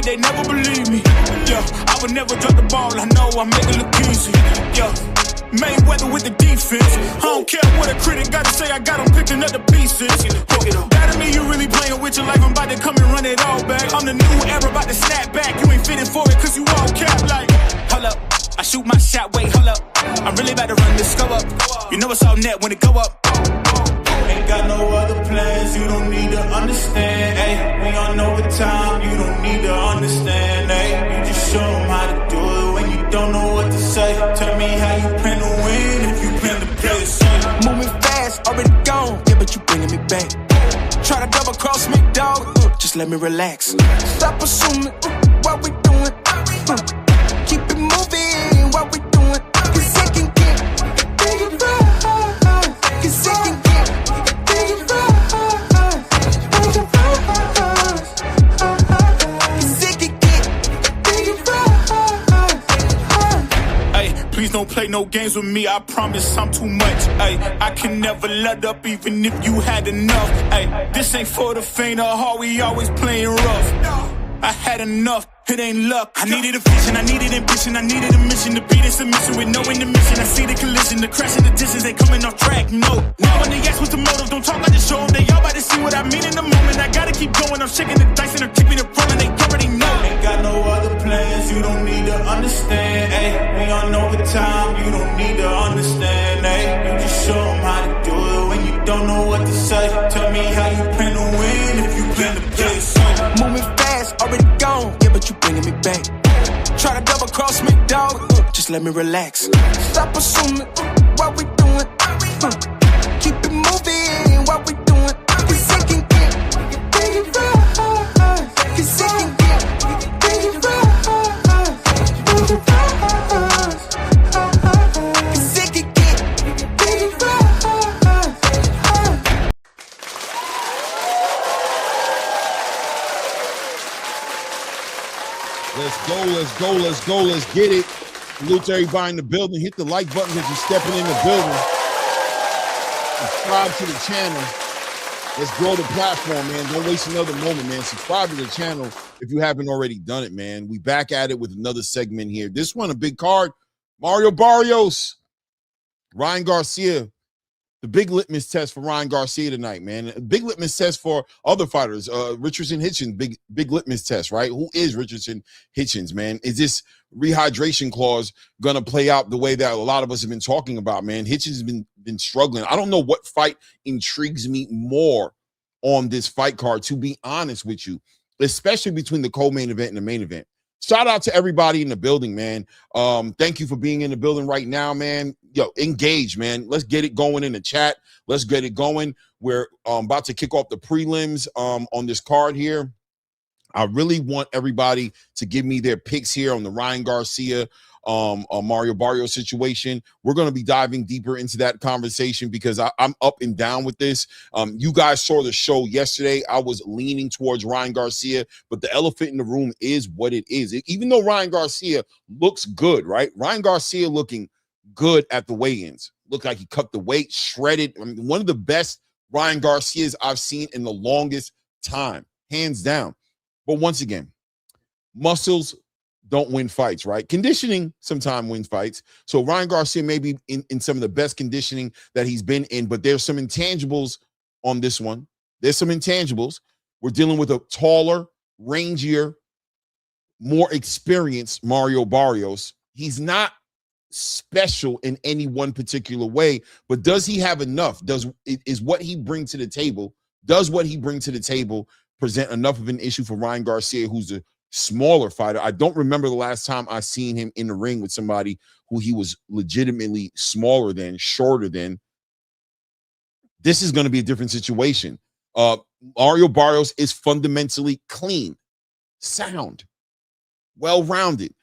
it, they never believe me. Yeah, I would never drop the ball, I know I make it look easy. Yeah, Mayweather with the defense. I don't care what a critic gotta say, I got them picking up the pieces. That me, you really playing with your life, I'm about to come and run it all back. I'm the new era, about to snap back. You ain't fitting for it, cause you all cap like. Hold up, I shoot my shot, wait, hold up. I'm really about to run this go up. You know it's all net when it go up. Ain't got no other plans, you don't need to understand, ayy. We on overtime, you don't need to understand, ayy. You just show them how to do it when you don't know what to say. Tell me how you plan to win if you plan to play it safe. Moving fast, already gone, yeah, but you bringing me back. Try to double cross me, dog, just let me relax. Stop assuming what we doing, keep it moving, what we doing. Cause it can get big and right, cause it can get big and right, big and right, cause it can get big and right. Ay, please don't play no games with me, I promise I'm too much. Ay, I can never let up even if you had enough. Ay, this ain't for the faint of heart, we always playing rough. I had enough, it ain't luck. I needed a vision, I needed ambition, I needed a mission to beat this submission with no intermission. I see the collision, the crash in the distance, they coming off track, no. Now when they ask what's the motive, don't talk like the show. They all about to see what I mean in the moment. I gotta keep going, I'm shaking the dice and they're tipping the rolling, they already know. Ain't got no other plans, you don't need to understand, ayy. We on overtime, you don't need to understand, ayy. You just show them how to do it when you don't know what to say. Tell me how you plan to win if you plan to play it safe. Moving fast, already gone, yeah, but you bringing me back. Try to double cross me, dog, just let me relax. Stop assuming what we doing, keep it moving, what we doing. Cause it can get big and right, cause it can get big and right, big and right, cause it can get big and right. Let's go, let's go, let's go, let's get it. Salute to everybody in the building. Hit the like button if you're stepping in the building. Subscribe to the channel. Let's grow the platform, man. Don't waste another moment, man. Subscribe to the channel if you haven't already done it, man. We back at it with another segment here. This one, a big card. Mario Barrios, Ryan Garcia. The big litmus test for Ryan Garcia tonight, man. A big litmus test for other fighters. Richardson Hitchins, big litmus test, right? Who is Richardson Hitchins, man? Is this rehydration clause going to play out the way that a lot of us have been talking about, man? Hitchins has been struggling. I don't know what fight intrigues me more on this fight card, to be honest with you, especially between the co-main event and the main event. Shout out to everybody in the building, man. Thank you for being in the building right now, man. Yo, engage, man. Let's get it going in the chat. Let's get it going. We're about to kick off the prelims on this card here. I really want everybody to give me their picks here on the Ryan Garcia, Mario Barrios situation. We're going to be diving deeper into that conversation because I'm up and down with this. You guys saw the show yesterday. I was leaning towards Ryan Garcia, but the elephant in the room is what it is. Even though Ryan Garcia looks good, right? Ryan Garcia looking good at the weigh-ins. Looked like he cut the weight, shredded. I mean, one of the best Ryan Garcias I've seen in the longest time, hands down. But once again, muscles don't win fights, right? Conditioning sometimes wins fights. So Ryan Garcia may be in some of the best conditioning that he's been in, but there's some intangibles on this one. There's some intangibles. We're dealing with a taller, rangier, more experienced Mario Barrios. He's not special in any one particular way, but does he have enough? Does what he bring to the table present enough of an issue for Ryan Garcia, who's a smaller fighter? I don't remember the last time I seen him in the ring with somebody who he was legitimately smaller than, shorter than. This is going to be a different situation. Mario Barrios is fundamentally clean, sound, well-rounded.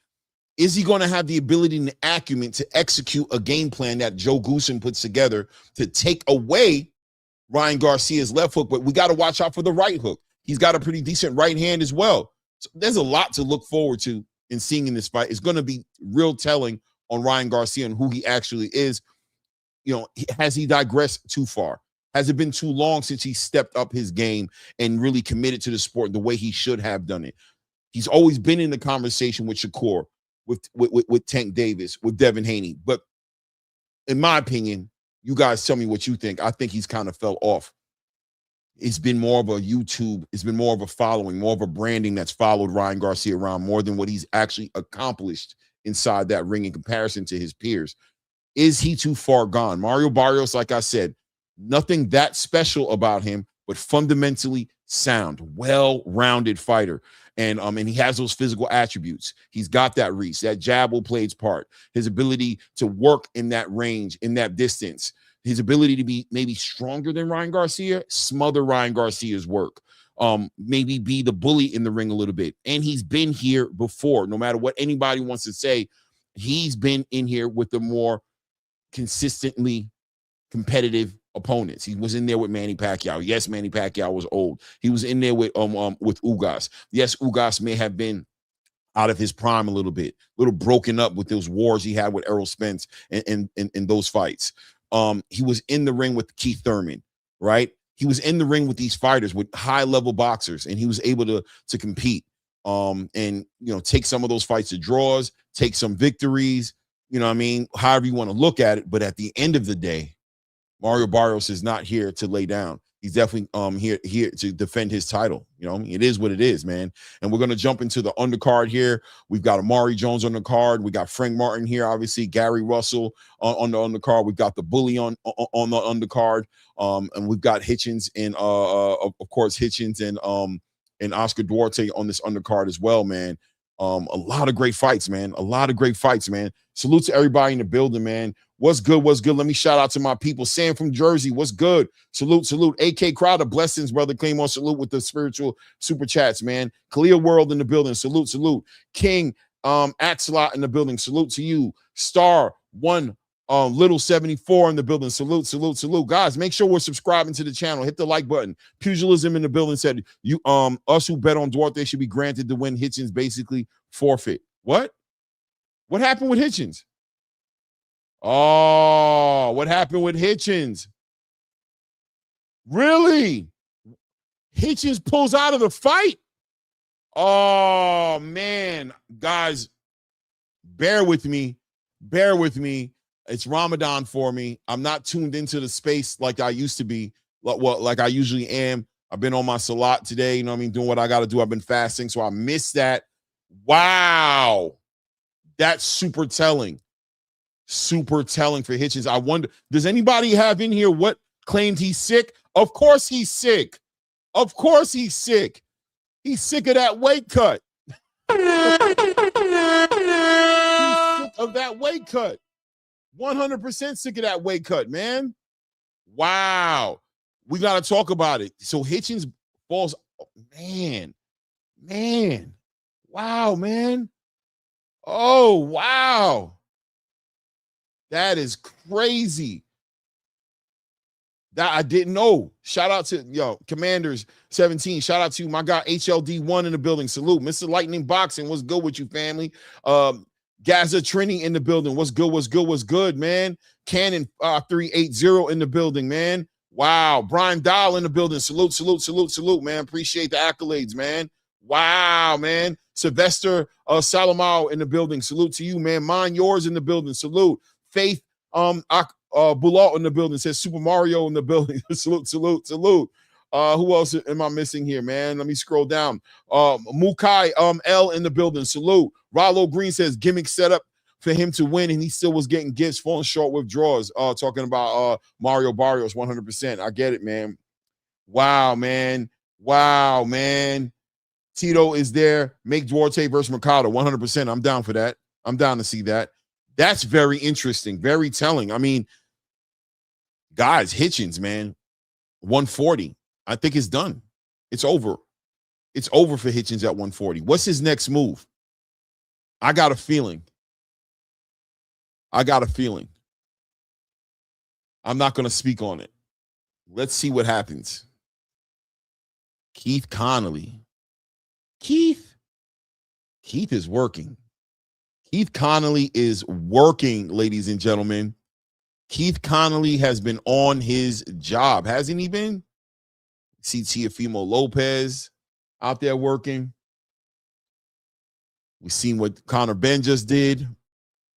Is he going to have the ability and the acumen to execute a game plan that Joe Goosen puts together to take away Ryan Garcia's left hook? But we got to watch out for the right hook. He's got a pretty decent right hand as well. So there's a lot to look forward to in seeing in this fight. It's going to be real telling on Ryan Garcia and who he actually is. You know, has he digressed too far? Has it been too long since he stepped up his game and really committed to the sport the way he should have done it? He's always been in the conversation with Shakur, with Tank Davis, with Devin Haney. But in my opinion, you guys tell me what you think. I think he's kind of fell off. It's been more of a YouTube. It's been more of a following, more of a branding that's followed Ryan Garcia around more than what he's actually accomplished inside that ring in comparison to his peers. Is he too far gone? Mario Barrios, like I said, nothing that special about him, but fundamentally sound, well-rounded fighter. And he has those physical attributes. He's got that reach. That jab will play its part. His ability to work in that range, in that distance. His ability to be maybe stronger than Ryan Garcia, smother Ryan Garcia's work. Maybe be the bully in the ring a little bit. And he's been here before. No matter what anybody wants to say, he's been in here with the more consistently competitive opponents. He was in there with Manny Pacquiao. Yes, Manny Pacquiao was old. He was in there with Ugas. Yes, Ugas may have been out of his prime a little bit, a little broken up with those wars he had with Errol Spence and those fights. He was in the ring with Keith Thurman, right? He was in the ring with these fighters, with high-level boxers, and he was able to compete and, take some of those fights to draws, take some victories, however you want to look at it. But at the end of the day, Mario Barrios is not here to lay down. He's definitely here to defend his title. It is what it is, man. And we're going to jump into the undercard here. We've got Amari Jones on the card. We got Frank Martin here, obviously. Gary Russell on the undercard. We've got the Bully on the undercard. And we've got Hitchins and of course Hitchins and Oscar Duarte on this undercard as well, man. A lot of great fights, man. A lot of great fights, man. Salute to everybody in the building, man. What's good? What's good? Let me shout out to my people. Sam from Jersey. What's good? Salute, salute. AK Crowder, blessings, brother. Claim on salute with the spiritual super chats, man. Kalia World in the building. Salute, salute. King Axelot in the building. Salute to you. Star One Little 74 in the building. Salute, salute, salute. Guys, make sure we're subscribing to the channel. Hit the like button. Pugilism in the building said us who bet on Duarte should be granted to win. Hitchins basically forfeit. What? What happened with Hitchins? Oh, what happened with Hitchins? Really? Hitchins pulls out of the fight? Oh, man. Guys, bear with me. Bear with me. It's Ramadan for me. I'm not tuned into the space like I used to be, like I usually am. I've been on my salat today, doing what I got to do. I've been fasting, so I missed that. Wow. That's super telling. Super telling for Hitchins. I wonder, does anybody have in here what claimed he's sick? Of course he's sick. Of course he's sick. He's sick of that weight cut. He's sick of that weight cut. 100% sick of that weight cut, man. Wow. We got to talk about it. So Hitchins falls, man. Wow, man. Oh, wow. That is crazy. That I didn't know. Shout out to Commanders 17. Shout out to my guy HLD1 in the building. Salute. Mr. Lightning Boxing. What's good with you, family? Gaza Trini in the building. What's good? What's good? What's good, man? Cannon 380 in the building, man. Wow. Brian Dahl in the building. Salute, salute, salute, salute, man. Appreciate the accolades, man. Wow, man. Sylvester Salamao in the building. Salute to you, man. Mine yours in the building. Salute. Faith Bulat in the building. Says Super Mario in the building. Salute, salute, salute. Who else am I missing here, man? Let me scroll down. Mukai L in the building. Salute. Rollo Green says gimmick setup for him to win, and he still was getting gifts, falling short with draws. Talking about Mario Barrios, 100%. I get it, man. Wow, man. Wow, man. Tito is there. Make Duarte versus Mercado, 100%. I'm down for that. I'm down to see that. That's very interesting, very telling. I mean, guys, Hitchins, man, 140. I think it's done. It's over. It's over for Hitchins at 140. What's his next move? I got a feeling. I'm not going to speak on it. Let's see what happens. Keith Connolly. Keith is working. Keith Connolly is working, ladies and gentlemen. Keith Connolly has been on his job, hasn't he been? See Teofimo Lopez out there working. We've seen what Conor Benn just did.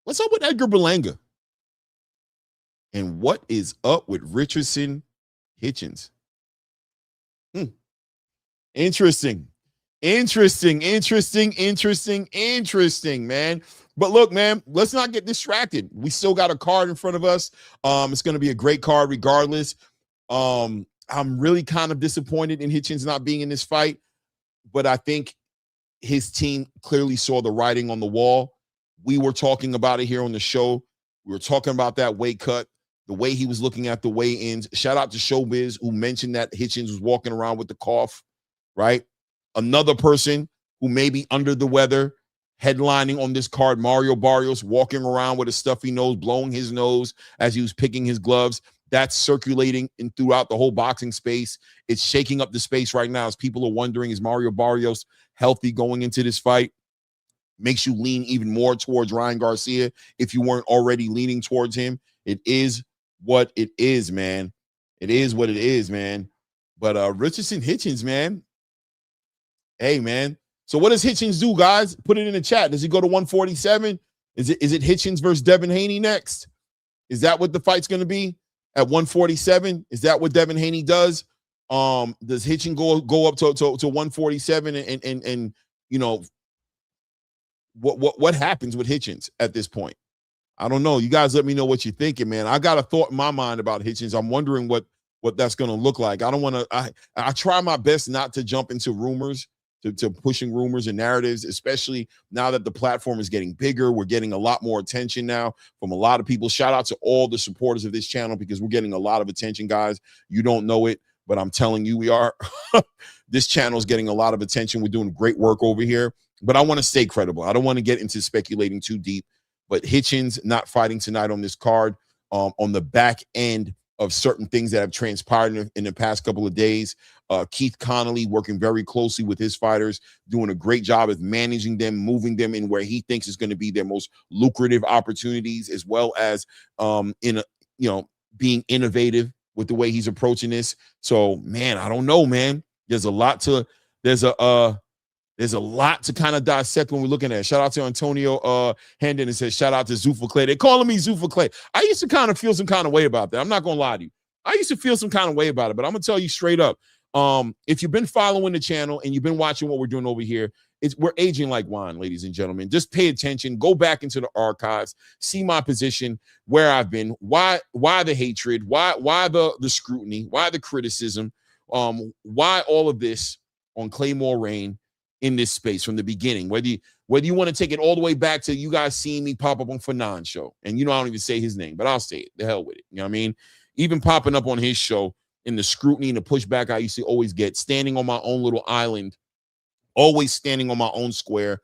What's up with Edgar Berlanga? And what is up with Richardson Hitchins? Interesting, man. But look, man, let's not get distracted. We still got a card in front of us. It's going to be a great card regardless. I'm really kind of disappointed in Hitchins not being in this fight, but I think his team clearly saw the writing on the wall. We were talking about it here on the show. We were talking about that weight cut, the way he was looking at the weigh-ins. Shout out to Showbiz, who mentioned that Hitchins was walking around with the cough, right? Another person who may be under the weather, headlining on this card, Mario Barrios, walking around with a stuffy nose, blowing his nose as he was picking his gloves. That's circulating throughout the whole boxing space. It's shaking up the space right now as people are wondering, is Mario Barrios healthy going into this fight? Makes you lean even more towards Ryan Garcia if you weren't already leaning towards him. It is what it is, man. It is what it is, man. But Richardson Hitchins, man. Hey, man. So what does Hitchins do, guys? Put it in the chat. Does he go to 147? Is it Hitchins versus Devin Haney next? Is that what the fight's going to be at 147? Is that what Devin Haney does? Does Hitchins go up to 147 and you know, what happens with Hitchins at this point? I don't know. You guys let me know what you're thinking, man. I got a thought in my mind about Hitchins. I'm wondering what that's going to look like. I don't want to I try my best not to jump into rumors, to pushing rumors and narratives, especially now that the platform is getting bigger. We're getting a lot more attention now from a lot of people. Shout out to all the supporters of this channel because we're getting a lot of attention, guys. You don't know it, but I'm telling you we are. This channel is getting a lot of attention. We're doing great work over here, but I want to stay credible. I don't want to get into speculating too deep, but Hitchins not fighting tonight on this card, on the back end of certain things that have transpired in the past couple of days. Keith Connolly working very closely with his fighters, doing a great job of managing them, moving them in where he thinks is going to be their most lucrative opportunities, as well as being innovative with the way he's approaching this. So, man, I don't know, man. There's a lot to kind of dissect when we're looking at it. Shout out to Antonio Hendon and says, shout out to Zuffa Clay. They're calling me Zuffa Clay. I used to kind of feel some kind of way about that. I'm not going to lie to you. I used to feel some kind of way about it, but I'm going to tell you straight up. If you've been following the channel and you've been watching what we're doing over here, we're aging like wine, ladies and gentlemen. Just pay attention. Go back into the archives. See my position, where I've been. Why the hatred? Why the scrutiny? Why the criticism? Why all of this on Claymore Reign in this space from the beginning? Whether you want to take it all the way back to you guys seeing me pop up on Fanon's show, and I don't even say his name, but I'll say it. The hell with it. You know what I mean? Even popping up on his show in the scrutiny and the pushback I used to always get, standing on my own little island, always standing on my own square,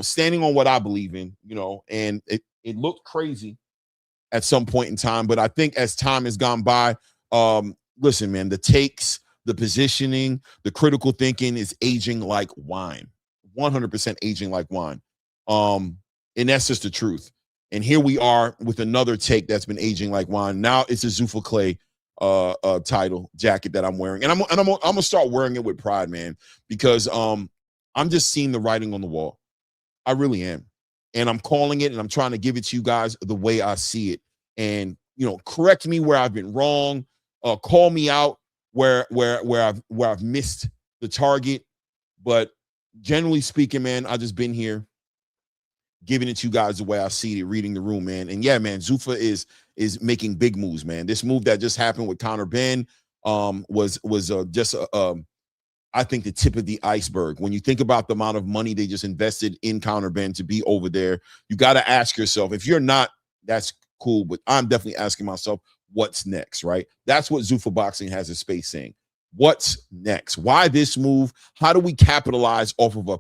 standing on what I believe in, and it looked crazy at some point in time. But I think as time has gone by, listen, man, the takes, the positioning, the critical thinking is aging like wine, 100% aging like wine. And that's just the truth. And here we are with another take that's been aging like wine. Now it's a Zuffa Clay title jacket that I'm wearing, and I'm gonna start wearing it with pride, man, because I'm just seeing the writing on the wall. I really am, and I'm calling it, and I'm trying to give it to you guys the way I see it, and correct me where I've been wrong, call me out where I've missed the target, but generally speaking, man, I just been here giving it to you guys the way I see it, reading the room, man. And yeah, man, Zuffa is making big moves, man. This move that just happened with Conor Benn was just I think the tip of the iceberg. When you think about the amount of money they just invested in Conor Benn to be over there, you got to ask yourself, if you're not, that's cool, but I'm definitely asking myself, what's next, right? That's what Zuffa Boxing has a space saying. What's next? Why this move? How do we capitalize off of a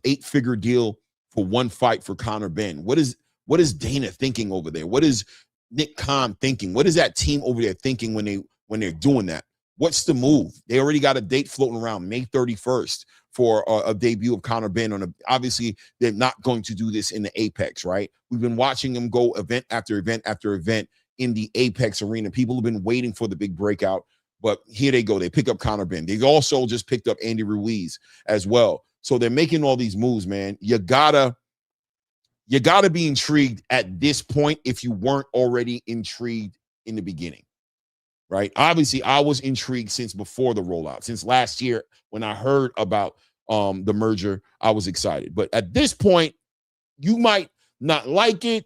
8-figure deal for one fight for Conor Benn? What is Dana thinking over there? What is Nick Khan thinking? What is that team over there thinking when they're doing that? What's the move? They already got a date floating around, May 31st, for a debut of Conor Benn. Obviously, they're not going to do this in the Apex, right? We've been watching them go event after event after event in the Apex arena. People have been waiting for the big breakout, but here they go. They pick up Conor Benn. They also just picked up Andy Ruiz as well. So they're making all these moves, man. You gotta be intrigued at this point if you weren't already intrigued in the beginning, right? Obviously, I was intrigued since before the rollout. Since last year when I heard about the merger, I was excited. But at this point, you might not like it,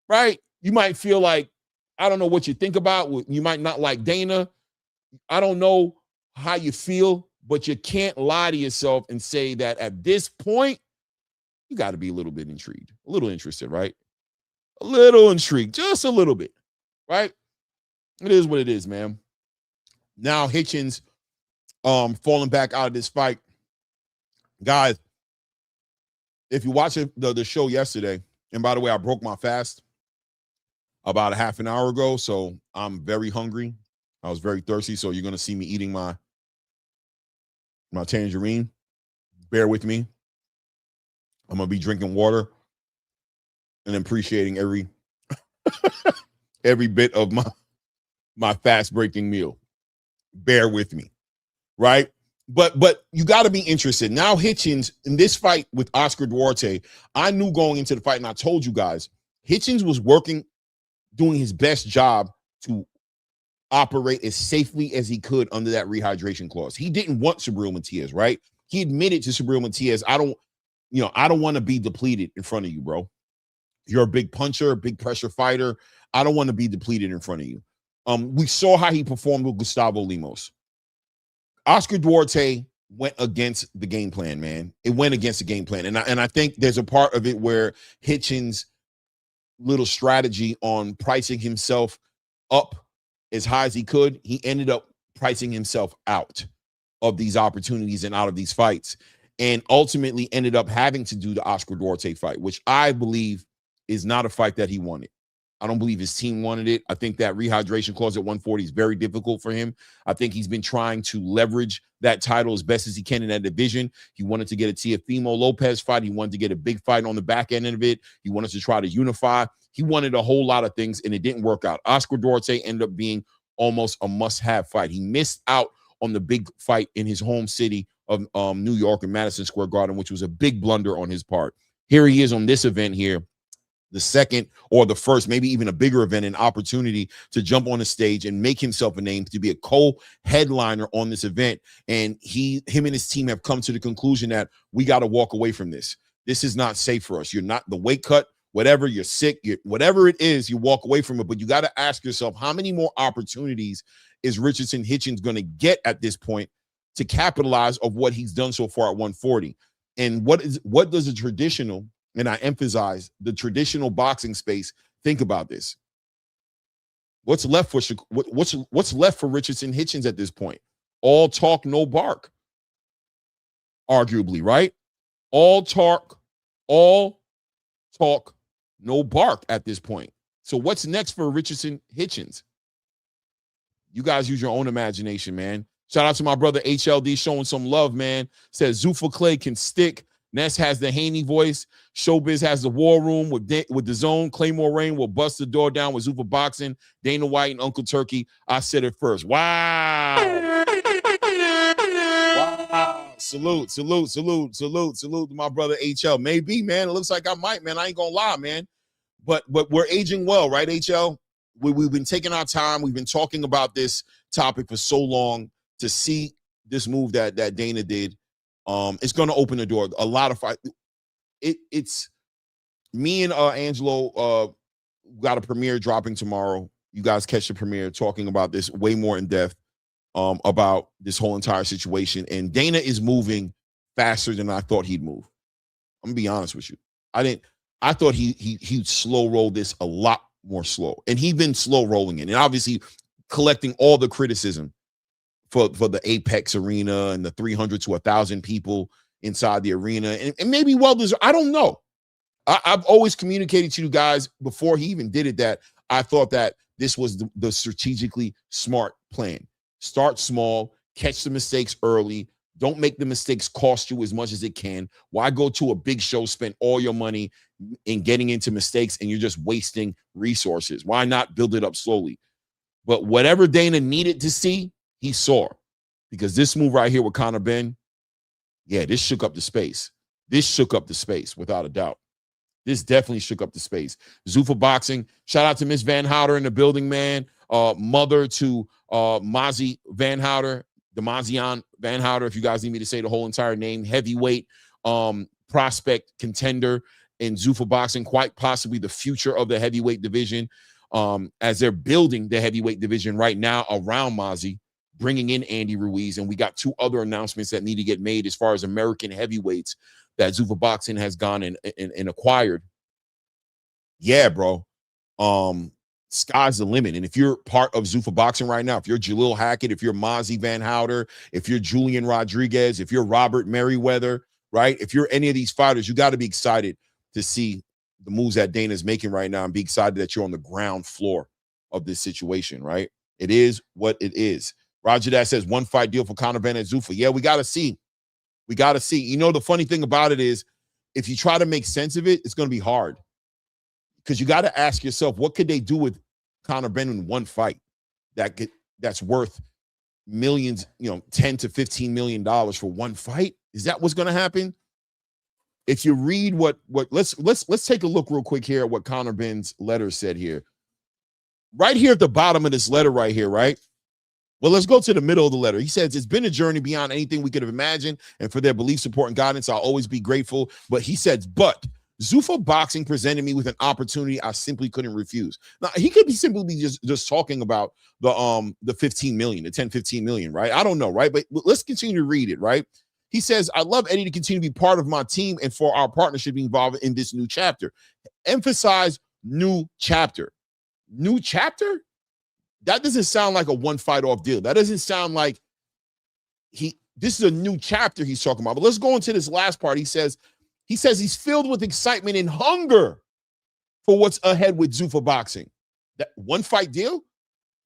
right? You might feel like, I don't know what you think about. You might not like Dana. I don't know how you feel, but you can't lie to yourself and say that at this point, you got to be a little bit intrigued, a little interested, right? A little intrigued, just a little bit, right? It is what it is, man. Now Hitchins falling back out of this fight. Guys, if you watch the show yesterday, and by the way, I broke my fast about a half an hour ago, so I'm very hungry. I was very thirsty, so you're going to see me eating my tangerine. Bear with me. I'm going to be drinking water and appreciating every bit of my fast-breaking meal. Bear with me, right? But you got to be interested. Now Hitchins, in this fight with Oscar Duarte, I knew going into the fight, and I told you guys, Hitchins was doing his best job to operate as safely as he could under that rehydration clause. He didn't want Subriel Matias, right? He admitted to Subriel Matias, I don't want to be depleted in front of you, bro. You're a big puncher, a big pressure fighter. I don't want to be depleted in front of you. We saw how he performed with Gustavo Lemos. Oscar Duarte went against the game plan, man. It went against the game plan. And I think there's a part of it where Hitchins' little strategy on pricing himself up as high as he could, he ended up pricing himself out of these opportunities and out of these fights, and ultimately ended up having to do the Oscar Duarte fight, which I believe is not a fight that he wanted. I don't believe his team wanted it. I think that rehydration clause at 140 is very difficult for him. I think he's been trying to leverage that title as best as he can in that division. He wanted to get a Teofimo Lopez fight. He wanted to get a big fight on the back end of it. He wanted to try to unify. He wanted a whole lot of things, and it didn't work out. Oscar Duarte ended up being almost a must-have fight. He missed out on the big fight in his home city of New York and Madison Square Garden, which was a big blunder on his part. Here he is on this event here, the second or the first, maybe even a bigger event, an opportunity to jump on the stage and make himself a name, to be a co-headliner on this event. And him and his team have come to the conclusion that we got to walk away from this. This is not safe for us. You're not the weight cut, whatever, you're sick, whatever it is, you walk away from it. But you got to ask yourself, how many more opportunities is Richardson Hitchins going to get at this point to capitalize of what he's done so far at 140? And what does a traditional, and I emphasize the traditional boxing space, think about this? What's left for Richardson Hitchins at this point? All talk, no bark. Arguably, right? All talk, no bark at this point. So what's next for Richardson Hitchins? You guys use your own imagination, man. Shout out to my brother HLD showing some love, man. Says Zuffa Clay can stick. Ness has the Haney voice. Showbiz has the war room with the zone. Claymore Rain will bust the door down with Zuffa Boxing. Dana White and Uncle Turkey. I said it first. Wow. Wow. Salute to my brother HL. Maybe, man. It looks like I might, man. I ain't gonna lie, man. But we're aging well, right, HL? We've been taking our time. We've been talking about this topic for so long. To see this move that Dana did, it's going to open the door. A lot of fight. It's me and Angelo got a premiere dropping tomorrow. You guys catch the premiere, talking about this way more in depth about this whole entire situation. And Dana is moving faster than I thought he'd move. I'm gonna be honest with you. I thought he'd slow roll this a lot more slow, and he'd been slow rolling it, and obviously collecting all the criticism for the Apex arena and the 300 to 1,000 people inside the arena, and maybe well-deserved. I don't know. I've always communicated to you guys before he even did it that I thought that this was the strategically smart plan. Start small, catch the mistakes early. Don't make the mistakes cost you as much as it can. Why go to a big show, spend all your money in getting into mistakes, and you're just wasting resources? Why not build it up slowly? But whatever Dana needed to see, he saw, because this move right here with Conor Benn, Yeah, this shook up the space. This shook up the space without a doubt. This definitely shook up the space. Zuffa Boxing. Shout out to Miss Van Houter in the building, man. Mother to Mazi Van Houter, Demazian Van Houter, if you guys need me to say the whole entire name. Heavyweight prospect contender in Zuffa Boxing, quite possibly the future of the heavyweight division, as they're building the heavyweight division right now around Mazi, bringing in Andy Ruiz. And we got 2 other announcements that need to get made as far as American heavyweights that Zuffa Boxing has gone and acquired. Yeah, bro. Sky's the limit. And if you're part of Zuffa Boxing right now, if you're Jalil Hackett, if you're Mazi Van Houter, if you're Julian Rodriguez, if you're Robert Merriweather, right? If you're any of these fighters, you got to be excited to see the moves that Dana's making right now and be excited that you're on the ground floor of this situation, right? It is what it is. Roger that says 1 fight deal for Conor Benn at Zuffa. Yeah, we got to see. We got to see. You know, the funny thing about it is if you try to make sense of it, it's going to be hard. Because you got to ask yourself, what could they do with Conor Benn in 1 fight that's worth millions, you know, $10 to $15 million for 1 fight? Is that what's going to happen? If you read what let's take a look real quick here at what Conor Benn's letter said here. Right here at the bottom of this letter right here, right? Well, let's go to the middle of the letter. He says, it's been a journey beyond anything we could have imagined, and for their belief, support, and guidance, I'll always be grateful. But he says, but Zuffa Boxing presented me with an opportunity I simply couldn't refuse. Now, he could be simply be just talking about the 15 million, the 10, 15 million, right? I don't know, right? But let's continue to read it, right? He says, I'd love Eddie to continue to be part of my team and for our partnership involved in this new chapter. Emphasize new chapter. New chapter? That doesn't sound like a 1 fight off deal. That doesn't sound like this is a new chapter he's talking about. But let's go into this last part. He says he's filled with excitement and hunger for what's ahead with Zuffa Boxing. That 1 fight deal?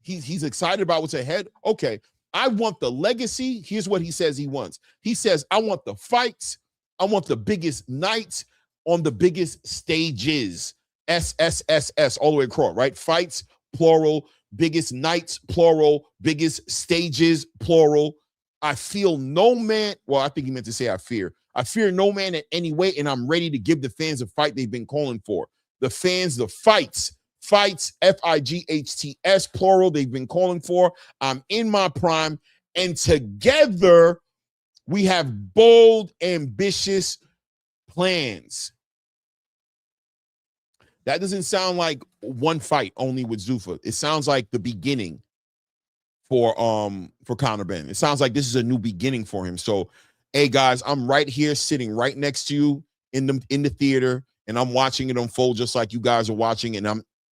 He's excited about what's ahead. Okay. I want the legacy. Here's what he says he wants. He says, I want the fights. I want the biggest nights on the biggest stages. SSSS all the way across, right? Fights, plural. Biggest nights, plural. Biggest stages, plural. I feel no man. Well, I think he meant to say I fear. I fear no man in any way, and I'm ready to give the fans a fight they've been calling for. The fans, the fights, F-I-G-H-T-S, plural, they've been calling for. I'm in my prime, and together we have bold, ambitious plans. That doesn't sound like 1 fight only with Zuffa. It sounds like the beginning for Conor Benn. It sounds like this is a new beginning for him. So, hey guys, I'm right here sitting right next to you in the theater, and I'm watching it unfold just like you guys are watching. And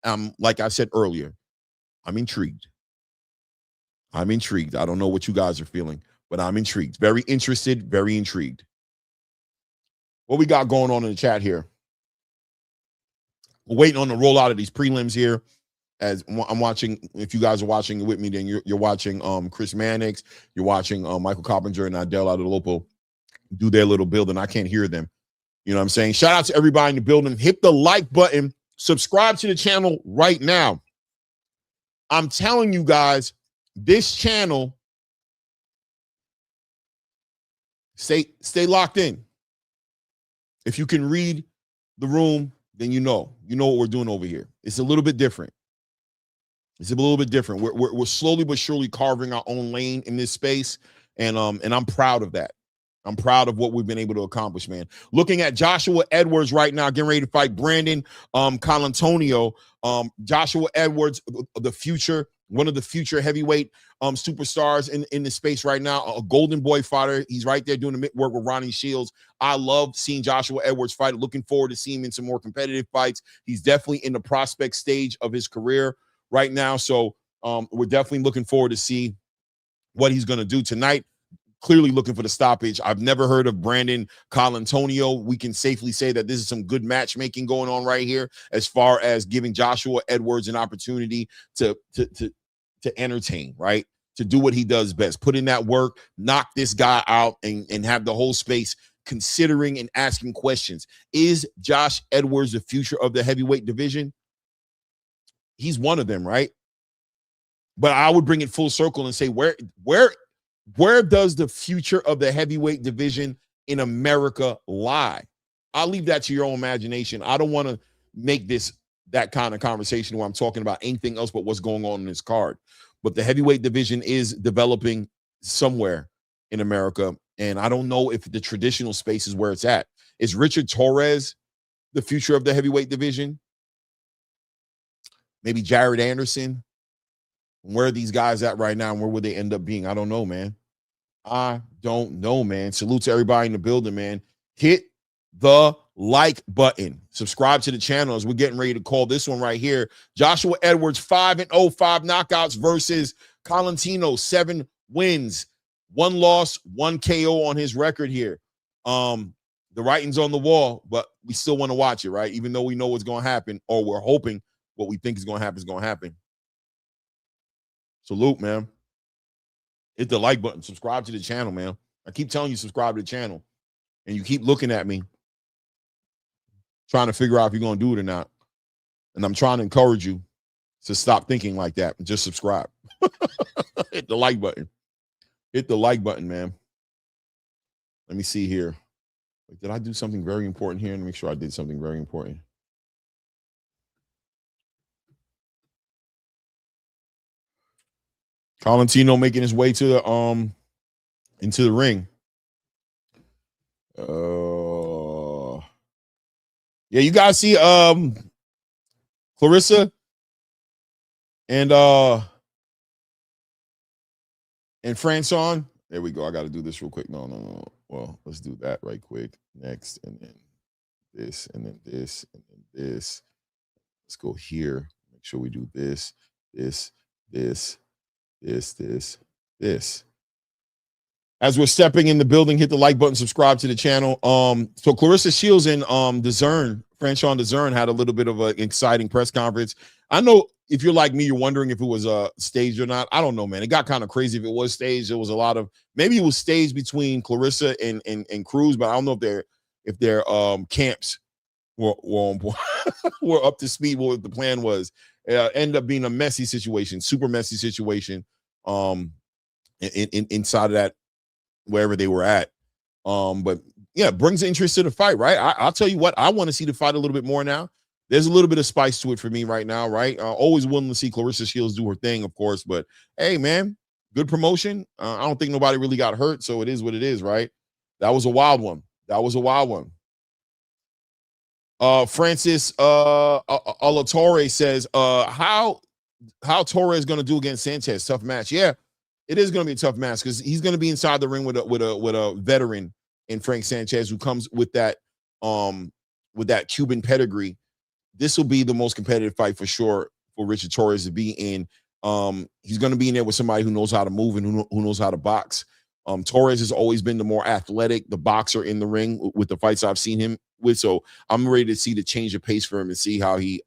I'm like I said earlier, I'm intrigued. I'm intrigued. I don't know what you guys are feeling, but I'm intrigued. Very interested, very intrigued. What we got going on in the chat here? We're waiting on the rollout of these prelims here. As I'm watching, if you guys are watching with me, then you're watching Chris Mannix, you're watching Michael Coppinger and Adele Adolopo do their little build, and I can't hear them. You know what I'm saying? Shout out to everybody in the building. Hit the like button. Subscribe to the channel right now. I'm telling you guys, this channel, stay locked in. If you can read the room, then you know what we're doing over here. It's a little bit different. It's a little bit different. We're slowly but surely carving our own lane in this space, and I'm proud of that. I'm proud of what we've been able to accomplish, man. Looking at Joshua Edwards right now, getting ready to fight Brandon Colantonio. Joshua Edwards, the future, one of the future heavyweight superstars in the space right now, a golden boy fighter. He's right there doing the work with Ronnie Shields. I love seeing Joshua Edwards fight. Looking forward to seeing him in some more competitive fights. He's definitely in the prospect stage of his career right now. So we're definitely looking forward to see what he's going to do tonight. Clearly looking for the stoppage. I've never heard of Brandon Colantonio. We can safely say that this is some good matchmaking going on right here as far as giving Joshua Edwards an opportunity to entertain, right? To do what he does best. Put in that work, knock this guy out, and have the whole space considering and asking questions. Is Josh Edwards the future of the heavyweight division? He's one of them, right? But I would bring it full circle and say, where does the future of the heavyweight division in America lie? I'll leave that to your own imagination. I don't want to make this that kind of conversation where I'm talking about anything else but what's going on in this card. But the heavyweight division is developing somewhere in America, and I don't know if the traditional space is where it's at. Is Richard Torres the future of the heavyweight division? Maybe Jared Anderson? Where are these guys at right now, and where would they end up being? I don't know, man. I don't know, man. Salute to everybody in the building, man. Hit the like button. Subscribe to the channel as we're getting ready to call this one right here. Joshua Edwards, 5-0, 5 knockouts versus Colantonio, 7 wins, 1 loss, 1 KO on his record here. The writing's on the wall, but we still want to watch it, right? Even though we know what's going to happen, or we're hoping what we think is going to happen is going to happen. Salute, man. Hit the like button. Subscribe to the channel, man. I keep telling you, subscribe to the channel. And you keep looking at me, trying to figure out if you're going to do it or not. And I'm trying to encourage you to stop thinking like that and just subscribe. Hit the like button. Hit the like button, man. Let me see here. Did I do something very important here? Let me make sure I did something very important. Colantonio making his way to the into the ring. Yeah, you guys see Clarissa and Franson. There we go. I got to do this real quick. No. Well, let's do that right quick. Next, and then this, and then this, and then this. Let's go here. Make sure we do this, this, this, this, this, this. As we're stepping in the building, hit the like button, subscribe to the channel. So Clarissa Shields and Franchon DeZern had a little bit of an exciting press conference. I know if you're like me, you're wondering if it was staged or not. I don't know, man. It got kind of crazy if it was staged. There was a lot of, maybe it was staged between Clarissa and Cruz, but I don't know if their camps were on point, were up to speed with what the plan was. Ended up being a messy situation, super messy situation. Inside of that, wherever they were at. But yeah, brings interest to the fight, right? I'll tell you what, I want to see the fight a little bit more now. There's a little bit of spice to it for me right now, right? Always willing to see Clarissa Shields do her thing, of course, but hey, man, good promotion. I don't think nobody really got hurt, so it is what it is, right? That was a wild one. That was a wild one. Francis Alatorre says, how Torres going to do against Sanchez? Tough match. Yeah, it is going to be a tough match because he's going to be inside the ring with a veteran in Frank Sanchez who comes with that Cuban pedigree. This will be the most competitive fight for sure for Richard Torres to be in. He's going to be in there with somebody who knows how to move and who knows how to box. Torres has always been the more athletic, the boxer in the ring with the fights I've seen him with. So I'm ready to see the change of pace for him and see how he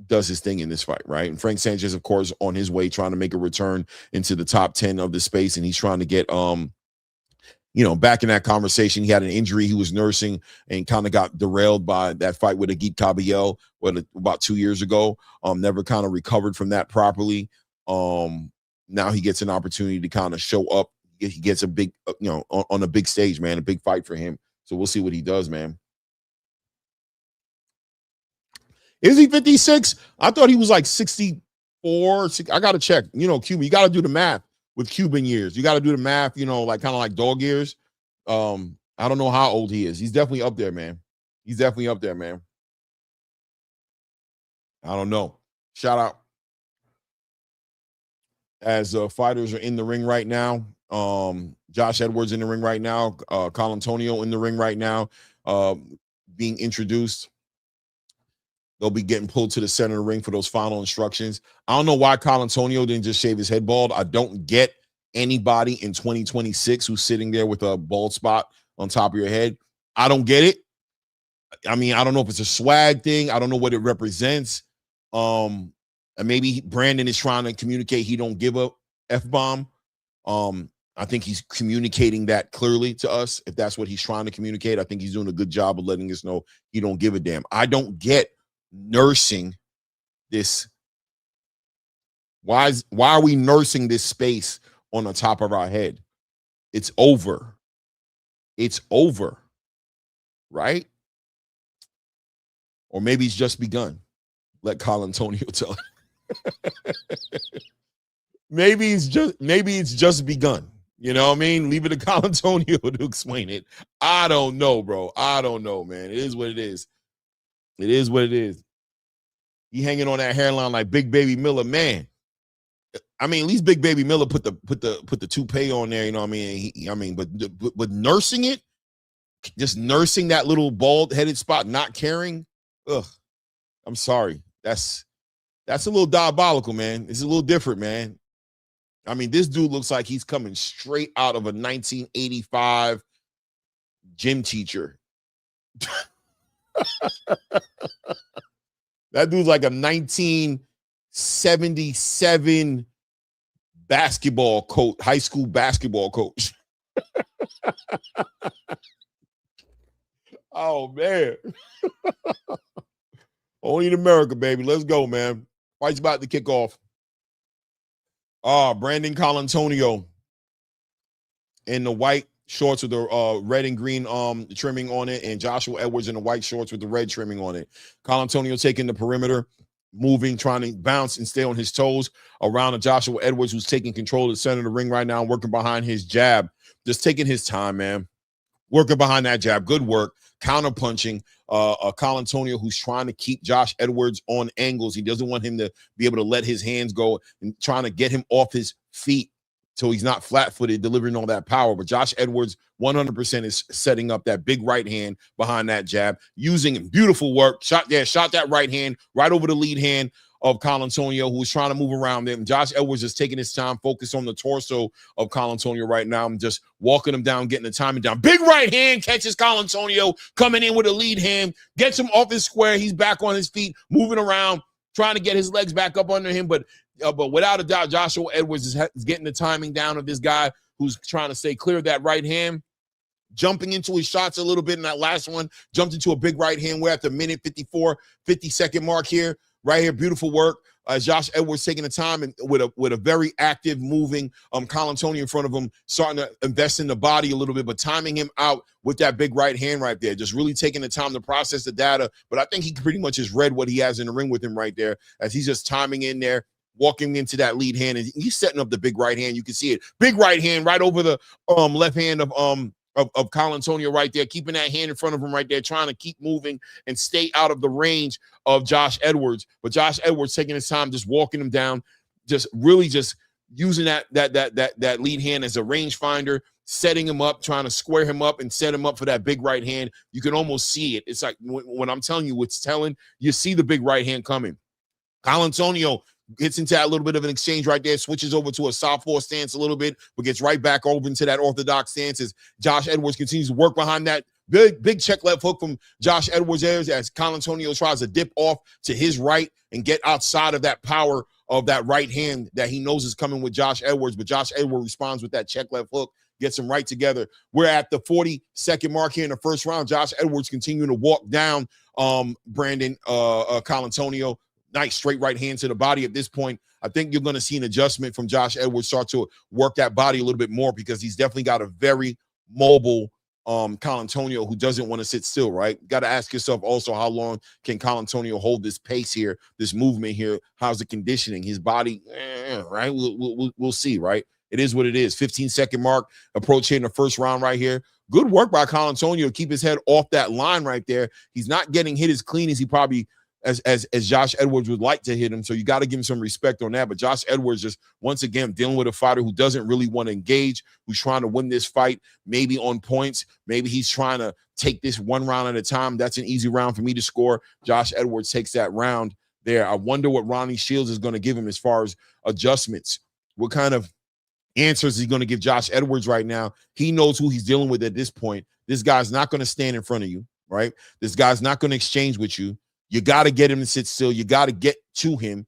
does his thing in this fight, right? And Frank Sanchez, of course, on his way trying to make a return into the top 10 of the space, and he's trying to get back in that conversation. He had an injury he was nursing and kind of got derailed by that fight with Agit Cabello about 2 years ago. Never kind of recovered from that properly. Now he gets an opportunity to kind of show up. He gets a big, on a big stage, man, a big fight for him. So we'll see what he does, man. Is he 56? I thought he was like 64. I got to check. Cuban, you got to do the math with Cuban years. You got to do the math, like kind of like dog years. I don't know how old he is. He's definitely up there, man. He's definitely up there, man. I don't know. Shout out. As fighters are in the ring right now. Josh Edwards in the ring right now. Colantonio in the ring right now. Being introduced. They'll be getting pulled to the center of the ring for those final instructions. I don't know why Colantonio didn't just shave his head bald. I don't get anybody in 2026 who's sitting there with a bald spot on top of your head. I don't get it. I mean, I don't know if it's a swag thing. I don't know what it represents. And maybe Brandon is trying to communicate he don't give a F-bomb. I think he's communicating that clearly to us. If that's what he's trying to communicate, I think he's doing a good job of letting us know he don't give a damn. I don't get nursing this. Why are we nursing this space on the top of our head? It's over. It's over, right? Or maybe it's just begun. Let Colantonio tell it. maybe it's just begun. You know what I mean? Leave it to Colantonio to explain it. I don't know, bro. I don't know, man. It is what it is. It is what it is. He hanging on that hairline like Big Baby Miller, man. I mean, at least Big Baby Miller put the toupee on there. You know what I mean? But nursing it, just nursing that little bald headed spot, not caring. Ugh, I'm sorry. That's a little diabolical, man. It's a little different, man. I mean, this dude looks like he's coming straight out of a 1985 gym teacher. That dude's like a 1977 basketball coach, high school basketball coach. Oh, man. Only in America, baby. Let's go, man. Fight's about to kick off. Brandon Colantonio in the white shorts with the red and green trimming on it, and Joshua Edwards in the white shorts with the red trimming on it. Colantonio taking the perimeter, moving, trying to bounce and stay on his toes around to Joshua Edwards, who's taking control of the center of the ring right now, working behind his jab. Just taking his time, man. Working behind that jab. Good work. Counter punching. Colantonio, who's trying to keep Josh Edwards on angles. He doesn't want him to be able to let his hands go, and trying to get him off his feet so he's not flat-footed, delivering all that power. But Josh Edwards 100% is setting up that big right hand behind that jab, using beautiful work. Shot that right hand right over the lead hand of Colantonio, who's trying to move around him. Josh Edwards is taking his time, focused on the torso of Colantonio right now. I'm just walking him down, getting the timing down. Big right hand catches Colantonio, coming in with a lead hand, gets him off his square. He's back on his feet, moving around, trying to get his legs back up under him. But without a doubt, Joshua Edwards is getting the timing down of this guy who's trying to stay clear of that right hand. Jumping into his shots a little bit in that last one, jumped into a big right hand. We're at the minute 54, 50-second mark here. Right here, beautiful work. Josh Edwards taking the time and with a very active, moving Colantonio in front of him, starting to invest in the body a little bit, but timing him out with that big right hand right there. Just really taking the time to process the data. But I think he pretty much has read what he has in the ring with him right there, as he's just timing in there, walking into that lead hand, and he's setting up the big right hand. You can see it. Big right hand right over the left hand of Colantonio right there, keeping that hand in front of him right there, trying to keep moving and stay out of the range of Josh Edwards. But Josh Edwards taking his time, just walking him down, just really just using that lead hand as a rangefinder, setting him up, trying to square him up and set him up for that big right hand. You can almost see it. It's like when I'm telling you what's telling, you see the big right hand coming. Colantonio gets into that little bit of an exchange right there, switches over to a southpaw stance a little bit, but gets right back over into that orthodox stance as Josh Edwards continues to work behind that big check left hook from Josh Edwards as Colantonio tries to dip off to his right and get outside of that power of that right hand that he knows is coming with Josh Edwards. But Josh Edwards responds with that check left hook, gets him right together. We're at the 40-second mark here in the first round. Josh Edwards continuing to walk down Brandon Colantonio. Nice straight right hand to the body. At this point, I think you're going to see an adjustment from Josh Edwards start to work that body a little bit more, because he's definitely got a very mobile Colantonio who doesn't want to sit still, right? Got to ask yourself also, how long can Colantonio hold this pace here, this movement here? How's the conditioning? His body, right? We'll see, right? It is what it is. 15-second mark, approaching the first round right here. Good work by Colantonio to keep his head off that line right there. He's not getting hit as clean as he probably as Josh Edwards would like to hit him. So you got to give him some respect on that. But Josh Edwards just, once again, dealing with a fighter who doesn't really want to engage, who's trying to win this fight, maybe on points. Maybe he's trying to take this one round at a time. That's an easy round for me to score. Josh Edwards takes that round there. I wonder what Ronnie Shields is going to give him as far as adjustments. What kind of answers is he going to give Josh Edwards right now? He knows who he's dealing with at this point. This guy's not going to stand in front of you, right? This guy's not going to exchange with you. You got to get him to sit still. You got to get to him.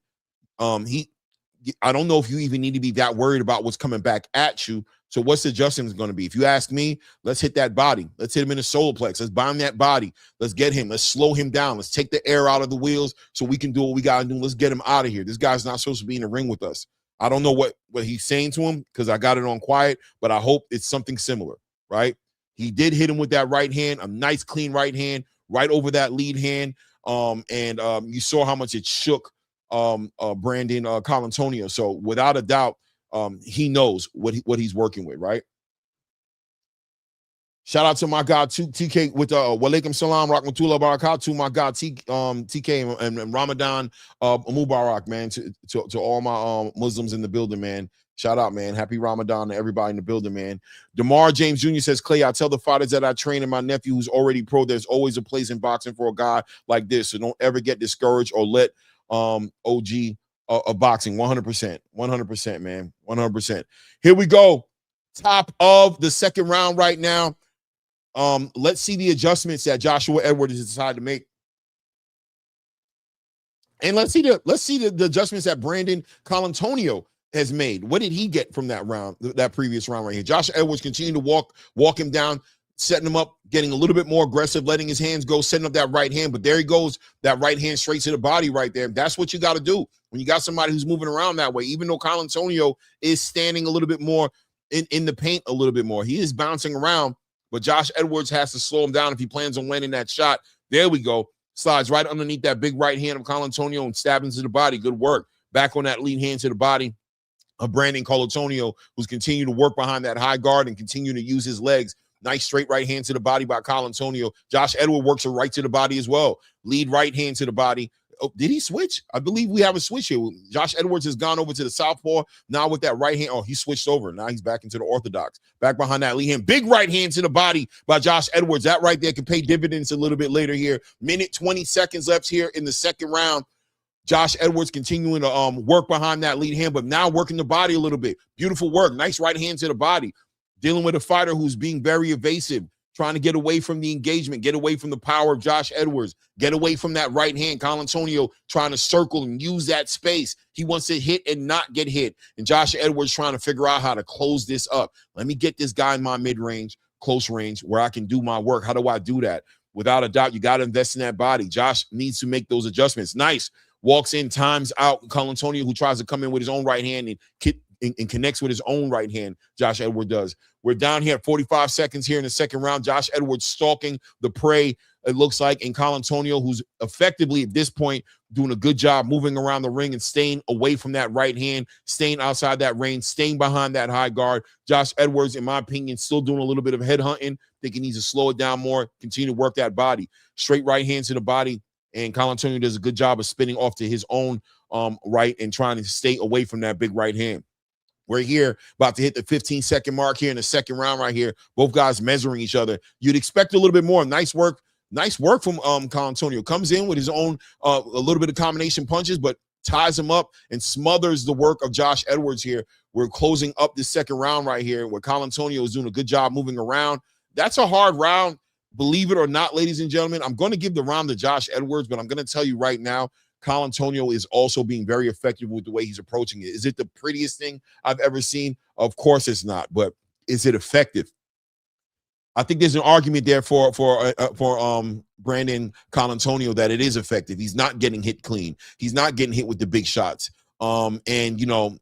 I don't know if you even need to be that worried about what's coming back at you. So what's the adjustment going to be? If you ask me, let's hit that body. Let's hit him in the solar plex. Let's bind that body. Let's get him. Let's slow him down. Let's take the air out of the wheels so we can do what we got to do. Let's get him out of here. This guy's not supposed to be in the ring with us. I don't know what he's saying to him because I got it on quiet, but I hope it's something similar, right? He did hit him with that right hand, a nice clean right hand, right over that lead hand. You saw how much it shook Brandon Colantonio. So without a doubt, he knows what he's working with, right? Shout out to my God TK with walaikum salam rahmatullah barakatuh. My God TK and Ramadan Mubarak, man, to all my Muslims in the building, man. Shout out, man. Happy Ramadan to everybody in the building, man. DeMar James Jr. says, Clay, I tell the fighters that I train and my nephew who's already pro, there's always a place in boxing for a guy like this. So don't ever get discouraged or let OG of boxing. 100%, man. 100%. Here we go. Top of the second round right now. Let's see the adjustments that Joshua Edwards has decided to make. And let's see the adjustments that Brandon Colantonio has made. What did he get from that round, that previous round right here? Josh Edwards continuing to walk him down, setting him up, getting a little bit more aggressive, letting his hands go, setting up that right hand. But there he goes, that right hand straight to the body right there. That's what you got to do when you got somebody who's moving around that way. Even though Colantonio is standing a little bit more in the paint, a little bit more, he is bouncing around. But Josh Edwards has to slow him down if he plans on landing that shot. There we go. Slides right underneath that big right hand of Colantonio and stabs into the body. Good work. Back on that lead hand to the body of Brandon Colantonio, who's continuing to work behind that high guard and continue to use his legs. Nice straight right hand to the body by Colantonio. Josh Edwards works a right to the body as well. Lead right hand to the body. Oh, did he switch? I believe we have a switch here. Josh Edwards has gone over to the southpaw. Now with that right hand, oh, he switched over. Now he's back into the orthodox. Back behind that lead hand. Big right hand to the body by Josh Edwards. That right there can pay dividends a little bit later here. Minute 20 seconds left here in the second round. Josh Edwards continuing to work behind that lead hand, but now working the body a little bit. Beautiful work. Nice right hand to the body. Dealing with a fighter who's being very evasive, trying to get away from the engagement, get away from the power of Josh Edwards, get away from that right hand. Colantonio trying to circle and use that space. He wants to hit and not get hit. And Josh Edwards trying to figure out how to close this up. Let me get this guy in my mid-range, close range, where I can do my work. How do I do that? Without a doubt, you got to invest in that body. Josh needs to make those adjustments. Nice. Walks in, times out Colantonio, who tries to come in with his own right hand and connects with his own right hand. Josh Edwards does. We're down here at 45 seconds here in the second round. Josh Edwards stalking the prey, it looks like, and Colantonio, who's effectively at this point doing a good job moving around the ring and staying away from that right hand, staying outside that range, staying behind that high guard. Josh Edwards, in my opinion, still doing a little bit of head hunting. Think he needs to slow it down more, continue to work that body. Straight right hand to the body. And Colantonio does a good job of spinning off to his own right and trying to stay away from that big right hand. We're here about to hit the 15-second mark here in the second round right here. Both guys measuring each other. You'd expect a little bit more. Nice work from Colantonio. Comes in with his own a little bit of combination punches, but ties him up and smothers the work of Josh Edwards here. We're closing up this second round right here where Colantonio is doing a good job moving around. That's a hard round. Believe it or not, ladies and gentlemen, I'm going to give the round to Josh Edwards, but I'm going to tell you right now, Colantonio is also being very effective with the way he's approaching it. Is it the prettiest thing I've ever seen? Of course it's not, but is it effective? I think there's an argument there for Brandon Colantonio that it is effective. He's not getting hit clean. He's not getting hit with the big shots. And, you know,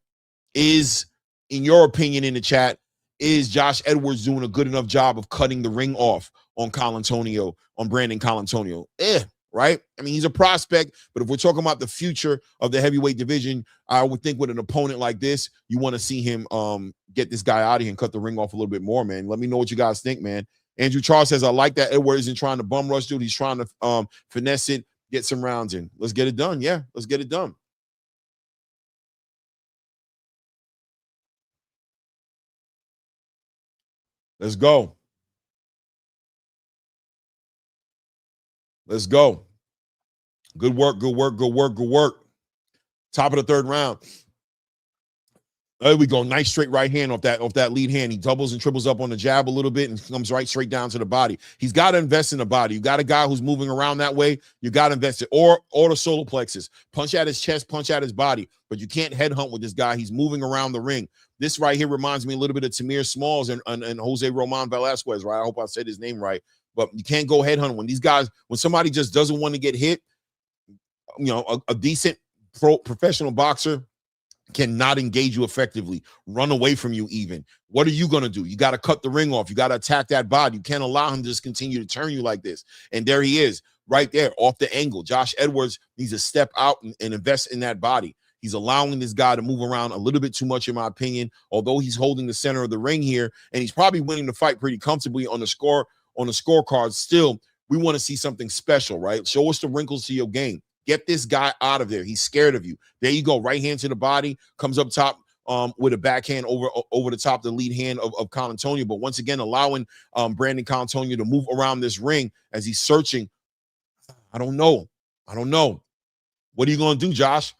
is, in your opinion in the chat, is Josh Edwards doing a good enough job of cutting the ring off on Colantonio, on Brandon Colantonio? Right? I mean, he's a prospect, but if we're talking about the future of the heavyweight division, I would think with an opponent like this, you want to see him get this guy out of here and cut the ring off a little bit more, man. Let me know what you guys think, man. Andrew Charles says, I like that Edwards isn't trying to bum rush, dude. He's trying to finesse it, get some rounds in. Let's get it done. Yeah, let's get it done. Let's go. Let's go. Good work, good work, good work, good work. Top of the third round. There we go. Nice straight right hand off that lead hand. He doubles and triples up on the jab a little bit and comes right straight down to the body. He's got to invest in the body. You got a guy who's moving around that way. You got to invest it. Or the solar plexus. Punch at his chest, punch at his body. But you can't headhunt with this guy. He's moving around the ring. This right here reminds me a little bit of Tamir Smalls and Jose Roman Velasquez, right? I hope I said his name right. But you can't go headhunt when these guys, when somebody just doesn't want to get hit, you know, a decent professional boxer cannot engage you effectively, run away from you even. What are you going to do? You got to cut the ring off. You got to attack that body. You can't allow him to just continue to turn you like this. And there he is right there off the angle. Josh Edwards needs to step out and invest in that body. He's allowing this guy to move around a little bit too much, in my opinion, although he's holding the center of the ring here, and he's probably winning the fight pretty comfortably on the scorecard. Still, we want to see something special, right? Show us the wrinkles to your game. Get this guy out of there. He's scared of you. There you go. Right hand to the body, comes up top with a backhand over the top of the lead hand of Colantonio. But once again, allowing Brandon Colantonio to move around this ring as he's searching. I don't know. What are you going to do, Josh?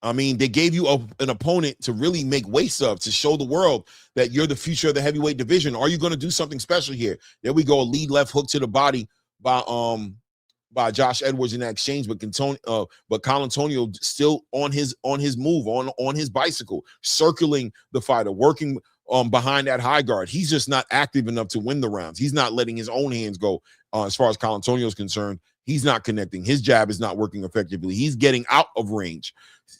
I mean, they gave you an opponent to really make waste of, to show the world that you're the future of the heavyweight division. Are you going to do something special here? There we go. A lead left hook to the body by Josh Edwards in that exchange, but Colantonio still on his move, on his bicycle, circling the fighter, working behind that high guard. He's just not active enough to win the rounds. He's not letting his own hands go as far as Colantonio is concerned. He's not connecting. His jab is not working effectively. He's getting out of range.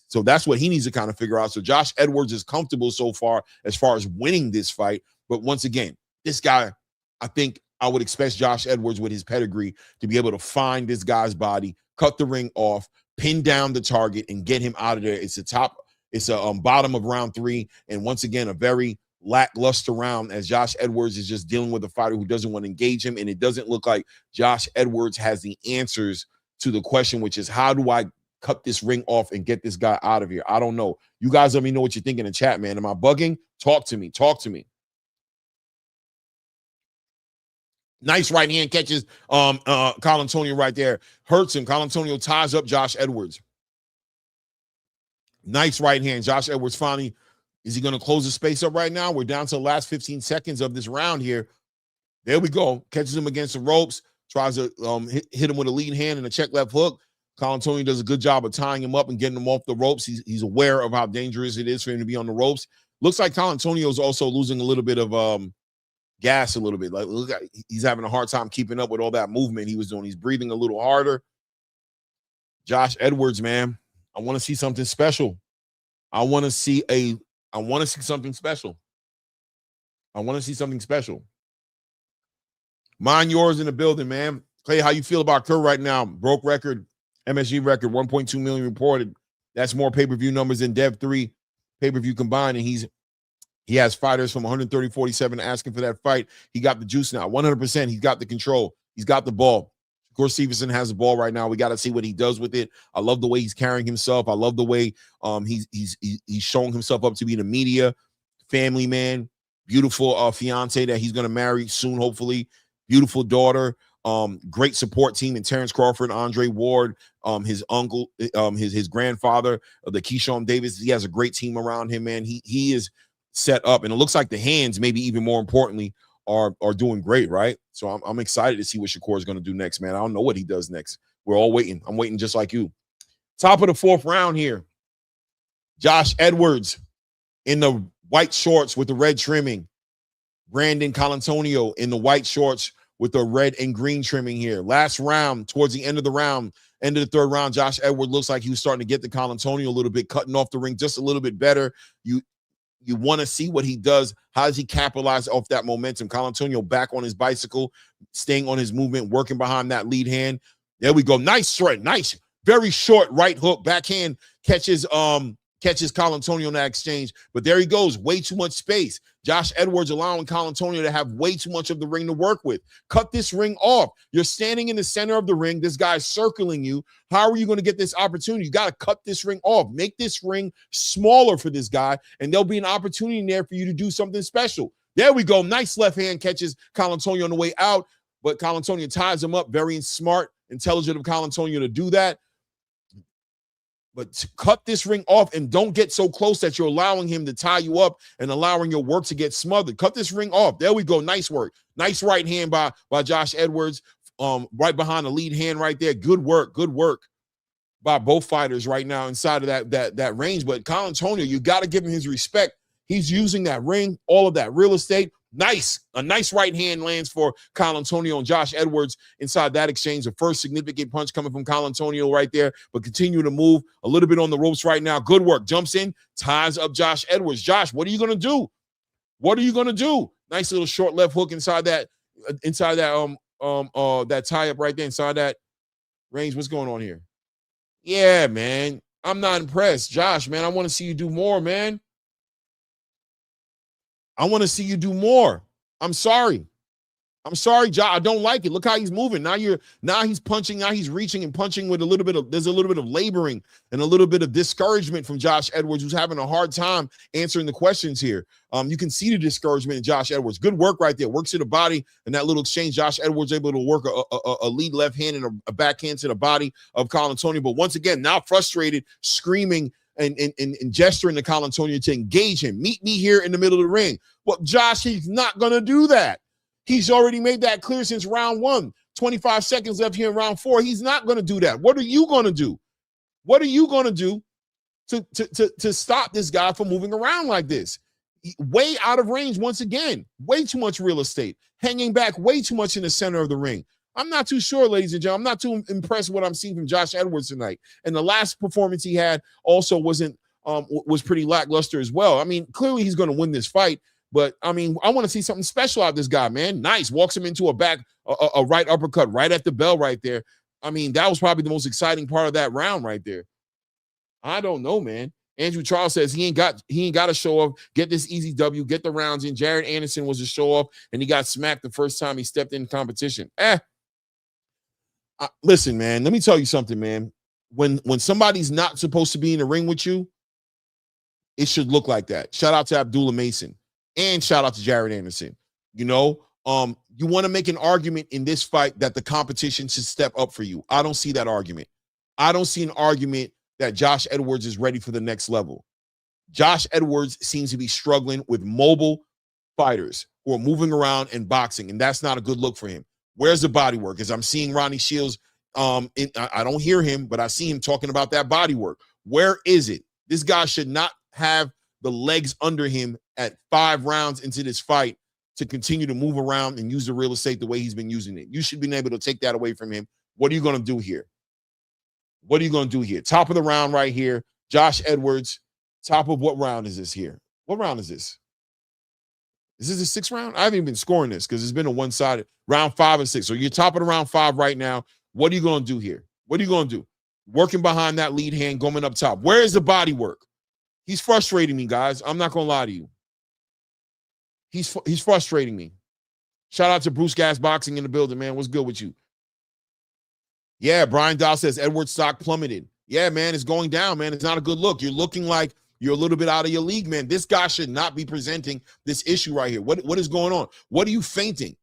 So that's what he needs to kind of figure out. So Josh Edwards is comfortable so far as winning this fight. But once again, this guy, I think I would expect Josh Edwards with his pedigree to be able to find this guy's body, cut the ring off, pin down the target, and get him out of there. It's a bottom of round 3. And once again, a very lackluster round as Josh Edwards is just dealing with a fighter who doesn't want to engage him. And it doesn't look like Josh Edwards has the answers to the question, which is, how do I cut this ring off and get this guy out of here? I don't know. You guys let me know what you think in the chat, man. Am I bugging? Talk to me. Nice right hand catches Colantonio right there. Hurts him. Colantonio ties up Josh Edwards. Nice right hand. Josh Edwards finally, is he going to close the space up right now? We're down to the last 15 seconds of this round here. There we go. Catches him against the ropes. Tries to hit him with a lead hand and a check left hook. Colantonio does a good job of tying him up and getting him off the ropes. He's aware of how dangerous it is for him to be on the ropes. Looks like Colantonio is also losing a little bit of gas a little bit. Like, look, he's having a hard time keeping up with all that movement he was doing. He's breathing a little harder. Josh Edwards, man, I want to see something special. I want to see something special. Mind yours in the building, man. Clay, how you feel about Kerr right now? Broke record, MSG record, 1.2 million reported. That's more pay-per-view numbers than Dev 3 pay-per-view combined, and he has fighters from 130-47 asking for that fight. He got the juice now, 100%. He's got the control. He's got the ball. Of course, Stevenson has the ball right now. We got to see what he does with it. I love the way he's carrying himself. I love the way he's showing himself up to be the media, family man, beautiful fiance that he's going to marry soon, hopefully. Beautiful daughter. Great support team in Terrence Crawford, Andre Ward, his uncle, his grandfather, the Keyshawn Davis. He has a great team around him, man. He is set up, and it looks like the hands, maybe even more importantly, are doing great, right? So I'm excited to see what Shakur is going to do next, man. I don't know what he does next. We're all waiting. I'm waiting just like you. Top of the 4th round here. Josh Edwards in the white shorts with the red trimming. Brandon Colantonio in the white shorts with the red and green trimming here. Last round, towards the end of the round, end of the 3rd round, Josh Edwards looks like he was starting to get the Colantonio a little bit, cutting off the ring just a little bit better. You want to see what he does. How does he capitalize off that momentum? Colantonio back on his bicycle, staying on his movement, working behind that lead hand. There we go. Nice straight. Nice. Very short right hook. Backhand catches Colantonio in that exchange. But there he goes. Way too much space. Josh Edwards allowing Colantonio to have way too much of the ring to work with. Cut this ring off. You're standing in the center of the ring. This guy's circling you. How are you going to get this opportunity? You got to cut this ring off. Make this ring smaller for this guy, and there'll be an opportunity in there for you to do something special. There we go. Nice left hand catches Colantonio on the way out, but Colantonio ties him up. Very smart, intelligent of Colantonio to do that. But cut this ring off and don't get so close that you're allowing him to tie you up and allowing your work to get smothered. Cut this ring off. There we go. Nice work. Nice right hand by Josh Edwards. Right behind the lead hand right there. Good work by both fighters right now inside of that range. But Colantonio, you got to give him his respect. He's using that ring, all of that real estate, A nice right hand lands for Colantonio and Josh Edwards inside that exchange. The first significant punch coming from Colantonio right there, but continue to move a little bit on the ropes right now. Good work. Jumps in, ties up Josh Edwards. Josh, what are you going to do? What are you going to do? Nice little short left hook inside that that tie up right there, inside that range. What's going on here? Yeah, man. I'm not impressed. Josh, man, I want to see you do more, man. I want to see you do more. I'm sorry, Josh. I don't like it. Look how he's moving. Now he's punching. Now he's reaching and punching with there's a little bit of laboring and a little bit of discouragement from Josh Edwards, who's having a hard time answering the questions here. You can see the discouragement in Josh Edwards. Good work right there. Works to the body and that little exchange. Josh Edwards able to work a lead left hand and a backhand to the body of Colantonio. But once again, now frustrated, screaming and gesturing to Colantonio to engage him. Meet me here in the middle of the ring. Well, Josh, he's not going to do that. He's already made that clear since round 1. 25 seconds left here in round 4. He's not going to do that. What are you going to do? What are you going to do to stop this guy from moving around like this? Way out of range once again. Way too much real estate. Hanging back way too much in the center of the ring. I'm not too sure, ladies and gentlemen. I'm not too impressed with what I'm seeing from Josh Edwards tonight. And the last performance he had also was pretty lackluster as well. I mean, clearly he's going to win this fight, but I mean, I want to see something special out of this guy, man. Nice. Walks him into a right uppercut right at the bell right there. I mean, that was probably the most exciting part of that round right there. I don't know, man. Andrew Charles says he ain't got to show off, get this easy W, get the rounds in. Jared Anderson was a show off, and he got smacked the first time he stepped in competition. Listen, man, let me tell you something, man. When somebody's not supposed to be in the ring with you, it should look like that. Shout out to Abdullah Mason and shout out to Jared Anderson. You know, you want to make an argument in this fight that the competition should step up for you. I don't see that argument. I don't see an argument that Josh Edwards is ready for the next level. Josh Edwards seems to be struggling with mobile fighters who are moving around and boxing, and that's not a good look for him. Where's the body work? As I'm seeing Ronnie Shields, I don't hear him, but I see him talking about that body work. Where is it? This guy should not have the legs under him at 5 rounds into this fight to continue to move around and use the real estate the way he's been using it. You should be able to take that away from him. What are you going to do here? What are you going to do here? Top of the round right here. Josh Edwards. Top of what round is this here? What round is this? Is this the 6th round? I haven't even been scoring this because it's been a one-sided round 5 and 6. So you're top of the round 5 right now. What are you going to do here? What are you going to do? Working behind that lead hand, going up top. Where is the body work? He's frustrating me, guys. I'm not going to lie to you. He's frustrating me. Shout out to Bruce Gas Boxing in the building, man. What's good with you? Yeah, Brian Dow says Edwards stock plummeted. Yeah, man, it's going down, man. It's not a good look. You're looking like you're a little bit out of your league, man. This guy should not be presenting this issue right here. What is going on? What are you feinting?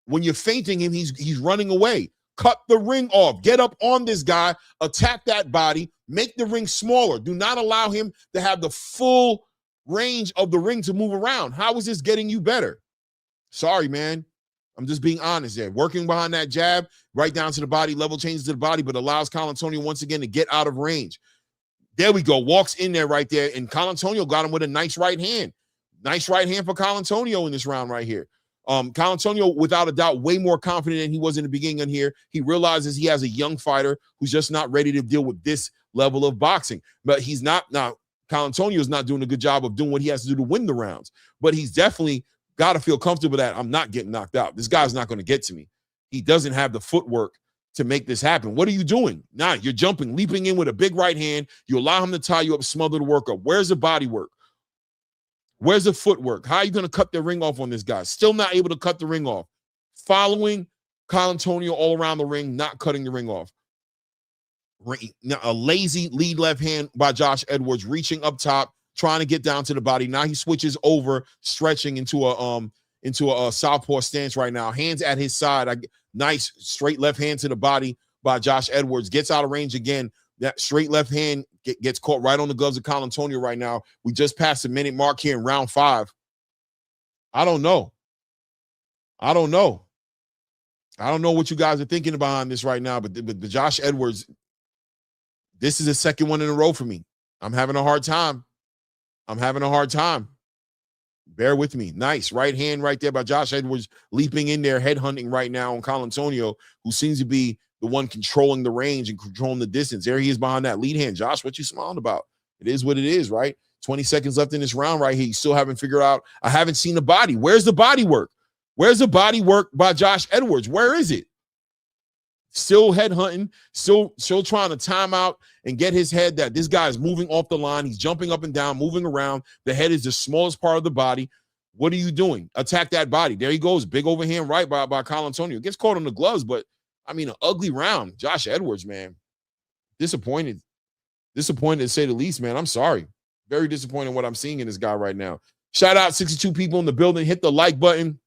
When you're feinting him, he's running away. Cut the ring off. Get up on this guy. Attack that body. Make the ring smaller. Do not allow him to have the full range of the ring to move around. How is this getting you better? Sorry, man. I'm just being honest there. Working behind that jab, right down to the body, level changes to the body, but allows Colantonio once again to get out of range. There we go. Walks in there right there, and Colantonio got him with a nice right hand. Nice right hand for Colantonio in this round right here. Colantonio, without a doubt, way more confident than he was in the beginning in here. He realizes he has a young fighter who's just not ready to deal with this level of boxing. But he's not now. Colantonio is not doing a good job of doing what he has to do to win the rounds. But he's definitely got to feel comfortable that I'm not getting knocked out. This guy's not going to get to me. He doesn't have the footwork to make this happen. What are you doing? Nah, you're jumping, leaping in with a big right hand. You allow him to tie you up, smother the work up. Where's the body work? Where's the footwork? How are you going to cut the ring off on this guy? Still not able to cut the ring off. Following Colantonio all around the ring, not cutting the ring off. A lazy lead left hand by Josh Edwards, reaching up top, trying to get down to the body. Now he switches over, stretching into a southpaw stance right now. Hands at his side. Nice straight left hand to the body by Josh Edwards. Gets out of range again. That straight left hand gets caught right on the gloves of Colantonio right now. We just passed the minute mark here in round 5. I don't know. I don't know what you guys are thinking behind this right now, but the Josh Edwards, this is the second one in a row for me. I'm having a hard time. Bear with me. Nice. Right hand right there by Josh Edwards, leaping in there, head hunting right now on Colantonio, who seems to be the one controlling the range and controlling the distance. There he is behind that lead hand. Josh, what you smiling about? It is what it is, right? 20 seconds left in this round right here. You still haven't figured out. I haven't seen the body. Where's the body work? Where's the body work by Josh Edwards? Where is it? Still head hunting, still trying to time out and get his head that this guy is moving off the line. He's jumping up and down, moving around. The head is the smallest part of the body. What are you doing? Attack that body. There he goes. Big overhand right by Colantonio. Gets caught on the gloves, but I mean, an ugly round. Josh Edwards, man. Disappointed to say the least, man. I'm sorry. Very disappointed in what I'm seeing in this guy right now. Shout out 62 people in the building. Hit the like button.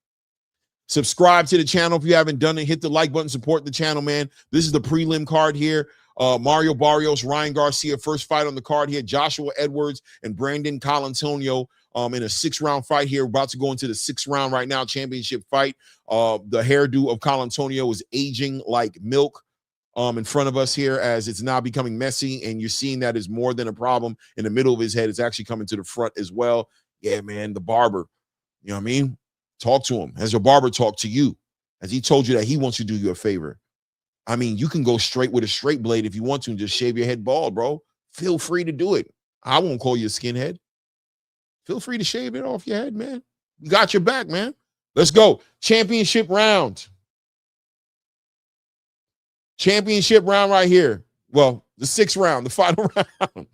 Subscribe to the channel if you haven't done it. Hit the like button. Support the channel, man. This is the prelim card here. Mario Barrios, Ryan Garcia, first fight on the card here. Joshua Edwards and Brandon Colantonio in a 6-round fight here. We're about to go into the 6th round right now, championship fight. The hairdo of Colantonio is aging like milk in front of us here as it's now becoming messy, and you're seeing that is more than a problem in the middle of his head. It's actually coming to the front as well. Yeah, man, the barber, you know what I mean? Talk to him. Has your barber talked to you? Has he told you that he wants to do you a favor? I mean, you can go straight with a straight blade if you want to and just shave your head bald, bro. Feel free to do it. I won't call you a skinhead. Feel free to shave it off your head, man. You got your back, man. Let's go. Championship round. Championship round right here. Well, the 6th round, the final round.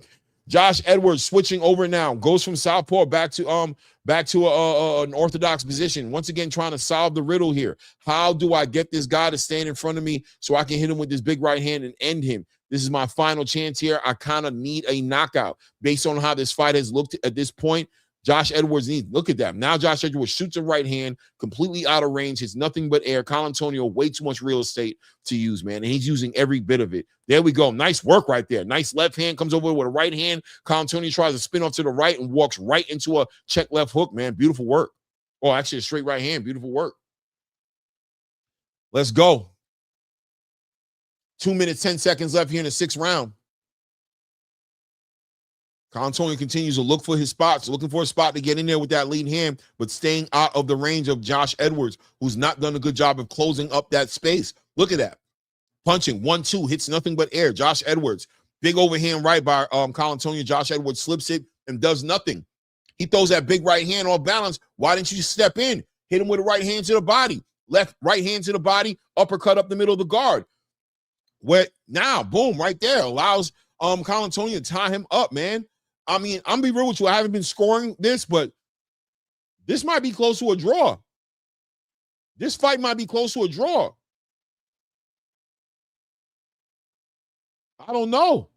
Josh Edwards switching over now. Goes from southpaw back to an orthodox position. Once again, trying to solve the riddle here. How do I get this guy to stand in front of me so I can hit him with this big right hand and end him? This is my final chance here. I kind of need a knockout based on how this fight has looked at this point. Josh Edwards needs, look at that. Now Josh Edwards shoots a right hand, completely out of range. Hits nothing but air. Colantonio, way too much real estate to use, man. And he's using every bit of it. There we go. Nice work right there. Nice left hand, comes over with a right hand. Colantonio tries to spin off to the right and walks right into a check left hook, man. Beautiful work. Oh, actually a straight right hand. Beautiful work. Let's go. 2 minutes, 10 seconds left here in the 6th round. Colantonio continues to look for his spots, looking for a spot to get in there with that lead hand, but staying out of the range of Josh Edwards, who's not done a good job of closing up that space. Look at that. Punching, 1-2, hits nothing but air. Josh Edwards, big overhand right by Colantonio. Josh Edwards slips it and does nothing. He throws that big right hand off balance. Why didn't you just step in? Hit him with a right hand to the body. Right hand to the body, uppercut up the middle of the guard. Where now, boom, right there, allows Colantonio to tie him up, man. I mean, I'm gonna be real with you. I haven't been scoring this, but this might be close to a draw. This fight might be close to a draw. I don't know.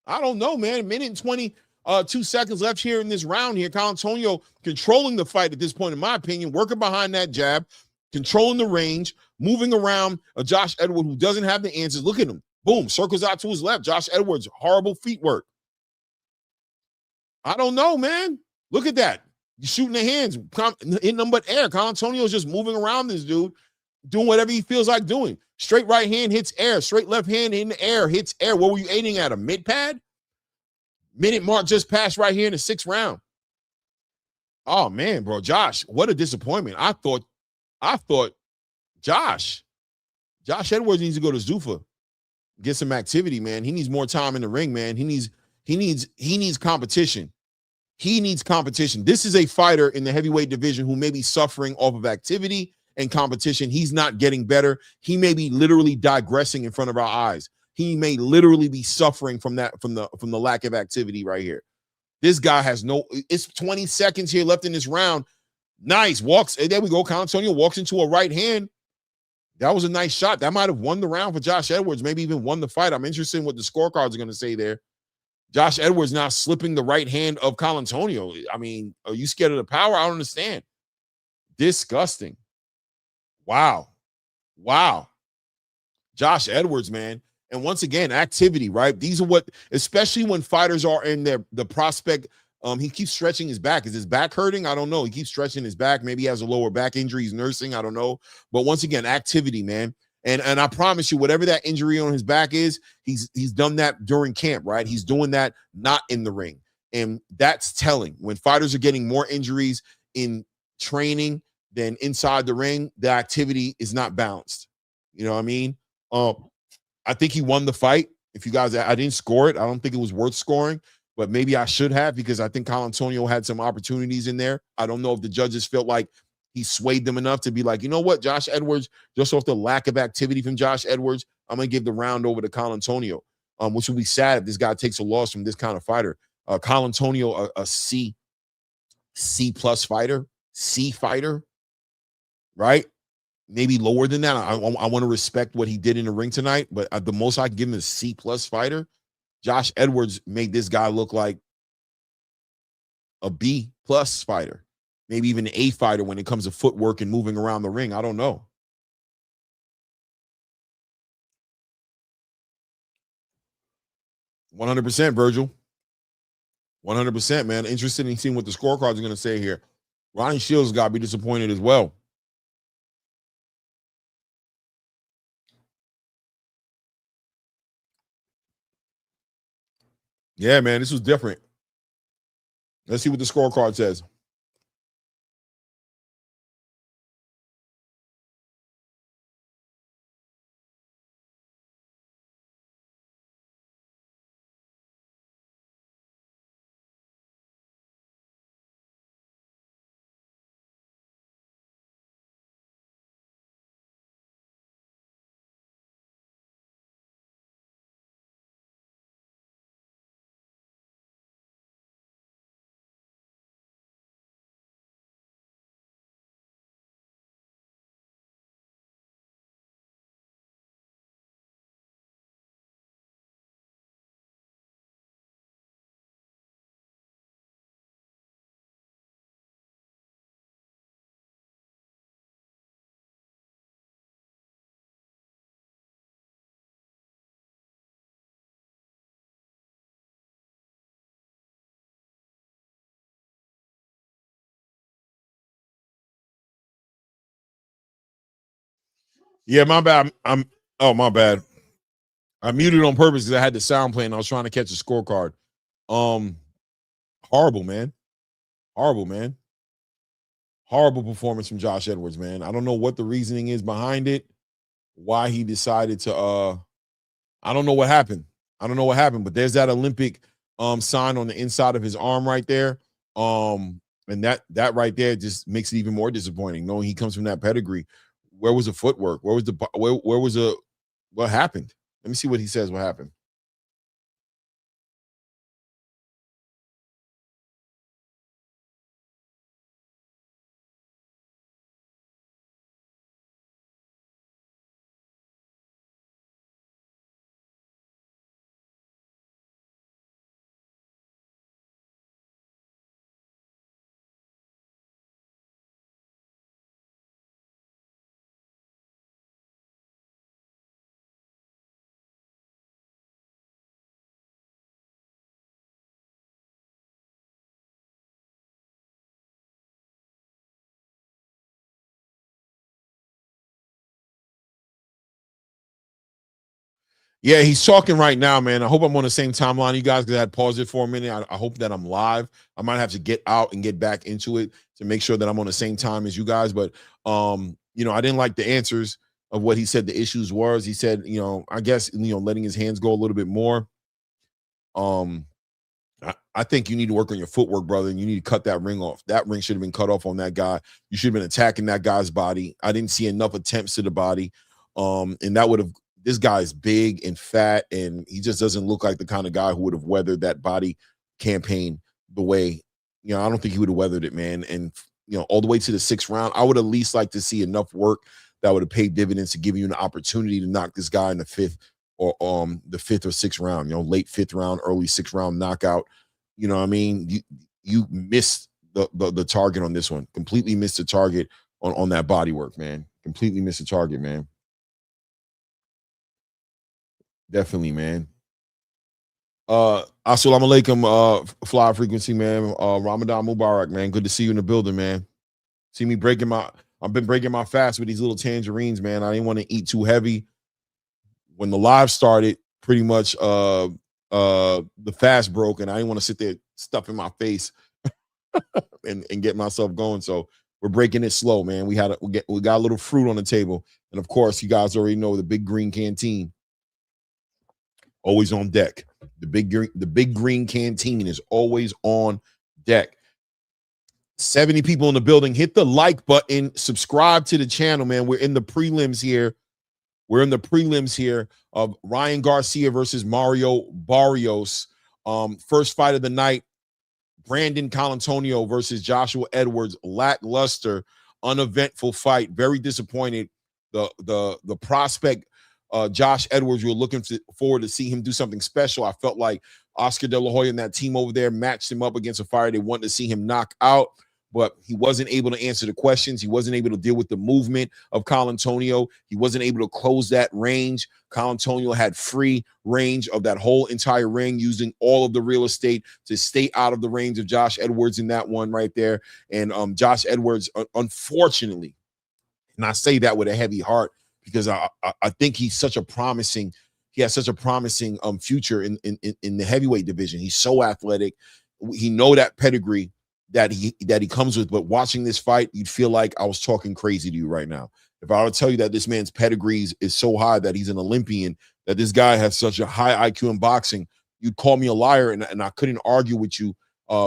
Man. 1:22 seconds left here in this round here. Colantonio controlling the fight at this point, in my opinion, working behind that jab, controlling the range, moving around a Josh Edwards who doesn't have the answers. Look at him. Boom, circles out to his left. Josh Edwards, horrible feet work. I don't know, man. Look at that. You're shooting the hands, hitting them but air. Colantonio's just moving around this dude, doing whatever he feels like doing. Straight right hand hits air. Straight left hand in the air hits air. What were you aiming at? A mid pad? Minute mark just passed right here in the 6th round. Oh, man, bro. Josh, what a disappointment. I thought Josh Edwards needs to go to Zuffa, get some activity, man. He needs more time in the ring, man. He needs competition. He needs competition. This is a fighter in the heavyweight division who may be suffering off of activity and competition. He's not getting better. He may be literally digressing in front of our eyes. He may literally be suffering from that, from the lack of activity right here. This guy has it's 20 seconds here left in this round. Nice. Walks. There we go. Colantonio walks into a right hand. That was a nice shot. That might have won the round for Josh Edwards, maybe even won the fight. I'm interested in what the scorecards are going to say there. Josh Edwards now slipping the right hand of Colantonio. I mean, are you scared of the power? I don't understand. Disgusting. Wow. Josh Edwards, man. And once again, activity, right? These are what, especially when fighters are in the prospect, he keeps stretching his back. Is his back hurting? I don't know. He keeps stretching his back. Maybe he has a lower back injury. He's nursing. I don't know. But once again, activity, man. And I promise you, whatever that injury on his back is, he's done that during camp, right? He's doing that not in the ring. And that's telling. When fighters are getting more injuries, in training than inside the ring, the activity is not balanced. You know what I mean? I think he won the fight. If you guys, I didn't score it. I don't think it was worth scoring, but maybe I should have, because I think Colantonio had some opportunities in there. I don't know if the judges felt like he swayed them enough to be like, you know what, Josh Edwards, just off the lack of activity from Josh Edwards, I'm going to give the round over to Colantonio, which will be sad if this guy takes a loss from this kind of fighter. Colantonio, a C plus fighter, C fighter, right? Maybe lower than that. I want to respect what he did in the ring tonight, but the most I can give him is C plus fighter. Josh Edwards made this guy look like a B plus fighter, maybe even an A fighter when it comes to footwork and moving around the ring. I don't know. %, Virgil. 100%, man. Interested in seeing what the scorecards are going to say here. Ronnie Shields got to be disappointed as well. Yeah, man, this was different. Let's see what the scorecard says. Yeah, my bad. My bad. I muted on purpose because I had the sound playing. I was trying to catch a scorecard. Horrible, man. Horrible, man. Horrible performance from Josh Edwards, man. I don't know what the reasoning is behind it. Why he decided to I don't know what happened. But there's that Olympic sign on the inside of his arm right there. And that right there just makes it even more disappointing, knowing he comes from that pedigree. Where was the footwork? Where was what happened? Let me see what he says what happened. Yeah, he's talking right now, man. I hope I'm on the same timeline, you guys, because I had paused it for a minute. I hope that I'm live. I might have to get out and get back into it to make sure that I'm on the same time as you guys. But I didn't like the answers of what he said the issues was. He said, I guess, letting his hands go a little bit more. I think you need to work on your footwork, brother, and you need to cut that ring off. That ring should have been cut off on that guy. You should have been attacking that guy's body. I didn't see enough attempts to the body. And that would have, this guy's big and fat, and he just doesn't look like the kind of guy who would have weathered that body campaign the way, I don't think he would have weathered it, man. And, all the way to the 6th round, I would at least like to see enough work that would have paid dividends to give you an opportunity to knock this guy in the 5th or the 5th or 6th round, late 5th round, early 6th round knockout. You know what I mean? You missed the target on this one. Completely missed the target on that body work, man. Completely missed the target, man. Definitely, man. Assalamu alaikum, Fly Frequency, man. Ramadan Mubarak, man. Good to see you in the building, man. See me I've been breaking my fast with these little tangerines, man. I didn't want to eat too heavy. When the live started, pretty much the fast broke, and I didn't want to sit there stuffing my face and get myself going. So we're breaking it slow, man. We got a little fruit on the table, and of course, you guys already know the Big Green Canteen always on deck. The Big Green Canteen is always on deck. 70 people in the building. Hit the like button. Subscribe to the channel, man. We're in the prelims here. We're in the prelims here of Ryan Garcia versus Mario Barrios. First fight of the night. Brandon Colantonio versus Joshua Edwards. Lackluster, uneventful fight. Very disappointed. The prospect, Josh Edwards, we were looking forward to see him do something special. I felt like Oscar De La Hoya and that team over there matched him up against a fighter they wanted to see him knock out, but he wasn't able to answer the questions. He wasn't able to deal with the movement of Colantonio. He wasn't able to close that range. Colantonio had free range of that whole entire ring, using all of the real estate to stay out of the range of Josh Edwards in that one right there. And Josh Edwards, unfortunately, and I say that with a heavy heart because I think he has such a promising future in the heavyweight division. He's so athletic. He know that pedigree that he comes with, but watching this fight, you'd feel like I was talking crazy to you right now. If I were to tell you that this man's pedigree is so high that he's an Olympian, that this guy has such a high IQ in boxing, you'd call me a liar, and I couldn't argue with you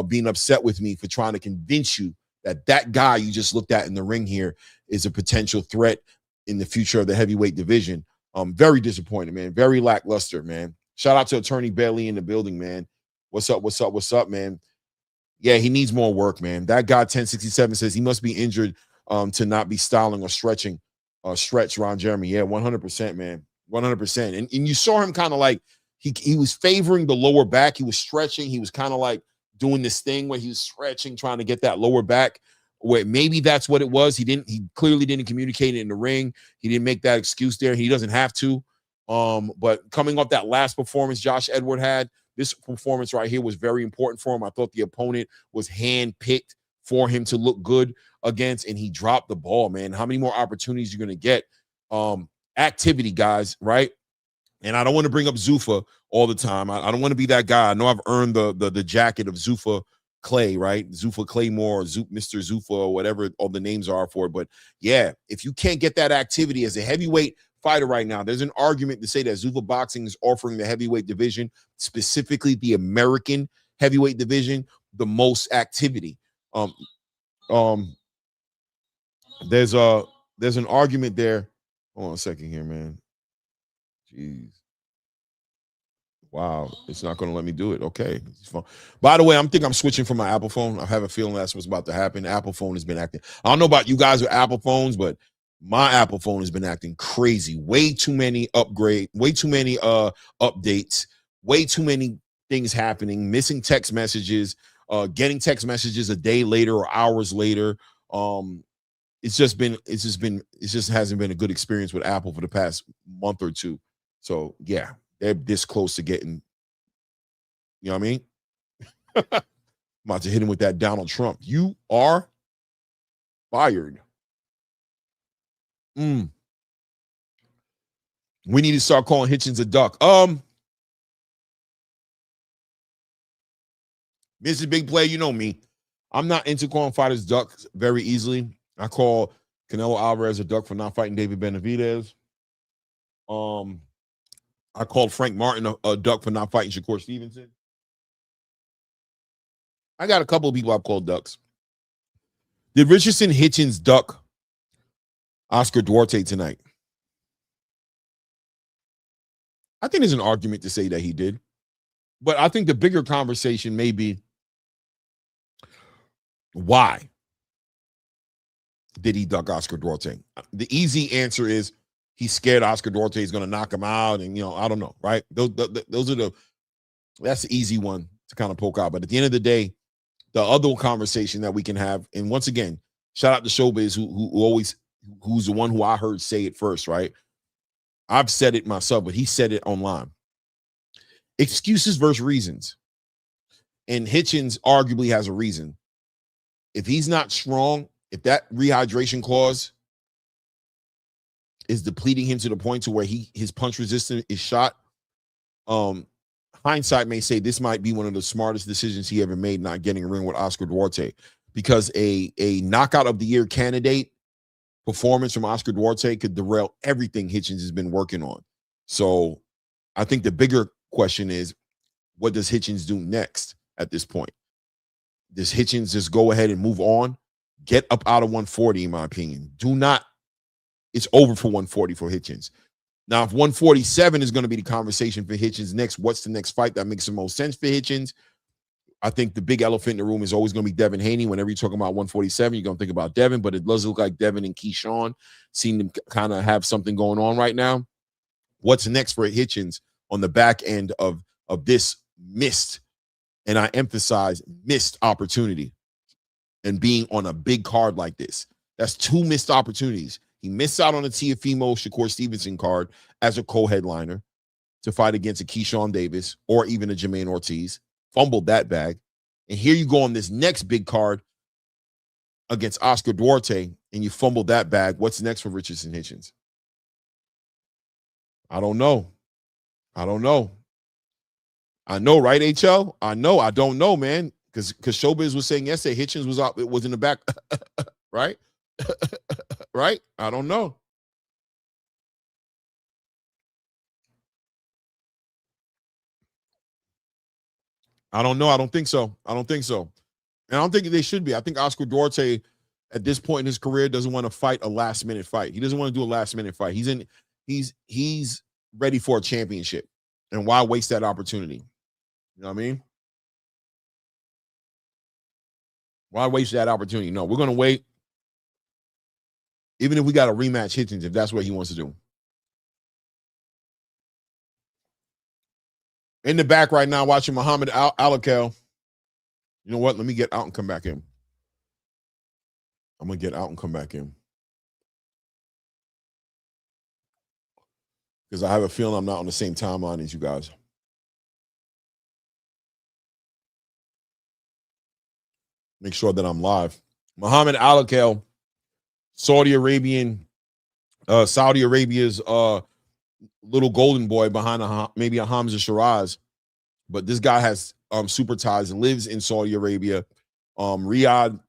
being upset with me for trying to convince you that guy you just looked at in the ring here is a potential threat in the future of the heavyweight division. Very disappointed, man. Very lackluster, man. Shout out to Attorney Bailey in the building, man. What's up, man? Yeah, he needs more work, man. That guy 1067 says he must be injured to not be styling or stretch Ron Jeremy. Yeah, 100%, man. 100%. And you saw him kind of like he was favoring the lower back. He was stretching. He was kind of like doing this thing where he was stretching, trying to get that lower back, where maybe that's what it was. He clearly didn't communicate it in the ring. He didn't make that excuse there. He doesn't have to. But coming off that last performance Josh Edward had, this performance right here was very important for him. I thought the opponent was handpicked for him to look good against, and he dropped the ball, man. How many more opportunities you're going to get? Activity, guys, right? And I don't want to bring up Zuffa all the time. I don't want to be that guy. I know I've earned the jacket of Zuffa Clay, right? Zuffa Claymore, or Mr. Zuffa, or whatever all the names are for it. But yeah, if you can't get that activity as a heavyweight fighter right now, there's an argument to say that Zuffa Boxing is offering the heavyweight division, specifically the American heavyweight division, the most activity. There's an argument there. Hold on a second here, man. Jeez. Wow, it's not going to let me do it. Okay. By the way, I'm switching from my Apple phone. I have a feeling that's what's about to happen. Apple phone has been acting. I don't know about you guys with Apple phones, but my Apple phone has been acting crazy. Way too many way too many updates, way too many things happening, missing text messages, getting text messages a day later or hours later. It just hasn't been a good experience with Apple for the past month or two. So yeah, they're this close to getting, you know what I mean? I'm about to hit him with that Donald Trump. You are fired. We need to start calling Hitchins a duck. Mr. Big Play, you know me. I'm not into calling fighters ducks very easily. I call Canelo Alvarez a duck for not fighting David Benavidez. I called Frank Martin a duck for not fighting Shakur Stevenson. I got a couple of people I've called ducks. Did Richardson Hitchins duck Oscar Duarte tonight? I think there's an argument to say that he did. But I think the bigger conversation may be, why did he duck Oscar Duarte? The easy answer is he's scared Oscar Duarte is going to knock him out. And, I don't know, right? That's the easy one to kind of poke out. But at the end of the day, the other conversation that we can have, and once again, shout out to Showbiz, who's the one who I heard say it first, right? I've said it myself, but he said it online. Excuses versus reasons. And Hitchins arguably has a reason. If he's not strong, if that rehydration clause is depleting him to the point to where his punch resistance is shot, hindsight may say this might be one of the smartest decisions he ever made, not getting a ring with Oscar Duarte, because a knockout of the year candidate performance from Oscar Duarte could derail everything Hitchins has been working on. So I think the bigger question is, what does Hitchins do next at this point? Does Hitchins just go ahead and move on? Get up out of 140, in my opinion. Do not. It's over for 140 for Hitchins. Now, if 147 is going to be the conversation for Hitchins next, what's the next fight that makes the most sense for Hitchins? I think the big elephant in the room is always going to be Devin Haney. Whenever you're talking about 147, you're going to think about Devin, but it does look like Devin and Keyshawn seem to kind of have something going on right now. What's next for Hitchins on the back end of this missed, and I emphasize missed opportunity, and being on a big card like this? That's 2 missed opportunities. He missed out on a Teofimo Shakur Stevenson card as a co-headliner to fight against a Keyshawn Davis or even a Jermaine Ortiz. Fumbled that bag. And here you go on this next big card against Oscar Duarte, and you fumbled that bag. What's next for Richardson Hitchins? I don't know. I know, right, HL? I know. I don't know, man. Because Showbiz was saying yesterday Hitchins was out, it was in the back, right? Right? I don't know. I don't know. I don't think so. And I don't think they should be. I think Oscar Duarte, at this point in his career, doesn't want to fight a last-minute fight. He doesn't want to do a last-minute fight. He's ready for a championship. And why waste that opportunity? You know what I mean? Why waste that opportunity? No, we're going to wait. Even if we got a rematch Hitchins, if that's what he wants to do. In the back right now, watching Muhammad Alakel. You know what? Let me get out and come back in. I'm going to get out and come back in. Because I have a feeling I'm not on the same timeline as you guys. Make sure that I'm live. Muhammad Alakel, Saudi Arabia's little golden boy behind maybe a Hamza Shiraz. But this guy has super ties and lives in Saudi Arabia. Riyadh,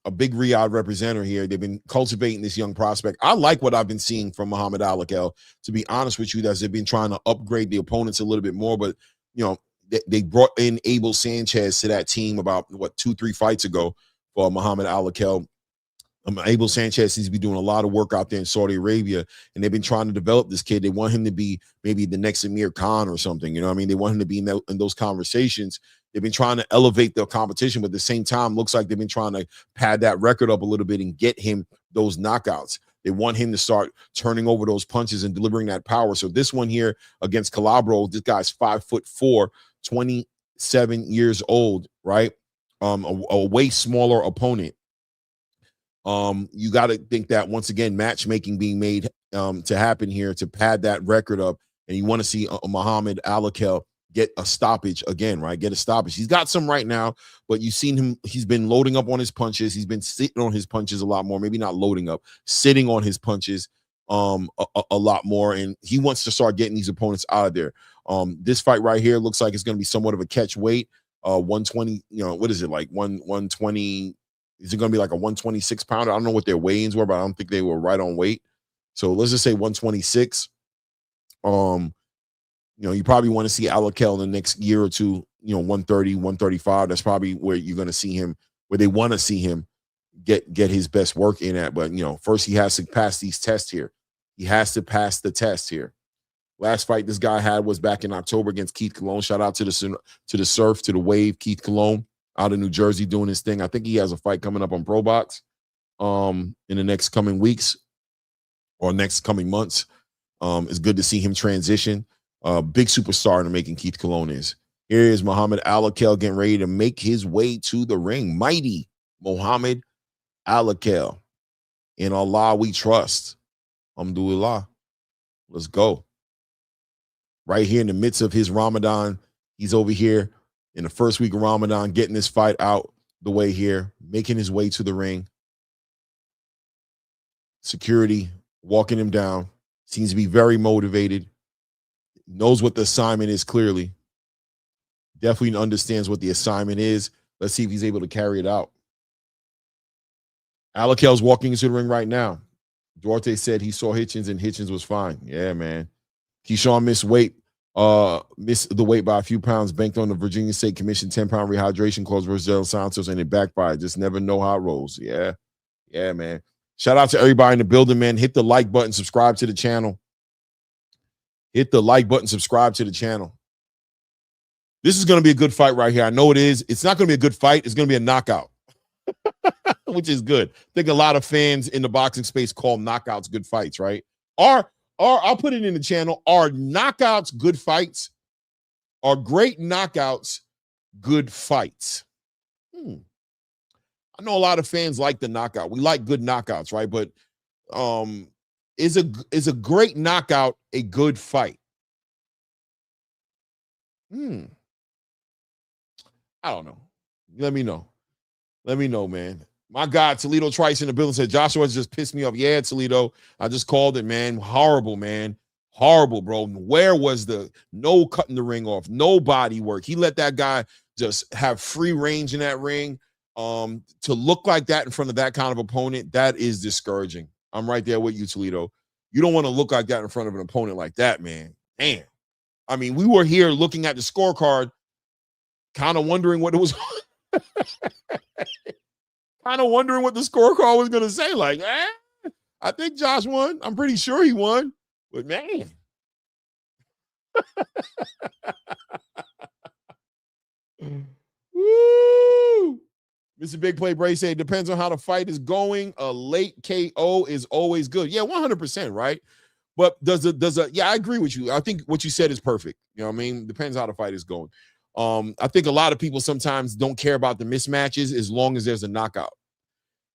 a big Riyadh representative here. They've been cultivating this young prospect. I like what I've been seeing from Muhammad Alakel, to be honest with you, that they've been trying to upgrade the opponents a little bit more. But, they brought in Abel Sanchez to that team about, 2-3 fights ago for Muhammad Alakel. Abel Sanchez seems to be doing a lot of work out there in Saudi Arabia, and they've been trying to develop this kid. They want him to be maybe the next Amir Khan or something. You know what I mean? They want him to be in those conversations. They've been trying to elevate the competition, but at the same time, looks like they've been trying to pad that record up a little bit and get him those knockouts. They want him to start turning over those punches and delivering that power. So this one here against Calabro, this guy's 5'4", 27 years old, right? A way smaller opponent. You got to think that, once again, matchmaking being made to happen here to pad that record up, and you want to see Muhammad Alakel get a stoppage again, right? Get a stoppage. He's got some right now, but you've seen him. He's been loading up on his punches. He's been sitting on his punches a lot more. Maybe not loading up, sitting on his punches a lot more, and he wants to start getting these opponents out of there. This fight right here looks like it's going to be somewhat of a catch weight. 120, what is it, like 120? Is it going to be like a 126 pounder? I don't know what their weigh-ins were, but I don't think they were right on weight. So let's just say 126. You probably want to see Alakel in the next year or two, 130, 135. That's probably where you're going to see him, where they want to see him get his best work in at. But, first he has to pass these tests here. He has to pass the test here. Last fight this guy had was back in October against Keith Cologne. Shout out to the Surf, to the Wave, Keith Cologne, out of New Jersey doing his thing. I think he has a fight coming up on Pro Box in the next coming weeks or next coming months. It's good to see him transition. Big superstar in the making Keith Cologne is. Here is Muhammad Alakel getting ready to make his way to the ring. Mighty Muhammad Alakel. In Allah we trust. Alhamdulillah. Let's go. Right here in the midst of his Ramadan, he's over here in the first week of Ramadan, getting this fight out the way here, making his way to the ring. Security walking him down. Seems to be very motivated. Knows what the assignment is clearly. Definitely understands what the assignment is. Let's see if he's able to carry it out. Alakel's walking into the ring right now. Duarte said he saw Hitchins and Hitchins was fine. Yeah, man. Keyshawn missed the weight by a few pounds, banked on the Virginia State Commission 10-pound rehydration course versus Del Santos, and it backfired. Just never know how it rolls. Yeah. Yeah, man. Shout out to everybody in the building, man. Hit the like button, subscribe to the channel. Hit the like button, subscribe to the channel. This is going to be a good fight right here. I know it is. It's not going to be a good fight. It's going to be a knockout, which is good. I think a lot of fans in the boxing space call knockouts good fights, right? Or I'll put it in the channel. Are knockouts good fights? Are great knockouts good fights? I know a lot of fans like the knockout. We like good knockouts, right? But is a great knockout a good fight? I don't know. Let me know. Let me know, man. My God, Toledo Trice in the building said, Joshua just pissed me off. Yeah, Toledo. I just called it, man. Horrible, man. Horrible, bro. Where was no cutting the ring off? No body work. He let that guy just have free range in that ring. To look like that in front of that kind of opponent, that is discouraging. I'm right there with you, Toledo. You don't want to look like that in front of an opponent like that, man. Damn. I mean, we were here looking at the scorecard, kind of wondering what it was. Kind of wondering what the scorecard was going to say. Like, I think Josh won. I'm pretty sure he won. But, man. Woo! Mr. Big Play Bray said, depends on how the fight is going. A late KO is always good. Yeah, 100%, right? But yeah, I agree with you. I think what you said is perfect. You know what I mean? Depends how the fight is going. I think a lot of people sometimes don't care about the mismatches as long as there's a knockout.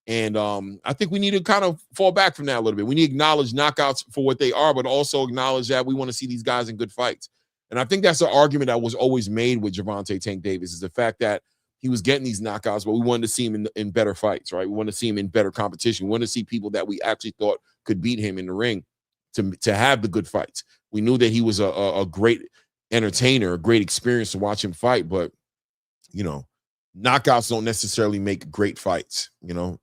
And I think we need to kind of fall back from that a little bit. We need to acknowledge knockouts for what they are, but also acknowledge that we want to see these guys in good fights. And I think that's an argument that was always made with Gervonta Tank Davis, is the fact that he was getting these knockouts, but we wanted to see him in better fights, right? We want to see him in better competition. We want to see people that we actually thought could beat him in the ring to have the good fights. We knew that he was a great entertainer, a great experience to watch him fight, but, you know, knockouts don't necessarily make great fights, you know,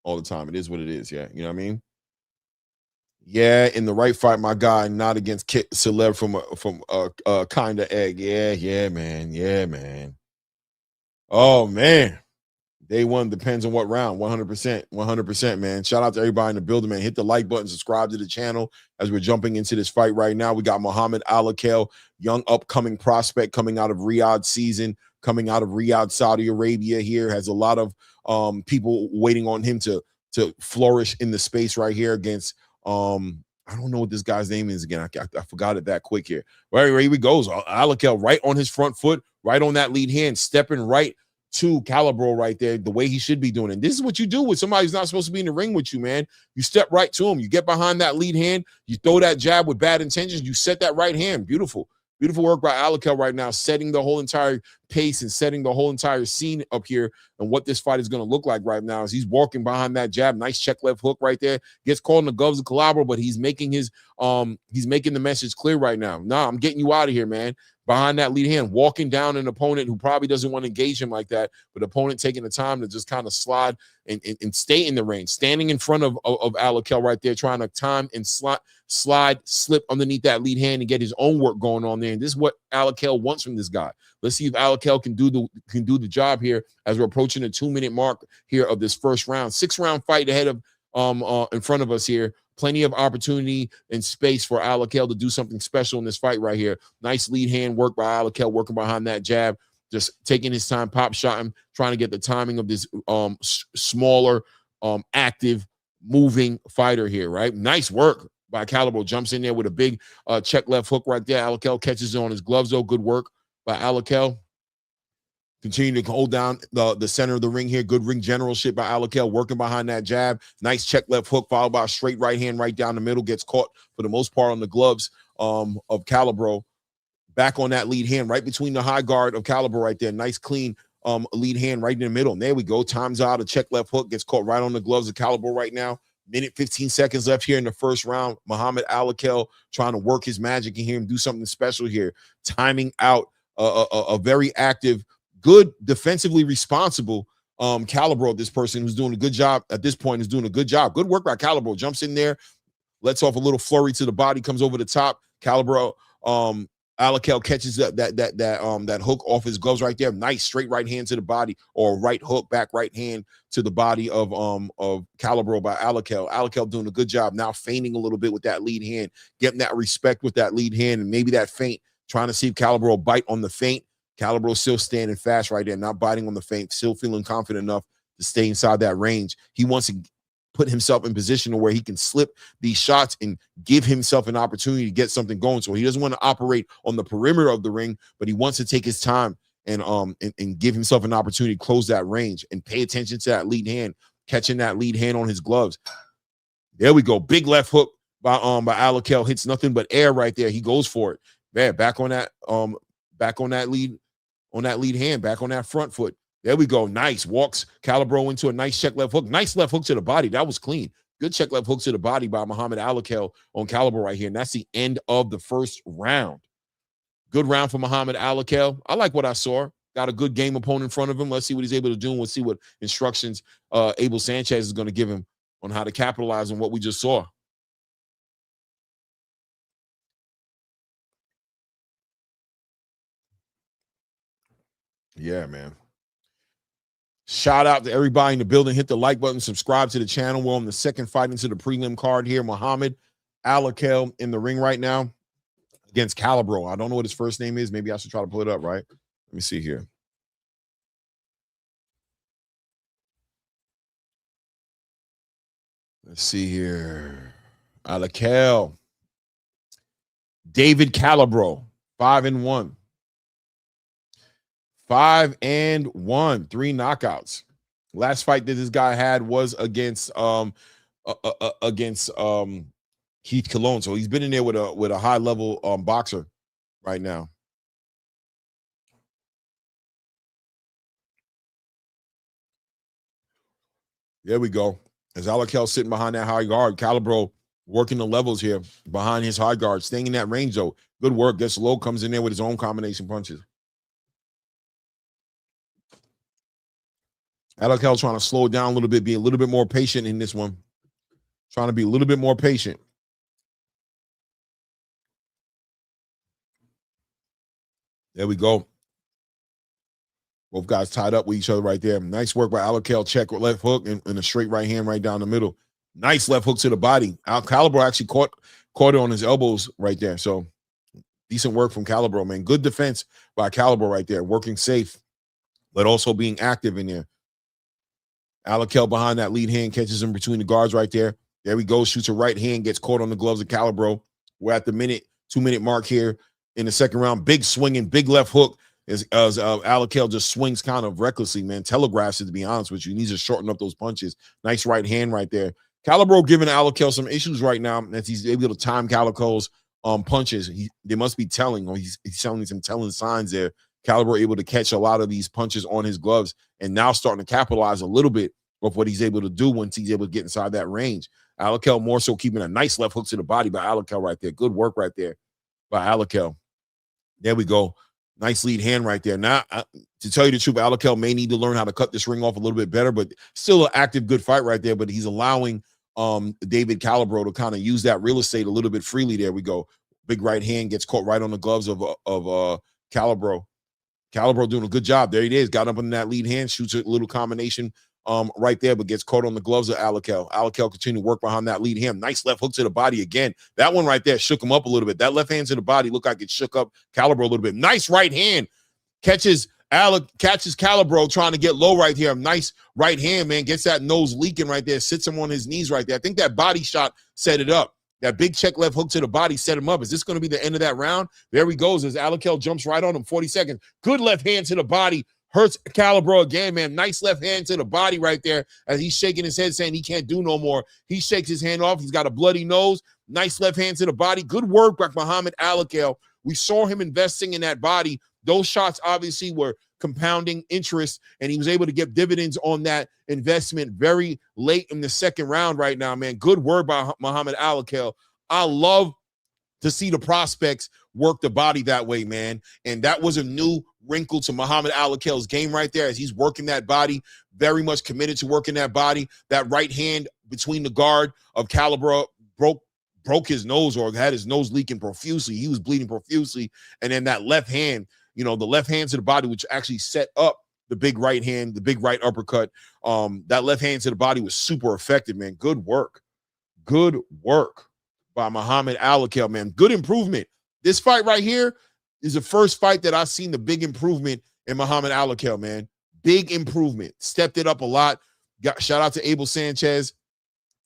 all the time. It is what it is, yeah. You know what I mean? Yeah, in the right fight, my guy, not against Celeb from kind of egg. Yeah, man. Yeah, man. Oh, man. Day one depends on what round. 100%, man. Shout out to everybody in the building, man. Hit the like button, subscribe to the channel as we're jumping into this fight right now. We got Muhammad Alakel, young upcoming prospect coming out of Riyadh season, coming out of Riyadh, Saudi Arabia here. Has a lot of people waiting on him to flourish in the space right here against I don't know what this guy's name is again. I forgot it that quick here. Right, here he goes. Alakel right on his front foot, right on that lead hand, stepping right to Calibro right there, the way he should be doing it. This is what you do with somebody who's not supposed to be in the ring with you, man. You step right to him. You get behind that lead hand. You throw that jab with bad intentions. You set that right hand. Beautiful. Beautiful work by Alakel right now, setting the whole entire pace and setting the whole entire scene up here and what this fight is going to look like right now as he's walking behind that jab. Nice check left hook right there. Gets caught in the gloves of Calabro, but he's making the message clear right now. Nah, I'm getting you out of here, man. Behind that lead hand, walking down an opponent who probably doesn't want to engage him like that, but opponent taking the time to just kind of slide and stay in the range, standing in front of Alakel right there, trying to time and slip underneath that lead hand and get his own work going on there. And this is what Alakel wants from this guy. Let's see if Alakel can do the job here as we're approaching the 2-minute mark here of this first round. 6-round fight ahead of in front of us here. Plenty of opportunity and space for Alakel to do something special in this fight right here. Nice lead hand work by Alakel, working behind that jab, just taking his time, pop shotting, trying to get the timing of this smaller, active, moving fighter here, right? Nice work by Calibro. Jumps in there with a big check left hook right there. Alakel catches it on his gloves, though. Good work by Alakel. Continue to hold down the center of the ring here. Good ring generalship by Alakel, working behind that jab. Nice check left hook, followed by a straight right hand right down the middle. Gets caught for the most part on the gloves of Calibro. Back on that lead hand, right between the high guard of Calibro right there. Nice clean lead hand right in the middle. And there we go. Times out. A check left hook gets caught right on the gloves of Calibro right now. Minute 15 seconds left here in the first round. Muhammad Alakel trying to work his magic and hear him do something special here. Timing out a very active, good, defensively responsible Calibro. This person who's doing a good job at this point is doing a good job. Good work by Calibro. Jumps in there, lets off a little flurry to the body, comes over the top. Calibro, Alakel catches that hook off his gloves right there. Nice straight right hand to the body, or right hook, back right hand to the body of Calibro by Alakel. Alakel doing a good job now, feigning a little bit with that lead hand, getting that respect with that lead hand, and maybe that feint, trying to see if Calibro bite on the feint. Calibro still standing fast right there, not biting on the feint, still feeling confident enough to stay inside that range. He wants to put himself in position where he can slip these shots and give himself an opportunity to get something going. So he doesn't want to operate on the perimeter of the ring, but he wants to take his time and give himself an opportunity to close that range and pay attention to that lead hand, catching that lead hand on his gloves. There we go. Big left hook by Alakel, hits nothing but air right there. He goes for it. Man, back on that lead hand, back on that front foot. There we go. Nice. Walks Calibro into a nice check left hook. Nice left hook to the body. That was clean. Good check left hook to the body by Muhammad Alakel on Calibro right here. And that's the end of the first round. Good round for Muhammad Alakel. I like what I saw. Got a good game opponent in front of him. Let's see what he's able to do, and we'll see what instructions Abel Sanchez is going to give him on how to capitalize on what we just saw. Yeah, man. Shout out to everybody in the building. Hit the like button, subscribe to the channel. We're on the second fight into the prelim card here. Muhammad Alakel in the ring right now against Calibro. I don't know what his first name is. Maybe I should try to pull it up, right? Let me see here. Let's see here. Alakel. David Calibro, 5-1. 5-1, 3 knockouts. Last fight that this guy had was against Keith Cologne. So he's been in there with a high level boxer right now. There we go. As Alakel sitting behind that high guard, Calibro working the levels here behind his high guard, staying in that range though. Good work. Gets low, comes in there with his own combination punches. Alakel trying to slow it down a little bit, be a little bit more patient in this one. Trying to be a little bit more patient. There we go. Both guys tied up with each other right there. Nice work by Alakel. Check with left hook and a straight right hand right down the middle. Nice left hook to the body. Calibro actually caught it on his elbows right there. So decent work from Calibro, man. Good defense by Calibro right there. Working safe, but also being active in there. Alakel behind that lead hand, catches him between the guards right there. There we go. Shoots a right hand, gets caught on the gloves of Calibro. We're at the 2-minute mark here in the second round. Big swinging, big left hook as Alakel just swings kind of recklessly, man. Telegraphs it, to be honest with you. He needs to shorten up those punches. Nice right hand right there. Calibro giving Alakel some issues right now as he's able to time Calico's punches. They must be telling, or he's showing some telling signs there. Calibro able to catch a lot of these punches on his gloves and now starting to capitalize a little bit of what he's able to do once he's able to get inside that range. Alakel more so keeping a nice left hook to the body by Alakel right there. Good work right there by Alakel. There we go. Nice lead hand right there. Now, to tell you the truth, Alakel may need to learn how to cut this ring off a little bit better, but still an active, good fight right there. But he's allowing David Calibro to kind of use that real estate a little bit freely. There we go. Big right hand gets caught right on the gloves of Calibro. Calibro doing a good job. There it is. Got up in that lead hand, shoots a little combination right there, but gets caught on the gloves of Alakel. Alakel continue to work behind that lead hand. Nice left hook to the body again. That one right there shook him up a little bit. That left hand to the body looked like it shook up Calibro a little bit. Nice right hand. Catches Calibro trying to get low right here. Nice right hand, man. Gets that nose leaking right there. Sits him on his knees right there. I think that body shot set it up. That big check left hook to the body set him up. Is this going to be the end of that round? There he goes as Alakel jumps right on him. 40 seconds. Good left hand to the body. Hurts Calibro again, man. Nice left hand to the body right there as he's shaking his head saying he can't do no more. He shakes his hand off. He's got a bloody nose. Nice left hand to the body. Good work by Muhammad Alakel. We saw him investing in that body. Those shots obviously were compounding interest, and he was able to get dividends on that investment very late in the second round right now, man. Good work by Muhammad Alakel. I love to see the prospects work the body that way, man. And that was a new wrinkle to Muhammad Alakel's game right there, as he's working that body, very much committed to working that body. That right hand between the guard of Caliber broke his nose, or had his nose leaking profusely. He was bleeding profusely. And then that left hand, the left hand to the body, which actually set up the big right hand, the big right uppercut. That left hand to the body was super effective, man. Good work. Good work by Muhammad Alakel, man. Good improvement. This fight right here is the first fight that I've seen the big improvement in Muhammad Alakel, man. Big improvement. Stepped it up a lot. Shout out to Abel Sanchez.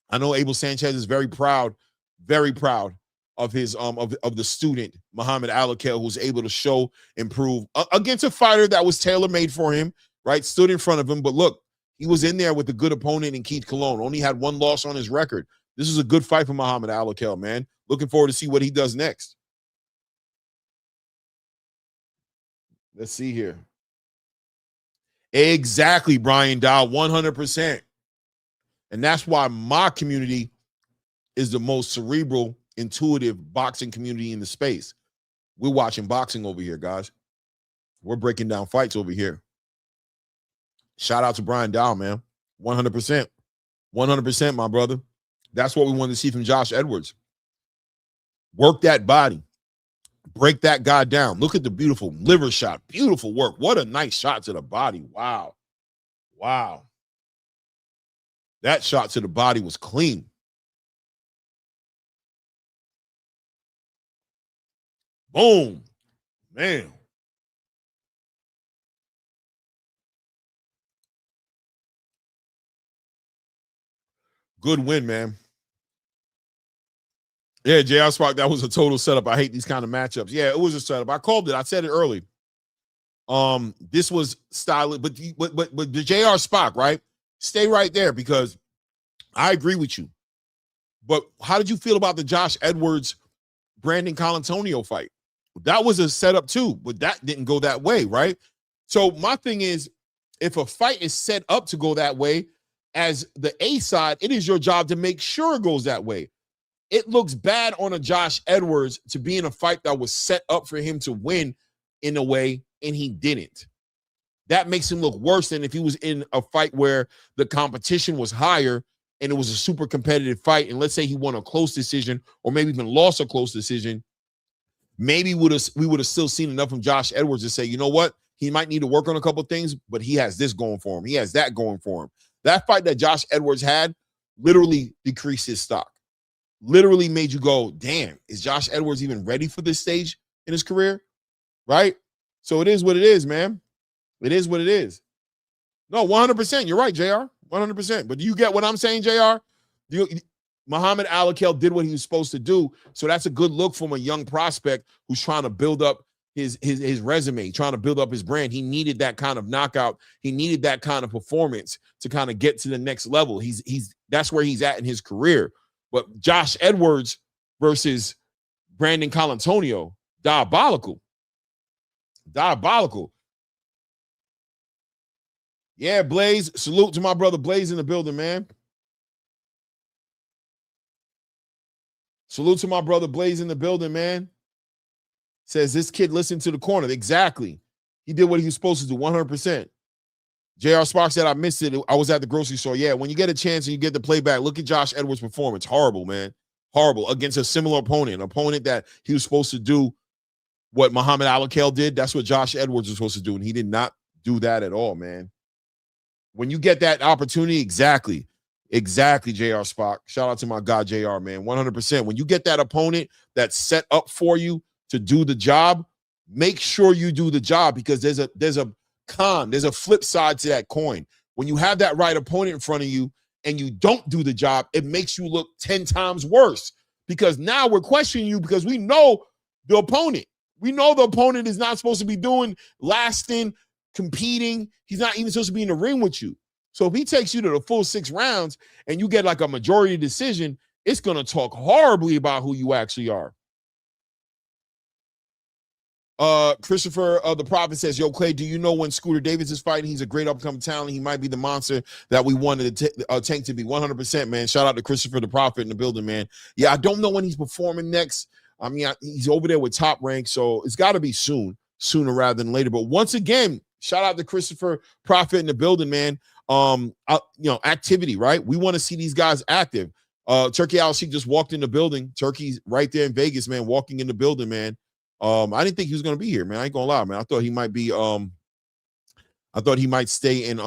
I know Abel Sanchez is very proud of his of the student Muhammad Alakel, who's able to improve against a fighter that was tailor-made for him, right? Stood in front of him, but look, he was in there with a good opponent in Keith Colon. Only had one loss on his record. This is a good fight for Muhammad Alakel, man. Looking forward to see what he does next. Let's see here. Exactly, Brian Dow, 100%. And that's why my community is the most cerebral, intuitive boxing community in the space. We're watching boxing over here, guys. We're breaking down fights over here. Shout out to Brian Dow, man. 100%. 100%, my brother. That's what we wanted to see from Josh Edwards. Work that body. Break that guy down. Look at the beautiful liver shot. Beautiful work. What a nice shot to the body. Wow. Wow. That shot to the body was clean. Boom. Man. Good win, man. Yeah, JR Spark, that was a total setup. I hate these kind of matchups. Yeah, it was a setup. I called it. I said it early. This was stylish, but the JR Spock, right? Stay right there, because I agree with you. But how did you feel about the Josh Edwards Brandon Colantonio fight? That was a setup too, but that didn't go that way, right? So my thing is, if a fight is set up to go that way, as the A side, it is your job to make sure it goes that way. It looks bad on a Josh Edwards to be in a fight that was set up for him to win in a way, and he didn't. That makes him look worse than if he was in a fight where the competition was higher and it was a super competitive fight, and let's say he won a close decision or maybe even lost a close decision. Maybe we would have still seen enough from Josh Edwards to say, you know what? He might need to work on a couple of things, but he has this going for him. He has that going for him. That fight that Josh Edwards had literally decreased his stock. Literally made you go, damn, is Josh Edwards even ready for this stage in his career? Right? So it is what it is, man. It is what it is. No, 100%. You're right, JR. 100%. But do you get what I'm saying, JR? Muhammad Alakel did what he was supposed to do. So that's a good look from a young prospect who's trying to build up his resume, trying to build up his brand. He needed that kind of knockout. He needed that kind of performance to kind of get to the next level. That's where he's at in his career. But Josh Edwards versus Brandon Colantonio, diabolical. Diabolical. Yeah, Blaze. Salute to my brother Blaze in the building, man. Salute to my brother Blaze in the building, man. Says this kid listened to the corner. Exactly. He did what he was supposed to do, 100%. JR Sparks said, I missed it. I was at the grocery store. Yeah, when you get a chance and you get the playback, look at Josh Edwards' performance. Horrible, man. Horrible. Against a similar opponent, an opponent that he was supposed to do what Muhammad Alakel did. That's what Josh Edwards was supposed to do, and he did not do that at all, man. When you get that opportunity, exactly, JR Spock. Shout out to my guy, JR, man, 100%. When you get that opponent that's set up for you to do the job, make sure you do the job, because there's a flip side to that coin. When you have that right opponent in front of you and you don't do the job, it makes you look 10 times worse, because now we're questioning you, because we know the opponent. We know the opponent is not supposed to be doing lasting, competing. He's not even supposed to be in the ring with you. So if he takes you to the full 6 rounds and you get like a majority decision, it's going to talk horribly about who you actually are. Christopher the Prophet says, yo, Clay, do you know when Scooter Davis is fighting? He's a great upcoming talent. He might be the monster that we wanted Tank to be. 100%, man. Shout out to Christopher the Prophet in the building, man. Yeah, I don't know when he's performing next. I mean, he's over there with Top Rank, so it's got to be sooner rather than later. But once again, shout out to Christopher Prophet in the building, man. Activity, right? We want to see these guys active. Turkey Al-Sheikh just walked in the building. Turkey's right there in Vegas, man, walking in the building, man. I didn't think he was going to be here, man. I ain't gonna lie, man. I thought he might be I thought he might stay in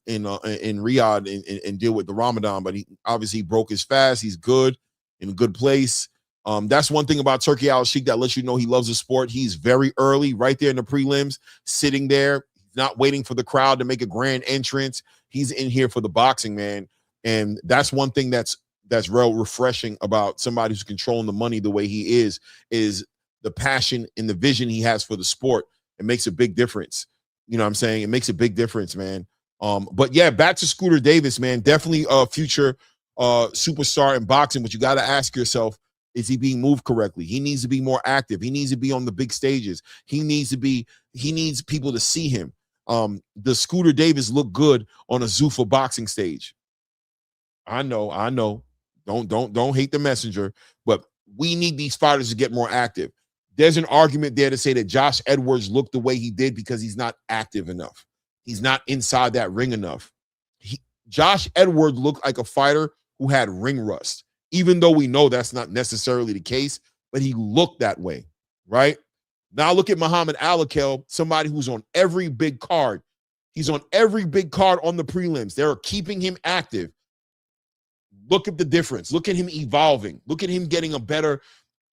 Riyadh and deal with the Ramadan, but he obviously broke his fast. He's good, in a good place. That's one thing about Turkey Al-Sheikh that lets you know he loves the sport. He's very early, right there in the prelims, sitting there, not waiting for the crowd to make a grand entrance. He's in here for the boxing, man. And that's one thing that's real refreshing about somebody who's controlling the money the way he is the passion and the vision he has for the sport. It makes a big difference. You know what I'm saying? It makes a big difference, man. But yeah, back to Scooter Davis, man. Definitely a future superstar in boxing, but you got to ask yourself, is he being moved correctly? He needs to be more active. He needs to be on the big stages. He needs people to see him. Does Scooter Davis look good on a Zuffa boxing stage? I know. Don't hate the messenger, but we need these fighters to get more active. There's an argument there to say that Josh Edwards looked the way he did because he's not active enough. He's not inside that ring enough. Josh Edwards looked like a fighter who had ring rust, even though we know that's not necessarily the case, but he looked that way, right? Now look at Muhammad Alakel, somebody who's on every big card. He's on every big card on the prelims. They're keeping him active. Look at the difference. Look at him evolving. Look at him getting a better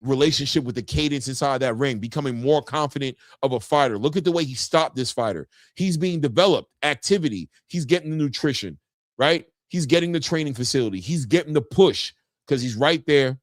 relationship with the cadence inside that ring, becoming more confident of a fighter. Look at the way he stopped this fighter. He's being developed, activity. He's getting the nutrition, right? He's getting the training facility. He's getting the push because he's right there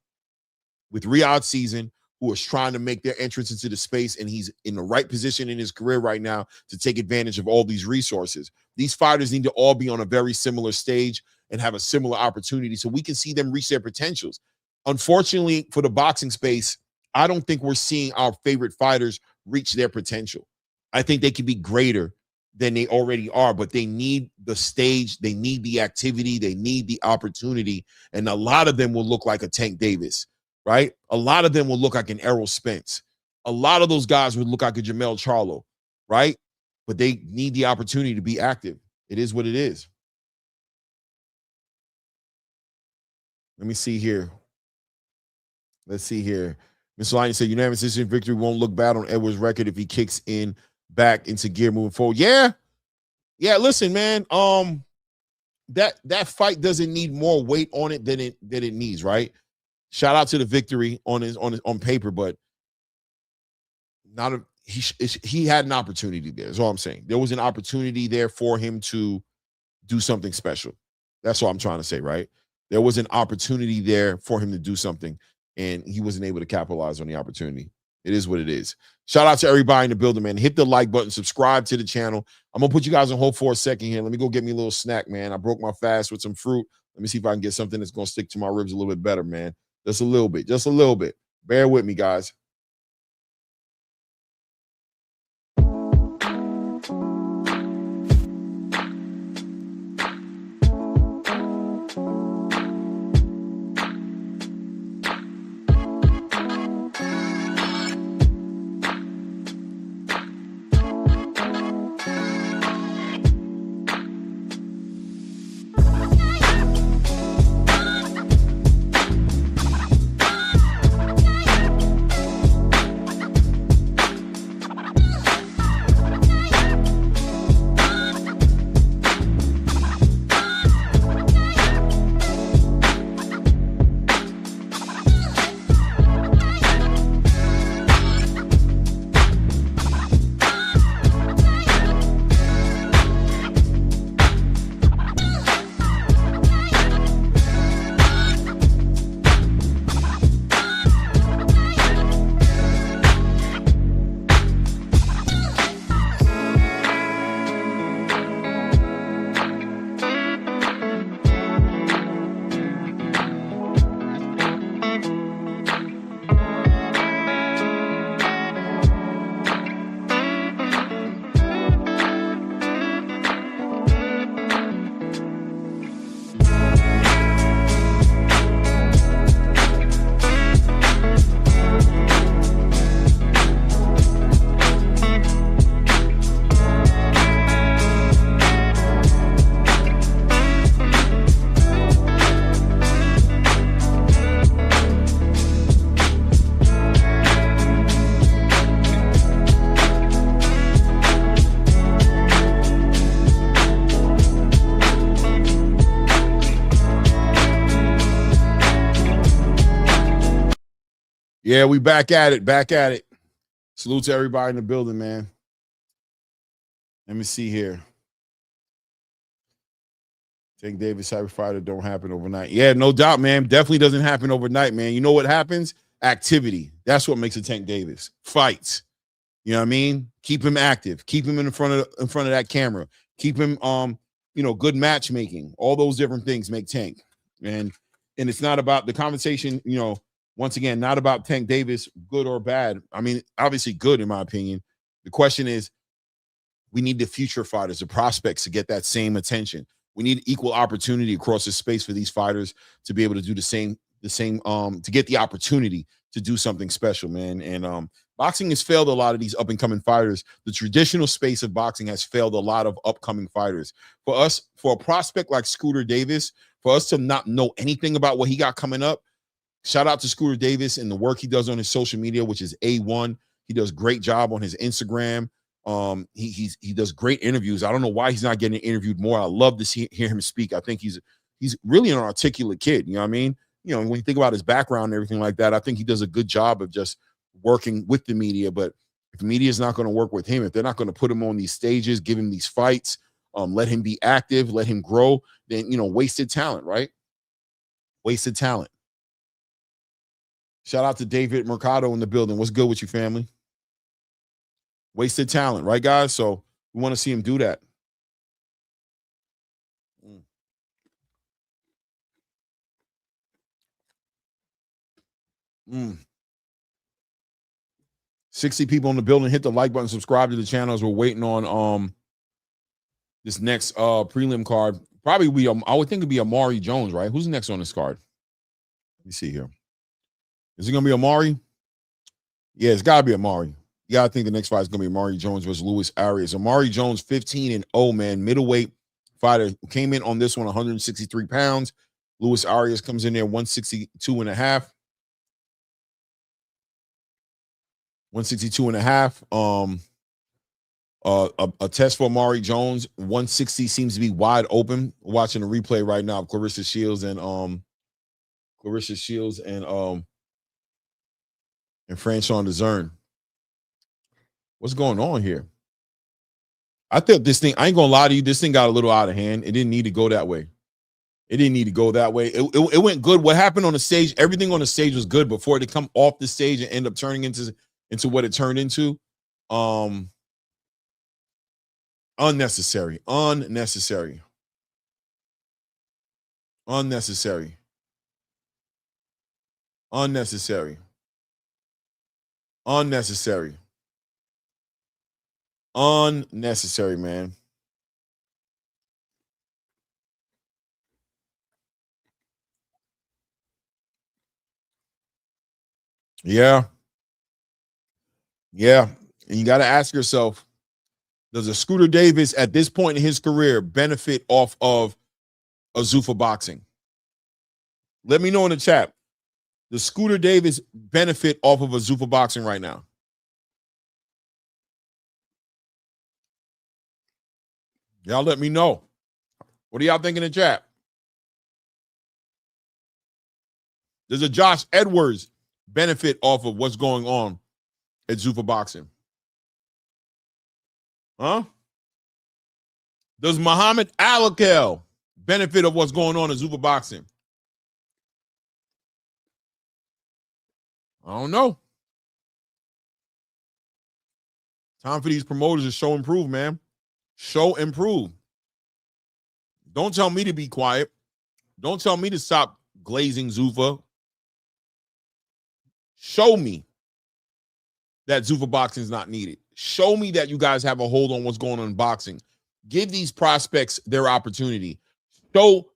with Riyadh Season, who is trying to make their entrance into the space, and he's in the right position in his career right now to take advantage of all these resources. These fighters need to all be on a very similar stage and have a similar opportunity so we can see them reach their potentials. Unfortunately, for the boxing space, I don't think we're seeing our favorite fighters reach their potential. I think they can be greater than they already are, but they need the stage, they need the activity, they need the opportunity, and a lot of them will look like a Tank Davis, right? A lot of them will look like an Errol Spence. A lot of those guys would look like a Jamel Charlo, right? But they need the opportunity to be active. It is what it is. Let me see here. Let's see here. Ms. Lyon said, unanimous decision victory won't look bad on Edwards' record if he kicks in back into gear moving forward. Yeah. Listen, man. That fight doesn't need more weight on it than it needs, right? Shout out to the victory on paper, but he had an opportunity there. That's all I'm saying. There was an opportunity there for him to do something special. That's all I'm trying to say, right? There was an opportunity there for him to do something, and he wasn't able to capitalize on the opportunity. It is what it is. Shout out to everybody in the building, man. Hit the like button, subscribe to the channel. I'm going to put you guys on hold for a second here. Let me go get me a little snack, man. I broke my fast with some fruit. Let me see if I can get something that's going to stick to my ribs a little bit better, man. Just a little bit. Bear with me, guys. Yeah, we back at it. Back at it. Salute to everybody in the building, man. Let me see here. Tank Davis Cyber Fighter don't happen overnight. Yeah, no doubt, man. Definitely doesn't happen overnight, man. You know what happens? Activity. That's what makes a Tank Davis. Fights. You know what I mean? Keep him active. Keep him in front of that camera. Keep him good matchmaking. All those different things make Tank. And it's not about the conversation, once again, not about Tank Davis, good or bad. I mean, obviously good in my opinion. The question is, we need the future fighters, the prospects to get that same attention. We need equal opportunity across the space for these fighters to be able to do the same, to get the opportunity to do something special, man. And boxing has failed a lot of these up and coming fighters. The traditional space of boxing has failed a lot of upcoming fighters. For us, for a prospect like Scooter Davis, for us to not know anything about what he got coming up, shout out to Scooter Davis and the work he does on his social media, which is A1. He does great job on his Instagram. He does great interviews. I don't know why he's not getting interviewed more. I love to hear him speak. I think he's really an articulate kid. You know what I mean? When you think about his background and everything like that, I think he does a good job of just working with the media. But if the media is not going to work with him, if they're not going to put him on these stages, give him these fights, let him be active, let him grow, then, wasted talent, right? Wasted talent. Shout out to David Mercado in the building. What's good with you, family? Wasted talent, right, guys? So we want to see him do that. 60 people in the building. Hit the like button, subscribe to the channel as we're waiting on this next prelim card. Probably I would think it'd be Amari Jones, right? Who's next on this card? Let me see here. Is it gonna be Amari? Yeah, it's gotta be Amari. You gotta think the next fight is gonna be Amari Jones versus Luis Arias. Amari Jones, 15-0, man, middleweight fighter, came in on this one 163 pounds. Luis Arias comes in there 162 and a half. 162 and a half. A test for Amari Jones. 160 seems to be wide open. We're watching the replay right now of Clarissa Shields and Franchon DeZern. What's going on here? I think this thing, I ain't gonna lie to you, this thing got a little out of hand. It didn't need to go that way. It went good. What happened on the stage, everything on the stage was good before it come off the stage and end up turning into what it turned into. Unnecessary. Unnecessary, man. Yeah. And you got to ask yourself, does a Scooter Davis at this point in his career benefit off of a Zuffa boxing? Let me know in the chat. Does Scooter Davis benefit off of a Zuffa boxing right now? Y'all let me know. What do y'all think in the chat? Does a Josh Edwards benefit off of what's going on at Zuffa boxing? Huh? Does Muhammad Alakel benefit of what's going on at Zuffa boxing? I don't know. Time for these promoters to show improve, man. Show improve. Don't tell me to be quiet. Don't tell me to stop glazing Zuffa. Show me that Zuffa boxing is not needed. Show me that you guys have a hold on what's going on in boxing. Give these prospects their opportunity.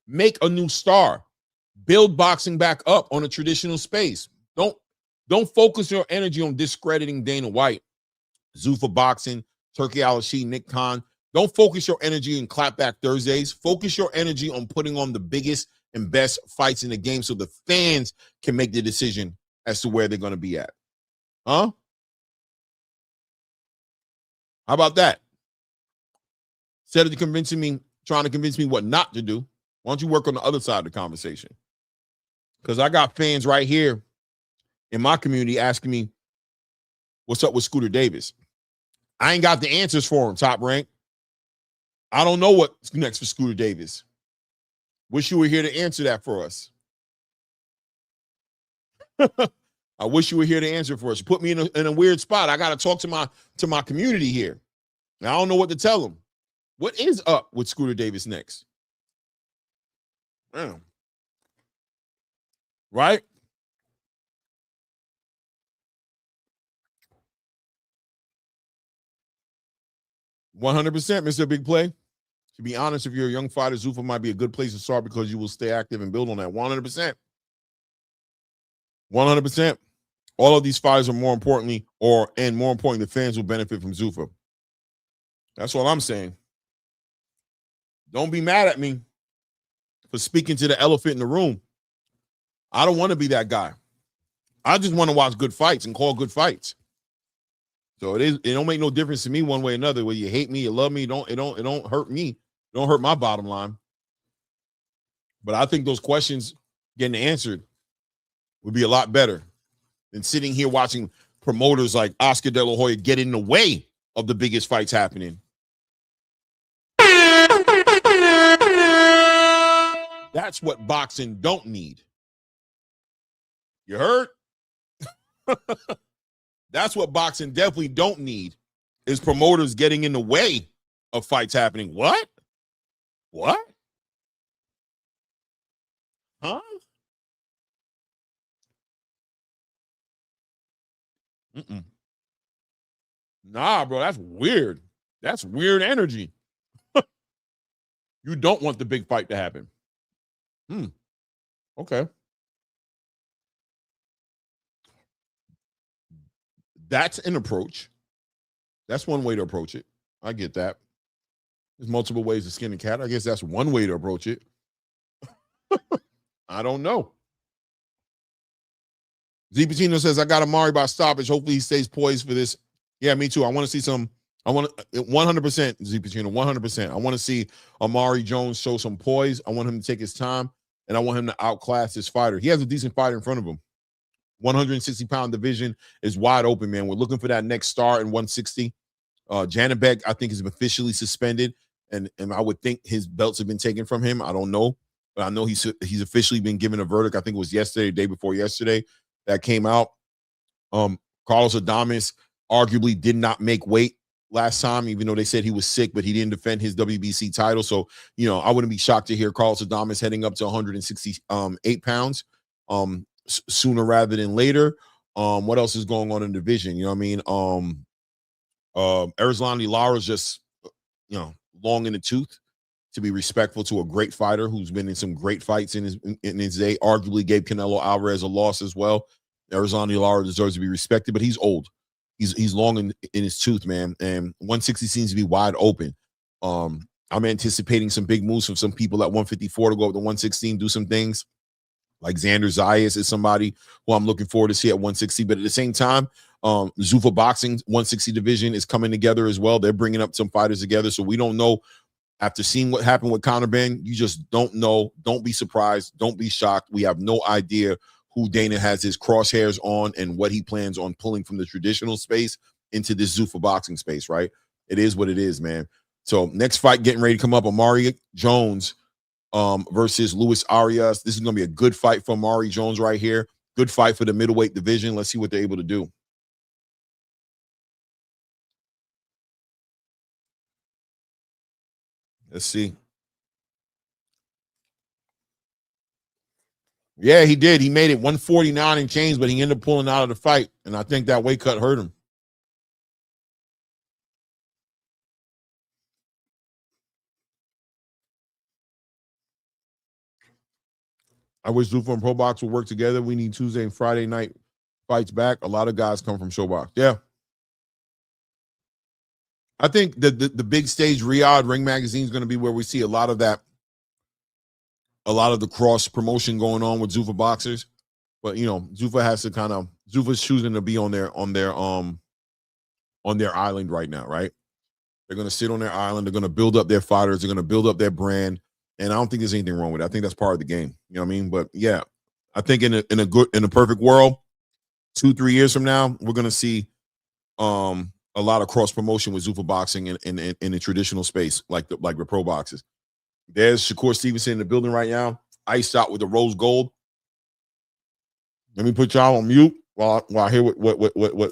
Make a new star. Build boxing back up on a traditional space. Don't focus your energy on discrediting Dana White, Zuffa boxing, Turkey Al-Rashid, Nick Khan. Don't focus your energy in Clapback Thursdays. Focus your energy on putting on the biggest and best fights in the game so the fans can make the decision as to where they're going to be at. Huh? How about that? Instead of trying to convince me what not to do, why don't you work on the other side of the conversation? Because I got fans right here in my community asking me, what's up with Scooter Davis? I ain't got the answers for him, Top Rank. I don't know what's next for Scooter Davis. Wish you were here to answer that for us. I wish you were here to answer for us. Put me in a weird spot. I got to talk to my community here. I don't know what to tell them. What is up with Scooter Davis next? Damn. Right? $100%, Mr. Big Play. To be honest, if you're a young fighter, Zuffa might be a good place to start because you will stay active and build on that. 100%. 100%. All of these fighters are more importantly, the fans will benefit from Zuffa. That's all I'm saying. Don't be mad at me for speaking to the elephant in the room. I don't want to be that guy. I just want to watch good fights and call good fights. So it don't make no difference to me one way or another. Whether you hate me, you love me, it don't hurt me. It don't hurt my bottom line. But I think those questions getting answered would be a lot better than sitting here watching promoters like Oscar De La Hoya get in the way of the biggest fights happening. That's what boxing don't need. You heard? That's what boxing definitely don't need, is promoters getting in the way of fights happening. What? What? Huh? Mm-mm. Nah, bro, that's weird. That's weird energy. You don't want the big fight to happen. Okay. That's an approach. That's one way to approach it. I get that. There's multiple ways to skin a cat. I guess that's one way to approach it. I don't know. Z Patino says, I got Amari by stoppage. Hopefully he stays poised for this. Yeah, me too. I want to see some. I want to 100%, Z Patino, 100%. I want to see Amari Jones show some poise. I want him to take his time, and I want him to outclass his fighter. He has a decent fighter in front of him. 160-pound division is wide open, man. We're looking for that next star in 160. Janabek, I think, is officially suspended, and I would think his belts have been taken from him. I don't know, but I know he's officially been given a verdict. I think it was yesterday, day before yesterday, that came out. Carlos Adames arguably did not make weight last time, even though they said he was sick, but he didn't defend his WBC title. So, I wouldn't be shocked to hear Carlos Adames heading up to 168 pounds sooner rather than later. What else is going on in the division? You know what I mean? Erislandy Lara's just, long in the tooth, to be respectful to a great fighter who's been in some great fights in his day. Arguably gave Canelo Alvarez a loss as well. Erislandy Lara deserves to be respected, but he's old. He's long in his tooth, man. And 160 seems to be wide open. I'm anticipating some big moves from some people at 154 to go up to 116, do some things. Like Xander Zayas is somebody who I'm looking forward to see at 160. But at the same time, Zuffa Boxing 160 division is coming together as well. They're bringing up some fighters together. So we don't know. After seeing what happened with Conor Benn, you just don't know. Don't be surprised. Don't be shocked. We have no idea who Dana has his crosshairs on and what he plans on pulling from the traditional space into this Zuffa Boxing space, right? It is what it is, man. So next fight getting ready to come up, Amari Jones versus Luis Arias. This is going to be a good fight for Amari Jones right here. Good fight for the middleweight division. Let's see what they're able to do. Let's see. Yeah, he did. He made it 149 and change, but he ended up pulling out of the fight, and I think that weight cut hurt him. I wish Zuffa and Pro Box would work together. We need Tuesday and Friday night fights back. A lot of guys come from Showbox. Yeah. I think the big stage Riyadh Ring Magazine is going to be where we see a lot of that, a lot of the cross promotion going on with Zuffa boxers. But Zuffa has to Zuffa's choosing to be on their island right now, right? They're going to sit on their island. They're going to build up their fighters. They're going to build up their brand. And I don't think there's anything wrong with it. I think that's part of the game. You know what I mean? But yeah, I think in a perfect world, 2-3 years from now, we're gonna see a lot of cross promotion with Zuffa boxing in the traditional space, like the pro boxes. There's Shakur Stevenson in the building right now, iced out with the rose gold. Let me put y'all on mute while I hear what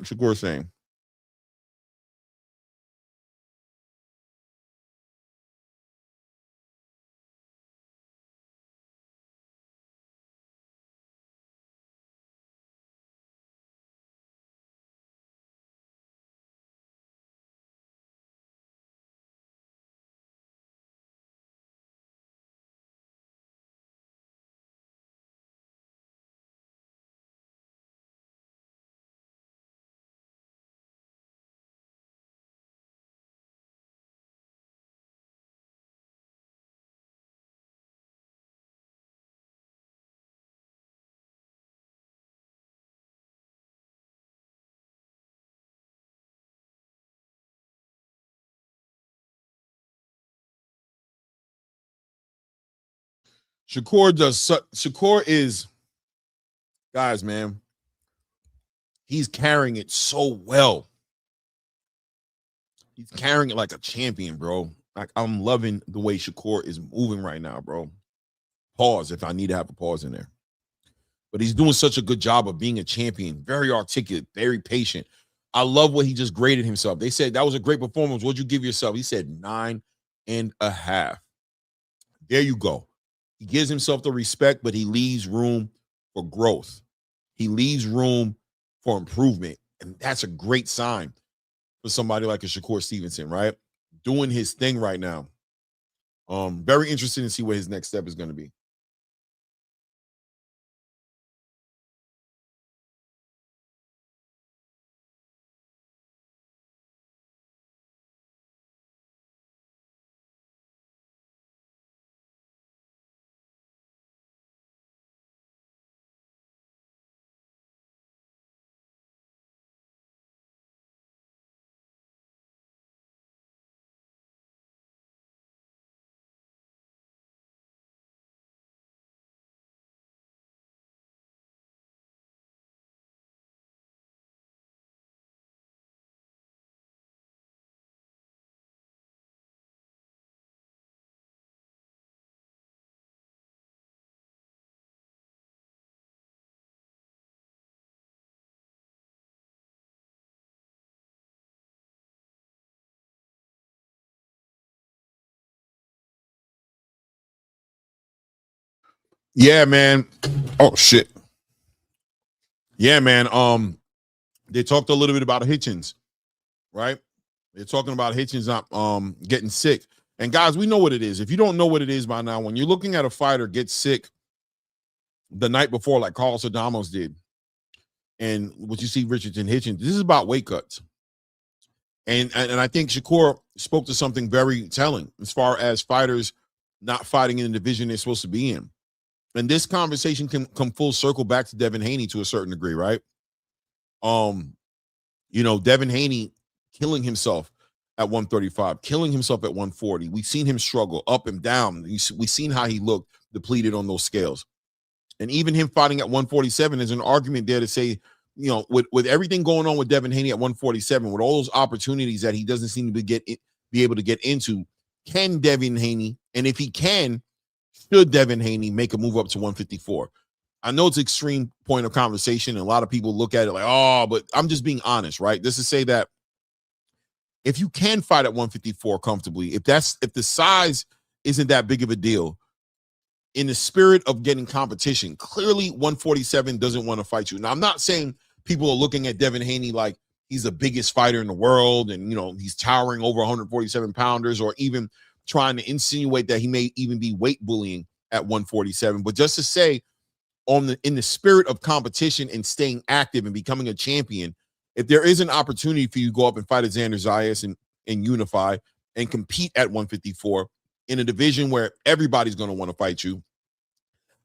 Shakur's saying. Shakur is, guys, man, he's carrying it so well. He's carrying it like a champion, bro. Like, I'm loving the way Shakur is moving right now, bro. Pause if I need to have a pause in there. But he's doing such a good job of being a champion. Very articulate, very patient. I love what he just graded himself. They said that was a great performance. What'd you give yourself? He said 9.5. There you go. He gives himself the respect, but he leaves room for growth. He leaves room for improvement. And that's a great sign for somebody like a Shakur Stevenson, right? Doing his thing right now. Very interested to see what his next step is going to be. Yeah, man. Oh shit. Yeah, man. They talked a little bit about Hitchins, right? They're talking about Hitchins not getting sick. And guys, we know what it is. If you don't know what it is by now, when you're looking at a fighter get sick the night before, like Carlos Adamos did, and what you see Richardson Hitchins, this is about weight cuts. And I think Shakur spoke to something very telling as far as fighters not fighting in the division they're supposed to be in. And this conversation can come full circle back to Devin Haney to a certain degree, right? Devin Haney killing himself at 135, killing himself at 140. We've seen him struggle up and down. We've seen how he looked depleted on those scales. And even him fighting at 147, there's an argument there to say, with everything going on with Devin Haney at 147, with all those opportunities that he doesn't seem to be able to get into, can Devin Haney, and if he can, should Devin Haney make a move up to 154? I know it's an extreme point of conversation, and a lot of people look at it like, oh, but I'm just being honest, right? This is say that if you can fight at 154 comfortably, if the size isn't that big of a deal, in the spirit of getting competition, clearly 147 doesn't want to fight you. Now, I'm not saying people are looking at Devin Haney like he's the biggest fighter in the world and, he's towering over 147 pounders, or even trying to insinuate that he may even be weight bullying at 147. But just to say, in the spirit of competition and staying active and becoming a champion, if there is an opportunity for you to go up and fight Xander Zayas and unify and compete at 154 in a division where everybody's going to want to fight you,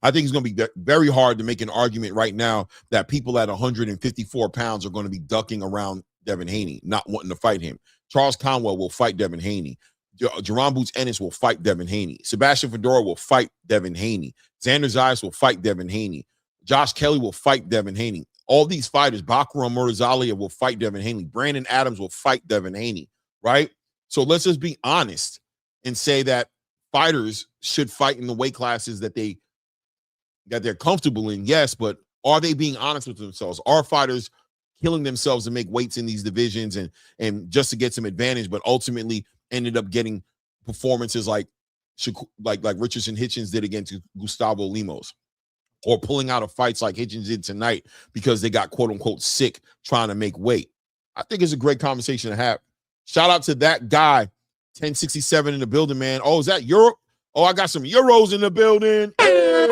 I think it's going to be very hard to make an argument right now that people at 154 pounds are going to be ducking around Devin Haney, not wanting to fight him. Charles Conwell will fight Devin Haney. Jerron Boots Ennis will fight Devin Haney. Sebastian Fedora will fight Devin Haney. Xander Zayas will fight Devin Haney. Josh Kelly will fight Devin Haney. All these fighters, Bakram Murzalia will fight Devin Haney. Brandon Adams will fight Devin Haney, right? So let's just be honest and say that fighters should fight in the weight classes that they're comfortable in. Yes, but are they being honest with themselves? Are fighters killing themselves to make weights in these divisions and just to get some advantage, but ultimately ended up getting performances like Richardson Hitchins did against Gustavo Lemos, or pulling out of fights like Hitchins did tonight because they got quote unquote sick trying to make weight? I think it's a great conversation to have. Shout out to that guy, 1067 in the building, man. Oh, is that Europe? Oh, I got some Euros in the building. That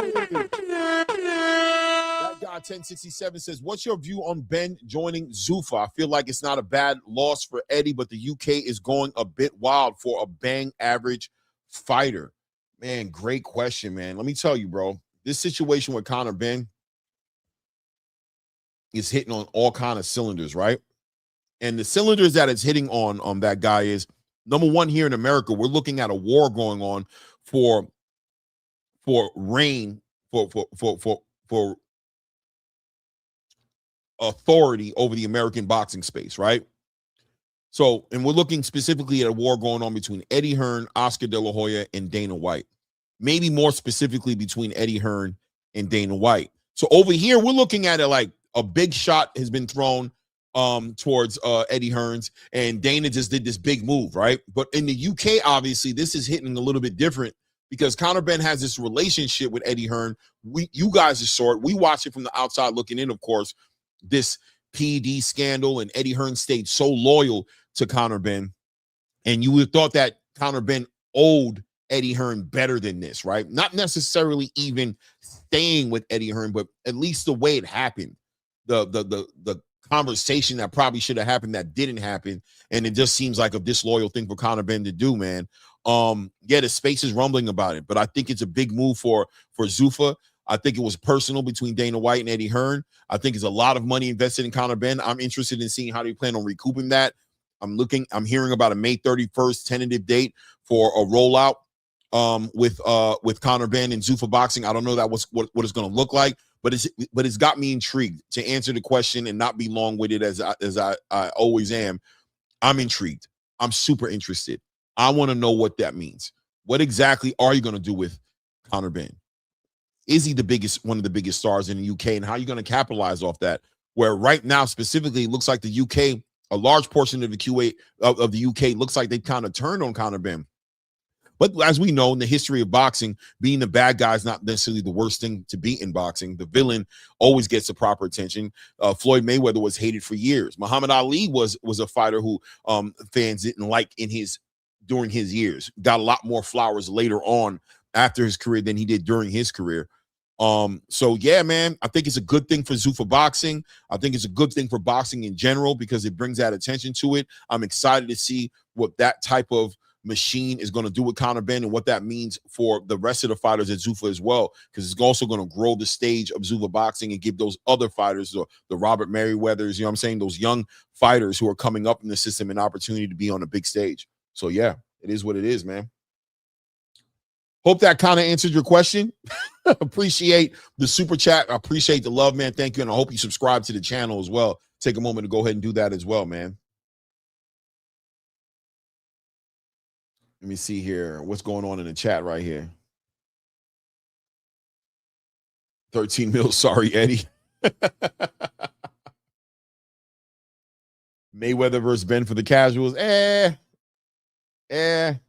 guy, 1067, says, what's your view on Benn joining Zuffa? I feel like it's not a bad loss for Eddie, but the UK is going a bit wild for a bang average fighter. Man, great question, man. Let me tell you, bro. This situation with Conor Benn is hitting on all kind of cylinders, right? And the cylinders that it's hitting on that guy is, number one, here in America, we're looking at a war going on for reign, for authority over the American boxing space, right? So, and we're looking specifically at a war going on between Eddie Hearn, Oscar De La Hoya, and Dana White. Maybe more specifically between Eddie Hearn and Dana White. So over here, we're looking at it like a big shot has been thrown towards Eddie Hearns, and Dana just did this big move, right? But in the UK, obviously, this is hitting a little bit different because Conor Benn has this relationship with Eddie Hearn. You guys are short. We watch it from the outside looking in, of course, this PD scandal, and Eddie Hearn stayed so loyal to Conor Benn. And you would have thought that Conor Benn owed Eddie Hearn better than this, right? Not necessarily even staying with Eddie Hearn, but at least the way it happened. The conversation that probably should have happened that didn't happen, and it just seems like a disloyal thing for Conor Benn to do, man. Yeah, the space is rumbling about it, but I think it's a big move for Zuffa. I think it was personal between Dana White and Eddie Hearn. I think it's a lot of money invested in Conor Benn. I'm interested in seeing how they plan on recouping that. I'm hearing about a May 31st tentative date for a rollout with Conor Benn and Zuffa Boxing. I don't know what it's going to look like, but it's got me intrigued. To answer the question and not be long-winded as I always am, I'm intrigued. I'm super interested. I want to know what that means. What exactly are you going to do with Conor Benn? Is he one of the biggest stars in the UK, and how are you going to capitalize off that? Where right now, specifically, it looks like the UK, a large portion of the of the UK looks like they kind of turned on Conor Benn. But as we know, in the history of boxing, being the bad guy is not necessarily the worst thing to be in boxing. The villain always gets the proper attention. Floyd Mayweather was hated for years. Muhammad Ali was a fighter who fans didn't like during his years. Got a lot more flowers later on after his career than he did during his career. So yeah, man, I think it's a good thing for Zuffa Boxing. I think it's a good thing for boxing in general because it brings that attention to it. I'm excited to see what that type of machine is going to do with Conor Benn and what that means for the rest of the fighters at Zuffa as well, because it's also going to grow the stage of Zuffa Boxing and give those other fighters, the Robert Merriweathers, you know what I'm saying, those young fighters who are coming up in the system, an opportunity to be on a big stage. So yeah, it is what it is, man. Hope that kind of answered your question. Appreciate the super chat. I appreciate the love, man. Thank you. And I hope you subscribe to the channel as well. Take a moment to go ahead and do that as well, man. Let me see here. What's going on in the chat right here? 13 mils. Sorry, Eddie. Mayweather versus Benn for the casuals. It's going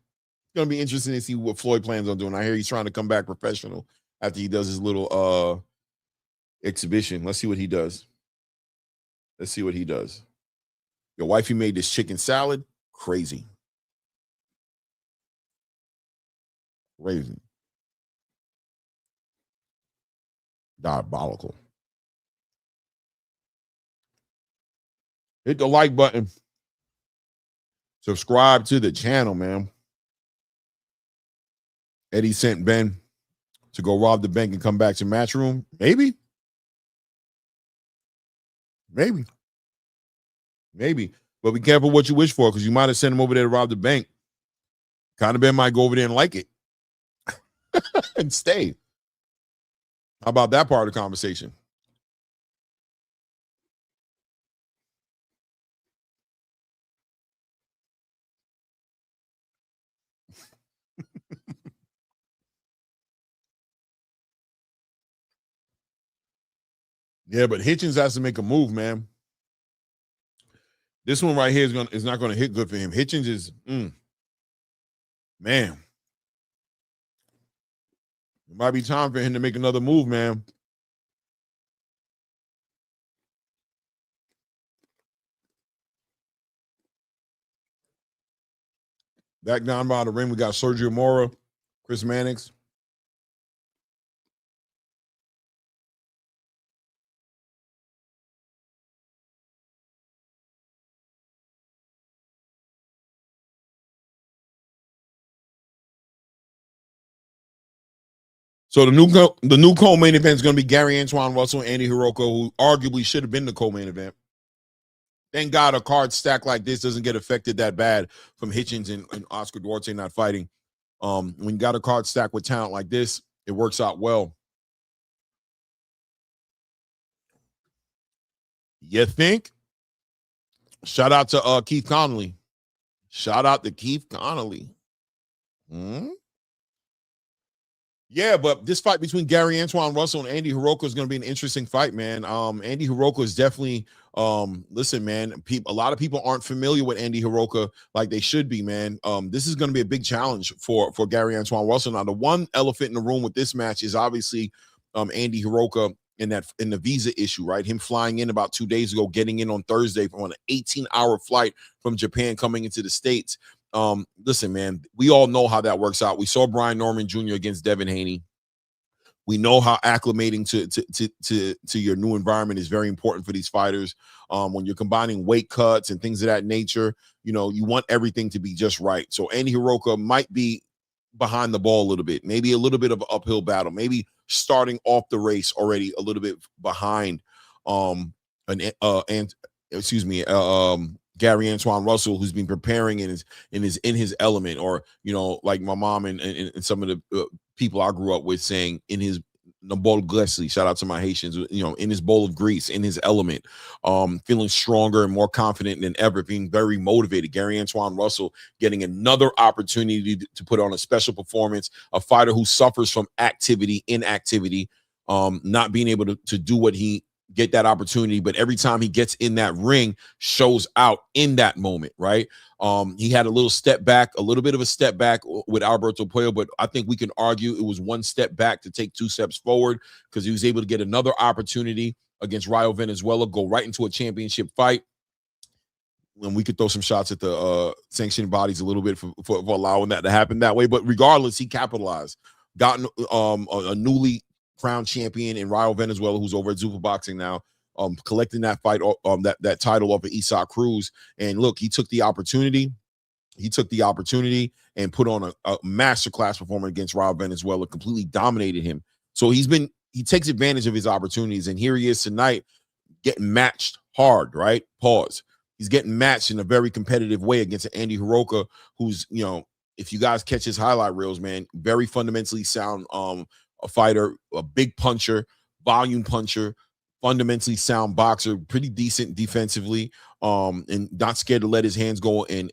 to be interesting to see what Floyd plans on doing. I hear he's trying to come back professional after he does his little exhibition. Let's see what he does. Your wifey made this chicken salad. Crazy. Diabolical. Hit the like button. Subscribe to the channel, man. Eddie sent Benn to go rob the bank and come back to Matchroom. Maybe. But be careful what you wish for, because you might have sent him over there to rob the bank. Conor Benn might go over there and like it and stay. How about that part of the conversation? Yeah, but Hitchins has to make a move, man. This one right here is not gonna hit good for him. Hitchins is man. It might be time for him to make another move, man. Back down by the ring, we got Sergio Mora, Chris Mannix. So the new co-main event is going to be Gary Antoine Russell and Andy Heroka, who arguably should have been the co-main event. Thank God a card stack like this doesn't get affected that bad from Hitchins and Oscar Duarte not fighting. When you got a card stack with talent like this, it works out well. You think? Shout out to Keith Connolly. Shout out to Keith Connolly. Yeah, but this fight between Gary Antoine Russell and Andy Heroka is going to be an interesting fight, man. Andy Heroka is definitely, listen, man, a lot of people aren't familiar with Andy Heroka like they should be, man. This is going to be a big challenge for Gary Antoine Russell. Now, the one elephant in the room with this match is obviously Andy Heroka in the visa issue, right? Him flying in about 2 days ago, getting in on Thursday on an 18-hour flight from Japan coming into the States. Listen, man, we all know how that works out. We saw Brian Norman Jr. against Devin Haney. We know how acclimating to your new environment is very important for these fighters. When you're combining weight cuts and things of that nature, you want everything to be just right. So Andy Heroka might be behind the ball a little bit, maybe a little bit of an uphill battle, maybe starting off the race already a little bit behind Gary Antoine Russell, who's been preparing and is in his element, or like my mom and some of the people I grew up with saying, in his bowl of grease. Shout out to my Haitians, in his bowl of grease, in his element, feeling stronger and more confident than ever, being very motivated. Gary Antoine Russell getting another opportunity to put on a special performance, a fighter who suffers from inactivity, not being able to do what he get that opportunity, but every time he gets in that ring, shows out in that moment, right? He had a little bit of a step back with Alberto Puello, but I think we can argue it was one step back to take 2 steps forward, because he was able to get another opportunity against Rayo Venezuela, go right into a championship fight. And we could throw some shots at the sanctioning bodies a little bit for allowing that to happen that way. But regardless, he capitalized, gotten a newly crowned champion in Rayo Venezuela, who's over at Zuffa Boxing now, collecting that fight, that title off of Isaac Cruz. And look, he took the opportunity and put on a masterclass performance against Rayo Venezuela, completely dominated him. So he takes advantage of his opportunities, and here he is tonight getting matched hard, right? Pause. He's getting matched in a very competitive way against Andy Heroka, who's, if you guys catch his highlight reels, man, very fundamentally sound a fighter, a big puncher, volume puncher, fundamentally sound boxer, pretty decent defensively, and not scared to let his hands go and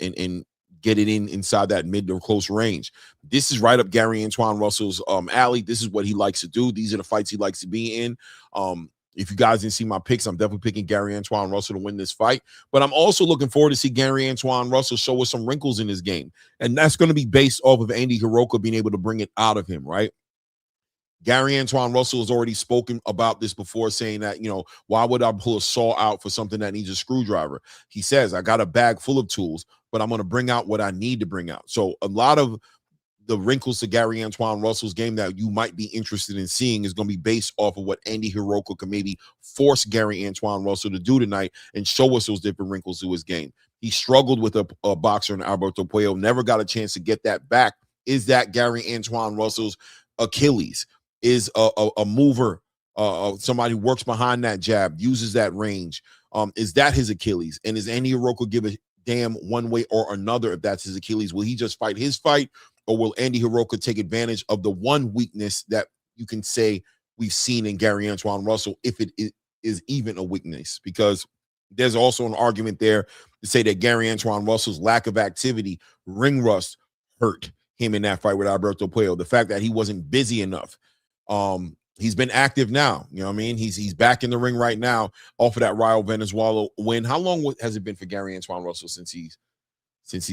get it inside that mid or close range. This is right up Gary Antoine Russell's alley. This is what he likes to do. These are the fights he likes to be in. If you guys didn't see my picks, I'm definitely picking Gary Antoine Russell to win this fight. But I'm also looking forward to see Gary Antoine Russell show us some wrinkles in his game. And that's going to be based off of Andy Heroka being able to bring it out of him, right? Gary Antoine Russell has already spoken about this before, saying that, why would I pull a saw out for something that needs a screwdriver? He says, I got a bag full of tools, but I'm going to bring out what I need to bring out. So a lot of the wrinkles to Gary Antoine Russell's game that you might be interested in seeing is going to be based off of what Andy Heroka can maybe force Gary Antoine Russell to do tonight and show us those different wrinkles to his game. He struggled with a boxer in Alberto Puello, never got a chance to get that back. Is that Gary Antoine Russell's Achilles? Is a mover, somebody who works behind that jab, uses that range? Is that his Achilles? And is Andy Heroka give a damn one way or another if that's his Achilles? Will he just fight his fight, or will Andy Heroka take advantage of the one weakness that you can say we've seen in Gary Antoine Russell, if it is even a weakness? Because there's also an argument there to say that Gary Antoine Russell's lack of activity, ring rust, hurt him in that fight with Alberto Puello. The fact that he wasn't busy enough he's been active now. You know what I mean? He's back in the ring right now off of that Rio Venezuela win. How long has it been for Gary Antoine Russell since he's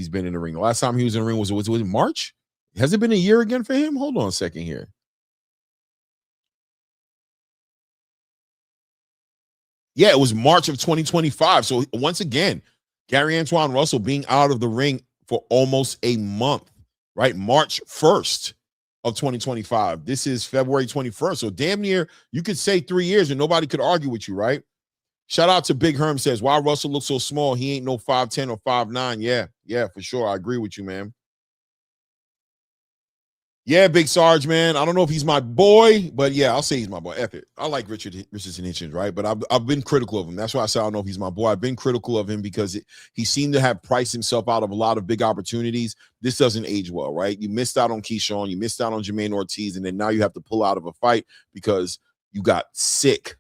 been in the ring? The last time he was in the ring was it March? Has it been a year again for him? Hold on a second here. Yeah, it was March of 2025. So once again, Gary Antoine Russell being out of the ring for almost a month, right? March 1st of 2025. This is February 21st. So damn near, you could say 3 years and nobody could argue with you, right? Shout out to Big Herm says, why Russell looks so small? He ain't no 5'10 or 5'9. Yeah, for sure. I agree with you, man. Yeah, Big Sarge, man. I don't know if he's my boy, but yeah, I'll say he's my boy. F it. I like Richardson Hitchens, right? But I've been critical of him. That's why I say I don't know if he's my boy. I've been critical of him because he seemed to have priced himself out of a lot of big opportunities. This doesn't age well, right? You missed out on Keyshawn, you missed out on Jermaine Ortiz, and then now you have to pull out of a fight because you got sick.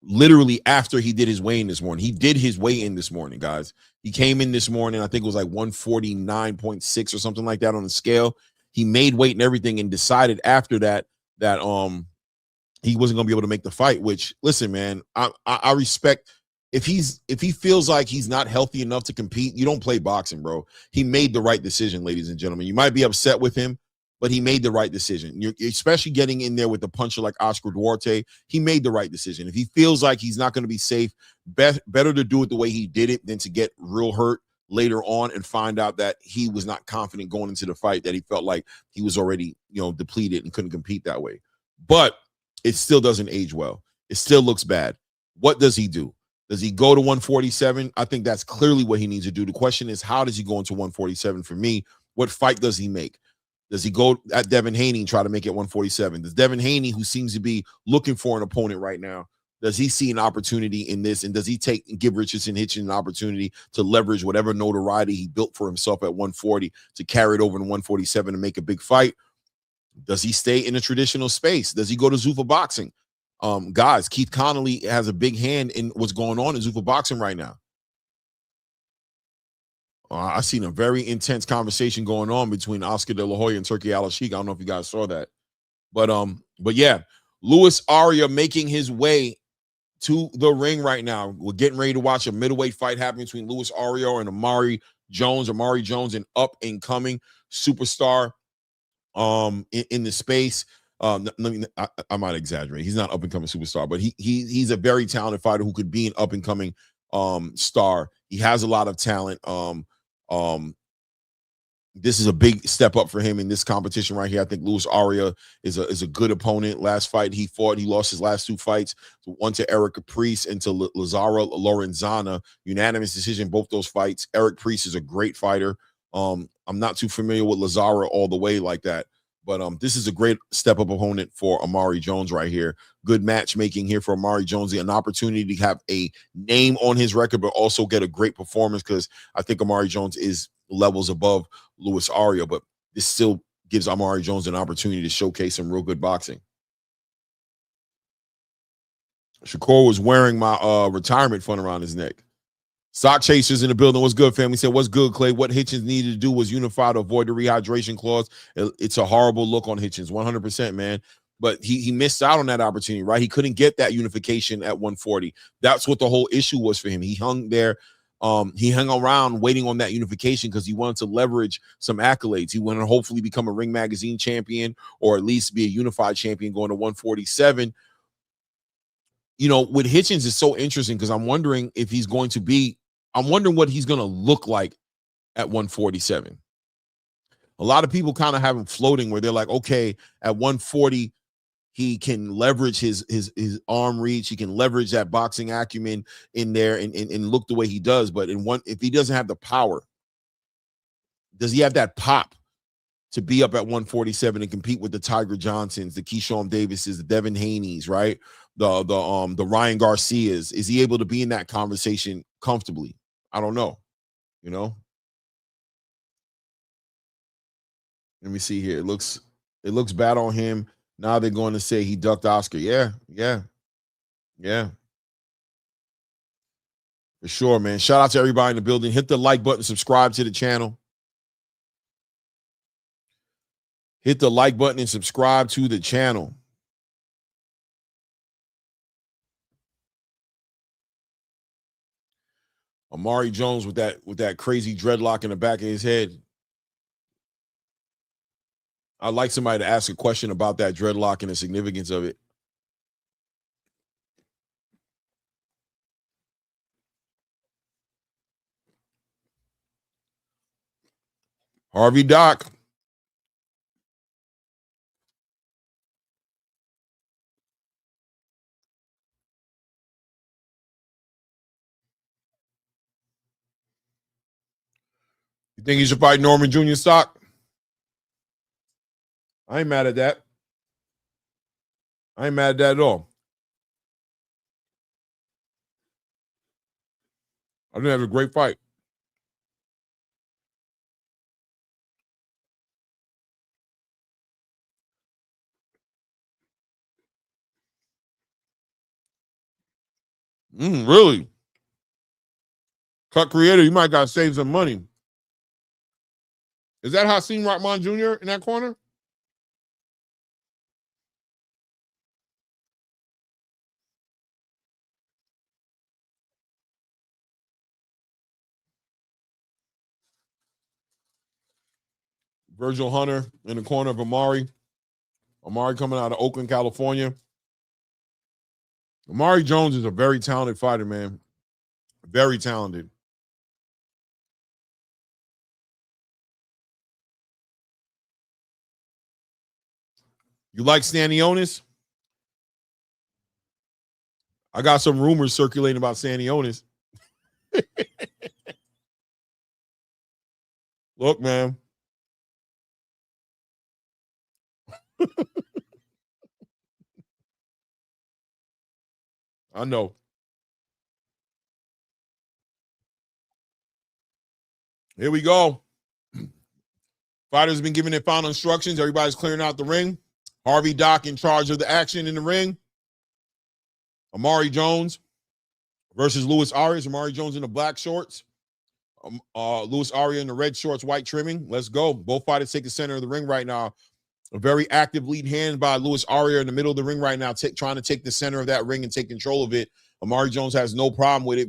Literally after he did his weigh-in this morning. He did his weigh-in this morning, guys. He came in this morning, I think it was like 149.6 or something like that on the scale. He made weight and everything and decided after that he wasn't going to be able to make the fight, which, listen, man, I respect. If he feels like he's not healthy enough to compete, you don't play boxing, bro. He made the right decision, ladies and gentlemen. You might be upset with him, but he made the right decision. You're especially getting in there with a puncher like Oscar Duarte. He made the right decision. If he feels like he's not going to be safe, better to do it the way he did it than to get real hurt later on and find out that he was not confident going into the fight, that he felt like he was already, depleted and couldn't compete that way. But it still doesn't age well. It still looks bad. What does he do? Does he go to 147? I think that's clearly what he needs to do. The question is, how does he go into 147 for me? What fight does he make? Does he go at Devin Haney and try to make it 147? Does Devin Haney, who seems to be looking for an opponent right now, does he see an opportunity in this? And does he give Richardson Hitchens an opportunity to leverage whatever notoriety he built for himself at 140 to carry it over to 147 and make a big fight? Does he stay in a traditional space? Does he go to Zuffa boxing? Guys, Keith Connolly has a big hand in what's going on in Zuffa boxing right now. I seen a very intense conversation going on between Oscar De La Hoya and Turkey Al-Sheikh. I don't know if you guys saw that, but yeah, Luis Arias making his way to the ring right now. We're getting ready to watch a middleweight fight happen between Luis Arias and Amari Jones. Amari Jones, an up and coming superstar, in the space. I might exaggerate. He's not up and coming superstar, but he's a very talented fighter who could be an up and coming star. He has a lot of talent. This is a big step up for him in this competition right here. I think Luis Arias is a good opponent. Last fight he fought, he lost his last 2 fights, one to Eric Caprice and to Lazaro Lorenzana. Unanimous decision, both those fights. Eric Caprice is a great fighter. I'm not too familiar with Lazaro all the way like that, but this is a great step up opponent for Amari Jones right here. Good matchmaking here for Amari Jones, an opportunity to have a name on his record, but also get a great performance, because I think Amari Jones is levels above Luis Arias, but this still gives Amari Jones an opportunity to showcase some real good boxing. Shakur was wearing my retirement fund around his neck. Sock Chasers in the building. What's good, family? Said, what's good, Clay? What Hitchens needed to do was unify to avoid the rehydration clause. It's a horrible look on Hitchens, 100%, man. But he missed out on that opportunity, right? He couldn't get that unification at 140. That's what the whole issue was for him. He hung there. He hung around waiting on that unification because he wanted to leverage some accolades. He wanted to hopefully become a Ring Magazine champion, or at least be a unified champion going to 147. With Hitchens, it's so interesting because I'm wondering what he's going to look like at 147. A lot of people kind of have him floating where they're like, okay, at 140, he can leverage his arm reach. He can leverage that boxing acumen in there and look the way he does. But if he doesn't have the power, does he have that pop to be up at 147 and compete with the Tiger Johnsons, the Keyshawn Davises, the Devin Haneys, right? The Ryan Garcias? Is he able to be in that conversation comfortably? I don't know. Let me see here. It looks bad on him. Now they're going to say he ducked Oscar. Yeah. For sure, man. Shout out to everybody in the building. Hit the like button, subscribe to the channel. Hit the like button and subscribe to the channel. Amari Jones with that crazy dreadlock in the back of his head. I'd like somebody to ask a question about that dreadlock and the significance of it. Harvey Doc. You think he should fight Norman Jr. Stock? I ain't mad at that. I ain't mad at that at all. I think that was a great fight. Really? Cut creator, you might got to save some money. Is that Hasim Rahman Jr. in that corner? Virgil Hunter in the corner of Amari. Amari coming out of Oakland, California. Amari Jones is a very talented fighter, man. Very talented. You like Stanionis? I got some rumors circulating about Stanionis. Look, man. I know. Here we go. Fighters have been given their final instructions. Everybody's clearing out the ring. Harvey Doc in charge of the action in the ring. Amari Jones versus Luis Arias. Amari Jones in the black shorts. Luis Arias in the red shorts, white trimming. Let's go. Both fighters take the center of the ring right now. A very active lead hand by Luis Arias in the middle of the ring right now, trying to take the center of that ring and take control of it. Amari Jones has no problem with it.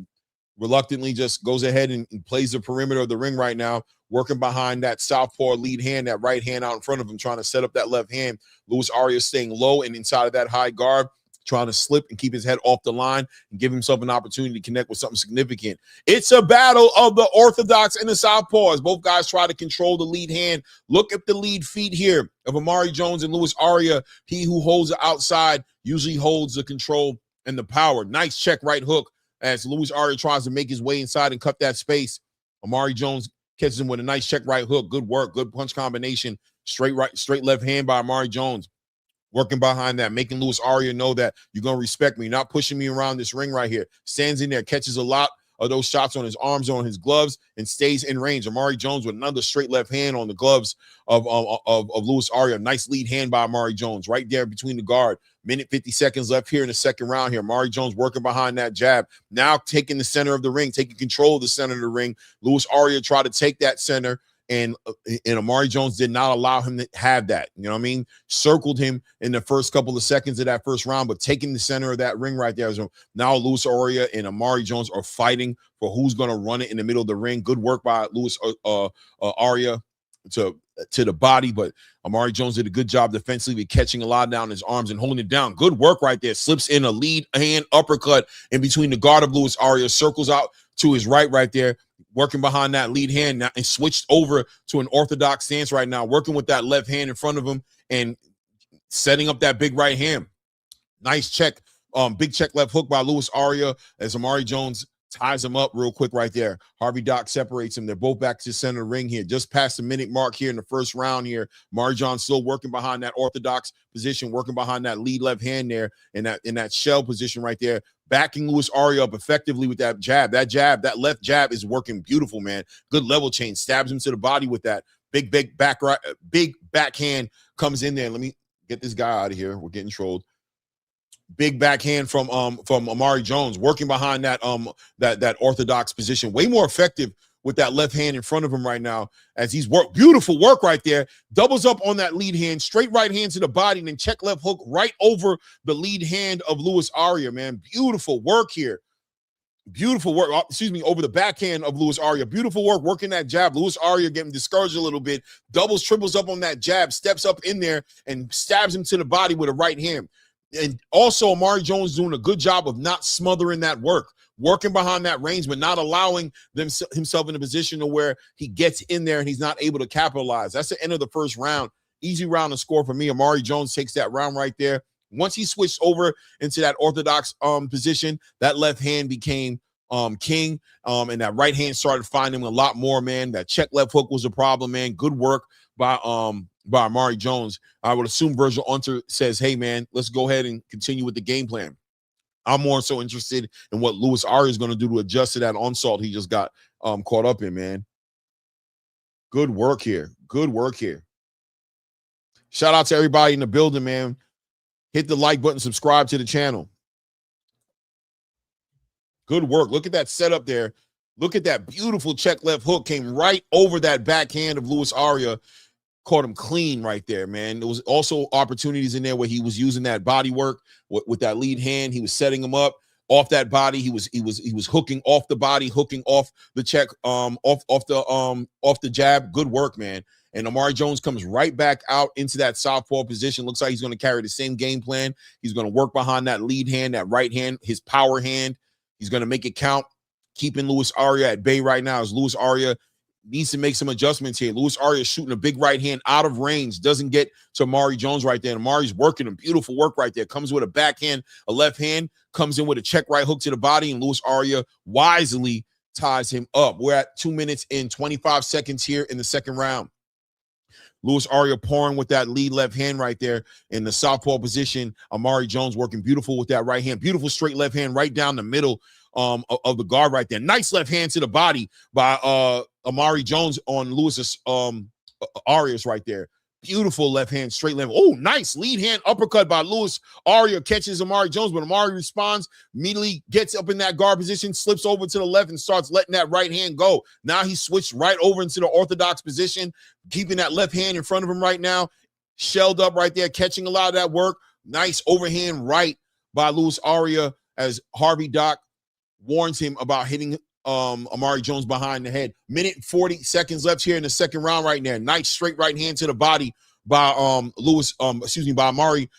Reluctantly just goes ahead and plays the perimeter of the ring right now, working behind that southpaw lead hand, that right hand out in front of him, trying to set up that left hand. Luis Arias staying low and inside of that high guard, trying to slip and keep his head off the line and give himself an opportunity to connect with something significant. It's a battle of the orthodox and the southpaws. Both guys try to control the lead hand. Look at the lead feet here of Amari Jones and Luis Arias. He who holds the outside usually holds the control and the power. Nice check right hook as Luis Arias tries to make his way inside and cut that space. Amari Jones catches him with a nice check right hook. Good work, good punch combination. Straight left hand by Amari Jones. Working behind that, making Luis Arias know that you're going to respect me. You're not pushing me around this ring right here. Stands in there, catches a lot of those shots on his arms, on his gloves, and stays in range. Amari Jones with another straight left hand on the gloves of Luis Arias. Nice lead hand by Amari Jones right there between the guard. Minute 50 seconds left here in the second round here. Amari Jones working behind that jab. Now taking the center of the ring, taking control of the center of the ring. Luis Arias tried to take that center, and Amari Jones did not allow him to have that. You know what I mean? Circled him in the first couple of seconds of that first round, but taking the center of that ring right there. So now Luis Arias and Amari Jones are fighting for who's going to run it in the middle of the ring. Good work by Luis Arias to the body, but Amari Jones did a good job defensively catching a lot down his arms and holding it down. Good work right there. Slips in a lead hand uppercut in between the guard of Luis Arias, circles out to his right there, working behind that lead hand now and switched over to an orthodox stance right now, working with that left hand in front of him and setting up that big right hand. Nice check, big check left hook by Luis Arias as Amari Jones ties him up real quick right there. Harvey Doc separates him. They're both back to the center of the ring here. Just past the minute mark here in the first round here. Amari Jones still working behind that orthodox position, working behind that lead left hand there in that shell position right there, backing Luis Arias up effectively with that jab. That left jab is working beautiful, man. Good level change. Stabs him to the body with that big backhand comes in there. Let me get this guy out of here. We're getting trolled. Big backhand from Amari Jones, working behind that orthodox position. Way more effective with that left hand in front of him right now as he's beautiful work right there. Doubles up on that lead hand, straight right hand to the body, and then check left hook right over the lead hand of Luis Arias, man. Beautiful work here. Beautiful work, over the backhand of Luis Arias. Beautiful work working that jab. Luis Arias getting discouraged a little bit. Doubles, triples up on that jab, steps up in there and stabs him to the body with a right hand. And also, Amari Jones doing a good job of not smothering that work, working behind that range, but not allowing himself in a position to where he gets in there and he's not able to capitalize. That's the end of the first round. Easy round to score for me. Amari Jones takes that round right there. Once he switched over into that orthodox position, that left hand became king, and that right hand started finding him a lot more, man. That check left hook was a problem, man. Good work by Amari Jones. I would assume Virgil Unter says, hey, man, let's go ahead and continue with the game plan. I'm more so interested in what Luis Arias is going to do to adjust to that onslaught he just got caught up in, man. Good work here. Good work here. Shout out to everybody in the building, man. Hit the like button, subscribe to the channel. Good work. Look at that setup there. Look at that beautiful check left hook. Came right over that backhand of Luis Arias. Caught him clean right there, man. There was also opportunities in there where he was using that body work with that lead hand. He was setting him up off that body. He was hooking off the body, hooking off the check, off the jab. Good work, man. And Amari Jones comes right back out into that southpaw position. Looks like he's going to carry the same game plan. He's going to work behind that lead hand, that right hand, his power hand. He's going to make it count, keeping Luis Arias at bay right now as Luis Arias needs to make some adjustments here. Luis Arias shooting a big right hand out of range, doesn't get to Amari Jones right there. And Amari's working him. Beautiful work right there. Comes with a backhand, a left hand, comes in with a check right hook to the body, and Luis Arias wisely ties him up. We're at 2 minutes and 25 seconds here in the second round. Luis Arias pouring with that lead left hand right there in the southpaw position. Amari Jones working beautiful with that right hand. Beautiful straight left hand right down the middle of the guard right there. Nice left hand to the body by Amari Jones on Luis Arias right there. Beautiful left hand, straight left. Oh, nice lead hand uppercut by Luis Arias. Catches Amari Jones, but Amari responds, immediately gets up in that guard position, slips over to the left and starts letting that right hand go. Now he switched right over into the orthodox position, keeping that left hand in front of him right now. Shelled up right there, catching a lot of that work. Nice overhand right by Luis Arias as Harvey Doc warns him about hitting Amari Jones behind the head. Minute and 40 seconds left here in the second round right there. Nice straight right hand to the body by by Amari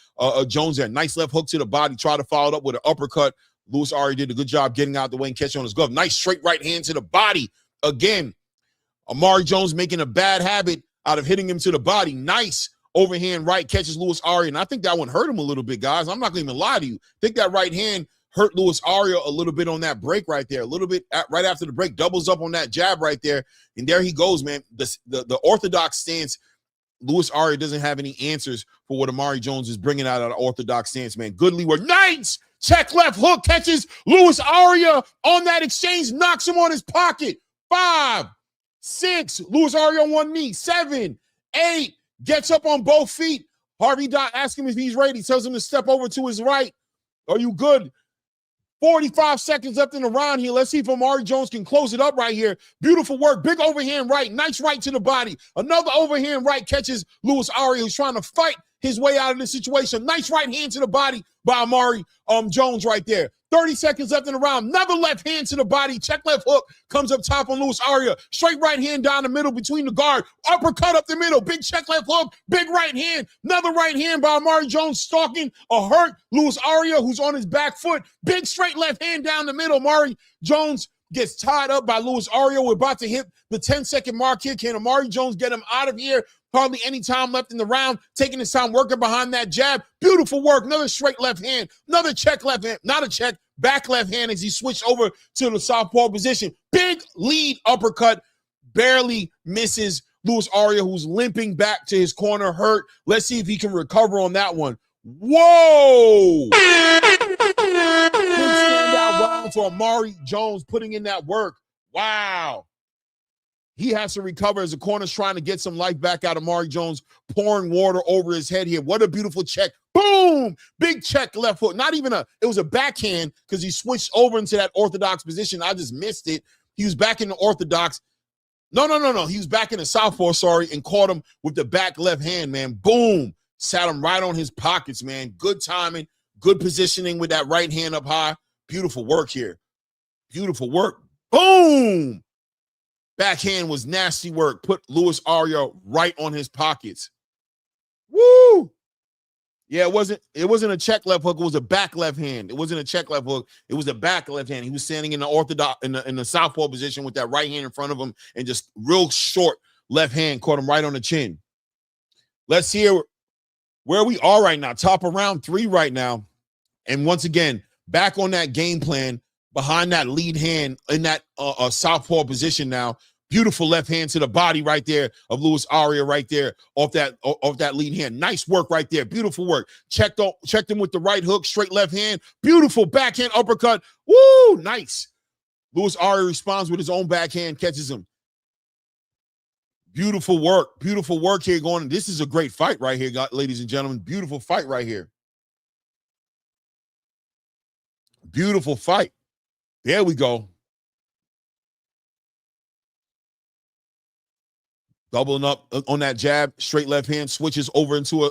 Jones there. Nice left hook to the body. Try to follow it up with an uppercut. Luis Arias did a good job getting out the way and catching on his glove. Nice straight right hand to the body. Again, Amari Jones making a bad habit out of hitting him to the body. Nice overhand right, catches Luis Arias. And I think that one hurt him a little bit, guys. I'm not going to even lie to you. I think that right hand hurt Luis Arias a little bit on that break right there. A little bit right after the break, doubles up on that jab right there. And there he goes, man. The orthodox stance, Luis Arias doesn't have any answers for what Amari Jones is bringing out of the orthodox stance, man. Good leeward. Nice check left hook, catches Luis Arias on that exchange, knocks him on his pocket. 5, 6, Luis Arias on one knee. 7, 8, gets up on both feet. Harvey Doc asks him if he's ready. He tells him to step over to his right. Are you good? 45 seconds left in the round here. Let's see if Amari Jones can close it up right here. Beautiful work. Big overhand right. Nice right to the body. Another overhand right catches Luis Arias, who's trying to fight his way out of the situation. Nice right hand to the body by Amari Jones right there. 30 seconds left in the round. Another left hand to the body. Check left hook. Comes up top on Luis Arias. Straight right hand down the middle between the guard. Uppercut up the middle. Big check left hook. Big right hand. Another right hand by Amari Jones stalking a hurt Luis Arias, who's on his back foot. Big straight left hand down the middle. Amari Jones gets tied up by Luis Arias. We're about to hit the 10-second mark here. Can Amari Jones get him out of here? Hardly any time left in the round. Taking his time working behind that jab. Beautiful work. Another straight left hand. Another check left hand. Not a check. Back left hand as he switched over to the southpaw position. Big lead uppercut. Barely misses Luis Arias, who's limping back to his corner, hurt. Let's see if he can recover on that one. Whoa! Good standout round for Amari Jones putting in that work. Wow. He has to recover as the corner's trying to get some life back out of Amari Jones, pouring water over his head here. What a beautiful check. Boom! Big check left hook. Not even it was a backhand because he switched over into that orthodox position. I just missed it. He was back in the orthodox. No. He was back in the southpaw, and caught him with the back left hand, man. Boom. Sat him right on his pockets, man. Good timing, good positioning with that right hand up high. Beautiful work here. Beautiful work. Boom. Backhand was nasty work. Put Luis Arias right on his pockets. Woo! Yeah, it wasn't a check left hook. It was a back left hand. It wasn't a check left hook. It was a back left hand. He was standing in the orthodox in the southpaw position with that right hand in front of him, and just real short left hand caught him right on the chin. Let's hear where we are right now. Top of round 3 right now. And once again, back on that game plan behind that lead hand in that southpaw position now. Beautiful left hand to the body right there of Luis Arias right there off that lead hand. Nice work right there. Beautiful work. Checked him with the right hook, straight left hand. Beautiful backhand uppercut. Woo, nice. Luis Arias responds with his own backhand, catches him. Beautiful work. Beautiful work here going. This is a great fight right here, ladies and gentlemen. Beautiful fight right here. Beautiful fight. There we go. Doubling up on that jab, straight left hand, switches over into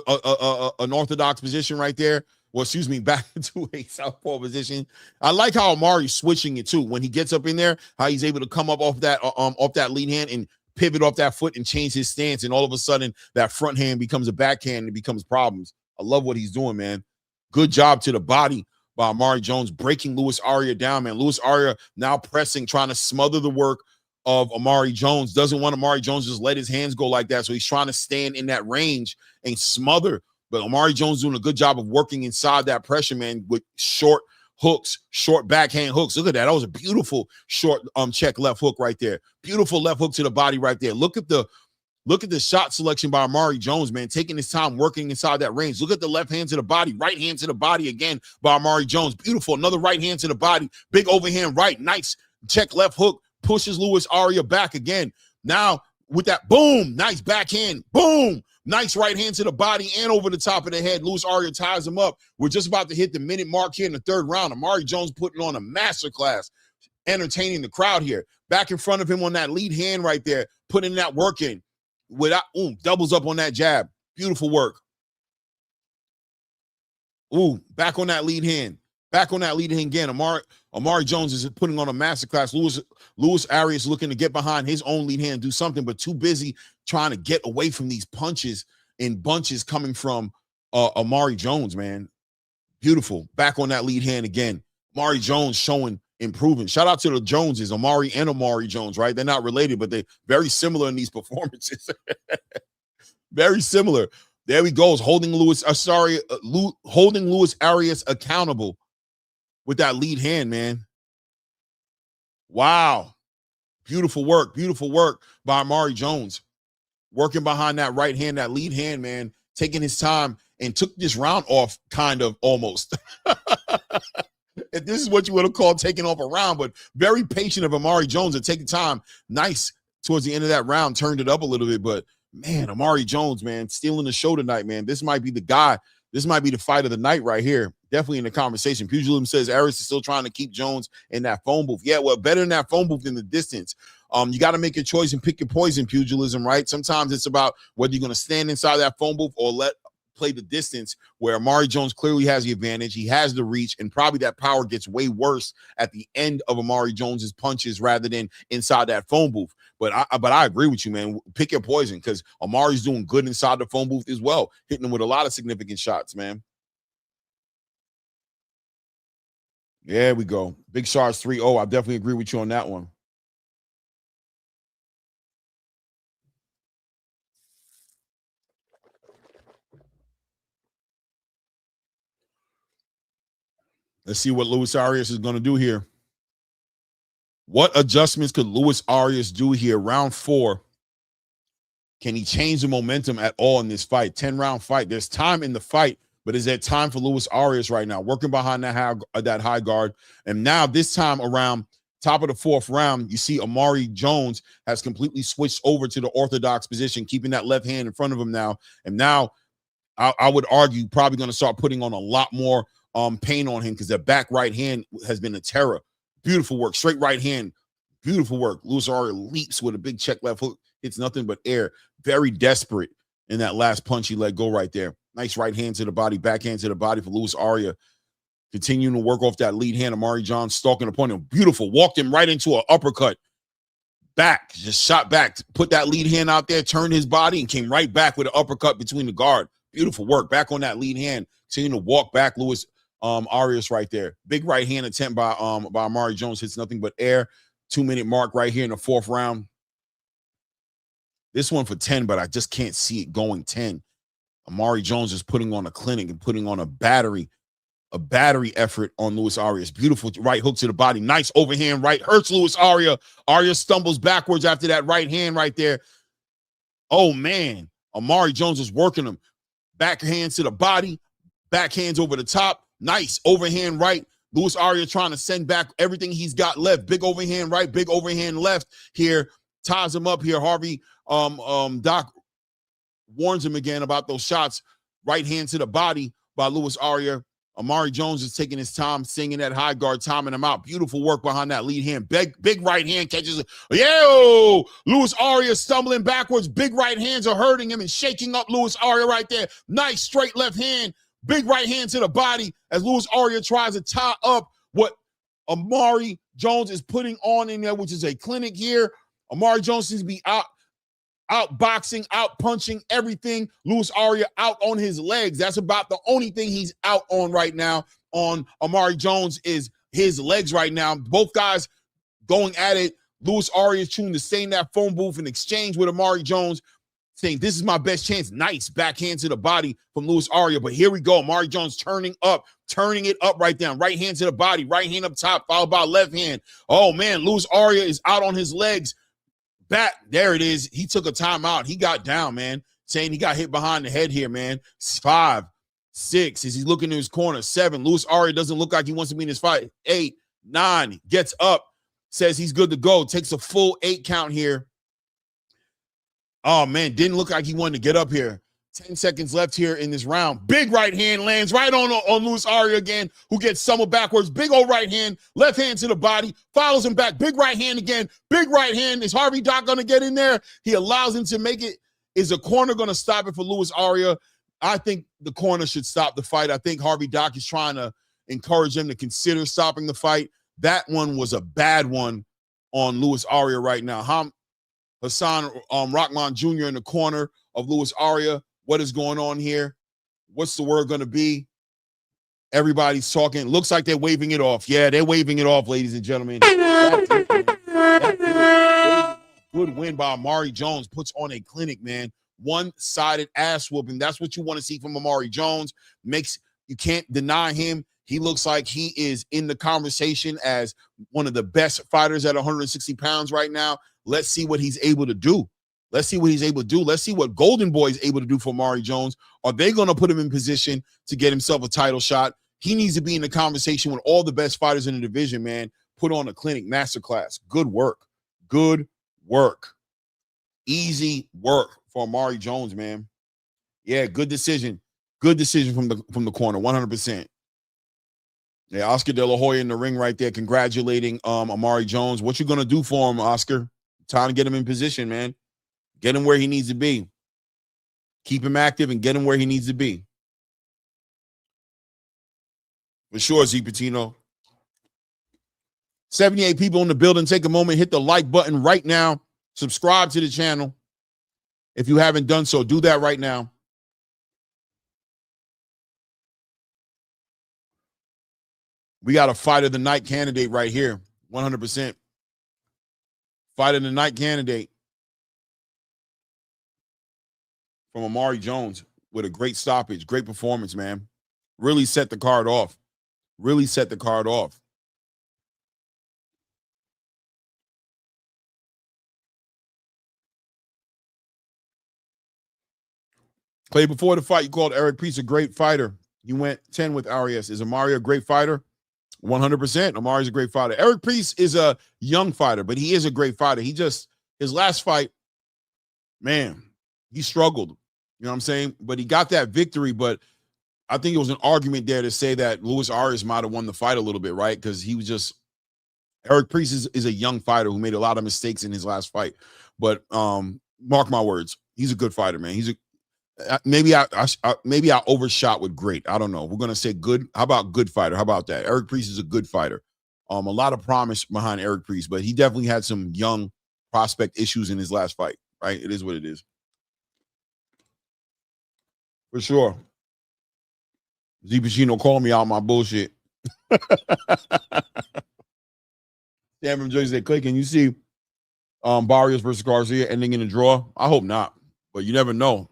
an orthodox position right there. Well, excuse me, back into a southpaw position. I like how Amari's switching it too. When he gets up in there, how he's able to come up off that lead hand and pivot off that foot and change his stance. And all of a sudden, that front hand becomes a backhand and it becomes problems. I love what he's doing, man. Good job to the body by Amari Jones, breaking Luis Arias down, man. Luis Arias now pressing, trying to smother the work of Amari Jones. Doesn't want Amari Jones just let his hands go like that. So he's trying to stand in that range and smother. But Amari Jones doing a good job of working inside that pressure, man, with short hooks, short backhand hooks. Look at that. That was a beautiful short check left hook right there. Beautiful left hook to the body right there. Look at the shot selection by Amari Jones, man, taking his time working inside that range. Look at the left hand to the body, right hand to the body again by Amari Jones. Beautiful. Another right hand to the body. Big overhand right. Nice check left hook. Pushes Luis Arias back again. Now with that boom, nice backhand, boom, nice right hand to the body and over the top of the head. Luis Arias ties him up. We're just about to hit the minute mark here in the 3rd round. Amari Jones putting on a masterclass, entertaining the crowd here. Back in front of him on that lead hand right there, putting that work in. Without doubles up on that jab. Beautiful work. Back on that lead hand. Back on that lead hand again. Amari Jones is putting on a masterclass. Luis Arias looking to get behind his own lead hand, do something, but too busy trying to get away from these punches and bunches coming from Amari Jones, man. Beautiful. Back on that lead hand again. Amari Jones showing improvement. Shout out to the Joneses, Amari and Amari Jones, right? They're not related, but they're very similar in these performances. Very similar. There he goes, holding Luis Arias accountable with that lead hand, man. Wow. Beautiful work by Amari Jones. Working behind that right hand, that lead hand, man. Taking his time and took this round off, kind of, almost. If this is what you would have called taking off a round, but very patient of Amari Jones and taking time. Nice towards the end of that round, turned it up a little bit, but man, Amari Jones, man, stealing the show tonight, man. This might be the guy. This might be the fight of the night right here. Definitely in the conversation. Pugilism says Arias is still trying to keep Jones in that phone booth. Yeah, well, better in that phone booth than the distance. You got to make your choice and pick your poison, pugilism, right? Sometimes it's about whether you're going to stand inside that phone booth or play the distance, where Amari Jones clearly has the advantage. He has the reach, and probably that power gets way worse at the end of Amari Jones's punches rather than inside that phone booth. But I agree with you, man. Pick your poison, because Amari's doing good inside the phone booth as well, hitting him with a lot of significant shots, man. There we go. Big Shards 3-0. I definitely agree with you on that one. Let's see what Luis Arias is going to do here. What adjustments could Luis Arias do here? Round 4. Can he change the momentum at all in this fight? 10-round fight. There's time in the fight, but is there time for Luis Arias right now? Working behind that high guard. And now this time around, top of the 4th round, you see Amari Jones has completely switched over to the orthodox position, keeping that left hand in front of him now. And now I would argue probably going to start putting on a lot more pain on him, because the back right hand has been a terror. Beautiful work. Straight right hand. Beautiful work. Luis Arias leaps with a big check left hook. Hits nothing but air. Very desperate in that last punch he let go right there. Nice right hand to the body, backhand to the body for Luis Arias. Continuing to work off that lead hand. Amari Jones stalking upon him. Beautiful. Walked him right into an uppercut. Back. Just shot back. Put that lead hand out there. Turned his body and came right back with an uppercut between the guard. Beautiful work. Back on that lead hand. Continuing to walk back Luis Arias right there. Big right hand attempt by Amari Jones. Hits nothing but air. 2-minute mark right here in the 4th round. This one for 10, but I just can't see it going 10. Amari Jones is putting on a clinic and putting on a battery effort on Luis Arias. Beautiful right hook to the body. Nice overhand right. Hurts Luis Arias. Arias stumbles backwards after that right hand right there. Oh, man. Amari Jones is working him. Backhand to the body. Backhands over the top. Nice overhand right. Luis Arias trying to send back everything he's got left. Big overhand right, big overhand left here. Ties him up here. Harvey Doc warns him again about those shots. Right hand to the body by Luis Arias. Amari Jones is taking his time, singing that high guard, timing him out. Beautiful work behind that lead hand. Big right hand catches it. Yo! Luis Arias stumbling backwards. Big right hands are hurting him and shaking up Luis Arias right there. Nice straight left hand. Big right hand to the body as Luis Arias tries to tie up what Amari Jones is putting on in there, which is a clinic here. Amari Jones seems to be out boxing, out punching, everything. Luis Arias out on his legs. That's about the only thing he's out on right now on Amari Jones is his legs right now. Both guys going at it. Luis Arias choosing to stay in that phone booth and exchange with Amari Jones, saying, this is my best chance. Nice backhand to the body from Luis Arias. But here we go. Amari Jones turning it up right down. Right hand to the body. Right hand up top, followed by left hand. Oh, man, Luis Arias is out on his legs. Back. There it is. He took a timeout. He got down, man. Saying he got hit behind the head here, man. 5, 6. As he's looking to his corner. 7. Luis Arias doesn't look like he wants to be in this fight. 8, 9. Gets up. Says he's good to go. Takes a full 8 count here. Oh, man, didn't look like he wanted to get up here. 10 seconds left here in this round. Big right hand lands right on Luis Arias again, who gets summoned backwards. Big old right hand, left hand to the body, follows him back. Big right hand again. Big right hand. Is Harvey Doc going to get in there? He allows him to make it. Is the corner going to stop it for Luis Arias? I think the corner should stop the fight. I think Harvey Doc is trying to encourage him to consider stopping the fight. That one was a bad one on Luis Arias right now. Hassan Rahman Jr. in the corner of Luis Arias. What is going on here? What's the word going to be? Everybody's talking. Looks like they're waving it off. Yeah, they're waving it off, ladies and gentlemen. That's it, good win by Amari Jones. Puts on a clinic, man. One-sided ass whooping. That's what you want to see from Amari Jones. You can't deny him. He looks like he is in the conversation as one of the best fighters at 160 pounds right now. Let's see what he's able to do. Let's see what he's able to do. Let's see what Golden Boy is able to do for Amari Jones. Are they going to put him in position to get himself a title shot? He needs to be in the conversation with all the best fighters in the division, man. Put on a clinic masterclass. Good work. Good work. Easy work for Amari Jones, man. Yeah, good decision. Good decision from the corner, 100%. Yeah, Oscar De La Hoya in the ring right there, congratulating Amari Jones. What you going to do for him, Oscar? Time to get him in position, man. Get him where he needs to be. Keep him active and get him where he needs to be. For sure, Z Patino. 78 people in the building. Take a moment, hit the like button right now. Subscribe to the channel. If you haven't done so, do that right now. We got a fight of the night candidate right here. 100%. Fight of the night candidate. From Amari Jones with a great stoppage, great performance, man. Really set the card off. Really set the card off. Clay, before the fight, you called Eric Priest a great fighter. You went 10 with Arias. Is Amari a great fighter? 100%. Amari's a great fighter. Eric Priest is a young fighter, but he is a great fighter. His last fight, man, he struggled. You know what I'm saying? But he got that victory, but I think it was an argument there to say that Luis Arias might have won the fight a little bit, right? Because he was just Eric Priest is a young fighter who made a lot of mistakes in his last fight, but mark my words, he's a good fighter, man. He's a maybe I overshot with great. I don't know. We're gonna say good. How about good fighter? How about that? Eric Priest is a good fighter. A lot of promise behind Eric Priest, but he definitely had some young prospect issues in his last fight. Right? It is what it is. For sure. Z Pacino called me out my bullshit. Sam from Jersey said, Clay, can you see Barrios versus Garcia ending in a draw? I hope not, but you never know.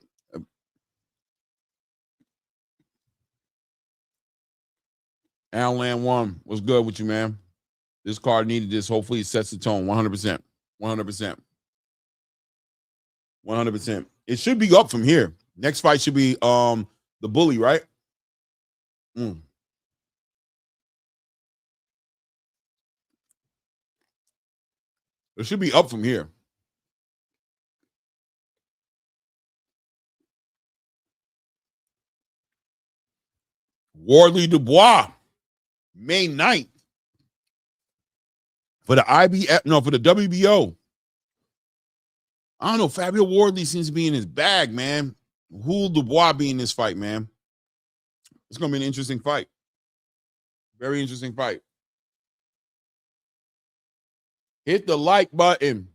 Alan one, what's good with you, man? This card needed this. Hopefully it sets the tone. 100%. 100%. 100%. It should be up from here. Next fight should be the bully, right? It should be up from here. Wardley Dubois, May 9th. For the for the WBO. I don't know. Fabio Wardley seems to be in his bag, man. Who'll Dubois be in this fight, man? It's going to be an interesting fight. Very interesting fight. Hit the like button.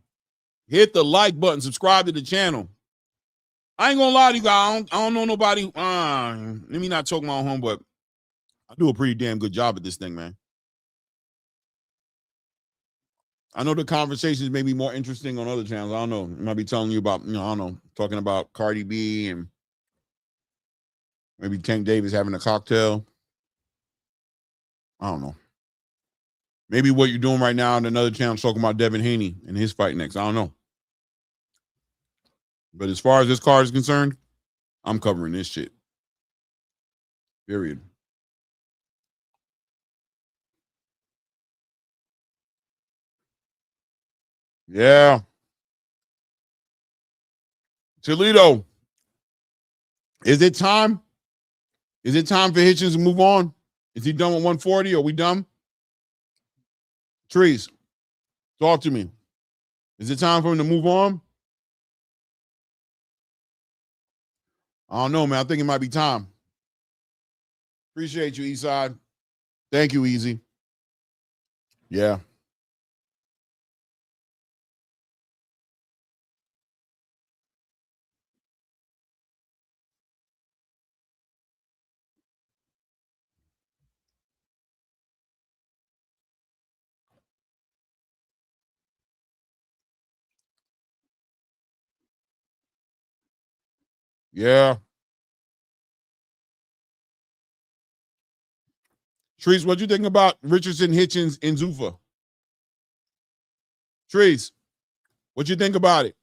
Hit the like button. Subscribe to the channel. I ain't going to lie to you guys. I don't know nobody. Let me not talk my own home, but I do a pretty damn good job at this thing, man. I know the conversations may be more interesting on other channels. I don't know. I might be telling you about, I don't know, talking about Cardi B and maybe Tank Davis having a cocktail. I don't know. Maybe what you're doing right now on another channel talking about Devin Haney and his fight next. I don't know. But as far as this card is concerned, I'm covering this shit. Period. Yeah. Toledo. Is it time? Is it time for Hitchins to move on? Is he done with 140? Are we done? Trees, talk to me. Is it time for him to move on? I don't know, man. I think it might be time. Appreciate you, Eastside. Thank you, Easy. Yeah. Yeah. Trees, what you think about Richardson, Hitchins, and Zuffa? Trees, what you think about it?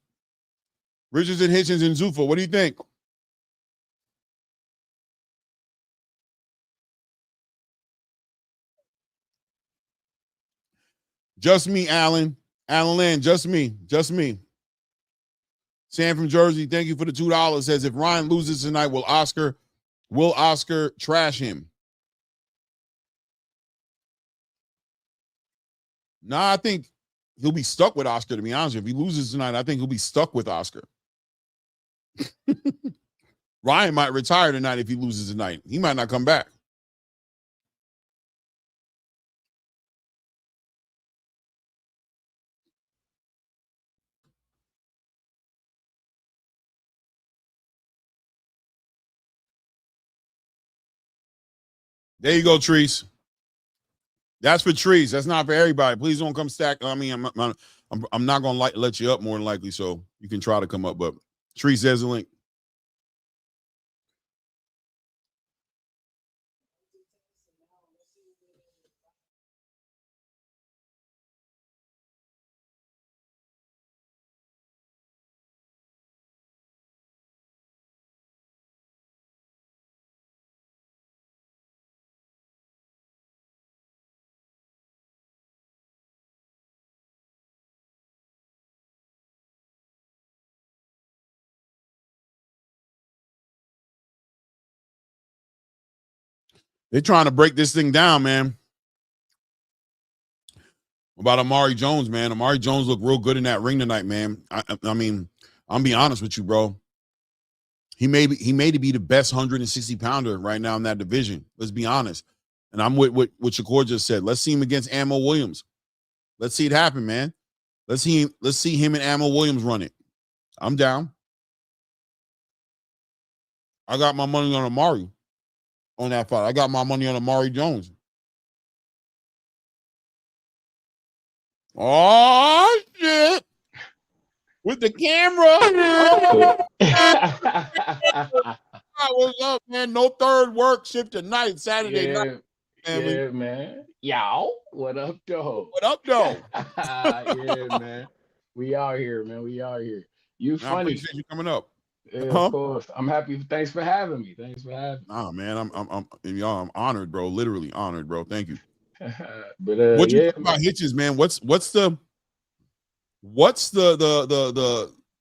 Richardson, Hitchins, and Zuffa, what do you think? Just me, Alan. Alan Land, just me. Just me. Sam from Jersey, thank you for the $2. Says if Ryan loses tonight, will Oscar trash him? Nah, I think he'll be stuck with Oscar, to be honest. If he loses tonight, I think he'll be stuck with Oscar. Ryan might retire tonight if he loses tonight. He might not come back. There you go, Trees. That's for Trees. That's not for everybody. Please don't come stack. I mean, I'm not going to let you up more than likely, so you can try to come up. But Trees says the link. They're trying to break this thing down, man. About Amari Jones, man. Amari Jones looked real good in that ring tonight, man. I mean, I'm being honest with you, bro. He may be the best 160 pounder right now in that division. Let's be honest. And I'm with what Shakur just said. Let's see him against Ammo Williams. Let's see it happen, man. Let's see him and Ammo Williams run it. I'm down. I got my money on Amari on that fight. I got my money on Amari Jones. Oh shit! With the camera. What's up, man? No third work shift tonight, Saturday night. Yeah, man. Yow. What up, though? What up, though? Yeah, man. We out here, man. We out here. You funny. I appreciate you coming up. Yeah, of course. I'm happy. Thanks for having me. Nah, man. I'm honored, bro. Literally honored, bro. Thank you. But what you think about Hitchins, man? What's the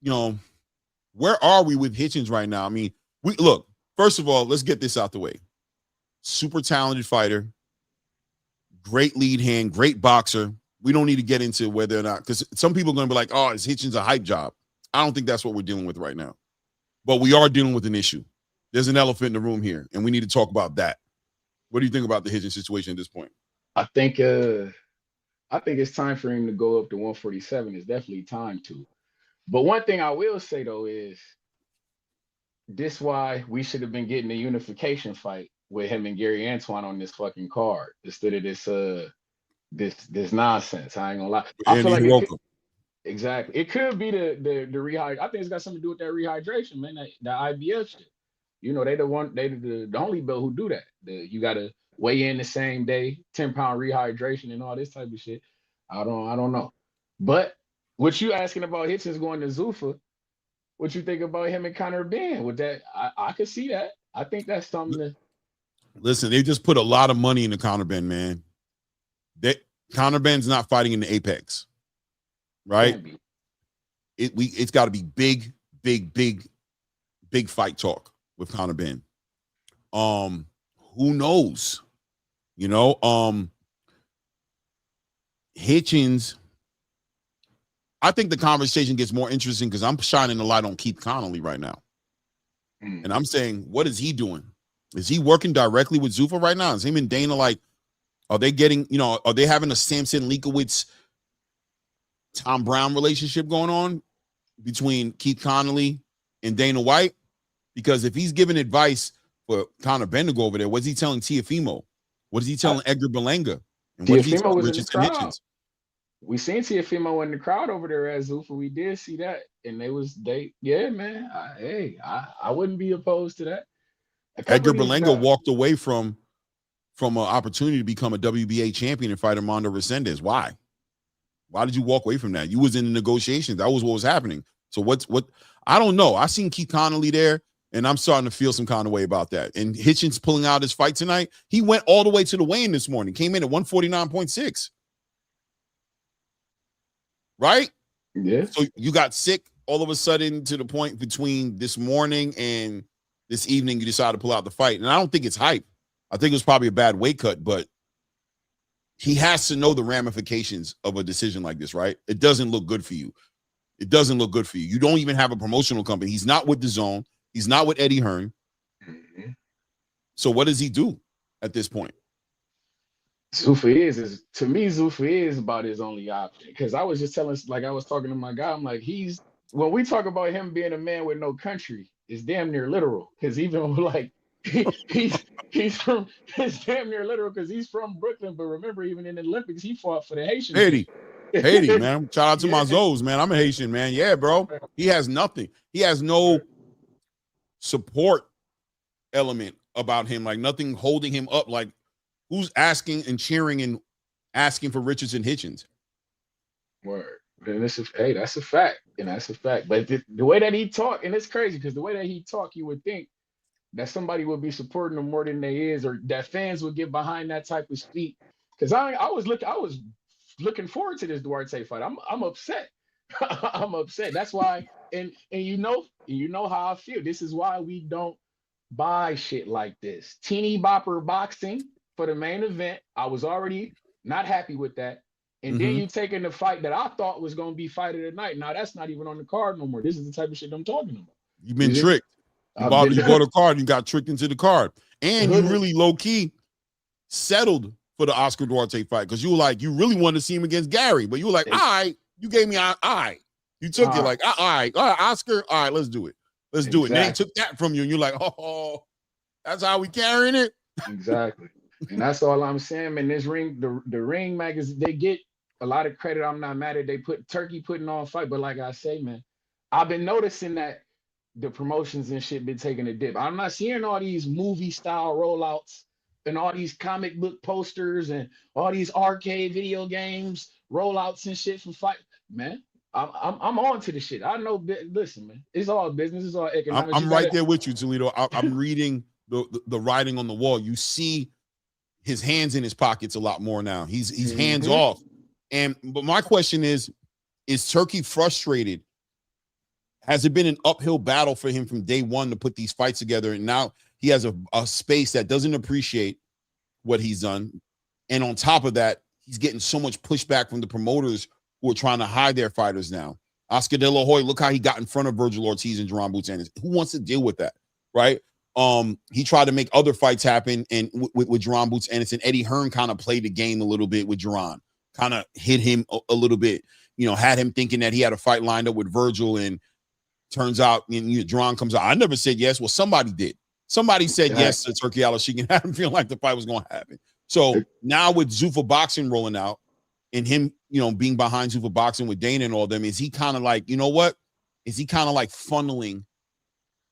you know, where are we with Hitchins right now? I mean, we look, first of all, let's get this out the way. Super talented fighter, great lead hand, great boxer. We don't need to get into whether or not, because some people are going to be like, oh, is Hitchins a hype job? I don't think that's what we're dealing with right now. But we are dealing with an issue. There's an elephant in the room here, and we need to talk about that. What do you think about the Hitchins situation at this point? I think it's time for him to go up to 147. It's definitely time to. But one thing I will say though is this why we should have been getting a unification fight with him and Gary Antoine on this fucking card instead of this nonsense. I ain't gonna lie. I feel like exactly. It could be the rehydration. I think it's got something to do with that rehydration, man. That IBF shit. You know, they the only belt who do that. You gotta weigh in the same day, 10-pound rehydration and all this type of shit. I don't know. But what you asking about Hitchins going to Zuffa, what you think about him and Conor Benn? With that, I could see that. I think that's something to listen. They just put a lot of money into Conor Benn, man. Conor Benn's not fighting in the Apex, right? It's got to be big fight talk with Conor Benn. Who knows? You know, Hitchins. I think the conversation gets more interesting because I'm shining a light on Keith Connolly right now. And I'm saying, what is he doing? Is he working directly with Zuffa right now? Is him and Dana like, are they getting, you know, are they having a Samson Leakowitz, Tom Brown relationship going on between Keith Connolly and Dana White? Because if he's giving advice for Conor Benn to go over there, what's he telling Teofimo? What is he telling Edgar Berlanga? And what is he telling Richardson Hitchins? We seen Teofimo in the crowd over there at Zuffa. We did see that, and yeah, man. I wouldn't be opposed to that. Edgar Berlanga walked away from an opportunity to become a WBA champion and fight Armando Resendez. Why? Why did you walk away from that? You was in the negotiations. That was what was happening. So what? I don't know. I seen Keith Connolly there, and I'm starting to feel some kind of way about that. And Hitchins pulling out his fight tonight. He went all the way to the weigh-in this morning. Came in at 149.6. Right? Yeah. So you got sick all of a sudden to the point between this morning and this evening you decided to pull out the fight. And I don't think it's hype. I think it was probably a bad weight cut, but he has to know the ramifications of a decision like this, right? It doesn't look good for you. It doesn't look good for you. You don't even have a promotional company. He's not with DAZN. He's not with Eddie Hearn. Mm-hmm. So what does he do at this point? Zuffa is about his only option. Because I was just telling, like I was talking to my guy, I'm like, when we talk about him being a man with no country, it's damn near literal. Because even like it's damn near literal because he's from Brooklyn. But remember, even in the Olympics, he fought for the Haitian. Haiti, man. Shout out to my Zoes, man. I'm a Haitian, man. Yeah, bro. He has nothing. He has no support element about him, like nothing holding him up. Like, who's asking and cheering and asking for Richardson Hitchins? Word. And that's a fact. And that's a fact. But the way that he talked, and it's crazy because the way that he talked, you would think that somebody would be supporting him more than they is, or that fans would get behind that type of speak. Because I was looking forward to this Duarte fight. I'm upset. I'm upset. That's why, and you know how I feel. This is why we don't buy shit like this. Teeny bopper boxing for the main event. I was already not happy with that. And then you taking the fight that I thought was going to be fight of the night. Now that's not even on the card no more. This is the type of shit I'm talking about. You've been tricked. You bought a card, you got tricked into the card. And you really low-key settled for the Oscar Duarte fight because you were like, you really wanted to see him against Gary, but you were like, all right, you gave me all right. You took it like, all right, Oscar, all right, let's do it. Let's do it. And they took that from you, and you're like, oh, that's how we carrying it? Exactly. And that's all I'm saying, man. This ring, the Ring magazine, they get a lot of credit. I'm not mad at they put Turkey putting on a fight, but like I say, man, I've been noticing that the promotions and shit been taking a dip. I'm not seeing all these movie style rollouts and all these comic book posters and all these arcade video games rollouts and shit for fight. Man, I'm on to the shit. I know. Listen, man, it's all business. It's all economics. I'm right there with you, Toledo. I'm reading the writing on the wall. You see his hands in his pockets a lot more now. He's hands off. But my question is Turkey frustrated? Has it been an uphill battle for him from day one to put these fights together? And now he has a space that doesn't appreciate what he's done. And on top of that, he's getting so much pushback from the promoters who are trying to hide their fighters now. Oscar De La Hoya, look how he got in front of Virgil Ortiz and Jerome Boots Anderson. Who wants to deal with that, right? He tried to make other fights happen, and with Jerome Boots Anderson, Eddie Hearn kind of played the game a little bit with Jerome, kind of hit him a little bit, had him thinking that he had a fight lined up with Virgil, and turns out Jerome comes out. I never said yes. Well, somebody did. Somebody said yes to Turkey Al-Sheikh and had him feel like the fight was going to happen. So now with Zuffa Boxing rolling out and him, being behind Zuffa Boxing with Dana and all them, is he kind of like, is he kind of like funneling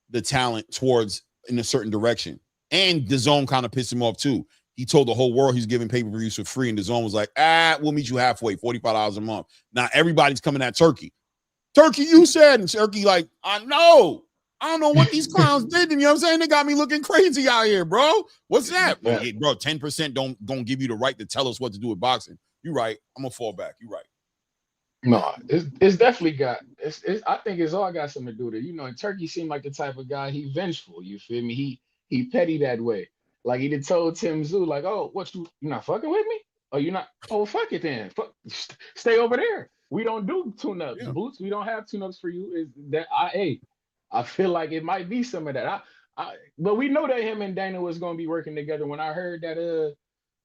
the talent towards in a certain direction? And DAZN kind of pissed him off too. He told the whole world he's giving pay-per-views for free, and DAZN was like, we'll meet you halfway, $45 a month. Now everybody's coming at Turkey. Turkey, you said, and Turkey like, I don't know what these clowns did. You know what I'm saying? They got me looking crazy out here, bro. What's that? Yeah. Hey, bro, 10% don't give you the right to tell us what to do with boxing. You right. I'm gonna fall back. You right. No, it's definitely got. I think it's all got something to do with it. And Turkey seemed like the type of guy. He vengeful. You feel me? He petty that way. Like he did told Tim Tszyu, like, oh, what you not fucking with me? Oh, you not? Oh, fuck it then. Fuck, stay over there. We don't do tune-ups, Boots. We don't have tune-ups for you. Is that I feel like it might be some of that. But we know that him and Dana was going to be working together. When I heard that,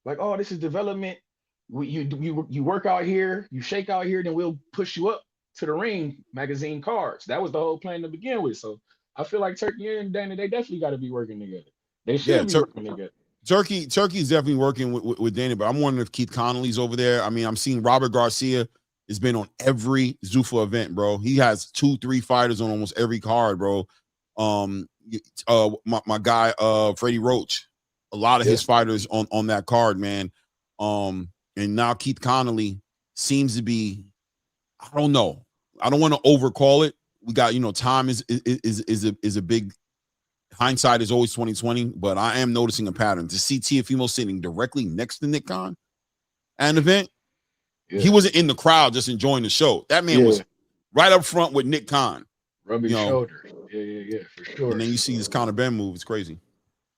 like, oh, this is development. You work out here, you shake out here, then we'll push you up to the Ring magazine cards. That was the whole plan to begin with. So I feel like Turkey and Dana, they definitely got to be working together. They should be working together. Turkey's definitely working with Dana, but I'm wondering if Keith Connolly's over there. I mean, I'm seeing Robert Garcia has been on every Zuffa event, bro. He has 2-3 fighters on almost every card, bro. My guy, Freddie Roach, a lot of his fighters on that card, man. And now Keith Connolly seems to be, I don't know. I don't want to overcall it. We got, time is a big, hindsight is always 2020, but I am noticing a pattern. To see Teofimo sitting directly next to Nick Khan at an event, he wasn't in the crowd just enjoying the show. That man was right up front with Nick Khan. Rubbing shoulders. Yeah, for sure. And then you see this Conor Benn move. It's crazy.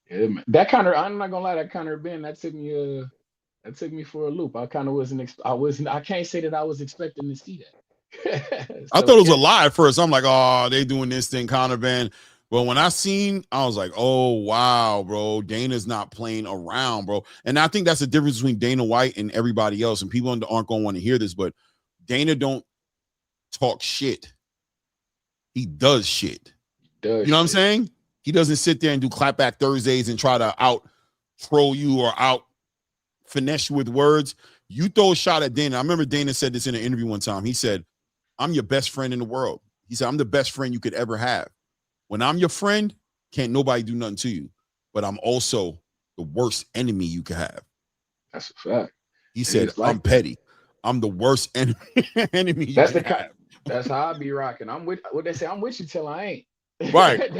Yeah, man. That Conor, I'm not gonna lie, that Conor Benn, that took me for a loop. I kind of I can't say that I was expecting to see that. So, I thought it was a lie at first. I'm like, oh, they doing this thing, Conor Benn. But when I was like, oh, wow, bro, Dana's not playing around, bro. And I think that's the difference between Dana White and everybody else. And people aren't going to want to hear this, but Dana don't talk shit. He does shit. You know what I'm saying? He doesn't sit there and do clapback Thursdays and try to out troll you or out finesse you with words. You throw a shot at Dana. I remember Dana said this in an interview one time. He said, I'm your best friend in the world. He said, I'm the best friend you could ever have. When I'm your friend, can't nobody do nothing to you. But I'm also the worst enemy you could have. That's a fact. He said, I'm petty. I'm the worst enemy you could have. That's how I be rocking. I'm with what they say, I'm with you till I ain't. Right.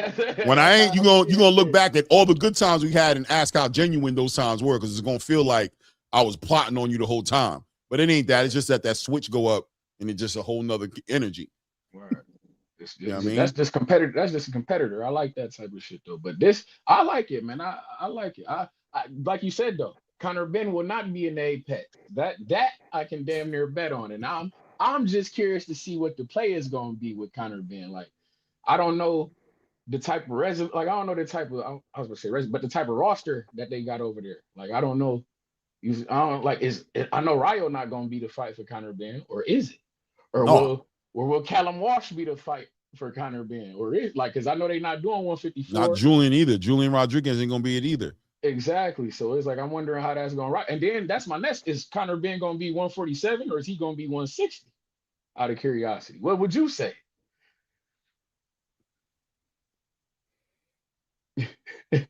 When I ain't, you're gonna look back at all the good times we had and ask how genuine those times were, because it's gonna feel like I was plotting on you the whole time. But it ain't that. It's just that switch go up and it's just a whole nother energy. Right. That's just competitor. That's just a competitor. I like that type of shit though. But this, I like it, man. I like it. I like you said though, Conor Benn will not be in the Apex. That I can damn near bet on. And I'm just curious to see what the play is going to be with Conor Benn. Like, I don't know the type of I don't know the type of, I was going to say but the type of roster that they got over there. Like, I don't know. I know Ryo not going to be the fight for Conor Benn, or is it? Or No. will Callum Walsh be the fight for Conor Benn? Or is like, because I know they're not doing 154. Not Julian either. Julian Rodriguez ain't gonna be it either. Exactly. So it's like, I'm wondering how that's going to rock. And then that's my next, is Conor Benn going to be 147 or is he going to be 160? Out of curiosity, what would you say?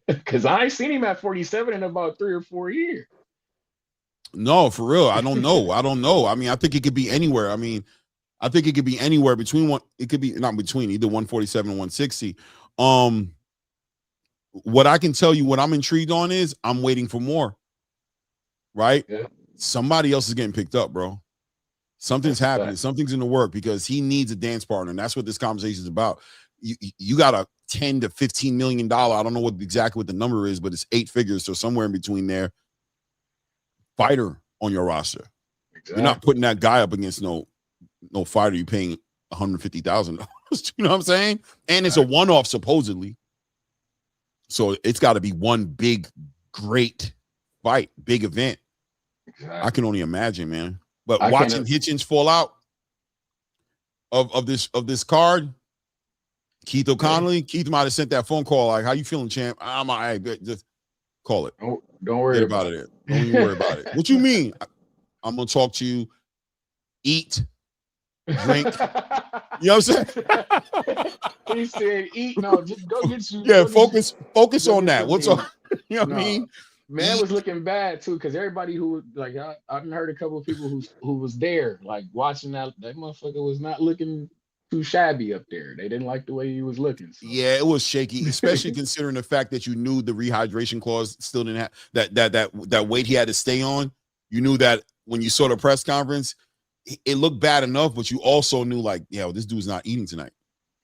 Because I ain't seen him at 47 in about 3 or 4 years. No, for real. I don't know. I mean, I think it could be anywhere. I mean, I think it could be anywhere between it could be not between either 147 and 160. What I can tell you, what I'm intrigued on is I'm waiting for more. Right? Yeah. Somebody else is getting picked up, bro. Something's happening. Right. Something's in the work because he needs a dance partner, and that's what this conversation is about. You got a $10 to $15 million. I don't know exactly what the number is, but it's 8 figures, so somewhere in between there. Fighter on your roster. Exactly. You're not putting that guy up against no fighter you're paying $150,000. You know what I'm saying? And it's a one-off supposedly. So it's got to be one big, great fight, big event. Exactly. I can only imagine, man. But watching Hitchins fall out of this card, Keith O'Connolly, Keith might have sent that phone call like, "How you feeling, champ?" I'm all right, just call it. Don't worry about it. Don't even worry about it. What you mean? I'm gonna talk to you. Eat, drink. You know what I'm saying? He said, "Eat." No, just go get you. Yeah, focus on that. What's on? You know what I mean? Man was looking bad too, because everybody who like I've heard a couple of people who was there, like watching that motherfucker was not looking too shabby up there. They didn't like the way he was looking. So. Yeah, it was shaky, especially considering the fact that you knew the rehydration clause still didn't have that weight he had to stay on. You knew that when you saw the press conference, it looked bad enough, but you also knew like, yeah, this dude's not eating tonight.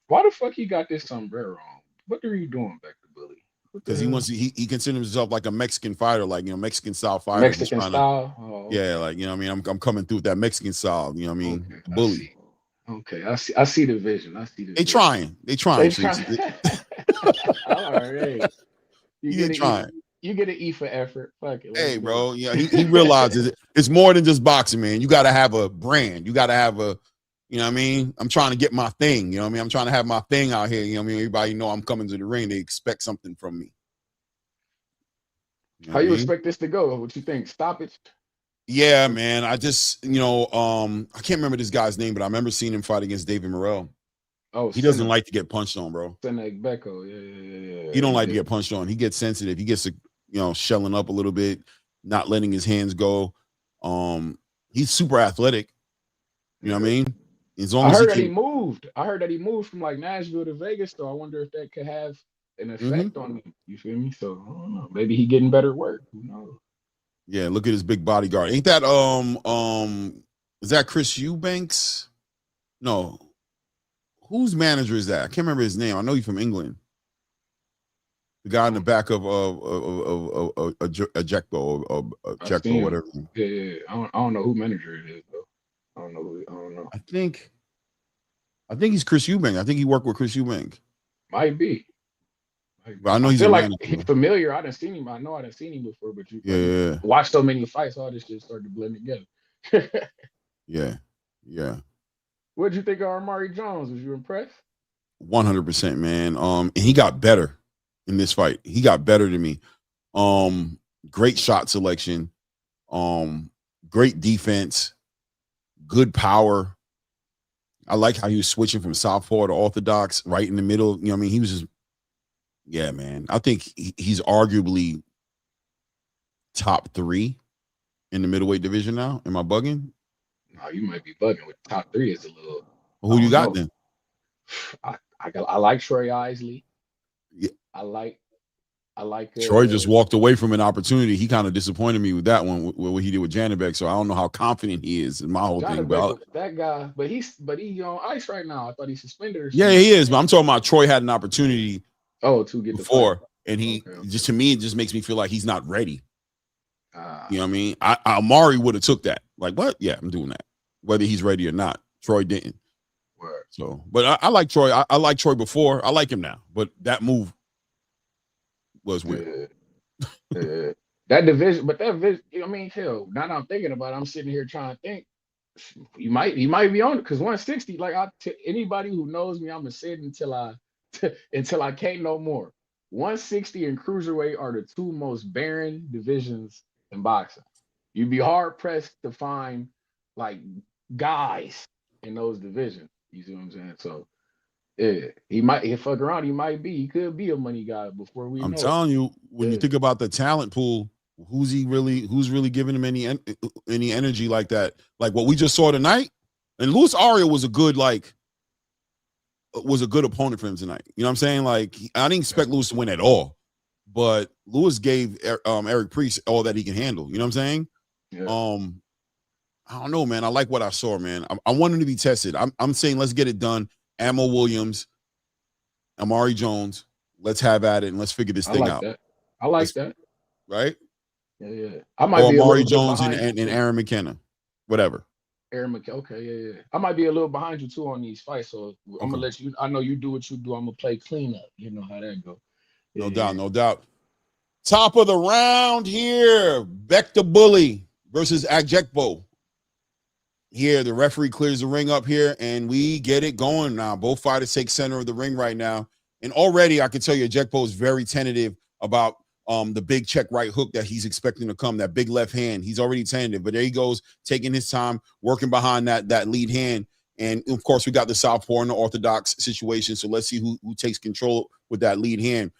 Why the fuck he got this sombrero on? What are you doing back to Bully? Because he considers himself like a Mexican fighter, like, you know, Mexican style fighter. Mexican style? Oh. Yeah, like, you know what I mean? I'm coming through with that Mexican style, you know what I mean? Okay, Bully. Okay, I see the vision. They trying. All right. You get an E for effort. Fuck it. Hey, bro. Yeah, he realizes it's more than just boxing, man. You got to have a brand. You got to have a, you know what I mean? I'm trying to get my thing. You know what I mean? I'm trying to have my thing out here. You know what I mean? Everybody know I'm coming to the ring. They expect something from me. You know How you expect this to go? What you think? Stoppage? Yeah, man. I just, you know, I can't remember this guy's name, but I remember seeing him fight against David Morrell. Oh, he doesn't like to get punched on, bro. Becco. Yeah. He don't like to get punched on. He gets sensitive. He gets, shelling up a little bit, not letting his hands go. He's super athletic. You know what I mean? As long I as heard that he moved. I heard that he moved from like Nashville to Vegas. So I wonder if that could have an effect on him. You feel me? So I don't know. Maybe he getting better work. Who knows? Yeah, look at his big bodyguard. Ain't that is that Chris Eubanks? No. Whose manager is that? I can't remember his name. I know he's from England. The guy in the back of a Jekbo or Jekbo, whatever. Yeah. I don't know who manager it is though. I don't know. I think he's Chris Eubank. I think he worked with Chris Eubank. Might be. But I know he's like he's familiar. I done seen him. I know I done seen him before, but you watch so many fights, all this shit started to blend together. Yeah. What'd you think of Amari Jones? Was you impressed? 100%, man. And he got better in this fight. He got better than me. Great shot selection. Great defense. Good power. I like how he was switching from southpaw to orthodox right in the middle. You know what I mean? He was just, yeah, man. I think he's arguably top 3 in the middleweight division now. Am I bugging? No, you might be bugging. With top 3 is a little. Well, who you got then? I like Troy Isley. Yeah. I like. Troy just walked away from an opportunity. He kind of disappointed me with that one, with what he did with Janibek. So I don't know how confident he is in my whole thing. But that guy, but he on ice right now. I thought he suspended. Or yeah, he is. But I'm talking about Troy had an opportunity. To get before, and he just, to me, it just makes me feel like he's not ready. You know what I mean? Amari would have took that. Like, what? Yeah, I'm doing that. Whether he's ready or not. Troy didn't. Word. So, but I like Troy. I like Troy before. I like him now. But that move was weird. That division, but that division, I mean, hell, now that I'm thinking about it, I'm sitting here trying to think. You might be on it because 160, like anybody who knows me, I'm gonna say it until I can't no more. 160 and cruiserweight are the two most barren divisions in boxing. You'd be hard pressed to find like guys in those divisions. You see what I'm saying? So yeah, he fuck around, he could be a money guy before we I'm know telling you, when you think about the talent pool, who's really giving him any energy like that? Like what we just saw tonight. And Luis Arias was a good opponent for him tonight. You know what I'm saying? Like I didn't expect Luis to win at all, but Luis gave Eric Priest all that he can handle. You know what I'm saying? Yeah. I don't know, man. I like what I saw, man. I want him to be tested. I'm saying let's get it done. Ammo Williams, Amari Jones. Let's have at it and let's figure this thing out. I like that. Right? Yeah. I might be Amari Jones and Aaron McKenna. Whatever. Aaron McKenna. Okay, yeah. I might be a little behind you too on these fights, so I'm gonna let you. I know you do what you do. I'm gonna play cleanup. You know how that go. Yeah. No doubt. Top of the round here. Beck the Bully versus Ajekbo. Here, the referee clears the ring up here, and we get it going now. Both fighters take center of the ring right now. And already, I can tell you, Ajekbo is very tentative about the big check right hook that he's expecting to come, that big left hand. He's already tentative, but there he goes, taking his time, working behind that lead hand. And, of course, we got the southpaw and the orthodox situation, so let's see who takes control with that lead hand.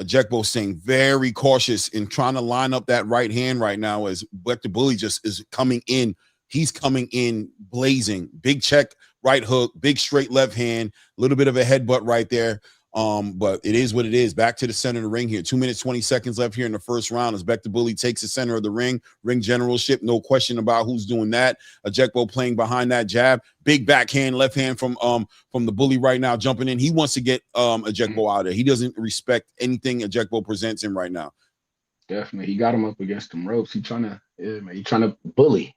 Ajekbo staying very cautious in trying to line up that right hand right now as Beck the Bully just is coming in. He's coming in blazing. Big check, right hook, big straight left hand, a little bit of a headbutt right there. But it is what it is. Back to the center of the ring here. 2 minutes, 20 seconds left here in the first round as Beck the Bully takes the center of the ring generalship. No question about who's doing that. Ajekbo playing behind that jab. Big backhand, left hand from the Bully right now jumping in. He wants to get Ajekbo out of there. He doesn't respect anything Ajekbo presents him right now. Definitely. He got him up against them ropes. He's trying to bully.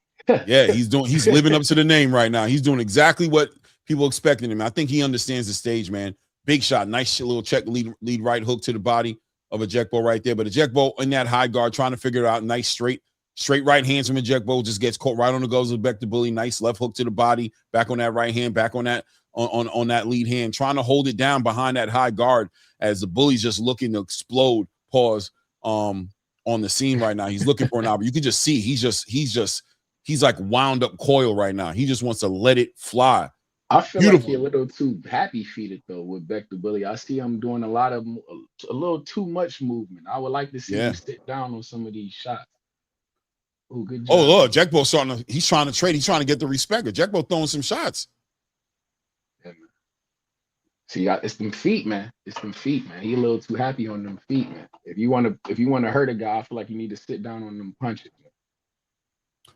Yeah, he's living up to the name right now. He's doing exactly what people expected him. I think he understands the stage, man. Big shot, nice little check, lead right hook to the body of Ajekbo right there. But Ajekbo in that high guard, trying to figure it out. Nice straight right hands from Ajekbo, just gets caught right on the goes of Beck the Bully. Nice left hook to the body, back on that right hand, back on that on that lead hand, trying to hold it down behind that high guard as the Bully's just looking to explode. Pause on the scene right now. He's looking for an opportunity. You can just see he's like wound up coil right now. He just wants to let it fly. I feel like he's a little too happy-feeted though with Beck the Bully. I see him doing a little too much movement. I would like to see him sit down on some of these shots. Oh, good job. Oh, look, Ajekbo he's trying to trade. He's trying to get the respect. Ajekbo throwing some shots. Yeah, man. See, it's them feet, man. He a little too happy on them feet, man. If you want to hurt a guy, I feel like you need to sit down on them punches.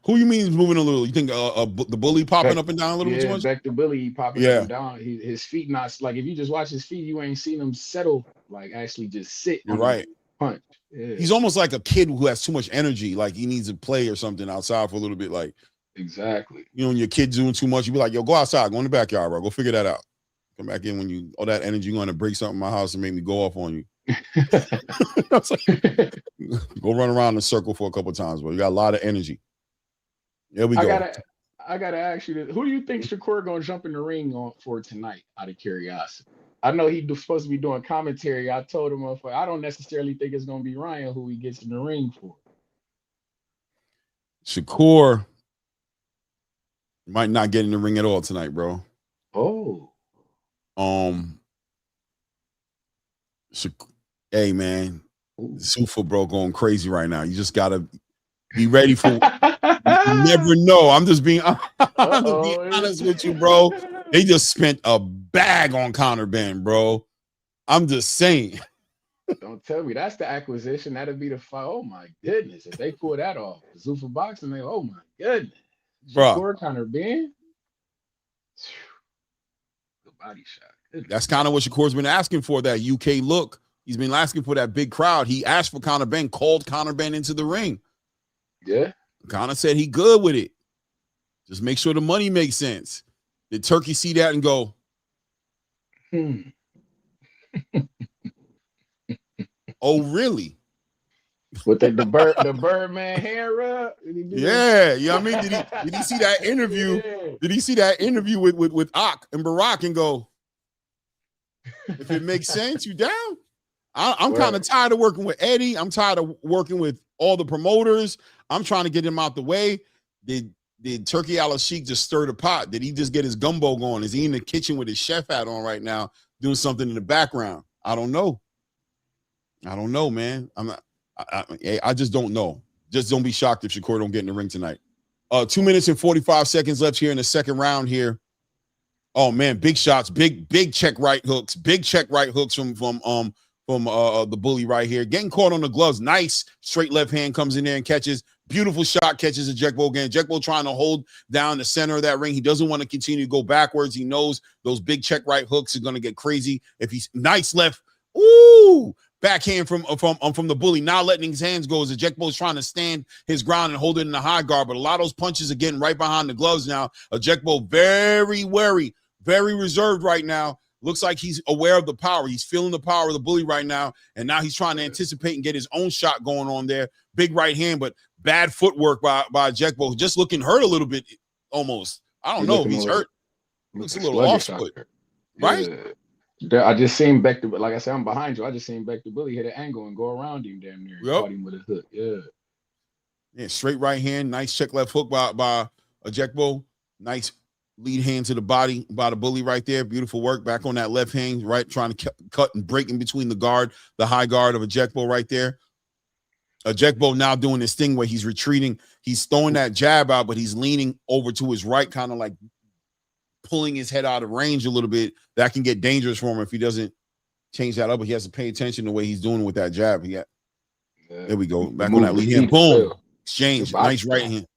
Who you mean is moving a little? You think the Bully popping up and down a little bit too much? Beck the Bully popping up and down. His feet not like if you just watch his feet, you ain't seen him settle like actually just sit. You're right. Punch. Yeah. He's almost like a kid who has too much energy, like he needs to play or something outside for a little bit. Like exactly. You know, when your kid's doing too much, you be like, "Yo, go outside, go in the backyard, bro. Go figure that out. Come back in when you all that energy going to break something in my house and make me go off on you." Go run around in a circle for a couple of times, bro. You got a lot of energy. There we go. I gotta ask you this. Who do you think Shakur gonna jump in the ring for tonight? Out of curiosity, I know he's supposed to be doing commentary. I told him, I don't necessarily think it's gonna be Ryan who he gets in the ring for. Shakur might not get in the ring at all tonight, bro. Oh. Hey man, Zuffa, bro, going crazy right now. You just gotta be ready for. You never know. I'm just being honest with you, bro. They just spent a bag on Conor Benn, bro. I'm just saying. Don't tell me that's the acquisition. That'll be the fight. Oh my goodness! If they pull that off, Zuffa boxing, oh my goodness, bro. Conor Benn, the body shot. Goodness. That's kind of what Shakur's been asking for. That UK look. He's been asking for that big crowd. He asked for Conor Benn, called Conor Benn into the ring. Yeah. Conor said he good with it. Just make sure the money makes sense. Did Turkey see that and go, oh, really? With the Birdman hair rub? Yeah, you know what I mean? Did he see that interview? Yeah. Did he see that interview with Ak and Barack and go, if it makes sense, you down? I'm kind of tired of working with Eddie. I'm tired of working with all the promoters. I'm trying to get him out the way. Did Turkey Al-Sheikh just stir the pot? Did he just get his gumbo going? Is he in the kitchen with his chef hat on right now, doing something in the background? I don't know. I don't know, man. I just don't know. Just don't be shocked if Shakur don't get in the ring tonight. 2 minutes and 45 seconds left here in the second round here. Oh man, big shots, big check right hooks, from the bully right here. Getting caught on the gloves. Nice straight left hand comes in there and catches. Beautiful shot, catches Ejekbo again. Ejekbo trying to hold down the center of that ring. He doesn't want to continue to go backwards. He knows those big check right hooks are going to get crazy. If he's nice left, ooh, backhand from the bully. Now letting his hands go as Ejekbo's trying to stand his ground and hold it in the high guard. But a lot of those punches are getting right behind the gloves now. Ejekbo very wary, very reserved right now. Looks like he's aware of the power. He's feeling the power of the bully right now. And now he's trying to anticipate and get his own shot going on there. Big right hand, but bad footwork by Ejekbo. Just looking hurt a little bit almost. I don't know if he's hurt. Looks a little off foot. Right? I just seen back to, like I said, I'm behind you. I just seen back to bully hit an angle and go around him damn near. Caught him with a hook. Yeah, straight right hand. Nice check left hook by Ejekbo. Nice lead hand to the body by the bully right there. Beautiful work. Back on that left hand, right, trying to cut and break in between the high guard of Ejekbo right there. Ejekbo now doing this thing where he's retreating. He's throwing that jab out, but he's leaning over to his right, kind of like pulling his head out of range a little bit. That can get dangerous for him if he doesn't change that up, but he has to pay attention to the way he's doing with that jab. There we go. Back on that lead hand. Boom. Exchange. Nice right hand.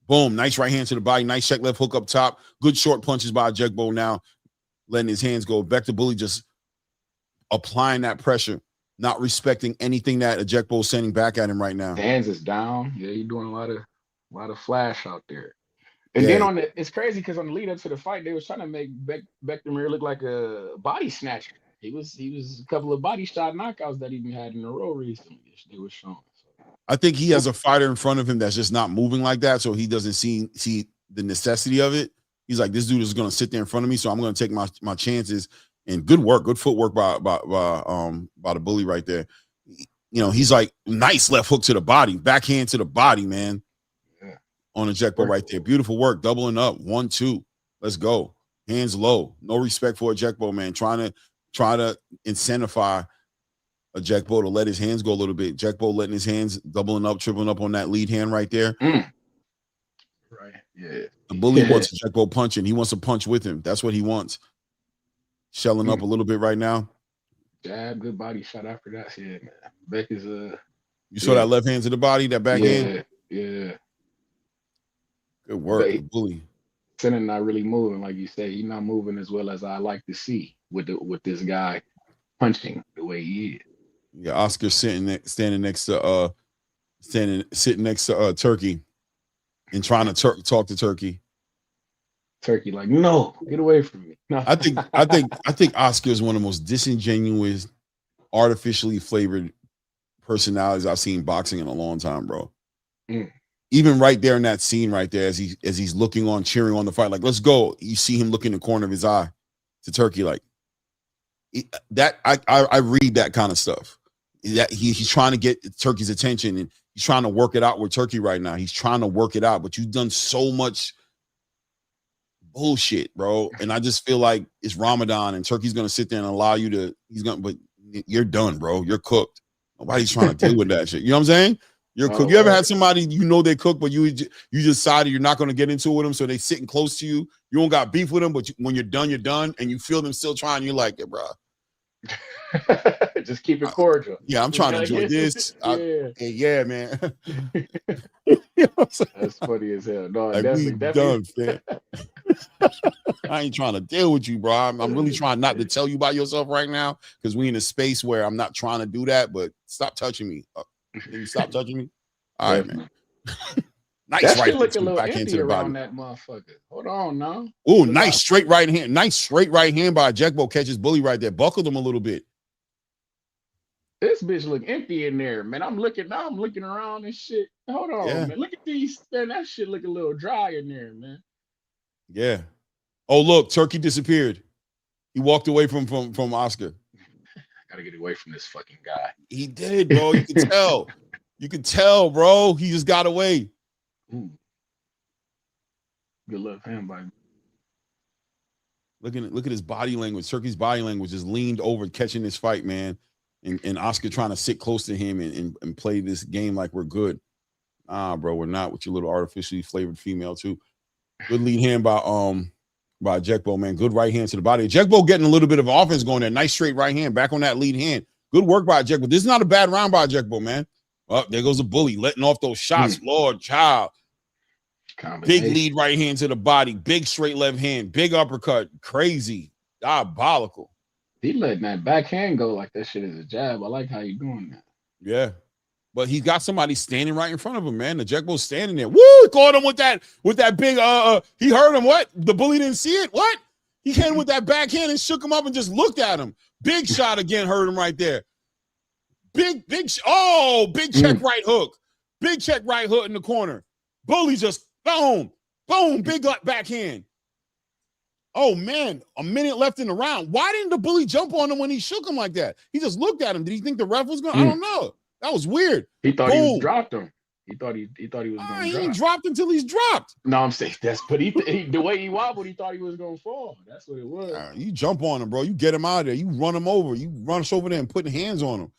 Boom. Nice right hand to the body. Nice check left hook up top. Good short punches by Ejekbo now, letting his hands go. Back to bully, just applying that pressure, not respecting anything that Ejekbo is sending back at him right now. Hands is down. Yeah, you're doing a lot of flash out there. And then it's crazy because on the lead up to the fight, they was trying to make Bektemir look like a body snatcher. He was a couple of body shot knockouts that he even had in a row recently. They were showing. I think he has a fighter in front of him that's just not moving like that, so he doesn't see the necessity of it. He's like, this dude is going to sit there in front of me, so I'm going to take my chances. And good footwork by the bully right there. You know, he's like, nice left hook to the body, backhand to the body, man. On Ejekbo right there. Beautiful work. Doubling up. 1-2. Let's go. Hands low. No respect for Ejekbo, man. Try to incentivize Ejekbo to let his hands go a little bit. Ejekbo letting his hands doubling up, tripling up on that lead hand right there. Right. Yeah. The bully wants Ejekbo punching. He wants to punch with him. That's what he wants. Shelling up a little bit right now. Jab, good body shot after that. Yeah, man. Beck is You saw that left hand to the body, that back hand? Yeah. Good work, the bully. Center not really moving, like you say. He's not moving as well as I like to see with this guy punching the way he is. Yeah, Oscar sitting next to Turkey and trying to talk to Turkey. Turkey, like, no, get away from me. No. I think Oscar is one of the most disingenuous, artificially flavored personalities I've seen boxing in a long time, bro. Even right there in that scene right there, as he's looking on, cheering on the fight, like, let's go. You see him look in the corner of his eye to Turkey, like that. I read that kind of stuff. That he's trying to get Turkey's attention and he's trying to work it out with Turkey right now. He's trying to work it out, but you've done so much bullshit, bro. And I just feel like it's Ramadan and Turkey's gonna sit there and allow you to. But you're done, bro. You're cooked. Nobody's trying to deal with that shit. You know what I'm saying? You're cooked. You ever had somebody they cook, but you decided you're not going to get into it with them, so they sitting close to you. You don't got beef with them, but when you're done, and you feel them still trying. You're like, bro. Just keep it cordial. Yeah, I'm trying to enjoy this. Yeah, man. That's funny as hell. No, like, definitely. Done, man. I ain't trying to deal with you, bro. I'm really trying not to tell you about yourself right now because we in a space where I'm not trying to do that. But stop touching me. Can you stop touching me? All right, man. Nice That right shit look a to the little backhand empty to the around body. that motherfucker. Hold on now. Ooh, nice straight right hand. Nice straight right hand by Ejekbo. Catches Bully right there. Buckled him a little bit. This bitch look empty in there, man. I'm looking around and shit. Hold on, man. Look at these, man. That shit look a little dry in there, man. Yeah. Oh, look, Turkey disappeared. He walked away from Oscar. Gotta get away from this fucking guy. He did, bro. You could tell. You could tell, bro. He just got away. Ooh. Good luck for him, buddy. Look at his body language. Turkey's body language is leaned over, catching this fight, man. And Oscar trying to sit close to him and play this game like we're good. Bro, we're not with your little artificially flavored female too. Good lead hand by Ejekbo, man. Good right hand to the body. Ejekbo getting a little bit of offense going there. Nice straight right hand back on that lead hand. Good work by Ejekbo. This is not a bad round by Ejekbo, man. Oh, there goes a Bully letting off those shots. Lord, child. Big lead right hand to the body. Big straight left hand. Big uppercut. Crazy. Diabolical. He letting that backhand go like that shit is a jab. I like how you doing that. Yeah. But he's got somebody standing right in front of him, man. The Ejekbo's standing there. Woo! Caught him with that big he heard him. What? The Bully didn't see it? What? He came with that backhand and shook him up and just looked at him. Big shot again, hurt him right there. Big check right hook. Big check right hook in the corner. Bully just boom, big backhand. Oh, man, a minute left in the round. Why didn't the Bully jump on him when he shook him like that? He just looked at him. Did he think the ref was going to? I don't know. That was weird. He thought he dropped him. He thought he was going to drop. He ain't dropped until he's dropped. No, I'm saying but the way he wobbled, he thought he was going to fall. That's what it was. You jump on him, bro. You get him out of there. You run him over. You run us over there and putting hands on him.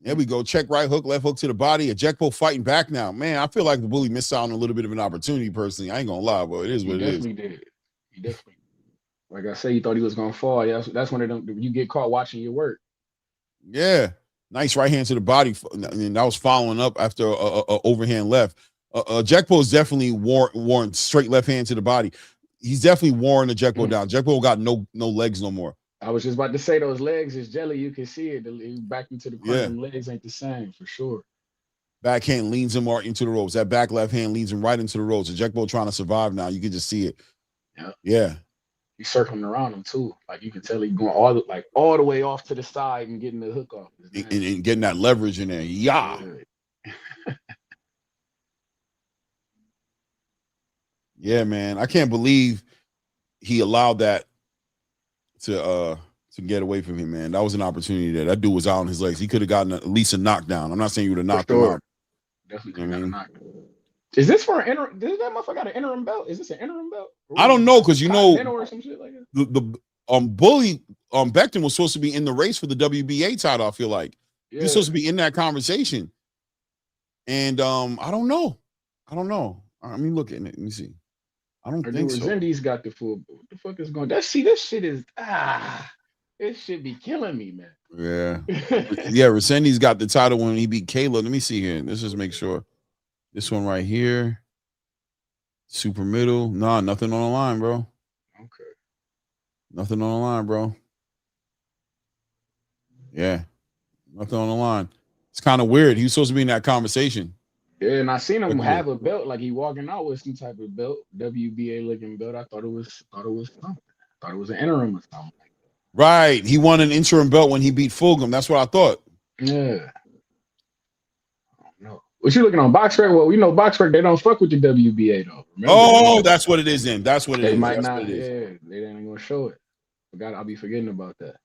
There we go. Check right hook, left hook to the body. Ejekbo fighting back now. Man, I feel like the Bully missed out on a little bit of an opportunity, personally. I ain't going to lie, but it is what it is. He definitely. Like I said, he thought he was going to fall. That's when you get caught watching your work. Yeah. Nice right hand to the body. And that was following up after a overhand left. Ejekbo's definitely worn straight left hand to the body. He's definitely worn Ejekbo down. Ejekbo got no legs no more. I was just about to say those legs is jelly. You can see it. Back into the corner. Them legs ain't the same for sure. Backhand leans him right into the ropes. That back left hand leads him right into the ropes. Ejekbo trying to survive now. You can just see it. Yeah. He's circling around him too. Like you can tell he's going all the way off to the side and getting the hook off. And getting that leverage in there. Yeah. Yeah, man. I can't believe he allowed that to get away from him, man. That was an opportunity there. That dude was out on his legs. He could have gotten at least a knockdown. I'm not saying you would have knocked him out. Definitely got a knockdown. Is this for an interim? Does that motherfucker got an interim belt? Is this an interim belt? I don't know, because or some shit like that? the Bully Becton was supposed to be in the race for the WBA title. I feel like he was supposed to be in that conversation, and I don't know. I mean, look at it. Let me see. I don't think so. Zendy's got the full. What the fuck is going? This shit is this should be killing me, man. Yeah, yeah. Resendiz got the title when he beat Caleb. Let me see here. Let's just make sure. This one right here. Super middle. Nah, nothing on the line, bro. Okay. Nothing on the line, bro. Yeah. Nothing on the line. It's kind of weird. He was supposed to be in that conversation. Yeah, and I seen him have a belt, like he walking out with some type of belt, WBA looking belt. I thought it was something. I thought it was an interim or something. Right. He won an interim belt when he beat Fulgham. That's what I thought. Yeah. I don't know. What you looking on BoxRec? Well, we know BoxRec, they don't fuck with the WBA though. Remember that's what it is then. That's what it is. They might not, they ain't gonna show it. I'll be forgetting about that.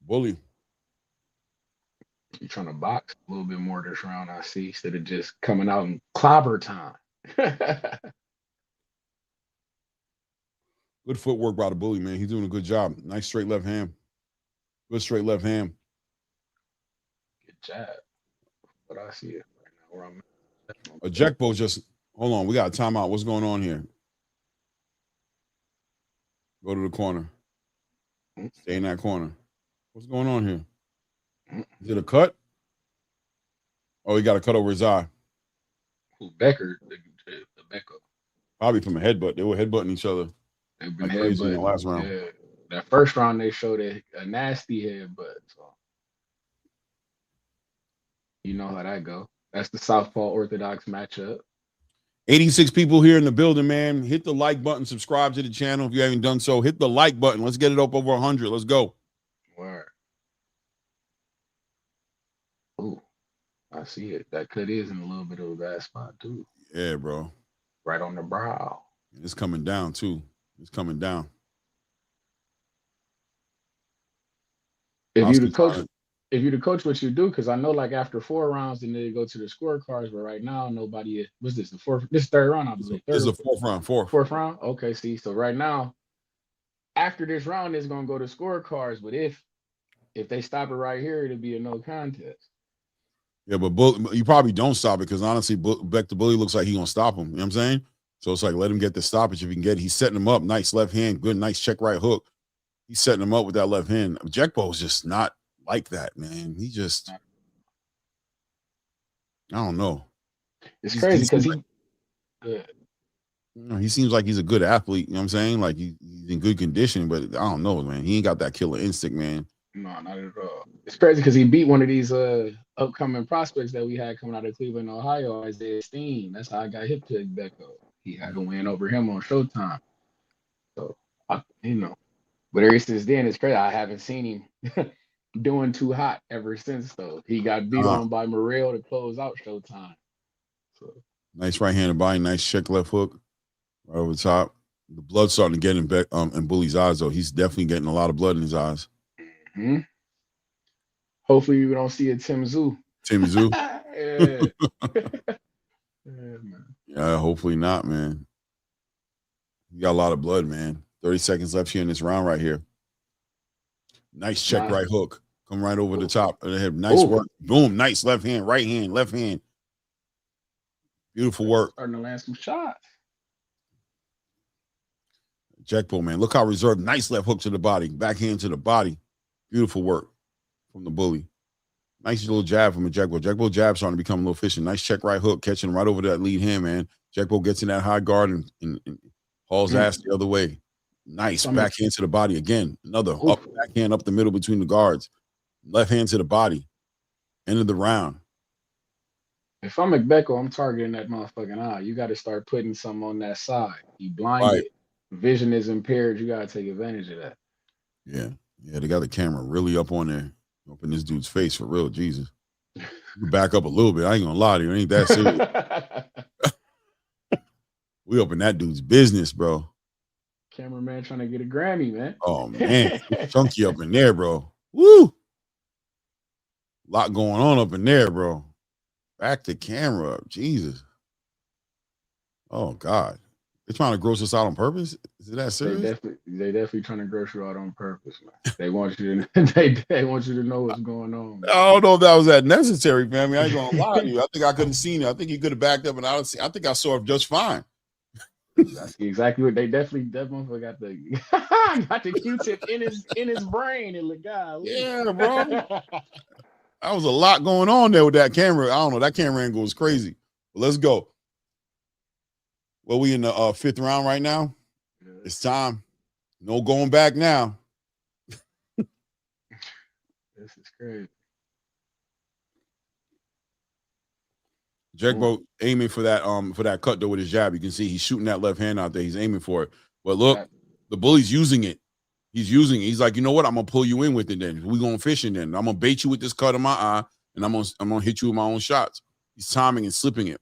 Bully. You're trying to box a little bit more this round, I see, instead of just coming out in clobber time. Good footwork by the Bully, man. He's doing a good job. Nice straight left hand. Good straight left hand. Good job. But I see it right now where I'm at. Ejekbo just, hold on. We got a timeout. What's going on here? Go to the corner. Stay in that corner. What's going on here? Is it a cut? Oh, he got a cut over his eye. Who, Becker? The Becker. Probably from a headbutt. They were headbutting each other. They've been like crazy in the last round. Yeah. that first round they showed a nasty headbutt. So you know how that go. That's the Southpaw Orthodox matchup. 86 people here in the building, man. Hit the like button, subscribe to the channel if you haven't done so. Hit the like button. Let's get it up over 100. Let's go. Word. Ooh, I see it. That cut is in a little bit of a bad spot too. Yeah, bro. Right on the brow. It's coming down too. It's coming down. If you the coach, what you do? Because I know, like after 4 rounds, then they go to the scorecards. But right now, nobody. What's this? The fourth? This third round, I believe. This is the fourth round. Fourth round. Okay, see. So right now, after this round, it's gonna go to scorecards. But if they stop it right here, it'll be a no contest. Yeah, but you probably don't stop it because honestly, Beck the Bully looks like he's gonna stop him. You know what I'm saying? So it's like let him get the stoppage if he can get it. He's setting him up. Nice left hand, good, nice check right hook. He's setting him up with that left hand. Jekbo's just not like that, man. He just, I don't know. It's crazy because he seems like he's a good athlete. You know what I'm saying? Like he's in good condition, but I don't know, man. He ain't got that killer instinct, man. No, not at all. It's crazy because he beat one of these upcoming prospects that we had coming out of Cleveland, Ohio, Isaiah Steen. That's how I got hip to Becko. He had a win over him on Showtime. So, but ever since then, it's crazy. I haven't seen him doing too hot ever since, though. He got beat on by Morrell to close out Showtime. So nice right-handed body, nice check left hook right over the top. The blood's starting to get in Bully's eyes, though. He's definitely getting a lot of blood in his eyes. Mm-hmm. Hopefully, we don't see a Tim Zoo. Tim Zoo? Yeah. Yeah, man. Yeah, hopefully not, man. You got a lot of blood, man. 30 seconds left here in this round right here. Nice check right hook. Come right over the top of the head. Nice work. Boom. Nice left hand, right hand, left hand. Beautiful work. Starting to land some shots. Jekbo, man. Look how reserved. Nice left hook to the body. Backhand to the body. Beautiful work from the Bully. Nice little jab from a Jekbo. Jekbo jab starting to become a little efficient. Nice check right hook, catching right over that lead hand, man. Jekbo gets in that high guard and hauls ass the other way. Nice backhand to the body again. Another up backhand up the middle between the guards. Left hand to the body. End of the round. If I'm McBecko, I'm targeting that motherfucking eye. You got to start putting something on that side. He blinded. Right. Vision is impaired. You got to take advantage of that. Yeah. Yeah, they got the camera really up on there. Up in this dude's face for real. Jesus. You back up a little bit. I ain't gonna lie to you. It ain't that serious. We up in that dude's business, bro. Cameraman trying to get a Grammy, man. Oh, man. Chunky up in there, bro. Woo! Lot going on up in there, bro. Back the camera up. Jesus. Oh, God. They're trying to gross us out on purpose? Is it that serious? They definitely trying to gross you out on purpose, man. They want you to they want you to know what's going on, man. I don't know if that was that necessary, family. I ain't gonna lie to you. I think I couldn't see it. I think he could have backed up, and I think I saw it just fine. That's exactly what that motherfucker got the Q-tip in his brain and look, God. Yeah, bro. That was a lot going on there with that camera. I don't know. That camera angle was crazy. But let's go. Well, we in the 5th round right now. Yeah. It's time. No going back now. This is crazy. Jekbo aiming for that cut though with his jab. You can see he's shooting that left hand out there. He's aiming for it. But look, the Bully's using it. He's using it. He's like, you know what? I'm gonna pull you in with it. Then we're gonna fish it. Then I'm gonna bait you with this cut in my eye, and I'm gonna hit you with my own shots. He's timing and slipping it.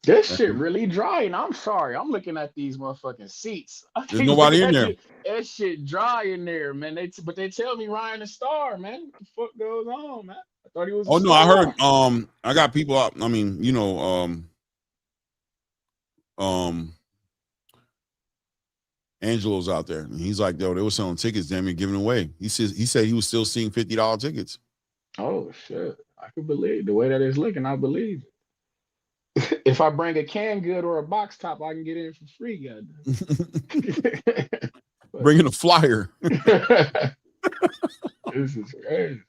This shit really dry, and I'm sorry. I'm looking at these motherfucking seats. There's nobody in there. That shit dry in there, man. But they tell me Ryan a star, man. What the fuck goes on, man? I thought he was. Oh no, I heard. I got people up. I mean, you know, Angelo's out there, and he's like, yo, they were selling tickets, damn it, giving away. He said he was still seeing $50 tickets. Oh shit! I can believe the way that it's looking. I believe it. If I bring a canned good or a box top, I can get in for free, goddamn. Bring in a flyer. This is crazy.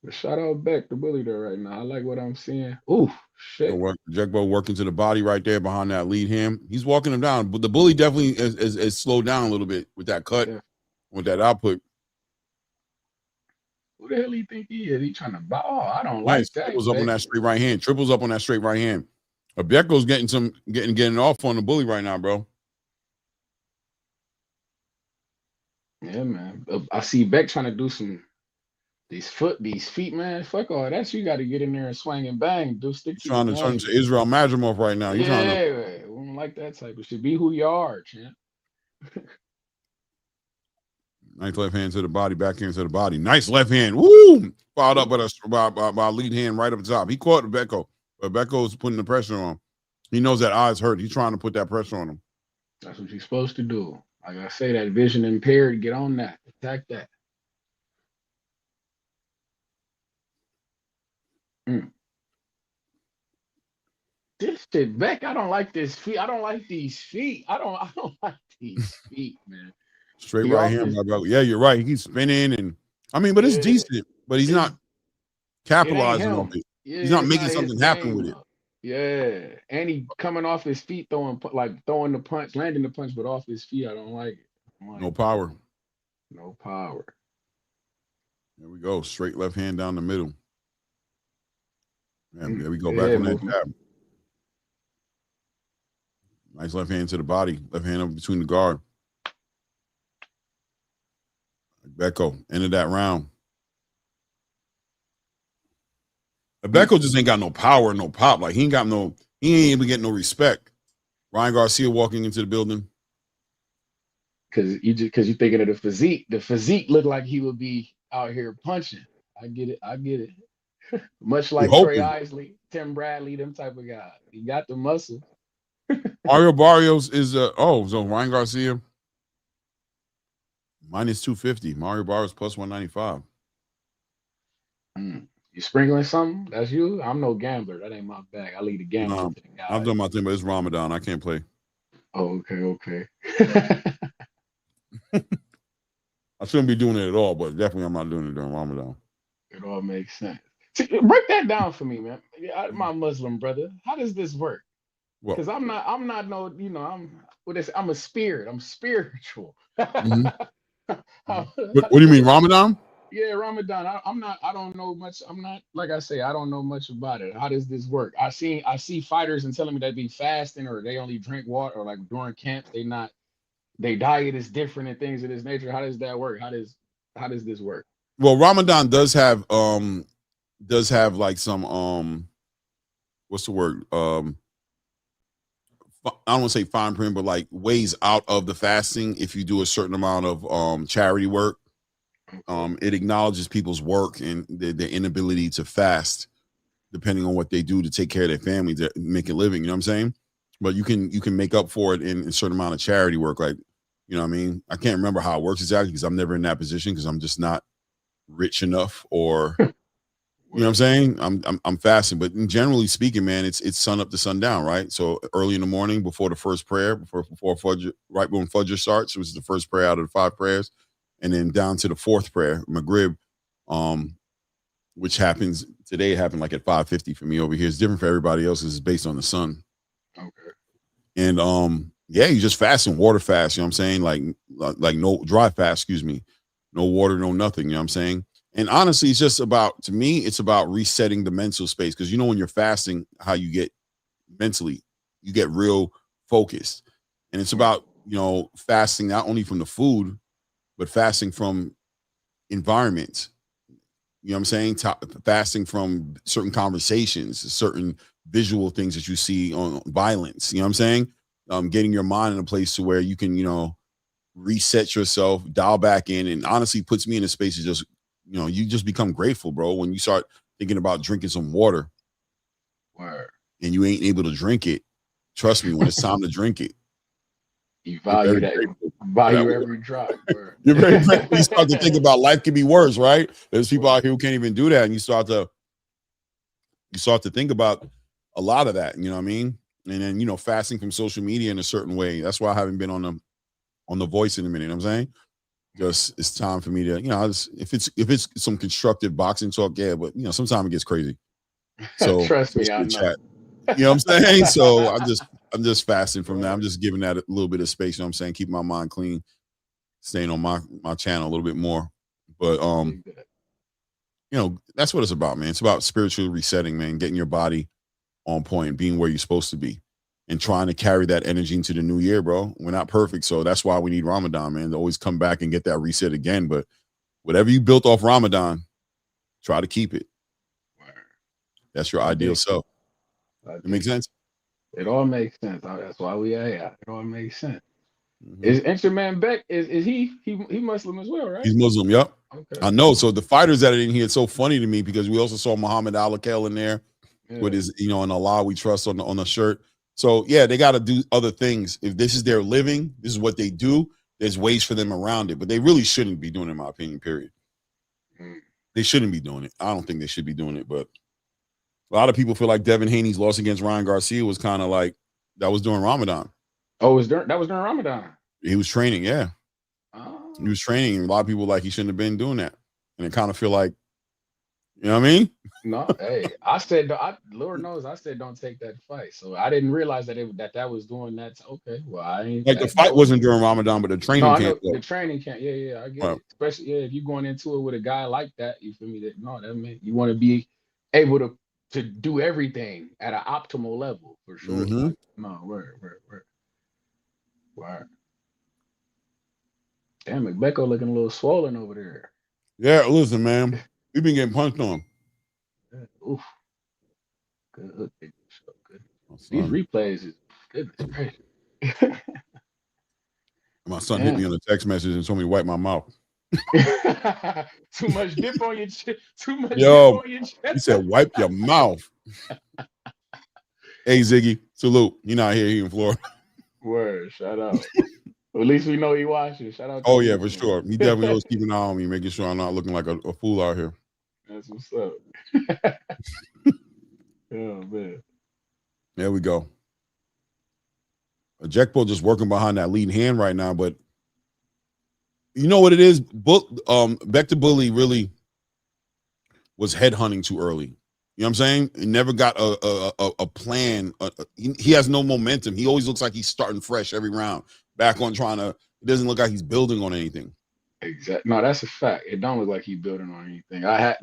But shout out Beck, the bully there right now. I like what I'm seeing. Ooh, shit. Jegbo working to the body right there behind that lead hand. He's walking him down, but the bully definitely is slowed down a little bit with that cut, with that output. Who the hell do you think he is? He trying to buy? Oh, I don't Nice. like that. Triples up on that straight right hand. Triples up on that straight right hand. Becko's getting off on the bully right now, bro. Yeah, man. I see Beck trying to do some these feet, man. Fuck all that. You got to get in there and swing and bang. Do stick. He's trying to turn to Israel Madrimov right now. We don't like that type of shit. Be who you are, champ. Nice left hand to the body, backhand to the body. Nice left hand. Woo! Fouled up by lead hand right up top. He caught Becko, but Becko's putting the pressure on him. He knows that eyes hurt. He's trying to put that pressure on him. That's what you're supposed to do. Like I say, that vision impaired, get on that. Attack that. This shit, Beck, I don't like this feet. I don't like these feet. I don't like these feet, man. Straight right hand, my brother. Yeah, you're right. He's spinning, and I mean, but it's decent. But he's not capitalizing on it. Yeah, he's not making something happen with it. Yeah, and he coming off his feet, throwing the punch, landing the punch, but off his feet. I don't like it. No power. No power. There we go. Straight left hand down the middle. Yeah, there we go. Back on that jab. Nice left hand to the body. Left hand up between the guard. Becko, end of that round. Becko just ain't got no power, no pop. Like he ain't even getting no respect. Ryan Garcia walking into the building. Cause you thinking of the physique. The physique looked like he would be out here punching. I get it. Much like Trey Isley, Tim Bradley, them type of guys. He got the muscle. Mario Barrios is so Ryan Garcia minus 250. Mario Barrios plus 195. You sprinkling something? That's you? I'm no gambler. That ain't my bag. I leave the gambling to the guy. I've done my thing, but it's Ramadan. I can't play. Oh, okay. I shouldn't be doing it at all, but definitely I'm not doing it during Ramadan. It all makes sense. See, break that down for me, man. My Muslim brother. How does this work? Because I'm not no, I'm a spirit. I'm spiritual. Mm-hmm. What do you mean, Ramadan? Yeah, Ramadan. I don't know much. I'm not, like I say, I don't know much about it. How does this work? I see fighters and telling me they be fasting or they only drink water, or like during camps, their diet is different and things of this nature. How does that work? How does this work? Well, Ramadan does have like some what's the word? I don't want to say fine print, but like ways out of the fasting if you do a certain amount of charity work. It acknowledges people's work and their inability to fast, depending on what they do to take care of their family, to make a living. You know what I'm saying? But you can make up for it in a certain amount of charity work. Like, you know what I mean? I can't remember how it works exactly because I'm never in that position because I'm just not rich enough, or you know what I'm saying? I'm fasting, but generally speaking, man, it's sun up to sundown, right? So early in the morning before the first prayer, before Fajr, right when Fajr starts, which is the first prayer out of the 5 prayers, and then down to the 4th prayer, Maghrib, which happens today. It happened like at 5:50 for me over here. It's different for everybody else. It's based on the sun. Okay. And yeah, you just fasting, water fast. You know what I'm saying? Like no dry fast. Excuse me, no water, no nothing. You know what I'm saying? And honestly, it's just about, to me, it's about resetting the mental space. Because when you're fasting, how you get mentally, you get real focused. And it's about, fasting not only from the food, but fasting from environment. You know what I'm saying? Fasting from certain conversations, certain visual things that you see on violence. You know what I'm saying? Getting your mind in a place to where you can, reset yourself, dial back in, and honestly puts me in a space of just, you just become grateful, bro. When you start thinking about drinking some water and you ain't able to drink it, trust me, when it's time to drink it, you value every drop. You're very grateful. You start to think about life could be worse, right? There's people out here who can't even do that. And you start to think about a lot of that, you know what I mean? And then, fasting from social media in a certain way. That's why I haven't been on the Voice in a minute, you know what I'm saying? just it's time for me to, if it's some constructive boxing talk, yeah, but sometimes it gets crazy. So Trust me, I know. chat. You know what I'm saying? So I'm just fasting from that. I'm just giving that a little bit of space. You know what I'm saying? Keeping my mind clean, staying on my channel a little bit more. But that's what it's about, man. It's about spiritual resetting, man, getting your body on point, being where you're supposed to be, and trying to carry that energy into the new year, bro. We're not perfect, so that's why we need Ramadan, man, to always come back and get that reset again. But whatever you built off Ramadan, try to keep it. That's your ideal self. It makes sense? It all makes sense. That's why we are here. It all makes sense. Is Instrument Beck, is he Muslim as well, right? He's Muslim, yep. Okay. I know. So the fighters that are in here, it's so funny to me because we also saw Muhammad Al-Akel in there with his, in Allah we trust on the shirt. So yeah, they got to do other things. If this is their living, this is what they do, there's ways for them around it. But they really shouldn't be doing it, in my opinion, period. They shouldn't be doing it. I don't think they should be doing it, but a lot of people feel like Devin Haney's loss against Ryan Garcia was kind of like that was during Ramadan. Oh, that was during Ramadan. He was training, yeah. Oh. He was training, and a lot of people like he shouldn't have been doing that. And it kind of feel like, you know what I mean? No, hey, I said, Lord knows, I said don't take that fight. So I didn't realize that that was doing that. Okay, well, I ain't like the fight wasn't during Ramadan, but the training camp. The training camp, yeah, I get it. Especially if you're going into it with a guy like that, you feel me? That means you want to be able to do everything at an optimal level for sure. Like, no, word. Damn, McBecko looking a little swollen over there. Yeah, listen, man, we've been getting punched on. Oof. Good. These replays is goodness gracious. My son hit me on a text message and told me to wipe my mouth. Too much dip on your chest. He said, wipe your mouth. Hey, Ziggy, salute. You're not here in Florida. Word, shout out. Well, at least we know he watches. Shout out. Oh, yeah, for sure. He definitely always keeping an eye on me, making sure I'm not looking like a fool out here. That's what's up. Oh, man. There we go. Ejekpo just working behind that leading hand right now, but you know what it is? Beck the Bully really was headhunting too early. You know what I'm saying? He never got a plan. He has no momentum. He always looks like he's starting fresh every round. Back on it doesn't look like he's building on anything. Exactly. No, that's a fact. It don't look like he's building on anything. I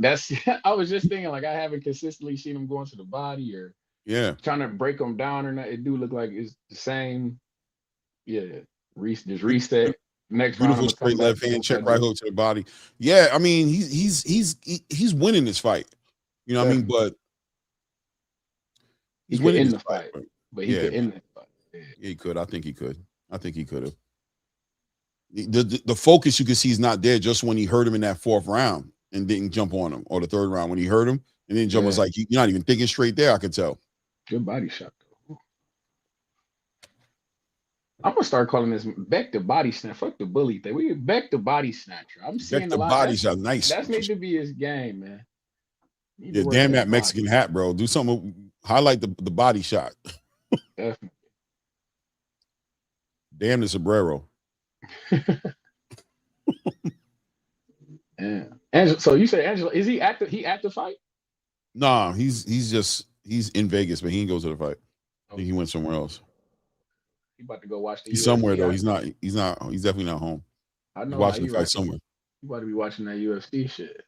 was just thinking, like, I haven't consistently seen him going to the body or trying to break him down or not. It do look like it's the same. Yeah. Just reset. Next beautiful round, straight left hand check right hook to the body. Yeah, I mean he's winning this fight. You know what I mean? But he's winning the fight. But he could end the fight. Yeah, he could. I think he could have. The focus you can see is not there just when he hurt him in that fourth round and didn't jump on him, or the third round when he hurt him and then jump was like, you're not even thinking straight there. I could tell. Good body shot though. I'm gonna start calling this Beck the body snatcher. Fuck the bully thing. We Beck the body snatcher. I'm seeing Beck the a lot. Body shot, nice. That needs to be his game, man. Yeah, damn that Mexican hat, bro. Do something. Highlight the body shot. Definitely. Damn the sombrero. Yeah. Angela, so you say Angela, is he active? He at the fight? Nah, he's in Vegas, but he didn't go to the fight. I think he went somewhere else. He about to go watch the He's UFC somewhere though. He's definitely not home. I know. He's watching the fight somewhere. You about to be watching that UFC shit.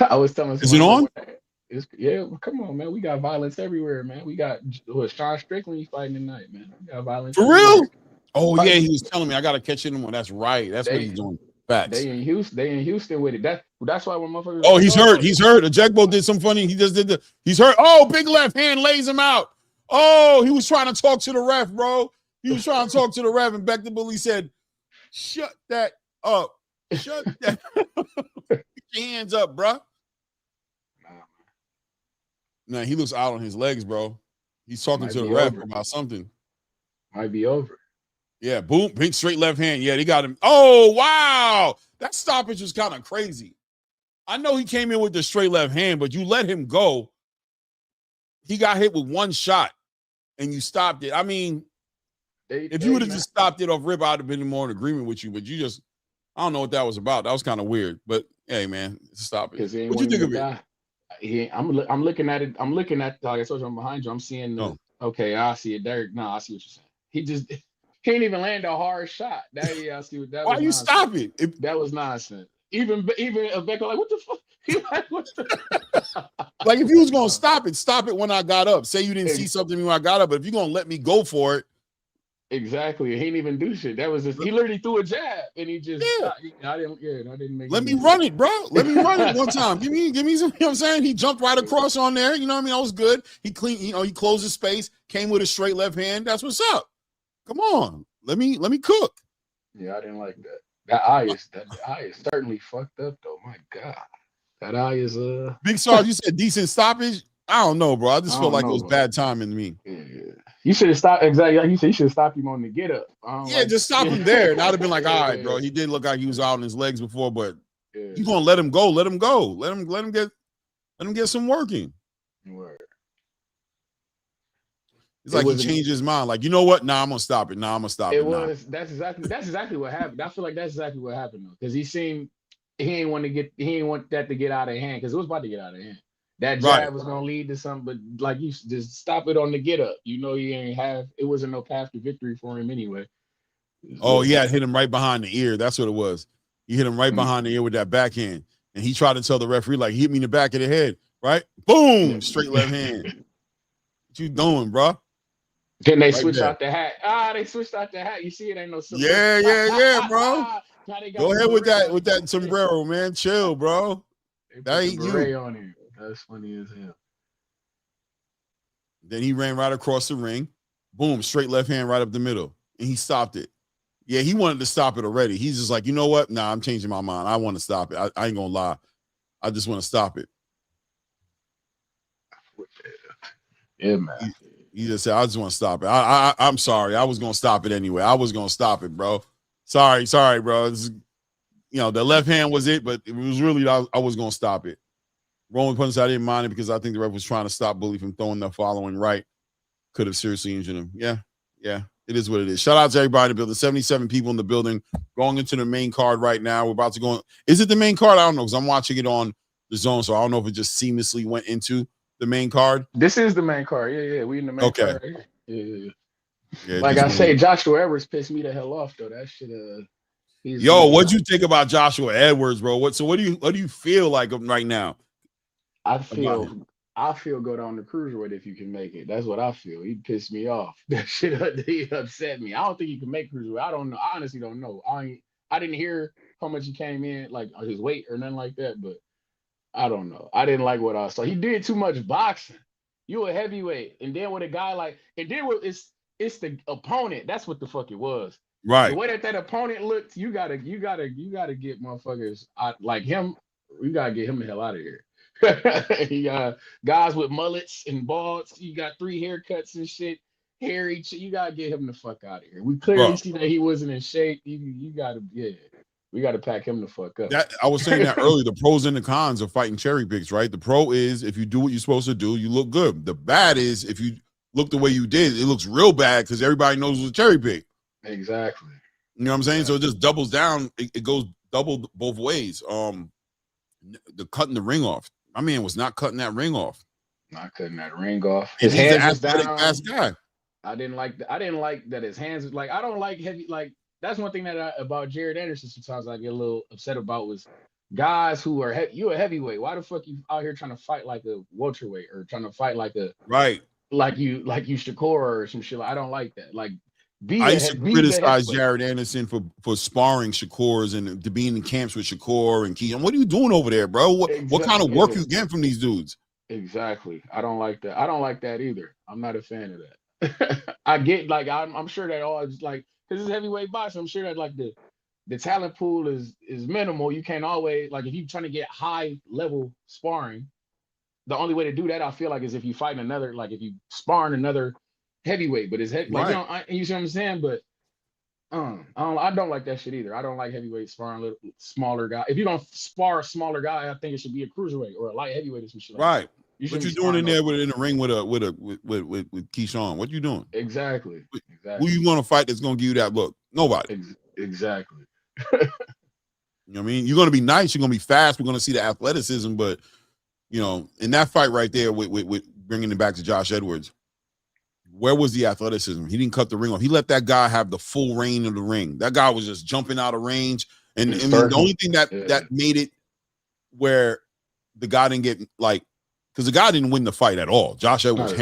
I was telling Is it on? Yeah, come on, man. We got violence everywhere, man. We got Sean Strickland fighting tonight, man. We got violence for real. Oh yeah, he was telling me I gotta catch him on. That's right. That's what he's doing. Facts. They in Houston with it. That's why when motherfuckers. Oh, he's hurt. He's hurt. Ejekpo did some funny. He just did he's hurt. Oh, big left hand lays him out. Oh, he was trying to talk to the ref, bro. He was trying to talk to the ref, and Beck the Bully said, "Shut that up. Shut that. Get your hands up, bro." Nah, he looks out on his legs, bro. He's talking to the ref about something. Might be over. Yeah, boom, big straight left hand. Yeah, they got him. Oh, wow. That stoppage was kind of crazy. I know he came in with the straight left hand, but you let him go. He got hit with one shot, and you stopped it. I mean, if you would have just stopped it off rip, I'd have been more in agreement with you, but you just I don't know what that was about. That was kind of weird. But hey, man, stop it. Because What you think of it? I'm looking at it. I'm looking at like I told you, I'm behind you. I'm seeing the okay. I see it, Derek. No, I see what you're saying. He didn't even land a hard shot. I see what that. Why was you nonsense. stop it? That was nonsense. Even Becca like, what the fuck? Like, what the? Like if you was gonna stop it when I got up. Say you didn't see something when I got up, but if you're gonna let me go for it. Exactly. He didn't even do shit. That was just he literally threw a jab and he just I didn't make Let me run it, bro. Let me run it one time. Give me some, you know what I'm saying? He jumped right across on there. You know what I mean? That was good. He he closed his space, came with a straight left hand. That's what's up. Come on. Let me cook. Yeah, I didn't like that. That eye is certainly fucked up though. My God. That eye is Big Sarge, you said decent stoppage. I don't know, bro. I just felt like it was bad timing to me. Yeah. You should have stopped. Exactly. Like you said, you should have stopped him on the get up. Just stop him there. And I'd have been like, all right, bro. He did look like he was out on his legs before, but you gonna let him go. Let him go. Let him get some working. Word. It's like he changed his mind. Like, you know what? Nah, I'm gonna stop it. Nah, I'm gonna stop it. That's exactly what happened. I feel like that's exactly what happened though. Because he didn't want that to get out of hand because it was about to get out of hand. That jab was gonna lead to something, but like you just stop it on the get up. You know, it wasn't no path to victory for him anyway. Oh, yeah, hit him right behind the ear. That's what it was. You hit him right behind the ear with that backhand. And he tried to tell the referee, like, he hit me in the back of the head, right? Boom! Straight left hand. What you doing, bro? Then they switch out the hat. They switched out the hat. You see, it ain't no sombrero. Yeah, bro. Go ahead with that sombrero, man. Chill, bro. That ain't you. On here. That's funny as hell. Then he ran right across the ring. Boom, straight left hand right up the middle. And he stopped it. Yeah, he wanted to stop it already. He's just like, you know what? Nah, I'm changing my mind. I want to stop it. I ain't going to lie. I just want to stop it. Yeah, man. He just said, I just want to stop it. I'm sorry. I was going to stop it anyway. I was going to stop it, bro. Sorry, bro. The left hand was it, but it was really, I was going to stop it. Rolling punches, I didn't mind it because I think the ref was trying to stop Bully from throwing the following right. Could have seriously injured him. Yeah. It is what it is. Shout out to everybody in the building. 77 people in the building going into the main card right now. We're about to go. Is it the main card? I don't know because I'm watching it on the zone, so I don't know if it just seamlessly went into the main card. This is the main card. Yeah. We in the main card. Right? Yeah. Like I say, Joshua Edwards pissed me the hell off though. That shit. What'd you think about Joshua Edwards, bro? What do you feel like right now? I feel go down the cruiserweight if you can make it. That's what I feel. He pissed me off. That shit he upset me. I don't think he can make cruiserweight. I don't know. I honestly don't know. I didn't hear how much he came in, like his weight or nothing like that. But I don't know. I didn't like what I saw. He did too much boxing. You a heavyweight, and then with a guy like, and then it's the opponent. That's what the fuck it was. Right. The way that opponent looked, you gotta get motherfuckers like him. You gotta get him the hell out of here. You got guys with mullets and balds. You got 3 haircuts and shit. Hairy. You gotta get him the fuck out of here. We clearly see that he wasn't in shape. We gotta pack him the fuck up. I was saying that earlier. The pros and the cons of fighting cherry picks, right? The pro is if you do what you're supposed to do, you look good. The bad is if you look the way you did, it looks real bad because everybody knows it was a cherry pick. Exactly. You know what I'm saying? So it just doubles down. It goes double both ways. The cutting the ring off. My man was not cutting that ring off. Not cutting that ring off. His hands was down. Fast guy. I didn't like that his hands like. I don't like heavy. Like that's one thing that about Jared Anderson sometimes I get a little upset about was guys who are you a heavyweight. Why the fuck you out here trying to fight like a welterweight or trying to fight like a like you Shakur or some shit? I don't like that. Like. I used to criticize Jared Anderson for sparring Shakur's and to be in the camps with Shakur and Keaton. What are you doing over there, bro? What kind of work you getting from these dudes? Exactly. I don't like that. I don't like that either. I'm not a fan of that. I get like I'm sure that all is like because it's heavyweight boxing. I'm sure that like the talent pool is minimal. You can't always like if you're trying to get high level sparring. The only way to do that I feel like is if you fight another like if you sparring another. Heavyweight, but it's like you see what I'm saying. But I don't like that shit either. I don't like heavyweight sparring little smaller guy. If you don't spar a smaller guy, I think it should be a cruiserweight or a light heavyweight or some shit. Like that. What you doing in there in the ring with Keyshawn? What you doing? Exactly. Who you going to fight that's going to give you that look? Nobody. Exactly. You know what I mean? You're going to be nice. You're going to be fast. We're going to see the athleticism. But, you know, in that fight right there with bringing it back to Josh Edwards, where was the athleticism? He didn't cut the ring off. He let that guy have the full reign of the ring. That guy was just jumping out of range. And I mean, the only thing that made it where the guy didn't get, like, because the guy didn't win the fight at all. Josh Edwards,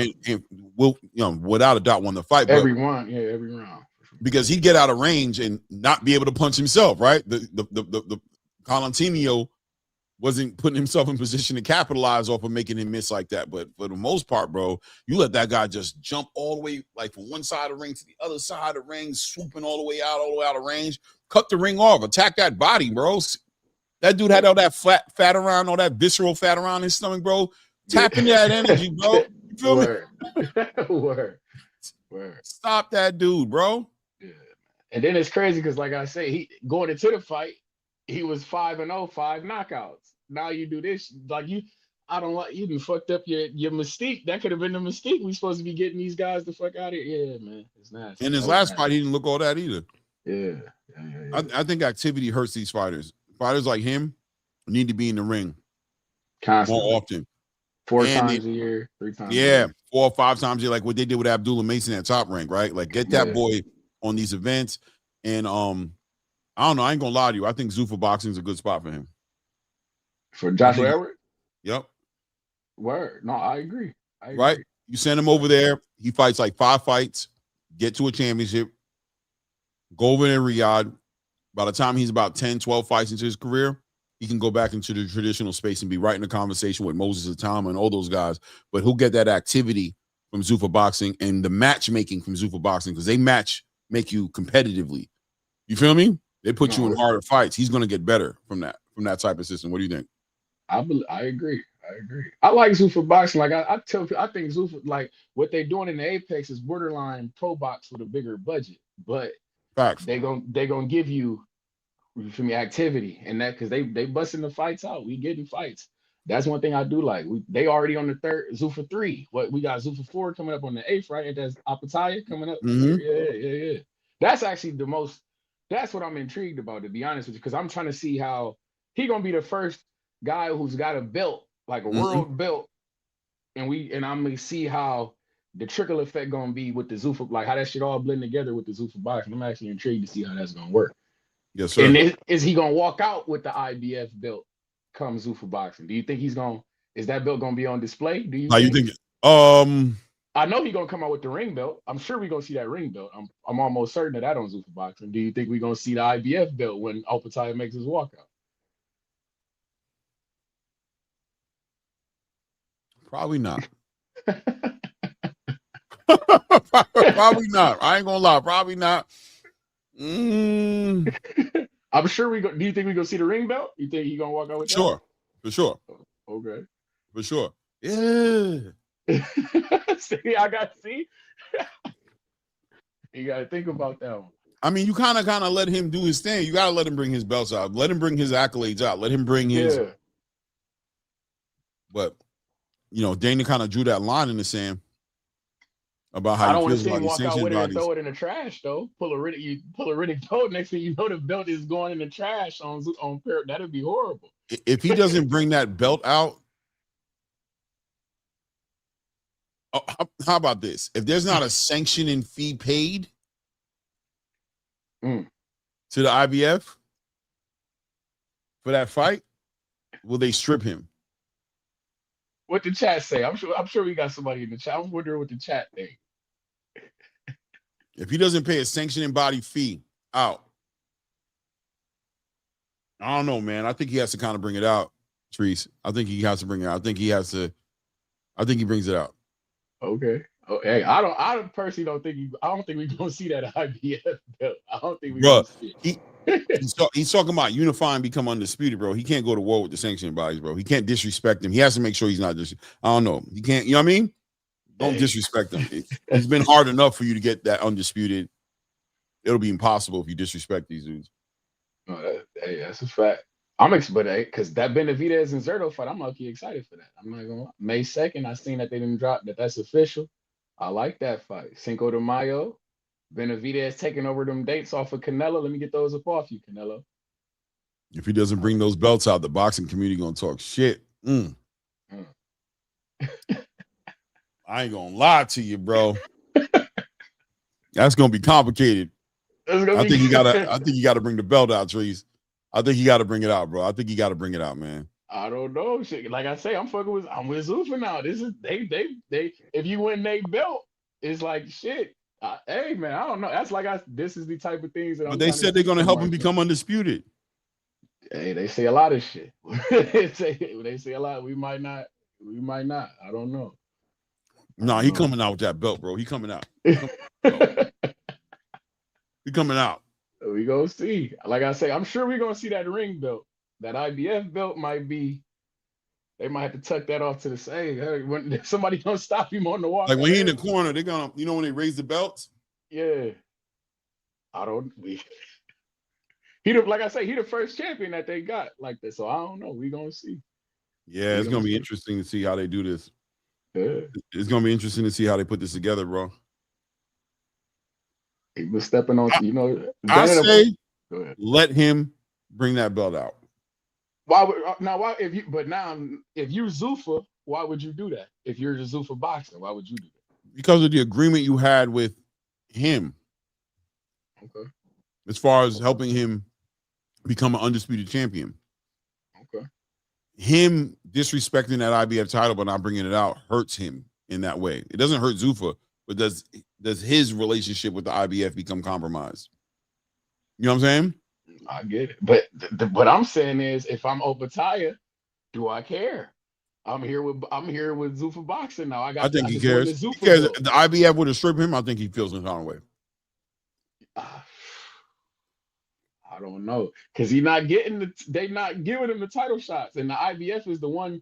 without a doubt, won the fight. Every round. Because he'd get out of range and not be able to punch himself, right? The Colantonio wasn't putting himself in position to capitalize off of making him miss like that. But for the most part, bro, you let that guy just jump all the way, like from one side of the ring to the other side of the ring, swooping all the way out of range. Cut the ring off, attack that body, bro. That dude had all that fat around, all that visceral fat around his stomach, bro. Tap into that energy, bro. You feel me? Word. Stop that dude, bro. Yeah. And then it's crazy because, like I say, he going into the fight, he was 5-0, 5 knockouts. Now you do this, like you done fucked up your mystique. That could have been the mystique. We supposed to be getting these guys the fuck out of here. Yeah, man. It's nasty. In his last fight, he didn't look all that either. Yeah. I think activity hurts these fighters. Fighters like him need to be in the ring constantly, more often. 4 times a year, 3 times. Yeah, 4 or 5 times a year, like what they did with Abdullah Mason at Top Rank, right? Like get that boy on these events. And I don't know. I ain't gonna lie to you. I think Zuffa boxing is a good spot for him. For Joshua Edwards? Yep. Word. No, I agree. Right? You send him over there. He fights like 5 fights, get to a championship, go over there in Riyadh. By the time he's about 10, 12 fights into his career, he can go back into the traditional space and be right in the conversation with Moses Atama and all those guys. But he'll get that activity from Zuffa boxing and the matchmaking from Zuffa boxing because they make you competitively. You feel me? They put you in harder fights. He's going to get better from that type of system. What do you think? I agree. I like Zuffa boxing. Like I think Zuffa, like what they're doing in the Apex is borderline pro box with a bigger budget. But facts. They gonna give you for me activity and that because they busting the fights out. We getting fights. That's one thing I do like. They already on the 3rd Zuffa 3. What we got Zuffa 4 coming up on the 8th, right? And that's Apataya coming up. Mm-hmm. Yeah. That's actually the most. That's what I'm intrigued about, to be honest with you, because I'm trying to see how he gonna be the first guy who's got a belt, like a world belt, and I'm gonna see how the trickle effect gonna be with the Zuffa, like how that shit all blend together with the Zuffa boxing. I'm actually intrigued to see how that's gonna work. Yes, sir. And is he gonna walk out with the IBF belt come Zuffa boxing? Do you think is that belt gonna be on display? Do you? How you think? I know he's gonna come out with the ring belt. I'm sure we're gonna see that ring belt. I'm almost certain of that on Zuffa boxing. Do you think we're gonna see the IBF belt when Opataya makes his walkout? Probably not. Probably not. I ain't gonna lie. Probably not. I'm sure do you think we're gonna see the ring belt? You think he's gonna walk out with that? For sure. Okay. For sure. Yeah. See, I got see. You gotta think about that one. I mean, you kind of let him do his thing. You gotta let him bring his belts out. Let him bring his accolades out. Let him bring his. Yeah. But Dana kind of drew that line in the sand about how he feels about these sanctioned bodies. I don't want to see him walk out with it and throw it in the trash, though. Pull a Riddick belt. Next thing you know, the belt is going in the trash on that'd be horrible. If he doesn't bring that belt out. Oh, how about this? If there's not a sanctioning fee paid to the IBF for that fight, will they strip him? What the chat say? I'm sure we got somebody in the chat. I'm wondering what the chat think. If he doesn't pay a sanctioning body fee out, I don't know, man. I think he has to kind of bring it out, Treese. I think he has to bring it out. I think he brings it out. Okay. Oh, hey, I personally don't think we're gonna see that IBF belt. I don't think we're gonna see it. He's talking about unifying, become undisputed, bro. He can't go to war with the sanctioning bodies, bro. He can't disrespect them. He has to make sure he's not just. I don't know. He can't. You know what I mean? Don't disrespect them. It's been hard enough for you to get that undisputed. It'll be impossible if you disrespect these dudes. Hey, that's a fact. Because that Benavidez and Zerto fight, I'm lucky excited for that. I'm not gonna lie. May 2nd, I seen that they didn't drop that's official. I like that fight. Cinco de Mayo, Benavidez taking over them dates off of Canelo. Let me get those up off you, Canelo. If he doesn't bring those belts out, the boxing community gonna talk shit. I ain't gonna lie to you, bro. That's gonna be complicated. I think you gotta bring the belt out, Trees. I think you gotta bring it out, bro. I think you gotta bring it out, man. I don't know. Shit. Like I say, I'm with Zuffa now. This is they if you win their belt, it's like shit. Hey man, I don't know. That's like this is the type of things that But they said they're gonna help him become undisputed. Hey, they say a lot of shit. they say a lot. We might not. I don't know. No, he coming out with that belt, bro. He coming out. He coming out. We gonna see. Like I say, I'm sure we're gonna see that ring belt. That IBF belt might be. They might have to tuck that off to the side. Hey, when somebody gonna stop him on the walk. Like when he in the corner, they're gonna, when they raise the belts. Yeah. Like I say, he the first champion that they got like that. So I don't know. We gonna see. Yeah, it's gonna be interesting to see how they do this. Yeah. It's gonna be interesting to see how they put this together, bro. He was stepping on, I say, let him bring that belt out. If you're Zuffa, why would you do that? If you're the Zuffa boxer, why would you do that? Because of the agreement you had with him. Okay. As far as helping him become an undisputed champion. Okay. Him disrespecting that IBF title but not bringing it out hurts him in that way. It doesn't hurt Zuffa, but does his relationship with the IBF become compromised? You know what I'm saying? I get it. But what I'm saying is, if I'm Opataya, do I care? I'm here with Zuffa boxing now. I think he cares. He cares. The IBF would have stripped him. I think he feels some kind of way. I don't know, because they not giving him the title shots, and the IBF is the one.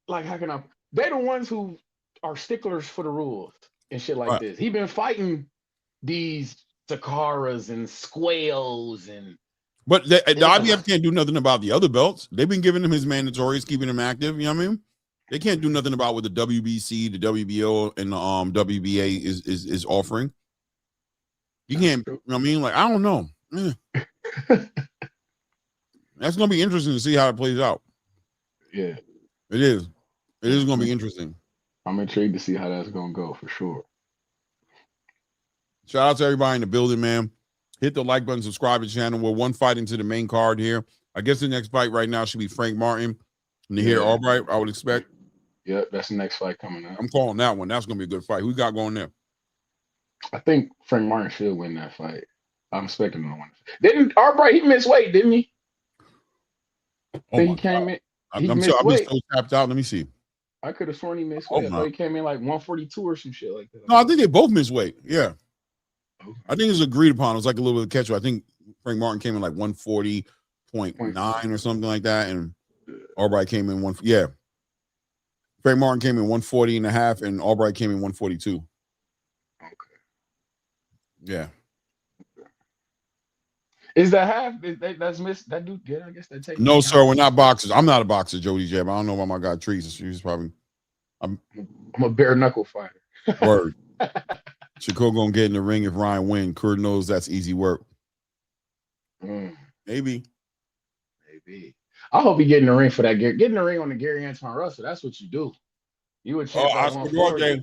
Like, how can I? They're the ones who are sticklers for the rules and shit like this. He been fighting these Sakaras and Squales but the IBF can't do nothing about the other belts. They've been giving him his mandatories, keeping him active. You know what I mean? They can't do nothing about what the WBC, the WBO, and the WBA is offering. You can't. You know what I mean? Like, I don't know. That's gonna be interesting to see how it plays out. Yeah, it is. It is gonna be interesting. I'm intrigued to see how that's gonna go for sure. Shout out to everybody in the building, man. Hit the like button, subscribe to the channel. We're one fight into the main card here. I guess the next fight right now should be Frank Martin and Nahir Albright, I would expect. Yep, that's the next fight coming up. I'm calling that one. That's gonna be a good fight. Who got going there? I think Frank Martin should win that fight. I'm expecting him to win. Didn't Albright, he missed weight, didn't he? He came in. I'm still tapped out. Let me see. I could have sworn he missed weight. I thought he came in like 142 or some shit like that. No, I think they both missed weight. Yeah. Okay. I think it was agreed upon. It was like a little bit of catch. I think Frank Martin came in like 140.9 or something like that. And Albright came in Frank Martin came in 140.5 and Albright came in 142. Okay. Yeah. Is that half? That's missed? That dude? Yeah, I guess that takes. No, sir. We're not boxers. I'm not a boxer, Jody Jeb. I don't know about my guy Trees. She's probably. I'm a bare knuckle fighter. Word. Shakur gonna get in the ring if Ryan wins. Kurt knows that's easy work. Maybe. I hope he get in the ring for that. Get in the ring on the Gary Antoine Russell. That's what you do. You would check Oscar Duarte.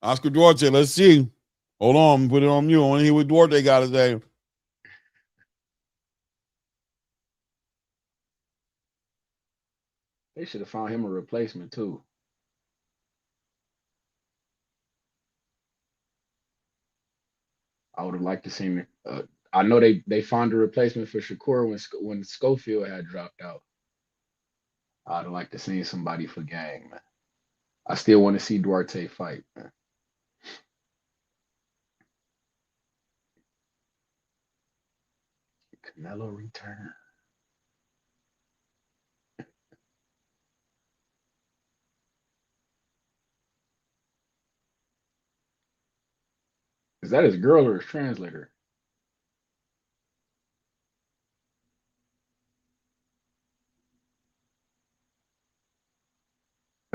Oscar Duarte. Let's see. Hold on. Put it on you. I want to hear what Duarte got to say. They should have found him a replacement too. I would have liked to see him. I know they found a replacement for Shakur when Schofield had dropped out. I'd have liked to see somebody for Gang, man. I still want to see Duarte fight, man. Canelo return. Is that his girl or his translator?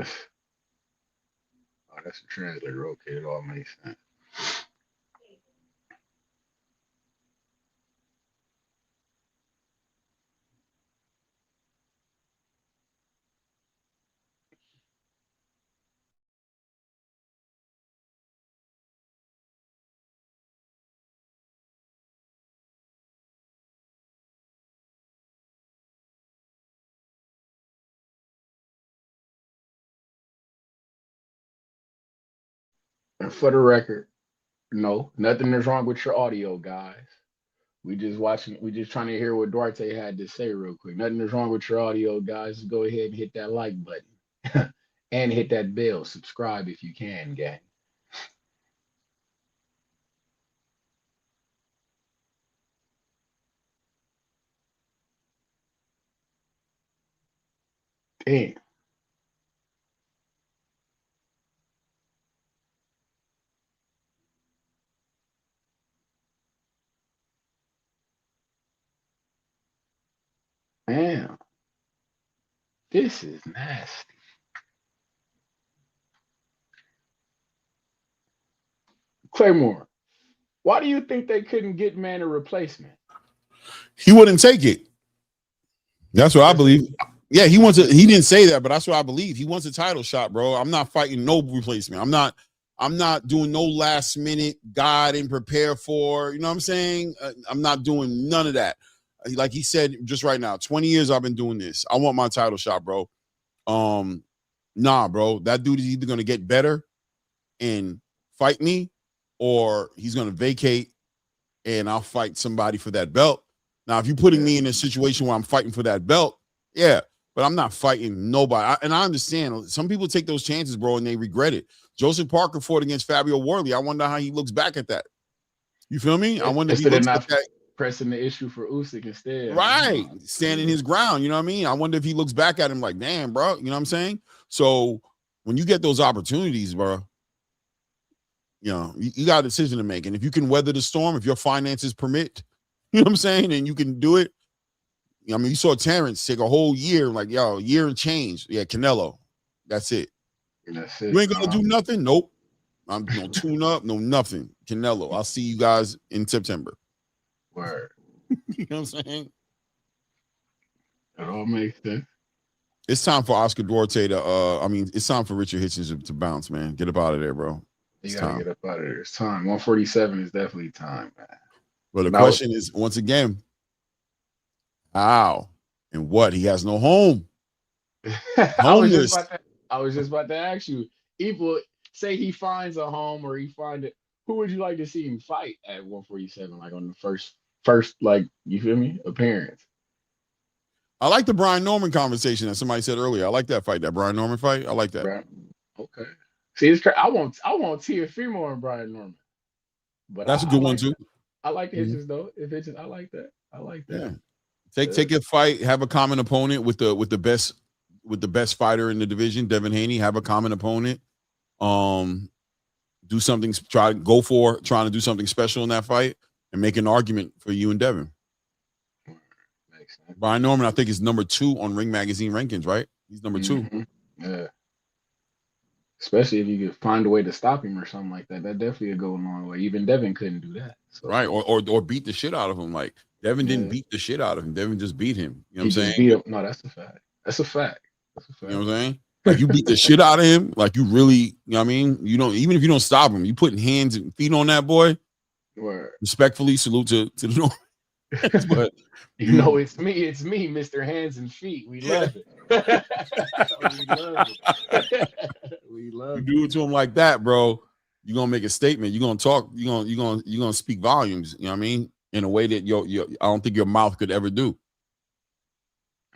Oh, that's a translator. Okay, it all makes sense. And for the record, no, nothing is wrong with your audio, guys. We just trying to hear what Duarte had to say real quick. Nothing is wrong with your audio, guys. Just go ahead and hit that like button. And hit that bell. Subscribe if you can, gang. Damn. Damn. This is nasty. Claymore, why do you think they couldn't get man a replacement? He wouldn't take it. That's what I believe. Yeah, he didn't say that, but that's what I believe. He wants a title shot, bro. I'm not fighting no replacement. I'm not doing no last minute guy I didn't prepare for. You know what I'm saying? I'm not doing none of that. Like he said just right now, 20 years I've been doing this. I want my title shot, bro. Nah, bro. That dude is either gonna get better and fight me, or he's gonna vacate and I'll fight somebody for that belt. Now, if you're putting me in a situation where I'm fighting for that belt, yeah, but I'm not fighting nobody. And I understand some people take those chances, bro, and they regret it. Joseph Parker fought against Fabio Worley. I wonder how he looks back at that. You feel me? I wonder if he looks at that. Pressing the issue for Usyk instead. Right. Standing his ground. You know what I mean? I wonder if he looks back at him like, damn, bro. You know what I'm saying? So when you get those opportunities, bro, you know, you got a decision to make. And if you can weather the storm, if your finances permit, you know what I'm saying, and you can do it. I mean, you saw Terrence take a whole year, like, yo, year and change. Yeah, Canelo. That's it. That's it. You ain't gonna do nothing? Nope. I'm no tune up, no nothing. Canelo. I'll see you guys in September. Word. You know what I'm saying? It all makes sense. It's time for Oscar Duarte to it's time for Richard Hitchins to bounce, man. Get up out of there, bro. You gotta get up out of there. It's time. 147 is definitely time, man. But the question is, once again, how and what? He has no home. I was just about to ask you. Evil, say he finds a home or he find it. Who would you like to see him fight at 147? Like on the first, like, you feel me, appearance. I like the Brian Norman conversation that somebody said earlier. I like that fight, that Brian Norman fight. I like that. Okay. See, it's I want Teofimo and Brian Norman. But that's a good one too. I like Hitchins though. If Hitchins, I like that. Yeah. Take a fight, have a common opponent with the best fighter in the division, Devin Haney. Have a common opponent. Do something. Trying to do something special in that fight and make an argument for you and Devin. Brian Norman, I think, is number 2 on Ring Magazine rankings, right? He's number 2. Mm-hmm. Yeah. Especially if you could find a way to stop him or something like that. That definitely would go a long way. Even Devin couldn't do that. So. Right. Or beat the shit out of him. Like Devin didn't beat the shit out of him. Devin just beat him. You know what I'm saying? Beat him. No, that's a fact. That's a fact. You know what I'm saying? Like you beat the shit out of him. Like you really, you know what I mean? You don't, even if you don't stop him, you putting hands and feet on that boy. Word. Respectfully salute to the North. But you know, it's me, Mr. Hands and Feet. We love it. We love it. You do it to him like that, bro. You're gonna make a statement. You're gonna talk, you're gonna speak volumes, you know what I mean? In a way that I don't think your mouth could ever do.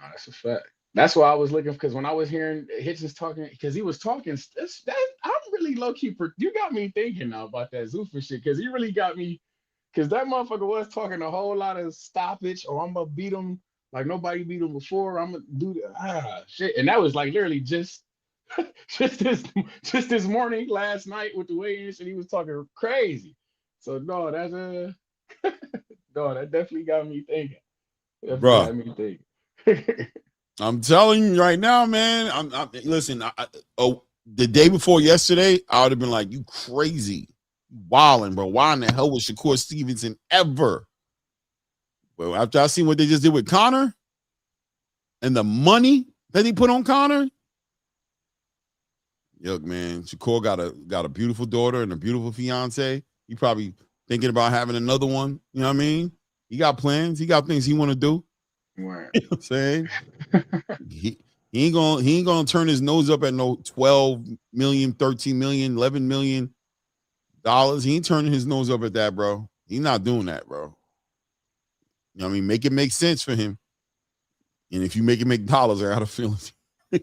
Oh, that's a fact. That's why I was looking, because when I was hearing Hitchins talking, because he was talking, I'm really low-key, you got me thinking now about that Zuffa shit, because he really got me, because that motherfucker was talking a whole lot of stoppage, or I'm going to beat him like nobody beat him before, I'm going to do shit. And that was like literally just this morning, last night with the weigh-in shit, he was talking crazy. So no, that definitely got me thinking. Bro. Got me thinking. I'm telling you right now, man. Listen. The day before yesterday, I would have been like, "You crazy, wilding, bro. Why in the hell was Shakur Stevenson ever?" Well, after I seen what they just did with Conor and the money that he put on Conor, look, man, Shakur got a beautiful daughter and a beautiful fiance. He probably thinking about having another one. You know what I mean? He got plans. He got things he want to do. Right. You know what I'm saying? he ain't gonna turn his nose up at no 12 million, 13 million, 11 million dollars. He ain't turning his nose up at that, bro. He's not doing that, bro. You know what I mean? Make it make sense for him. And if you make it make dollars, I got a feeling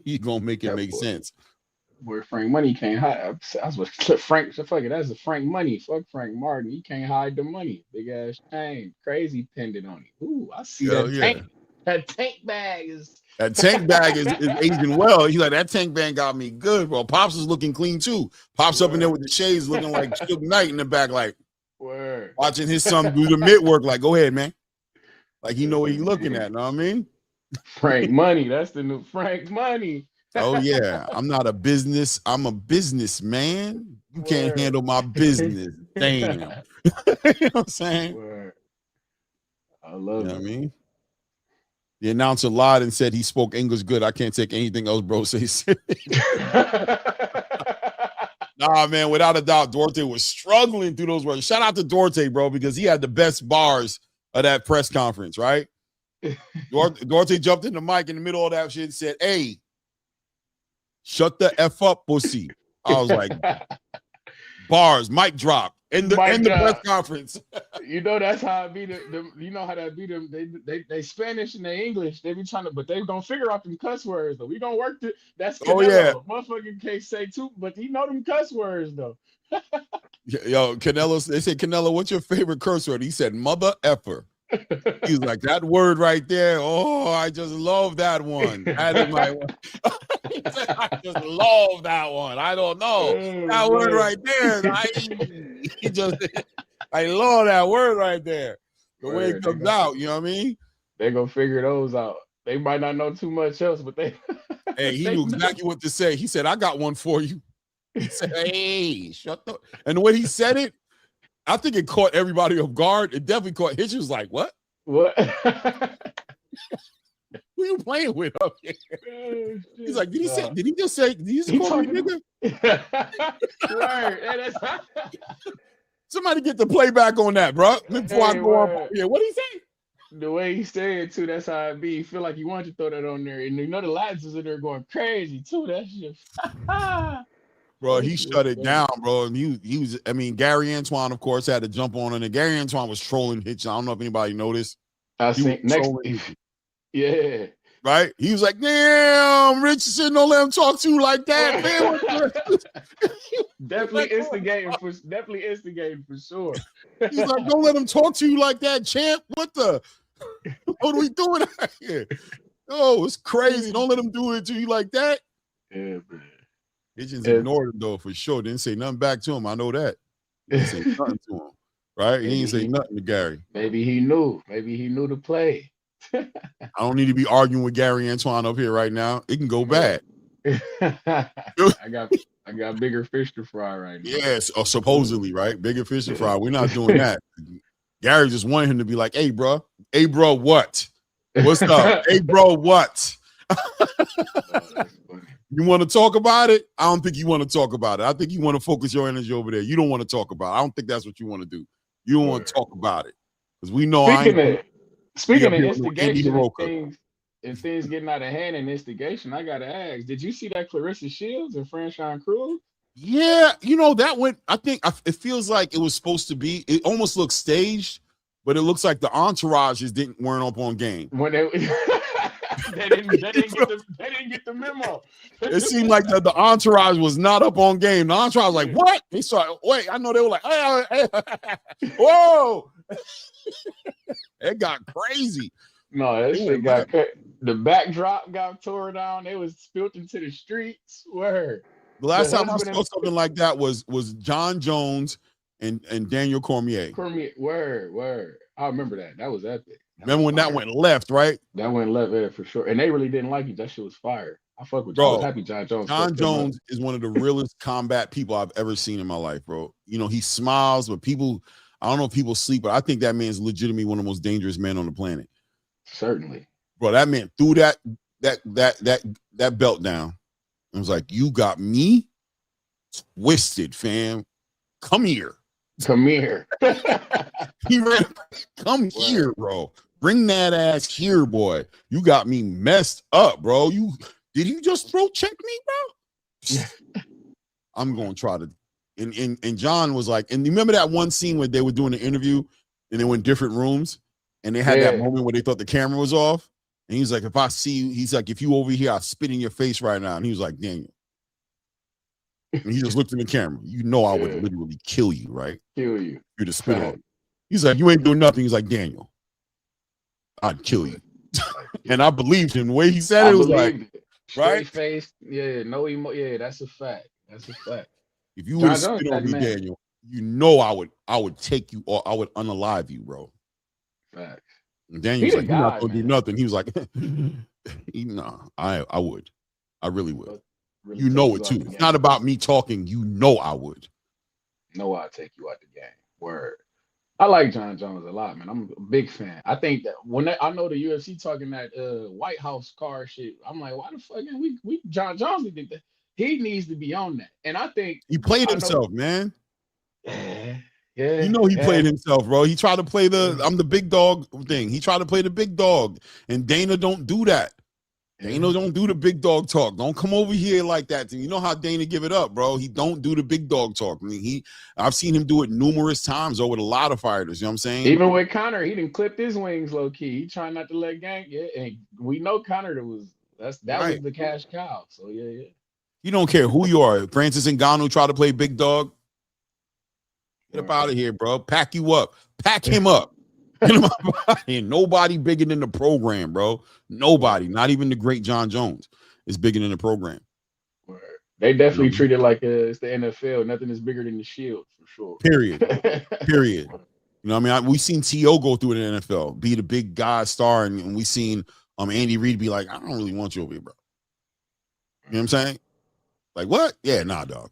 you're gonna make it make sense. Where Frank Money can't hide. That's what Frank. Fuck it. That's the Frank Money. Fuck Frank Martin. He can't hide the money. Big ass chain, crazy pendant on it. Ooh, I see that tank. That tank bag is. That tank bag is aging well. He's like, that tank bag got me good, bro. Pops is looking clean too. Pops up in there with the shades, looking like Suge Knight in the back, like watching his son do the mid work. Like, go ahead, man. Like he know what he's looking at. Know what I mean? Frank Money. That's the new Frank Money. Oh yeah, I'm not a business. I'm a businessman. You can't handle my business. Damn. You know what I'm saying? I love it. What I mean? The announcer lied and said he spoke English good. I can't take anything else, bro. Say nah, man, without a doubt, Duarte was struggling through those words. Shout out to Duarte, bro, because he had the best bars of that press conference, right? Duarte jumped in the mic in the middle of that shit and said, hey, shut the F up, pussy. I was like, bars, mic drop. In the press conference. You know that's how it be. You know how that be them. They Spanish and they English. They be trying to, but they gonna figure out them cuss words though. We gonna work it. That's Canelo. Oh yeah. Motherfucking can't say too, but he know them cuss words though. Yo, Canelo. They said, Canelo, what's your favorite curse word? He said, mother effer. He's like, that word right there. Oh, I just love that one. That is my one. He said, I just love that one. I don't know. That word right there. I love that word right there. The way it comes out, you know what I mean? They gonna figure those out. They might not know too much else, but they hey, he knew exactly what to say. He said, I got one for you. He said, hey, shut up. And the way he said it, I think it caught everybody off guard. It definitely caught Hitchins was like, what? What? Who you playing with up here? He's like, did he just call me nigga? Right. Somebody get the playback on that, bro. Before I go up here. What did he say? The way he said it too, that's how it be. You feel like you want to throw that on there. And you know the lads is in there going crazy too. That shit. Bro, he shut it down, bro. And he was, I mean, Gary Antoine, of course, had to jump on it. And Gary Antoine was trolling Hitch. I don't know if anybody noticed. I see next. Yeah. Right? He was like, damn, Richardson, don't let him talk to you like that, man. Definitely instigating for sure. He's like, don't let him talk to you like that, champ. What are we doing out here? Oh, it's crazy. Don't let him do it to you like that. Yeah, man. Hitchins ignored him though, for sure. Didn't say nothing back to him. I know that. Didn't say nothing to him. Right? He didn't say nothing to Gary. Maybe he knew. Maybe he knew the play. I don't need to be arguing with Gary Antoine up here right now. It can go bad. I got bigger fish to fry right now. Yes, or supposedly, right? Bigger fish to fry. We're not doing that. Gary just wanted him to be like, hey, bro. Hey, bro, what? What's up? Hey, bro, what? You want to talk about it? I don't think you want to talk about it. I think you want to focus your energy over there. You don't want to talk about it. I don't think that's what you want to do. You don't want to talk about it. Because we know Speaking of instigation and things getting out of hand and instigation, I gotta ask, did you see that Clarissa Shields and Franchon Cruz? Yeah, that went, it feels like it was supposed to be, it almost looks staged, but it looks like the entourages weren't up on game. When they didn't get the memo. It seemed like the entourage was not up on game. The entourage was like, what? They saw, wait, I know they were like, hey. Whoa. It got crazy. No, that shit got the backdrop got tore down. It was spilled into the streets. Word. The last time I saw something like that was John Jones and Daniel Cormier. Word. I remember that. That was epic. Remember when that went left, right? That went left, yeah, for sure. And they really didn't like it. That shit was fire. I fuck with you. I was happy John Jones. John Jones is one of the realest combat people I've ever seen in my life, bro. He smiles, but people, I don't know if people sleep, but I think that man's legitimately one of the most dangerous men on the planet. Certainly. Bro, that man threw that belt down and was like, you got me twisted, fam. Come here. He ran, come here, bro. Bring that ass here, boy. You got me messed up, bro. Did you just throat check me, bro? I'm going to try to And John was like, and you remember that one scene where they were doing an interview and they were in different rooms and they had that moment where they thought the camera was off. And he's like, if I see you, he's like, if you over here, I'll spit in your face right now. And he was like, Daniel. And he just looked in the camera. You know I would literally kill you, right? Kill you. You're the spit on. He's like, you ain't doing nothing. He's like, Daniel, I'd kill you. And I believed him. The way he said it was like, straight face. Yeah, no emo. Yeah, that's a fact. That's a fact. If you would have spit on me, Daniel, you know I would take you or I would unalive you, bro. Facts. And Daniel's like, you're not gonna do nothing. He was like, nah, I would. I really would. Really you know it too. It's not about me talking. You know I would. No, I'll take you out the game. Word. I like John Jones a lot, man. I'm a big fan. I think that when I know the UFC talking that White House car shit, I'm like, why the fuck we John Jones did that? He needs to be on that. And I think he played himself, man. Yeah. You know he played himself, bro. He tried to play the I'm the big dog thing. He tried to play the big dog. And Dana don't do that. Dana don't do the big dog talk. Don't come over here like that. You know how Dana give it up, bro. He don't do the big dog talk. I mean, I've seen him do it numerous times with a lot of fighters. You know what I'm saying? Even with Conor, he didn't clip his wings low key. He trying not to let gang. Yeah, and we know Conor was was the cash cow. So yeah. You don't care who you are. Francis Ngannou try to play big dog. Get up out of here, bro. Pack you up. Pack him up. Ain't nobody bigger than the program, bro. Nobody, not even the great John Jones, is bigger than the program. They definitely treat it like it's the NFL. Nothing is bigger than the Shield, for sure. Period. Period. You know what I mean? We've seen T.O. go through it in the NFL, be the big guy star, and we seen Andy Reid be like, I don't really want you over here, bro. You know what I'm saying? Like, what? Yeah, nah, dog.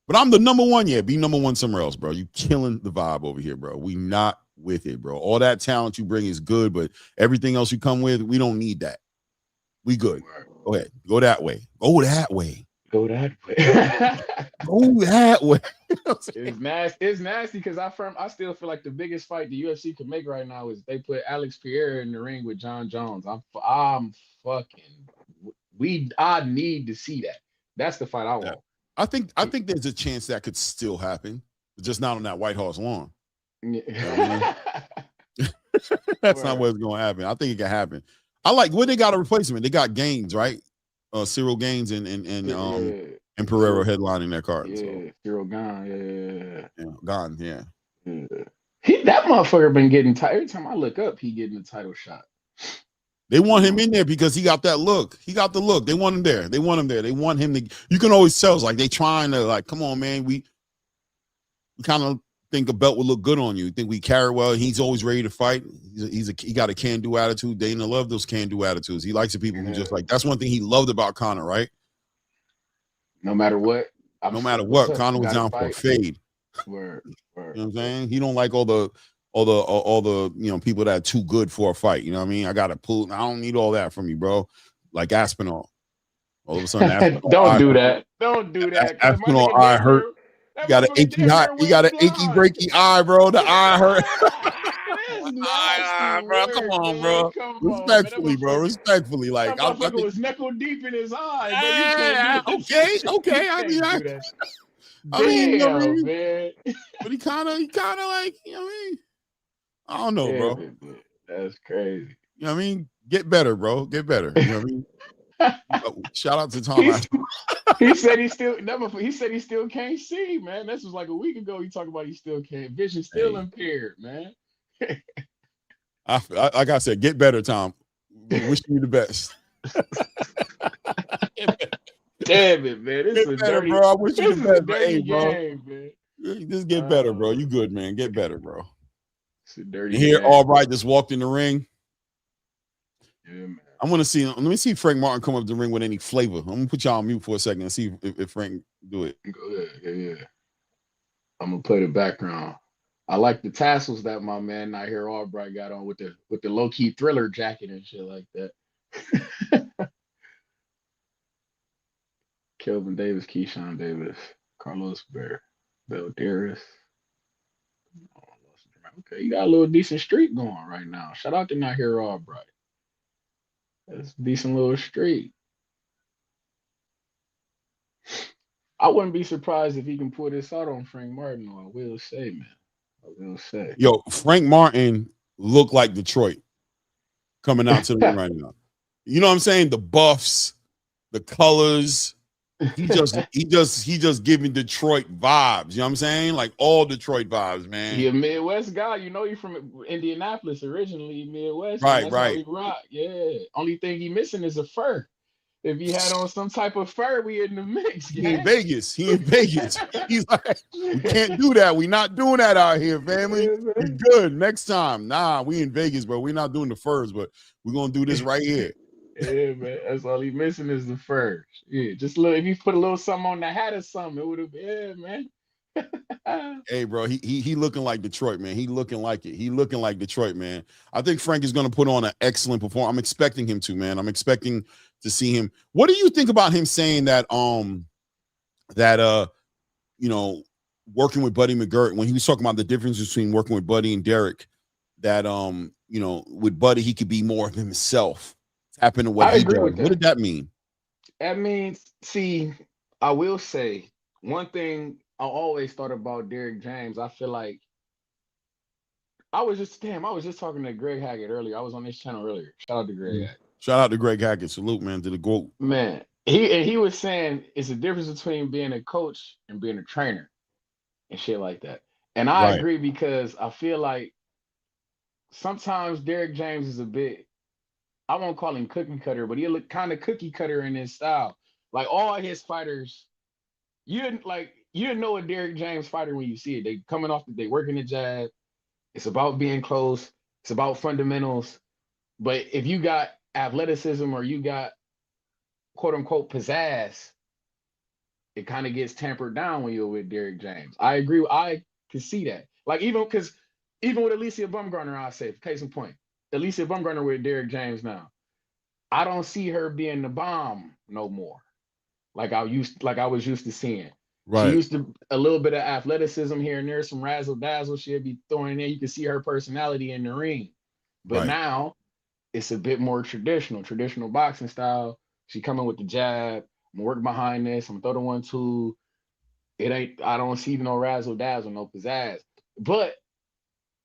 But I'm the number one. Yeah, be number one somewhere else, bro. You killing the vibe over here, bro. We not with it, bro. All that talent you bring is good, but everything else you come with, we don't need that. We good. Go ahead. Go that way. Go that way. Go that way. Go that way. It's nasty because I still feel like the biggest fight the UFC could make right now is they put Alex Pierre in the ring with John Jones. I'm fucking. I need to see that. That's the fight I want. I think there's a chance that could still happen, just not on that White Horse lawn. Yeah. That's not what's going to happen. I think it can happen. I like what they got a replacement. They got Gaines, right? Cyril Gaines and Pereira headlining their card. Yeah, Cyril gone. Yeah, gone. Yeah. That motherfucker been getting tired. Every time I look up, he getting a title shot. They want him in there because he got that look. He got the look. They want him there. They want him there. They want him to. You can always tell. It's like they trying to like, come on, man. We kind of think a belt would look good on you. You think we carry well. He's always ready to fight. He got a can-do attitude. Dana love those can-do attitudes. He likes the people who just like. That's one thing he loved about Conor, right? No matter what. Conor was down for a fade. Word. You know what I'm saying? He don't like all the people that are too good for a fight. You know what I mean? I gotta pull. I don't need all that from you, bro. Like Aspinall. All of a sudden, Aspinall don't do that. Don't do that. Aspinall eye hurt. You got an achy eye. You got an achy breaky eye, bro. The eye hurt. Bro. Come on, bro. Respectfully, bro. Respectfully, like I was knuckle deep in his eye. Yeah, okay. I mean, man. But he kind of like, you know what I mean? I don't know, bro. That's crazy. You know what I mean? Get better, bro. Get better. You know what I mean? Shout out to Tom. He said he still can't see, man. This was like a week ago. He talked about he still can't. Vision still impaired, man. Like I said, get better, Tom. Wishing you the best. Damn it, man. This is better, dirty, bro. I wish you the best, dirty game, man. Just get better, bro. You good, man. Get better, bro. It's a dirty here, game. Albright just walked in the ring. Yeah, man. Let me see if Frank Martin come up the ring with any flavor. I'm gonna put y'all on mute for a second and see if Frank do it. Go ahead. Yeah. I'm gonna play the background. I like the tassels that my man out here Albright got on with the low-key Thriller jacket and shit like that. Kelvin Davis, Keyshawn Davis, Carlos Belderis. Okay, you got a little decent streak going right now. Shout out to not here Albright. That's a decent little streak. I wouldn't be surprised if he can pull this out on Frank Martin, though. I will say, man. I will say. Yo, Frank Martin looked like Detroit coming out to the ring right now. You know what I'm saying? The buffs, the colors. He just giving Detroit vibes. You know what I'm saying? Like all Detroit vibes, man. He a Midwest guy. You know, he from Indianapolis originally, Midwest. Right, That's right. how he rock. Yeah. Only thing he missing is a fur. If he had on some type of fur, we in the mix. He in Vegas. He in Vegas. He's like, we can't do that. We not doing that out here, family. We good. Next time. Nah, we in Vegas, bro. We not doing the furs, but we're gonna do this right here. Yeah, man. That's all he missing is the fur. Yeah, just look. If you put a little something on the hat or something, it would have been, yeah, man. Hey, bro, he looking like Detroit, man. He looking like it. He looking like Detroit, man. I think Frank is gonna put on an excellent performance. I'm expecting him to, man. I'm expecting to see him. What do you think about him saying that you know, working with Buddy McGirt, when he was talking about the difference between working with Buddy and Derek, that you know, with Buddy he could be more of himself. Tap into what he does. What did that mean? That means, see, I will say one thing I always thought about Derek James. I feel like I was just talking to Greg Hackett earlier. I was on this channel earlier. Shout out to Greg Hackett. Shout out to Greg Hackett. Salute, man, to the GOAT. Man, he was saying it's a difference between being a coach and being a trainer and shit like that. And I agree, because I feel like sometimes Derek James is a bit, I won't call him cookie cutter, but he look kind of cookie cutter in his style. Like all his fighters, you didn't know a Derek James fighter when you see it. They coming off, they working the jab. It's about being close. It's about fundamentals. But if you got athleticism or you got quote unquote pizzazz, it kind of gets tempered down when you're with Derek James. I agree. I can see that. Like even with Alicia Bumgarner, I say, case in point, Alicia Bumgarner with Derek James now, I don't see her being the bomb no more. Like I was used to seeing. Right. She used to a little bit of athleticism here and there, some razzle dazzle she'd be throwing in there. You can see her personality in the ring. But now it's a bit more traditional boxing style. She coming with the jab. I'm gonna work behind this. I'm gonna throw the 1-2. I don't see no razzle dazzle, no pizzazz. But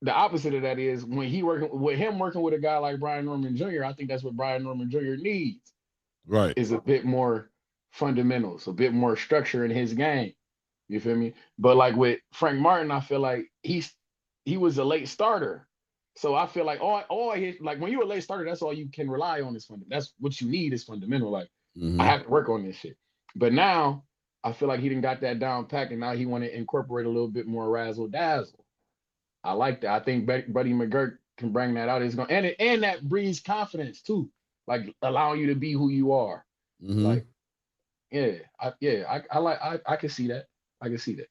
the opposite of that is when working with a guy like Brian Norman Jr., I think that's what Brian Norman Jr. needs. Right. Is a bit more fundamentals, a bit more structure in his game. You feel me? But like with Frank Martin, I feel like he was a late starter. So I feel like all his, like when you're a late starter, that's all you can rely on is fundamental. That's what you need is fundamental. Like I have to work on this shit. But now I feel like he didn't got that down pack, and now he want to incorporate a little bit more razzle dazzle. I like that. I think Buddy McGirt can bring that out. It's going and that breeds confidence too, like allowing you to be who you are. Like, I can see that. I can see that.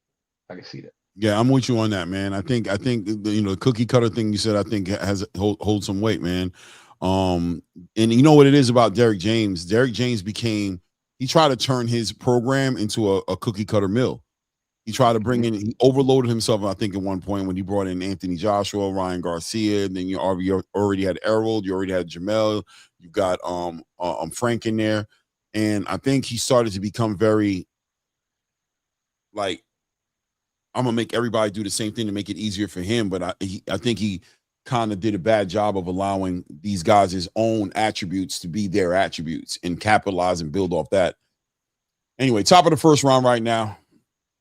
Yeah, I'm with you on that, man. I think you know the cookie cutter thing you said, I think hold some weight, man. And you know what it is about Derek James? Derek James he tried to turn his program into a cookie cutter mill. He tried to bring in, he overloaded himself, I think, at one point when he brought in Anthony Joshua, Ryan Garcia, and then you already had Errol, you already had Jamel, you got Frank in there. And I think he started to become very like, I'm gonna make everybody do the same thing to make it easier for him. But I think he kind of did a bad job of allowing these guys' own attributes to be their attributes and capitalize and build off that. Anyway, top of the first round right now.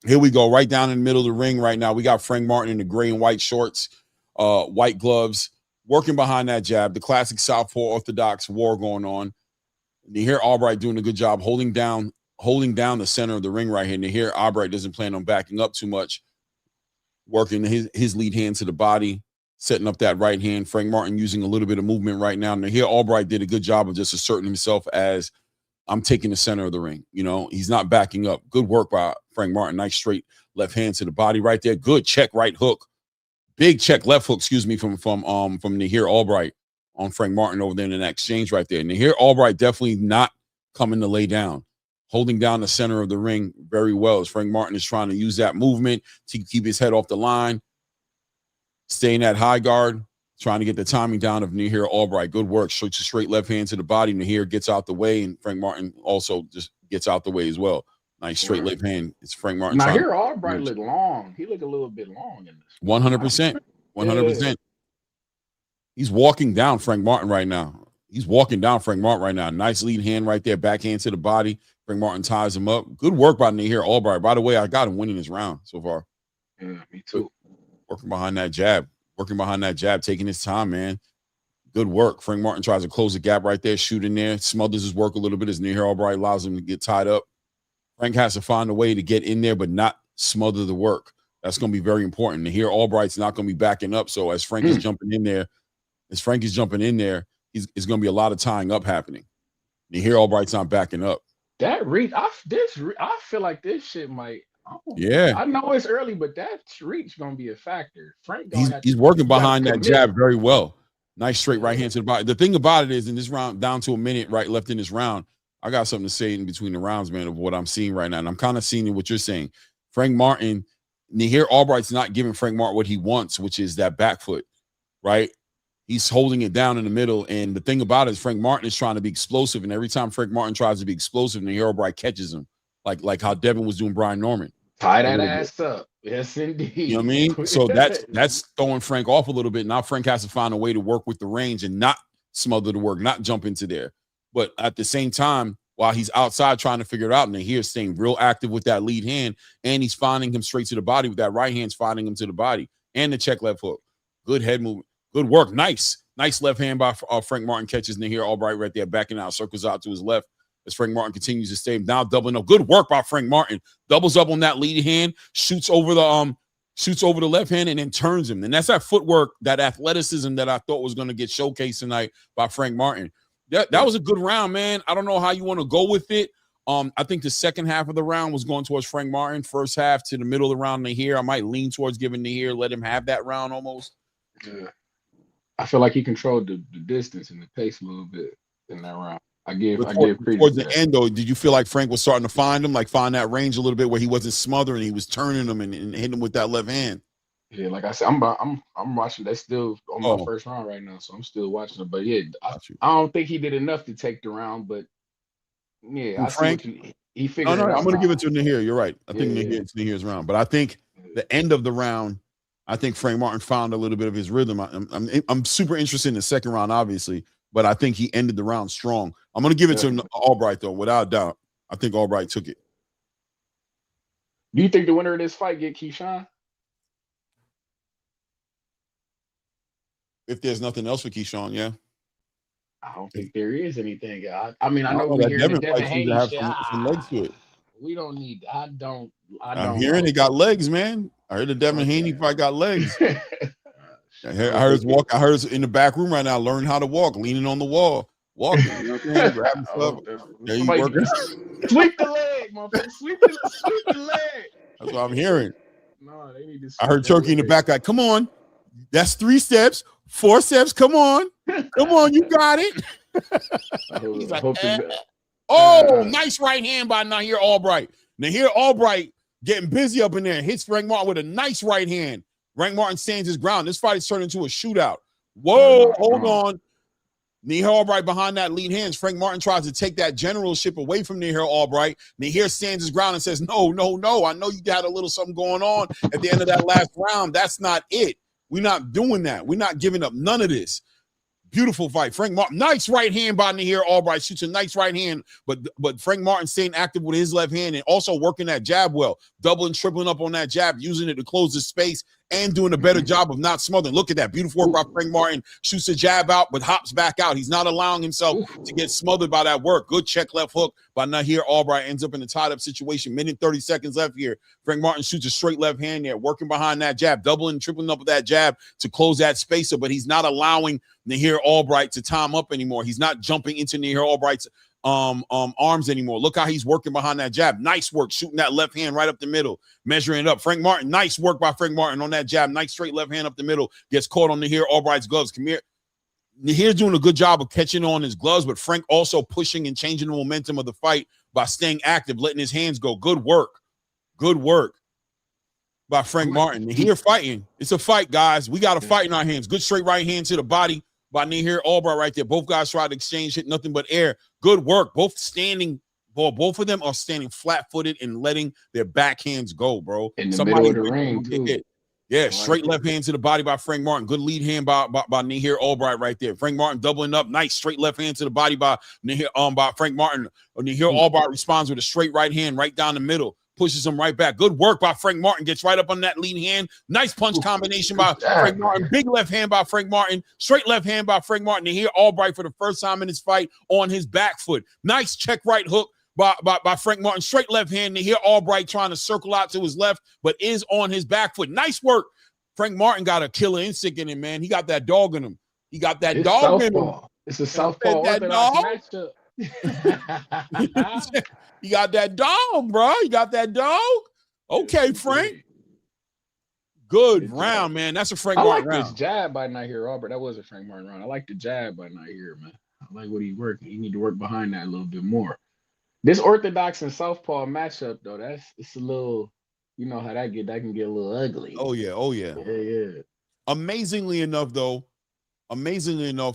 Here we go, right down in the middle of the ring right now. We got Frank Martin in the gray and white shorts, white gloves, working behind that jab, the classic southpaw orthodox war going on. And you hear Albright doing a good job holding down the center of the ring right here. And you hear Albright doesn't plan on backing up too much, working his lead hand to the body, setting up that right hand. Frank Martin using a little bit of movement right now. And here Albright did a good job of just asserting himself as I'm taking the center of the ring. You know, he's not backing up. Good work by Frank Martin. Nice straight left hand to the body right there. Good check right hook. Big check left hook, excuse me, from Nahir Albright on Frank Martin over there in that exchange right there. Nahir Albright definitely not coming to lay down. Holding down the center of the ring very well as Frank Martin is trying to use that movement to keep his head off the line. Staying at high guard. Trying to get the timing down of Nahir Albright. Good work. Straight left hand to the body. Nahir gets out the way, and Frank Martin also just gets out the way as well. Nice straight left hand. It's Frank Martin. Now here, Albright look long. He look a little bit long in this. 100%. 100%. He's walking down Frank Martin right now. Nice lead hand right there. Backhand to the body. Frank Martin ties him up. Good work by Nahir Albright. By the way, I got him winning this round so far. Yeah, me too. Working behind that jab, taking his time, man. Good work. Frank Martin tries to close the gap right there, shoot in there, smothers his work a little bit as Nahir Albright allows him to get tied up. Frank has to find a way to get in there, but not smother the work. That's going to be very important. Nahir Albright's not going to be backing up. So as Frank is jumping in there, it's going to be a lot of tying up happening. Nahir Albright's not backing up. That reach, I feel like this shit might. Yeah, I know it's early, but that reach gonna be a factor. Frank, he's working behind that jab very well. Nice straight right hand to the body. The thing about it is, in this round, down to a minute right left in this round, I got something to say in between the rounds, man, of what I'm seeing right now, and I'm kind of seeing what you're saying. Frank Martin, Nahir Albright's not giving Frank Martin what he wants, which is that back foot, right? He's holding it down in the middle, and the thing about it is Frank Martin is trying to be explosive, and every time Frank Martin tries to be explosive, Nahir Albright catches him, like how Devin was doing Brian Norman. Tie that ass up. Yes, indeed. You know what I mean? So that's throwing Frank off a little bit. Now Frank has to find a way to work with the range and not smother the work, not jump into there. But at the same time, while he's outside trying to figure it out, Nahir's staying real active with that lead hand, and he's finding him straight to the body with that right hand's finding him to the body and the check left hook. Good head movement. Good work. Nice left hand by Frank Martin, catches Nahir Albright right there, backing out, circles out to his left as Frank Martin continues to stay now doubling up. Good work by Frank Martin. Doubles up on that lead hand, shoots over the left hand, and then turns him. And that's that footwork, that athleticism that I thought was going to get showcased tonight by Frank Martin. That was a good round, man. I don't know how you want to go with it. I think the second half of the round was going towards Frank Martin. First half to the middle of the round, Nahir. I might lean towards giving Nahir, let him have that round almost. Yeah. I feel like he controlled the distance and the pace a little bit in that round. I give credit towards the end though. Did you feel like Frank was starting to find that range a little bit where he wasn't smothering, he was turning him and hitting him with that left hand? Yeah, like I said, I'm watching. That's still on my first round right now, so I'm still watching it. But yeah, I don't think he did enough to take the round. But yeah, Frank, he figured. No, I'm going to give it to Nahir. You're right. I think it's Nahir's round, but I think the end of the round, I think Frank Martin found a little bit of his rhythm. I'm super interested in the second round, obviously, but I think he ended the round strong. I'm going to give it to Albright, though, without a doubt. I think Albright took it. Do you think the winner of this fight get Keyshawn? If there's nothing else for Keyshawn, yeah. I don't think there is anything. I mean, I know we're hearing the Devin Haney have some legs to it. We don't need. I'm hearing it got legs, man. I heard the Devin Haney fight got legs. I heard us in the back room right now, learning how to walk, leaning on the wall, walking. You know what I'm saying? Grabbing stuff. There you working. Sweep the leg, motherfucker. Sweep the leg. That's what I'm hearing. No, they need to. I heard Turkey in the back, like, come on. That's 3 steps, 4 steps. Come on, you got it. He's like, nice right hand by Nahir Albright. Nahir Albright getting busy up in there, hits Frank Martin with a nice right hand. Frank Martin stands his ground. This fight is turned into a shootout. Whoa, hold on. Nahir Albright behind that lead hands. Frank Martin tries to take that generalship away from Nahir Albright. Nahir stands his ground and says, no. I know you had a little something going on at the end of that last round. That's not it. We're not doing that. We're not giving up none of this. Beautiful fight. Frank Martin, nice right hand by Nahir Albright. Shoots a nice right hand, but Frank Martin staying active with his left hand and also working that jab well, doubling, tripling up on that jab, using it to close the space and doing a better job of not smothering. Look at that. Beautiful work by Frank Martin. Shoots the jab out, but hops back out. He's not allowing himself to get smothered by that work. Good check left hook by Nahir Albright. Ends up in a tied-up situation. Minute 30 seconds left here. Frank Martin shoots a straight left hand there, working behind that jab, doubling, tripling up with that jab to close that spacer, but he's not allowing Nahir Albright to time up anymore. He's not jumping into Nahir Albright's arms anymore. Look how he's working behind that jab. Nice work, shooting that left hand right up the middle, measuring it up. Frank Martin, nice work by Frank Martin on that jab. Nice straight left hand up the middle. Gets caught on Nahir Albright's gloves. Come here. Nahir's doing a good job of catching on his gloves, but Frank also pushing and changing the momentum of the fight by staying active, letting his hands go. Good work. Good work by Frank Martin. Nahir fighting. It's a fight, guys. We got a fight in our hands. Good straight right hand to the body by Nahir Albright right there. Both guys tried to exchange, hit nothing but air. Good work. Both standing both of them are standing flat-footed and letting their backhands go, bro. In the middle of the ring, too. Hit. Yeah, straight left hand to the body by Frank Martin. Good lead hand by Nahir Albright right there. Frank Martin doubling up. Nice straight left hand to the body by Frank Martin. Nahir Albright responds with a straight right hand right down the middle. Pushes him right back. Good work by Frank Martin. Gets right up on that lead hand. Nice punch combination by Frank Martin. Big left hand by Frank Martin. Straight left hand by Frank Martin. Nahir Albright for the first time in his fight on his back foot. Nice check right hook by Frank Martin. Straight left hand. Nahir Albright trying to circle out to his left, but is on his back foot. Nice work. Frank Martin got a killer instinct in him, man. He got that dog in him. He got that dog in him. It's a southpaw orthodox matchup. You got that dog, bro. You got that dog. Okay, Frank. Good round, man. That's a Frank Martin round. I like this jab by Nahir Albright. That was a Frank Martin round. I like the jab by Nahir, man. I like what he's working. He need to work behind that a little bit more. This orthodox and southpaw matchup, though, it's a little, you know how that can get a little ugly. Oh yeah. Yeah. Amazingly enough,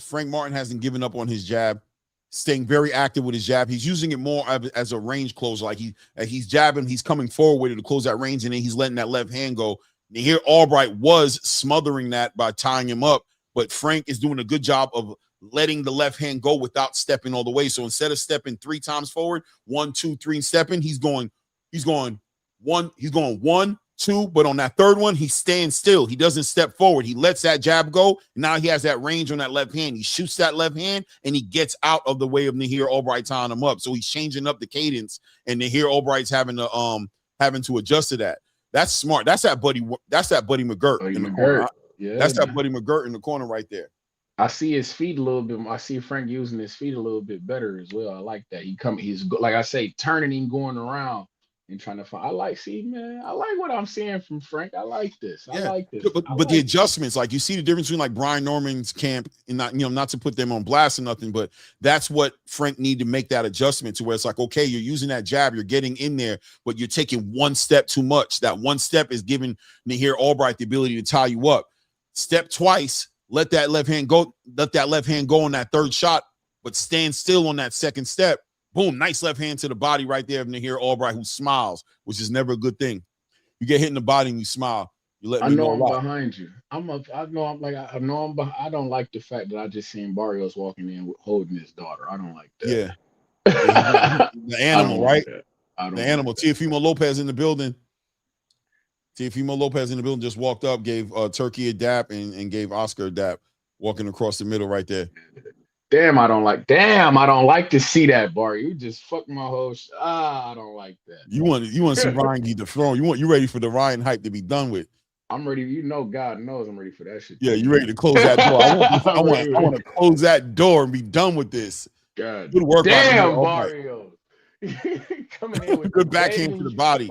Frank Martin hasn't given up on his jab, staying very active with his jab. He's using it more as a range closer. Like he's jabbing, he's coming forward with it to close that range, and then he's letting that left hand go. Nahir Albright was smothering that by tying him up, but Frank is doing a good job of letting the left hand go without stepping all the way. So instead of stepping 3 times forward, 1, 2, 3, stepping, he's going 1, 2, but on that third one, he stands still. He doesn't step forward. He lets that jab go. Now he has that range on that left hand. He shoots that left hand, and he gets out of the way of Nahir Albright tying him up. So he's changing up the cadence, and Nahir Albright's having to adjust to that. That's smart. That's that Buddy McGirt in the corner. Yeah, that's that Buddy McGirt in the corner right there. I see his feet a little bit. I see Frank using his feet a little bit better as well. I like that. He's like I say, turning and going around and trying to find. I like what I'm seeing from Frank. I like this. I like this. But the adjustments, like you see the difference between like Brian Norman's camp and not to put them on blast or nothing, but that's what Frank need to make that adjustment to where it's like, okay, you're using that jab, you're getting in there, but you're taking one step too much. That one step is giving Nahir Albright the ability to tie you up. Step twice. Let that left hand go on that third shot, but stand still on that second step. Boom, nice left hand to the body right there of Nahir Albright, who smiles, which is never a good thing. You get hit in the body and you smile. You let me know I'm behind you. I don't like the fact that I just seen Barrios walking in holding his daughter. I don't like that. Yeah. The animal, right? The animal. Teofimo Lopez in the building. Teofimo Lopez in the building just walked up, gave Turkey a dap and gave Oscar a dap, walking across the middle right there. Damn, I don't like to see that, Bar. You just fucked my whole I don't like that. You want to see Ryan get the throne. You ready for the Ryan hype to be done with. I'm ready. God knows I'm ready for that shit. Yeah, you ready to close that door. I want to close that door and be done with this. God. Good work. Damn, Barrios. Coming in with good backhand to the body.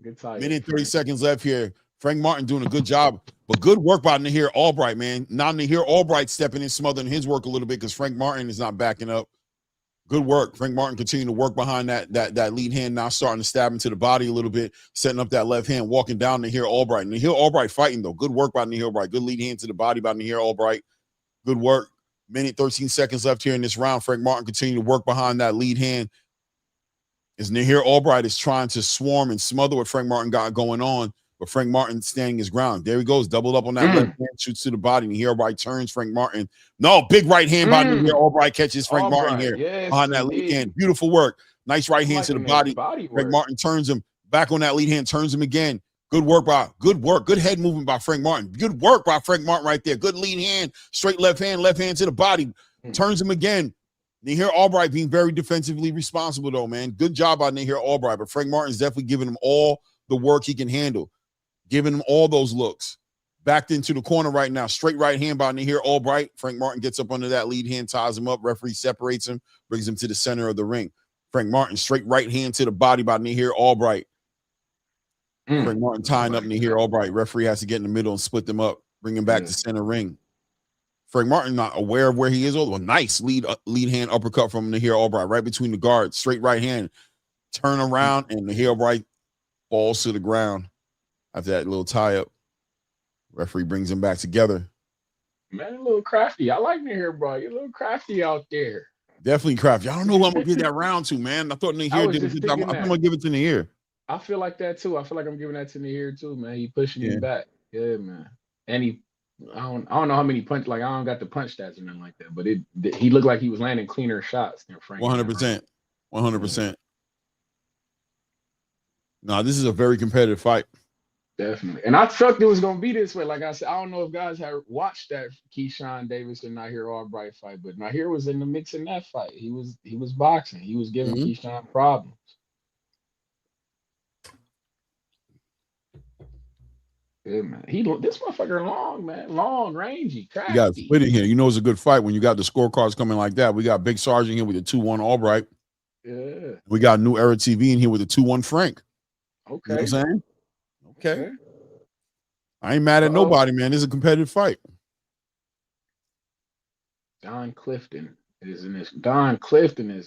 Good time. Minute 30 seconds left here. Frank Martin doing a good job, but good work by Nahir Albright, man. Now Nahir Albright stepping in, smothering his work a little bit because Frank Martin is not backing up. Good work. Frank Martin continuing to work behind that lead hand, now starting to stab into the body a little bit, setting up that left hand, walking down Nahir Albright. Nahir Albright fighting, though. Good work by Nahir Albright. Good lead hand to the body by Nahir Albright. Good work. Minute 13 seconds left here in this round. Frank Martin continuing to work behind that lead hand as Nahir Albright is trying to swarm and smother what Frank Martin got going on. But Frank Martin standing his ground. There he goes, doubled up on that left hand, shoots to the body. Nahir Albright turns Frank Martin. No, big right hand by Nahir Albright catches Frank Martin here behind that lead hand. Beautiful work. Nice right hand to the body. Frank Martin turns him back on that lead hand, turns him again. Good work. Good head movement by Frank Martin. Good work by Frank Martin right there. Good lead hand, straight left hand to the body. Turns him again. Nahir Albright being very defensively responsible, though, man. Good job by Nahir Albright, but Frank Martin's definitely giving him all the work he can handle. Giving him all those looks. Backed into the corner right now. Straight right hand by Nahir Albright. Frank Martin gets up under that lead hand, ties him up. Referee separates him, brings him to the center of the ring. Frank Martin, straight right hand to the body by Nahir Albright. Frank Martin tying up Nahir Albright. Referee has to get in the middle and split them up. Bring him back to center ring. Frank Martin not aware of where he is. Oh, nice lead hand uppercut from Nahir Albright right between the guards. Straight right hand. Turn around, and Nahir Albright falls to the ground. After that little tie-up, referee brings him back together. Man, a little crafty. I like Nahir, bro. You're a little crafty out there. Definitely Crafty. I don't know who I'm gonna give that round to, man. I thought Nahir did a good job. I'm gonna give it to Nahir. I feel like that too. I feel like I'm giving that to Nahir too, man. He pushing him back. Yeah, man. And I don't know how many punch. Like I don't got the punch stats or nothing like that, but he looked like he was landing cleaner shots than Frank. 100%. 100%. No, this is a very competitive fight. Definitely. And I thought it was gonna be this way. Like I said, I don't know if guys had watched that Keyshawn Davis and Nahir Albright fight, but Nahir was in the mix in that fight. He was boxing. He was giving Keyshawn problems. Yeah, man. This motherfucker long, man. Long, rangy, crafty. You got split in here. You know it's a good fight when you got the scorecards coming like that. We got Big Sergeant here with the 2-1 Albright. Yeah. We got New Era TV in here with the 2-1 Frank. Okay. You know what I'm saying? Okay. I ain't mad at nobody, man. This is a competitive fight. Don Clifton is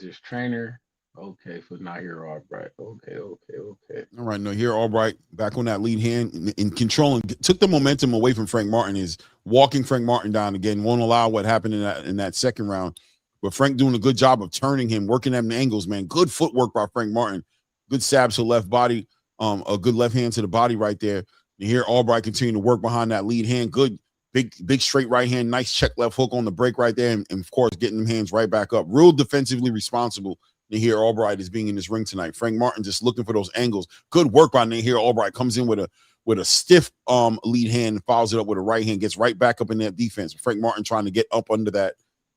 his trainer. Okay, for Nahir Albright. Okay. All right, Nahir Albright back on that lead hand and controlling. Took the momentum away from Frank Martin. Is walking Frank Martin down again. Won't allow what happened in that second round. But Frank doing a good job of turning him, working them angles, man. Good footwork by Frank Martin. Good stabs to the left body. A good left hand to the body right there. Nahir Albright continuing to work behind that lead hand. Good, big straight right hand. Nice check left hook on the break right there. And of course, getting them hands right back up. Real defensively responsible. Nahir Albright is being in this ring tonight. Frank Martin just looking for those angles. Good work by Nahir Albright. Comes in with a stiff lead hand and follows it up with a right hand. Gets right back up in that defense. Frank Martin trying to get up under that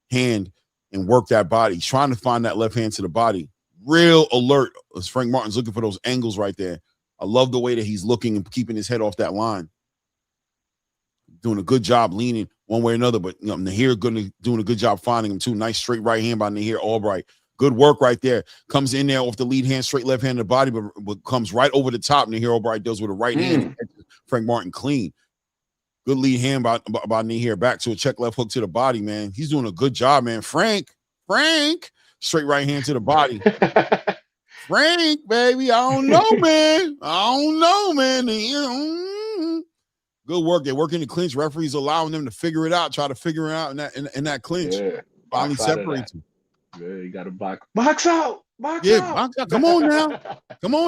hand and work that body. He's trying to find that left hand to the body. Real alert as Frank Martin's looking for those angles right there. I love the way that he's looking and keeping his head off that line. Doing a good job leaning one way or another, but Nahir doing a good job finding him too. Nice straight right hand by Nahir Albright. Good work right there. Comes in there off the lead hand, straight left hand to the body, but comes right over the top. Nahir Albright does with a right hand. Frank Martin clean. Good lead hand by Nahir. Back to a check left hook to the body, man. He's doing a good job, man. Frank, straight right hand to the body. Frank, baby, I don't know, man. Good work. They're working the clinch. Referees allowing them to figure it out, try to figure it out in that clinch. Yeah, finally separates them. Yeah, you got to box out. Box out. Come on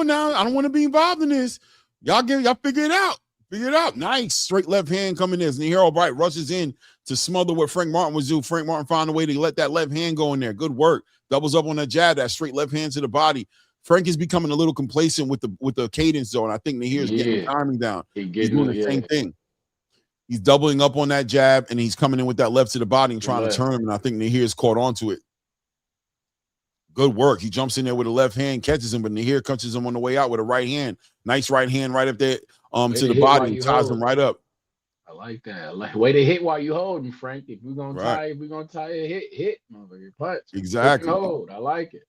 now. I don't want to be involved in this. Y'all figure it out. Figure it out. Nice. Straight left hand coming in. Nahir Albright rushes in to smother what Frank Martin was doing. Frank Martin found a way to let that left hand go in there. Good work. Doubles up on that jab, that straight left hand to the body. Frank is becoming a little complacent with the cadence zone. I think Nahir's getting the timing down. He's doing the same thing. He's doubling up on that jab, and he's coming in with that left to the body and trying to turn him, and I think Nahir's caught onto it. Good work. He jumps in there with a left hand, catches him, but Nahir catches him on the way out with a right hand. Nice right hand right up there to the body and ties him right up. I like that. I like way to hit while you holding, Frank. If we're gonna tie a hit, motherfucker, punch. Exactly. Hold. I like it.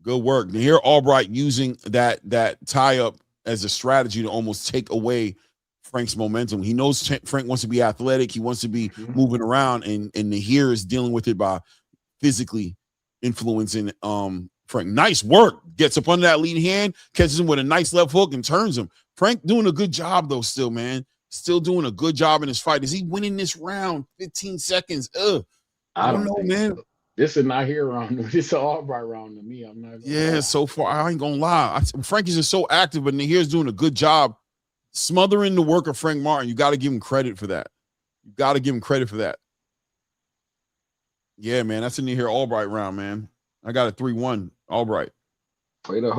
Good work. Nahir Albright using that tie up as a strategy to almost take away Frank's momentum. He knows Frank wants to be athletic. He wants to be moving around, and Nahir is dealing with it by physically influencing Frank. Nice work. Gets up under that lead hand, catches him with a nice left hook and turns him. Frank doing a good job though, still, man. Still doing a good job in his fight. Is he winning this round? 15 seconds. I don't know, man. So. This is not here round. This is an Albright round to me. I'm not. Yeah, so far I ain't gonna lie. Frankie's just so active, but Nahir's doing a good job smothering the work of Frank Martin. You got to give him credit for that. Yeah, man, that's a Nahir Albright round, man. I got a 3-1 Albright.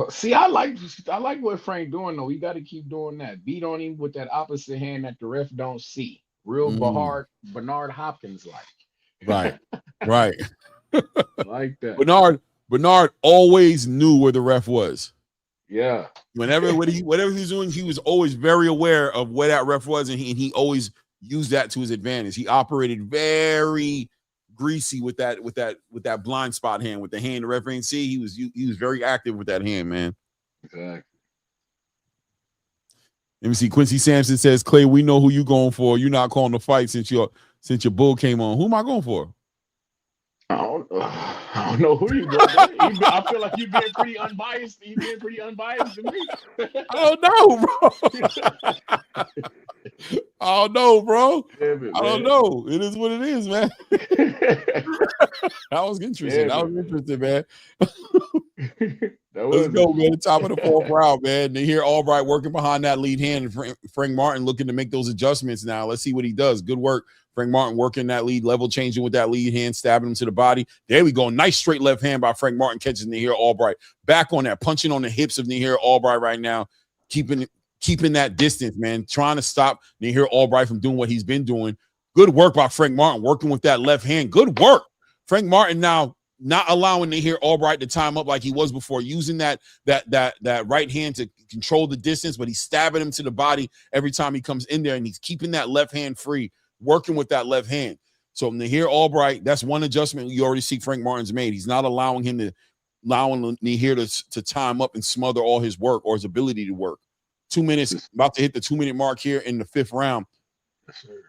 See, I like what Frank doing though. He got to keep doing that. Beat on him with that opposite hand that the ref don't see. Real Bernard Hopkins like. Right. Like that. Bernard always knew where the ref was. Yeah. Whatever he's doing, he was always very aware of where that ref was, and he always used that to his advantage. He operated very greasy with that blind spot hand, with the hand the referee didn't see. He was very active with that hand, man. Exactly. Let me see. Quincy Sampson says, Clay, we know who you going for. You're not calling the fight since your bull came on. Who am I going for? I don't know who you go there. I feel like you're being pretty unbiased. You're being pretty unbiased to me. I don't know, bro. I don't know, bro. I don't know. It is what it is, man. That was interesting. That was interesting, man. Let's go, man. Top of the fourth round, man. To hear Albright working behind that lead hand, and Frank Martin looking to make those adjustments now. Let's see what he does. Good work. Frank Martin working that lead, level changing with that lead hand, stabbing him to the body. There we go. Nice straight left hand by Frank Martin, catching Nahir Albright. Back on that, punching on the hips of Nahir Albright right now, keeping that distance, man. Trying to stop Nahir Albright from doing what he's been doing. Good work by Frank Martin, working with that left hand. Good work. Frank Martin now not allowing Nahir Albright to time up like he was before, using that right hand to control the distance, but he's stabbing him to the body every time he comes in there, and he's keeping that left hand free, working with that left hand. So Nahir Albright, that's one adjustment you already see Frank Martin's made. He's not allowing Nahir to time up and smother all his work or his ability to work. 2 minutes, about to hit the 2-minute mark here in the fifth round. Yes, sir.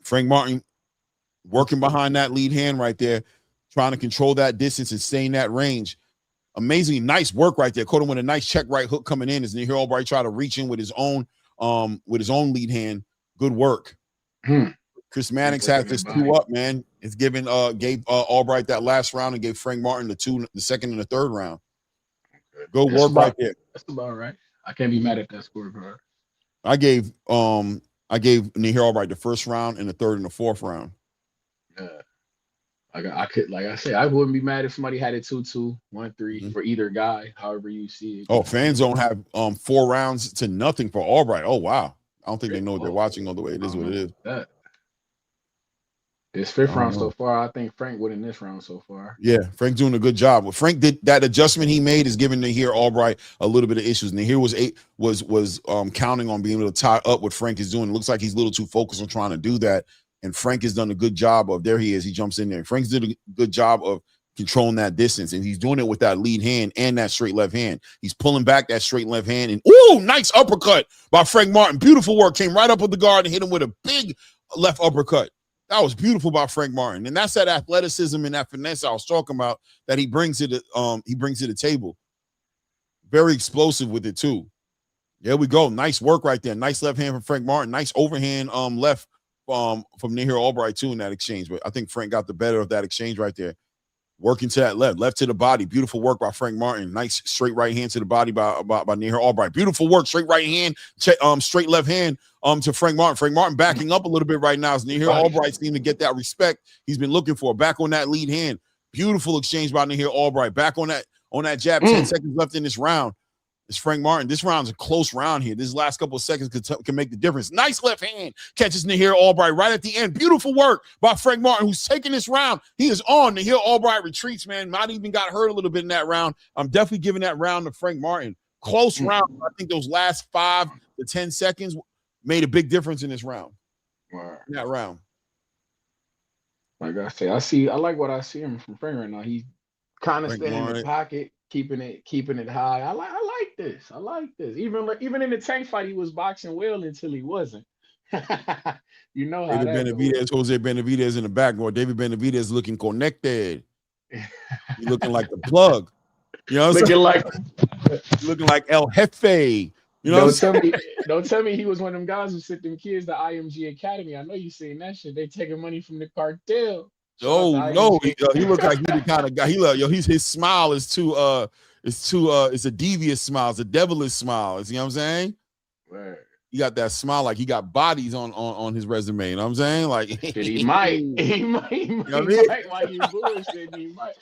Frank Martin working behind that lead hand right there, trying to control that distance and stay in that range. Amazingly nice work right there. Caught him with a nice check right hook coming in as Nahir Albright tried to reach in with his own lead hand. Good work. Chris Mannix has this 2 up, man. It's giving gave Albright that last round and gave Frank Martin the second and the third round. Good work right there. That's about right. I can't be mad at that score, bro. I gave Nahir Albright the first round and the third and the fourth round. Yeah. I could, like I said, I wouldn't be mad if somebody had it 2-2, 1-3 for either guy, however you see it. Oh, fans don't have 4 rounds to nothing for Albright. Oh, wow. I don't think they know what they're watching all the way. It is what it is. This fifth round so far, I think Frank winning this round so far. Yeah, Frank doing a good job. What Frank did, that adjustment he made is giving Nahir Albright a little bit of issues. Nahir was counting on being able to tie up what Frank is doing. It looks like he's a little too focused on trying to do that. And Frank has done a good job of, there he is, he jumps in there. Frank's did a good job of controlling that distance, and he's doing it with that lead hand and that straight left hand. He's pulling back that straight left hand, and ooh, nice uppercut by Frank Martin. Beautiful work. Came right up with the guard and hit him with a big left uppercut. That was beautiful by Frank Martin. And that's that athleticism and that finesse I was talking about that he brings to the table. Very explosive with it too. There we go. Nice work right there. Nice left hand from Frank Martin. Nice overhand left from Nahir Albright too in that exchange. But I think Frank got the better of that exchange right there. Working to that left to the body. Beautiful work by Frank Martin. Nice straight right hand to the body by Nahir Albright. Beautiful work. Straight right hand, straight left hand to Frank Martin. Frank Martin backing up a little bit right now as Nahir Albright seemed to get that respect he's been looking for. Back on that lead hand. Beautiful exchange by Nahir Albright. Back on that jab. 10 seconds left in this round. It's Frank Martin. This round's a close round here. This last couple of seconds can make the difference. Nice left hand catches Nahir Albright right at the end. Beautiful work by Frank Martin, who's taking this round. He is on. Nahir Albright retreats, man. Might even got hurt a little bit in that round. I'm definitely giving that round to Frank Martin. Close round. I think those last 5 to 10 seconds made a big difference in this round. Wow. In that round. Like I say, I like what I see him from Frank right now. He's kind of staying in the pocket, keeping it high. I like this. I like this. Even in the tank fight, he was boxing well until he wasn't. You know how Jose Benavidez in the background. David Benavidez looking connected. He looking like the plug. You know what I'm saying? Looking like El Jefe. You know don't tell me he was one of them guys who sent them kids to IMG Academy. I know you seen that shit. They taking money from the cartel. Oh no, he looked like he the kind of guy. His smile is it's a devious smile, it's a devilish smile. You know what I'm saying? Right. He got that smile like he got bodies on his resume. You know what I'm saying? Like he might. He might while you bullshit. He might.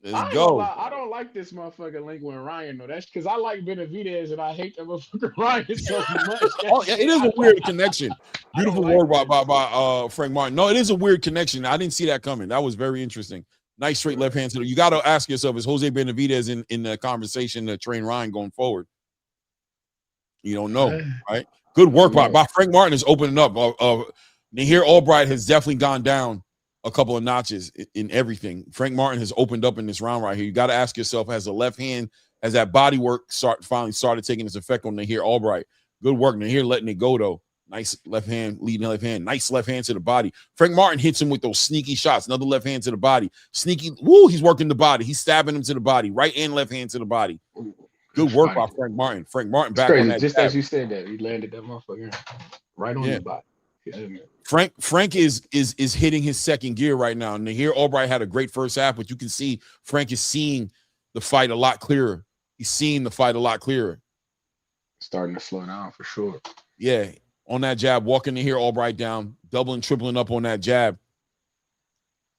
Let's go. I don't like this motherfucker Lincoln Ryan though. That's because I like Benavidez and I hate that motherfucker Ryan so much. Oh yeah, it is a weird connection. Beautiful word by Frank Martin. No, it is a weird connection. I didn't see that coming. That was very interesting. Nice straight left hand. You got to ask yourself: is Jose Benavidez in the conversation to train Ryan going forward? You don't know, right? Good work by Frank Martin is opening up. Nahir Albright has definitely gone down a couple of notches in everything. Frank Martin has opened up in this round right here. You got to ask yourself, has the left hand, has that body work finally started taking its effect on Nahir Albright? Good work, Nahir letting it go though. Nice left hand, leading left hand. Nice left hand to the body. Frank Martin hits him with those sneaky shots. Another left hand to the body. Sneaky. Woo, he's working the body. He's stabbing him to the body. Right and left hand to the body. Good work by Frank Martin. Frank Martin back on that. Just as you said that, he landed that motherfucker right on the body. Yeah, Frank is hitting his second gear right now. And here Albright had a great first half, but you can see Frank is seeing the fight a lot clearer. He's seeing the fight a lot clearer. Starting to slow down for sure. Yeah, on that jab, walking to here Albright down, doubling, tripling up on that jab.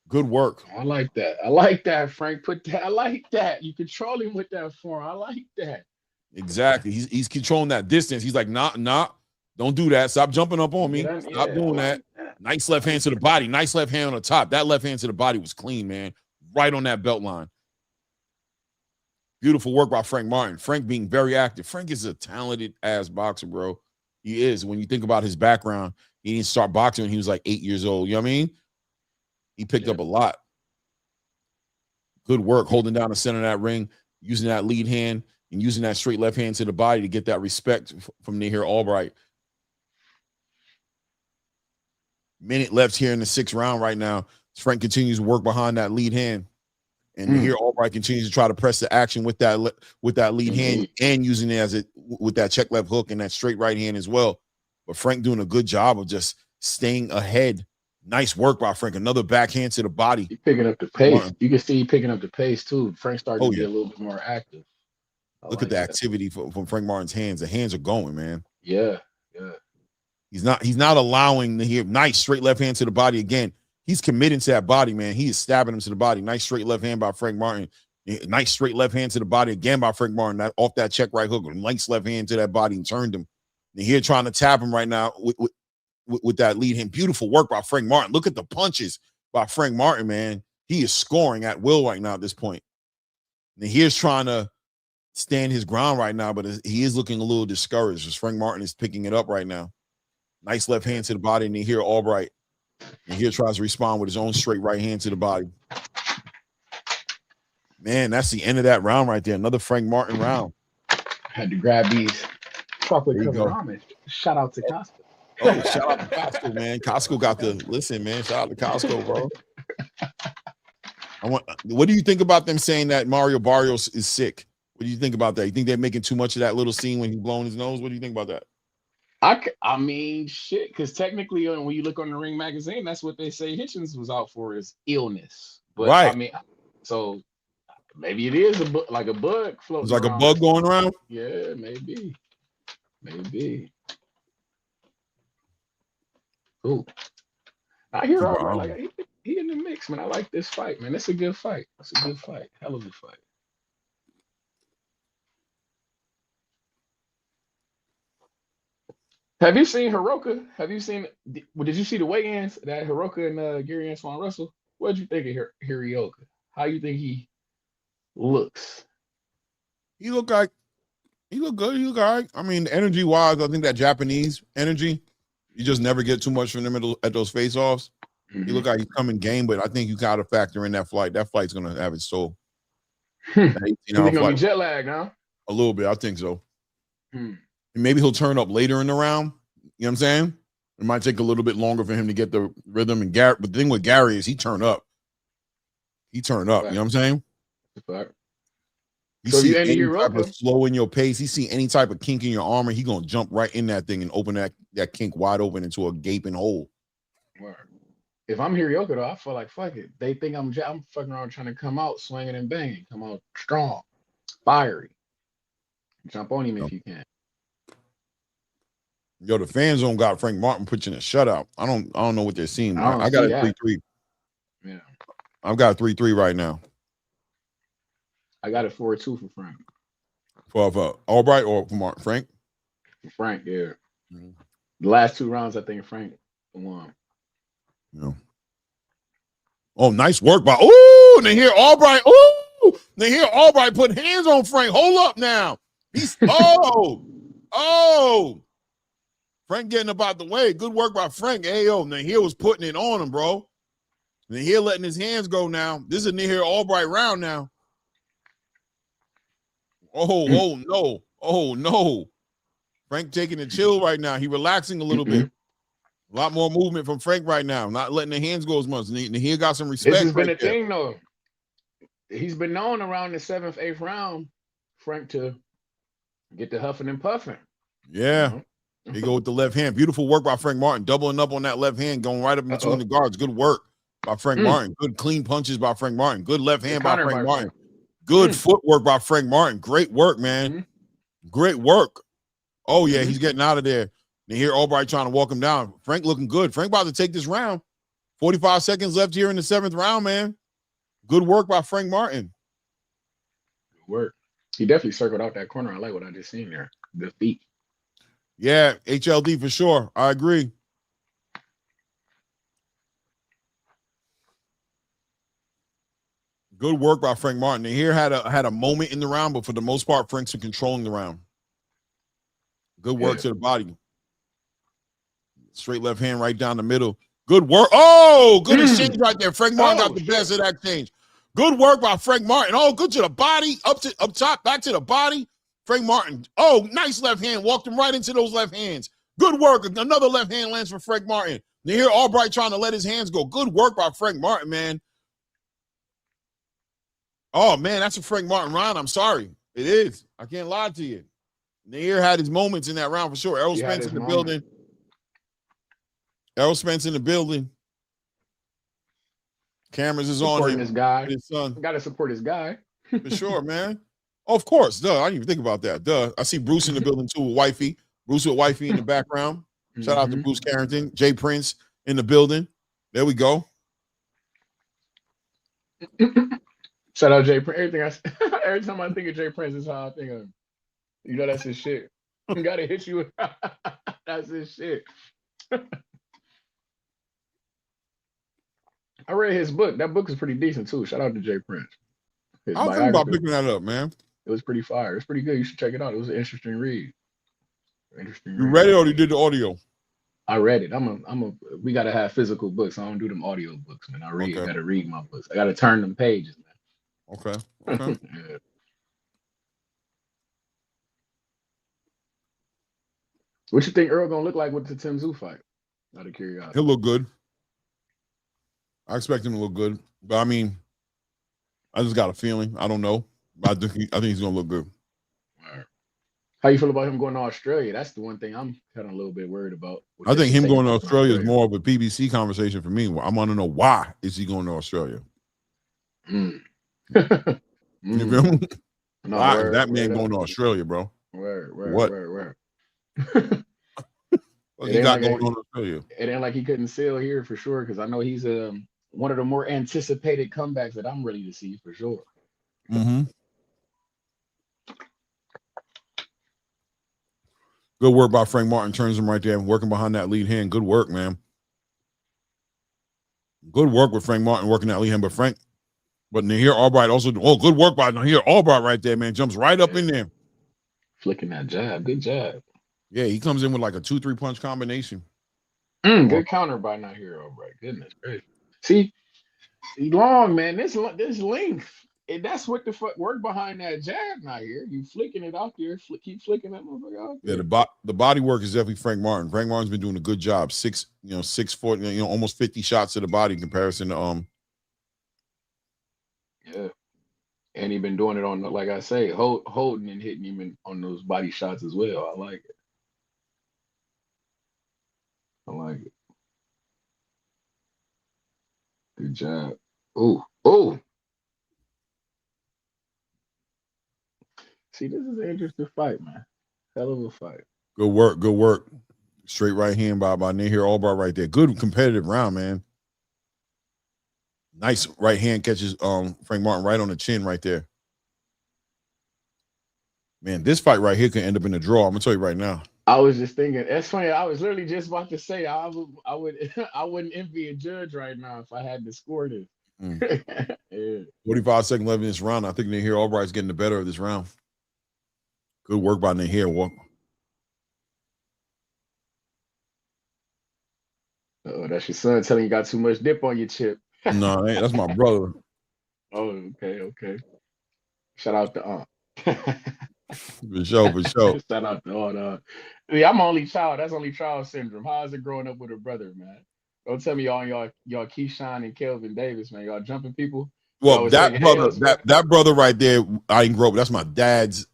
Good work. I like that. I like that, Frank. Put that. I like that. You control him with that form. I like that. Exactly. He's controlling that distance. He's like, nah. Don't do that. Stop jumping up on me. Stop doing that. Nice left hand to the body. Nice left hand on the top. That left hand to the body was clean, man. Right on that belt line. Beautiful work by Frank Martin. Frank being very active. Frank is a talented ass boxer, bro. He is. When you think about his background, he didn't start boxing when he was like 8 years old. You know what I mean? He picked up a lot. Good work holding down the center of that ring, using that lead hand and using that straight left hand to the body to get that respect from Nahir Albright. Minute left here in the 6th round right now. Frank continues to work behind that lead hand. And Nahir Albright continues to try to press the action with that lead hand and using it with that check left hook and that straight right hand as well. But Frank doing a good job of just staying ahead. Nice work by Frank. Another backhand to the body. He's picking up the pace. You can see he picking up the pace too. Frank starting to get a little bit more active. Look at the activity from Frank Martin's hands. The hands are going, man. Yeah. He's not allowing the here. Nice straight left hand to the body again. He's committing to that body, man. He is stabbing him to the body. Nice straight left hand by Frank Martin. Nice straight left hand to the body again by Frank Martin. That off that check right hook. Nice left hand to that body and turned him. And here trying to tap him right now with that lead hand. Beautiful work by Frank Martin. Look at the punches by Frank Martin, man. He is scoring at will right now at this point. And here's trying to stand his ground right now, but he is looking a little discouraged as Frank Martin is picking it up right now. Nice left hand to the body, and here Albright. And here tries to respond with his own straight right hand to the body. Man, that's the end of that round right there. Another Frank Martin round. Had to grab these chocolate covered ramen. Shout out to Costco. Oh, shout out to Costco, man. Costco got the listen, man. Shout out to Costco, bro. What do you think about them saying that Mario Barrios is sick? What do you think about that? You think they're making too much of that little scene when he's blowing his nose? What do you think about that? I mean, shit, because technically when you look on the Ring magazine, that's what they say Hitchins was out for is illness. But right. I mean, so maybe it is like a bug floating. It's like around. A bug going around? Yeah, maybe. Cool. I hear all right. Like he in the mix, man. I like this fight, man. It's a good fight. Hell of a fight. Have you seen Heroka? Did you see the weigh-ins that Heroka and Gary Antoine Russell? What did you think of Heroka? How you think he looks? He look good. He look all right. I mean, energy-wise, I think that Japanese energy, you just never get too much from them at those face-offs. He look like he's coming game, but I think you got to factor in that flight. That flight's going to have its soul. You think going to be jet lag, huh? A little bit, I think so. Maybe he'll turn up later in the round. You know what I'm saying? It might take a little bit longer for him to get the rhythm. And But the thing with Gary is he turned up. You know what I'm saying? You so see any type of slow in your pace. You see any type of kink in your armor, he gonna jump right in that thing and open that kink wide open into a gaping hole. If I'm Heroka, though, I feel like fuck it. They think I'm fucking around trying to come out swinging and banging, come out strong, fiery. Jump on him if you can. Yo, the fan zone got Frank Martin pitching a shutout. I don't know what they're seeing. I got a 3-3. Yeah. I've got a 3-3 right now. I got a 4-2 for Frank. For Albright or for Frank? For Frank, yeah. The last 2 rounds, I think Frank won. Yeah. Oh, nice work by Nahir Albright. Nahir Albright put hands on Frank. Hold up now. He's Frank getting up out the way. Good work by Frank. Nahir was putting it on him, bro. Nahir letting his hands go now. This is a Nahir Albright round now. Oh no. Frank taking a chill right now. He relaxing a little bit. A lot more movement from Frank right now. Not letting the hands go as much. And he got some respect. This has been a thing, though. He's been known around the 7th, 8th round, Frank, to get the huffing and puffing. Yeah. He go with the left hand. Beautiful work by Frank Martin. Doubling up on that left hand, going right up between the guards. Good work by Frank Martin. Good clean punches by Frank Martin. Good left hand by Frank Martin. Good footwork by Frank Martin. Great work, man. Great work. Oh, yeah, he's getting out of there. And here Albright trying to walk him down. Frank looking good. Frank about to take this round. 45 seconds left here in the 7th round, man. Good work by Frank Martin. Good work. He definitely circled out that corner. I like what I just seen there. Good feet. Yeah, HLD for sure. I agree. Good work by Frank Martin. And here had a moment in the round, but for the most part, Frank's controlling the round. Good work to the body. Straight left hand right down the middle. Good work. Oh, good exchange right there. Frank Martin got the best of that exchange. Good work by Frank Martin. Oh, good to the body. Up top, back to the body. Frank Martin. Oh, nice left hand. Walked him right into those left hands. Good work. Another left hand lands for Frank Martin. Now here Albright trying to let his hands go. Good work by Frank Martin, man. Oh, man, that's a Frank Martin round. I'm sorry. It is. I can't lie to you. Nair had his moments in that round for sure. Errol Spence in the building. Errol Spence in the building. Cameras is on him. This guy. His son. Got to support his guy. For sure, man. Oh, of course. Duh. I didn't even think about that. Duh. I see Bruce in the building too with wifey. Bruce with wifey in the background. Shout out to Bruce Carrington. Jay Prince in the building. There we go. Shout out Jay Prince. Every time I think of Jay Prince, is how I think of him. You know, that's his shit. You gotta hit you with that's his shit. I read his book. That book is pretty decent too. Shout out to Jay Prince. I was thinking about picking that up, man. It was pretty fire. It's pretty good. You should check it out. It was an interesting read. You read it or you did the audio? I read it. We gotta have physical books. I don't do them audio books, man. I gotta read my books. I gotta turn them pages, man. Okay. Yeah. What you think Earl gonna look like with the Tim Tszyu fight? Out of curiosity. He'll look good. I expect him to look good. But I mean, I just got a feeling. I don't know. But I think he's gonna look good. All right. How you feel about him going to Australia? That's the one thing I'm kind of a little bit worried about. I think him going to Australia is more of a PBC conversation for me. I want to know why is he going to Australia? You feel me? No, why is that man going to Australia, bro? Where? What he got going on Australia? It ain't like he couldn't sail here for sure, because I know he's one of the more anticipated comebacks that I'm ready to see for sure. Good work by Frank Martin. Turns him right there, working behind that lead hand. Good work, man. Good work with Frank Martin working that lead hand, but Nahir Albright also. Oh, good work by Nahir Albright right there, man. Jumps right up in there, flicking that jab. Good jab. Yeah, he comes in with like a 2-3 punch combination. Good counter by Nahir Albright. Goodness gracious. See, long man. This length. And that's what the fuck work behind that jab now here. You flicking it out there, keep flicking that motherfucker out there. Yeah, the body work is definitely Frank Martin. Frank Martin's been doing a good job. 6 foot, almost 50 shots to the body in comparison to Yeah. And he been doing it on, like I say, holding and hitting him on those body shots as well. I like it. Good job. Oh. See, this is an interesting fight, man. Hell of a fight. Good work. Straight right hand by Nahir Albright right there. Good competitive round, man. Nice right hand catches Frank Martin right on the chin right there. Man, this fight right here could end up in a draw. I'm gonna tell you right now. I was just thinking, that's funny. I was literally just about to say I wouldn't envy a judge right now if I had to score this. Yeah. 45 seconds left in this round. I think Nahir Albright's getting the better of this round. Good work by Nahir. That's your son telling you got too much dip on your chip. No, that's my brother. Oh, okay. Shout out to Aunt. For sure, for sure. Shout out to all the. Yeah, I'm only child. That's only child syndrome. How is it growing up with a brother, man? Don't tell me y'all Keyshawn and Kelvin Davis, man. Y'all jumping people. Y'all Well, was that taking brother, L's, bro. that brother right there, I didn't grow up. That's my dad's.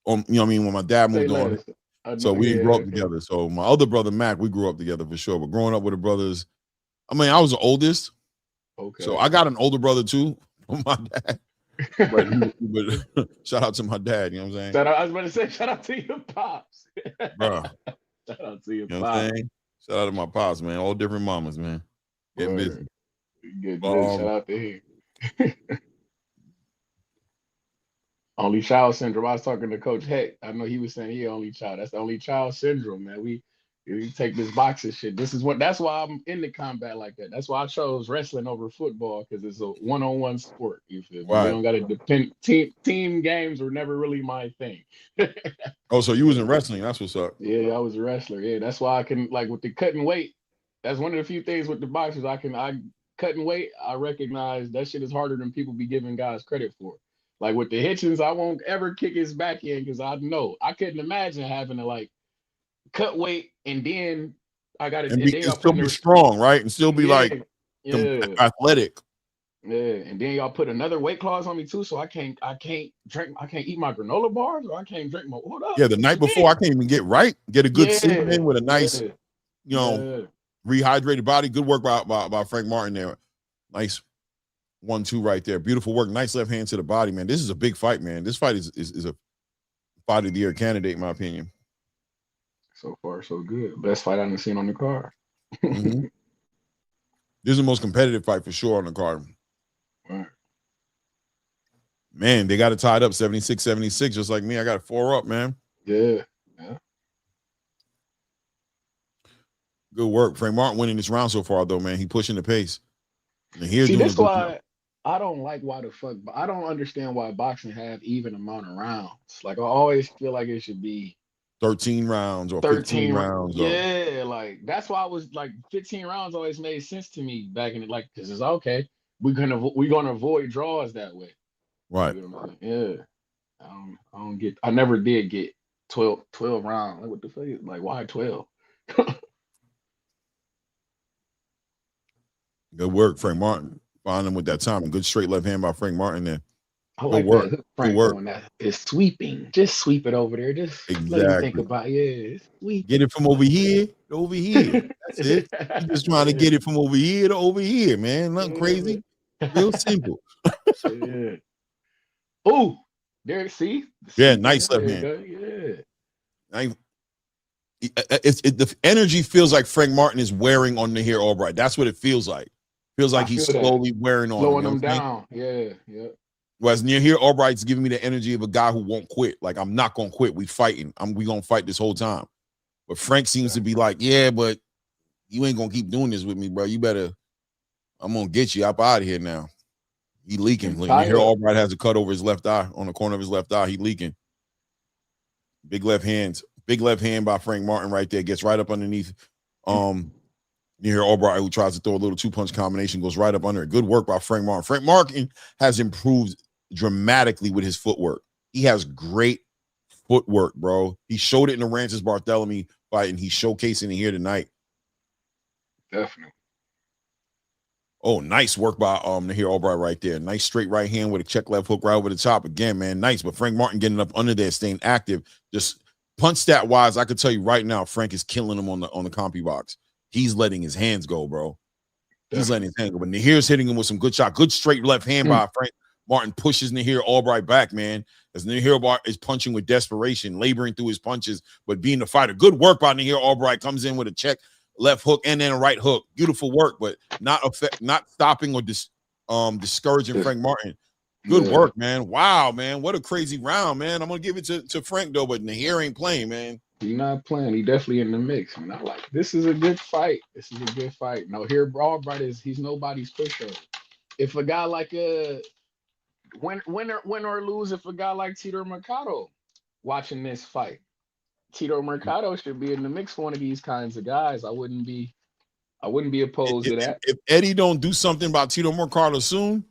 You know what I mean? When my dad Say moved on, less. so we didn't grow Yeah, up together. So my other brother Mac, we grew up together for sure. But growing up with the brothers, I mean, I was the oldest, so okay. I got an older brother too from my dad. But shout out to my dad. You know what I'm saying? Shout out, I was about to say, shout out to your pops. Bro, Shout out to your you know what I'm pops. saying? Shout out to my pops, man. All different mamas, man. Getting busy. Good. Shout out to him. Only child syndrome. I was talking to Coach Heck. I know he was saying he only child. That's the only child syndrome, man. We take this boxing shit. That's why I'm into combat like that. That's why I chose wrestling over football, because it's a one-on-one sport. You feel me? We Right. don't gotta depend. Team games were never really my thing. Oh, so you was in wrestling? That's what's up. Yeah, I was a wrestler. Yeah, that's why I can, like, with the cutting weight. That's one of the few things with the boxers I cutting weight. I recognize that shit is harder than people be giving guys credit for. Like with the Hitchins, I won't ever kick his back in, because I know I couldn't imagine having to like cut weight and then I got to, and then And y'all still putting be strong, right? And still be like athletic. Yeah, and then y'all put another weight clause on me too, so I can't eat my granola bars, or I can't drink my. Hold up. Yeah, the night before I can't even get a good sleep in with a nice, rehydrated body. Good work by Frank Martin there. Nice 1-2 right there. Beautiful work. Nice left hand to the body, man. This is a big fight, man. This fight is a fight of the year candidate, in my opinion. So far, so good. Best fight I've seen on the card. Mm-hmm. This is the most competitive fight for sure on the card. Right. Man, they got it tied up 76-76, just like me. I got 4 up, man. Yeah. Good work. Frank Martin winning this round so far, though, man. He pushing the pace. And See, that's why I don't like I don't understand why boxing have even amount of rounds. Like I always feel like it should be 13 rounds or 15 rounds. Yeah, like that's why I was like 15 rounds always made sense to me back in it, like, because it's okay. We're gonna avoid draws that way. Right. You know what I mean? Yeah. I never did get 12 rounds. Like, what the fuck? Like, why 12? Good work, Frank Martin. Find him with that time. Good straight left hand by Frank Martin there. I like work. That. Frank doing that. It's sweeping. Just sweep it over there. Just let me think about sweep. Get it from over here to over here. That's it. You're just trying to get it from over here to over here, man. Nothing crazy. Real simple. Yeah. Oh, there. See. Yeah, nice left hand. Yeah. The energy feels like Frank Martin is wearing on Nahir Albright. That's what it feels like. Feels like he's slowly wearing on. Slowing him down. Yeah. Whereas Nahir Albright's giving me the energy of a guy who won't quit. Like, I'm not gonna quit. We fighting. We gonna fight this whole time. But Frank seems to be like, yeah, but you ain't gonna keep doing this with me, bro. You better. I'm gonna get you up out of here now. He leaking. Nahir Albright has a cut over his left eye, on the corner of his left eye. He leaking. Big left hands. Big left hand by Frank Martin right there. Gets right up underneath Nahir Albright, who tries to throw a little 2-punch combination, goes right up under it. Good work by Frank Martin. Frank Martin has improved dramatically with his footwork. He has great footwork, bro. He showed it in the Rances Barthélemy fight, and he's showcasing it here tonight. Definitely. Oh, nice work by Nahir Albright right there. Nice straight right hand with a check left hook right over the top. Again, man, nice. But Frank Martin getting up under there, staying active. Just punch stat wise, I could tell you right now, Frank is killing him on the compy box. He's letting his hands go, bro. He's letting his hands go. But Nahir's hitting him with some good shot. Good straight left hand by Frank Martin. Pushes Nahir Albright back, man. As Nahir Albright is punching with desperation, laboring through his punches, but being the fighter. Good work by Nahir Albright. Comes in with a check left hook and then a right hook. Beautiful work, but not stopping or discouraging Frank Martin. Good work, man. Wow, man. What a crazy round, man. I'm going to give it to Frank, though, but Nahir ain't playing, man. He's not playing. He definitely in the mix. Man, I like this. Is a good fight. This is a good fight. No, here, Albright he's nobody's pushover. If a guy like win or lose, if a guy like Tito Mercado watching this fight, Tito Mercado should be in the mix for one of these kinds of guys. I wouldn't be opposed to that. If Eddie don't do something about Tito Mercado soon,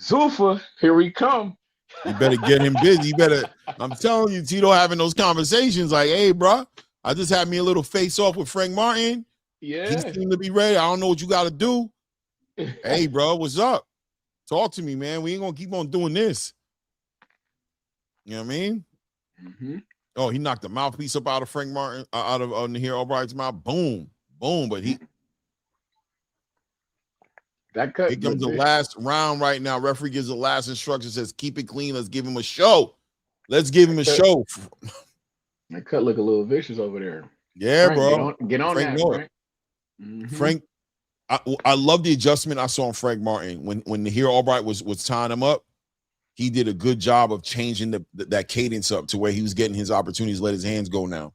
Zuffa, here we come. You better get him busy. You better. I'm telling you, Tito, having those conversations like, hey, bro, I just had me a little face off with Frank Martin. Yeah. He seemed to be ready. I don't know what you got to do. Hey, bro, what's up? Talk to me, man. We ain't gonna keep on doing this. You know what I mean? Mm-hmm. Oh, he knocked the mouthpiece up out of Frank Martin, out of Nahir Albright's mouth. Boom, boom. But he. That cut. Here comes the last round right now. Referee gives the last instruction, says, keep it clean. Let's give him a show. Let's give him a show. That cut look a little vicious over there. Yeah, Frank, bro. Get on Frank that, Frank. Mm-hmm. Frank, I love the adjustment I saw on Frank Martin. When Nahir Albright was tying him up, he did a good job of changing that cadence up to where he was getting his opportunities to let his hands go now.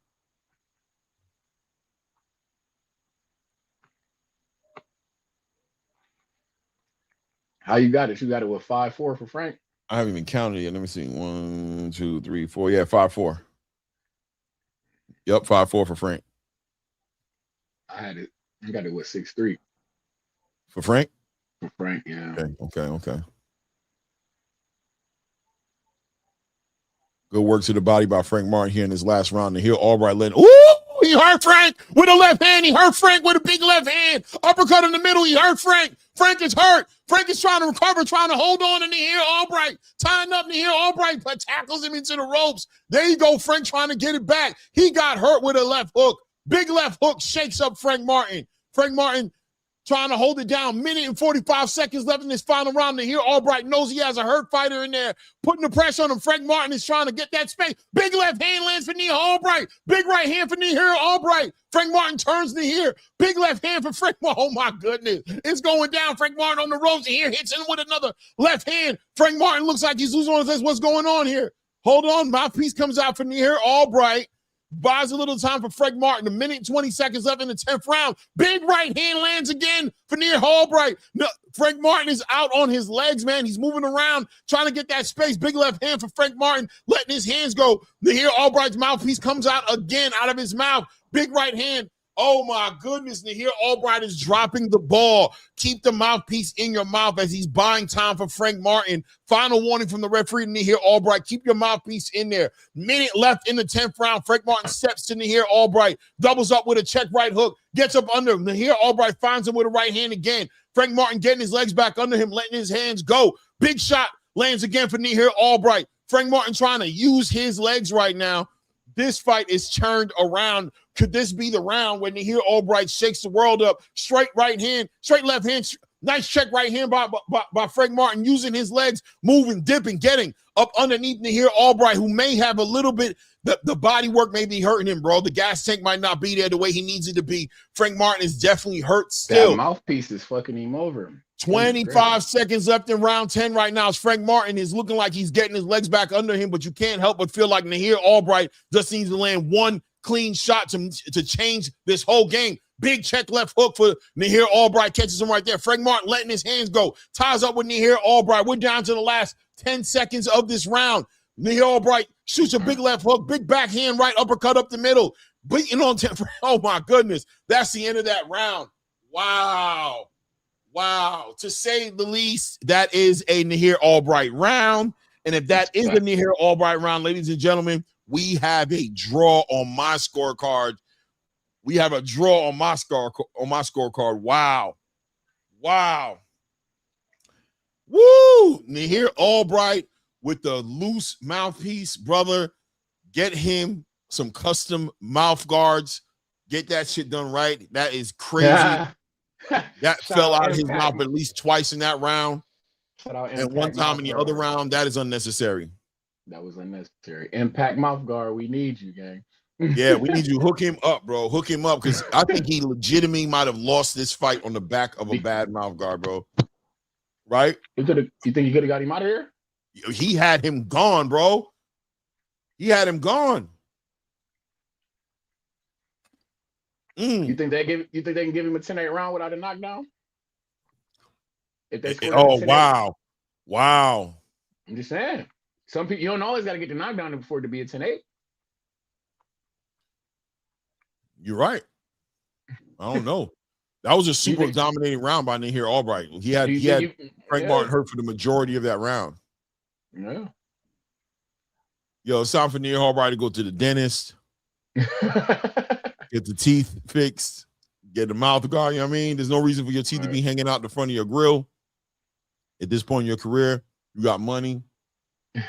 How you got it? You got it with 5-4 for Frank? I haven't even counted yet. Let me see. 1, 2, 3, 4. Yeah, 5-4. Yep, 5-4 for Frank. I got it with 6-3. For Frank? For Frank, yeah. Okay. Good work to the body by Frank Martin here in his last round. Nahir Albright letting. Ooh, he hurt Frank with a left hand. He hurt Frank with a big left hand. Uppercut in the middle. He hurt Frank. Frank is hurt. Frank is trying to recover, trying to hold on to Nahir Albright. Tying up Nahir Albright, but tackles him into the ropes. There you go, Frank trying to get it back. He got hurt with a left hook. Big left hook shakes up Frank Martin. Frank Martin trying to hold it down. Minute and 45 seconds left in this final round. Nahir Albright knows he has a hurt fighter in there, putting the pressure on him. Frank Martin is trying to get that space. Big left hand lands for Nahir Albright. Big right hand for Nahir Albright. Frank Martin turns Nahir. Big left hand for Frank Martin. Oh, my goodness. It's going down. Frank Martin on the ropes. Nahir hits him with another left hand. Frank Martin looks like he's losing on his legs. What's going on here? Hold on. Mouthpiece comes out for Nahir Albright. Buys a little time for Frank Martin. 1 minute and 20 seconds left in the 10th round. Big right hand lands again for Nahir Albright. No, Frank Martin is out on his legs, man. He's moving around, trying to get that space. Big left hand for Frank Martin, letting his hands go. Nahir Albright's mouthpiece comes out again out of his mouth. Big right hand. Oh, my goodness. Nahir Albright is dropping the ball. Keep the mouthpiece in your mouth as he's buying time for Frank Martin. Final warning from the referee, Nahir Albright. Keep your mouthpiece in there. Minute left in the 10th round. Frank Martin steps to Nahir Albright. Doubles up with a check right hook. Gets up under him. Nahir Albright finds him with a right hand again. Frank Martin getting his legs back under him, letting his hands go. Big shot lands again for Nahir Albright. Frank Martin trying to use his legs right now. This fight is turned around. Could this be the round when Nahir Albright shakes the world up? Straight right hand, straight left hand, nice check right hand by Frank Martin, using his legs, moving, dipping, getting up underneath Nahir Albright, who may have a little bit, the body work may be hurting him, bro. The gas tank might not be there the way he needs it to be. Frank Martin is definitely hurt still. That mouthpiece is fucking him over. 25 seconds left in round 10 right now. As Frank Martin is looking like he's getting his legs back under him, but you can't help but feel like Nahir Albright just needs to land one clean shot to change this whole game. Big check left hook for Nahir Albright, catches him right there. Frank Martin letting his hands go. Ties up with Nahir Albright. We're down to the last 10 seconds of this round. Nahir Albright shoots a big left hook, big backhand right uppercut up the middle. Beating on 10. Oh, my goodness. That's the end of that round. Wow. Wow. To say the least, that is a Nahir Albright round. And if that is the Nahir Albright round, ladies and gentlemen, we have a draw on my scorecard. We have a draw on my scorecard. Wow. Wow. Woo! Nahir Albright with the loose mouthpiece, brother. Get him some custom mouth guards. Get that shit done right. That is crazy. That fell out of his mouth at least twice in that round. And one time in the other round, that is unnecessary. That was unnecessary. Impact mouth guard, we need you, gang. Yeah, we need you. Hook him up, bro. Hook him up, because I think he legitimately might have lost this fight on the back of a bad mouth guard, bro. Right? You think he could have got him out of here? He had him gone, bro. He had him gone. You think they can give him a 10-8 round without a knockdown? If they wow. I'm just saying. Some people, you don't always got to get the knockdown before it to be a 10-8. You're right. I don't know. That was a super dominating round by Nahir Albright. He had Frank Martin hurt for the majority of that round. Yeah. Yo, it's time for Near Hard to go to the dentist, get the teeth fixed, get the mouth guard. You know what I mean? There's no reason for your teeth to be hanging out the front of your grill. At this point in your career, you got money. You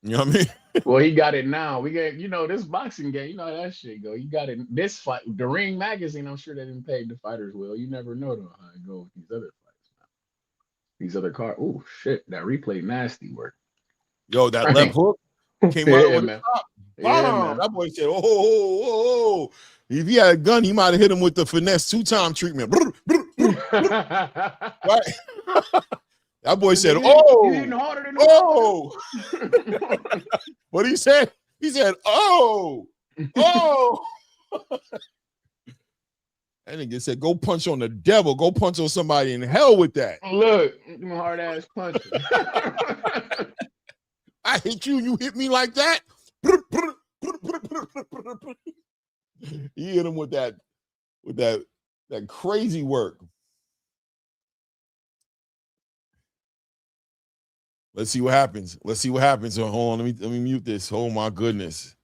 know what I mean? Well, he got it now. We got, this boxing game, you know how that shit go. You got it. This fight, the Ring magazine, I'm sure they didn't pay the fighters well. You never know though how it go with these other fights now. These other cards. Oh shit, that replay nasty work. Yo, that left hook came right over the top. Yeah, that boy said, oh. If he had a gun, he might have hit him with the finesse 2-time treatment. Right? That boy said, you hitting harder than What he said? He said, oh. And nigga said, go punch on the devil. Go punch on somebody in hell with that. Look, hard ass punches. I hit you, you hit me like that. He hit him with that crazy work. Let's see what happens. So hold on, let me mute this. Oh my goodness.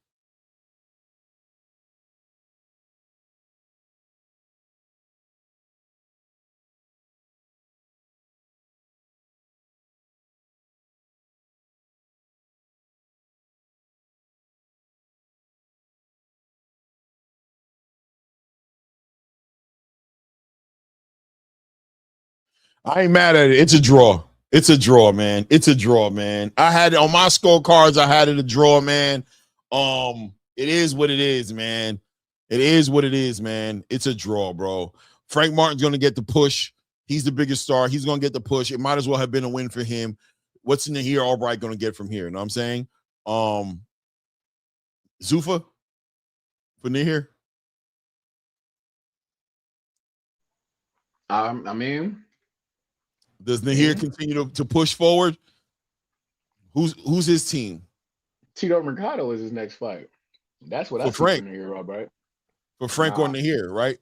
I ain't mad at it. It's a draw. It's a draw, man. I had it on my scorecards. I had it a draw, man. It is what it is, man. It's a draw, bro. Frank Martin's gonna get the push. He's the biggest star. He's gonna get the push. It might as well have been a win for him. What's in the here? Albright gonna get from here. You know what I'm saying? Zuffa for Nahir. I mean, does Nahir continue to push forward? Who's his team? Tito Mercado is his next fight. That's what I see Frank. For Nahir, right? For Frank or Nahir, right?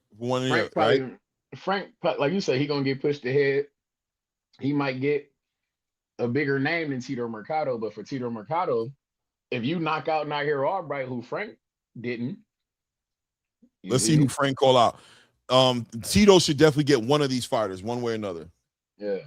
Frank, like you said, he gonna get pushed ahead. He might get a bigger name than Tito Mercado, but for Tito Mercado, if you knock out Nahir Albright, who Frank didn't, let's see who Frank call out. Tito should definitely get one of these fighters, one way or another. Yeah.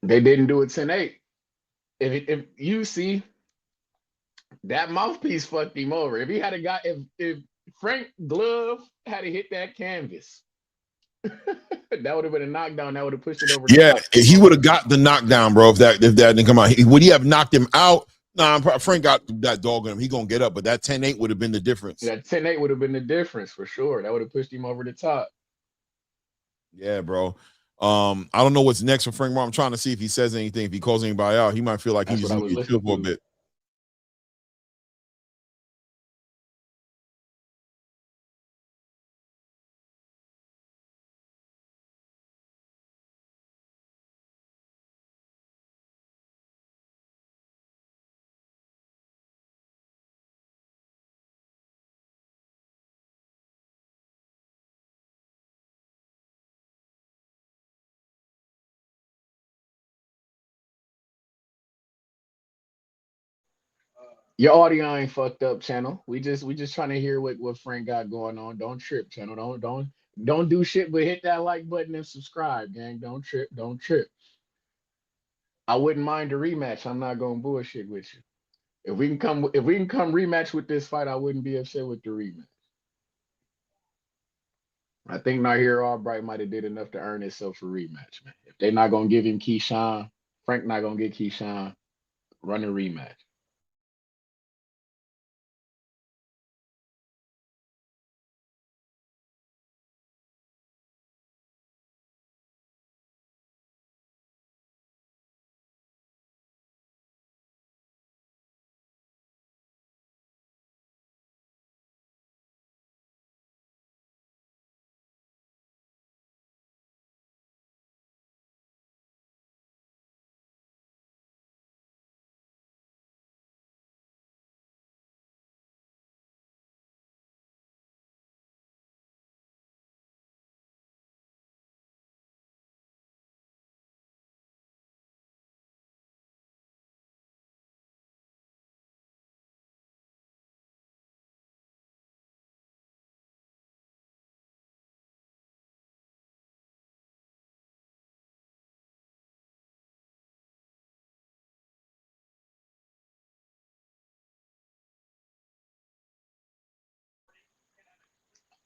They didn't do it 10-8. If you see that mouthpiece fucked him over. If he had a guy, if Frank Glove had to hit that canvas, that would have been a knockdown. That would have pushed it over. Yeah, he would have got the knockdown, bro. If that didn't come out, would he have knocked him out? Nah, Frank got that dog in him. He gonna get up, but that 10-8 would have been the difference. That 10-8 would have been the difference for sure. That would have pushed him over the top. Yeah, bro. I don't know what's next for Frank Martin. I'm trying to see if he says anything. If he calls anybody out, he might feel like he's just gonna get killed for a bit. Your audio ain't fucked up, channel. We just trying to hear what Frank got going on. Don't trip, channel. Don't do shit but hit that like button and subscribe, gang. Don't trip. I wouldn't mind a rematch. I'm not gonna bullshit with you. If we can come rematch with this fight, I wouldn't be upset with the rematch. I think Nahir Albright might have did enough to earn himself a rematch, man. If they're not gonna give him Keyshawn, Frank not gonna get Keyshawn, run a rematch.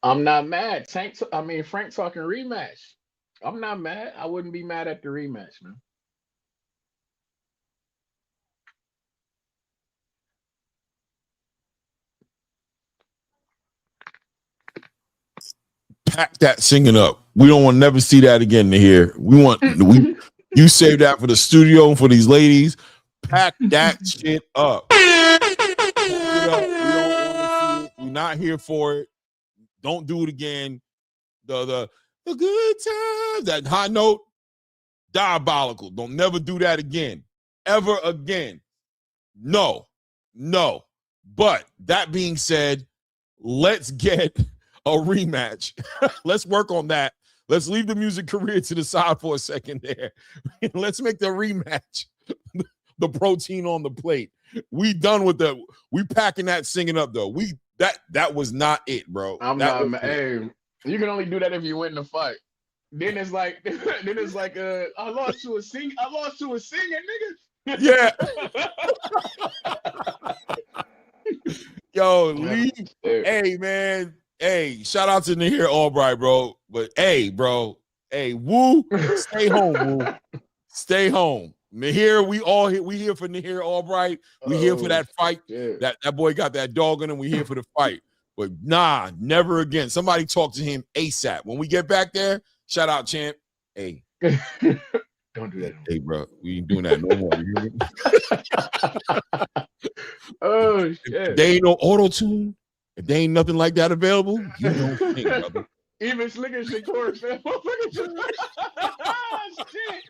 I'm not mad. Frank talking rematch. I'm not mad. I wouldn't be mad at the rematch, man. Pack that singing up. We don't want to never see that again to hear. You save that for the studio and for these ladies. Pack that shit up. We don't want to see it. We're not here for it. Don't do it again. The good times, that high note, diabolical. Don't never do that again. Ever again. No. But that being said, let's get a rematch. Let's work on that. Let's leave the music career to the side for a second there. Let's make the rematch the protein on the plate. We done with the. We packing that singing up though. That was not it, bro. Hey, you can only do that if you win the fight. Then it's like, I lost to a singing nigga. Yeah. Yo, leave. Hey, man. Hey, shout out to Nahir Albright, bro. But hey, bro. Hey, Woo, stay home, Woo. Stay home. Nahir, we here for Nahir Albright. We here for that fight. Shit. That boy got that dog in him. We here for the fight. But nah, never again. Somebody talk to him ASAP. When we get back there, shout out, champ. Hey. Don't do that. Hey, bro, we ain't doing that no more. You hear me? Oh, shit. If there ain't no auto-tune, if there ain't nothing like that available, you don't think, brother. Even Slicker Shakur, fam. Shit.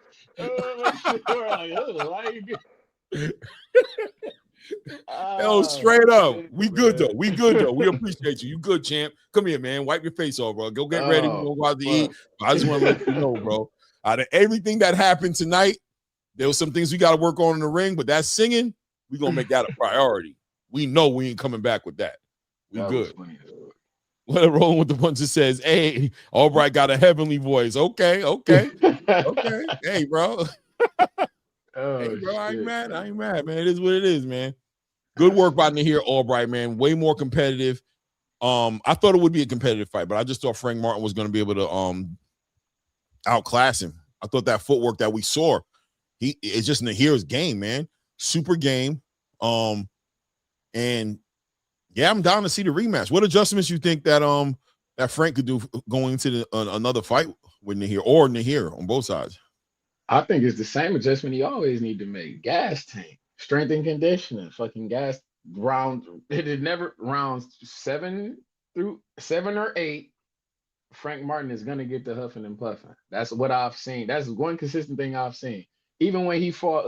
Yo, straight up. We good, though. We good, though. We appreciate you. You good, champ. Come here, man. Wipe your face off, bro. Go get ready. We're going to go out to eat. I just want to let you know, bro. Out of everything that happened tonight, there was some things we got to work on in the ring, but that singing, we're going to make that a priority. We know we ain't coming back with that. We good. Let it roll with the one that says, hey, Albright got a heavenly voice. Okay. Hey, bro. Hey, bro, I ain't mad, man. It is what it is, man. Good work by Nahir Albright, man. Way more competitive. I thought it would be a competitive fight, but I just thought Frank Martin was going to be able to outclass him. I thought that footwork that we saw, it's just Nahir's game, man. Super game. And yeah, I'm down to see the rematch. What adjustments you think that that Frank could do going into another fight with Nahir or Nahir on both sides? I think it's the same adjustment he always need to make. Gas tank, strength and conditioning, fucking gas rounds. It never rounds 7 or 8. Frank Martin is gonna get the huffing and puffing. That's what I've seen. That's one consistent thing I've seen. Even when he fought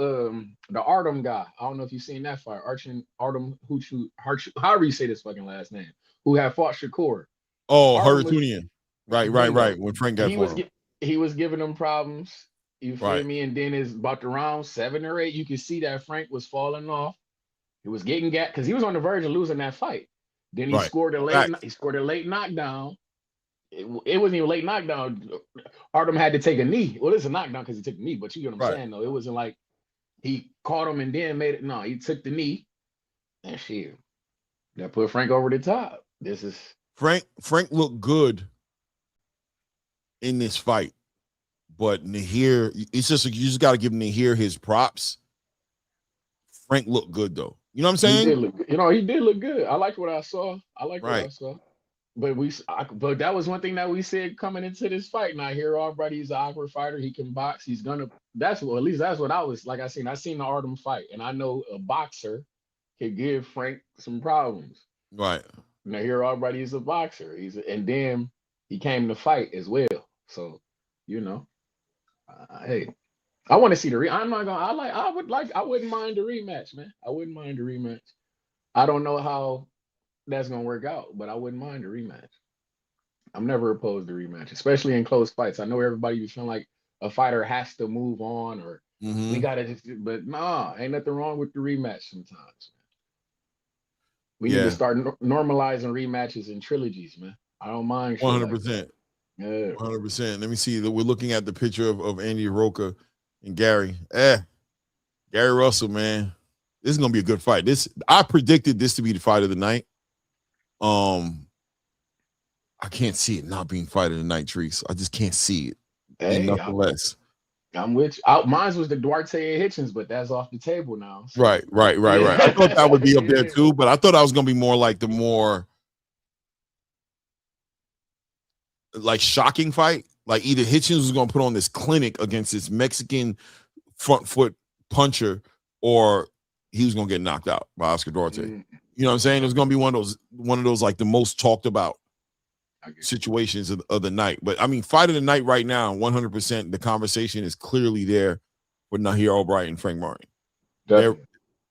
the Artem guy, I don't know if you've seen that fight, Artem Huchu, however you say this fucking last name, who had fought Shakur. Oh, Haratunian. Right. When Frank got fought, he was giving him problems. You feel me? And then it's about the round 7 or 8. You can see that Frank was falling off. He was getting gat because he was on the verge of losing that fight. Then he scored a late knockdown. It wasn't even a late knockdown. Artem had to take a knee. Well, it's a knockdown because he took a knee, but you get what I'm saying, though. It wasn't like he caught him and then made it. No, he took the knee. And shit, that put Frank over the top. This is Frank looked good in this fight, but Nahir, it's just like you just got to give Nahir his props. Frank looked good though. You know what I'm saying? He did look good. I liked what I saw. What I saw. But that was one thing that we said coming into this fight. Now here, Albright, he's an awkward fighter. He can box. He's gonna. At least that's what I was like. I seen the Artem fight, and I know a boxer could give Frank some problems. Right. Now here, Albright, he's a boxer. And then he came to fight as well. So, hey, I want to see the I'm not gonna. I wouldn't mind the rematch, man. I wouldn't mind the rematch. I don't know how that's gonna work out, but I wouldn't mind a rematch. I'm never opposed to rematch, especially in close fights. I know everybody be feeling like a fighter has to move on or we gotta but nah, ain't nothing wrong with the rematch sometimes. We need to start normalizing rematches and trilogies, man. I don't mind. 100%. Yeah, 100%. Let me see. We're looking at the picture of Andy Heroka and Gary. Gary Russell, man. This is gonna be a good fight. I predicted this to be the fight of the night. I can't see it not being fight of the night, Trees. I just can't see it. Hey, Nothing less. I'm with you. Mine was the Duarte and Hitchins, but that's off the table now. So. Right. I thought that would be up there too, but I thought I was gonna be more like the more like shocking fight. Like either Hitchins was gonna put on this clinic against this Mexican front foot puncher, or he was gonna get knocked out by Oscar Duarte. You know what I'm saying? It was gonna be one of those like the most talked about situations of the night. But I mean, fight of the night right now, 100%. The conversation is clearly there with Nahir Albright and Frank Martin. They're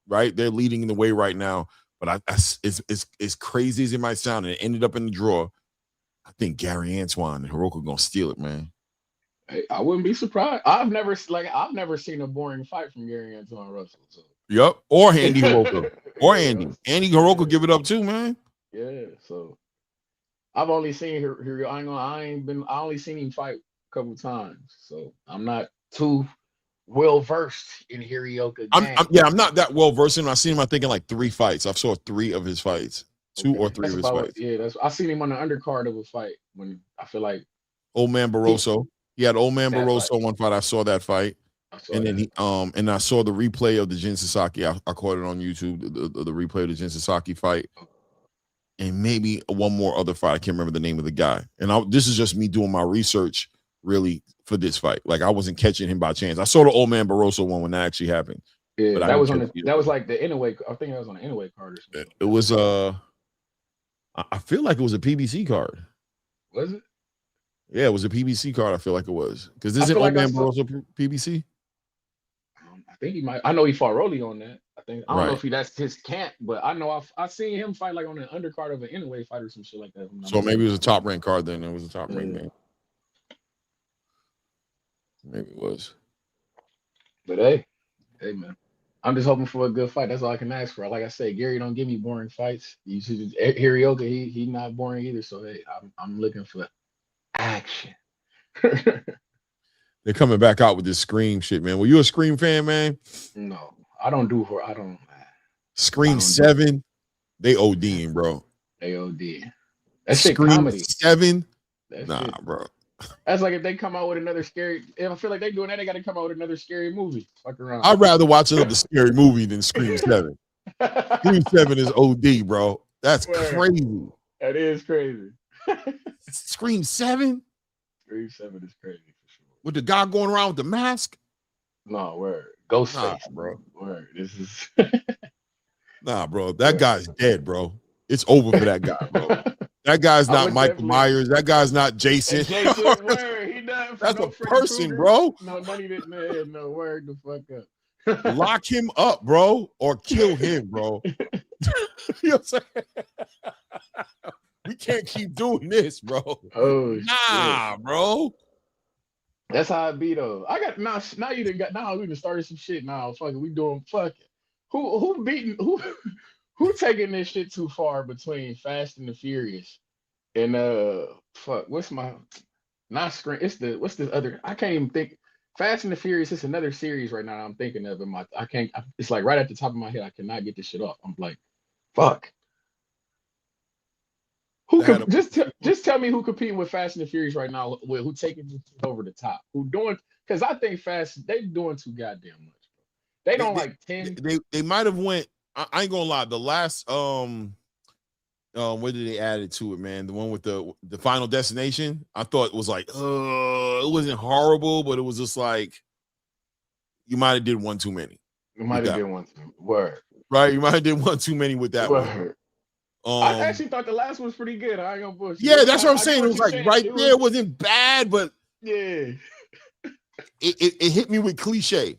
leading the way right now. But it's crazy as it might sound, and it ended up in the draw. I think Gary Antoine and Heroka gonna steal it, man. Hey, I wouldn't be surprised. I've never seen a boring fight from Gary Antoine Russell. So. Yep, or Andy Heroka, or Andy Heroka give it up too, man. Yeah, so I've only seen I only seen him fight a couple times, so I'm not too well versed in Heroka. I'm not that well versed in him. I seen him. I think in like 3 fights. I've saw 3 of his fights, 2 or 3 of his fights. Yeah, I seen him on the undercard of a fight when I feel like Old Man Barroso. He had Old Man Barroso on one fight. I saw that fight. Then and I saw the replay of the Jin Sasaki. I caught it on YouTube, the replay of the Jin Sasaki fight. And maybe one more other fight. I can't remember the name of the guy. And this is just me doing my research really for this fight. Like I wasn't catching him by chance. I saw the Old Man Barroso one when that actually happened. Yeah, that was like the Inoue. I think that was on the Inoue card or something. It was I feel like it was a PBC card. Was it? Yeah, it was a PBC card. I feel like it was because this is Old Man Barroso PBC. I think he might. I know he fought Rolly on that. I don't know if that's his camp, but I know I've seen him fight like on an undercard of an Inoue fight or some shit like that. So maybe it was a top rank card then. It was a top rank man. Maybe it was. But hey man, I'm just hoping for a good fight. That's all I can ask for. Like I said, Gary don't give me boring fights. You should Heroka, he not boring either. So hey, I'm looking for action. They're coming back out with this Scream shit, man. Were you a Scream fan, man? No, I don't do horror. Scream 7, they ODing, bro. They OD. That's Scream comedy. 7? Nah, bro. That's like if they come out with another scary. If I feel like they doing that, they got to come out with another scary movie. Fuck around. I'd rather watch another scary movie than Scream 7. Scream 7 is OD, bro. That's crazy. That is crazy. Scream 7? Scream 7 is crazy for sure. With the guy going around with the mask? No, word. Ghostface, bro. Word. This is nah, bro. That guy's dead, bro. It's over for that guy, bro. That guy's not Michael Myers. That guy's not Jason. Word. He done for That's a person, bro. No money didn't man. No word the fuck up. Lock him up, bro, or kill him, bro. You know what I'm saying? We can't keep doing this, bro. Oh, shit. Bro. That's how it be though. I got now you done got now we done started some shit now. Fuck it, we doing fuck it. Who taking this shit too far between Fast and the Furious and what's my not screen? What's the other? I can't even think. Fast and the Furious is another series right now I'm thinking of. It's like right at the top of my head. I cannot get this shit off. I'm like, fuck. Who could just tell me who competing with Fast and the Furious right now? Who taking it over the top? Who doing? Because I think Fast they doing too goddamn much. Bro. They don't like 10. They might have went. I ain't gonna lie. The last what did they add it to it, man? The one with the Final Destination. I thought it was like, it wasn't horrible, but it was just like you might have did one too many. You might have did one too. Word. Right, you might have did one too many with that one. I actually thought the last one was pretty good. I ain't gonna bullshit. Yeah, that's what I'm saying. It was like there. It wasn't bad, but yeah, it hit me with cliche.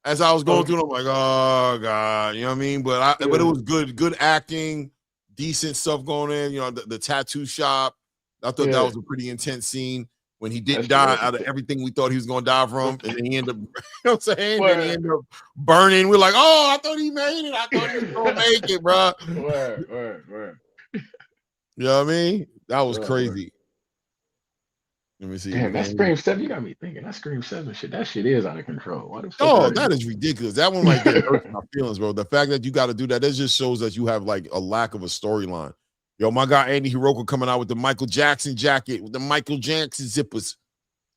As I was going through, I'm like, oh God, you know what I mean? But it was good acting, decent stuff going in. You know, the tattoo shop. I thought that was a pretty intense scene when he didn't die out of everything we thought he was going to die from, and then he ended up, you know what I'm saying? Then he ended up burning. We're like, oh, I thought he made it. I thought he was going to make it, bro. Word. You know what I mean? That was crazy. Let me see. Damn, that Scream 7, you got me thinking. That Scream 7 shit, that shit is out of control. What the fuck? Oh, that is ridiculous. That one right there hurts my feelings, bro. The fact that you got to do that just shows that you have like a lack of a storyline. Yo, my guy Andy Heroka coming out with the Michael Jackson jacket with the Michael Jackson zippers.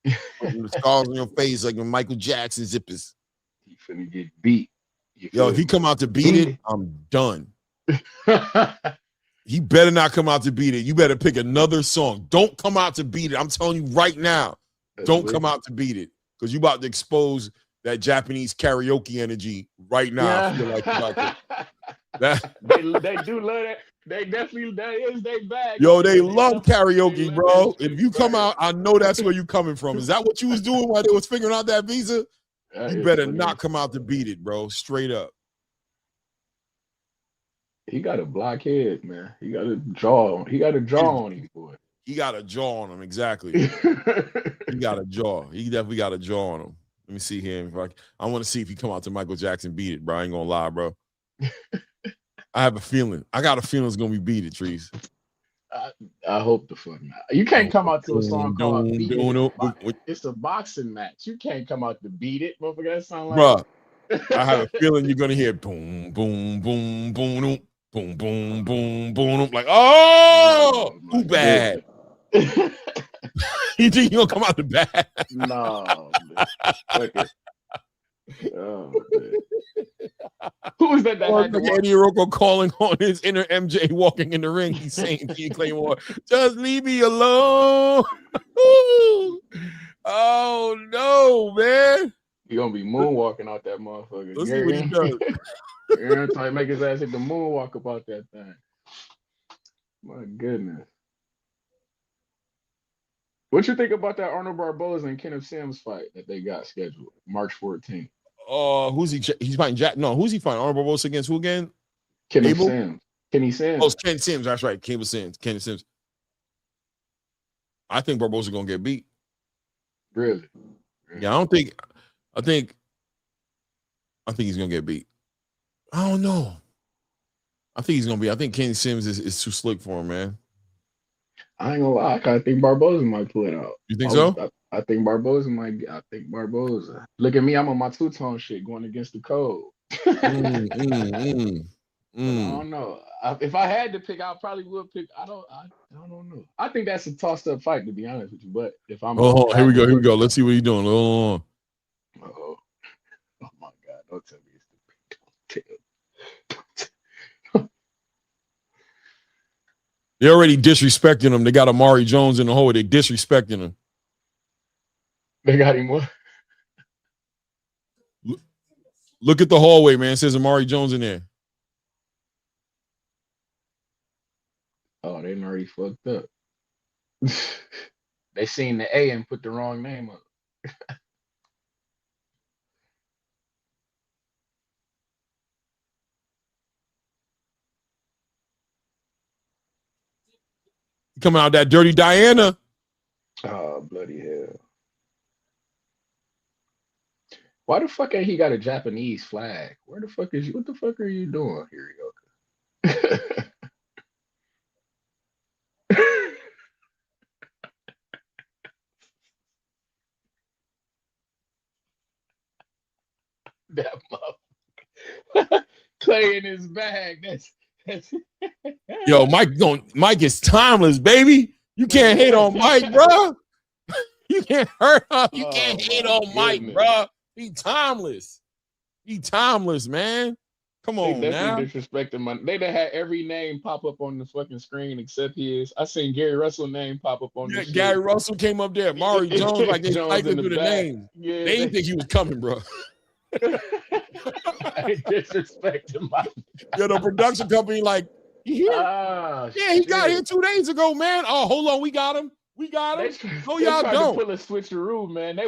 The scars on your face like the Michael Jackson zippers. He finna get beat. Yo, if he come out to beat it, I'm done. He better not come out to beat it. You better pick another song. Don't come out to beat it. I'm telling you right now. Don't come out to beat it. Because you about to expose that Japanese karaoke energy right now. Yeah. I feel like that. They do love that. They definitely, that is their bag. Yo, they love karaoke, bro. If you come out, I know that's where you coming from. Is that what you was doing while they was figuring out that visa? You better not come out to beat it, bro. Straight up. He got a black head, man. He got a jaw. He got a jaw on him, boy. He got a jaw on him, exactly. He got a jaw. He definitely got a jaw on him. Let me see him. If I want to see if he come out to Michael Jackson beat it, bro. I ain't gonna lie, bro. I have a feeling. I got a feeling it's gonna be beat it, Trees. I hope the fuck not. You can't come out to a song called Beat It. It's a boxing match. You can't come out to beat it. Motherfucker, that sound like Bruh, I have a feeling you're gonna hear boom, boom, boom, boom, boom, boom, boom, boom, boom. Like, oh, too bad. You think you're gonna come out the bad? No, man. Okay. Oh, man. Who was that had Eddie Heroka calling on his inner MJ walking in the ring? He's saying to Claymore, just leave me alone. Oh no, man. He gonna be moonwalking out that motherfucker. Let's see what he does. Aaron trying to make his ass hit the moonwalk about that thing. My goodness. What you think about that Arnold Barboza and Kenneth Sims fight that they got scheduled March 14th? Who's he? He's fighting Jack. No, who's he fighting? Arnold Barboza against who again? Kenneth Sims. Kenny Sims. Oh, it's Ken Sims. That's right. Kenny Sims. I think Barboza gonna get beat. Really? Yeah, I think he's gonna get beat. I don't know. I think he's gonna be. I think Kenny Sims is too slick for him, man. I ain't gonna lie. I kind of think Barboza might pull it out. You think so? I think Barboza might. I think Barboza. Look at me. I'm on my two-tone shit going against the code. I don't know. If I had to pick, I probably would pick. I don't know. I think that's a tossed-up fight, to be honest with you. But if I'm here we go. Let's see what he's doing. Hold on. Oh my God! Don't tell me it's the. They're already disrespecting him. They got Amari Jones in the hole. They're disrespecting him. They got him what? Look at the hallway, man. It says Amari Jones in there. Oh, they already fucked up. They seen the A and put the wrong name up. Coming out that dirty Diana. Oh, bloody hell. Why the fuck ain't he got a Japanese flag? Where the fuck is you? What the fuck are you doing here, Heroka? That motherfucker. Clay in his bag. That's Yo, Mike is timeless, baby. You can't hate on Mike, bro. You can't hurt him. You can't hate on Mike, bro. He timeless. He timeless, man. Come on now. Disrespecting they done had every name pop up on the fucking screen except his. I seen Gary Russell's name pop up on the shit. Gary Russell came up there. Amari Jones, like they typed into the name. Yeah, they didn't think he was coming, bro. I disrespecting Mike. Yo, the production company, like, he got here 2 days ago, man. Oh, hold on, we got him. No, y'all don't. Pull a switcheroo, man.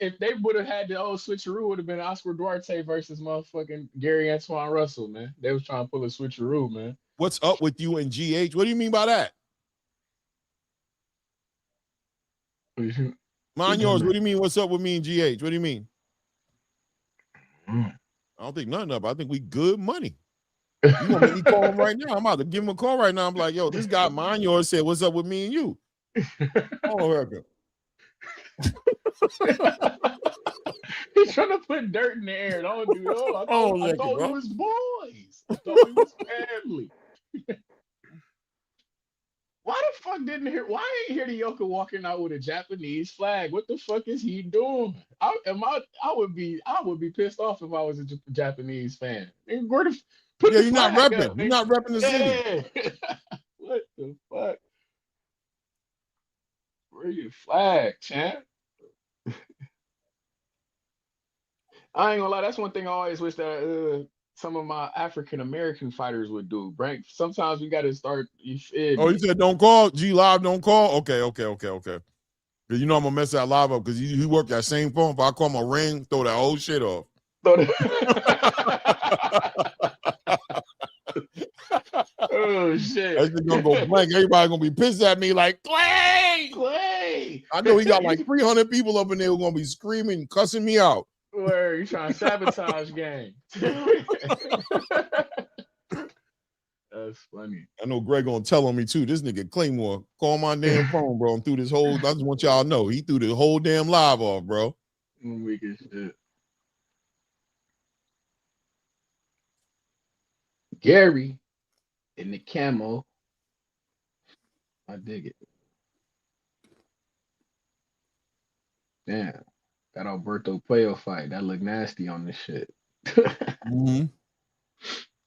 If they would have had the old switcheroo, would have been Oscar Duarte versus motherfucking Gary Antoine Russell, man. They was trying to pull a switcheroo, man. What's up with you and GH? What do you mean by that? Mind yours. What do you mean? What's up with me and GH? What do you mean? I don't think nothing up. I think we good money. You want me to call him right now? I'm about to give him a call right now. I'm like, yo, this guy, mind yours, said, what's up with me and you? Oh, Heroka. He's trying to put dirt in the air. Don't do that. I thought it was boys. I thought it was family. fuck didn't hear? Why ain't hear the Yoka walking out with a Japanese flag? What the fuck is he doing? I would be pissed off if I was a Japanese fan. And where the put Yeah, the you're not flag repping. up? You're not repping the city. Yeah. What the fuck? Where your flag, champ? I ain't gonna lie. That's one thing I always wish that some of my African American fighters would do. Right? Sometimes we got to start. You feel Oh, me? you said don't call? G Live don't call? Okay. Because you know I'm going to mess that live up because he worked that same phone. If I call my ring, throw that whole shit off. Oh, shit. That shit going to go blank. Everybody going to be pissed at me like, Clay! I know he got like 300 people up in there who going to be screaming, cussing me out. Where you trying to sabotage game? That's funny. I know Greg gonna tell on me too. This nigga Claymore call my damn phone, bro, and threw this whole. I just want y'all to know he threw the whole damn live off, bro. Weak as shit. Gary in the camo. I dig it. Damn. That Alberto Puello fight. That looked nasty on this shit. Mm-hmm.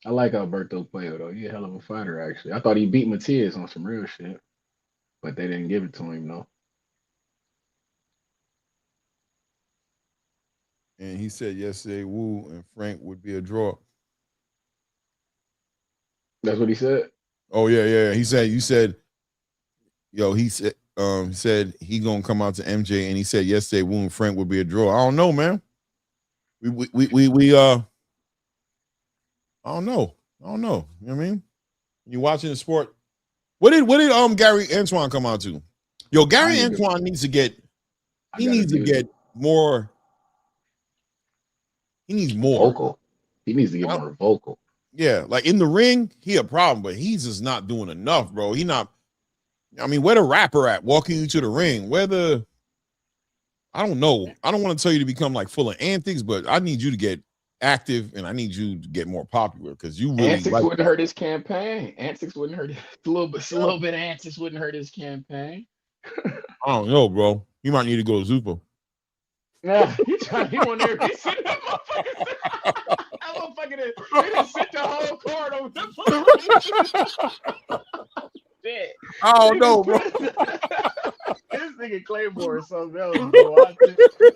I like Alberto Puello though. He's a hell of a fighter, actually. I thought he beat Matias on some real shit, but they didn't give it to him though. And he said yesterday, Wu and Frank would be a draw. That's what he said. Oh yeah. He said, you said, yo, he said he gonna come out to MJ, and he said yesterday, Wu and Frank would be a draw. I don't know, man. I don't know. You know what I mean? You watching the sport. What did Gary Antoine come out to? Yo, Gary Antoine needs to get more. He needs more vocal. He needs to get more vocal. Yeah, like in the ring, he a problem, but he's just not doing enough, bro. He not. I mean, where the rapper at walking you to the ring? I don't know. I don't want to tell you to become like full of antics, but I need you to get active, and I need you to get more popular because you really antics wouldn't hurt his campaign. Antics wouldn't hurt a little bit of antics wouldn't hurt his campaign. I don't know, bro. You might need to go to Zuffa. Yeah, he won there. He sitting that motherfucker. That motherfucker didn't sit the whole card over the shit. I don't know, bro. This nigga Claymore or something else, bro.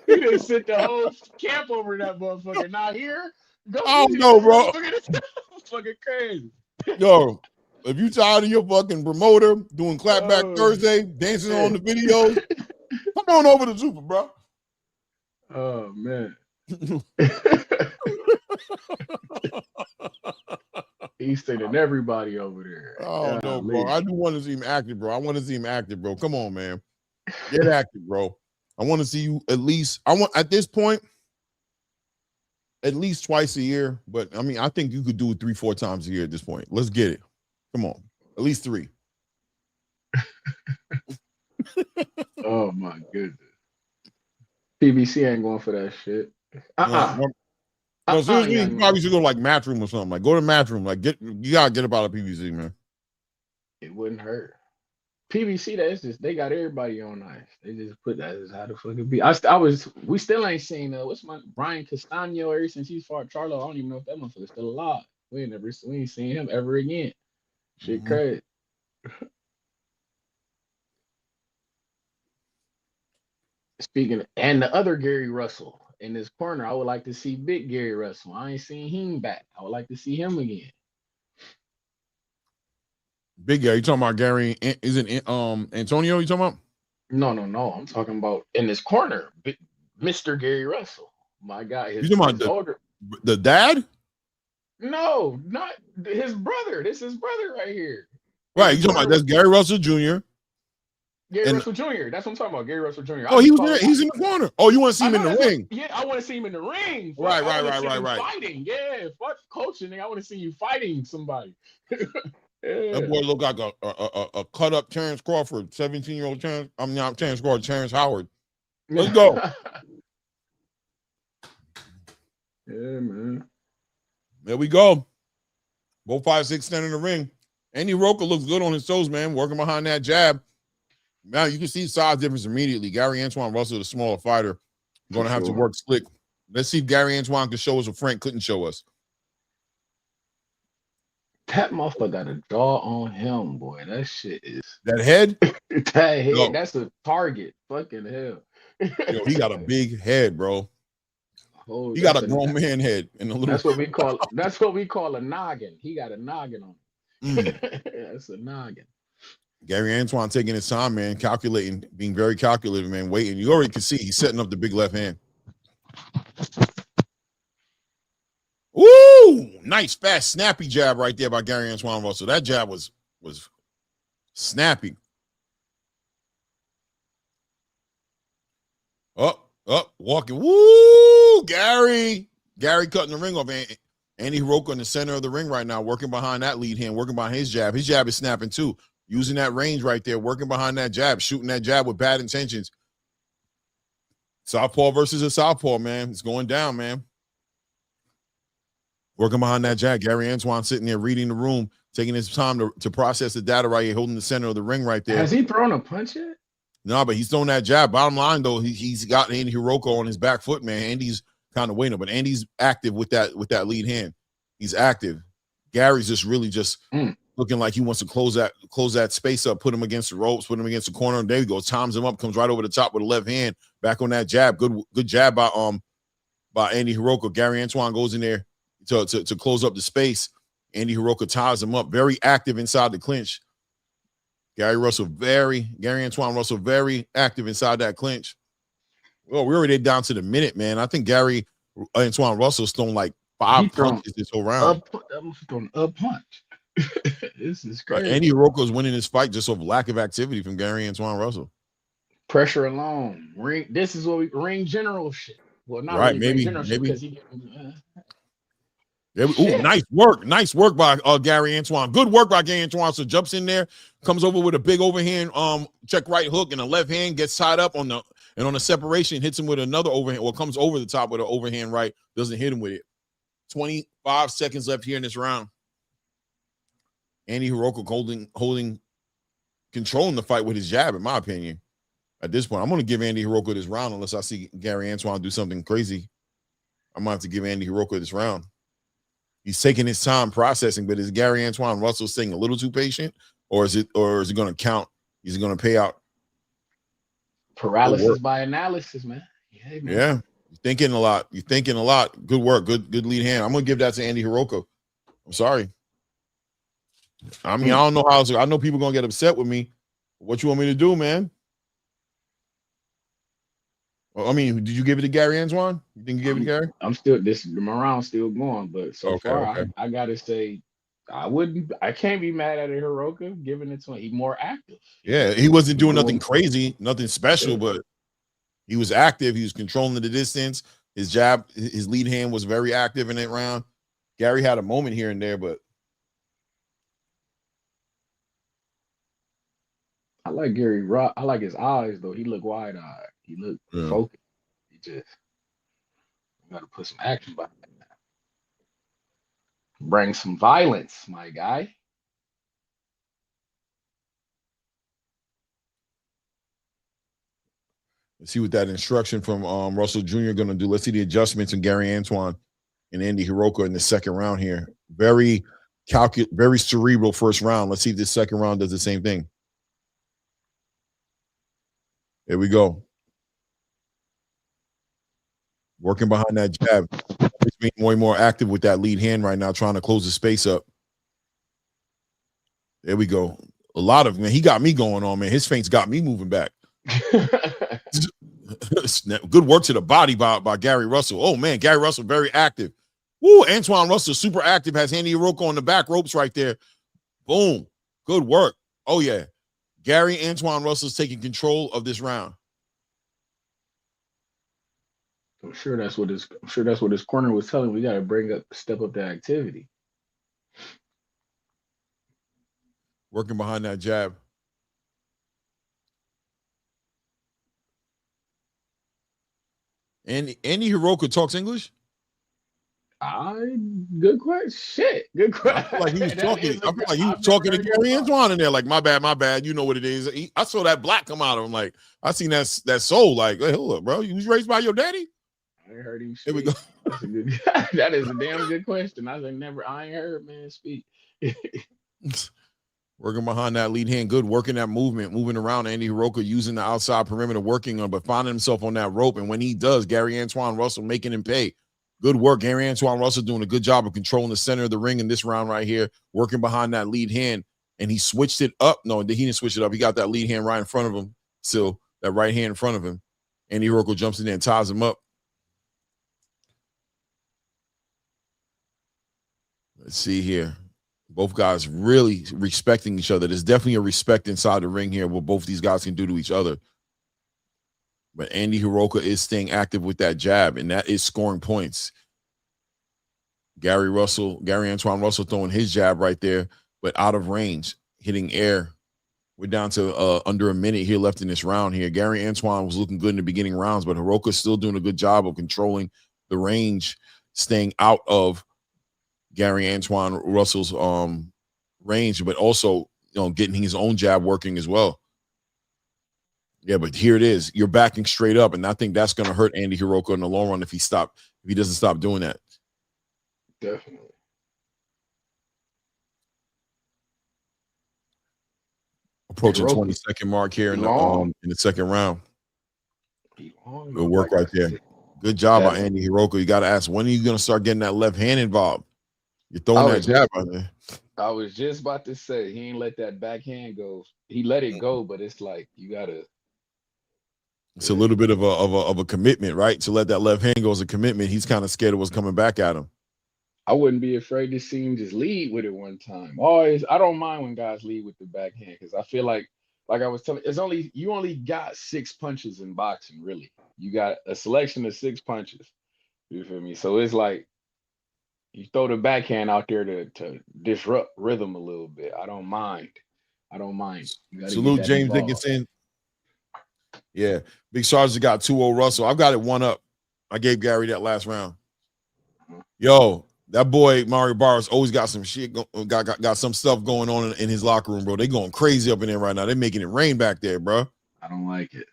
He didn't sit the whole camp over that motherfucker. Not here. I don't know, bro. Fucking crazy. Yo, if you tired of your fucking promoter doing Clapback Thursday, dancing on the videos, come on over to Zuffa, bro. Oh man. He's sending everybody over there. Oh no, bro. I do want to see him active, bro. Come on, man. Get active, bro. I want to see you at this point, at least twice a year. But I mean, I think you could do it 3-4 times a year at this point. Let's get it. Come on. At least 3. Oh my goodness. PBC ain't going for that shit. No, seriously, you probably should go like Matchroom or something. Like go to Matchroom. Like you gotta get up out of PBC, man. It wouldn't hurt. PBC, that's just they got everybody on ice. They just put that as how the fuck it be. We still ain't seen what's my Brian Castano ever since he's fought Charlo. I don't even know if that motherfucker's still alive. We ain't seen him ever again. Shit crazy. Speaking and the other Gary Russell in this corner, I would like to see Big Gary Russell. I ain't seen him back. I would like to see him again. Big Gary, you talking about Gary? Is it Antonio? You talking about? No. I'm talking about in this corner, Mr. Gary Russell. My guy, you talking about the dad? No, not his brother. This is his brother right here. Right, you talking about that's Gary Russell Jr. Gary Russell Jr. That's what I'm talking about. Gary Russell Jr. Oh, he was there. He's in the corner. Oh, you want to see him in the ring? Yeah, I want to see him in the ring. Right. Fighting. Yeah, fuck coaching. I want to see you fighting somebody. That boy look like a cut up Terrence Crawford, 17-year-old Terrence. I'm not Terrence Crawford, Terrence Howard. Let's go. Yeah, man. There we go. Go 5, 6, 10 in the ring. Andy Heroka looks good on his toes, man, working behind that jab. Now you can see size difference immediately. Gary Antoine Russell, the smaller fighter, going to have to work slick. Let's see if Gary Antoine can show us what Frank couldn't show us. That motherfucker got a jaw on him, boy. That shit is that head. that head. Yo, that's a target. Fucking hell. Yo, he got a big head, bro. Oh, he got a grown man head and a little. That's what we call. That's what we call a noggin. He got a noggin on him. That's a noggin. Gary Antoine taking his time, man, calculating, being very calculated, man, waiting. You already can see he's setting up the big left hand. Woo! Nice, fast, snappy jab right there by Gary Antoine Russell. That jab was snappy. Up, walking. Woo! Gary cutting the ring off. Andy Heroka in the center of the ring right now, working behind that lead hand, working behind his jab. His jab is snapping too. Using that range right there, working behind that jab, shooting that jab with bad intentions. Southpaw versus a southpaw, man. It's going down, man. Working behind that jab. Gary Antoine sitting there reading the room, taking his time to process the data right here, holding the center of the ring right there. Has he thrown a punch yet? No, but he's throwing that jab. Bottom line, though, he's got Andy Heroka on his back foot, man. Andy's kind of waiting, but Andy's active with that lead hand. He's active. Gary's really looking like he wants to close that space up, put him against the ropes, put him against the corner. And there he goes, times him up, comes right over the top with the left hand, back on that jab. Good jab by Andy Heroka. Gary Antoine goes in there to close up the space. Andy Heroka ties him up. Very active inside the clinch. Gary Antoine Russell, very active inside that clinch. Well, we're already down to the minute, man. I think Gary Antoine Russell's thrown like 5 punches this whole round. A punch. This is crazy. Andy Heroka is winning this fight just off lack of activity from Gary Antoine Russell. Pressure alone. This is what ring general shit. Well, not right, really maybe. Because he Nice work by Gary Antoine. Good work by Gary Antoine. So jumps in there, comes over with a big overhand check right hook and a left hand, gets tied up on the separation, hits him with another overhand, or comes over the top with an overhand right, doesn't hit him with it. 25 seconds left here in this round. Andy Heroka holding controlling the fight with his jab, in my opinion. At this point, I'm going to give Andy Heroka this round unless I see Gary Antoine do something crazy. I'm going to have to give Andy Heroka this round. He's taking his time processing, but is Gary Antoine Russell staying a little too patient, or is it going to count? Is it going to pay out? Paralysis by analysis, man. Yeah, man. Yeah. You're thinking a lot. Good work. Good lead hand. I'm going to give that to Andy Heroka. I'm sorry. I mean, I don't know how. I know people going to get upset with me. What you want me to do, man? I mean, did you give it to Gary Antoine? You think you gave it to Gary? I'm still my round's still going, but so far I gotta say I can't be mad at Heroka giving it to him. He's more active. Yeah, he wasn't doing nothing crazy, nothing special, but he was active. He was controlling the distance. His jab, his lead hand was very active in that round. Gary had a moment here and there, but I like Gary Rock. I like his eyes though. He look wide-eyed. He look focused. He just got to put some action behind that. Bring some violence, my guy. Let's see what that instruction from Russell Jr. going to do. Let's see the adjustments in Gary Antoine and Andy Heroka in the second round here. Very cerebral first round. Let's see if this second round does the same thing. Here we go. Working behind that jab. He's being more and more active with that lead hand right now, trying to close the space up. There we go. A lot of, man, he got me going on, man. His feints got me moving back. Good work to the body by Gary Russell. Oh, man, Gary Russell very active. Woo, Antoine Russell super active. Has Andy Heroka on the back ropes right there. Boom. Good work. Oh, yeah. Gary Antoine Russell's taking control of this round. I'm sure that's what his corner was telling him. We got to step up the activity. Working behind that jab. And Andy Heroka talks English? Good question. Shit, good I question. feel like he was talking. I feel like he was I've never talking to heard him Gary talk. Antoine in there. Like, my bad. You know what it is. I saw that black come out of him. Like, I seen that soul. Like, hey, hold up, bro. You was raised by your daddy? I ain't heard him Here we speak. go. That's a good. That is a damn good question. I never. I ain't heard man speak. Working behind that lead hand, good. Working that movement, moving around. Andy Heroka using the outside perimeter, working on, but finding himself on that rope. And when he does, Gary Antoine Russell making him pay. Good work. Gary Antoine Russell doing a good job of controlling the center of the ring in this round right here, working behind that lead hand. And he switched it up. No, he didn't switch it up. He got that lead hand right in front of him. Still, that right hand in front of him. Andy Heroka jumps in there and ties him up. Let's see here. Both guys really respecting each other. There's definitely a respect inside the ring here what both these guys can do to each other. But Andy Heroka is staying active with that jab, and that is scoring points. Gary Antoine Russell throwing his jab right there, but out of range, hitting air. We're down to under a minute here left in this round here. Gary Antoine was looking good in the beginning rounds, but Heroka's still doing a good job of controlling the range, staying out of Gary Antoine Russell's range, but also getting his own jab working as well. Yeah, but here it is. You're backing straight up, and I think that's going to hurt Andy Heroka in the long run if he doesn't stop doing that. Definitely. Approaching 20-second mark here in the second round. Good work right there. Good job by Andy Heroka. You got to ask, when are you going to start getting that left hand involved? You're throwing that jab out there. I was just about to say he ain't let that backhand go. He let it go, but it's like you gotta. It's a little bit of a commitment, right? To let that left hand go is a commitment. He's kind of scared of what's coming back at him. I wouldn't be afraid to see him just lead with it one time. Always, I don't mind when guys lead with the backhand because I feel like I was telling, you only got 6 punches in boxing, really. You got a selection of 6 punches. You feel me? So it's like you throw the backhand out there to disrupt rhythm a little bit. I don't mind. Salute James Dickinson. Yeah, Big Sergeant got 2-0 Russell. I've got it 1-up. I gave Gary that last round. Yo, that boy Mario Barrios always got some shit, got some stuff going on in his locker room, bro. They going crazy up in there right now. They making it rain back there, bro. I don't like it.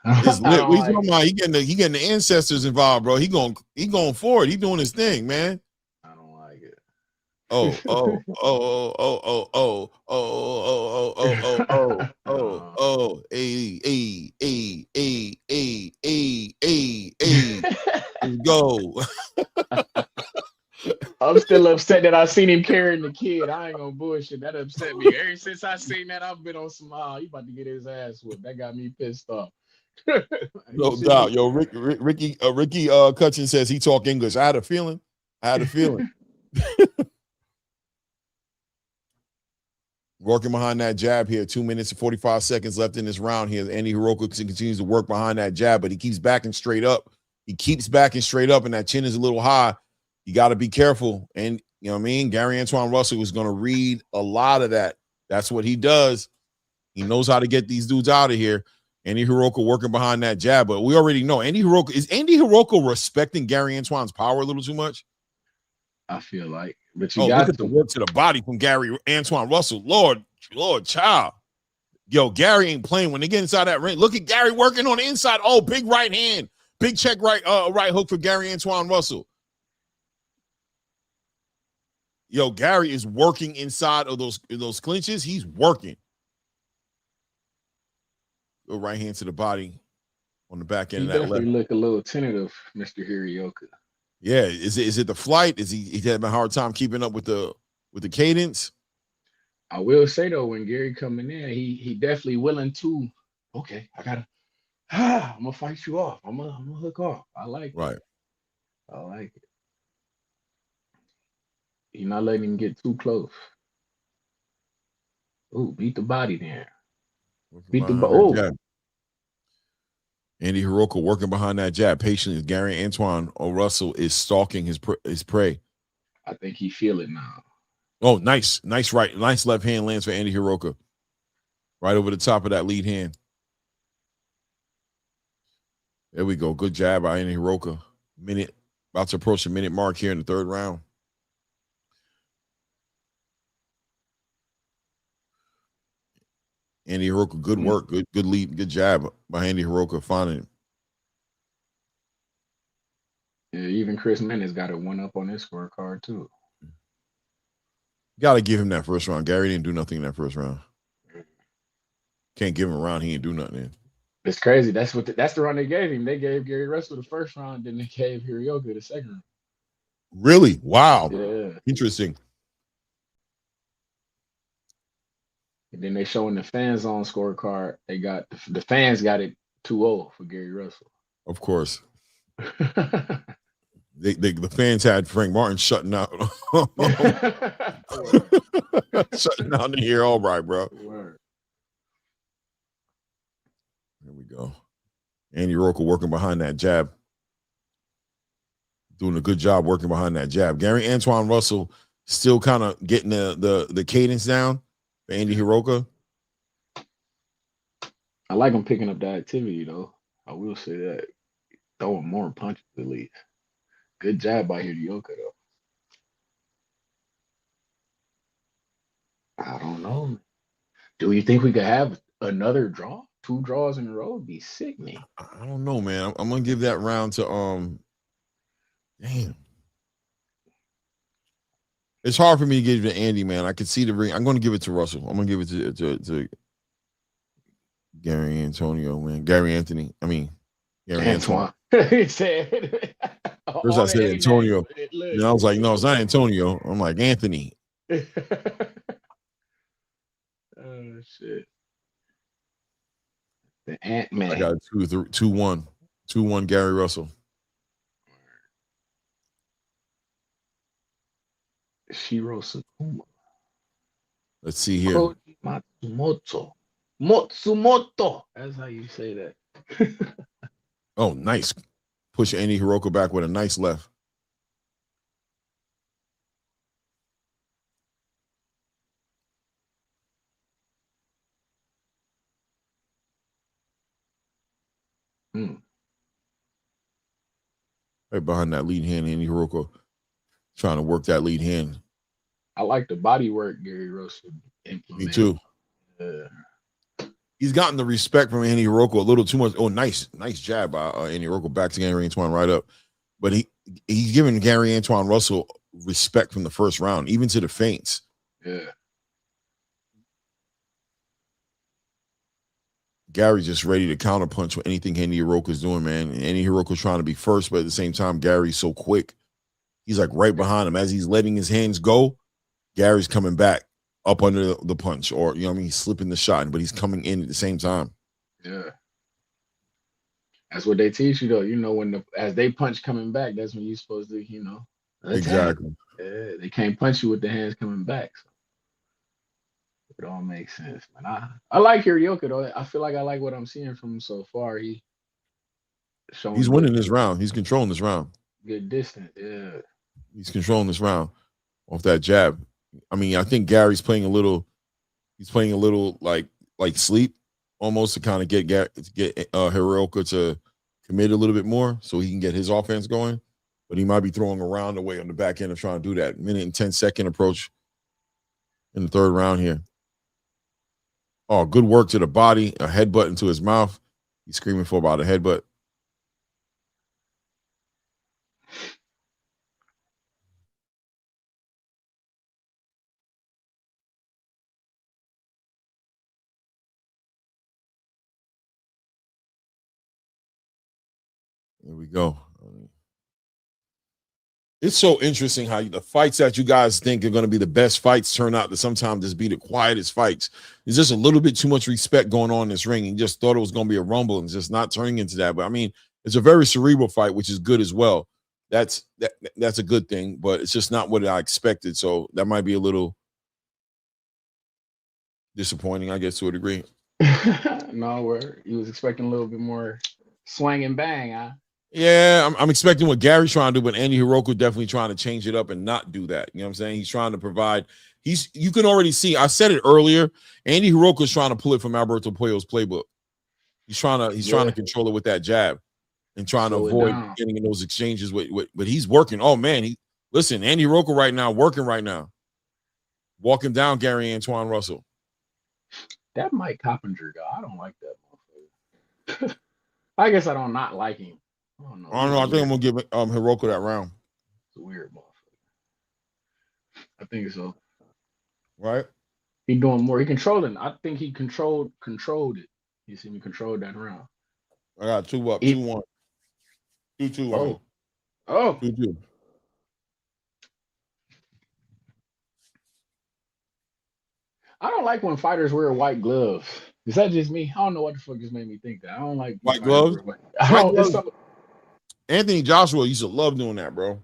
It's lit. What you talking about? He getting the ancestors involved, bro. He going for it. He doing his thing, man. I don't like it. Go. I'm still upset that I seen him carrying the kid. I ain't gonna bullshit. That upset me. Ever since I seen that, I've been on some. He about to get his ass whooped. That got me pissed off. No doubt. Yo, Ricky Cutchin says he talk English. I had a feeling. Working behind that jab here. 2 minutes and 45 seconds left in this round here. Andy Heroka continues to work behind that jab, but he keeps backing straight up. And that chin is a little high. You got to be careful. And you know what I mean? Gary Antoine Russell is going to read a lot of that. That's what he does. He knows how to get these dudes out of here. Andy Heroka working behind that jab, but we already know Andy Heroka respecting Gary Antoine's power a little too much? I feel like, but you got look at the work to the body from Gary Antoine Russell. Lord, child. Yo, Gary ain't playing when they get inside that ring. Look at Gary working on the inside. Oh, big right hand. Big check right hook for Gary Antoine Russell. Yo, Gary is working inside of those clinches. He's working. Go right hand to the body on the back end of that left. He look a little tentative, Mr. Heroka. Yeah, is it the flight? Is he having a hard time keeping up with the cadence? I will say though, when Gary coming in, he definitely willing to. Okay, I'm gonna fight you off. I'm gonna hook off. I like right. It. I like it. You're not letting him get too close. Ooh, beat the body there. Beat the body. Andy Heroka working behind that jab patiently. Gary Antoine Russell is stalking his prey. I think he feel it now. Oh, nice right, nice left hand lands for Andy Heroka. Right over the top of that lead hand. There we go. Good jab by Andy Heroka. Minute About to approach the minute mark here in the third round. Andy Heroka, good work, good lead, good jab by Andy Heroka finding him. Yeah, even Chris Mendes got a 1-up on his scorecard too. Got to give him that first round. Gary didn't do nothing in that first round. Can't give him a round. He didn't do nothing in. It's crazy. That's the round they gave him. They gave Gary Russell the first round, then they gave Heroka the second round. Really? Wow. Yeah. Interesting. And then they showing the fans on scorecard. They got the fans got it 2-0 for Gary Russell. Of course. The fans had Frank Martin shutting out. Shutting down the here. All right, bro. Word. There we go. Andy Heroka working behind that jab. Doing a good job working behind that jab. Gary Antoine Russell still kind of getting the cadence down for Andy Heroka. I like him picking up the activity, though. I will say that. Throwing more punches, at least. Good job by Heroka, though. I don't know. Do you think we could have another draw? 2 draws in a row would be sick, man. I don't know, man. I'm gonna give that round to damn. It's hard for me to give it to Andy, man. I can see the ring. I'm gonna give it to Russell. I'm gonna give it to Gary Antonio, man. Gary Anthony. I mean Gary Antoine. He said first I said Antonio. And I was like, no, it's not Antonio. I'm like Anthony. Oh shit. The Ant-Man. I got 2-1. 2-1 Gary Russell. Shiro Sakuma. Let's see here. Koji Matsumoto. That's how you say that. Oh, nice. Push Andy Heroka back with a nice left. Right behind that lead hand, Andy Heroka trying to work that lead hand. I like the body work Gary Russell implemented. Me too. He's gotten the respect from Andy Heroka a little too much. Oh, nice jab by Andy Heroka back to Gary Antoine right up. But he's giving Gary Antoine Russell respect from the first round, even to the feints. Yeah. Gary's just ready to counterpunch with anything Andy Heroka's doing, man. And Andy Heroka's trying to be first, but at the same time, Gary's so quick. He's like right behind him. As he's letting his hands go, Gary's coming back up under the punch, or, you know what I mean? He's slipping the shot, but he's coming in at the same time. Yeah. That's what they teach you, though. You know, as they punch coming back, that's when you're supposed to, attack. Exactly. Yeah, they can't punch you with the hands coming back. So it all makes sense, man. I like Heroka, though. I feel like I like what I'm seeing from him so far. He's winning this round. He's controlling this round. Good distance, yeah. He's controlling this round off that jab. I mean, I think Gary's playing a little like sleep, almost, to kind of get Heroka to commit a little bit more so he can get his offense going. But he might be throwing around away on the back end of trying to do that. Minute and 10-second approach in the third round here. Oh, good work to the body, a headbutt into his mouth. He's screaming for about a headbutt. There we go. It's so interesting how the fights that you guys think are going to be the best fights turn out to sometimes just be the quietest fights. There's just a little bit too much respect going on in this ring, and just thought it was going to be a rumble, and just not turning into that. But I mean, it's a very cerebral fight, which is good as well. That's a good thing, but it's just not what I expected. So that might be a little disappointing, I guess, to a degree. No, you was expecting a little bit more swing and bang, huh? Yeah, I'm expecting what Gary's trying to do, but Andy Heroka definitely trying to change it up and not do that. You know what I'm saying? He's trying to provide. You can already see. I said it earlier. Andy Heroka's trying to pull it from Alberto Puello's playbook. He's trying to control it with that jab. and trying to Slow it avoid down. getting in those exchanges with but he's working. Oh man, listen, Andy Heroka right now, working right now. Walking down Gary Antoine Russell. That Mike Coppinger guy, I don't like that motherfucker. I guess I don't not like him. I don't know. I don't know. I think I'm gonna give Heroka that round. It's a weird motherfucker. I think so. Right? He doing more. He controlling. I think he controlled it. You see me control that round. I got 2 up, He, 2-1. 2-2. oh. Oh. 2-2. I don't like when fighters wear white gloves. Is that just me? I don't know what the fuck just made me think that. I don't like White gloves. White gloves. Anthony Joshua used to love doing that, bro.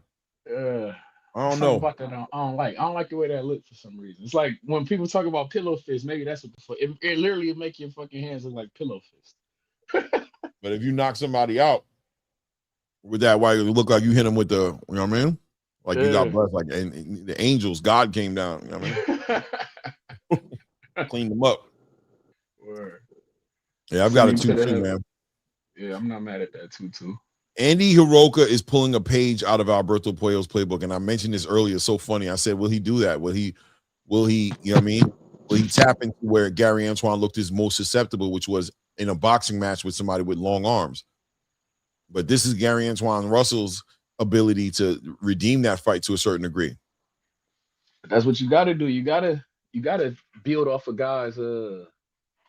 I don't know about that. I don't like. I don't like the way that look for some reason. It's like when people talk about pillow fist. Maybe that's what the fuck. It literally make your fucking hands look like pillow fist. But if you knock somebody out with that white, it look like you hit him with the. You know what I mean? Like you got blessed. Like and the angels, God came down. You know what I mean? Cleaned them up. Word. Yeah, I've got a 2-2, man. Yeah, I'm not mad at that 2-2. Andy Heroka is pulling a page out of Alberto Puello's playbook, and I mentioned this earlier. It's so funny. I said, will he do that? Will he, you know what I mean? Will he tap into where Gary Antoine looked his most susceptible, which was in a boxing match with somebody with long arms? But this is Gary Antoine Russell's ability to redeem that fight to a certain degree. That's what you got to do. You gotta build off a guy's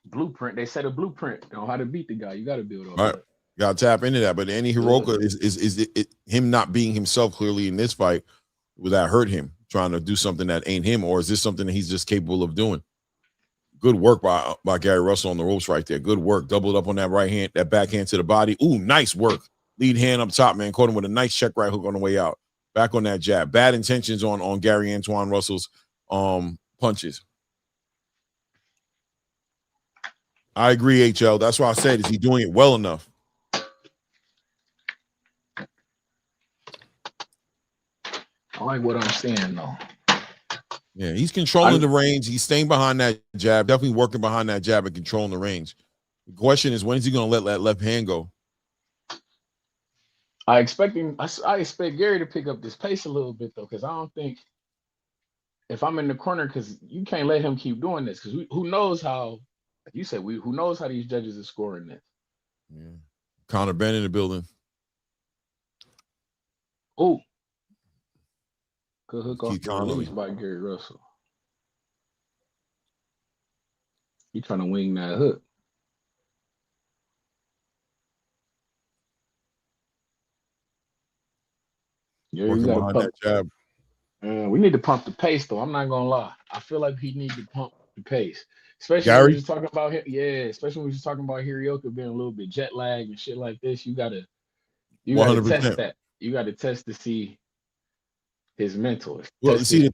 blueprint. They set a blueprint on how to beat the guy. You got to build off that. Got to tap into that. But Andy Heroka is him not being himself clearly in this fight. Will that hurt him trying to do something that ain't him, or is this something that he's just capable of doing? Good work by Gary Russell on the ropes right there. Good work. Doubled up on that right hand, that backhand to the body. Ooh, nice work. Lead hand up top, man. Caught him with a nice check right hook on the way out. Back on that jab. Bad intentions on Gary Antoine Russell's punches. I agree, HL. That's why I said, is he doing it well enough? I like what I'm saying, though. Yeah, he's controlling the range. He's staying behind that jab, definitely working behind that jab and controlling the range. The question is, when is he going to let that left hand go? I expect Gary to pick up this pace a little bit, though, because I don't think if I'm in the corner, because you can't let him keep doing this, because who knows how, like you said, who knows how these judges are scoring this. Yeah. Conor Benn in the building. Oh. Good hook off the release by Gary Russell. He trying to wing that hook. Yeah, working behind that jab. We need to pump the pace, though. I'm not gonna lie. I feel like he needs to pump the pace, especially Gary? when we was talking about him. Yeah, especially when we was talking about Heroka being a little bit jet lagged and shit like this. You gotta 100%. Test that. You gotta test to see his mental. Well, see, the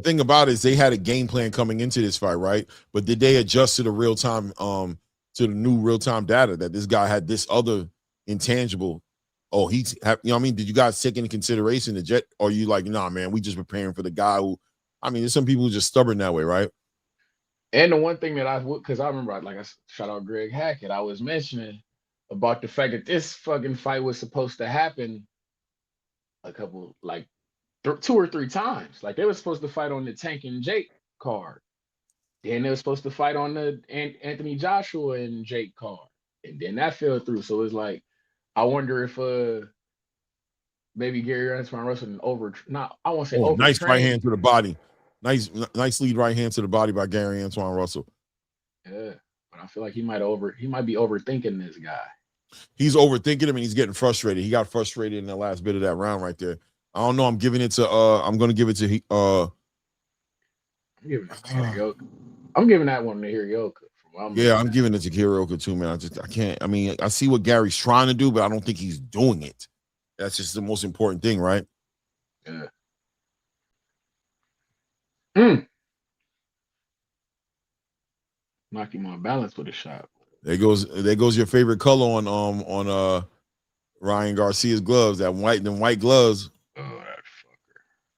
thing about it is they had a game plan coming into this fight, right? But did they adjust to the real time, to the new real time data that this guy had this other intangible? Oh, you know what I mean? Did you guys take into consideration the jet? Or are you like, nah, man, we just preparing for the guy who, I mean, there's some people who are just stubborn that way, right? And the one thing that I would, because I remember, like I shout out Greg Hackett, I was mentioning about the fact that this fucking fight was supposed to happen a couple, like 2 or 3 times. Like they were supposed to fight on the Tank and Jake card. Then they were supposed to fight on the Anthony Joshua and Jake card. And then that fell through. So it's like, I wonder if maybe Gary Antoine Russell I won't say over. Nice right hand to the body. Nice lead right hand to the body by Gary Antoine Russell. Yeah, but I feel like he might be overthinking this guy. He's overthinking him and he's getting frustrated. He got frustrated in the last bit of that round right there. I don't know. I'm giving it to I'm gonna give it to I'm giving that one to Heroka. I'm giving it to Heroka too, man. I can't. I mean, I see what Gary's trying to do, but I don't think he's doing it. That's just the most important thing, right? Yeah. Knock him on balance with a shot. There goes your favorite color on Ryan Garcia's gloves. Them white gloves. Oh, that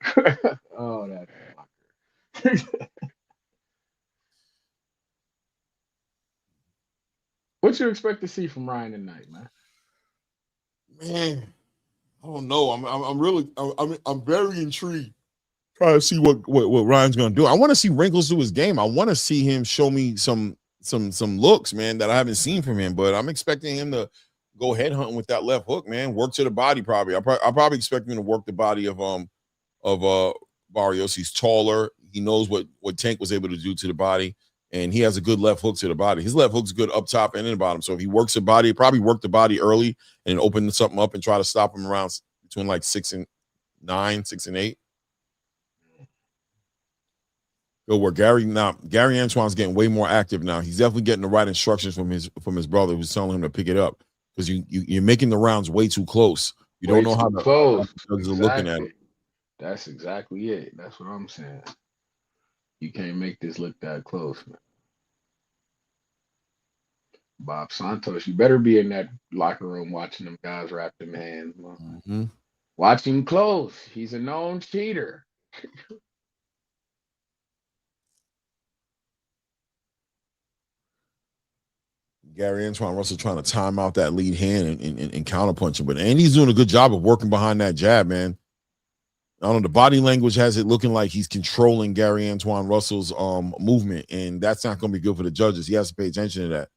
fucker. Oh, that fucker. What you expect to see from Ryan tonight, man? Man, I don't know. I'm very intrigued. Try to see what Ryan's gonna do. I want to see wrinkles to his game. I want to see him show me some looks, man, that I haven't seen from him. But I'm expecting him to go head hunting with that left hook, man. Work to the body, probably. I probably expect him to work the body of Barrios. He's taller. He knows what Tank was able to do to the body, and he has a good left hook to the body. His left hook's good up top and in the bottom. So if he works the body, probably work the body early and open something up and try to stop him around between like 6 and 9, 6 and 8. Go where Gary Antoine's getting way more active now. He's definitely getting the right instructions from his brother, who's telling him to pick it up, because you're making the rounds way too close. You don't know how the judges are looking at it. That's exactly it. That's what I'm saying. You can't make this look that close, man. Bob Santos, you better be in that locker room watching them guys wrap them hands. Mm-hmm. Watch him close. He's a known cheater. Gary Antoine Russell trying to time out that lead hand and counterpunching, but Andy's doing a good job of working behind that jab, man. I don't know, the body language has it looking like he's controlling Gary Antoine Russell's movement, and that's not going to be good for the judges. He has to pay attention to that.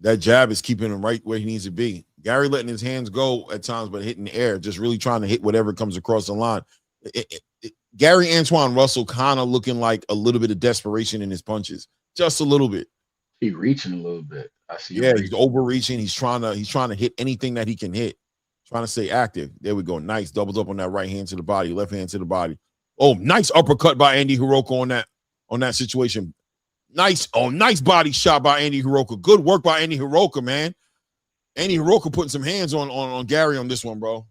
That jab is keeping him right where he needs to be. Gary letting his hands go at times, but hitting the air, just really trying to hit whatever comes across the line. Gary Antoine Russell kind of looking like a little bit of desperation in his punches, just a little bit. He's reaching a little bit. I see. Yeah, he's overreaching. He's trying to hit anything that he can hit. Trying to stay active. There we go. Nice. Doubles up on that right hand to the body, left hand to the body. Oh, nice uppercut by Andy Heroka on that situation. Nice. Oh, nice body shot by Andy Heroka. Good work by Andy Heroka, man. Andy Heroka putting some hands on Gary on this one, bro.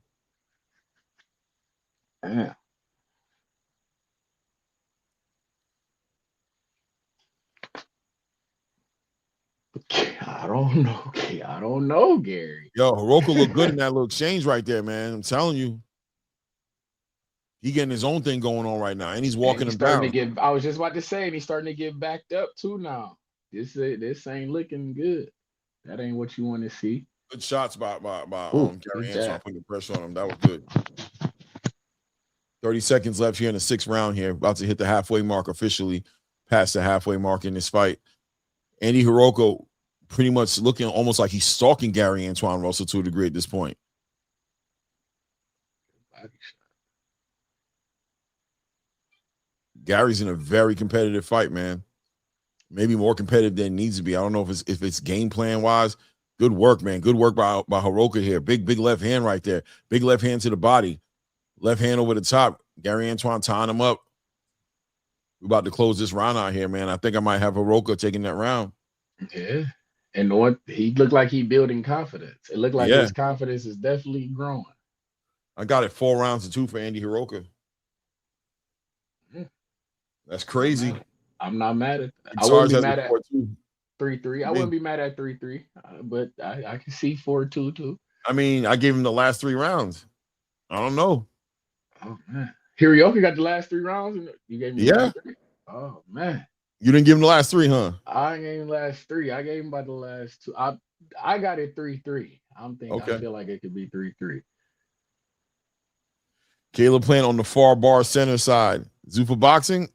Yeah. I don't know, Gary. Yo, Heroka looked good in that little exchange right there, man. I'm telling you. He getting his own thing going on right now, and he's walking him down. I was just about to say, and he's starting to get backed up too now. This ain't looking good. That ain't what you want to see. Good shots by Gary Antoine putting the pressure on him. That was good. 30 seconds left here in the 6th round here. About to hit the halfway mark officially, past the halfway mark in this fight. Andy Heroka pretty much looking almost like he's stalking Gary Antoine Russell to a degree at this point. Gary's in a very competitive fight, man. Maybe more competitive than it needs to be. I don't know if it's game plan wise. Good work, man. Good work by Heroka here. Big left hand right there. Big left hand to the body. Left hand over the top. Gary Antoine tying him up. We're about to close this round out here, man. I think I might have Heroka taking that round. Yeah. And he looked like he building confidence. It looked like his confidence is definitely growing. I got it 4-2 for Andy Heroka. That's crazy. I'm not mad at that. I wouldn't be mad at 3-3. I wouldn't be mad at 3-3, but I can see 4-2 too. I mean, I gave him the last 3 rounds. I don't know. Oh man, Heroka got the last 3 rounds. You gave me the last 3? Oh man, you didn't give him the last 3, huh? I gave him the last 3. I gave him by the last 2. I got it 3-3. I'm thinking. Okay. I feel like it could be 3-3. Caleb playing on the far bar center side. Zuffa boxing.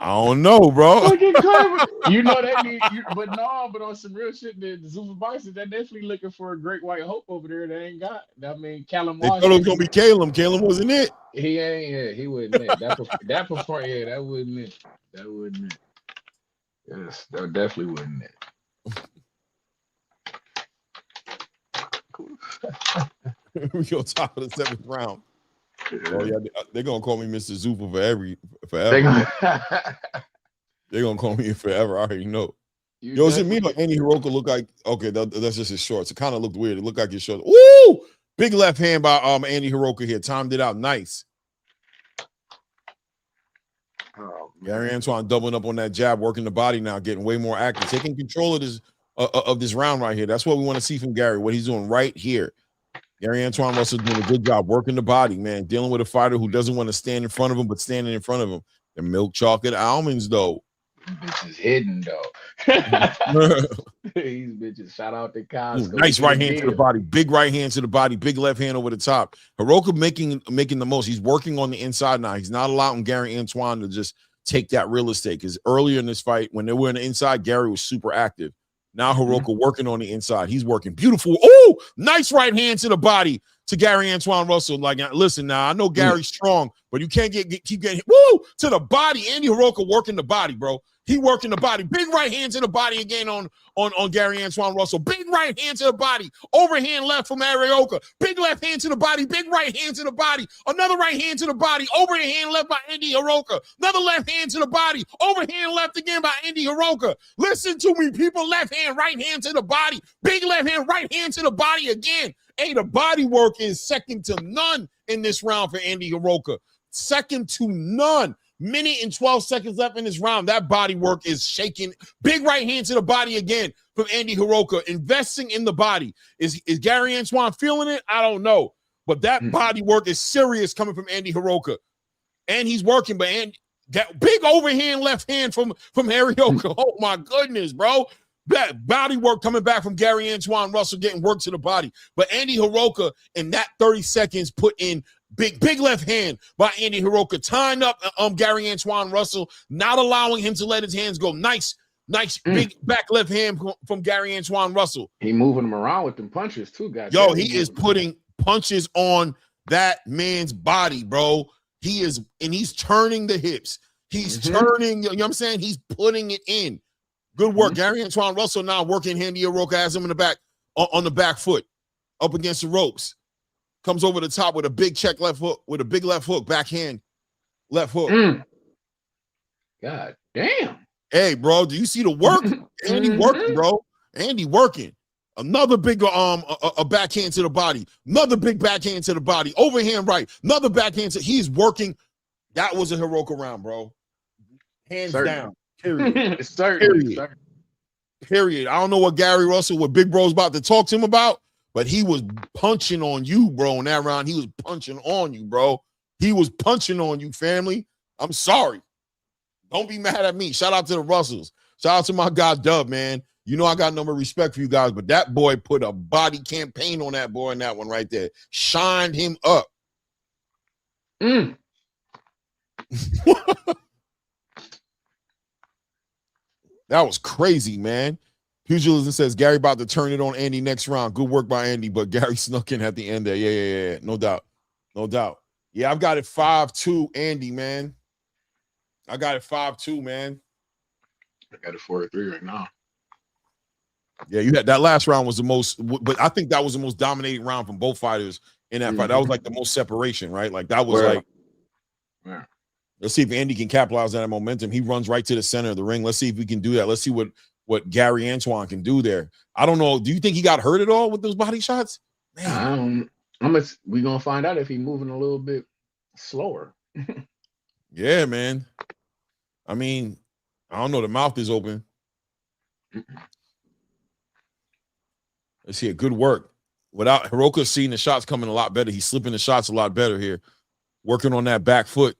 I don't know, bro. You know that, but on some real shit, the Zuffa boxers, they're definitely looking for a great white hope over there. They ain't got. I mean, Callum. They thought it was gonna be Caleb. Caleb wasn't it. He ain't. Yeah, he wasn't it. That performance. Yeah, that wasn't it. That wasn't it. Yes, that definitely wasn't it. We go top of the 7th round. Oh yeah, they're gonna call me Mr. Zuffa forever. They're gonna call me forever. I already know. Yo, is it me or Andy Heroka look like? Okay, that's just his shorts. It kind of looked weird. It looked like his shorts. Woo! Big left hand by Andy Heroka here. Timed it out nice. Oh, Gary Antoine doubling up on that jab, working the body now, getting way more active, taking control of this round right here. That's what we want to see from Gary. What he's doing right here. Gary Antoine Russell doing a good job working the body, man. Dealing with a fighter who doesn't want to stand in front of him, but standing in front of him. The milk chocolate almonds, though. bitches hidden though. These bitches, shout out to Costco. Nice right hand to the body, big right hand to the body, big left hand over the top. Heroka making the most. He's working on the inside now. He's not allowing Gary Antoine to just take that real estate, because earlier in this fight, when they were on the inside, Gary was super active. Now Heroka working on the inside. He's working beautiful. Oh, nice right hand to the body to Gary Antoine Russell. Like, listen, now I know Gary's strong, but you can't keep getting to the body. Andy Heroka working the body, bro. He working the body. Big right hand to the body again on Gary Antoine Russell. Big right hand to the body. Overhand left from Heroka. Big left hand to the body. Big right hand to the body. Another right hand to the body. Overhand left by Andy Heroka. Another left hand to the body. Overhand left again by Andy Heroka. Listen to me, people. Left hand, right hand to the body. Big left hand, right hand to the body again. Hey, the body work is second to none in this round for Andy Heroka. Second to none. Minute and 12 seconds left in this round. That body work is shaking. Big right hand to the body again from Andy Heroka. Investing in the body. Is Gary Antoine feeling it? I don't know. But that body work is serious coming from Andy Heroka. And he's working, but that big overhand left hand from Heroka. Oh, my goodness, bro. That body work coming back from Gary Antoine Russell, getting work to the body. But Andy Heroka in that 30 seconds put in big left hand by Andy Heroka, tying up Gary Antoine Russell, not allowing him to let his hands go. Nice big back left hand from Gary Antoine Russell. He moving him around with them punches too, guys. Yo, he is putting punches on that man's body, bro. He is, and he's turning the hips. He's turning, you know what I'm saying? He's putting it in. Good work. Gary Antoine Russell now working. Andy Heroka has him in the back, on the back foot, up against the ropes. Comes over the top with a big check left hook, with a big left hook, backhand left hook. God damn. Hey, bro, do you see the work? Andy working, bro. Andy working. Another big a backhand to the body. Another big backhand to the body. Overhand right. Another backhand to, he's working. That was a Heroka round, bro. Hands down. Period. Period. I don't know what Gary Russell, what Big Bro's about to talk to him about, but he was punching on you, bro, in that round. He was punching on you, bro. He was punching on you, family. I'm sorry. Don't be mad at me. Shout out to the Russells. Shout out to my guy, Dub, man. You know I got no more respect for you guys, but that boy put a body campaign on that boy in that one right there. Shined him up. That was crazy, man. Pugilism says Gary about to turn it on Andy next round. Good work by Andy, but Gary snuck in at the end there. Yeah. No doubt. Yeah, I've got it 5-2, Andy, man. I got it 5-2, man. I got it 4-3 right now. Yeah, you had that last round was the most, but I think that was the most dominating round from both fighters in that fight. That was like the most separation, right? Like that was let's see if Andy can capitalize on that momentum. He runs right to the center of the ring. Let's see if we can do that. Let's see what Gary Antoine can do there. I don't know. Do you think he got hurt at all with those body shots? Man. We're going to find out if he's moving a little bit slower. Yeah, man. I mean, I don't know. The mouth is open. Let's see. Good work. Without Heroka seeing the shots coming a lot better. He's slipping the shots a lot better here. Working on that back foot.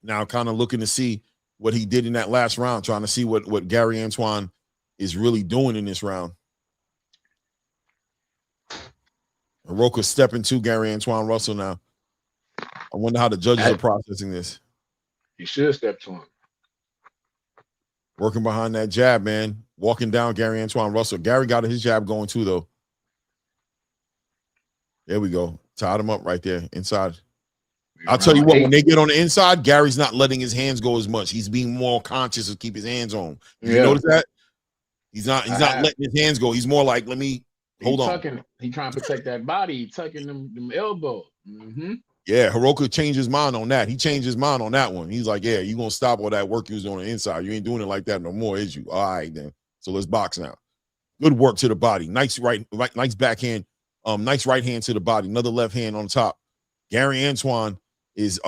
Now kind of looking to see what he did in that last round, trying to see what Gary Antoine is really doing in this round. Heroka stepping to Gary Antoine Russell now. I wonder how the judges are processing this. He should step to him. Working behind that jab, man. Walking down Gary Antoine Russell. Gary got his jab going too, though. There we go. Tied him up right there inside. I'll tell you what, when they get on the inside, Gary's not letting his hands go as much. He's being more conscious of keep his hands on. You notice that? He's not letting his hands go. He's more like, let me hold on. He trying to protect that body. He tucking them elbows. Yeah, Heroka changed his mind on that. He changed his mind on that one. He's like, yeah, you're going to stop all that work you was doing on the inside. You ain't doing it like that no more, is you? All right, then. So let's box now. Good work to the body. Nice nice backhand. Nice right hand to the body. Another left hand on top. Gary Antoine is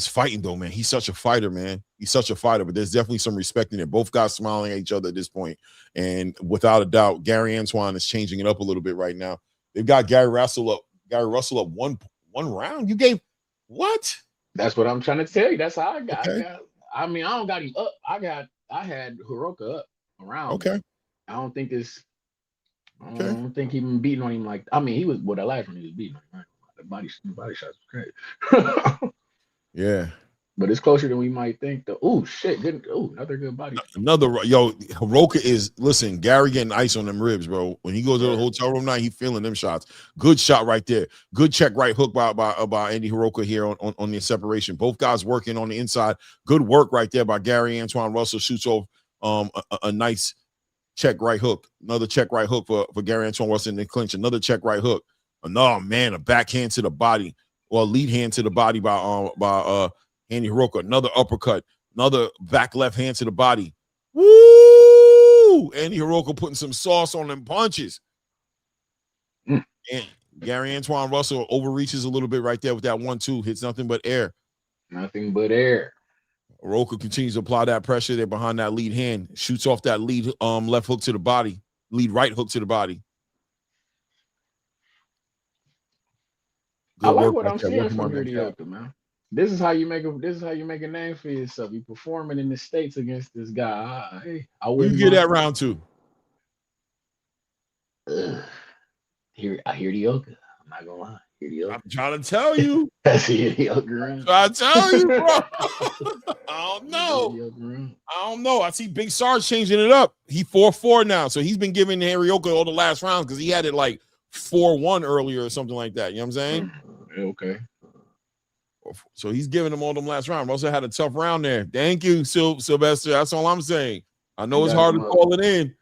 fighting though, man. He's such a fighter, man. He's such a fighter, but there's definitely some respect in it. Both guys smiling at each other at this point. And without a doubt, Gary Antoine is changing it up a little bit right now. They've got Gary Russell up one round. You gave what? That's what I'm trying to tell you. That's how I got. Okay. I don't got him up. I got had Heroka up around. Okay. I don't think he been beating on him like. I mean, he was that last one he was beating on him. Right? The body shots was great. Yeah. But it's closer than we might think. Oh shit! Good. Oh, another good body. Heroka is listen. Gary getting ice on them ribs, bro. When he goes to the hotel room night, he feeling them shots. Good shot right there. Good check right hook by Andy Heroka here on the separation. Both guys working on the inside. Good work right there by Gary Antoine Russell. Shoots off a nice check right hook. Another check right hook for Gary Antoine Russell in the clinch. Another check right hook. Oh man, a backhand to the body or a lead hand to the body by Andy Heroka, another uppercut, another back left hand to the body. Woo! Andy Heroka putting some sauce on them punches. And Gary Antoine Russell overreaches a little bit right there with that 1-2. Hits nothing but air. Nothing but air. Heroka continues to apply that pressure there behind that lead hand. Shoots off that lead left hook to the body. Lead right hook to the body. Good I like work what right I'm there. seeing from Heroka, man. This is how you make a name for yourself. You performing in the States against this guy. I Who you get that round to? I hear Heroka. I'm not gonna lie. Heroka. I'm trying to tell you. That's Heroka round. I'm trying to tell you, bro. I don't know. I see Big Sarge changing it up. He 4-4 now, so he's been giving Heroka all the last rounds because he had it like 4-1 earlier or something like that. You know what I'm saying? Okay. So he's giving them all them last round. Russell had a tough round there. Thank you, Sylvester. That's all I'm saying. I know it's hard to call it in.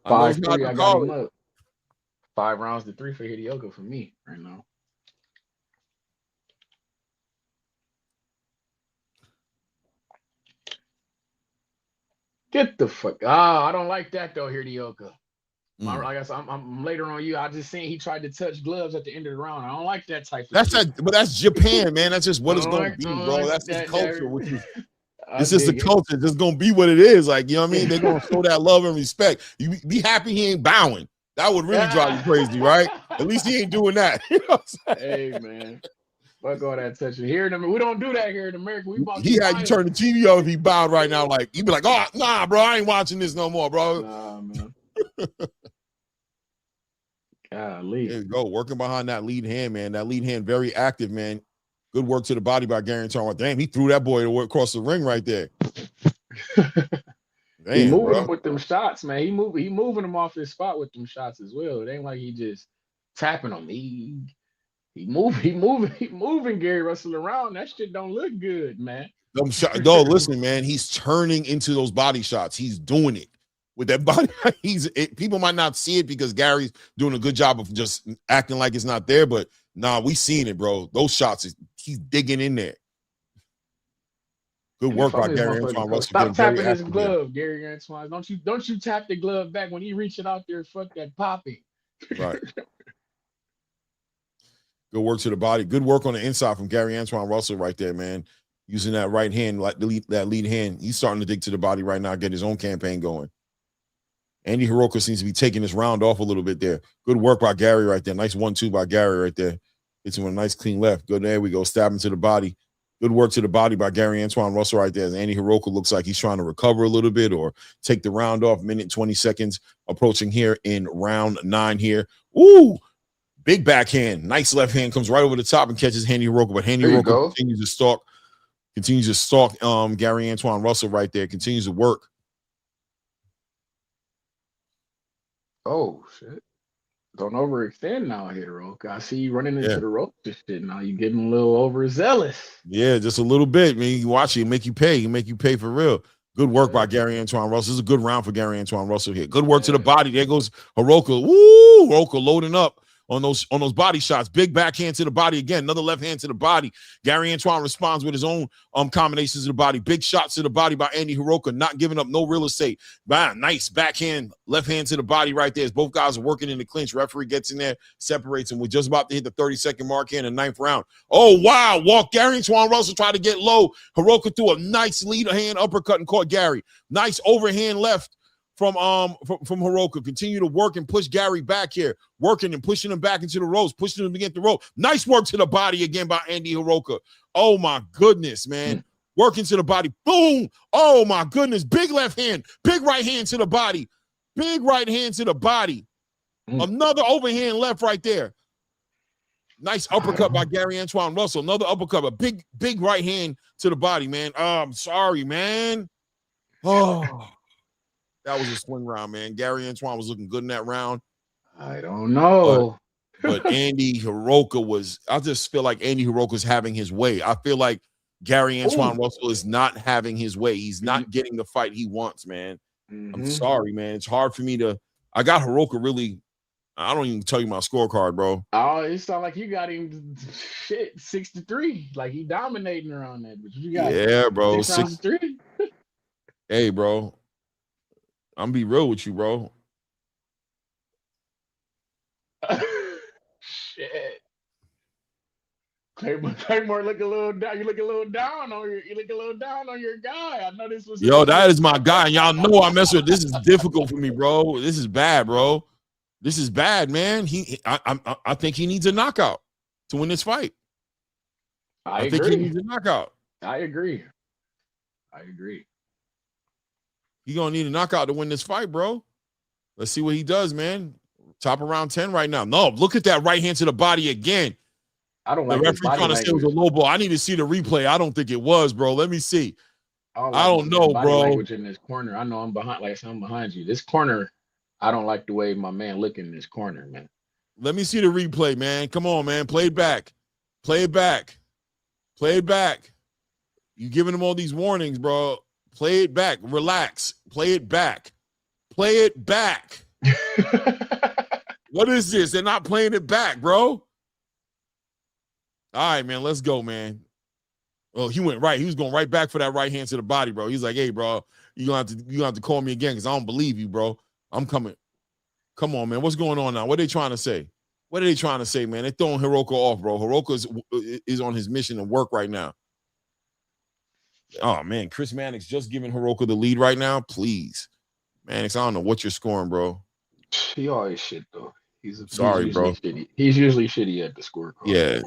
5-3, I got him up. 5 rounds to 3 for Heroka for me right now. Get the fuck. I don't like that though, Heroka. I guess I'm later on you. I just seen he tried to touch gloves at the end of the round. I don't like that type of shit. But that's Japan, man. That's just what it's gonna be, bro. That's his culture. It's just the culture. It's just gonna be what it is. Like, you know what I mean? They're gonna show that love and respect. You be happy he ain't bowing. That would really drive you crazy, right? At least he ain't doing that. You know what I'm saying? Hey man. Fuck all that touching. Here in America, we don't do that here in America. He had you turn the TV off if he bowed right now. Like, you'd be like, oh, nah, bro, I ain't watching this no more, bro. Nah, man. Golly. There you go. Working behind that lead hand, man. That lead hand very active, man. Good work to the body by Gary Antoine. Damn, he threw that boy across the ring right there. Damn, he moving him with them shots, man. He moving him off his spot with them shots as well. It ain't like he just tapping him. He moving Gary Russell around. That shit don't look good, man. No, listen, man. He's turning into those body shots. He's doing it. With that body, people might not see it because Gary's doing a good job of just acting like it's not there. But nah, we seen it, bro. Those shots, he's digging in there. Good work by Gary Antoine Russell. Stop tapping his glove, Gary Antoine. Don't you tap the glove back when he reach it out there? Fuck that popping. Right. Good work to the body. Good work on the inside from Gary Antoine Russell right there, man. Using that right hand, like that lead hand. He's starting to dig to the body right now, get his own campaign going. Andy Heroka seems to be taking this round off a little bit there. Good work by Gary right there. Nice 1-2 by Gary right there. Hits him with a nice clean left. Good. There we go. Stabbing to the body. Good work to the body by Gary Antoine Russell right there. As Andy Heroka looks like he's trying to recover a little bit or take the round off. Minute 20 seconds approaching here in round 9 here. Ooh, big backhand. Nice left hand comes right over the top and catches Andy Heroka. But Andy Heroka continues to stalk Gary Antoine Russell right there. Continues to work. Oh shit! Don't overextend now, Heroka. I see you running into the ropes and shit. Now you getting a little overzealous. Yeah, just a little bit. Man, you watch it, make you pay. You make you pay for real. Good work by Gary Antoine Russell. This is a good round for Gary Antoine Russell here. Good work to the body. There goes Heroka. Woo! Heroka loading up on those body shots. Big backhand to the body again. Another left hand to the body. Gary Antoine responds with his own combinations to the body. Big shots to the body by Andy Heroka, not giving up no real estate. Man, nice backhand, left hand to the body right there. As both guys are working in the clinch. Referee gets in there, separates them. We're just about to hit the 30-second mark here in the 9th round. Oh, wow. Gary Antoine Russell tried to get low. Heroka threw a nice lead hand uppercut and caught Gary. Nice overhand left from Heroka. Continue to work and push Gary back here. Working and pushing him back into the ropes, pushing him against the rope. Nice work to the body again by Andy Heroka. Oh, my goodness, man. working to the body. Boom. Oh, my goodness. Big left hand. Big right hand to the body. Big right hand to the body. Another overhand left right there. Nice uppercut by Gary Antoine Russell. Another uppercut. A big right hand to the body, man. Oh, I'm sorry, man. Oh, that was a swing round, man. Gary Antoine was looking good in that round. I don't know. But Andy Heroka was, I just feel like Andy Heroka's having his way. I feel like Gary Antoine Russell is not having his way. He's not getting the fight he wants, man. I'm sorry, man. It's hard for me to, I got Heroka really, I don't even tell you my scorecard, bro. Oh, it sounds like you got him 6-3. Like he dominating around that. But you got bro. 6-3. Hey, bro. I'm be real with you, bro. Shit. Claymore look a little down. You look a little down on your guy. I know this was. Yo, that is my guy. Y'all know I mess with. This is difficult for me, bro. This is bad, bro. This is bad, man. I think he needs a knockout to win this fight. I think he needs a knockout. I agree. He gonna need a knockout to win this fight, bro. Let's see what he does, man. Top of round 10 right now. No, look at that right hand to the body again. I don't like the referee trying to say it was a low ball. I need to see the replay. I don't think it was, bro. Let me see. I don't know, bro. Language in this corner. I know I'm behind. Like I'm behind you. This corner, I don't like the way my man looking in this corner, man. Let me see the replay, man. Come on, man. Play it back. Play it back. Play it back. You giving him all these warnings, bro. Play it back. Relax. Play it back. Play it back. What is this? They're not playing it back, bro. All right, man. Let's go, man. Oh, he went right. He was going right back for that right hand to the body, bro. He's like, hey, bro, you're gonna have to call me again because I don't believe you, bro. I'm coming. Come on, man. What's going on now? What are they trying to say? What are they trying to say, man? They're throwing Heroka off, bro. Heroka is on his mission to work right now. Oh, man. Chris Mannix just giving Heroka the lead right now. Please. Mannix, I don't know what you're scoring, bro. He always shit, though. Sorry, bro. Shitty. He's usually shitty at the scorecard. Yeah.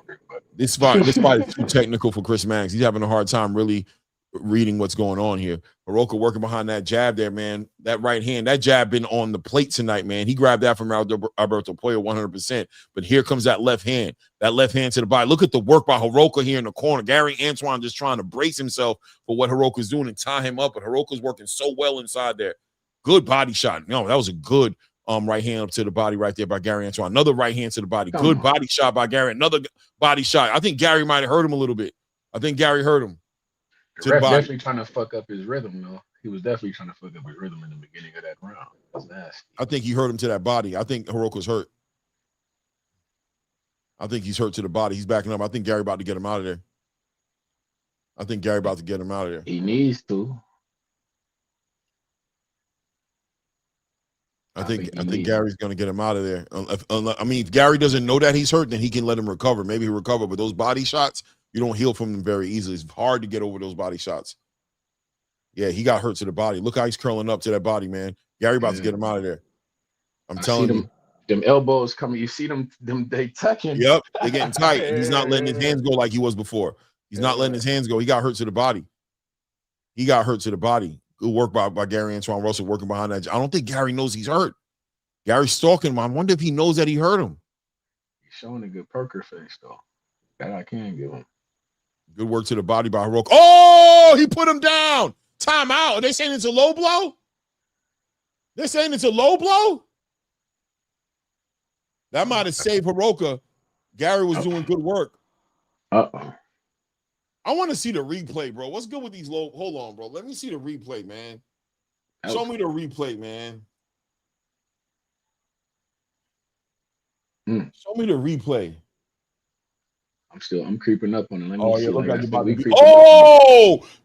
This fight is too technical for Chris Mannix. He's having a hard time really reading what's going on here. Heroka working behind that jab there, man. That right hand, that jab been on the plate tonight, man. He grabbed that from Alberto Puello 100%. But here comes that left hand to the body. Look at the work by Heroka here in the corner. Gary Antoine just trying to brace himself for what Heroka's doing and tie him up. But Heroka's working so well inside there. Good body shot. No, that was a good right hand up to the body right there by Gary Antoine. Another right hand to the body. Good body shot by Gary. Another body shot. I think Gary might have hurt him a little bit. I think Gary hurt him. The ref definitely trying to fuck up his rhythm, though. He was definitely trying to fuck up his rhythm in the beginning of that round. That's nasty. I think he hurt him to that body. I think Heroka's hurt. I think he's hurt to the body. He's backing up. I think Gary about to get him out of there. He needs to. I think Gary's going to get him out of there. I mean, if Gary doesn't know that he's hurt, then he can let him recover. Maybe he'll recover. But those body shots, you don't heal from them very easily. It's hard to get over those body shots. Yeah, he got hurt to the body. Look how he's curling up to that body, man. Gary about to get him out of there. I'm telling you. Them elbows coming. You see them they tucking. Yep, they're getting tight. And he's not letting his hands go like he was before. He's not letting his hands go. He got hurt to the body. Good work by Gary Antoine Russell working behind that. I don't think Gary knows he's hurt. Gary's stalking him. I wonder if he knows that he hurt him. He's showing a good poker face, though. That I can give him. Good work to the body by Heroka. Oh, he put him down. Time out. Are they saying it's a low blow? They're saying it's a low blow? That might have saved Heroka. Gary was doing good work. Uh-oh. I want to see the replay, bro. What's good with these low? Hold on, bro. Let me see the replay, man. Show me the replay, man. Show me the replay. I'm creeping up on it. Let me see. Look like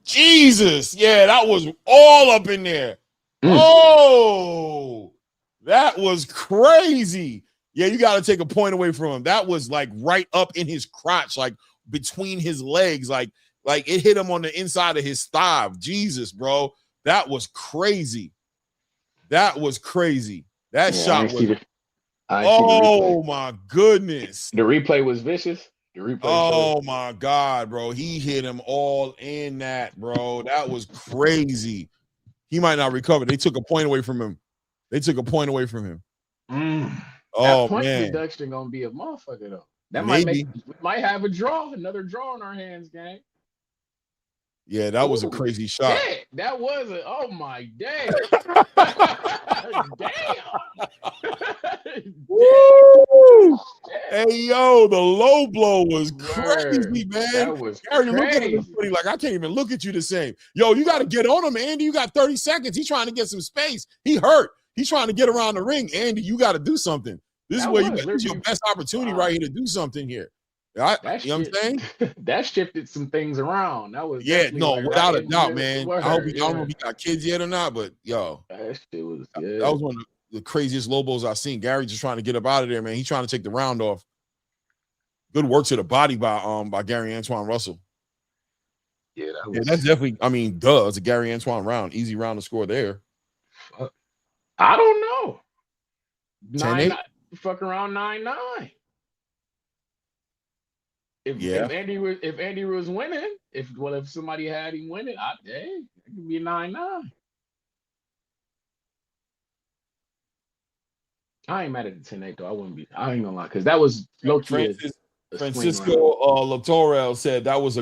Jesus. Yeah, that was all up in there. Oh, that was crazy. Yeah, you got to take a point away from him. That was like right up in his crotch, like between his legs, like it hit him on the inside of his thigh. Jesus, bro. That was crazy. That shot was. Oh my goodness. The replay was vicious. The replay Oh my God, bro. He hit him all in that, bro. That was crazy. He might not recover. They took a point away from him. That Oh point man. deduction gonna be a motherfucker though. That Maybe. we might have another draw on our hands, gang. Yeah, that was a crazy shot. Shit, that was a oh my damn. Woo! Hey yo, the low blow was crazy, man. That was Gary crazy. looking at him funny, like I can't even look at you the same. Yo, you got to get on him, Andy. You got 30 seconds. He's trying to get some space. He hurt. He's trying to get around the ring. Andy, you got to do something. This is where this is your best opportunity right here to do something here. You know what I'm saying? That shifted some things around. That was without a doubt, man. I don't know if he got kids yet or not, but yo, that shit was good. That was one of the craziest low blows I've seen. Gary just trying to get up out of there, man. He's trying to take the round off. Good work to the body by Gary Antoine Russell. Yeah, that's definitely. I mean, it's a Gary Antoine round, easy round to score there. I don't know. 10-8? Fuck around 9-9. If Andy was winning, if somebody had him winning, it could be 9-9. I ain't mad at the 10-8 though. I ain't gonna lie, because that was low key. Francisco Latorel said that was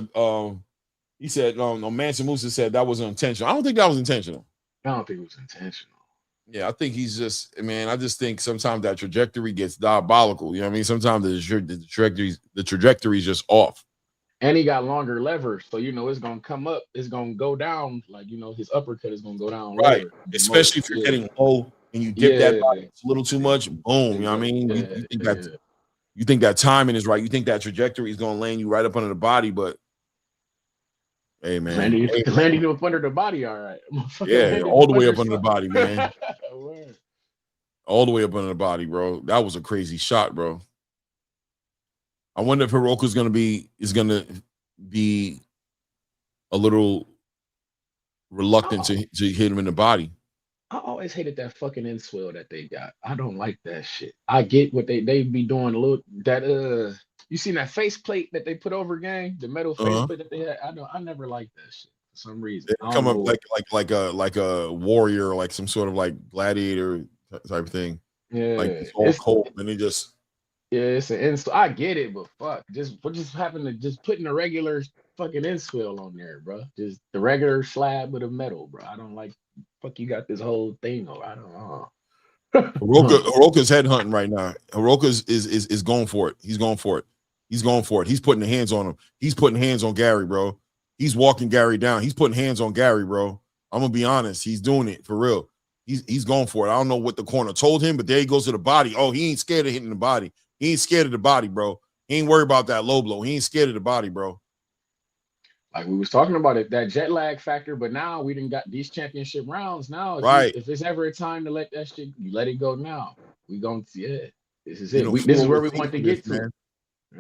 he said no Manson Musa said that was intentional. I don't think that was intentional. I don't think it was intentional. Yeah, I think he's just, man, I just think sometimes that trajectory gets diabolical. You know what I mean? Sometimes the trajectory is just off. And he got longer levers, so it's gonna come up, it's gonna go down, like his uppercut is gonna go down. Right. Especially if you're getting low and you dip that body a little too much, boom. You know what I mean? You think that timing is right. You think that trajectory is gonna land you right up under the body, but hey man, landing up under the body, all right. Yeah, all the way up under the body, man. All the way up under the body, bro. That was a crazy shot, bro. I wonder if Heroka is gonna be a little reluctant to hit him in the body. I always hated that fucking inswell that they got. I don't like that shit. I get what they be doing a little that you seen that faceplate that they put over, gang? The metal faceplate that they had. I never liked that shit for some reason. They come up like a warrior, like some sort of like gladiator type of thing. Yeah, like it's all cold, and they just it's an inswell. I get it, but fuck, just having to just putting a regular fucking inswell on there, bro. Just the regular slab with a metal, bro. I don't like. Fuck, you got this whole thing. I don't know. Heroka's headhunting right now. Heroka is going for it. He's going for it. He's going for it. He's putting the hands on him. He's putting hands on Gary, bro. He's walking Gary down. He's putting hands on Gary, bro. I'm gonna be honest. He's doing it for real. He's going for it. I don't know what the corner told him, but there he goes to the body. Oh, he ain't scared of hitting the body. He ain't scared of the body, bro. He ain't worried about that low blow. He ain't scared of the body, bro. Like we was talking about it, that jet lag factor, but now we done got these championship rounds. Now, if it's ever a time to let that shit, you let it go now. We gonna this is it. This is where we want to get to. Man.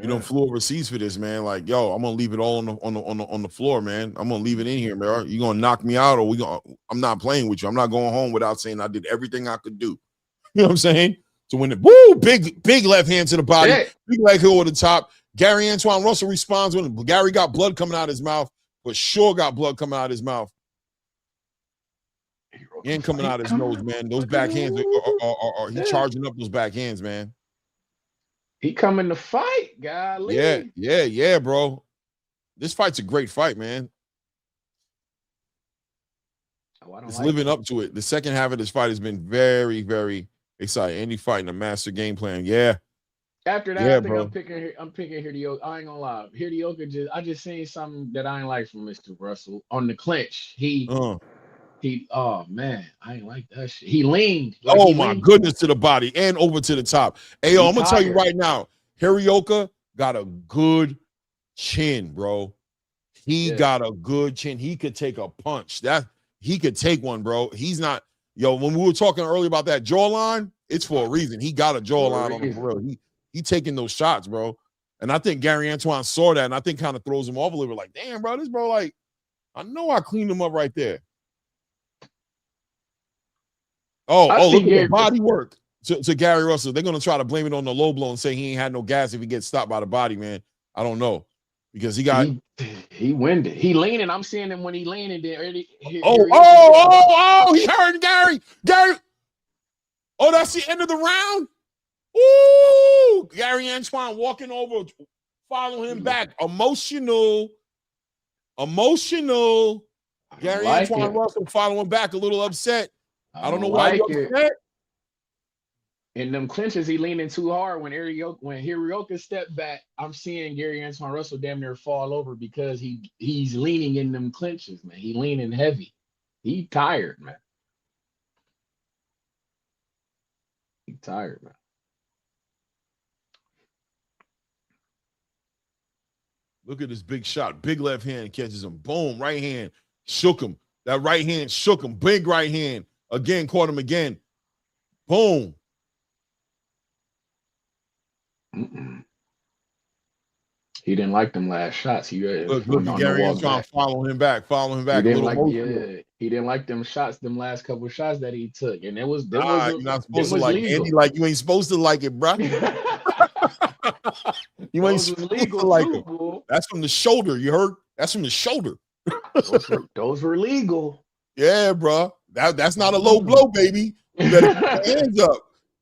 You don't flew overseas for this, man. Like, yo, I'm gonna leave it all on the floor, man. I'm gonna leave it in here, man. You gonna knock me out, or I'm not playing with you. I'm not going home without saying I did everything I could do. You know what I'm saying? So when big left hand to the body, big leg heel at the top. Gary Antoine Russell responds when Gary got blood coming out of his mouth, but sure got blood coming out of his mouth. He ain't coming out of his nose, man. Those back hands are he charging up those back hands, man. He coming to fight, golly. Yeah, bro. This fight's a great fight, man. It's living up to it. The second half of this fight has been very, very exciting. Any fighting a master game plan. Yeah. After that, I think I'm picking Heroka. I ain't gonna lie. Heroka I just seen something that I ain't like from Mr. Russell on the clinch. He oh man, I ain't like that shit. He leaned. Goodness, to the body and over to the top. Hey, yo, I'm gonna tell you right now, Heroka got a good chin, bro. He got a good chin. He could take a punch. He could take one, bro. He's not, when we were talking earlier about that jawline, it's for a reason. He got a jawline on him for real. He taking those shots, bro. And I think Gary Antoine saw that, and I think kind of throws him off a little bit, like, damn, bro, this bro, like, I know I cleaned him up right there. Look at the body work to Gary Russell. They're going to try to blame it on the low blow and say he ain't had no gas if he gets stopped by the body, man. I don't know because he got. He winded. He leaning. I'm seeing him when he leaning. Then He hurt Gary. Gary. Oh, that's the end of the round. Ooh, Gary Antoine walking over, following him back. Emotional. Gary Antoine Russell following back, a little upset. I don't know why you're upset. In them clinches, he leaning too hard. When Heroka stepped back, I'm seeing Gary Antoine Russell damn near fall over because he's leaning in them clinches, man. He leaning heavy. He tired, man. He tired, man. Look at this big shot. Big left hand catches him. Boom, right hand. Shook him. That right hand shook him. Big right hand. Again, caught him again. Boom. He didn't like them last shots. Look at Gary Antoine following him back. He didn't like them shots, them last couple shots that he took. And you're not supposed to like Andy, like you ain't supposed to like it, bro. You ain't supposed to like it. That's from the shoulder. You heard? That's from the shoulder. Those were legal. Yeah, bro. That's not a low blow, baby. You better put your hands up.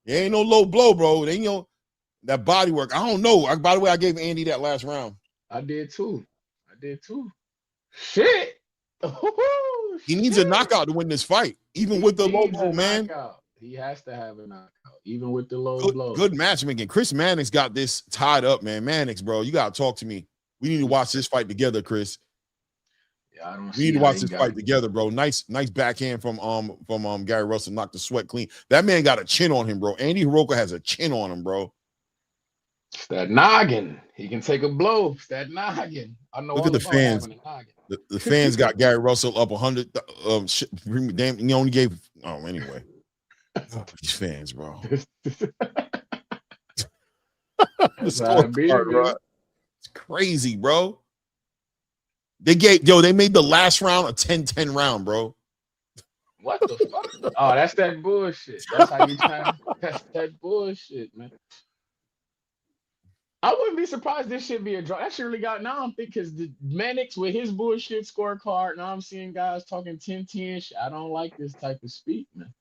It ain't no low blow, bro. It ain't no that body work. I don't know. By the way, I gave Andy that last round. I did too. Shit. He needs a knockout to win this fight, even with the low blow, man. He has to have a knockout, even with the low blow. Good matchmaking. Chris Mannix got this tied up, man. Mannix, bro, you gotta talk to me. We need to watch this fight together, Chris. Yeah, we need to watch this fight together, bro. Nice backhand from Gary Russell, knocked the sweat clean. That man got a chin on him, bro. Andy Heroka has a chin on him, bro. It's that noggin. He can take a blow. It's that noggin. I know. Look at the fans. The fans got Gary Russell up 100. Damn, he only gave. Oh, anyway. These fans, bro. It's crazy, bro. They made the last round a 10-10 round, bro. What the fuck? Oh, that's that bullshit. That's how you try. That's that bullshit, man. I wouldn't be surprised this should be a draw. That shit really got now. I'm thinking because the Mannix with his bullshit scorecard. Now I'm seeing guys talking 10-10. I don't like this type of speak, man.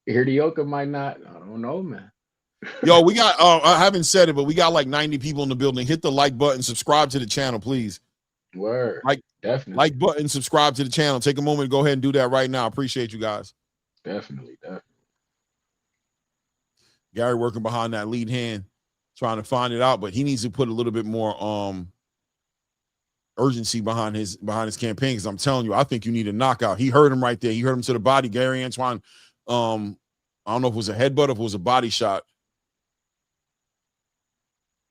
Heroka might not. I don't know, man. Yo, we got. I haven't said it, but we got like 90 people in the building. Hit the like button. Subscribe to the channel, please. Word. Definitely. Like button. Subscribe to the channel. Take a moment to go ahead and do that right now. Appreciate you guys. Definitely. Gary working behind that lead hand, trying to find it out, but he needs to put a little bit more urgency behind his campaign. Because I'm telling you, I think you need a knockout. He hurt him right there. He hurt him to the body. Gary Antoine. I don't know if it was a headbutt or if it was a body shot.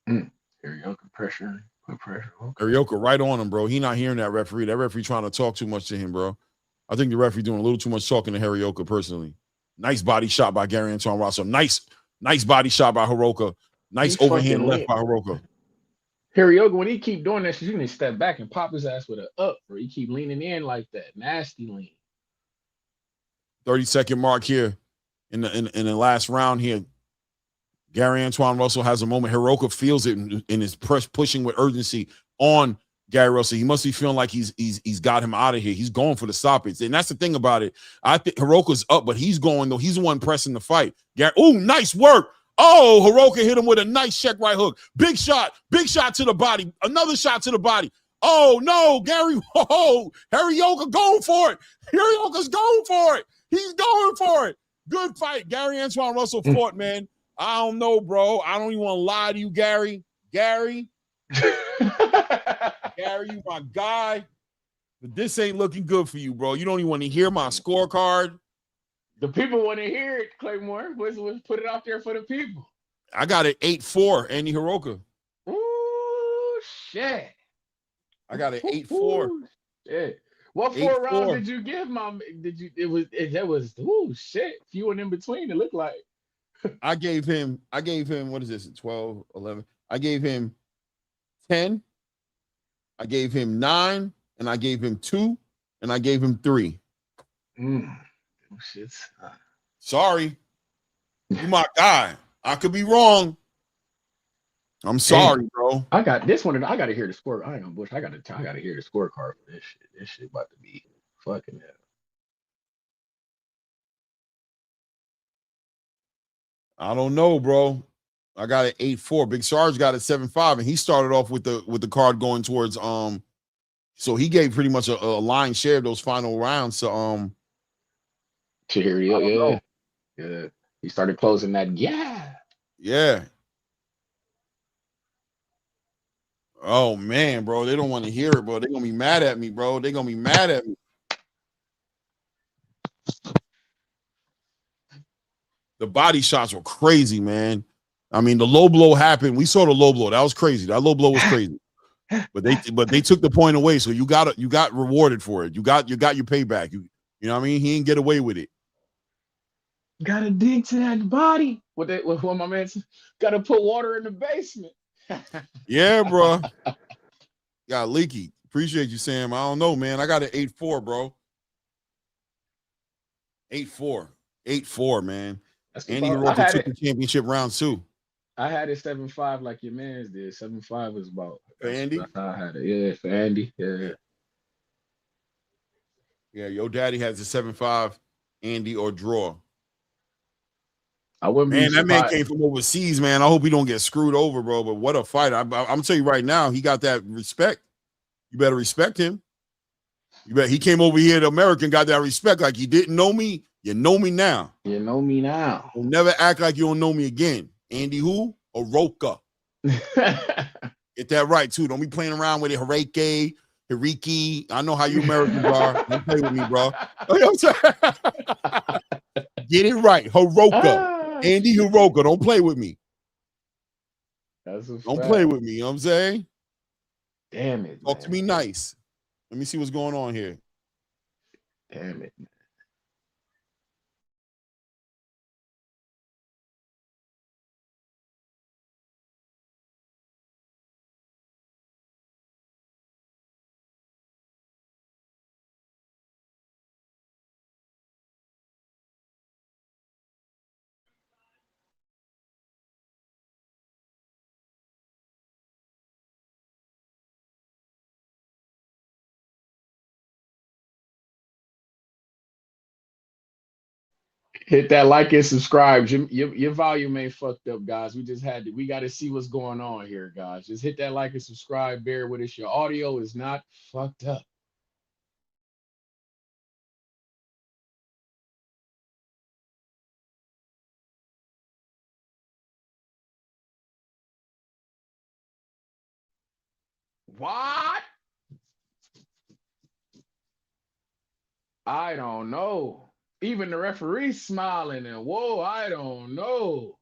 Heroka pressure. Put pressure. Okay. Heroka right on him, bro. He not hearing that referee. That referee trying to talk too much to him, bro. I think the referee doing a little too much talking to Heroka personally. Nice body shot by Gary Antoine Russell. Nice body shot by Heroka. Nice overhand left by Heroka. Heroka, when he keep doing that shit, you need to step back and pop his ass with an up, bro. He keep leaning in like that. Nasty lean. 30-second mark here in the last round here. Gary Antoine Russell has a moment. Heroka feels it and is pushing with urgency on Gary Russell. He must be feeling like he's got him out of here. He's going for the stoppage. And that's the thing about it. I think Heroka's up, but he's going, though. He's the one pressing the fight. Oh, nice work. Oh, Heroka hit him with a nice check right hook. Big shot to the body. Another shot to the body. Oh, no, Gary. Oh, Heroka going for it. Heroka's going for it. He's going for it. Good fight. Gary Antoine Russell fought, man. I don't know, bro. I don't even want to lie to you, Gary. Gary, you my guy. But this ain't looking good for you, bro. You don't even want to hear my scorecard. The people want to hear it, Claymore. Let's put it out there for the people. I got it 8-4, Andy Heroka. Ooh, shit. I got it 8-4. Shit. What 4 rounds did you give, Mom? That was ooh shit. Few and in between, it looked like. I gave him, what is this? 12, 11. I gave him 10. I gave him 9, and I gave him 2, and I gave him 3. Shit. Sorry. You my guy. I could be wrong. I'm sorry, bro. I got this one, and I got to hear the score. I ain't gonna bush. I got to hear the scorecard for this shit. This shit about to be fucking hell. I don't know, bro. I got an 8-4. Big Sarge got a 7-5, and he started off with the card going towards so he gave pretty much a line share of those final rounds to Yeah. He started closing that. Yeah. Oh man, bro, they don't want to hear it, bro. They're gonna be mad at me, bro. They're gonna be mad at me. The body shots were crazy, man. I mean, the low blow happened. We saw the low blow. That was crazy. That low blow was crazy. But they took the point away, so you got rewarded for it. You got your payback. You know what I mean? He didn't get away with it. Gotta dig to that body. What my man said? Gotta put water in the basement. Yeah, bro. Got leaky. Appreciate you, Sam. I don't know, man. I got an 8-4, bro. 8-4, man. Andy Heroka took the championship round too. I had it 7-5 like your man's did. 7-5 was about for Andy. That's how I had it. Yeah, for Andy. Yeah, your daddy has a 7-5, Andy or draw. I wouldn't be that man came from overseas, man. I hope he don't get screwed over, bro. But what a fight! I'm gonna tell you right now, he got that respect. You better respect him. You bet he came over here to America and got that respect. Like you didn't know me, you know me now. You know me now. Don't never act like you don't know me again. Andy who? Heroka. Get that right too. Don't be playing around with it. Hiriki. I know how you Americans are. Don't play with me, bro. Get it right. Heroka. Andy Heroka. Don't play with me. Don't play with me. You know what I'm saying? Damn it. Talk to me nice. Let me see what's going on here. Damn it, man. Hit that like and subscribe. Your volume ain't fucked up, guys. We got to see what's going on here, guys. Just hit that like and subscribe. Bear with us. Your audio is not fucked up. What? I don't know. Even the referee's smiling and whoa, I don't know.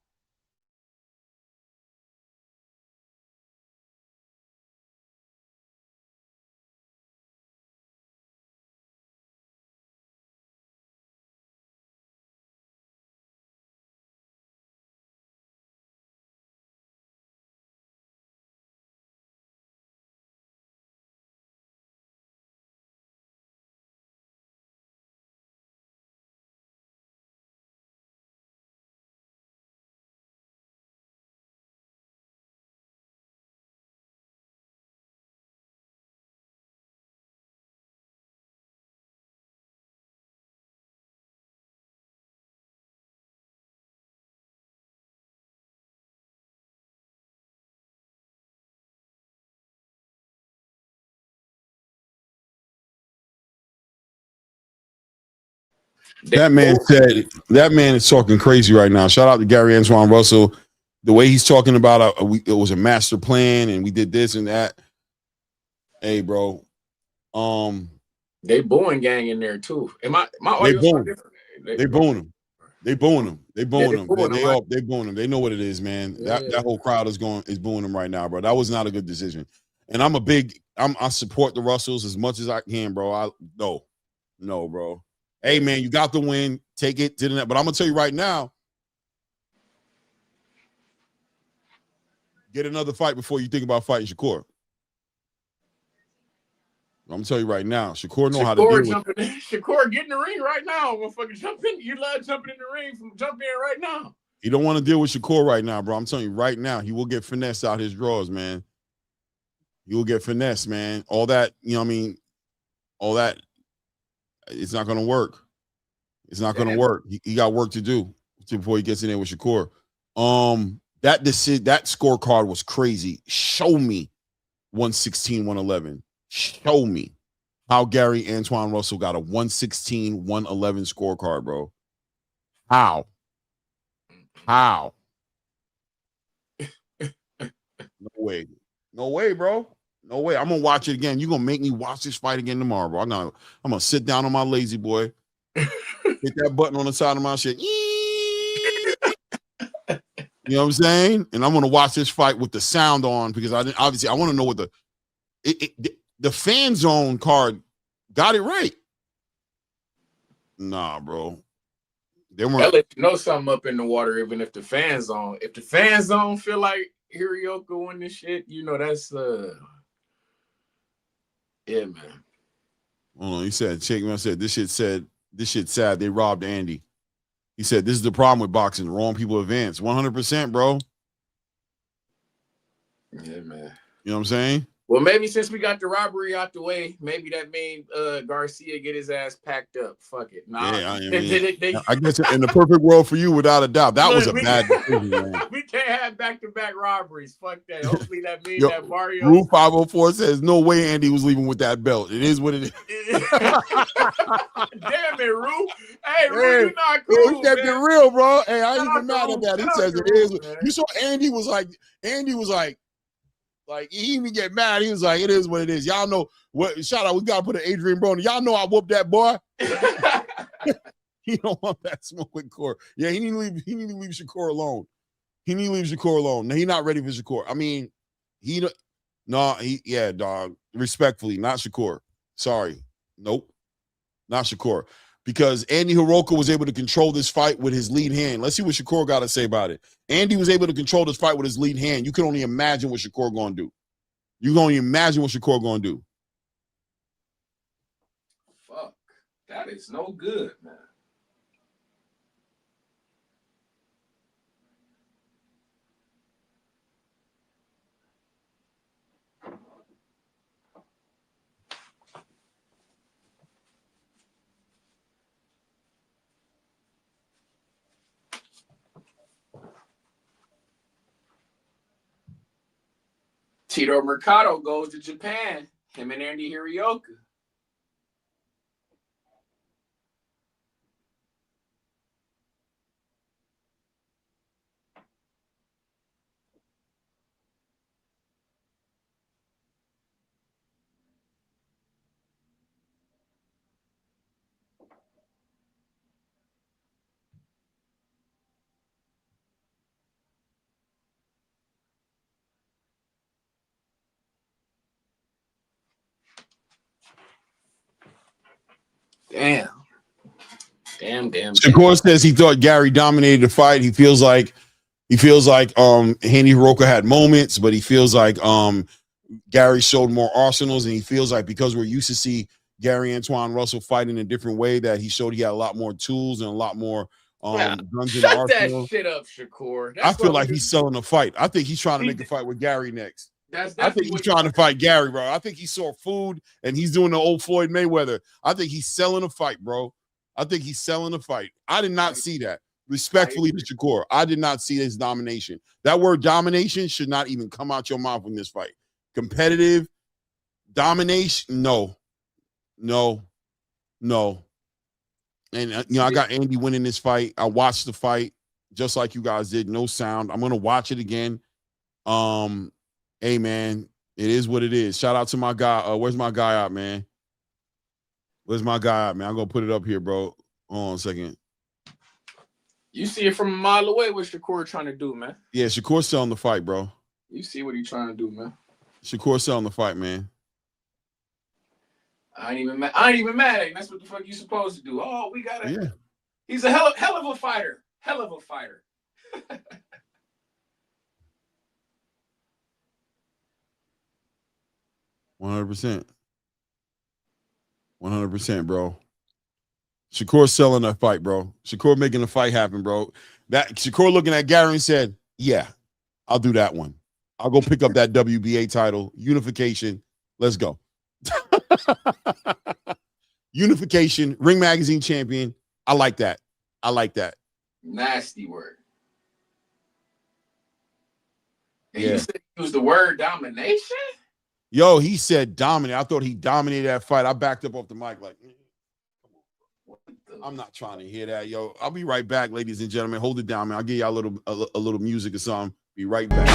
That man is talking crazy right now. Shout out to Gary Antoine Russell. The way he's talking about it was a master plan and we did this and that. Hey, bro. They booing gang in there too. And my they booing him. They booing him. They booing him. They booing him. They booing him. They know what it is, man. Yeah. That whole crowd is booing him right now, bro. That was not a good decision. And I support the Russells as much as I can, bro. No, bro. Hey, man, you got the win. Take it to the net. But I'm gonna tell you right now, get another fight before you think about fighting Shakur. I'm gonna tell you right now, Shakur know how to deal with Shakur, get in the ring right now. Motherfucker, jump in. You love jumping in the ring. Jump in right now. He don't want to deal with Shakur right now, bro. I'm telling you right now, he will get finesse out his drawers, man. He will get finesse, man. All that, you know what I mean? All that, it's not going to work. It's not going to work. He got work to do before he gets in there with Shakur. That scorecard was crazy. Show me 116, 111. Show me how Gary Antoine Russell got a 116, 111 scorecard, bro. How? No way. No way, bro. No way. I'm gonna watch it again. You're gonna make me watch this fight again tomorrow, bro. I'm gonna sit down on my lazy boy, hit that button on the side of my shit. You know what I'm saying? And I'm gonna watch this fight with the sound on because I want to know what the fan zone card got it right. Nah, bro. They let you know something up in the water, even if the fans on. If the fans on feel like Heroka win this shit, you know that's yeah, man. Hold on, he said, "Check me." I said, "This shit sad. They robbed Andy." He said, "This is the problem with boxing. Wrong people advance. 100%, bro." Yeah, man. You know what I'm saying? Well, maybe since we got the robbery out the way, maybe that means Garcia get his ass packed up. Fuck it. Nah. Yeah, I guess in the perfect world for you, without a doubt, that was a bad decision, man. We can't have back-to-back robberies. Fuck that. Hopefully that means that Barrios. Rule 504 says no way Andy was leaving with that belt. It is what it is. Damn it, Rue. Hey, Rue, you not cool. He kept it real, bro. Hey, I ain't even mad at that. He says it is. You saw Andy was like, he even get mad. He was like, it is what it is. Y'all know what, shout out, we got to put an Adrian Broner. Y'all know I whooped that boy. He don't want that smoke with Shakur. Yeah, he need to leave Shakur alone. Now, he's not ready for Shakur. I mean, dog. Respectfully, not Shakur. Sorry. Nope. Not Shakur. Because Andy Heroka was able to control this fight with his lead hand. Let's see what Shakur got to say about it. Andy was able to control this fight with his lead hand. You can only imagine what Shakur going to do. You can only imagine what Shakur going to do. Fuck. That is no good, man. Tito Mercado goes to Japan. Him and Andy Heroka. Damn. Shakur says he thought Gary dominated the fight. He feels like Andy Heroka had moments, but he feels like Gary showed more arsenals, and he feels like because we're used to see Gary Antoine Russell fight in a different way, that he showed he had a lot more tools and a lot more guns in the arsenal. Shut that shit up, Shakur. I feel like he's selling a fight. I think he's trying to make a fight with Gary next. I think he's trying to fight Gary, bro. I think he saw food and he's doing the old Floyd Mayweather. I think he's selling a fight, bro. I think he's selling a fight. I did not see that. Respectfully to Shakur, I did not see his domination. That word domination should not even come out your mouth in this fight. Competitive domination, no. And I got Andy winning this fight. I watched the fight just like you guys did. No sound. I'm gonna watch it again. Hey man, it is what it is. Shout out to my guy. Where's my guy at, man? I'm gonna put it up here, bro. Hold on a second. You see it from a mile away what Shakur trying to do, man. Yeah, Shakur's selling the fight, bro. You see what he's trying to do, man. Shakur's selling the fight, man. I ain't even mad at him. That's what the fuck you supposed to do. Oh, we got it. Yeah. He's a hell of a fighter. 100%, bro. Shakur's selling that fight, bro. Shakur making the fight happen, bro. That Shakur looking at Gary and said, yeah, I'll do that one. I'll go pick up that WBA title. Unification. Let's go. Unification, Ring Magazine champion. I like that. Nasty word. And Yeah. you said he used the word domination? Yo, he said dominate. I thought he dominated that fight. I backed up off the mic like, I'm not trying to hear that, yo. I'll be right back, ladies and gentlemen. Hold it down, man. I'll give y'all a little music or something. Be right back.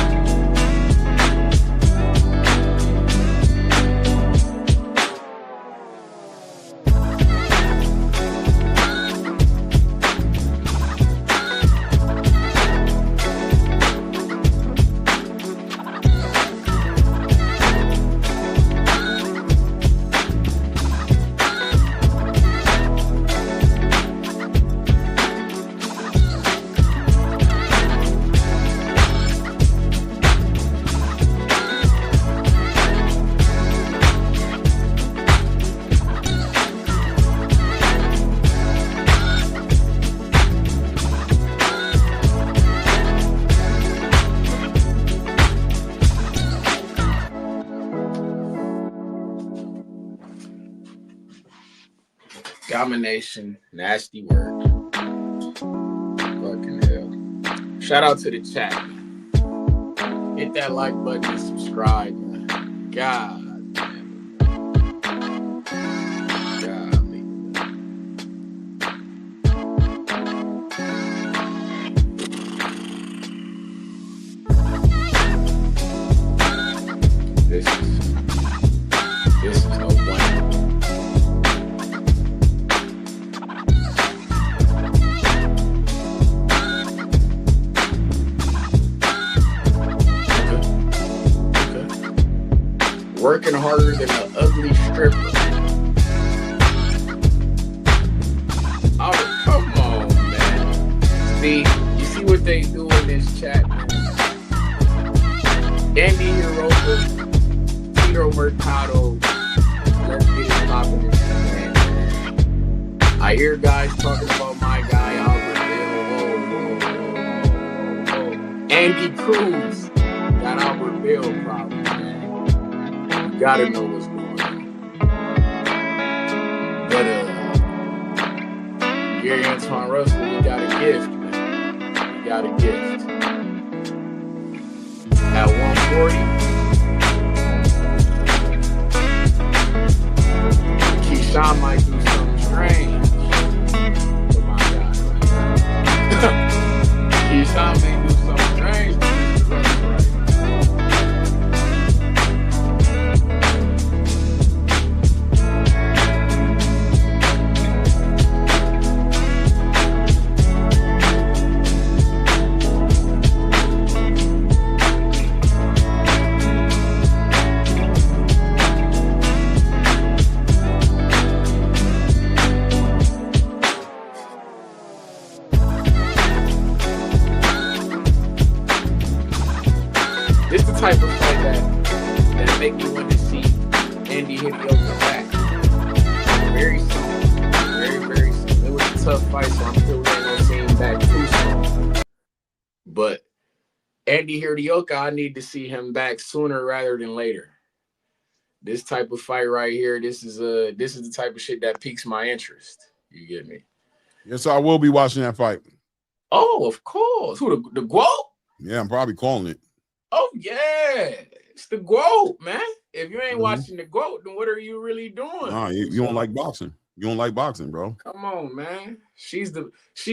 Domination, nasty word. Fucking hell. Shout out to the chat. Hit that like button and subscribe, man. God damn it. Golly. This is no one. Working harder than an ugly stripper. Oh, come on, man. See, you see what they do in this chat, man? Andy Heroka, Tito Mercado, let's get it popping in this man. I hear guys talking about my guy, Albert Bill. Andy Cruz got Albert Bill problem, man. You gotta know what's going on. But Gary Antoine Russell, you got a gift, man. You got a gift. At 140, Keyshawn might do something strange for my guy. Keyshawn may do something strange. This the type of fight that make me want to see Andy Heroka back. Very soon. Very, very soon. It was a tough fight, so I'm still not going to see him back too soon. But Andy Heroka, I need to see him back sooner rather than later. This type of fight right here, this is the type of shit that piques my interest. You get me? Yes, I will be watching that fight. Oh, of course. Who, the GWOAT? Yeah, I'm probably calling it. Oh, yeah. It's the GWOAT, man. If you ain't watching the GWOAT, then what are you really doing? Nah, you don't like boxing. You don't like boxing, bro. Come on, man. She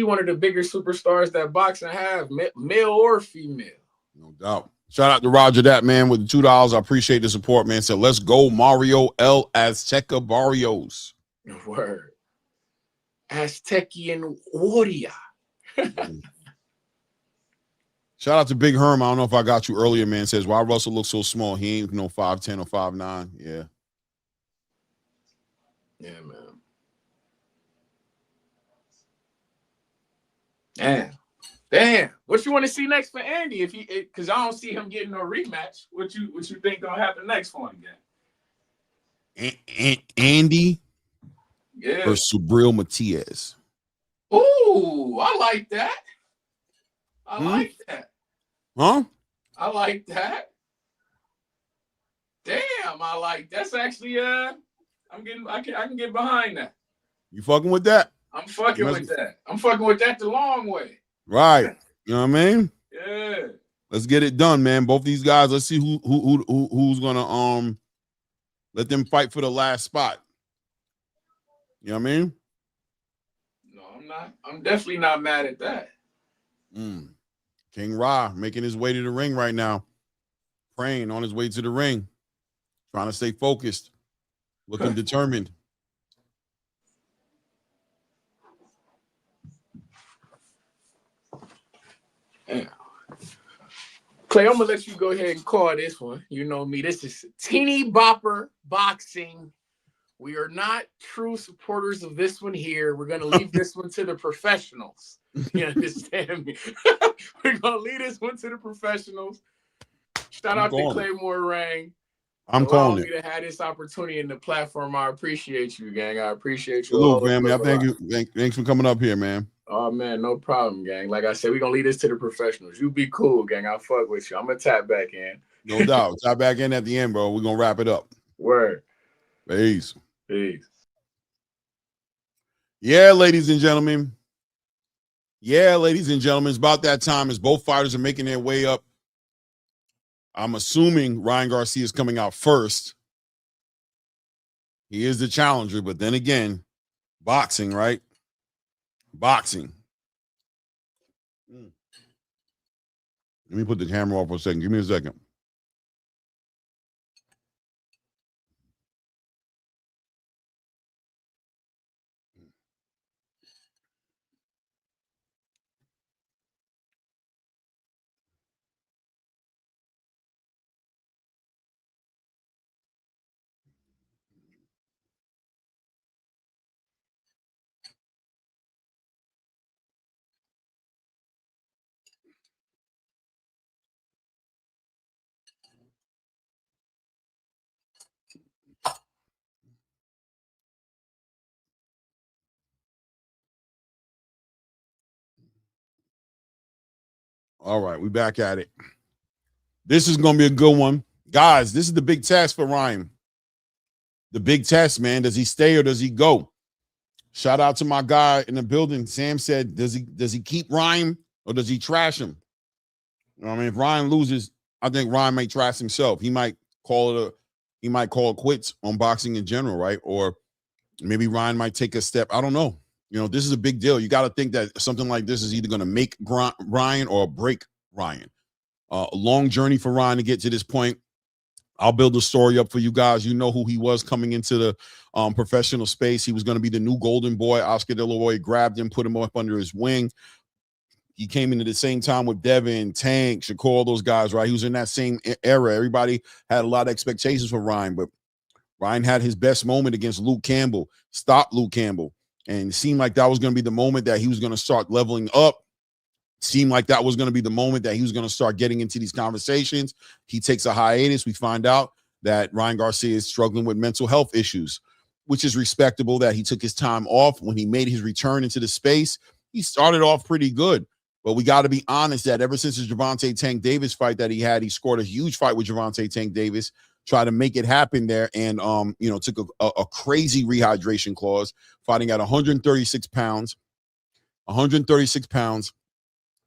one of the bigger superstars that boxing have, male or female. No doubt. Shout out to Roger that, man, with the $2. I appreciate the support, man. So let's go, Mario El Azteca Barrios. Word. Aztecian warrior. Shout out to Big Herm. I don't know if I got you earlier, man. Says, why Russell looks so small? He ain't 5'10" or 5'9". Yeah. Yeah, man. Damn. What you want to see next for Andy? Because I don't see him getting no rematch. What you think gonna happen next for him, guy? Andy? Yeah. versus Subriel Matias. Ooh, I like that. I like that. Huh? I like that. Damn, I like that's actually I can get behind that. You fucking with that? I'm fucking with that. I'm fucking with that the long way. Right. You know what I mean? Yeah. Let's get it done, man. Both these guys. Let's see who's gonna let them fight for the last spot. You know what I mean? No, I'm not. I'm definitely not mad at that. King Ra making his way to the ring right now. Praying on his way to the ring. Trying to stay focused. Looking determined. Yeah. Clay, I'm gonna let you go ahead and call this one. You know me. This is teeny bopper boxing. We are not true supporters of this one here. We're gonna leave this one to the professionals. You understand me? We're gonna leave this one to the professionals. Shout out to Claymore Rang. I'm calling me to have this opportunity in the platform. I appreciate you, gang. I appreciate you. Hello, family. I thank you. Thanks for coming up here, man. Oh man, no problem, gang. Like I said, we're gonna leave this to the professionals. You be cool, gang. I'll fuck with you. I'm gonna tap back in. No doubt. Tap back in at the end, bro. We're gonna wrap it up. Word. Peace. Peace. Yeah, ladies and gentlemen. Yeah, ladies and gentlemen. It's about that time as both fighters are making their way up. I'm assuming Ryan Garcia is coming out first. He is the challenger, but then again, boxing, right? Boxing. Let me put the camera off for a second. Give me a second. All right, we back at it. This is going to be a good one. Guys, this is the big test for Ryan. The big test, man. Does he stay or does he go? Shout out to my guy in the building. Sam said, does he keep Ryan or does he trash him? You know what I mean, if Ryan loses, I think Ryan might trash himself. He might call it quits on boxing in general, right? Or maybe Ryan might take a step. I don't know. You know, this is a big deal. You got to think that something like this is either going to make Ryan or break Ryan. A long journey for Ryan to get to this point. I'll build a story up for you guys. You know who he was coming into the professional space. He was going to be the new golden boy. Oscar De La Hoya grabbed him, put him up under his wing. He came into the same time with Devin, Tank, Shakur, all those guys, right? He was in that same era. Everybody had a lot of expectations for Ryan, but Ryan had his best moment against Luke Campbell, stopped Luke Campbell, and it seemed like that was going to be the moment that he was going to start leveling up. Seemed like that was going to be the moment that he was going to start getting into these conversations. He takes a hiatus. We find out that Ryan Garcia is struggling with mental health issues, which is respectable that he took his time off. When he made his return into the space, he started off pretty good. But we got to be honest that ever since his Gervonta Tank Davis fight that he had, he scored a huge fight with Gervonta Tank Davis, tried to make it happen there, and took a crazy rehydration clause, fighting at 136 pounds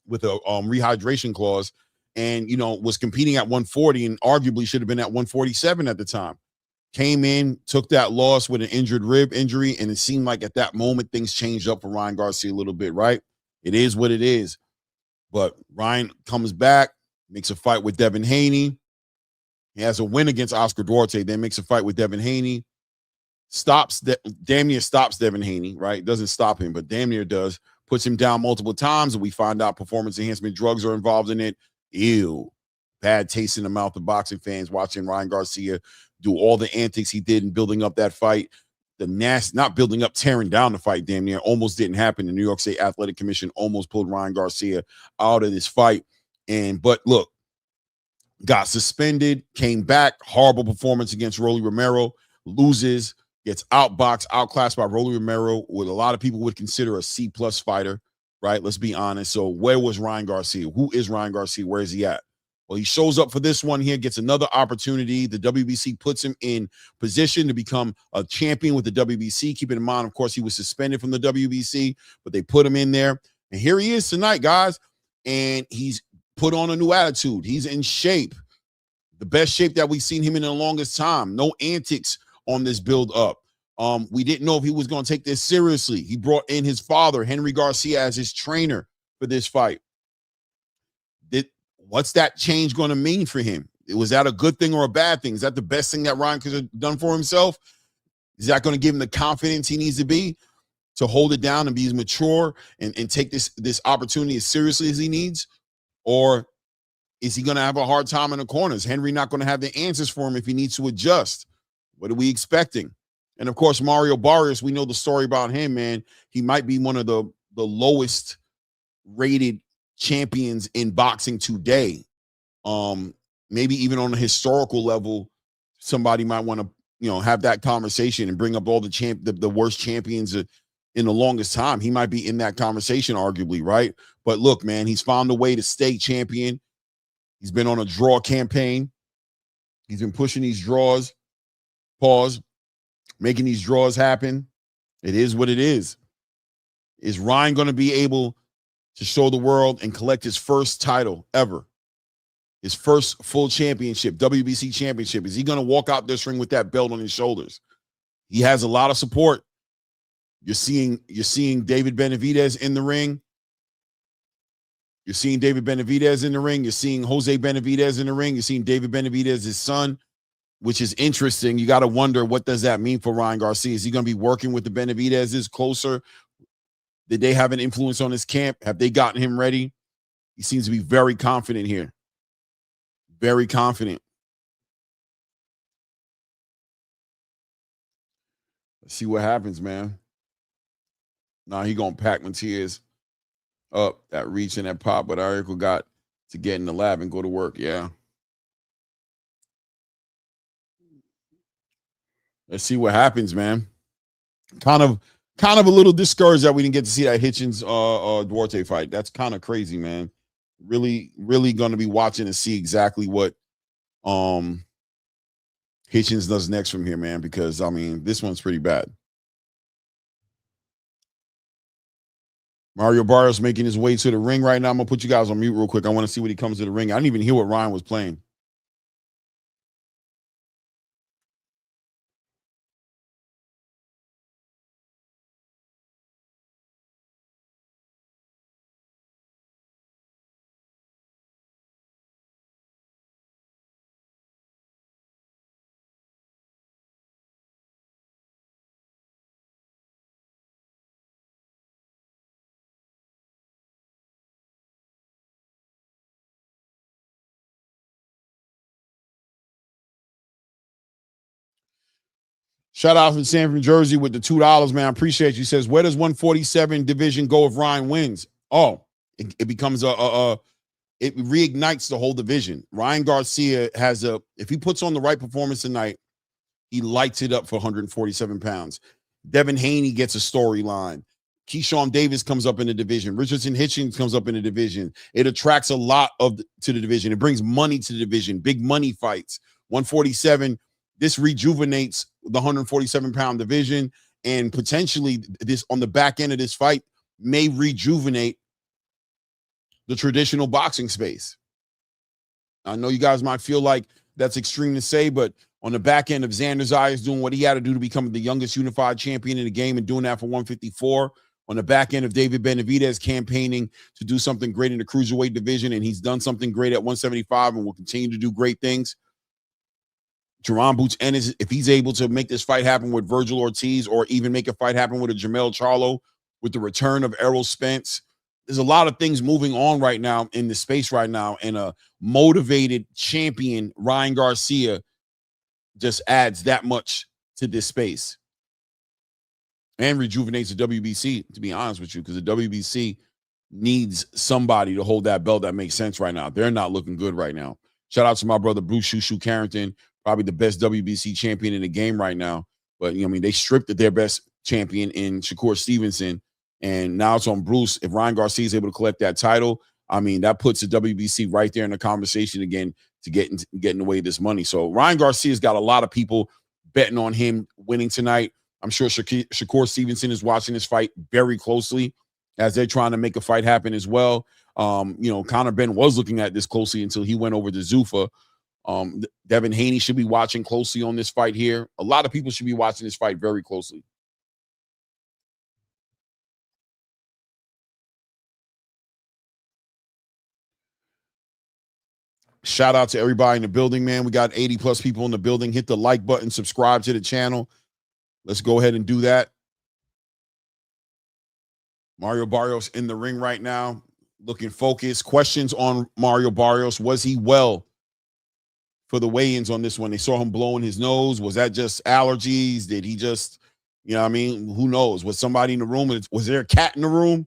with a rehydration clause, and was competing at 140 and arguably should have been at 147 at the time. Came in, took that loss with an injured rib injury, and it seemed like at that moment things changed up for Ryan Garcia a little bit, right? It is what it is. But Ryan comes back, makes a fight with Devin Haney. He has a win against Oscar Duarte, then makes a fight with Devin Haney. Damn near stops Devin Haney, right? Doesn't stop him, but damn near does. Puts him down multiple times, and we find out performance enhancement drugs are involved in it. Ew. Bad taste in the mouth of boxing fans watching Ryan Garcia do all the antics he did in building up that fight. Not building up, tearing down the fight, damn near. Almost didn't happen. The New York State Athletic Commission almost pulled Ryan Garcia out of this fight. But look, got suspended, came back, horrible performance against Rolly Romero, loses, gets outboxed, outclassed by Rolly Romero, what a lot of people would consider a C-plus fighter, right? Let's be honest. So where was Ryan Garcia? Who is Ryan Garcia? Where is he at? Well, he shows up for this one here, gets another opportunity. The WBC puts him in position to become a champion with the WBC. Keeping in mind, of course, he was suspended from the WBC, but they put him in there. And here he is tonight, guys. And he's put on a new attitude. He's in shape. The best shape that we've seen him in the longest time. No antics on this build up. We didn't know if he was going to take this seriously. He brought in his father, Henry Garcia, as his trainer for this fight. What's that change going to mean for him? Was that a good thing or a bad thing? Is that the best thing that Ryan could have done for himself? Is that going to give him the confidence he needs to be to hold it down and be as mature and take this opportunity as seriously as he needs? Or is he going to have a hard time in the corners? Henry not going to have the answers for him if he needs to adjust? What are we expecting? And, of course, Mario Barrios, we know the story about him, man. He might be one of the lowest rated champions in boxing today. Maybe even on a historical level, somebody might want to, have that conversation and bring up all the worst champions in the longest time. He might be in that conversation, arguably, right? But look, man, he's found a way to stay champion. He's been on a draw campaign. He's been pushing these draws, making these draws happen. It is what it is. Is Ryan going to be able to show the world and collect his first title ever? His first full championship, WBC championship. Is he going to walk out this ring with that belt on his shoulders? He has a lot of support. You're seeing David Benavidez in the ring. You're seeing David Benavidez in the ring. You're seeing Jose Benavidez in the ring. You're seeing David Benavidez's son, which is interesting. You got to wonder, what does that mean for Ryan Garcia? Is he going to be working with the Benavidez's closer? Did they have an influence on his camp? Have they gotten him ready? He seems to be very confident here. Very confident. Let's see what happens, man. Nah, he gonna pack Matias up, that reach and that pop, but Arias got to get in the lab and go to work. Yeah. Let's see what happens, man. Kind of a little discouraged that we didn't get to see that Hitchins Duarte fight. That's kind of crazy, man. Really going to be watching to see exactly what Hitchins does next from here, man, because I mean, this one's pretty bad. Mario Barrios making his way to the ring right now. I'm gonna put you guys on mute real quick. I want to see when he comes to the ring. I didn't even hear what Ryan was playing. Shout out from Sanford, Jersey with the $2, man. I appreciate you. He says, where does 147 division go if Ryan wins? Oh, it becomes it reignites the whole division. Ryan Garcia if he puts on the right performance tonight, he lights it up for 147 pounds. Devin Haney gets a storyline. Keyshawn Davis comes up in the division. Richardson Hitchins comes up in the division. It attracts a lot to the division. It brings money to the division, big money fights. 147, this rejuvenates the 147-pound division, and potentially this on the back end of this fight may rejuvenate the traditional boxing space. I know you guys might feel like that's extreme to say, but on the back end of Xander Zayas doing what he had to do to become the youngest unified champion in the game and doing that for 154, on the back end of David Benavidez campaigning to do something great in the cruiserweight division, and he's done something great at 175 and will continue to do great things. Jerron Boots Ennis, if he's able to make this fight happen with Virgil Ortiz, or even make a fight happen with a Jamel Charlo, with the return of Errol Spence, there's a lot of things moving on right now in the space right now, and a motivated champion, Ryan Garcia, just adds that much to this space and rejuvenates the WBC, to be honest with you, because the WBC needs somebody to hold that belt that makes sense right now. They're not looking good right now. Shout out to my brother Bruce Shushu Carrington, probably the best WBC champion in the game right now. But, I mean, they stripped their best champion in Shakur Stevenson, and now it's on Bruce. If Ryan Garcia is able to collect that title, I mean, that puts the WBC right there in the conversation again to getting away this money. So Ryan Garcia's got a lot of people betting on him winning tonight. I'm sure Shakur Stevenson is watching this fight very closely as they're trying to make a fight happen as well. Conor Benn was looking at this closely until he went over to Zuffa. Devin Haney should be watching closely on this fight here. A lot of people should be watching this fight very closely. Shout out to everybody in the building, man. We got 80 plus people in the building. Hit the like button, subscribe to the channel. Let's go ahead and do that. Mario Barrios in the ring right now, looking focused. Questions on Mario Barrios. Was he well for the weigh-ins on this one? They saw him blowing his nose. Was that just allergies? Did he just, who knows? Was somebody in the room? Was there a cat in the room?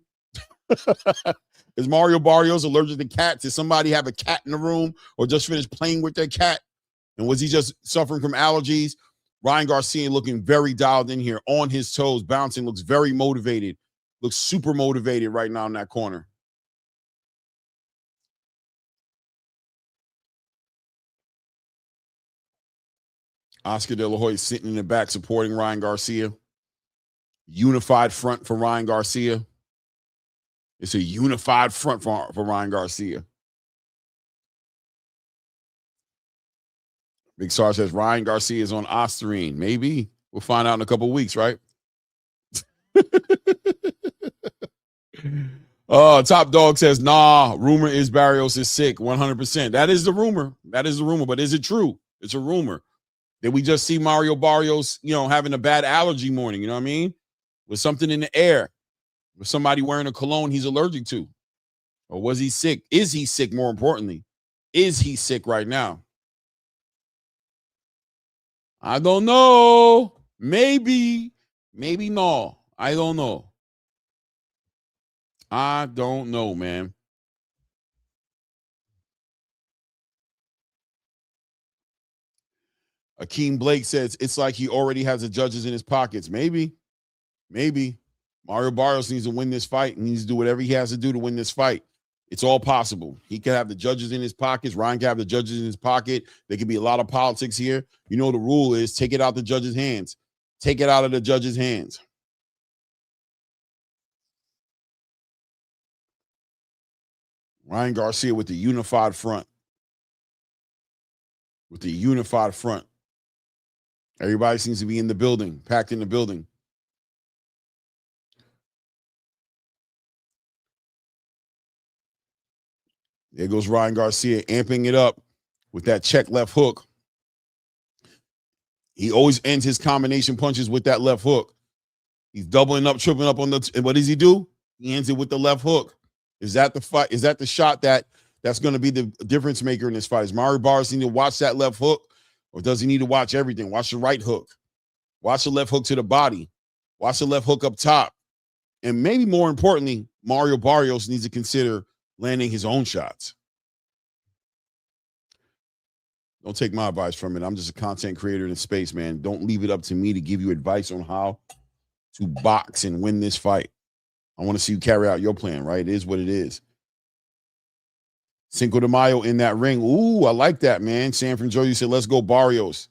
Is Mario Barrios allergic to cats? Did somebody have a cat in the room or just finished playing with their cat? And was he just suffering from allergies? Ryan Garcia looking very dialed in here, on his toes, bouncing, looks very motivated, looks super motivated right now in that corner. Oscar De La Hoya sitting in the back supporting Ryan Garcia. Unified front for Ryan Garcia. It's a unified front for Ryan Garcia. Big Star says Ryan Garcia is on Ostarine. Maybe. We'll find out in a couple of weeks, right? Top Dog says, nah, rumor is Barrios is sick. 100%. That is the rumor. That is the rumor. But is it true? It's a rumor. Did we just see Mario Barrios, having a bad allergy morning? You know what I mean? With something in the air. With somebody wearing a cologne he's allergic to. Or was he sick? Is he sick, more importantly? Is he sick right now? I don't know. Maybe. Maybe no. I don't know. I don't know, man. Akeem Blake says it's like he already has the judges in his pockets. Maybe. Mario Barrios needs to win this fight and needs to do whatever he has to do to win this fight. It's all possible. He could have the judges in his pockets. Ryan could have the judges in his pocket. There could be a lot of politics here. The rule is take it out the judges' hands. Take it out of the judges' hands. Ryan Garcia with the unified front. With the unified front. Everybody seems to be in the building, packed in the building. There goes Ryan Garcia, amping it up with that check left hook. He always ends his combination punches with that left hook. He's doubling up, tripling up on the. And what does he do? He ends it with the left hook. Is that the fight? Is that the shot that's going to be the difference maker in this fight? Is Mario Barrios need to watch that left hook, or does he need to watch everything? Watch the right hook. Watch the left hook to the body. Watch the left hook up top. And maybe more importantly, Mario Barrios needs to consider landing his own shots. Don't take my advice from it. I'm just a content creator in the space, man. Don't leave it up to me to give you advice on how to box and win this fight. I want to see you carry out your plan, right? It is what it is. Cinco de Mayo in that ring. Ooh, I like that, man. Sam from Jersey said, let's go Barrios.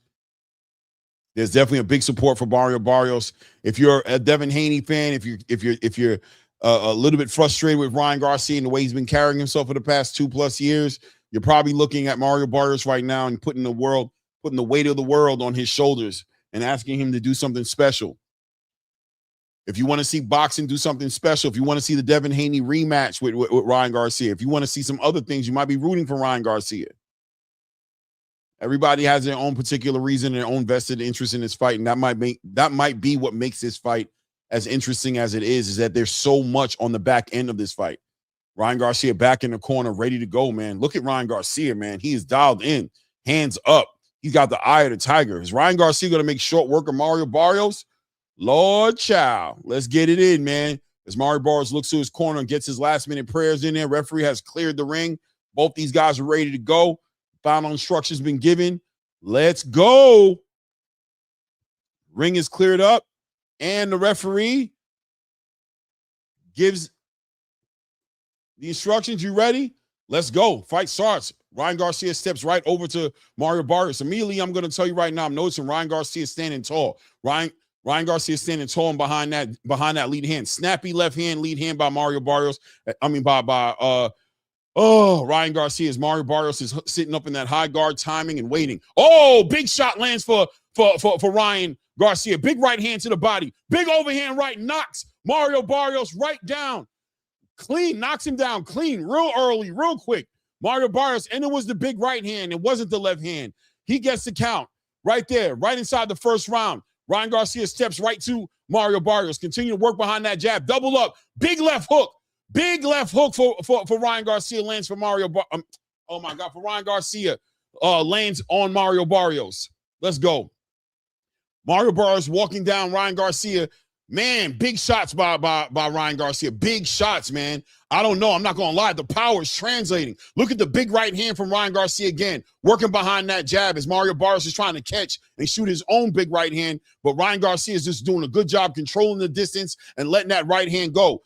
There's definitely a big support for Mario Barrios. If you're a Devin Haney fan, if you're a little bit frustrated with Ryan Garcia and the way he's been carrying himself for the past 2+ years, you're probably looking at Mario Barrios right now and putting the weight of the world on his shoulders and asking him to do something special. If you want to see boxing do something special, if you want to see the Devin Haney rematch with Ryan Garcia, if you want to see some other things, you might be rooting for Ryan Garcia. Everybody has their own particular reason, their own vested interest in this fight, and that might be what makes this fight as interesting as it is that there's so much on the back end of this fight. Ryan Garcia back in the corner, ready to go, man. Look at Ryan Garcia, man. He is dialed in, hands up. He's got the eye of the tiger. Is Ryan Garcia going to make short work of Mario Barrios? Lord child, let's get it in, man. As Mario Barrios looks to his corner and gets his last-minute prayers in there, referee has cleared the ring. Both these guys are ready to go. Final instructions been given. Let's go. Ring is cleared up, and the referee gives the instructions. You ready? Let's go. Fight starts. Ryan Garcia steps right over to Mario Barrios. Immediately, I'm going to tell you right now, I'm noticing Ryan Garcia standing tall. Ryan Garcia standing tall and behind that lead hand. Snappy left hand, lead hand by Mario Barrios. Ryan Garcia. Mario Barrios is sitting up in that high guard, timing and waiting. Oh, big shot lands for Ryan Garcia. Big right hand to the body. Big overhand right, knocks Mario Barrios right down. Clean, knocks him down clean, real early, real quick. Mario Barrios, and it was the big right hand. It wasn't the left hand. He gets the count right there, right inside the first round. Ryan Garcia steps right to Mario Barrios. Continue to work behind that jab. Double up. Big left hook. Big left hook for Ryan Garcia lands for Mario. For Ryan Garcia lands on Mario Barrios. Let's go. Mario Barrios walking down Ryan Garcia. Man, big shots by Ryan Garcia. Big shots, man. I don't know. I'm not going to lie. The power is translating. Look at the big right hand from Ryan Garcia again. Working behind that jab as Mario Barrios is trying to catch and shoot his own big right hand. But Ryan Garcia is just doing a good job controlling the distance and letting that right hand go.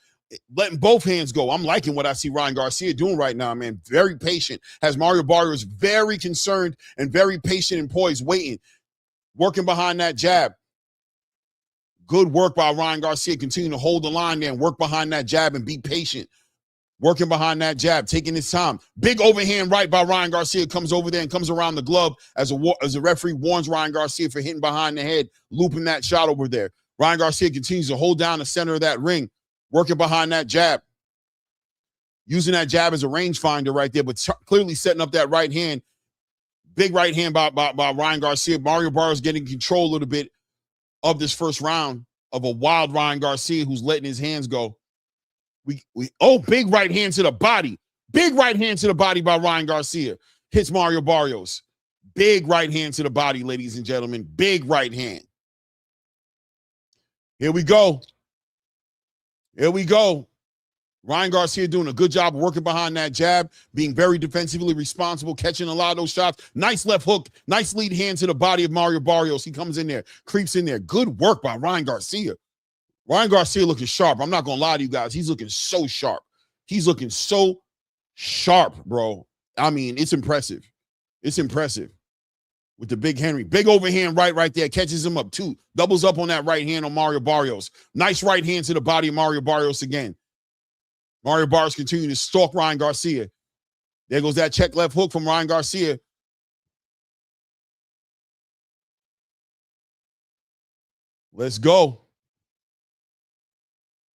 Letting both hands go. I'm liking what I see Ryan Garcia doing right now, man. Very patient. Has Mario Barrios very concerned and very patient and poised, waiting. Working behind that jab. Good work by Ryan Garcia. Continue to hold the line there and work behind that jab and be patient. Working behind that jab, taking his time. Big overhand right by Ryan Garcia comes over there and comes around the glove as a referee warns Ryan Garcia for hitting behind the head, looping that shot over there. Ryan Garcia continues to hold down the center of that ring, working behind that jab. Using that jab as a rangefinder right there, but clearly setting up that right hand. Big right hand by Ryan Garcia. Mario Barrios getting control a little bit of this first round of a wild Ryan Garcia who's letting his hands go. Big right hand to the body. Big right hand to the body by Ryan Garcia. Hits Mario Barrios. Big right hand to the body, ladies and gentlemen. Big right hand. Here we go. Here we go. Ryan Garcia doing a good job working behind that jab, being very defensively responsible, catching a lot of those shots. Nice left hook, nice lead hand to the body of Mario Barrios. He comes in there, creeps in there. Good work by Ryan Garcia. Ryan Garcia looking sharp. I'm not going to lie to you guys. He's looking so sharp. He's looking so sharp, bro. I mean, it's impressive. It's impressive. With the big Henry. Big overhand right there. Catches him up too. Doubles up on that right hand on Mario Barrios. Nice right hand to the body of Mario Barrios again. Mario Barrios continuing to stalk Ryan Garcia. There goes that check left hook from Ryan Garcia. Let's go.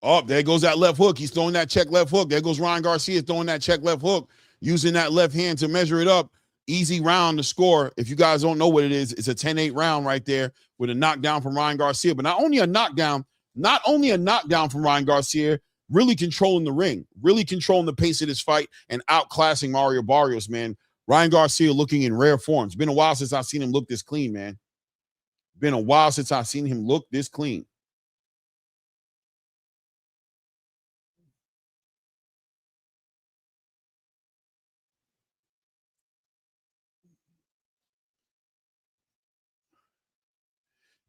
Oh, there goes that left hook. He's throwing that check left hook. There goes Ryan Garcia throwing that check left hook, using that left hand to measure it up. Easy round to score. If you guys don't know what it is, it's a 10-8 round right there with a knockdown from Ryan Garcia. But not only a knockdown from Ryan Garcia, really controlling the ring, really controlling the pace of this fight and outclassing Mario Barrios, man. Ryan Garcia looking in rare form. It's been a while since I've seen him look this clean, man. Been a while since I've seen him look this clean.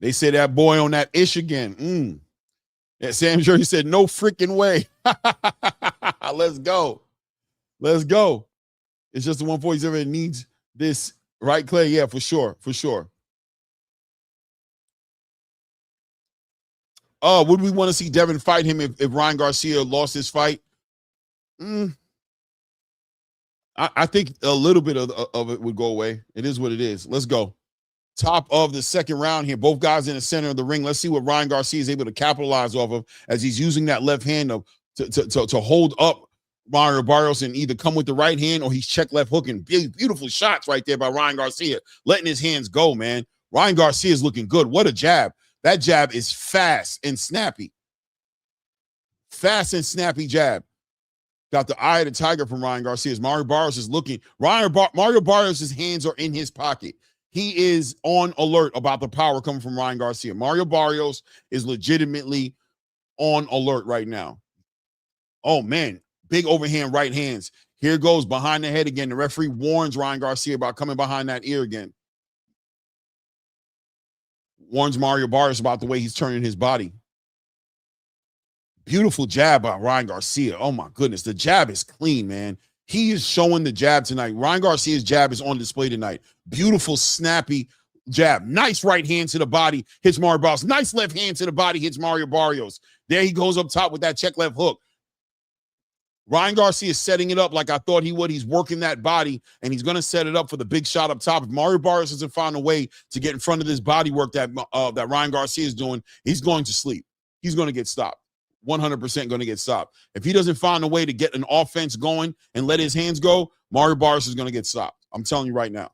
They say that boy on that ish again. Yeah, Sam Jerry said, no freaking way. Let's go. Let's go. It's just the 147 that needs this, right, Clay? Yeah, for sure. For sure. Would we want to see Devin fight him if Ryan Garcia lost his fight? I think a little bit of it would go away. It is what it is. Let's go. Top of the second round here. Both guys in the center of the ring. Let's see what Ryan Garcia is able to capitalize off of as he's using that left hand to hold up Mario Barrios and either come with the right hand or he's check left hooking. Beautiful shots right there by Ryan Garcia, letting his hands go, man. Ryan Garcia is looking good. What a jab. That jab is fast and snappy. Fast and snappy jab. Got the eye of the tiger from Ryan Garcia. As Mario Barrios is looking. Mario Barrios' hands are in his pocket. He is on alert about the power coming from Ryan Garcia. Mario Barrios is legitimately on alert right now. Oh, man. Big overhand right hands. Here goes behind the head again. The referee warns Ryan Garcia about coming behind that ear again. Warns Mario Barrios about the way he's turning his body. Beautiful jab by Ryan Garcia. Oh, my goodness. The jab is clean, man. He is showing the jab tonight. Ryan Garcia's jab is on display tonight. Beautiful, snappy jab. Nice right hand to the body. Hits Mario Barrios. Nice left hand to the body. Hits Mario Barrios. There he goes up top with that check left hook. Ryan Garcia is setting it up like I thought he would. He's working that body, and he's going to set it up for the big shot up top. If Mario Barrios doesn't find a way to get in front of this body work that Ryan Garcia is doing, he's going to sleep. He's going to get stopped. 100% going to get stopped. If he doesn't find a way to get an offense going and let his hands go, Mario Barrios is going to get stopped. I'm telling you right now.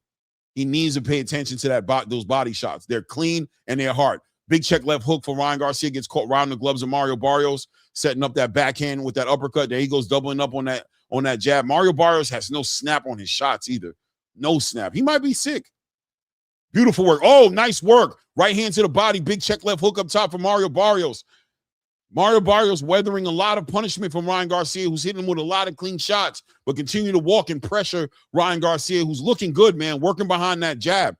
He needs to pay attention to those body shots. They're clean and they're hard. Big check left hook for Ryan Garcia, gets caught around the gloves of Mario Barrios, setting up that backhand with that uppercut. There he goes, doubling up on that jab. Mario Barrios has no snap on his shots either. No snap. He might be sick. Beautiful work. Oh, nice work. Right hand to the body. Big check left hook up top for Mario Barrios. Mario Barrios weathering a lot of punishment from Ryan Garcia, who's hitting him with a lot of clean shots, but continue to walk and pressure Ryan Garcia, who's looking good, man, working behind that jab.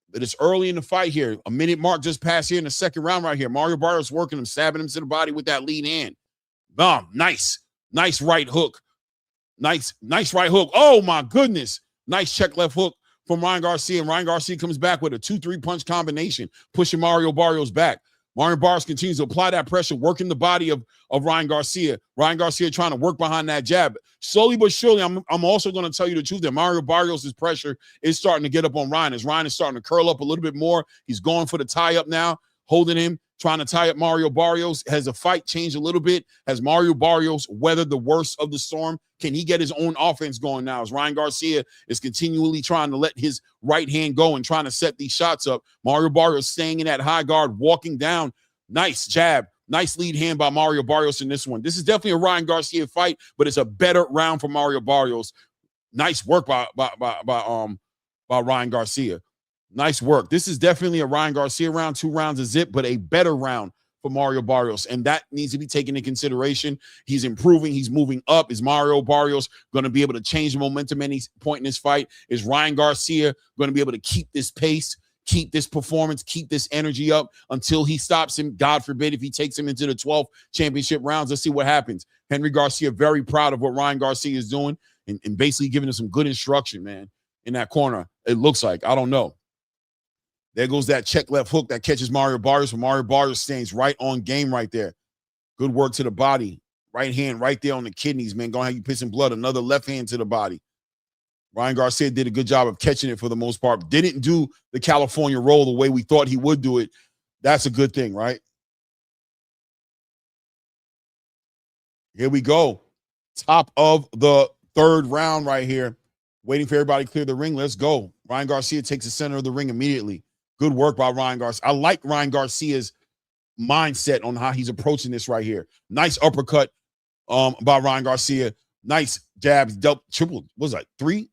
But it's early in the fight here. A minute mark just passed here in the second round right here. Mario Barrios working him, stabbing him to the body with that lead hand. Bam, nice right hook. Nice right hook. Oh, my goodness. Nice check left hook from Ryan Garcia, and Ryan Garcia comes back with a 2-3 punch combination, pushing Mario Barrios back. Mario Barrios continues to apply that pressure, working the body of Ryan Garcia. Ryan Garcia trying to work behind that jab. Slowly but surely, I'm also going to tell you the truth that Mario Barrios' pressure is starting to get up on Ryan. As Ryan is starting to curl up a little bit more, he's going for the tie-up now, holding him, trying to tie up Mario Barrios. Has the fight changed a little bit? Has Mario Barrios weathered the worst of the storm? Can he get his own offense going now? As Ryan Garcia is continually trying to let his right hand go and trying to set these shots up. Mario Barrios staying in that high guard, walking down. Nice jab. Nice lead hand by Mario Barrios in this one. This is definitely a Ryan Garcia fight, but it's a better round for Mario Barrios. Nice work by Ryan Garcia. Nice work. This is definitely a Ryan Garcia round, 2 rounds of zip, but a better round for Mario Barrios, and that needs to be taken into consideration. He's improving. He's moving up. Is Mario Barrios going to be able to change the momentum at any point in this fight? Is Ryan Garcia going to be able to keep this pace, keep this performance, keep this energy up until he stops him? God forbid if he takes him into the 12th championship rounds. Let's see what happens. Henry Garcia very proud of what Ryan Garcia is doing and basically giving him some good instruction, man, in that corner. It looks like. I don't know. There goes that check left hook that catches Mario Barrios, but Mario Barrios stays right on game right there. Good work to the body. Right hand right there on the kidneys, man. Going to have you pissing blood. Another left hand to the body. Ryan Garcia did a good job of catching it for the most part. Didn't do the California roll the way we thought he would do it. That's a good thing, right? Here we go. Top of the third round right here. Waiting for everybody to clear the ring. Let's go. Ryan Garcia takes the center of the ring immediately. Good work by Ryan Garcia. I like Ryan Garcia's mindset on how he's approaching this right here. Nice uppercut by Ryan Garcia. Nice jabs, triple, what was that, 3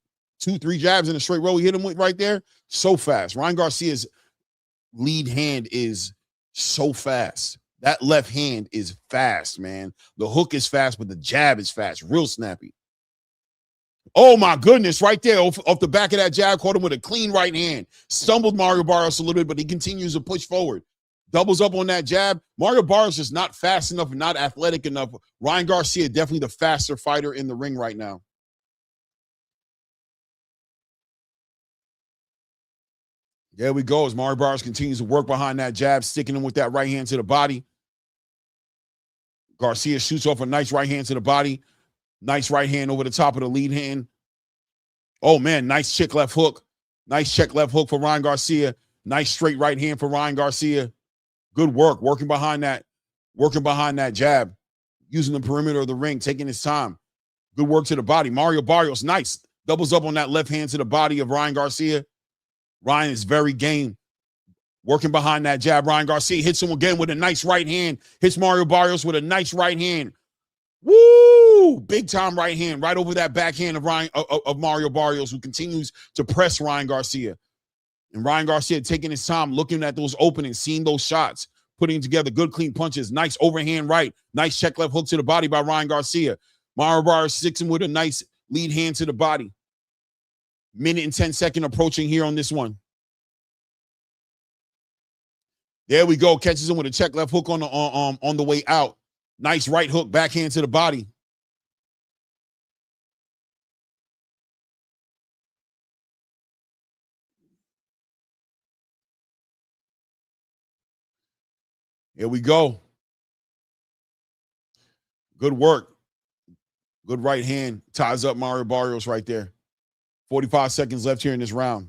jabs in a straight row he hit him with right there? So fast. Ryan Garcia's lead hand is so fast. That left hand is fast, man. The hook is fast, but the jab is fast. Real snappy. Oh, my goodness, right there off the back of that jab, caught him with a clean right hand. Stumbled Mario Barrios a little bit, but he continues to push forward. Doubles up on that jab. Mario Barrios is not fast enough and not athletic enough. Ryan Garcia, definitely the faster fighter in the ring right now. There we go as Mario Barrios continues to work behind that jab, sticking him with that right hand to the body. Garcia shoots off a nice right hand to the body. Nice right hand over the top of the lead hand. Oh, man, nice check left hook. Nice check left hook for Ryan Garcia. Nice straight right hand for Ryan Garcia. Good work, working behind that jab, using the perimeter of the ring, taking his time. Good work to the body. Mario Barrios, nice. Doubles up on that left hand to the body of Ryan Garcia. Ryan is very game. Working behind that jab. Ryan Garcia hits him again with a nice right hand. Hits Mario Barrios with a nice right hand. Woo! Big time right hand right over that backhand of Mario Barrios, who continues to press Ryan Garcia. And Ryan Garcia taking his time, looking at those openings, seeing those shots, putting together good clean punches. Nice overhand right. Nice check left hook to the body by Ryan Garcia. Mario Barrios sticks him with a nice lead hand to the body. Minute and 10 second approaching here on this one. There we go. Catches him with a check left hook on the way out. Nice right hook, backhand to the body. Here we go. Good work. Good right hand. Ties up Mario Barrios right there. 45 seconds left here in this round.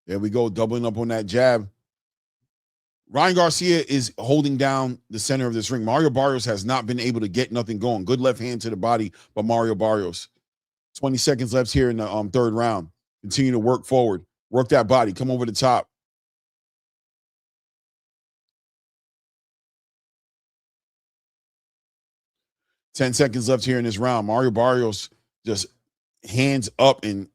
There we go. Doubling up on that jab. Ryan Garcia is holding down the center of this ring. Mario Barrios has not been able to get nothing going. Good left hand to the body by Mario Barrios. 20 seconds left here in the third round. Continue to work forward. Work that body. Come over the top. Ten seconds left here in this round. Mario Barrios just hands up, and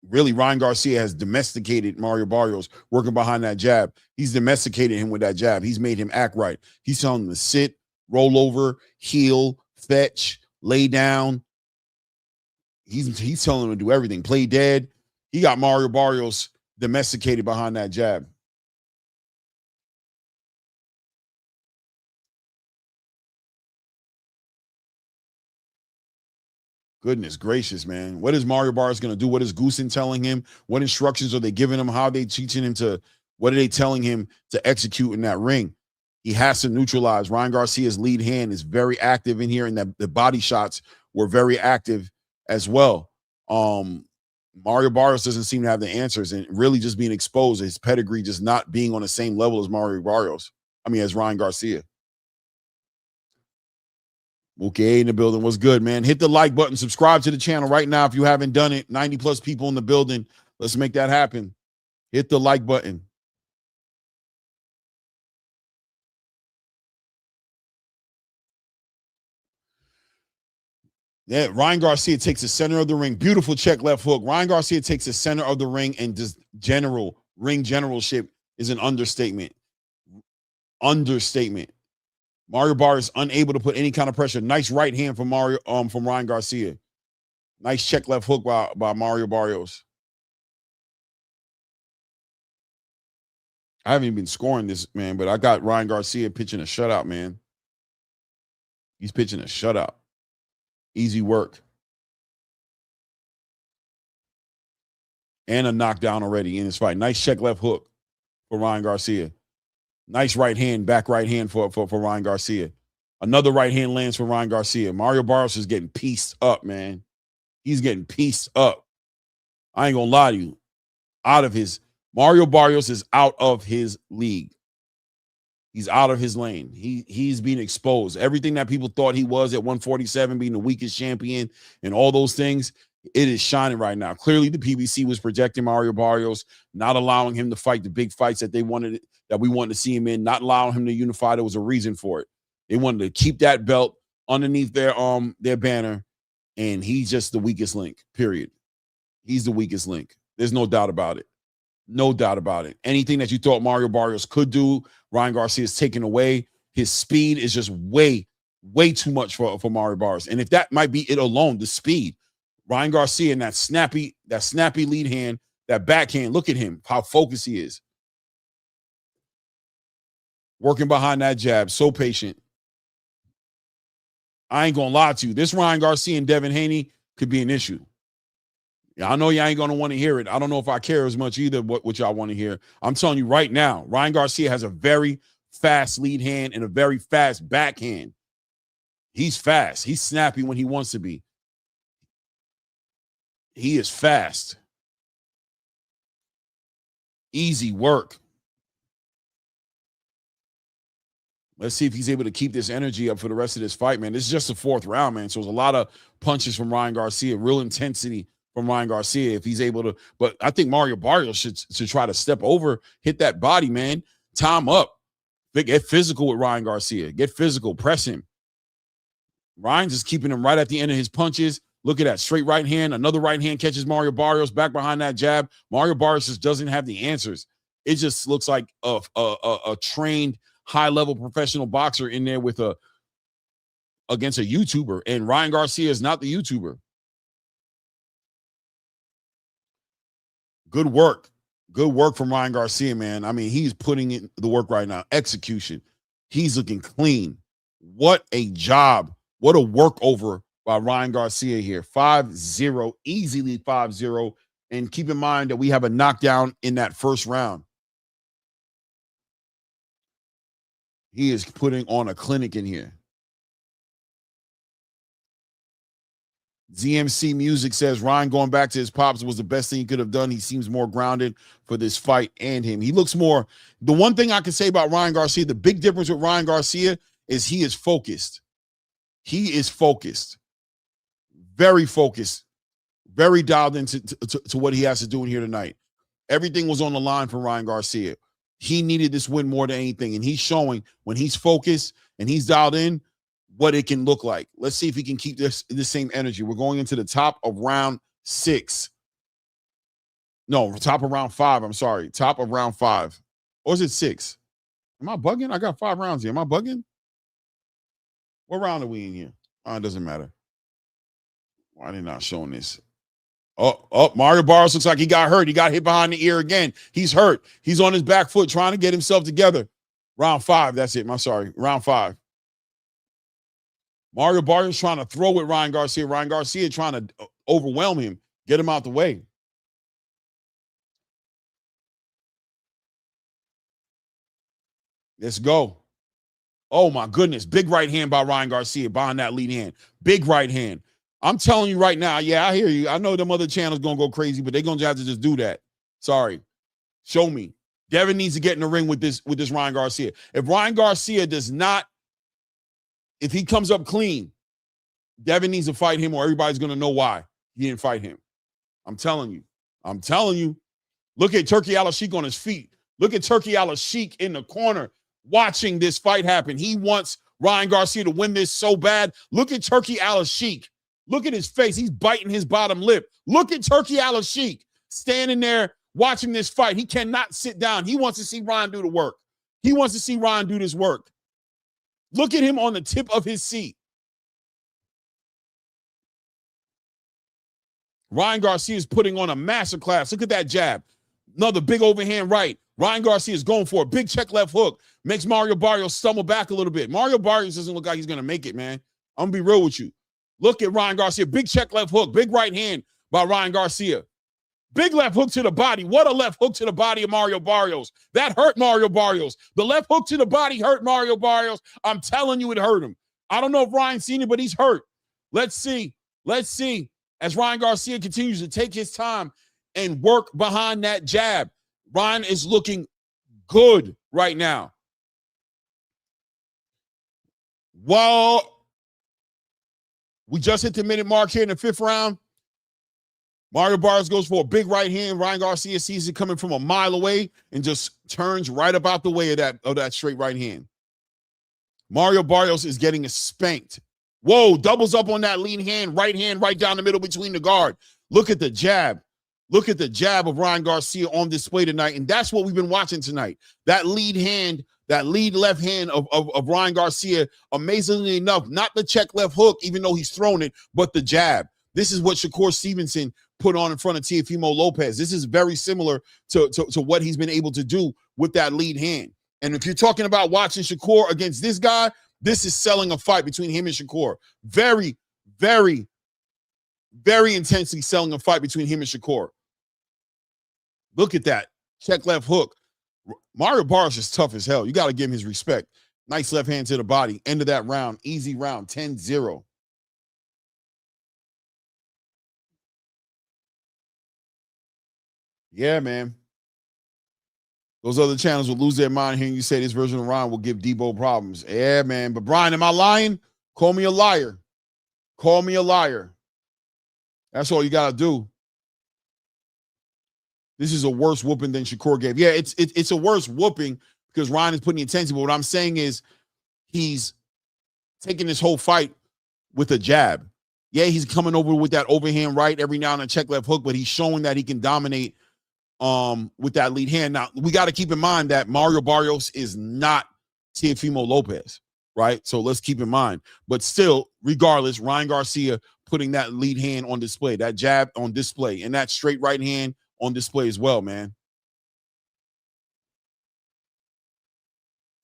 really Ryan Garcia has domesticated Mario Barrios working behind that jab. He's domesticated him with that jab. He's made him act right. He's telling him to sit, roll over, heel, fetch, lay down. He's telling him to do everything. Play dead. He got Mario Barrios domesticated behind that jab. Goodness gracious, man. What is Mario Barrios going to do? What is Goosen telling him? What instructions are they giving him? How are they teaching him to, what are they telling him to execute in that ring? He has to neutralize. Ryan Garcia's lead hand is very active in here, and that the body shots were very active as well. Mario Barrios doesn't seem to have the answers, and really just being exposed, his pedigree just not being on the same level as Mario Barrios. As Ryan Garcia. Okay, in the building. What's good, man? Hit the like button. Subscribe to the channel right now if you haven't done it. 90 plus people in the building. Let's make that happen. Hit the like button. Yeah, Ryan Garcia takes the center of the ring. Beautiful check left hook. Ryan Garcia takes the center of the ring, and just ring generalship is an understatement. Mario Barrios unable to put any kind of pressure. Nice right hand from Ryan Garcia. Nice check left hook by Mario Barrios. I haven't even been scoring this, man, but I got Ryan Garcia pitching a shutout, man. He's pitching a shutout. Easy work. And a knockdown already in this fight. Nice check left hook for Ryan Garcia. Nice right hand, back right hand for Ryan Garcia. Another right hand lands for Ryan Garcia. Mario Barrios is getting pieced up, man. He's getting pieced up. I ain't gonna lie to you. Mario Barrios is out of his league. He's out of his lane. He's being exposed. Everything that people thought he was at 147, being the weakest champion and all those things, it is shining right now. Clearly, the PBC was projecting Mario Barrios, not allowing him to fight the big fights that we wanted to see him in, not allowing him to unify. There was a reason for it. They wanted to keep that belt underneath their banner, and he's just the weakest link, period. He's the weakest link. There's no doubt about it. No doubt about it. Anything that you thought Mario Barrios could do, Ryan Garcia is taking away. His speed is just way too much for Mario Barrios. And if that might be it alone, the speed, Ryan Garcia and that snappy lead hand, that backhand, look at him, how focused he is. Working behind that jab, so patient. I ain't gonna lie to you. This Ryan Garcia and Devin Haney could be an issue. Yeah, I know you ain't gonna want to hear it. I don't know if I care as much either what y'all want to hear. I'm telling you right now, Ryan Garcia has a very fast lead hand and a very fast backhand. He's fast. He's snappy when he wants to be. He is fast. Easy work. Let's see if he's able to keep this energy up for the rest of this fight, man. This is just the fourth round, man. So there's a lot of punches from Ryan Garcia, real intensity from Ryan Garcia if he's able to. But I think Mario Barrios should try to step over, hit that body, man. Time up. Get physical with Ryan Garcia. Get physical. Press him. Ryan's just keeping him right at the end of his punches. Look at that straight right hand. Another right hand catches Mario Barrios back behind that jab. Mario Barrios just doesn't have the answers. It just looks like a trained high-level professional boxer in there with a against a YouTuber, and Ryan Garcia is not the YouTuber. Good work. Good work from Ryan Garcia, man. I mean, he's putting in the work right now. Execution. He's looking clean. What a job. What a work over by Ryan Garcia here. 5-0, easily 5-0. And keep in mind that we have a knockdown in that first round. He is putting on a clinic in here. ZMC Music says Ryan going back to his pops was the best thing he could have done. He seems more grounded for this fight and him. He looks more. The one thing I can say about Ryan Garcia, the big difference with Ryan Garcia is he is focused. He is focused. Very focused. Very dialed into to what he has to do in here tonight. Everything was on the line for Ryan Garcia. He needed this win more than anything, and he's showing when he's focused and he's dialed in what it can look like. Let's see if he can keep this same energy. We're going into the top of round 6. No, top of round 5. I'm sorry. Top of round 5. Or is it 6? Am I bugging? I got 5 rounds here. Am I bugging? What round are we in here? Oh, it doesn't matter. Why are they not showing this? Oh, Mario Barrios looks like he got hurt. He got hit behind the ear again. He's hurt. He's on his back foot trying to get himself together. Round 5. That's it. I'm sorry. Round 5. Mario Barrios trying to throw with Ryan Garcia. Ryan Garcia trying to overwhelm him, get him out the way. Let's go. Oh, my goodness. Big right hand by Ryan Garcia behind that lead hand. Big right hand. I'm telling you right now, yeah, I hear you. I know them other channels going to go crazy, but they're going to have to just do that. Sorry. Show me. Devin needs to get in the ring with this Ryan Garcia. If Ryan Garcia does not, if he comes up clean, Devin needs to fight him or everybody's going to know why he didn't fight him. I'm telling you. I'm telling you. Look at Turkey Al-Sheikh on his feet. Look at Turkey Al-Sheikh in the corner watching this fight happen. He wants Ryan Garcia to win this so bad. Look at Turkey Al-Sheikh. Look at his face. He's biting his bottom lip. Look at Turkey Al-Sheikh standing there watching this fight. He cannot sit down. He wants to see Ryan do the work. He wants to see Ryan do this work. Look at him on the tip of his seat. Ryan Garcia is putting on a masterclass. Look at that jab. Another big overhand right. Ryan Garcia is going for a big check left hook. Makes Mario Barrios stumble back a little bit. Mario Barrios doesn't look like he's going to make it, man. I'm going to be real with you. Look at Ryan Garcia. Big check left hook. Big right hand by Ryan Garcia. Big left hook to the body. What a left hook to the body of Mario Barrios. That hurt Mario Barrios. The left hook to the body hurt Mario Barrios. I'm telling you it hurt him. I don't know if Ryan's seen it, but he's hurt. Let's see. Let's see. As Ryan Garcia continues to take his time and work behind that jab. Ryan is looking good right now. Well, we just hit the minute mark here in the 5th round. Mario Barrios goes for a big right hand. Ryan Garcia sees it coming from a mile away and just turns right up out the way of that straight right hand. Mario Barrios is getting spanked. Whoa, doubles up on that lead hand right down the middle between the guard. Look at the jab. Look at the jab of Ryan Garcia on display tonight, and that's what we've been watching tonight. That lead hand, that lead left hand of Ryan Garcia, amazingly enough, not the check left hook, even though he's thrown it, but the jab. This is what Shakur Stevenson put on in front of Teofimo Lopez. This is very similar to what he's been able to do with that lead hand. And if you're talking about watching Shakur against this guy, this is selling a fight between him and Shakur. Very, very, very intensely selling a fight between him and Shakur. Look at that. Check left hook. Mario Barrios is tough as hell. You got to give him his respect. Nice left hand to the body. End of that round. Easy round. 10-0. Yeah, man. Those other channels will lose their mind hearing you say this version of Ryan will give Debo problems. Yeah, man. But Brian, am I lying? Call me a liar. Call me a liar. That's all you got to do. This is a worse whooping than Shakur gave. Yeah, it's a worse whooping because Ryan is putting the intensity. But what I'm saying is he's taking this whole fight with a jab. Yeah, he's coming over with that overhand right every now and then check left hook, but he's showing that he can dominate with that lead hand. Now, we got to keep in mind that Mario Barrios is not Teofimo Lopez. right? So let's keep in mind. But still, regardless, Ryan Garcia putting that lead hand on display, that jab on display, and that straight right hand on display as well, man.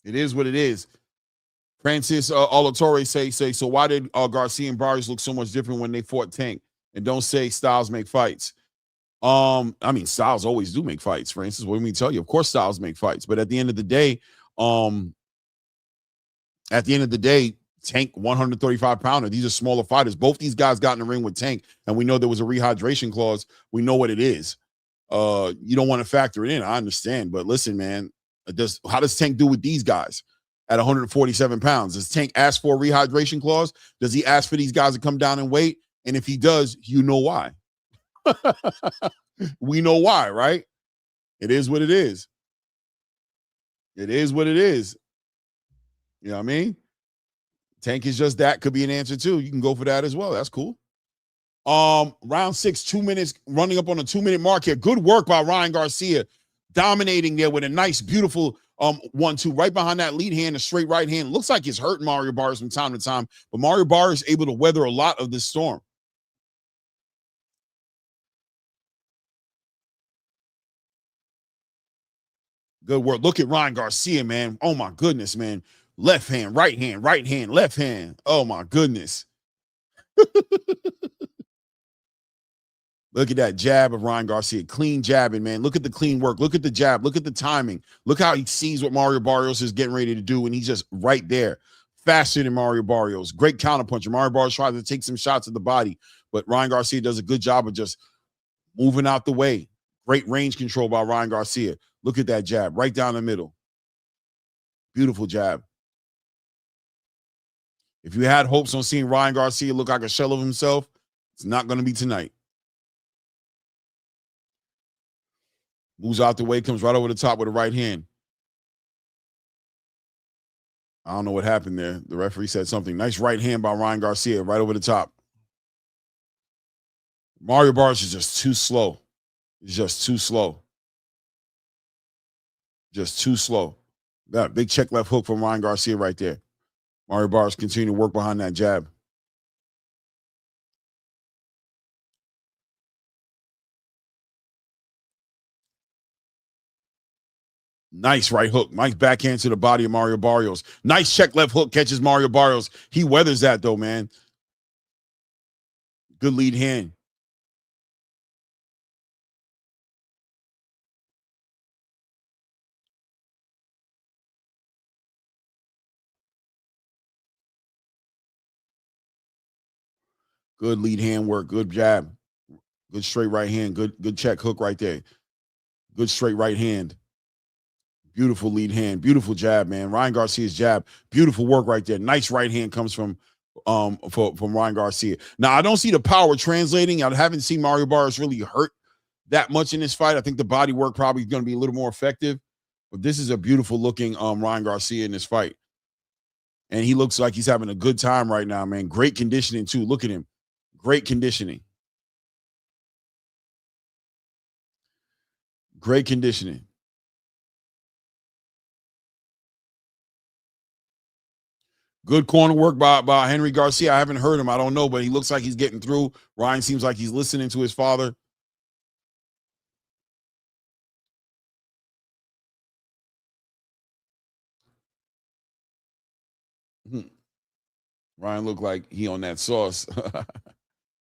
It is what it is. Francis Olatorre say, so why did Garcia and Barrios look so much different when they fought Tank? And don't say styles make fights. I mean, styles always do make fights, Francis. What do we tell you? Of course, styles make fights. But at the end of the day, Tank 135 pounder. These are smaller fighters. Both these guys got in the ring with Tank, and we know there was a rehydration clause. We know what it is. You don't want to factor it in. I understand, but listen, man, how does Tank do with these guys at 147 pounds? Does Tank ask for a rehydration clause? Does he ask for these guys to come down in weight? And if he does, you know why. We know why, right? It is what it is. It is what it is. You know what I mean? Tank is just that. Could be an answer too. You can go for that as well. That's cool. Round 6, 2 minutes, running up on a 2-minute mark here. Good work by Ryan Garcia, dominating there with a nice, beautiful 1-2 right behind that lead hand, a straight right hand. Looks like it's hurting Mario Barrios from time to time, but Mario Barrios is able to weather a lot of this storm. Good work. Look at Ryan Garcia, man. Oh my goodness, man. Left hand, right hand, left hand. Oh my goodness. Look at that jab of Ryan Garcia. Clean jabbing, man. Look at the clean work. Look at the jab. Look at the timing. Look how he sees what Mario Barrios is getting ready to do, and he's just right there. Faster than Mario Barrios. Great counterpuncher. Mario Barrios tries to take some shots at the body, but Ryan Garcia does a good job of just moving out the way. Great range control by Ryan Garcia. Look at that jab right down the middle. Beautiful jab. If you had hopes on seeing Ryan Garcia look like a shell of himself, it's not going to be tonight. Moves out the way, comes right over the top with a right hand. I don't know what happened there. The referee said something. Nice right hand by Ryan Garcia, right over the top. Mario Barrios is just too slow. He's just too slow. Just too slow. That big check left hook from Ryan Garcia right there. Mario Barrios continue to work behind that jab. Nice right hook. Nice backhand to the body of Mario Barrios. Nice check left hook catches Mario Barrios. He weathers that though, man. Good lead hand. Good lead hand work. Good jab. Good straight right hand. Good check hook right there. Good straight right hand. Beautiful lead hand. Beautiful jab, man. Ryan Garcia's jab. Beautiful work right there. Nice right hand comes from Ryan Garcia. Now, I don't see the power translating. I haven't seen Mario Barrios really hurt that much in this fight. I think the body work probably is going to be a little more effective. But this is a beautiful looking Ryan Garcia in this fight. And he looks like he's having a good time right now, man. Great conditioning, too. Look at him. Great conditioning. Great conditioning. Good corner work by Henry Garcia. I haven't heard him. I don't know, but he looks like he's getting through. Ryan seems like he's listening to his father. Ryan looked like he on that sauce.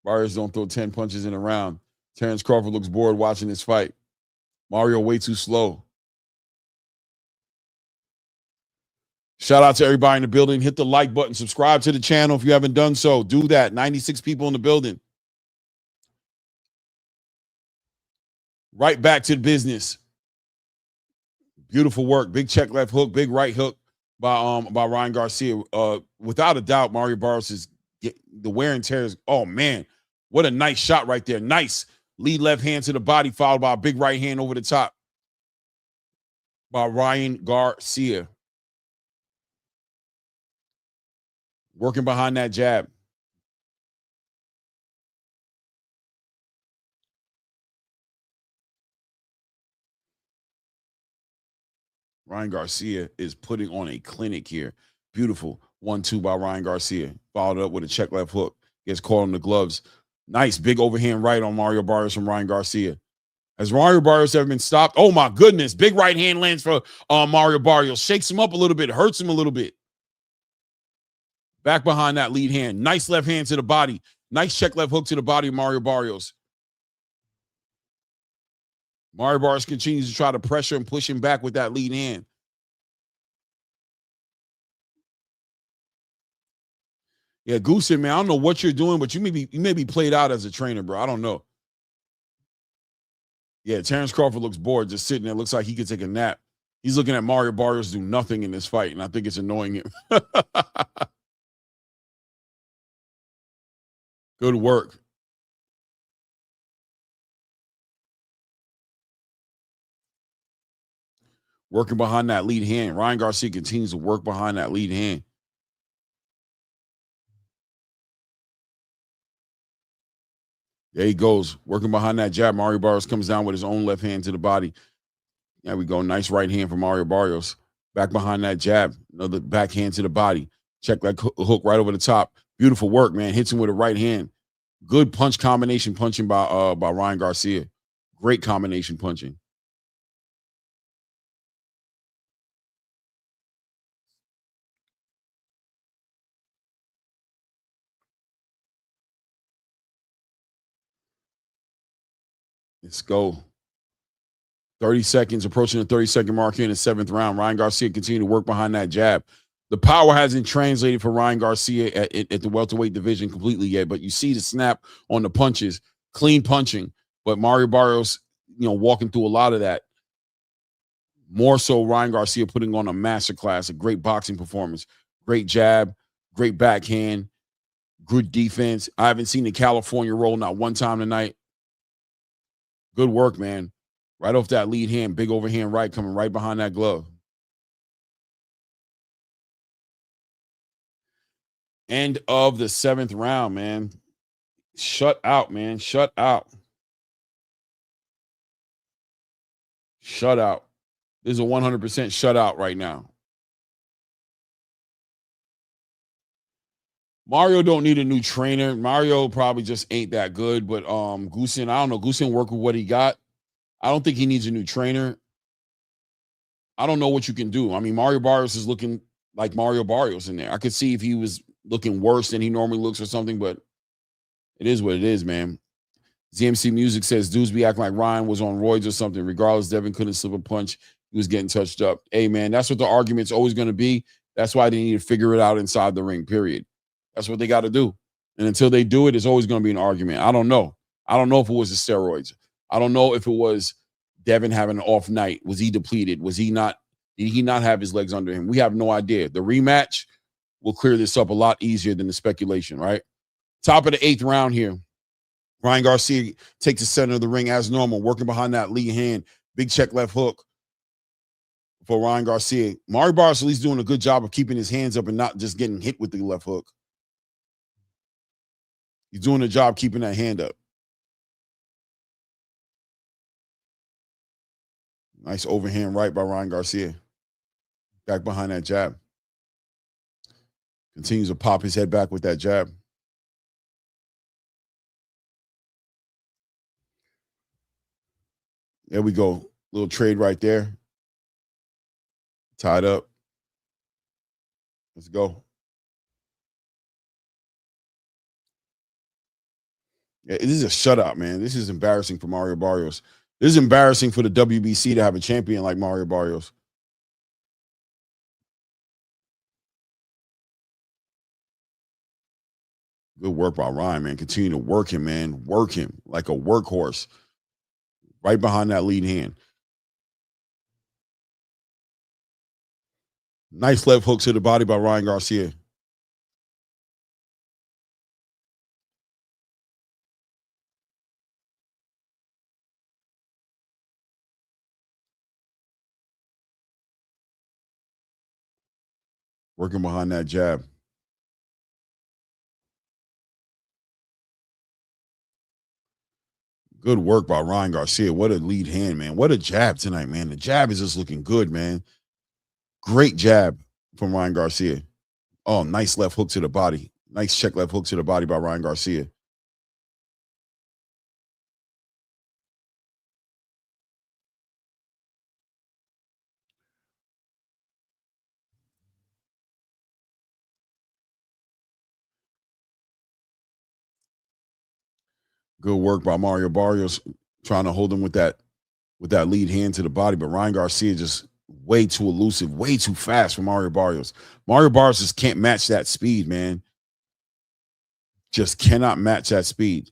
Barrios don't throw 10 punches in a round. Terrence Crawford looks bored watching this fight. Mario way too slow. Shout out to everybody in the building. Hit the like button. Subscribe to the channel if you haven't done so. Do that. 96 people in the building. Right back to the business. Beautiful work. Big check left hook. Big right hook by Ryan Garcia. Without a doubt, Mario Barrios is the wear and tear is. Oh man, what a nice shot right there. Nice lead left hand to the body, followed by a big right hand over the top by Ryan Garcia. Working behind that jab. Ryan Garcia is putting on a clinic here. Beautiful 1-2 by Ryan Garcia. Followed up with a check left hook. Gets caught on the gloves. Nice big overhand right on Mario Barrios from Ryan Garcia. Has Mario Barrios ever been stopped? Oh, my goodness. Big right hand lands for Mario Barrios. Shakes him up a little bit. Hurts him a little bit. Back behind that lead hand. Nice left hand to the body. Nice check left hook to the body of Mario Barrios. Mario Barrios continues to try to pressure and push him back with that lead hand. Yeah, Goosen, man, I don't know what you're doing, but you may be played out as a trainer, bro. I don't know. Yeah, Terrence Crawford looks bored, just sitting there. Looks like he could take a nap. He's looking at Mario Barrios do nothing in this fight, and I think it's annoying him. Good work. Working behind that lead hand. Ryan Garcia continues to work behind that lead hand. There he goes. Working behind that jab. Mario Barrios comes down with his own left hand to the body. There we go. Nice right hand from Mario Barrios. Back behind that jab. Another backhand to the body. Check that hook right over the top. Beautiful work, man. Hits him with a right hand. Good punch combination punching by Ryan Garcia. Great combination punching. Let's go. 30 seconds, approaching the 30-second mark here in the 7th round. Ryan Garcia continuing to work behind that jab. The power hasn't translated for Ryan Garcia at the welterweight division completely yet, but you see the snap on the punches, clean punching. But Mario Barrios, walking through a lot of that. More so Ryan Garcia putting on a masterclass, a great boxing performance, great jab, great backhand, good defense. I haven't seen the California roll not one time tonight. Good work, man. Right off that lead hand, big overhand right coming right behind that glove. End of the 7th round, man. Shut out, man. Shut out. Shut out. This is a 100% shutout right now. Mario don't need a new trainer. Mario probably just ain't that good, but Goosen, I don't know. Goosen work with what he got. I don't think he needs a new trainer. I don't know what you can do. I mean, Mario Barrios is looking like Mario Barrios in there. I could see if he was looking worse than he normally looks or something, but it is what it is, man. ZMC Music says, dudes be acting like Ryan was on roids or something. Regardless, Devin couldn't slip a punch. He was getting touched up. Hey, man, that's what the argument's always going to be. That's why they need to figure it out inside the ring, period. That's what they got to do. And until they do it, it's always going to be an argument. I don't know. I don't know if it was the steroids. I don't know if it was Devin having an off night. Was he depleted? Was he not? Did he not have his legs under him? We have no idea. The rematch will clear this up a lot easier than the speculation, right? Top of the 8th round here. Ryan Garcia takes the center of the ring as normal, working behind that lead hand. Big check left hook for Ryan Garcia. Mario Barrios at least doing a good job of keeping his hands up and not just getting hit with the left hook. He's doing a job keeping that hand up. Nice overhand right by Ryan Garcia. Back behind that jab. Continues to pop his head back with that jab. There we go. Little trade right there. Tied up. Let's go. Yeah, this is a shutout, man. This is embarrassing for Mario Barrios. This is embarrassing for the WBC to have a champion like Mario Barrios. Good work by Ryan, man. Continue to work him, man. Work him like a workhorse. Right behind that lead hand. Nice left hook to the body by Ryan Garcia. Working behind that jab. Good work by Ryan Garcia. What a lead hand, man. What a jab tonight, man. The jab is just looking good, man. Great jab from Ryan Garcia. Oh, nice left hook to the body. Nice check left hook to the body by Ryan Garcia. Good work by Mario Barrios trying to hold him with that lead hand to the body, but Ryan Garcia just way too elusive, way too fast for Mario Barrios. Mario Barrios just can't match that speed, man. Just cannot match that speed.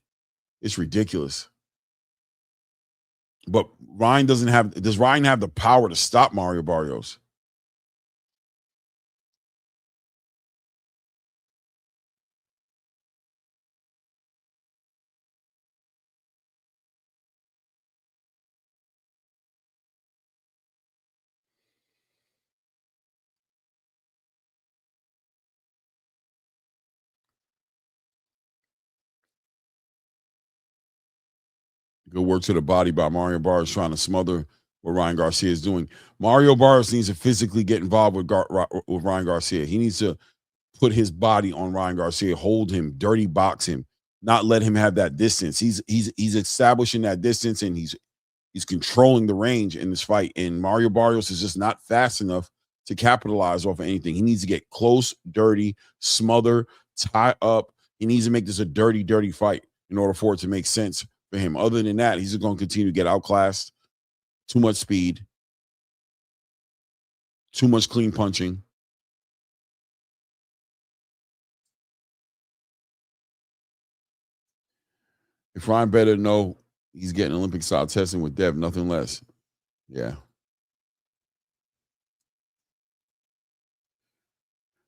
It's ridiculous. But does Ryan have the power to stop Mario Barrios? Good work to the body by Mario Barrios trying to smother what Ryan Garcia is doing. Mario Barrios needs to physically get involved with Ryan Garcia. He needs to put his body on Ryan Garcia, hold him, dirty box him, not let him have that distance. He's establishing that distance, and he's controlling the range in this fight. And Mario Barrios is just not fast enough to capitalize off of anything. He needs to get close, dirty, smother, tie up. He needs to make this a dirty, dirty fight in order for it to make sense for him. Other than that, he's going to continue to get outclassed. Too much speed, too much clean punching. If Ryan better know he's getting Olympic style testing with Dev, nothing less. Yeah.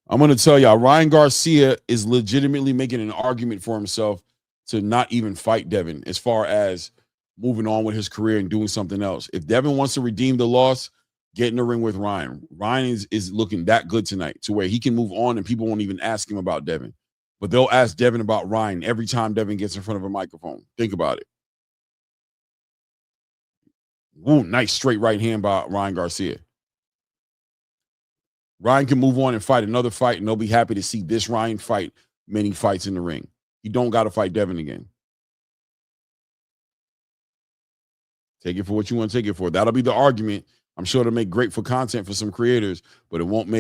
I'm going to tell y'all, Ryan Garcia is legitimately making an argument for himself to not even fight Devin as far as moving on with his career and doing something else. If Devin wants to redeem the loss, get in the ring with Ryan. Ryan is looking that good tonight to where he can move on and people won't even ask him about Devin. But they'll ask Devin about Ryan every time Devin gets in front of a microphone. Think about it. Ooh, nice straight right hand by Ryan Garcia. Ryan can move on and fight another fight, and they'll be happy to see this Ryan fight many fights in the ring. You don't got to fight Devin again. Take it for what you want to take it for. That'll be the argument. I'm sure it'll make great for content for some creators, but it won't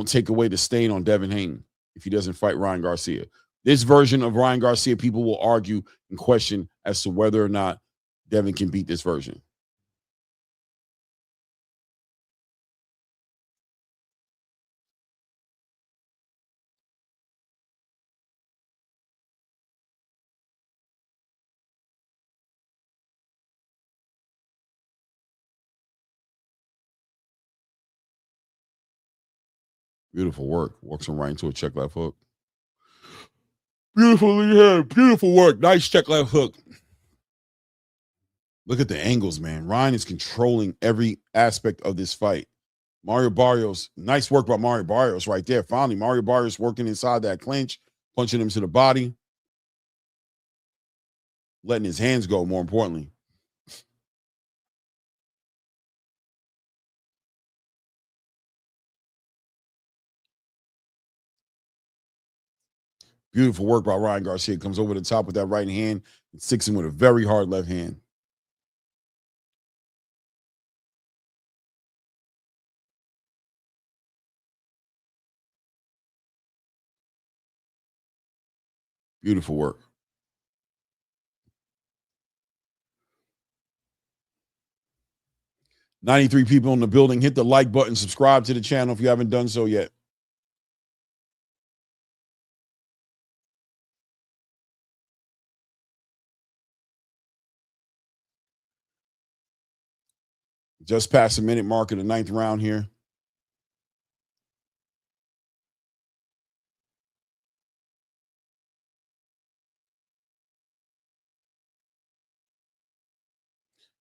take away the stain on Devin Haney if he doesn't fight Ryan Garcia. This version of Ryan Garcia, people will argue and question as to whether or not Devin can beat this version. Beautiful work. Walks him right into a check left hook. Beautiful work. Nice check left hook. Look at the angles, man. Ryan is controlling every aspect of this fight. Mario Barrios, nice work by Mario Barrios right there. Finally, Mario Barrios working inside that clinch, punching him to the body, letting his hands go, more importantly. Beautiful work by Ryan Garcia. Comes over the top with that right hand and sticks him with a very hard left hand. Beautiful work. 93 people in the building. Hit the like button. Subscribe to the channel if you haven't done so yet. Just past the minute mark of the 9th round here.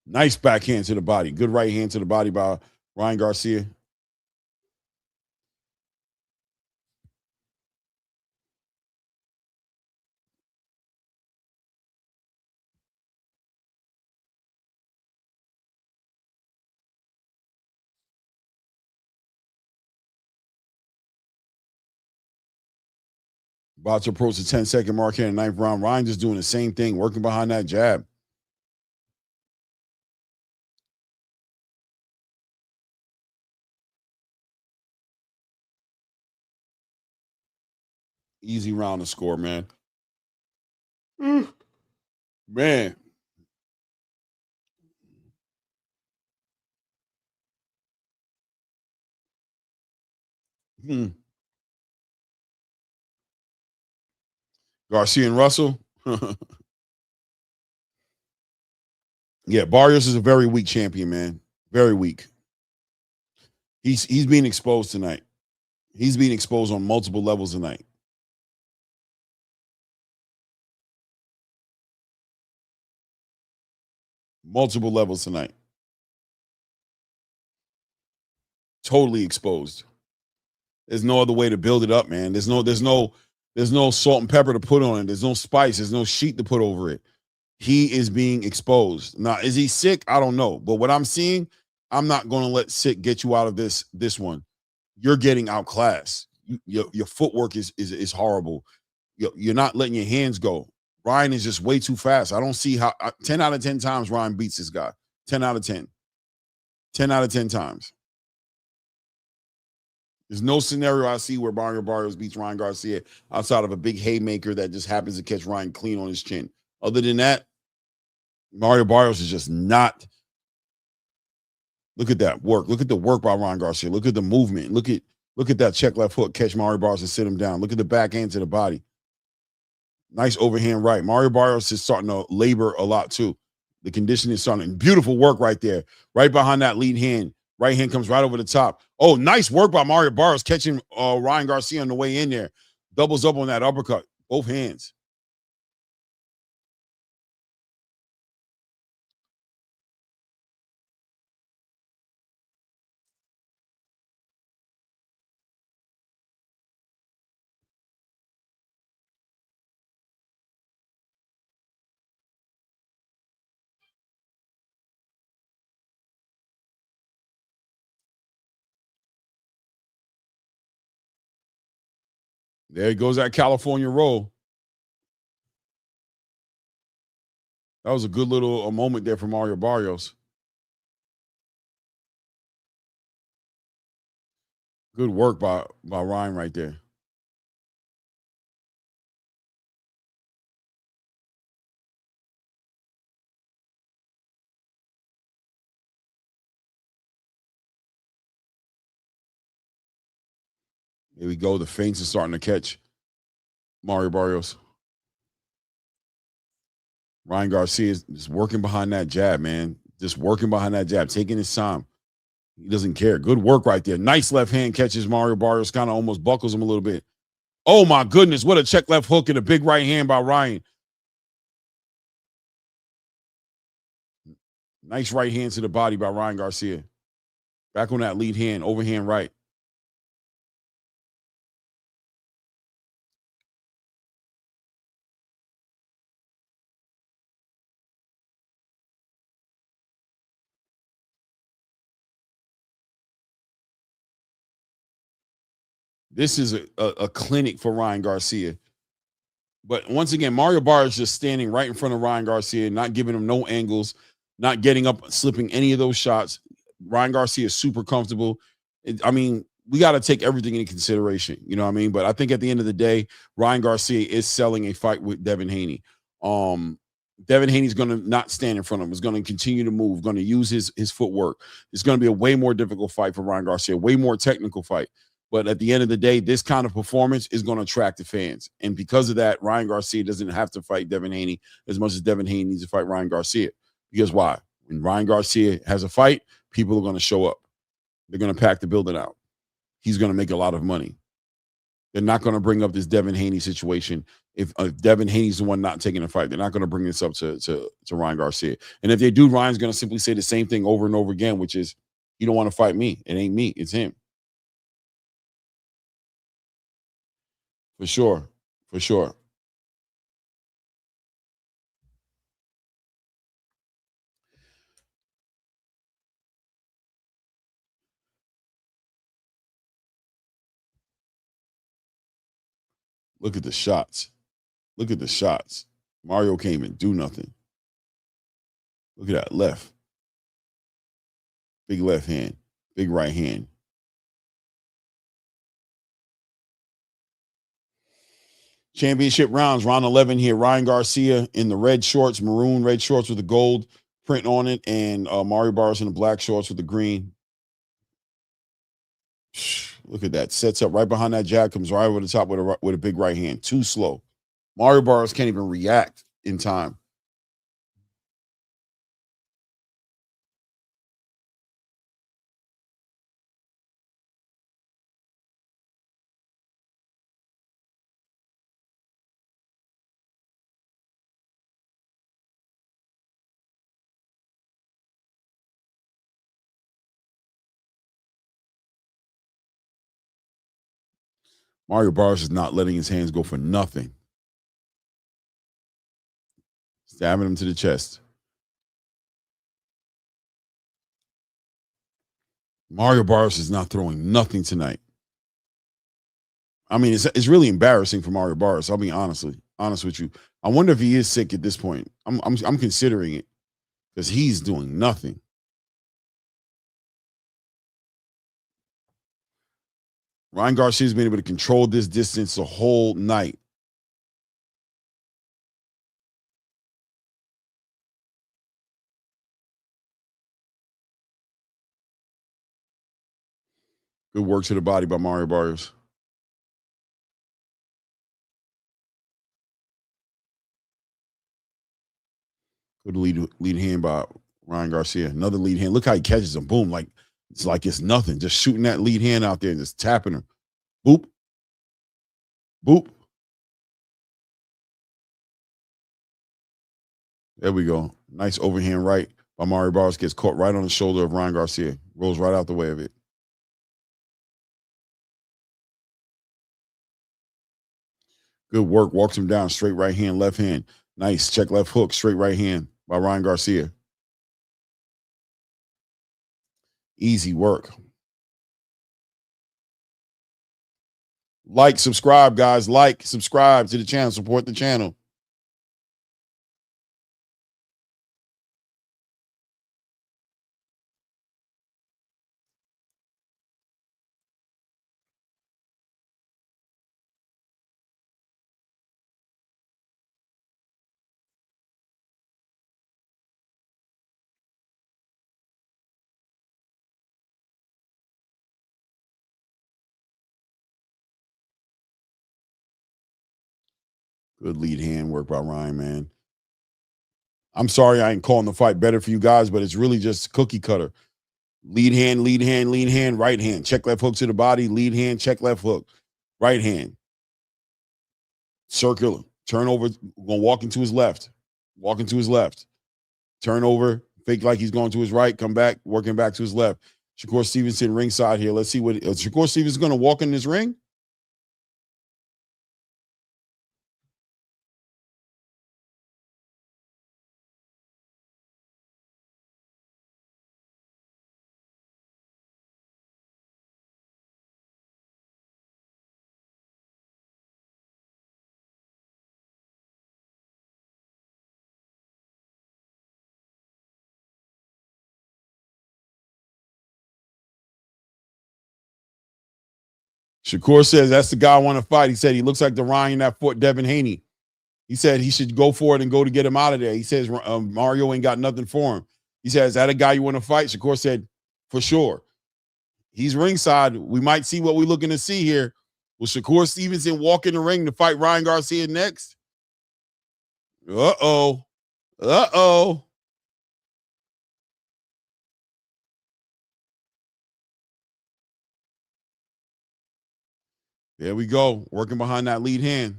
Nice backhand to the body. Good right hand to the body by Ryan Garcia. About to approach the 10-second mark here in the 9th round. Ryan just doing the same thing, working behind that jab. Easy round to score, man. Man. Garcia and Russell. Yeah, Barrios is a very weak champion, man. Very weak. He's being exposed tonight. He's being exposed on multiple levels tonight. Multiple levels tonight. Totally exposed. There's no other way to build it up, man. There's no salt and pepper to put on it. There's no spice. There's no sheet to put over it. He is being exposed. Now, is he sick? I don't know. But what I'm seeing, I'm not going to let sick get you out of this one. You're getting outclassed. Your footwork is horrible. You're not letting your hands go. Ryan is just way too fast. I don't see how 10 out of 10 times Ryan beats this guy. 10 out of 10. 10 out of 10 times. There's no scenario I see where Mario Barrios beats Ryan Garcia outside of a big haymaker that just happens to catch Ryan clean on his chin. Other than that, Mario Barrios is just not. Look at that work. Look at the work by Ryan Garcia. Look at the movement. Look at that check left hook, catch Mario Barrios and sit him down. Look at the backhand to the body. Nice overhand right. Mario Barrios is starting to labor a lot too. The conditioning is starting. Beautiful work right there. Right behind that lead hand. Right hand comes right over the top. Oh, nice work by Mario Barrios catching Ryan Garcia on the way in there. Doubles up on that uppercut. Both hands. There goes that California roll. That was a good little moment there for Mario Barrios. Good work by Ryan right there. Here we go. The feints are starting to catch Mario Barrios. Ryan Garcia is just working behind that jab, man. Just working behind that jab, taking his time. He doesn't care. Good work right there. Nice left hand catches Mario Barrios, kind of almost buckles him a little bit. Oh, my goodness. What a check left hook and a big right hand by Ryan. Nice right hand to the body by Ryan Garcia. Back on that lead hand, overhand right. This is a clinic for Ryan Garcia. But once again, Mario Barrios is just standing right in front of Ryan Garcia, not giving him no angles, not getting up, slipping any of those shots. Ryan Garcia is super comfortable. I mean, we got to take everything into consideration. You know what I mean? But I think at the end of the day, Ryan Garcia is selling a fight with Devin Haney. Devin Haney's going to not stand in front of him. He's going to continue to move, going to use his footwork. It's going to be a way more difficult fight for Ryan Garcia, way more technical fight. But at the end of the day, this kind of performance is going to attract the fans. And because of that, Ryan Garcia doesn't have to fight Devin Haney as much as Devin Haney needs to fight Ryan Garcia. Because why? When Ryan Garcia has a fight, people are going to show up. They're going to pack the building out. He's going to make a lot of money. They're not going to bring up this Devin Haney situation. If Devin Haney's the one not taking a fight, they're not going to bring this up to Ryan Garcia. And if they do, Ryan's going to simply say the same thing over and over again, which is, you don't want to fight me. It ain't me. It's him. For sure. For sure. Look at the shots. Look at the shots. Mario can't even do nothing. Look at that left. Big left hand. Big right hand. Championship rounds, round 11 here. Ryan Garcia in the red shorts, maroon red shorts with the gold print on it, and Mario Barrios in the black shorts with the green. Look at that. Sets up right behind that jab, comes right over the top with a big right hand. Too slow. Mario Barrios can't even react in time. Mario Barrios is not letting his hands go for nothing. Stabbing him to the chest. Mario Barrios is not throwing nothing tonight. I mean, it's really embarrassing for Mario Barrios. I'll be honest with you. I wonder if he is sick at this point. I'm considering it because he's doing nothing. Ryan Garcia's been able to control this distance the whole night. Good work to the body by Mario Barrios. Good lead hand by Ryan Garcia. Another lead hand. Look how he catches him. Boom. It's nothing. Just shooting that lead hand out there and just tapping him. Boop. Boop. There we go. Nice overhand right by Amari Jones. Gets caught right on the shoulder of Ryan Garcia. Rolls right out the way of it. Good work. Walks him down. Straight right hand, left hand. Nice. Check left hook. Straight right hand by Ryan Garcia. Easy work. Like, subscribe, guys. Like, subscribe to the channel. Support the channel. Good lead hand work by Ryan, man. I'm sorry I ain't calling the fight better for you guys, but it's really just cookie cutter. Lead hand, lead hand, lead hand, right hand. Check left hook to the body. Lead hand, check left hook. Right hand. Circular. Turn over. Going to walk into his left. Walking to his left. Turn over. Fake like he's going to his right. Come back. Working back to his left. Shakur Stevenson ringside here. Let's see what Shakur Stevenson going to walk in this ring. Shakur says that's the guy I want to fight. He said he looks like the Ryan that fought Devin Haney. He said he should go for it and go to get him out of there. He says Mario ain't got nothing for him. He says, is that a guy you want to fight? Shakur said, for sure. He's ringside. We might see what we're looking to see here. Will Shakur Stevenson walk in the ring to fight Ryan Garcia next? Uh-oh. Uh-oh. There we go. Working behind that lead hand.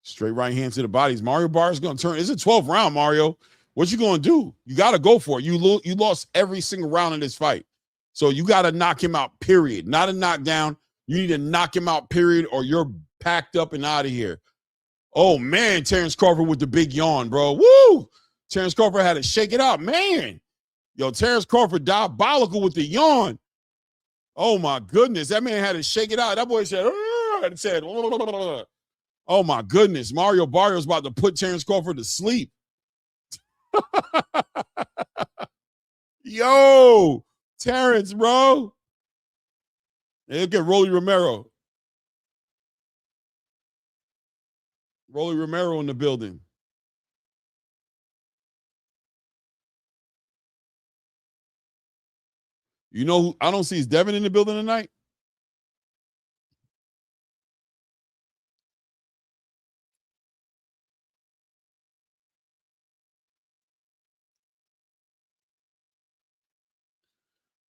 Straight right hand to the bodies. Mario Barrios going to turn. It's a 12th round, Mario. What you going to do? You got to go for it. You lost every single round in this fight. So you got to knock him out, period. Not a knockdown. You need to knock him out, period, or you're packed up and out of here. Oh, man, Terrence Crawford with the big yawn, bro. Woo! Terrence Crawford had to shake it out. Man. Yo, Terrence Crawford diabolical with the yawn. Oh my goodness. That man had to shake it out. That boy said, and said, oh my goodness. Mario Barrios about to put Terrence Crawford to sleep. Yo, Terrence, bro. Hey, look at Rolly Romero. Rolly Romero in the building. You know who I don't see is Devin in the building tonight?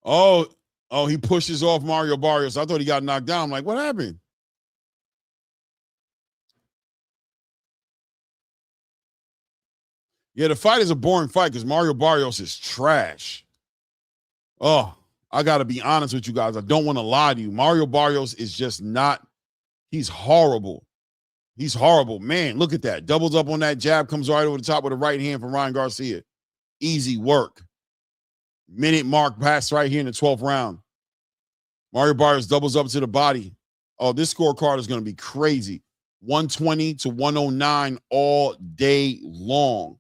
Oh, he pushes off Mario Barrios. I thought he got knocked down. I'm like, what happened? Yeah, the fight is a boring fight because Mario Barrios is trash. Oh, I got to be honest with you guys. I don't want to lie to you. Mario Barrios is just not, he's horrible. He's horrible. Man, look at that. Doubles up on that jab, comes right over the top with a right hand from Ryan Garcia. Easy work. Minute mark pass right here in the 12th round. Mario Barrios doubles up to the body. Oh, this scorecard is going to be crazy. 120 to 109 all day long.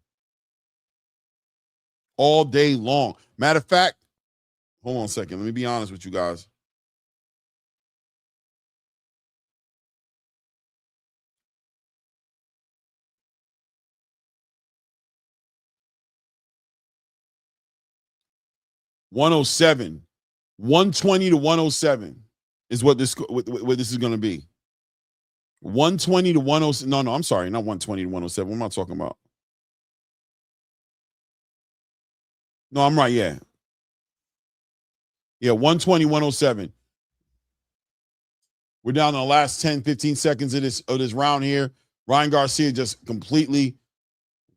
All day long. Matter of fact, hold on a second. Let me be honest with you guys. $107. 120 to 107 is what this is going to be. 120 to 107. No, I'm sorry. Not 120 to 107. What am I talking about? No, I'm right. Yeah. Yeah, 120, 107. We're down to the last 10, 15 seconds of this round here. Ryan Garcia just completely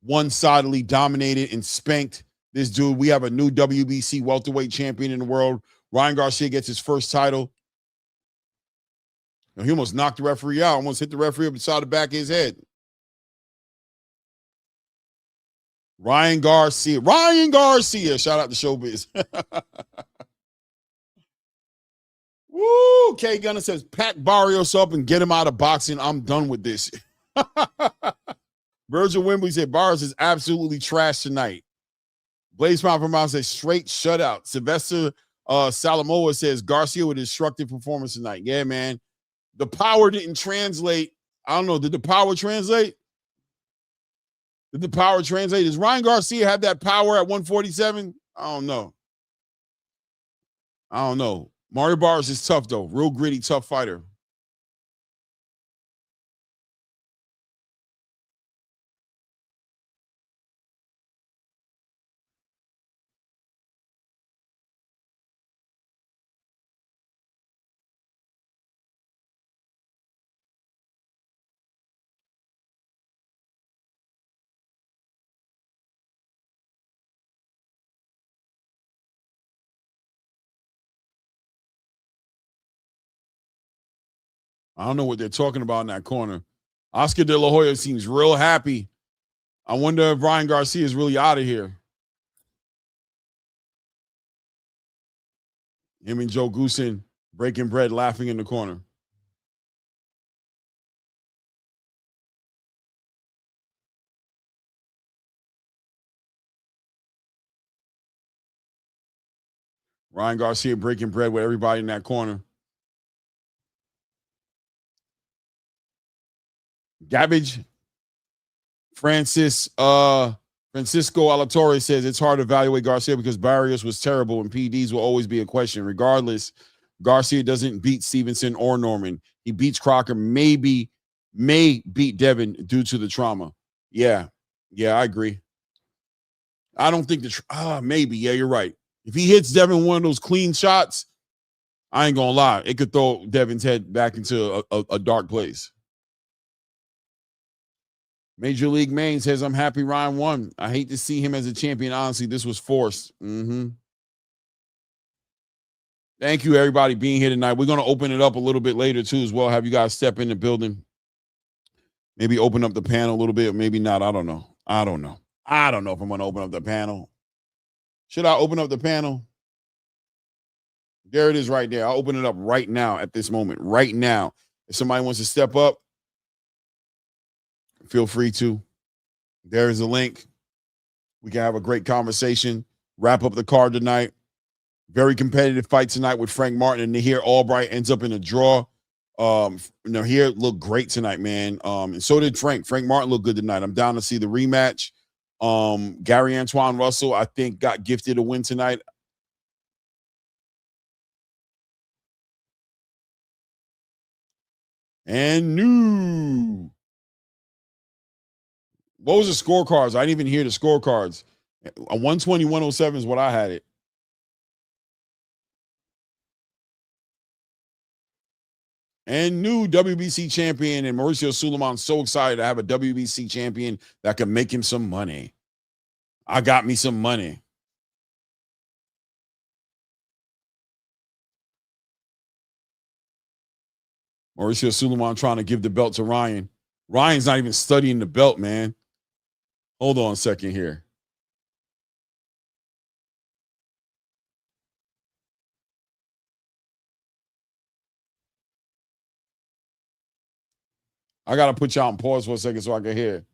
one-sidedly dominated and spanked this dude. We have a new WBC welterweight champion in the world. Ryan Garcia gets his first title. He almost knocked the referee out. Almost hit the referee up beside the back of his head. Ryan Garcia. Shout out to Showbiz. Woo! K Gunner says, pack Barrios up and get him out of boxing. I'm done with this. Virgil Wembley said, Barrios is absolutely trash tonight. Blaze Pound from Mount says, straight shutout. Sylvester Salamoa says, Garcia with a destructive performance tonight. Yeah, man. The power didn't translate. I don't know. Did the power translate? Does Ryan Garcia have that power at 147? I don't know. Mario Barrios is tough, though. Real gritty, tough fighter. I don't know what they're talking about in that corner. Oscar De La Hoya seems real happy. I wonder if Ryan Garcia is really out of here. Him and Joe Goosen breaking bread, laughing in the corner. Ryan Garcia breaking bread with everybody in that corner. Gabbage. Francisco Alatorre says it's hard to evaluate Garcia because Barrios was terrible and PDs will always be a question. Regardless, Garcia doesn't beat Stevenson or Norman. He beats Crocker, may beat Devin due to the trauma. Yeah, I agree. I don't think maybe. Yeah, you're right. If he hits Devin one of those clean shots, I ain't gonna lie. It could throw Devin's head back into a dark place. Major League Maine says, I'm happy Ryan won. I hate to see him as a champion. Honestly, this was forced. Thank you, everybody, being here tonight. We're going to open it up a little bit later, too, as well. Have you guys step in the building. Maybe open up the panel a little bit. Maybe not. I don't know. I don't know if I'm going to open up the panel. Should I open up the panel? There it is right there. I'll open it up right now at this moment. Right now. If somebody wants to step up, feel free to. There is a link. We can have a great conversation. Wrap up the card tonight. Very competitive fight tonight with Frank Martin and Nahir Albright ends up in a draw. Nahir looked great tonight, man. And so did Frank. Frank Martin looked good tonight. I'm down to see the rematch. Gary Antoine Russell, I think, got gifted a win tonight. And new. What was the scorecards? I didn't even hear the scorecards. 120, 107 is what I had it. And new WBC champion and Mauricio Sulaiman. So excited to have a WBC champion that can make him some money. I got me some money. Mauricio Sulaiman trying to give the belt to Ryan. Ryan's not even studying the belt, man. Hold on a second here. I got to put y'all on pause for a second so I can hear.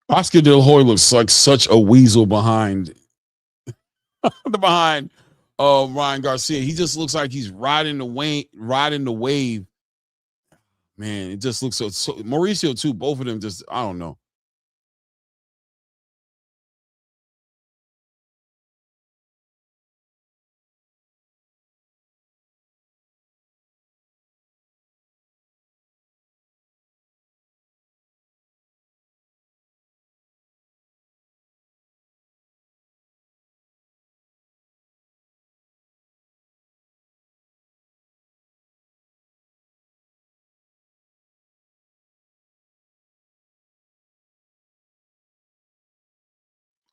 Oscar De La Hoya looks like such a weasel behind behind Ryan Garcia. He just looks like he's riding the wave. Man, it just looks so Mauricio too. Both of them just, I don't know.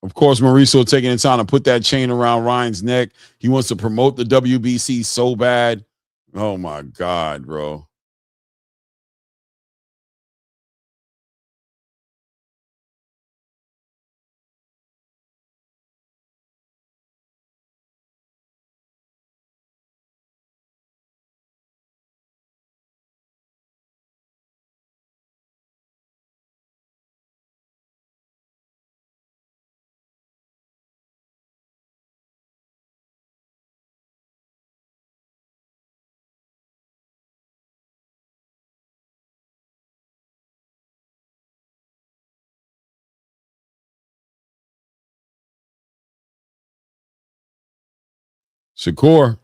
Of course, Mauricio taking the time to put that chain around Ryan's neck. He wants to promote the WBC so bad. Oh my God, bro. Shakur.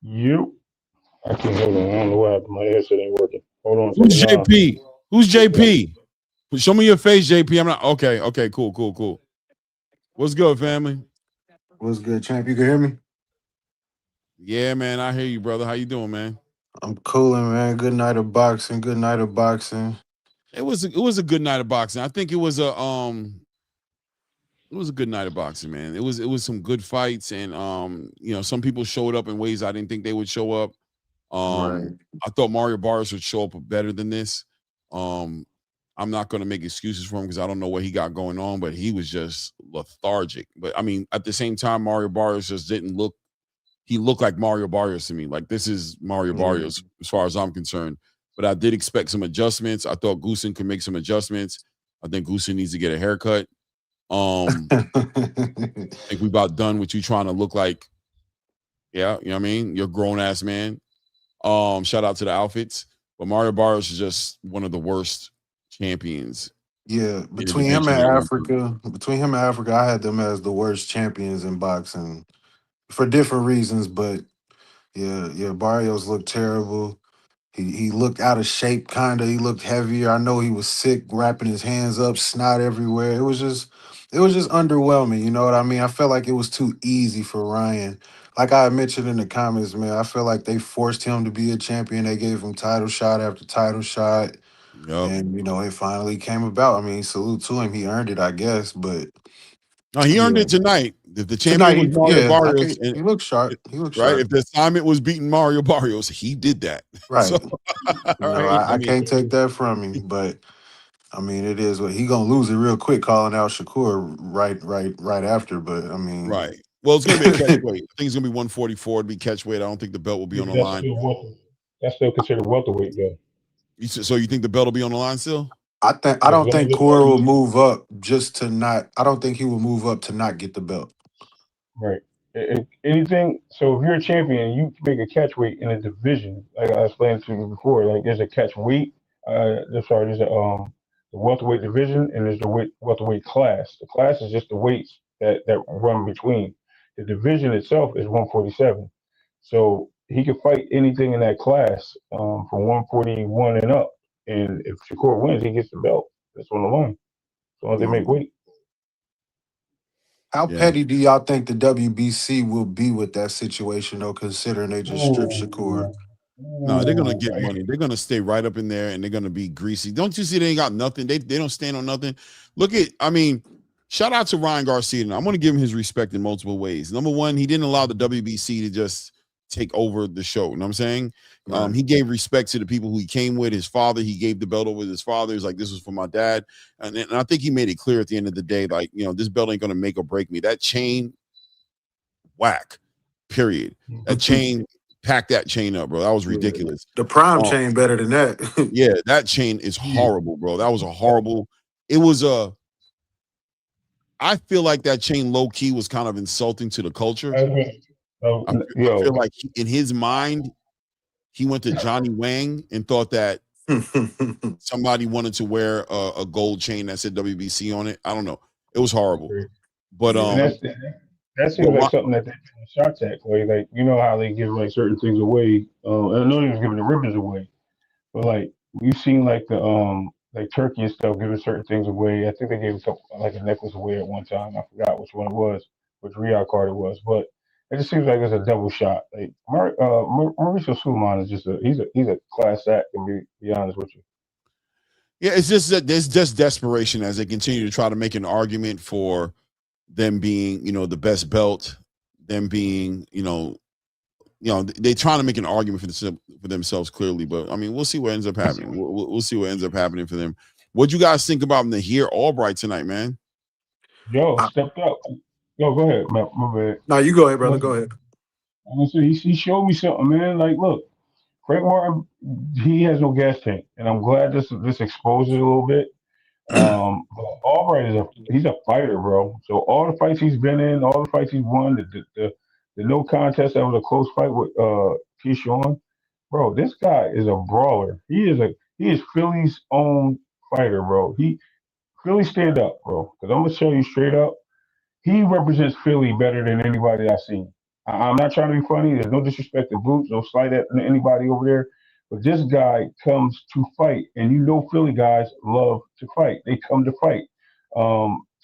You. I can't hold on. I don't know what happened. My headset ain't working. Hold on a Who's second. JP? Who's JP? Show me your face, JP. I'm not okay. Okay, cool. What's good, family? What's good, champ? You can hear me? Yeah, man. I hear you, brother. How you doing, man? I'm cooling, man. Good night of boxing. Good night of boxing. It was a good night of boxing. I think it was a good night of boxing, man. It was some good fights, and some people showed up in ways I didn't think they would show up. Right. I thought Mario Barrios would show up better than this. I'm not going to make excuses for him because I don't know what he got going on, but he was just lethargic. But I mean, at the same time, Mario Barrios just didn't look. He looked like Mario Barrios to me. Like, this is Mario Barrios as far as I'm concerned. But I did expect some adjustments. I thought Goosen could make some adjustments. I think Goosen needs to get a haircut. I think we about done with you trying to look like, yeah, you know what I mean? You're a grown ass man. Shout out to the outfits. But Mario Barrios is just one of the worst champions. Yeah, in the between him division and that went through. Africa, I had them as the worst champions in boxing for different reasons. But yeah, Barrios looked terrible. He looked out of shape, kind of. He looked heavier. I know he was sick, wrapping his hands up, snot everywhere. It was just underwhelming. You know what I mean? I felt like it was too easy for Ryan. Like I mentioned in the comments, man, I feel like they forced him to be a champion. They gave him title shot after title shot. Yep. And, it finally came about. I mean, salute to him. He earned it, I guess. But, No, he earned yeah. it tonight. If the champion was Tonight, Mario yeah, Barrios, and he looked sharp. He looked right, sharp. if the assignment was beating Mario Barrios, he did that. So, Right. right. I I mean, can't take that from him. But, I mean, it is what he going to lose it real quick calling out Shakur right after. But, I mean, right. Well, it's going to be a catch weight. I think it's going to be 144 to be catch weight. I don't think the belt will be on the line. That's still considered welterweight, though. So you think the belt will be on the line still? I As don't long think as Cora will move up just to not. I don't think he will move up to not get the belt. Right. Anything. So if you're a champion, you make a catch weight in a division. Like I explained to you before, like there's a catch weight. There's the welterweight division and there's the welterweight class. The class is just the weights that run between. The division itself is 147. So he can fight anything in that class from 141 and up. And if Shakur wins, he gets the belt. That's on the line. So long as they make weight. How Yeah. petty do y'all think the WBC will be with that situation, though, considering they just stripped Shakur? No, they're gonna get money. They're gonna stay right up in there, and they're gonna be greasy. Don't you see? They ain't got nothing. They don't stand on nothing. Shout out to Ryan Garcia. And I'm gonna give him his respect in multiple ways. Number one, he didn't allow the WBC to just take over the show. You know what I'm saying? Right. He gave respect to the people who he came with. His father, he gave the belt over to his father. He's like, this was for my dad. And I think he made it clear at the end of the day, like, this belt ain't going to make or break me. That chain, whack, period. That chain, pack that chain up, bro. That was ridiculous. The prime chain better than that. Yeah, that chain is horrible, bro. That was a horrible. It was I feel like that chain low key was kind of insulting to the culture. I feel like in his mind, he went to Johnny Wang and thought that somebody wanted to wear a gold chain that said WBC on it. I don't know. It was horrible. But that seems like something that they do in shots at, like you know how they give like certain things away. I know they was giving the ribbons away, but like we've seen like the like Turkey and stuff giving certain things away. I think they gave a couple, like a necklace away at one time. I forgot which one it was, which Riyadh card it was, but it just seems like it's a double shot. Like Mauricio Suleiman is just he's a class act. To be honest with you. Yeah, it's just that there's just desperation as they continue to try to make an argument for them being, the best belt, them being, they trying to make an argument for themselves clearly. But I mean, we'll see what ends up happening. We'll see what ends up happening for them. What you guys think about Nahir Albright tonight, man? Yo, stepped up. Yo, go ahead, man. My bad. No, you go ahead, brother. Go ahead. He showed me something, man. Like, look, Frank Martin, he has no gas tank, and I'm glad this exposes it a little bit. Albright he's a fighter, bro. So all the fights he's been in, all the fights he's won, the no contest that was a close fight with Keyshawn, bro. This guy is a brawler. He is Philly's own fighter, bro. Philly stand up, bro. Because I'm gonna show you straight up, he represents Philly better than anybody I've seen. I'm not trying to be funny. There's no disrespect to Boots, no slight at anybody over there. But this guy comes to fight, and Philly guys love to fight. They come to fight.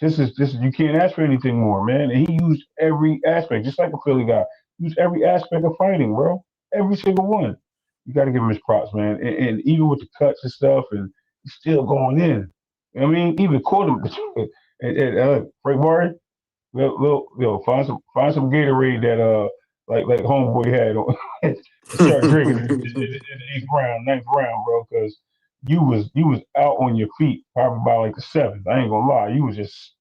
This is you can't ask for anything more, man. And he used every aspect, just like a Philly guy. Used every aspect of fighting, bro. Every single one. You got to give him his props, man. And even with the cuts and stuff, and he's still going in. I mean, even caught him. Frank Martin. Find some Gatorade that like homeboy had on. Start drinking in the 8th round, 9th round, bro, because you was out on your feet probably by like the 7th. I ain't gonna lie, you was just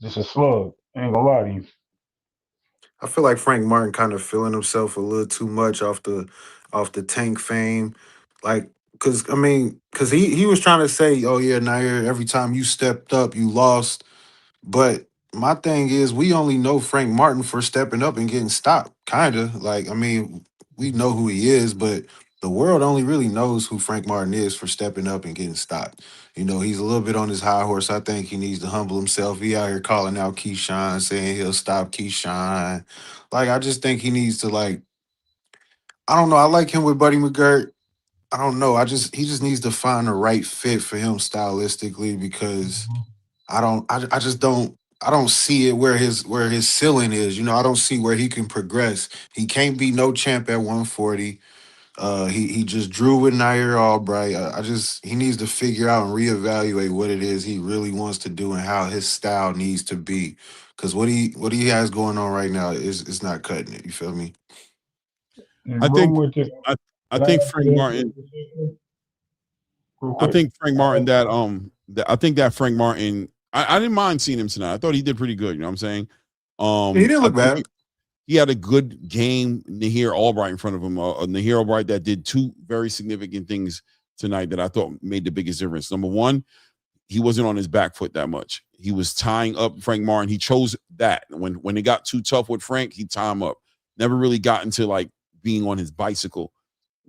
a slug. I ain't gonna lie to you. I feel like Frank Martin kind of feeling himself a little too much off the Tank fame, like because he was trying to say, oh yeah, Nair, every time you stepped up, you lost. But my thing is, we only know Frank Martin for stepping up and getting stopped. Kind of like, we know who he is, but the world only really knows who Frank Martin is for stepping up and getting stopped. He's a little bit on his high horse. I think he needs to humble himself. He out here calling out Keyshawn, saying he'll stop Keyshawn. Like, I just think he needs to, like, I don't know. I like him with Buddy McGirt. I don't know. He just needs to find the right fit for him stylistically, because I don't see it where his ceiling is. I don't see where he can progress. He can't be no champ at 140. He just drew with Nair Albright. He needs to figure out and reevaluate what it is he really wants to do and how his style needs to be. Because what he has going on right now is not cutting it. You feel me? I think Frank Martin. I think Frank Martin that Frank Martin. I didn't mind seeing him tonight. I thought he did pretty good. You know what I'm saying? He didn't look bad. He had a good game. Nahir Albright in front of him. Nahir Albright that did two very significant things tonight that I thought made the biggest difference. Number one, he wasn't on his back foot that much. He was tying up Frank Martin. He chose that. When it got too tough with Frank, he tied him up. Never really got into like being on his bicycle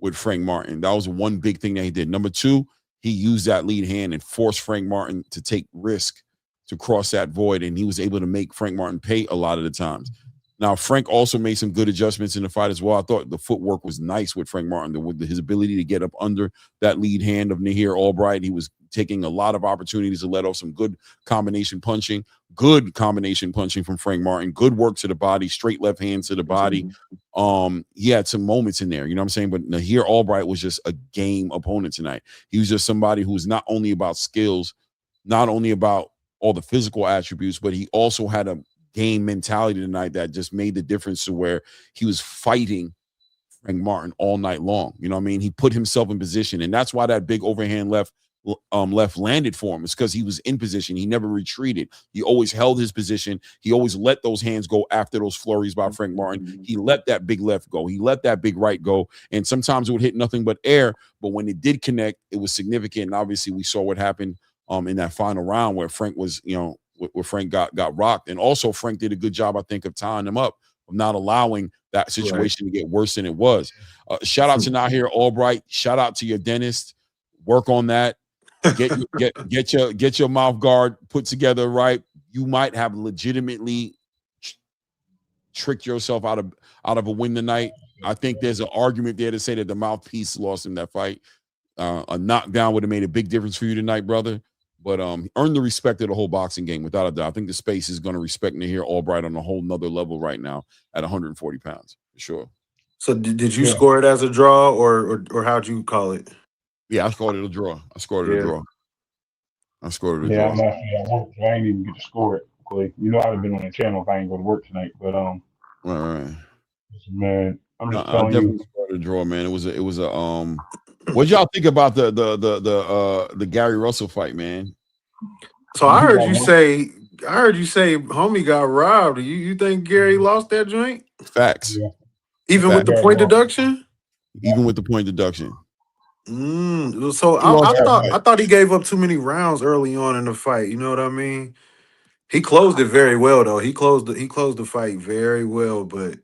with Frank Martin. That was one big thing that he did. Number two, he used that lead hand and forced Frank Martin to take risk to cross that void, and he was able to make Frank Martin pay a lot of the times. Now, Frank also made some good adjustments in the fight as well. I thought the footwork was nice with Frank Martin, with his ability to get up under that lead hand of Nahir Albright. He was taking a lot of opportunities to let off some good combination punching from Frank Martin. Good work to the body, straight left hand to the body. He had some moments in there, you know what I'm saying? But Nahir Albright was just a game opponent tonight. He was just somebody who was not only about skills, not only about all the physical attributes, but he also had a game mentality tonight that just made the difference to where he was fighting Frank Martin all night long. You know what I mean? He put himself in position, and that's why that big overhand left landed for him. It's because he was in position. He never retreated. He always held his position. He always let those hands go after those flurries by Frank Martin. He let that big left go. He let that big right go. And sometimes it would hit nothing but air. But when it did connect, it was significant. And obviously we saw what happened in that final round where Frank was, where Frank got rocked. And also Frank did a good job, I think, of tying him up, of not allowing that situation to get worse than it was. Shout out to Nahir Albright. Shout out to your dentist. Work on that. Get your mouth guard put together right. You might have legitimately tricked yourself out of a win tonight. I think there's an argument there to say that the mouthpiece lost in that fight. A knockdown would have made a big difference for you tonight, brother. But earn the respect of the whole boxing game without a doubt. I think the space is going to respect Nahir Albright on a whole nother level right now at 140 pounds for sure. So did you score it as a draw or how'd you call it? Yeah, I scored it a draw. I scored it a draw. Yeah, I'm actually at work, so I ain't even get to score it. I'd have been on the channel if I ain't go to work tonight. But right. Man, I'm just telling you, scored a draw, man. It was a what y'all think about the Gary Russell fight, man? So I heard you say homie got robbed. You think Gary lost that joint? Facts. Yeah. Even with the point deduction? Even with the point deduction. So I thought he gave up too many rounds early on in the fight. You know what I mean? He closed it very well though. He closed the fight very well, but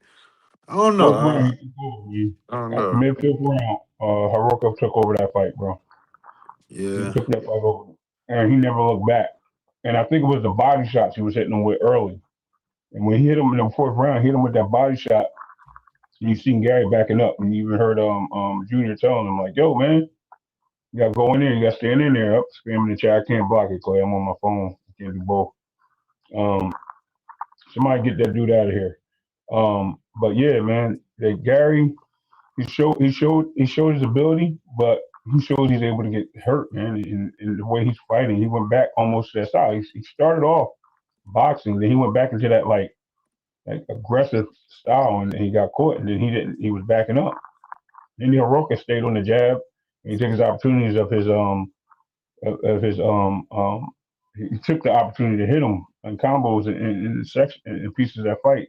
I don't know. I don't know. Mid-fifth round, Heroka took over that fight, bro. Yeah. He took that fight over. And he never looked back. And I think it was the body shots he was hitting him with early. And when he hit him in the fourth round, hit him with that body shot. You seen Gary backing up, and you even heard Junior telling him like, "Yo, man, you gotta go in there, you gotta stand in there." Up, spamming the chat. I can't block it, Clay. I'm on my phone. I can't do both. Somebody get that dude out of here. But yeah, man, that Gary, he showed his ability, but he shows he's able to get hurt, man. In the way he's fighting, he went back almost to that style. He started off boxing, then he went back into that like aggressive style, and he got caught, and then he was backing up. Then Heroka stayed on the jab, and he took his opportunities he took the opportunity to hit him on combos in pieces of that fight.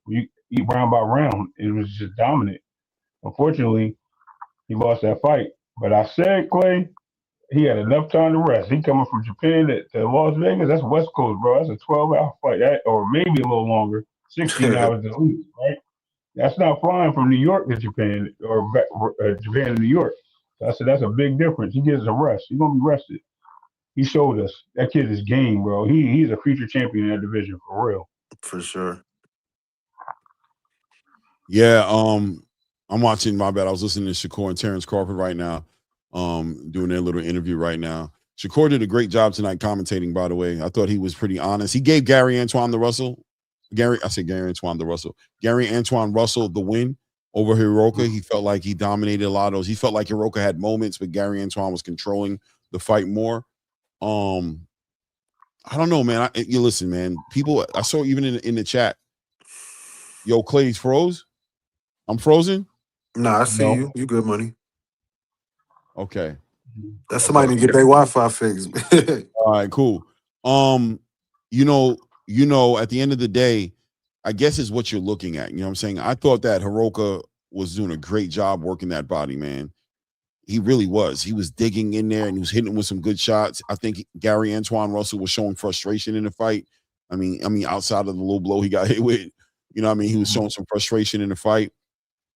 You eat round by round, it was just dominant. Unfortunately, he lost that fight. But I said, Clay, he had enough time to rest. He coming from Japan to Las Vegas. That's West Coast, bro. That's a 12-hour fight, or maybe a little longer. 16 hours at least, right? That's not flying from New York to Japan or Japan to New York. So I said that's a big difference. He gets a rest. He's gonna be rested. He showed us that kid is game, bro. He's a future champion in that division for real. For sure. Yeah, I'm watching. My bad. I was listening to Shakur and Terrence Crawford right now, doing their little interview right now. Shakur did a great job tonight commentating. By the way, I thought he was pretty honest. He gave Gary Antoine Russell the win over Heroka. He felt like he dominated a lot of those. He felt like Heroka had moments, but Gary Antoine was controlling the fight more. I don't know, man. You listen, man. People, I saw even in the chat. Yo, Clay's froze. I'm frozen. Nah, I see you. You good money. Okay. That's somebody to get their Wi-Fi fixed. All right, cool. At the end of the day, I guess is what you're looking at. You know what I'm saying? I thought that Heroka was doing a great job working that body, man. He really was. He was digging in there and he was hitting with some good shots. I think Gary Antoine Russell was showing frustration in the fight. I mean, outside of the low blow he got hit with, you know what I mean? He was showing some frustration in the fight.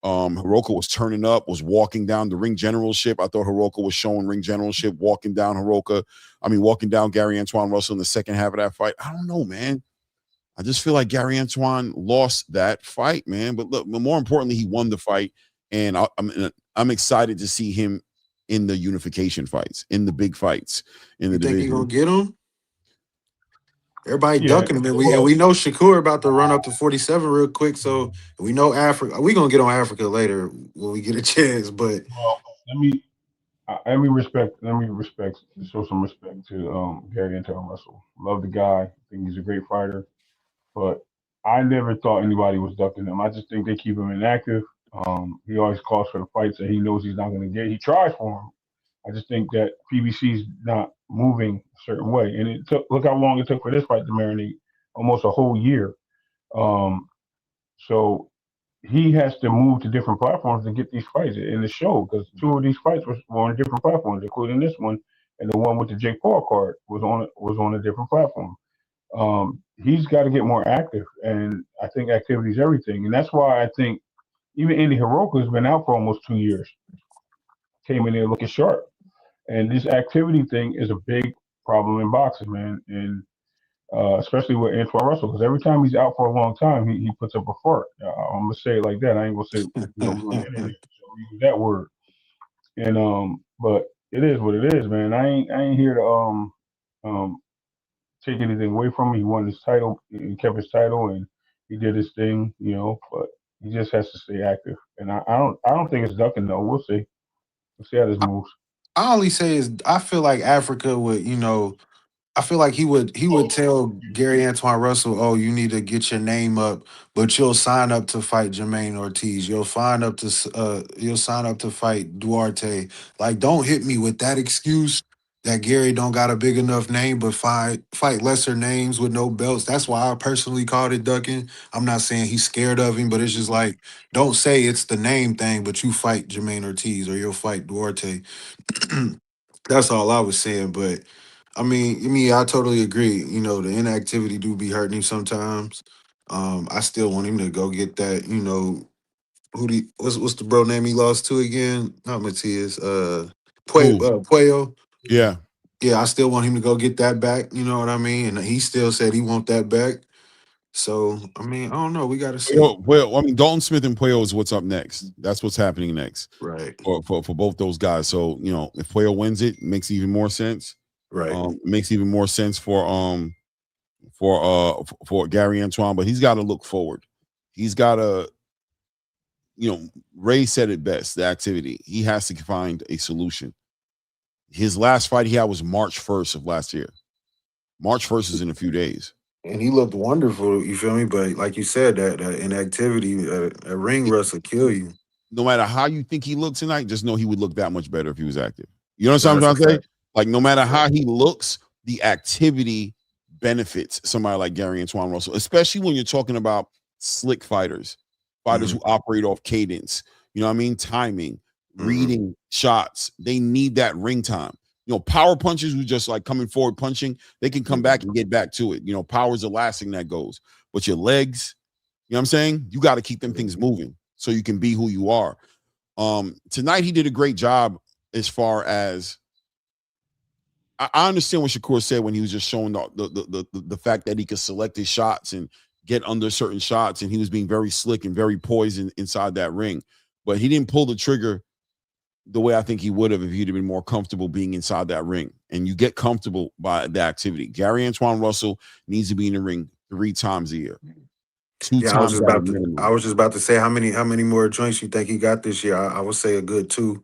Heroka was turning up, was walking down the ring generalship. I thought Heroka was showing ring generalship, walking down Gary Antoine Russell in the second half of that fight. I don't know, man. I just feel like Gary Antoine lost that fight, man. But look, more importantly, he won the fight. And I'm excited to see him in the unification fights, in the big fights, in the division. Think he gonna get him? Everybody ducking him, and we know Shakur about to run up to 47 real quick. So we know Africa. We gonna get on Africa later when we get a chance. But let me show some respect to Gary Antoine Russell. Love the guy. I think he's a great fighter. But I never thought anybody was ducking him. I just think they keep him inactive. He always calls for the fights that he knows he's not going to get. He tries for them. I just think that PBC's not moving a certain way, and look how long it took for this fight to marinate, almost a whole year. Um, so he has to move to different platforms to get these fights in the show because two of these fights were on different platforms, including this one, and the one with the Jake Paul card was on a different platform. He's got to get more active, and I think activity is everything, and that's why I think even Andy Heroka has been out for almost 2 years. Came in there looking sharp, and this activity thing is a big problem in boxing, man, and especially with Antoine Russell, because every time he's out for a long time, he puts up a fart. I'm gonna say it like that. I ain't gonna say we on the internet, so we use that word. And but it is what it is, man. I ain't here to take anything away from him. He won his title, he kept his title, and he did his thing, But he just has to stay active, and I don't think it's ducking though. We'll see. We'll see how this moves. I only say is I feel like Africa would, I feel like he would tell Gary Antoine Russell, "Oh, you need to get your name up, but you'll sign up to fight Jermaine Ortiz. You'll sign up to fight Duarte. Like, don't hit me with that excuse that Gary don't got a big enough name, but fight lesser names with no belts. That's why I personally called it ducking. I'm not saying he's scared of him, but it's just like don't say it's the name thing, but you fight Jermaine Ortiz or you'll fight Duarte. That's all I was saying, but I totally agree. The inactivity do be hurting him sometimes. I still want him to go get that. What's the bro name he lost to again? Not Matias. Who? Puello. Yeah. Yeah, I still want him to go get that back. You know what I mean? And he still said he want that back. So I don't know. We got to see. Well, Dalton Smith and Puello is what's up next. That's what's happening next Right. for both those guys. So if Puello wins it makes even more sense. Right. Makes even more sense for Gary Antoine, but he's got to look forward. He's got to, Ray said it best, the activity. He has to find a solution. His last fight he had was March 1st of last year. March 1st is in a few days. And he looked wonderful, you feel me? But like you said, that inactivity, a ring rust will kill you. No matter how you think he looked tonight, just know he would look that much better if he was active. You know what I'm That's trying to say? Like, no matter how he looks, the activity benefits somebody like Gary Antoine Russell, especially when you're talking about slick fighters who operate off cadence, timing, reading shots. They need that ring time. Power punchers who just like coming forward punching, they can come back and get back to it. Power's the last thing that goes. But your legs, you know what I'm saying? You got to keep them things moving so you can be who you are. Tonight he did a great job as far as I understand what Shakur said when he was just showing the fact that he could select his shots and get under certain shots, and he was being very slick and very poised inside that ring. But he didn't pull the trigger the way I think he would have if he'd have been more comfortable being inside that ring. And you get comfortable by the activity. Gary Antoine Russell needs to be in the ring 3 times a year. 2 times. I was just about to say how many more joints you think he got this year. I would say a good 2.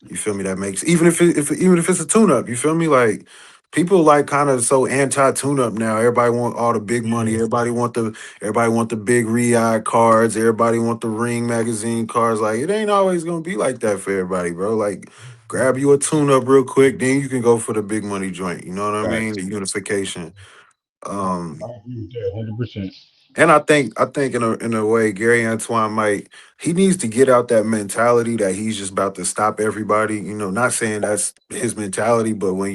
You feel me? That makes even if it's a tune-up, you feel me? Like people like kind of so anti-tune-up now. Everybody want all the big money. Everybody want the big Riyadh cards. Everybody want the Ring magazine cards. Like it ain't always gonna be like that for everybody, bro. Like grab you a tune-up real quick, then you can go for the big money joint. You know what I mean? The unification. I agree with that 100%. And I think in a way, Gary Antoine he needs to get out that mentality that he's just about to stop everybody. Not saying that's his mentality, but what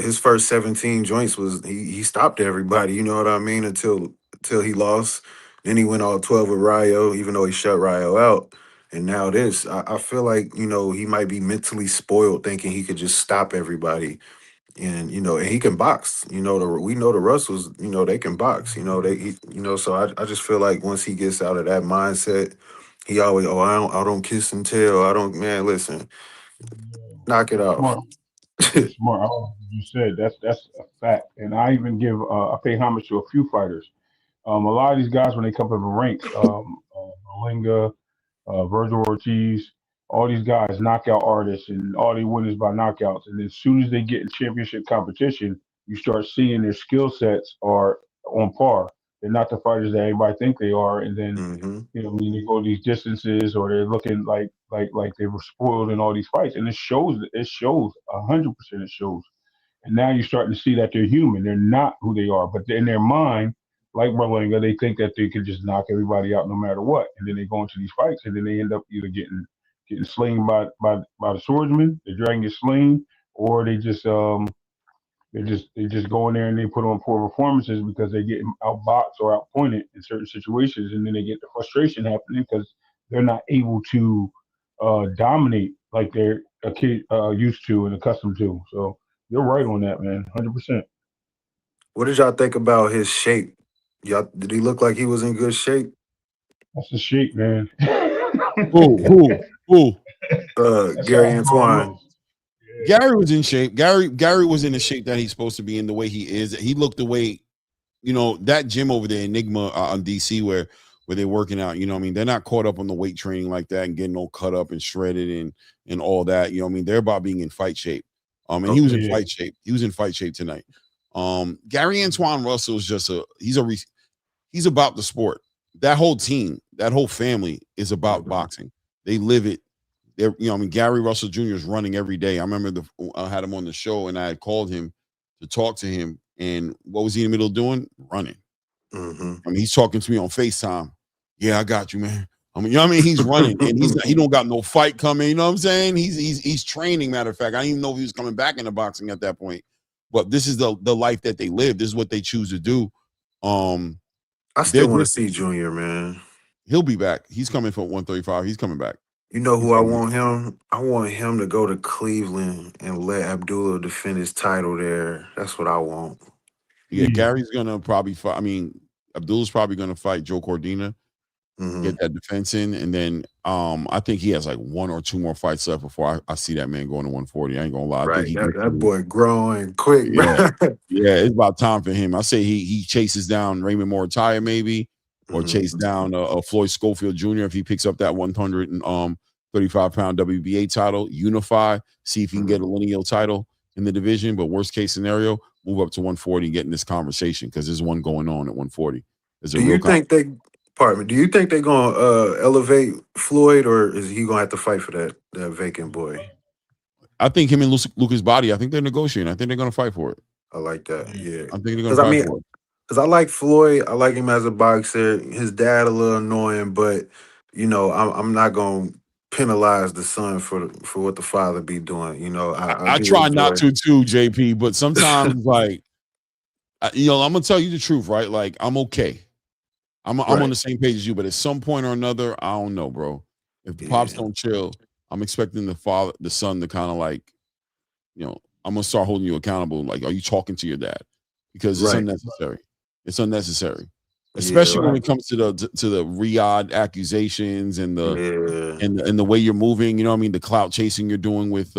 his first 17 joints was he stopped everybody. You know what I mean? Until he lost. Then he went all 12 with Rayo, even though he shut Rayo out. And now this, I feel like he might be mentally spoiled, thinking he could just stop everybody. And and he can box. We know the Russells. They can box. So I just feel like once he gets out of that mindset, he always I don't kiss and tell. I don't man. Listen, knock it off. Smart. You said that's a fact, and I even I pay homage to a few fighters. A lot of these guys when they come up the ranks, Malinga, Virgil Ortiz, all these guys knockout artists, and all they win is by knockouts. And as soon as they get in championship competition, you start seeing their skill sets are on par. they're not the fighters that everybody think they are, and then Mm-hmm. they go these distances, or they're looking like they were spoiled in all these fights, and it shows 100%. It shows, and now you're starting to see that they're human. They're not who they are, but in their mind, like Berlinga, they think that they can just knock everybody out no matter what, and then they go into these fights, and then they end up either getting slain by the swordsman, the dragon gets slain, or they just go in there and they put on poor performances because they get outboxed or outpointed in certain situations, and then they get the frustration happening because they're not able to dominate like they're a kid used to and accustomed to. So you're right on that, man, 100%. What did y'all think about his shape? Y'all, did he look like he was in good shape? That's the shape, man. Who? That's Gary how Ball Antoine. looks. Yeah. Gary was in shape. Gary was in the shape that he's supposed to be in, the way he is. He looked the way, that gym over there, Enigma on DC, where they're working out. They're not caught up on the weight training like that and getting all cut up and shredded and all that. They're about being in fight shape. And he was in Okay. fight shape. He was in fight shape tonight. Gary Antoine Russell is just he's about the sport. That whole team, that whole family is about boxing. They live it. Gary Russell Jr. is running every day. I remember I had him on the show, and I had called him to talk to him. And what was he in the middle of doing? Running. Mm-hmm. He's talking to me on FaceTime. Yeah, I got you, man. He's running, and he don't got no fight coming. You know what I'm saying? He's training. Matter of fact, I didn't even know if he was coming back into boxing at that point. But this is the life that they live. This is what they choose to do. I still want to see Junior, man. He'll be back. He's coming for 135. He's coming back. You know who I want him? I want him to go to Cleveland and let Abdullah defend his title there. That's what I want. Yeah, Gary's gonna probably fight. Abdul's probably gonna fight Joe Cordina, get that defense in, and then I think he has like one or two more fights left before I see that man going to 140. I ain't gonna lie. Right, I think that boy growing quick. Yeah, yeah, it's about time for him. I say he chases down Raymond Moritaya maybe, or chase down a Floyd Schofield Jr. if he picks up that 135-pound WBA title, unify, see if he can get a lineal title in the division. But worst case scenario, move up to 140 and get in this conversation, because there's one going on at 140. Do you think they're gonna elevate Floyd, or is he gonna have to fight for that vacant boy? I think him and Lucas Body, I think they're negotiating. I think they're gonna fight for it. I like that. Yeah, I think they're gonna fight for it. Because I like Floyd. I like him as a boxer. His dad a little annoying, but I'm not gonna penalize the son for what the father be doing. I try not to too, JP, but sometimes like I'm gonna tell you the truth, right? Like I'm okay. I'm on the same page as you, but at some point or another, I don't know, bro. If the pops don't chill, I'm expecting the son to kind of like, I'm gonna start holding you accountable. Like, are you talking to your dad? Because it's unnecessary. It's unnecessary, especially when it comes to the Riyadh accusations and the way you're moving. You know what I mean? The clout chasing you're doing with.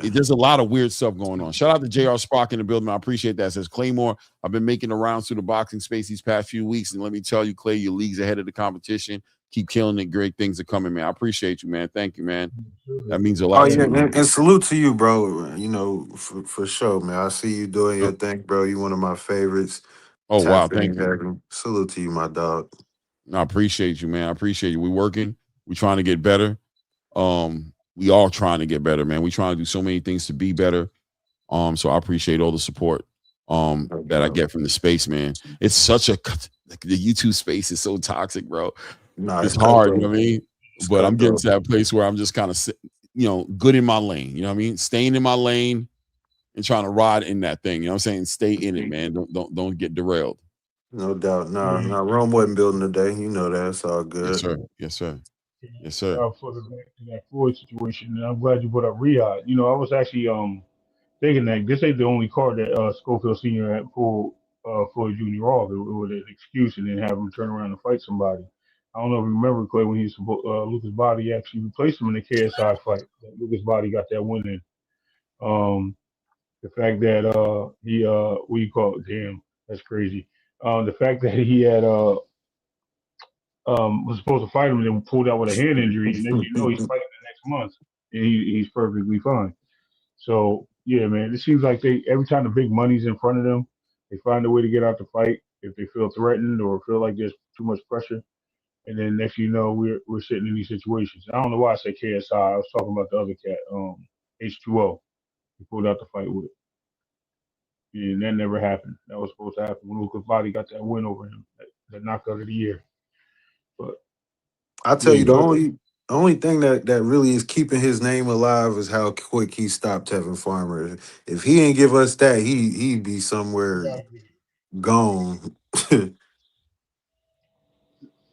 There's a lot of weird stuff going on. Shout out to JR Sprock in the building. I appreciate that. Says Claymore, I've been making the rounds through the boxing space these past few weeks, and let me tell you, Clay, your league's ahead of the competition. Keep killing it. Great things are coming, man. I appreciate you, man. Thank you, man. That means a lot. And salute to you, bro. For sure, man. I see you doing your thing, bro. You one of my favorites. Oh, wow. Thank you. Salute to you, my dog. I appreciate you, man. I appreciate you. We're working. We're trying to get better. We all trying to get better, man. We trying to do so many things to be better. So I appreciate all the support that I get from the space, man. It's such the YouTube space is so toxic, bro. It's hard, you know what I mean? But I'm getting to that place where I'm just kind of, good in my lane. You know what I mean? Staying in my lane and trying to ride in that thing. You know what I'm saying? Stay in it, man. Don't get derailed. No doubt. No, Rome wasn't building today. You know that. It's all good. Yes, sir. Yes, sir. Yes, sir. For that Floyd situation, and I'm glad you brought up Riyadh. I was actually thinking that this ain't the only card that Schofield Senior had pulled Floyd Jr. off. It was an excuse, and then have him turn around and fight somebody. I don't know if you remember, Clay, when Lucas Body actually replaced him in the KSI fight. Lucas Body got that win in. The fact that he what do you call it? Damn, that's crazy. The fact that he had was supposed to fight him and then pulled out with a hand injury, and then he's fighting the next month, and he's perfectly fine. So yeah, man, it seems like every time the big money's in front of them, they find a way to get out the fight. if they feel threatened or feel like there's too much pressure. And then next you know, we're sitting in these situations. I don't know why I said KSI. I was talking about the other cat, H2O. He pulled out the fight with. And that never happened. That was supposed to happen when Lucas Body got that win over him, that knockout of the year. But I tell yeah, you, but the only thing that really is keeping his name alive is how quick he stopped Tevin Farmer. If he didn't give us that, he'd be somewhere gone. I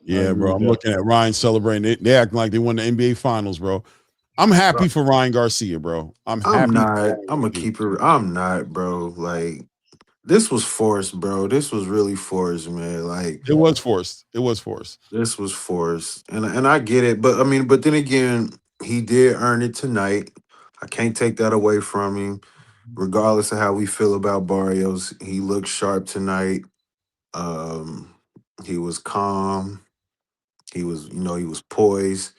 Yeah, agree bro. with I'm that. looking at Ryan celebrating. They acting like they won the NBA Finals, bro. I'm happy for Ryan Garcia, bro. I'm I'm happy for not. Ryan I'm a Garcia. keeper. I'm not, bro. Like this was forced, bro. This was really forced, man. Like It was forced. It was forced. this was forced, and I get it, but I mean, but then again, he did earn it tonight. I can't take that away from him, regardless of how we feel about Barrios. He looked sharp tonight. Um, he was calm. He was, he was poised.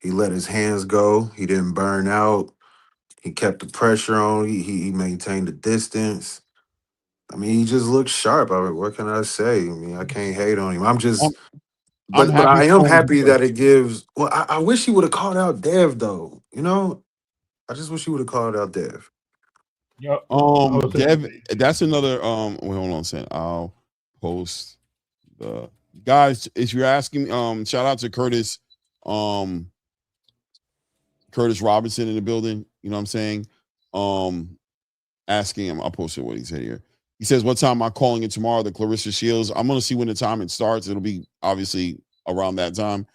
He let his hands go. He didn't burn out. He kept the pressure on. He maintained the distance. I mean, he just looked sharp. I mean, what can I say? I mean, I can't hate on him. I'm I'm, just, I'm but happy I am for him happy because that it gives. Well, I wish he would have called out Dev though. I just wish he would have called out Dev. Yep. I was thinking, Dev, that's another wait, hold on a second. I'll post the guys. If you're asking, shout out to Curtis Robinson in the building. You know what I'm saying? Asking him, I'll post it what he said here. He says, what time am I calling it tomorrow? The Clarissa Shields. I'm gonna see when the time it starts. It'll be obviously around that time,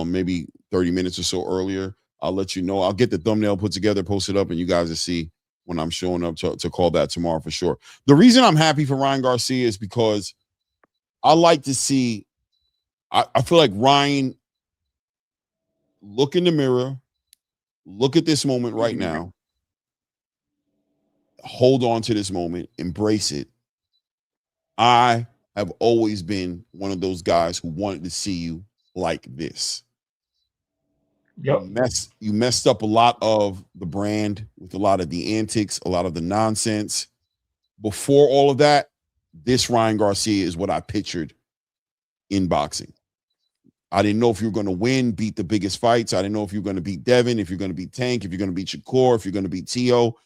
maybe 30 minutes or so earlier. I'll let you know. I'll get the thumbnail put together, post it up, and you guys will see when I'm showing up to call that tomorrow for sure. The reason I'm happy for Ryan Garcia is because I like to see, I feel like Ryan look in the mirror, look at this moment right now, hold on to this moment, embrace it. I have always been one of those guys who wanted to see you like this. yep. You messed up a lot of the brand with a lot of the antics, a lot of the nonsense. Before all of that, this Ryan Garcia is what I pictured in boxing. I didn't know if you were going to win, beat the biggest fights. I didn't know if you were going to beat Devin, if you're going to beat Tank, if you're going to beat Shakur, if you're going to beat T.O.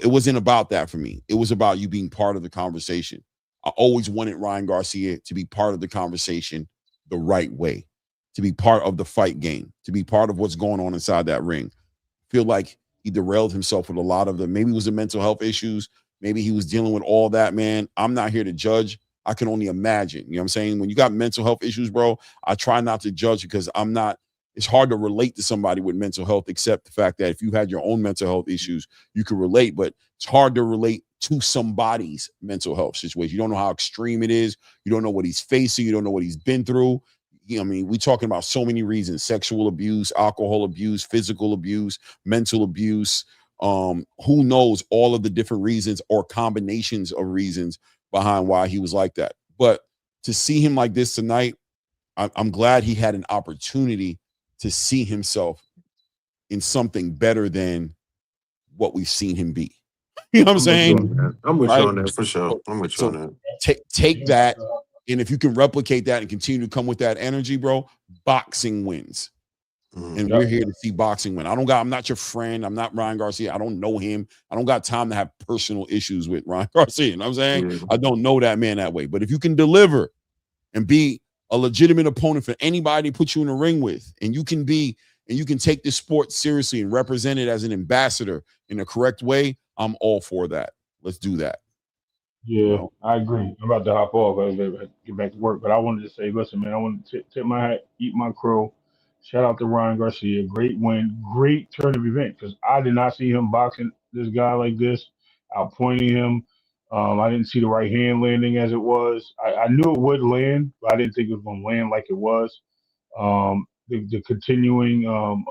It wasn't about that for me. It was about you being part of the conversation. I always wanted Ryan Garcia to be part of the conversation the right way, to be part of the fight game, to be part of what's going on inside that ring. Feel like he derailed himself with a lot of them. Maybe it was the mental health issues. Maybe he was dealing with all that, man. I'm not here to judge. I can only imagine. You know what I'm saying? When you got mental health issues, bro, I try not to judge because it's hard to relate to somebody with mental health, except the fact that if you had your own mental health issues, you could relate, but it's hard to relate to somebody's mental health situation. You don't know how extreme it is. You don't know what he's facing. You don't know what he's been through. I mean, we're talking about so many reasons: sexual abuse, alcohol abuse, physical abuse, mental abuse. Who knows all of the different reasons or combinations of reasons behind why he was like that. But to see him like this tonight, I'm glad he had an opportunity to see himself in something better than what we've seen him be. You know what I'm saying? I'm with you Right? on that for sure. I'm with you on So that. take that, and if you can replicate that and continue to come with that energy, bro, boxing wins. And we're here to see boxing win. I'm not your friend. I'm not Ryan Garcia. I don't know him. I don't got time to have personal issues with Ryan Garcia. You know what I'm saying? Yeah. I don't know that man that way. But if you can deliver and be a legitimate opponent for anybody to put you in a ring with, and you can take this sport seriously and represent it as an ambassador in the correct way, I'm all for that. Let's do that. Yeah, I agree. I'm about to hop off. I gotta get back to work, but I wanted to say, listen, man, I want to tip my hat, eat my crow. Shout out to Ryan Garcia. Great win, great turn of event because I did not see him boxing this guy like this, outpointing him. I didn't see the right hand landing as it was. I knew it would land, but I didn't think it was going to land like it was. The continuing of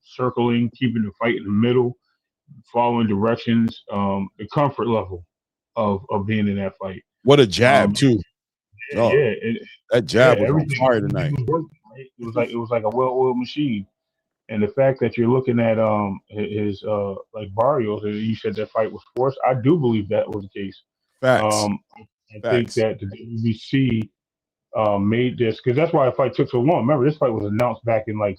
circling, keeping the fight in the middle, following directions, the comfort level of being in that fight. What a jab, too. Oh, Yeah, that jab was on everything fire tonight. was working. Right? It was like a well-oiled machine. And the fact that you're looking at his like Barrios, and you said that fight was forced. I do believe that was the case. Facts. Um, I think Facts. that the WBC made this because that's why the fight took so long. Remember, this fight was announced back in like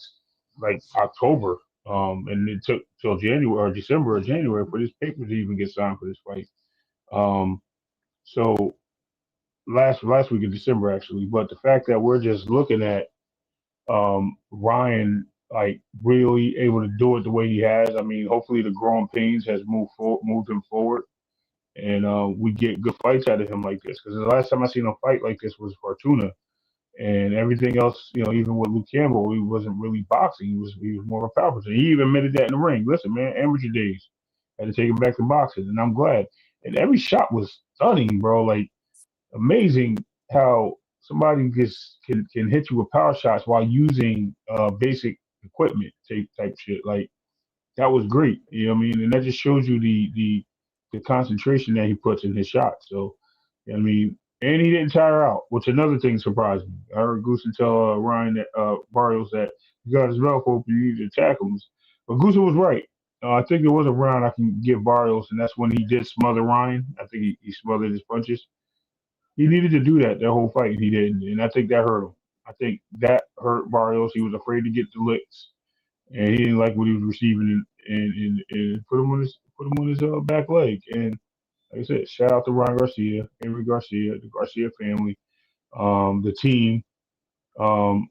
October, and it took till January or December or January for this paper to even get signed for this fight. Um, so last week of December actually, but the fact that we're just looking at Ryan like really able to do it the way he has. I mean, hopefully the growing pains has moved him forward, and we get good fights out of him like this. Because the last time I seen him fight like this was Fortuna, and everything else, even with Luke Campbell, he wasn't really boxing. He was more of a power person. He even admitted that in the ring. Listen, man, amateur days had to take him back to boxing, and I'm glad. And every shot was stunning, bro. Like amazing how somebody can hit you with power shots while using basic equipment type shit. Like that was great. You know what I mean? And that just shows you the concentration that he puts in his shots. So I mean, and he didn't tire out, which another thing surprised me. I heard Goosen tell Ryan that Barrios that he got his mouth open, you need to attack him. But Goosen was right. I think there was a round I can give Barrios, and that's when he did smother Ryan. I think he smothered his punches. He needed to do that whole fight, and he didn't. And I think that hurt him. I think that hurt Barrios. He was afraid to get the licks, and he didn't like what he was receiving, and put him on his back leg. And like I said, shout out to Ryan Garcia, Henry Garcia, the Garcia family, the team, um,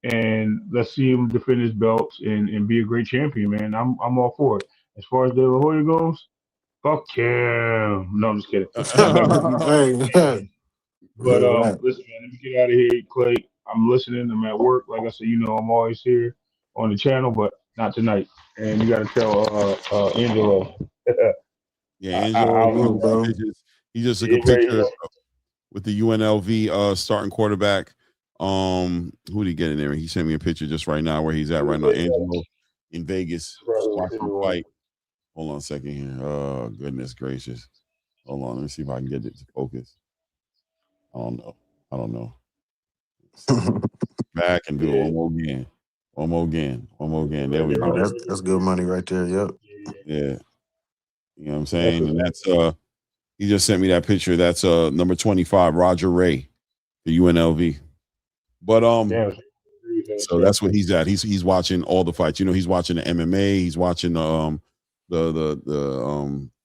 and let's see him defend his belts and be a great champion, man. I'm all for it. As far as De La Hoya goes, fuck him. No, I'm just kidding. Hey, But relax. listen, man, let me get out of here, Clay. I'm listening. I'm at work. Like I said, I'm always here on the channel, but not tonight. And you got to tell Angelo. Yeah, I Angelo, don't know. Bro. he just took He a ain't ready to picture go. with the UNLV starting quarterback. Who did he get in there? He sent me a picture just right now where he's at right now. Angelo in Vegas watching the fight. Hold on a second here. Oh, goodness gracious. Hold on. Let me see if I can get it to focus. I don't know. Back and do it one more again. One more again. There we go. That's good money right there. Yep. Yeah. You know what I'm saying? And that's he just sent me that picture. That's number 25, Roger Ray, the UNLV. But so that's what he's at. He's watching all the fights. He's watching the MMA, he's watching the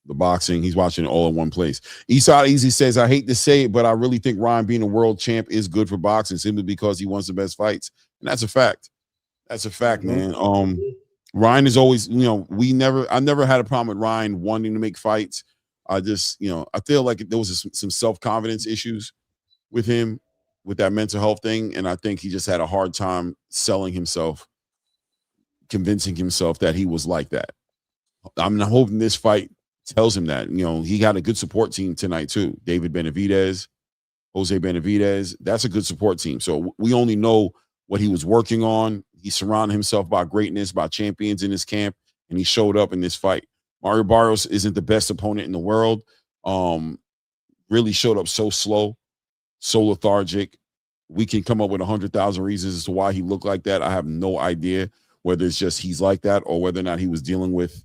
boxing, he's watching it all in one place. Esau Easy says, I hate to say it, but I really think Ryan being a world champ is good for boxing simply because he wants the best fights. And that's a fact. That's a fact, man. Ryan is always, I never had a problem with Ryan wanting to make fights. I just, I feel like there was some self-confidence issues with him with that mental health thing. And I think he just had a hard time selling himself, convincing himself that he was like that. I'm hoping this fight tells him that. He got a good support team tonight too. David Benavidez, Jose Benavidez. That's a good support team. So we only know what he was working on. He surrounded himself by greatness, by champions in his camp, and he showed up in this fight. Mario Barrios isn't the best opponent in the world. Really showed up so slow, so lethargic. We can come up with 100,000 reasons as to why he looked like that. I have no idea whether it's just he's like that or whether or not he was dealing with,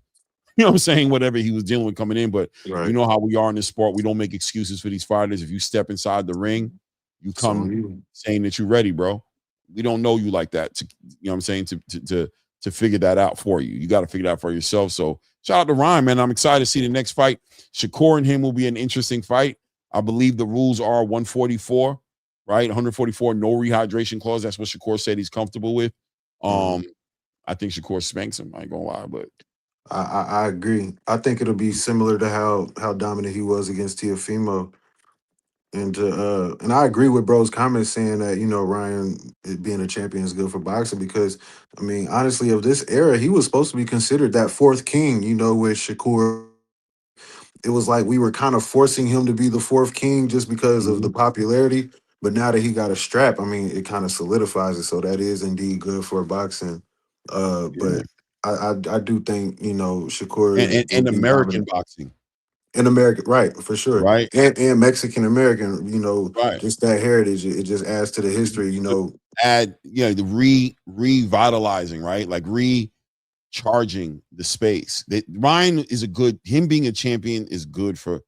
whatever he was dealing with coming in. But Right. You know how we are in this sport. We don't make excuses for these fighters. If you step inside the ring, you come saying that you're ready, bro. We don't know you like that. To figure that out for you. You got to figure that out for yourself. So shout out to Ryan, man. I'm excited to see the next fight. Shakur and him will be an interesting fight. I believe the rules are 144, right? 144, no rehydration clause. That's what Shakur said he's comfortable with. I think Shakur spanks him. I ain't gonna lie, but I agree. I think it'll be similar to how dominant he was against Teofimo. And I agree with bro's comments saying that, Ryan being a champion is good for boxing because, I mean, honestly, of this era, he was supposed to be considered that fourth king, with Shakur. It was like we were kind of forcing him to be the fourth king just because of the popularity. But now that he got a strap, I mean, it kind of solidifies it. So that is indeed good for boxing. But I do think, Shakur will and be American dominant. boxing. In America, right, for sure. Right. And Mexican American, Right. just that heritage, it just adds to the history, Add, the revitalizing, right? Like recharging the space. That Ryan is him being a champion is good for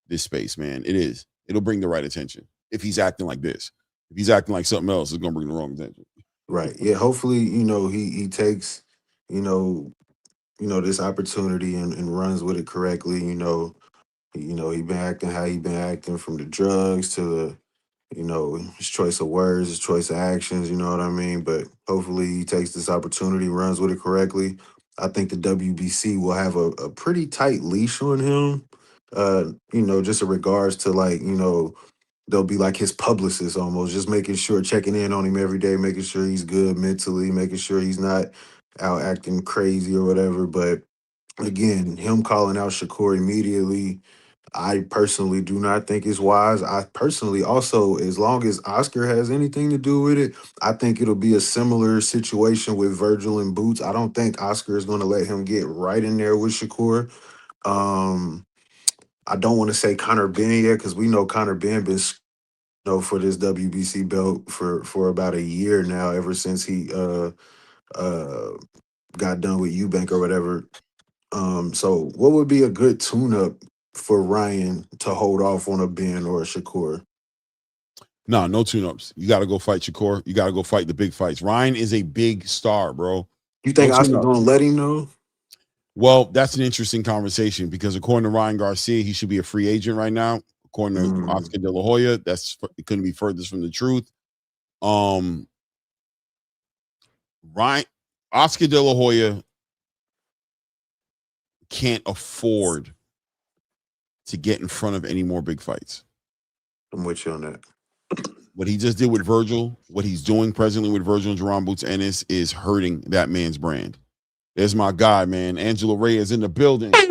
this space, man. It is. it'll bring the right attention. If he's acting like this, if he's acting like something else, it's gonna bring the wrong attention. Right. Yeah. Hopefully, he takes, you know, this opportunity and runs with it correctly. He been acting how he been acting, from the drugs to the, his choice of words, his choice of actions, you know what I mean? But hopefully he takes this opportunity, runs with it correctly. I think the WBC will have a pretty tight leash on him, just in regards to, like, they'll be like his publicist almost, just making sure, checking in on him every day, making sure he's good mentally, making sure he's not out acting crazy or whatever. But again, him calling out Shakur immediately, I personally do not think is wise. I personally also, as long as Oscar has anything to do with it, I think it'll be a similar situation with Virgil and Boots. I don't think Oscar is going to let him get right in there with Shakur. I don't want to say Conor Benn yet, because we know Conor Benn been for this WBC belt for about a year now, ever since he got done with Eubank or whatever. So what would be a good tune-up for Ryan to hold off on a Ben or a Shakur? No tune-ups. You got to go fight Shakur. You got to go fight the big fights. Ryan is a big star, bro. You think Oscar's going to let him know? Well, that's an interesting conversation, because according to Ryan Garcia, he should be a free agent right now. According to Oscar De La Hoya, it couldn't be furthest from the truth. Oscar De La Hoya can't afford to get in front of any more big fights. I'm with you on that. What he just did with Virgil, what he's doing presently with Virgil and Jerome Boots Ennis, is hurting that man's brand. There's my guy, man. Angelo Reyes in the building. What's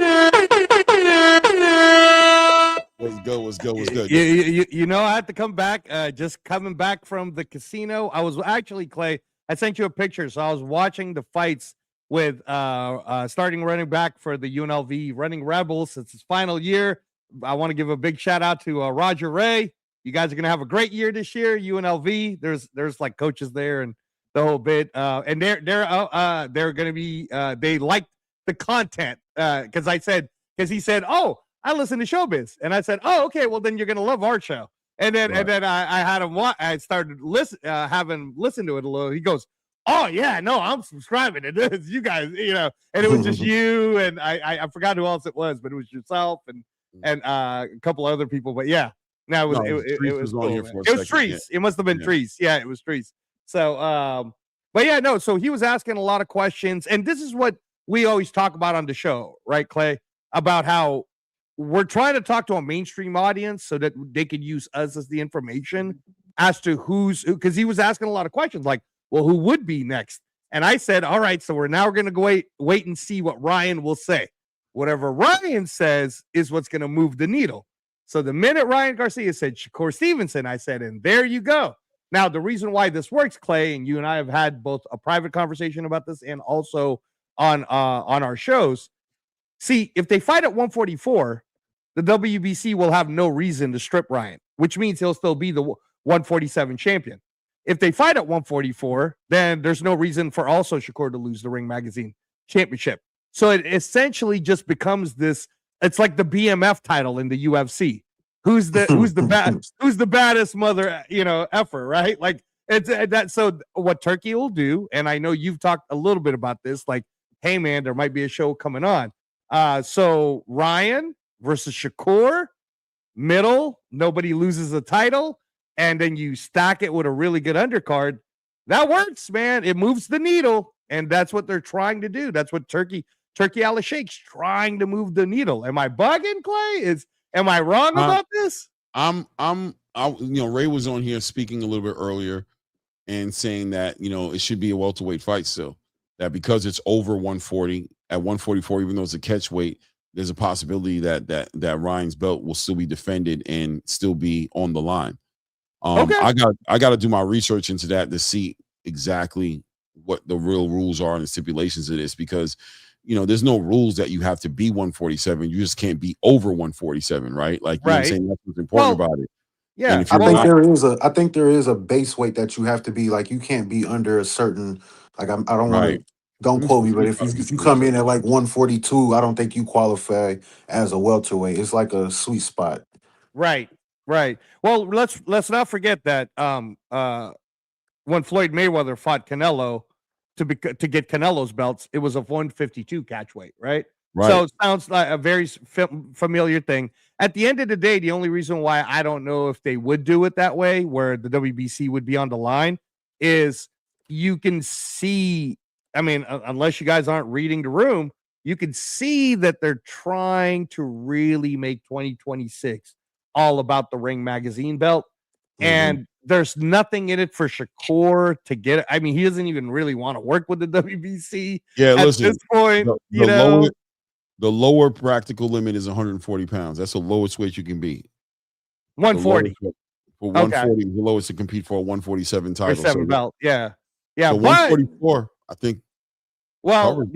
good? I had to come back. Just coming back from the casino. I was actually, Clay, I sent you a picture. So I was watching the fights with starting running back for the UNLV Running Rebels. It's his final year. I want to give a big shout out to Roger Ray. You guys are going to have a great year this year. UNLV, there's like coaches there and the whole bit. And they're going to be, they like the content. Because he said, oh, I listen to Showbiz. And I said, oh, okay, well then you're going to love our show. And then, I had him I started having listened to it a little. He goes, oh yeah, no, I'm subscribing to this. You guys, and it was just you. And I forgot who else it was, but it was yourself and a couple other people. But yeah, it was cool, it was Treese. Yeah. It must have been Treese. Yeah, it was Treese. So, but yeah, no. So he was asking a lot of questions, and this is what we always talk about on the show, right, Clay? About how we're trying to talk to a mainstream audience so that they could use us as the information as to who's who, because he was asking a lot of questions like, well, who would be next? And I said, all right, so we're now going to go wait and see what Ryan will say. Whatever Ryan says is what's going to move the needle. So the minute Ryan Garcia said Shakur Stevenson, I said, and there you go. Now, the reason why this works, Clay, and you and I have had both a private conversation about this and also on our shows. See, if they fight at 144, the WBC will have no reason to strip Ryan, which means he'll still be the 147 champion. If they fight at 144, then there's no reason for also Shakur to lose the Ring Magazine championship. So it essentially just becomes this. It's like the BMF title in the UFC. Who's the baddest mother, effer, right? Like it's that. So what Turkey will do, and I know you've talked a little bit about this, like, hey man, there might be a show coming on. So Ryan versus Shakur, middle, nobody loses a title, and then you stack it with a really good undercard. That works, man. It moves the needle, and that's what they're trying to do. That's what Turkey Al Sheikh's trying to move the needle. Am I bugging, Clay? Am I wrong about this? Ray was on here speaking a little bit earlier and saying that, it should be a welterweight fight still. That because it's over 140 at 144, even though it's a catch weight, there's a possibility that Ryan's belt will still be defended and still be on the line. Okay. I got to do my research into that to see exactly what the real rules are and the stipulations of this, because there's no rules that you have to be 147. You just can't be over 147, right? Like, you know what I'm saying? That's what's important about it. Yeah, I think there is a base weight that you have to be. Like, you can't be under a certain. Like, I don't want to. Don't quote me, but if you come in at like 142, I don't think you qualify as a welterweight. It's like a sweet spot. Right. Right. Well, let's not forget that when Floyd Mayweather fought Canelo to get Canelo's belts, it was a 152 catch weight, right? So Right. it sounds like a very familiar thing. At the end of the day, the only reason why I don't know if they would do it that way, where the WBC would be on the line, is you can see. I mean, unless you guys aren't reading the room, you can see that they're trying to really make 2026 all about the Ring Magazine belt. And there's nothing in it for Shakur to get it. I mean, he doesn't even really want to work with the WBC Yeah, at listen, this point. the lower practical limit is 140 pounds. That's the lowest weight you can be. 140. For 140 is the lowest to compete for a 147 title. For 7 belt. Yeah. Yeah. So But 144, I think. well,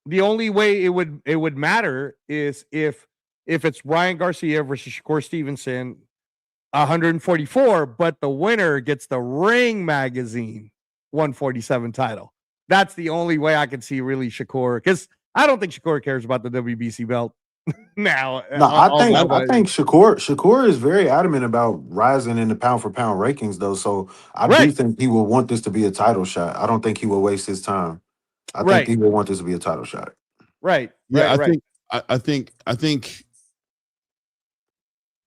the only way it would matter is if it's Ryan Garcia versus Shakur Stevenson, 144, but the winner gets the Ring Magazine 147 title. That's the only way I can see really Shakur, because I don't think Shakur cares about the WBC belt now. No, I think Shakur is very adamant about rising in the pound for pound rankings though. So I do think he will want this to be a title shot. I don't think he will waste his time. I think he will want this to be a title shot. Right. Yeah, I think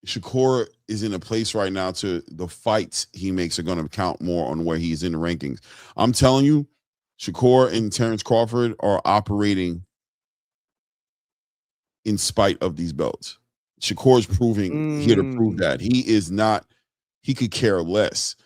Shakur is in a place right now to the fights he makes are going to count more on where he's in the rankings. I'm telling you, Shakur and Terrence Crawford are operating in spite of these belts. Shakur's proving here to prove that he is not. He could care less.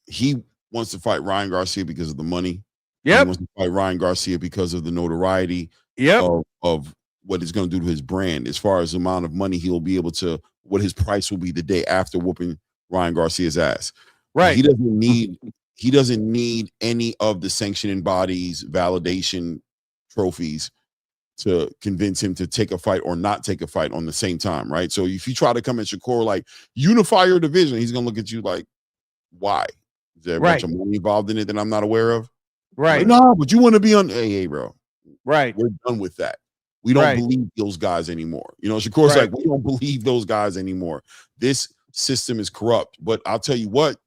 He wants to fight Ryan Garcia because of the money. Yep. He wants to fight Ryan Garcia because of the notoriety. Yep. Of what it's going to do to his brand, as far as the amount of money he'll be able to, what his price will be the day after whooping Ryan Garcia's ass. Right. He doesn't need any of the sanctioning bodies, validation trophies to convince him to take a fight or not take a fight on the same time, right? So if you try to come at Shakur like unify your division, he's gonna look at you like, why? Is there a bunch of money involved in it that I'm not aware of? Right. Like, no, but you want to be on hey, bro. Right. We're done with that. We don't believe those guys anymore. You know, Shakur's like, we don't believe those guys anymore. This system is corrupt. But I'll tell you what,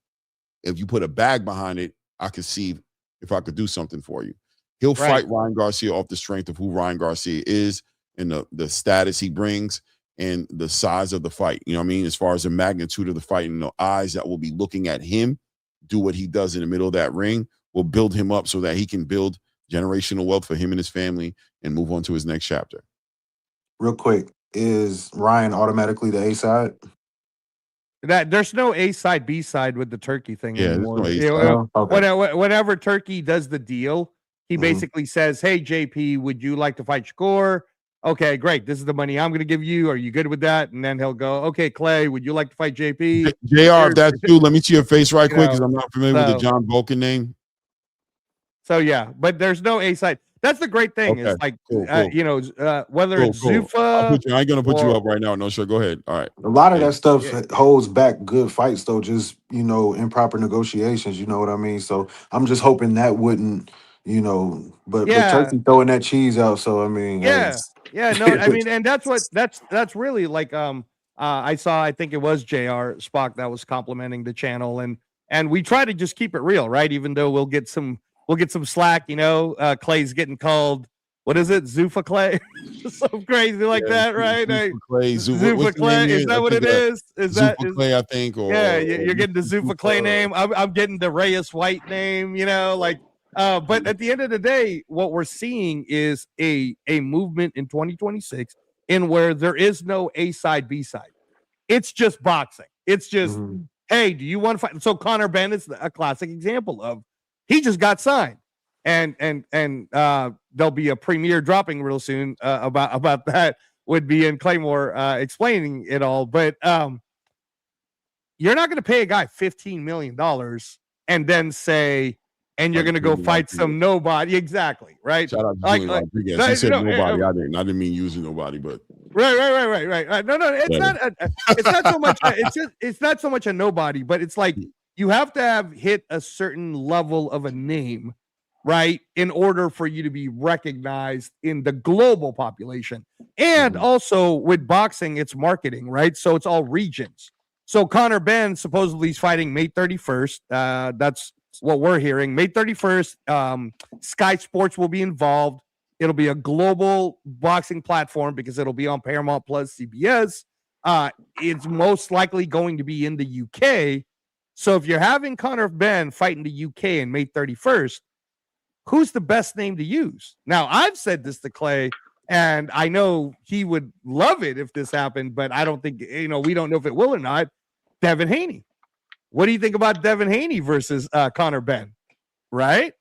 if you put a bag behind it, I could see if I could do something for you. He'll fight Ryan Garcia off the strength of who Ryan Garcia is and the status he brings and the size of the fight. You know what I mean? As far as the magnitude of the fight and the eyes that will be looking at him do what he does in the middle of that ring will build him up so that he can build generational wealth for him and his family and move on to his next chapter. Real quick, is Ryan automatically the A side? That there's no A side, B side with the Turkey thing anymore. Whenever Turkey does the deal, he basically says, "Hey JP, would you like to fight Shakur? Okay, great. This is the money I'm going to give you. Are you good with that?" And then he'll go, "Okay, Clay, would you like to fight JP?" JR, if that's you, let me see your face right quick because I'm not familiar with the John Vulcan name. So yeah, but there's no A side. That's the great thing. Okay, It's like cool. whether it's Zuffa. I ain't gonna put you up right now. No, sure. Go ahead. All right. A lot of that stuff holds back good fights, though. Just improper negotiations. You know what I mean? So I'm just hoping that wouldn't, but Turkey throwing that cheese out. So I mean, no, I mean, and that's really like I saw. I think it was JR Spock that was complimenting the channel, and we try to just keep it real, right? Even though we'll get some slack, Clay's getting called, what is it? Zuffa Clay? Something crazy like that, right? Zuffa Clay. Zuffa Clay. Is that what it is? Zuffa Clay, I think. You're getting the Zuffa Clay name. I'm getting the Reyes White name, but at the end of the day, what we're seeing is a movement in 2026 in where there is no A side, B side. It's just boxing. It's just, hey, do you want to fight? So Conor Benn is a classic example of, he just got signed, and there'll be a premiere dropping real soon about that. Would be in Claymore explaining it all, but you're not going to pay a guy $15 million and then say, and you're going to go fight some nobody. Exactly, right? Shout out to Julian Rodriguez. He said nobody. I didn't mean using nobody, but right. No, it's not. It's not so much. It's not so much a nobody, but it's like, you have to have hit a certain level of a name, right, in order for you to be recognized in the global population. And also with boxing, it's marketing, right? So it's all regions. So Conor Benn supposedly is fighting May 31st. That's what we're hearing. May 31st, Sky Sports will be involved. It'll be a global boxing platform because it'll be on Paramount Plus, CBS. It's most likely going to be in the UK. So if you're having Conor Benn fight in the UK on May 31st, who's the best name to use? Now, I've said this to Clay, and I know he would love it if this happened, but I don't think, we don't know if it will or not. Devin Haney. What do you think about Devin Haney versus Conor Benn? Right?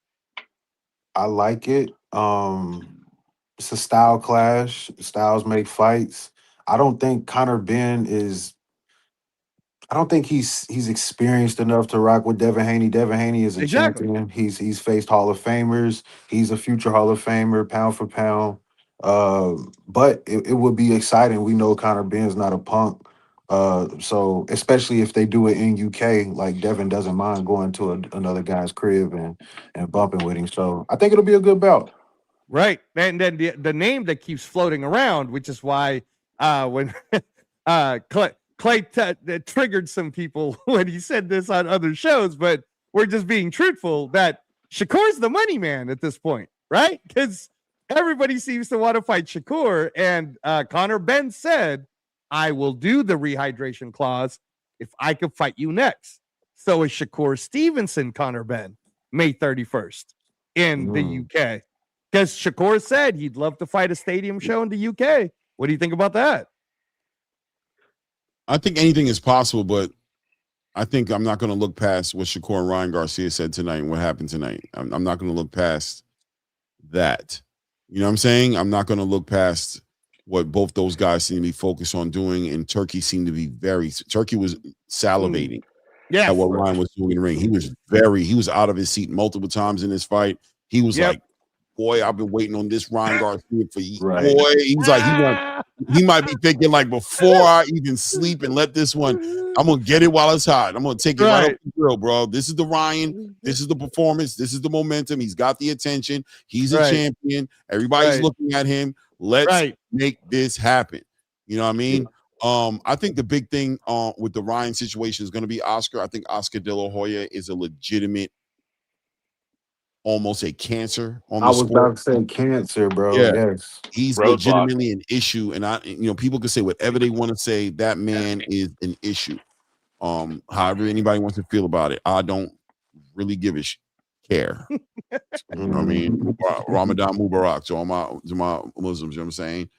I like it. It's a style clash. Styles make fights. I don't think Conor Benn is. I don't think he's experienced enough to rock with Devin Haney. Devin Haney is a champion. He's faced Hall of Famers. He's a future Hall of Famer, pound for pound. But it would be exciting. We know Conor Benn's not a punk. So especially if they do it in UK, like Devin doesn't mind going to another guy's crib and bumping with him. So I think it'll be a good bout. Right. And then the name that keeps floating around, which is why when Clay triggered some people when he said this on other shows, but we're just being truthful that Shakur's the money man at this point, right? Because everybody seems to want to fight Shakur, and Conor Benn said, I will do the rehydration clause if I could fight you next. So is Shakur Stevenson Conor Benn May 31st in the UK. Because Shakur said he'd love to fight a stadium show in the UK. What do you think about that? I think anything is possible, but I think I'm not going to look past what Shakur and Ryan Garcia said tonight and what happened tonight. I'm not going to look past that. You know what I'm saying? I'm not going to look past what both those guys seem to be focused on doing, and Turkey seemed to be Turkey was salivating at what Ryan was doing in the ring. He was out of his seat multiple times in this fight. He was like, boy, I've been waiting on this Ryan Garcia for years. Right. Boy, he was like, he might be thinking like, before I even sleep and let this one, I'm going to get it while it's hot. I'm going to take it right up the grill, bro. This is the Ryan. This is the performance. This is the momentum. He's got the attention. He's a champion. Everybody's looking at him. Let's make this happen. You know what I mean? I think the big thing with the Ryan situation is going to be Oscar. I think Oscar De La Hoya is a legitimate, almost a cancer on the I was sport. about to say cancer, bro. Yeah. Yes. He's legitimately an issue. And people can say whatever they want to say. That man is an issue. However anybody wants to feel about it. I don't really give a care. You know what I mean? Ramadan Mubarak to all my Muslims, you know what I'm saying?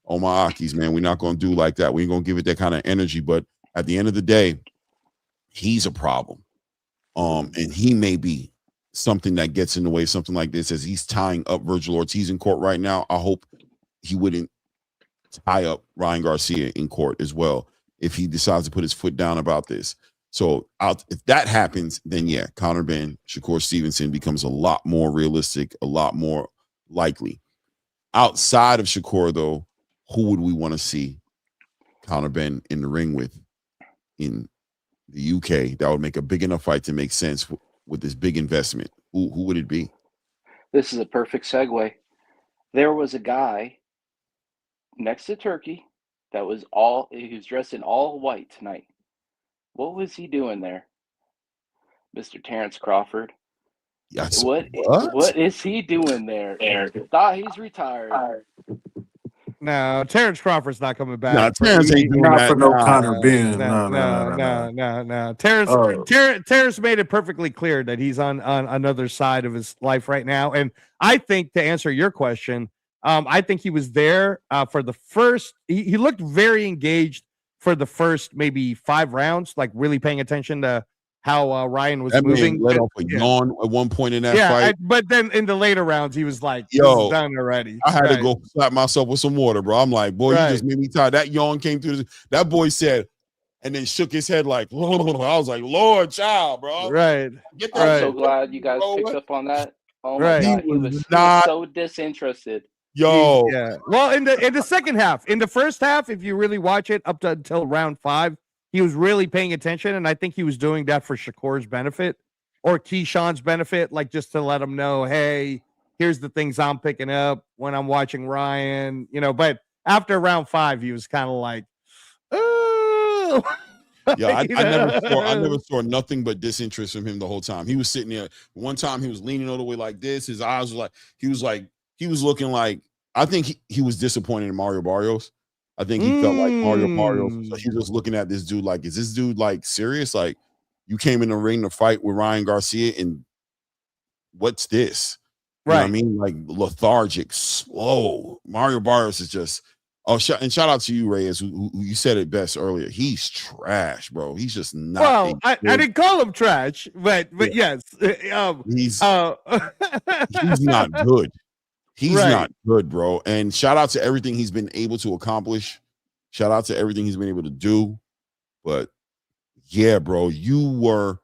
All my Akis, man. We're not gonna do like that. We ain't gonna give it that kind of energy. But at the end of the day, he's a problem. And he may be something that gets in the way, something like this, as he's tying up Virgil Ortiz in court right now. I hope he wouldn't tie up Ryan Garcia in court as well if he decides to put his foot down about this. So if that happens, then yeah, Conor Benn, Shakur Stevenson becomes a lot more realistic, a lot more likely. Outside of Shakur, though, who would we want to see Conor Benn in the ring with in the UK that would make a big enough fight to make sense with this big investment? Who would it be? This is a perfect segue. There was a guy next to Turkey that he was dressed in all white tonight. What was he doing there? Mr. Terrence Crawford. Yes. What is he doing there? Thought he's retired. No, Terrence Crawford's not coming back. No, Terrence ain't doing not that. for no Conor Benn. No. Terrence made it perfectly clear that he's on another side of his life right now. And I think, to answer your question, I think he was there for the first. He looked very engaged for the first maybe 5 rounds, like really paying attention to how Ryan was moving. Let off a yawn at one point in that fight. But then in the later rounds, he was like, yo, this is done already. I had to go slap myself with some water, bro. I'm like, boy, you just made me tired. That yawn came through. That boy said, and then shook his head like, I was like, Lord, child, bro. Right. I'm so glad you guys picked up on that. Oh my God, he was so disinterested. Yo. Yeah. Well, in the second half, in the first half, if you really watch it up to until round 5, he was really paying attention, and I think he was doing that for Shakur's benefit or Keyshawn's benefit, like just to let him know, hey, here's the things I'm picking up when I'm watching Ryan, But after round 5, he was kind of like, oh. Yeah, I, You I never know? saw nothing but disinterest from him the whole time. He was sitting there. One time he was leaning all the way like this. His eyes were he was looking like I think he was disappointed in Mario Barrios. I think he felt like Mario Barrios. So he Mm. was looking at this dude like, is this dude like serious? Like you came in the ring to fight with Ryan Garcia and what's this? You know what I Right. mean? Like lethargic, slow. Mario Barrios is just and shout out to you, Reyes, who you said it best earlier. He's trash, bro. He's just not a Well, I good. didn't call him trash, but Yeah, yes. he's Uh, he's not good. He's right. not good, bro. And shout out to everything he's been able to accomplish. Shout out to everything he's been able to do. But yeah, bro, you were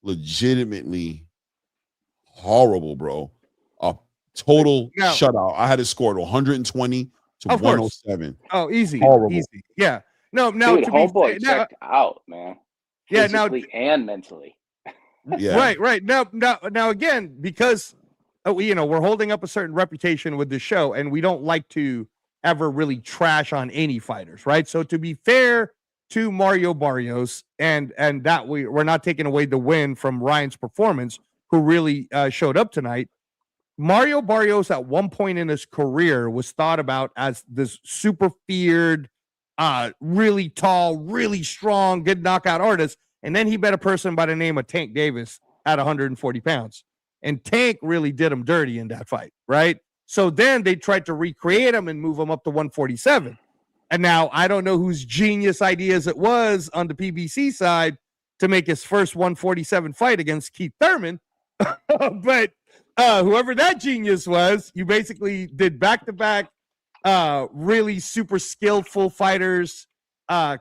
legitimately horrible, bro. A total Now, shutout. I had it scored 120 to of course. 107. Oh, easy, Horrible. easy. Yeah. No, now Dude, to be fair, homeboy now, checked out, man. yeah, now, Physically and mentally. Yeah. right. Now, again, because we're holding up a certain reputation with the show, and we don't like to ever really trash on any fighters, right? So to be fair to Mario Barrios, and that we're not taking away the win from Ryan's performance, who really showed up tonight. Mario Barrios at one point in his career was thought about as this super feared, really tall, really strong, good knockout artist. And then he met a person by the name of Tank Davis at 140 pounds. And Tank really did him dirty in that fight, right? So then they tried to recreate him and move him up to 147. And now I don't know whose genius ideas it was on the PBC side to make his first 147 fight against Keith Thurman. But whoever that genius was, you basically did back-to-back really super skillful fighters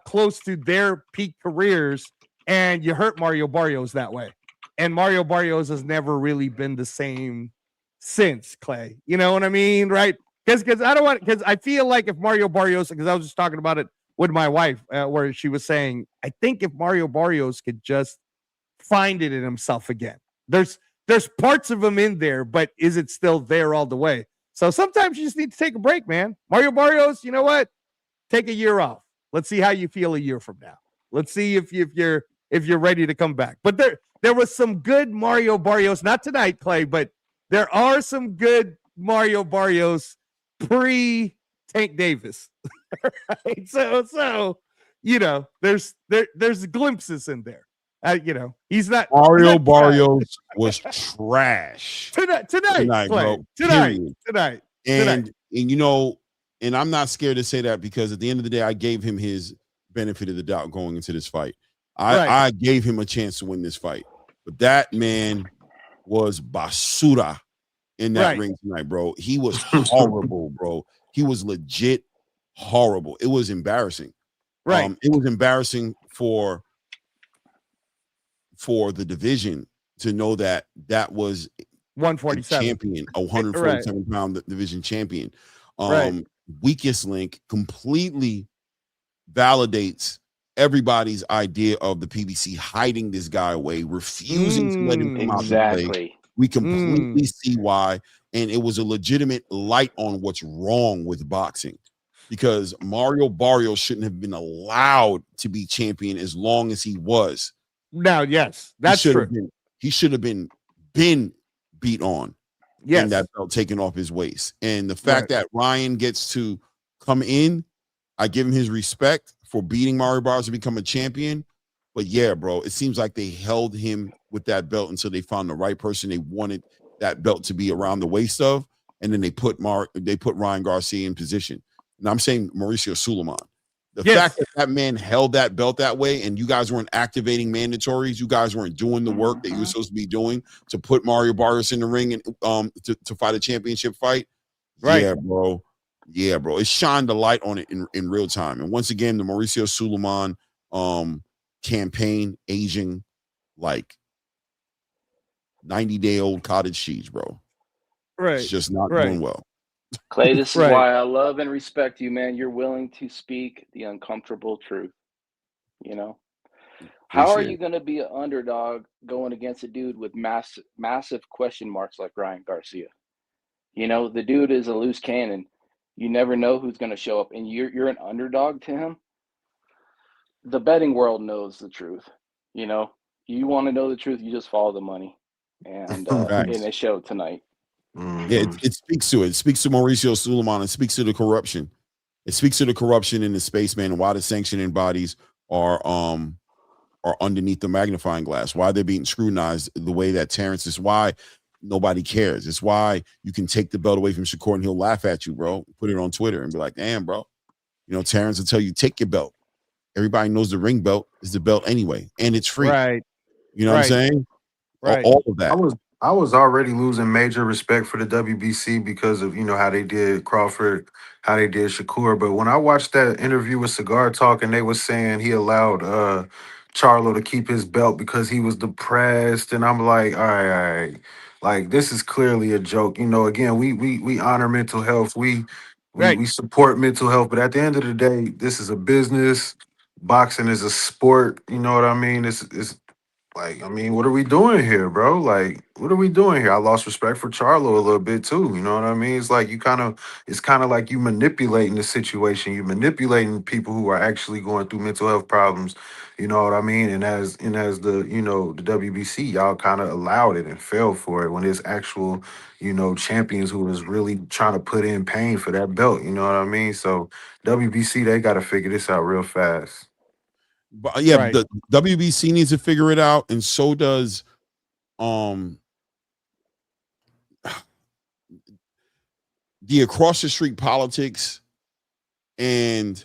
close to their peak careers, and you hurt Mario Barrios that way. And Mario Barrios has never really been the same since, Clay. You know what I mean, right? Because I feel like if Mario Barrios, because I was just talking about it with my wife, where she was saying, I think if Mario Barrios could just find it in himself again. There's parts of him in there, but is it still there all the way? So sometimes you just need to take a break, man. Mario Barrios, you know what? Take a year off. Let's see how you feel a year from now. Let's see if you're ready to come back. But there was some good Mario Barrios, not tonight, Clay, but there are some good Mario Barrios pre Tank Davis. Right? So there's glimpses in there. He's not Mario Barrios was trash tonight, Clay. bro. Tonight. And and I'm not scared to say that because at the end of the day, I gave him his benefit of the doubt going into this fight. I gave him a chance to win this fight, but that man was basura in that ring tonight, bro. He was horrible, bro. He was legit horrible. It was embarrassing. Right. It was embarrassing for the division to know that was 147 champion, a 147 pound division champion. Right. Weakest link completely validates everybody's idea of the PBC hiding this guy away, refusing to let him come out and play. We completely see why, and it was a legitimate light on what's wrong with boxing, because Mario Barrios shouldn't have been allowed to be champion as long as he was. Now, yes, that's true. He should have been beat on. Yes. And that belt taken off his waist. And the fact that Ryan gets to come in, I give him his respect for beating Mario Barrios to become a champion. But yeah, bro, it seems like they held him with that belt until they found the right person they wanted that belt to be around the waist of. And then they put Ryan Garcia in position. And I'm saying Mauricio Suleiman. The fact that man held that belt that way and you guys weren't activating mandatories, you guys weren't doing the work that you were supposed to be doing to put Mario Barrios in the ring and to fight a championship fight. Right. Yeah, bro. It shined the light on it in real time. And once again, the Mauricio Suleiman campaign aging like 90-day-old cottage cheese, bro. Right. It's just not doing well. Clay, this is why I love and respect you, man. You're willing to speak the uncomfortable truth. How are you going to be an underdog going against a dude with massive question marks like Ryan Garcia? The dude is a loose cannon. You never know who's going to show up, and you're an underdog to him. the betting world knows the truth. You know, you want to know the truth, you just follow the money, and Facts. it showed tonight. Yeah, Mhm. it speaks to it. It speaks to Mauricio Suleiman. It speaks to the corruption. It speaks to the corruption in the space, man, and why the sanctioning bodies are underneath the magnifying glass. Why they're being scrutinized the way that Terrence is. Why nobody cares. It's why you can take the belt away from Shakur and he'll laugh at you, bro. Put it on Twitter and be like, "Damn, bro." You know, Terrence will tell you, "Take your belt." Everybody knows the ring belt is the belt anyway, and it's free. Right. You know what I'm Right. saying? Right. All of I that. was I was already losing major respect for the WBC because of how they did Crawford, how they did Shakur. But when I watched that interview with Cigar Talk and they was saying he allowed Charlo to keep his belt because he was depressed, and I'm like, all right, like this is clearly a joke. Again, we honor mental health, Right. we support mental health, but at the end of the day, this is a business. Boxing is a sport. You know what I mean? It's like, I mean, what are we doing here, bro? Like, what are we doing here? I lost respect for Charlo a little bit too. You know what I mean? It's like it's kind of like you manipulating the situation. You manipulating people who are actually going through mental health problems. You know what I mean? And as the WBC, y'all kind of allowed it and fell for it when there's actual, champions who was really trying to put in pain for that belt. You know what I mean? So WBC, they got to figure this out real fast. But yeah, Right. the WBC needs to figure it out, and so does um the across the street politics and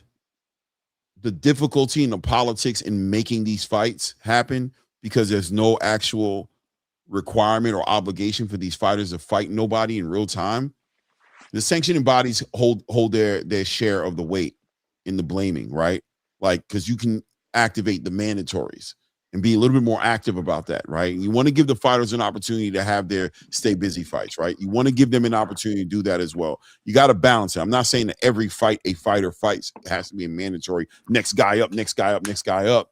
the difficulty in the politics in making these fights happen because there's no actual requirement or obligation for these fighters to fight nobody in real time. The sanctioning bodies hold their share of the weight in the blaming, right? Like, because you can activate the mandatories and be a little bit more active about that, right? You want to give the fighters an opportunity to have their stay busy fights, right? You want to give them an opportunity to do that as well. You got to balance it. I'm not saying that every fight a fighter fights has to be a mandatory next guy up, next guy up, next guy up.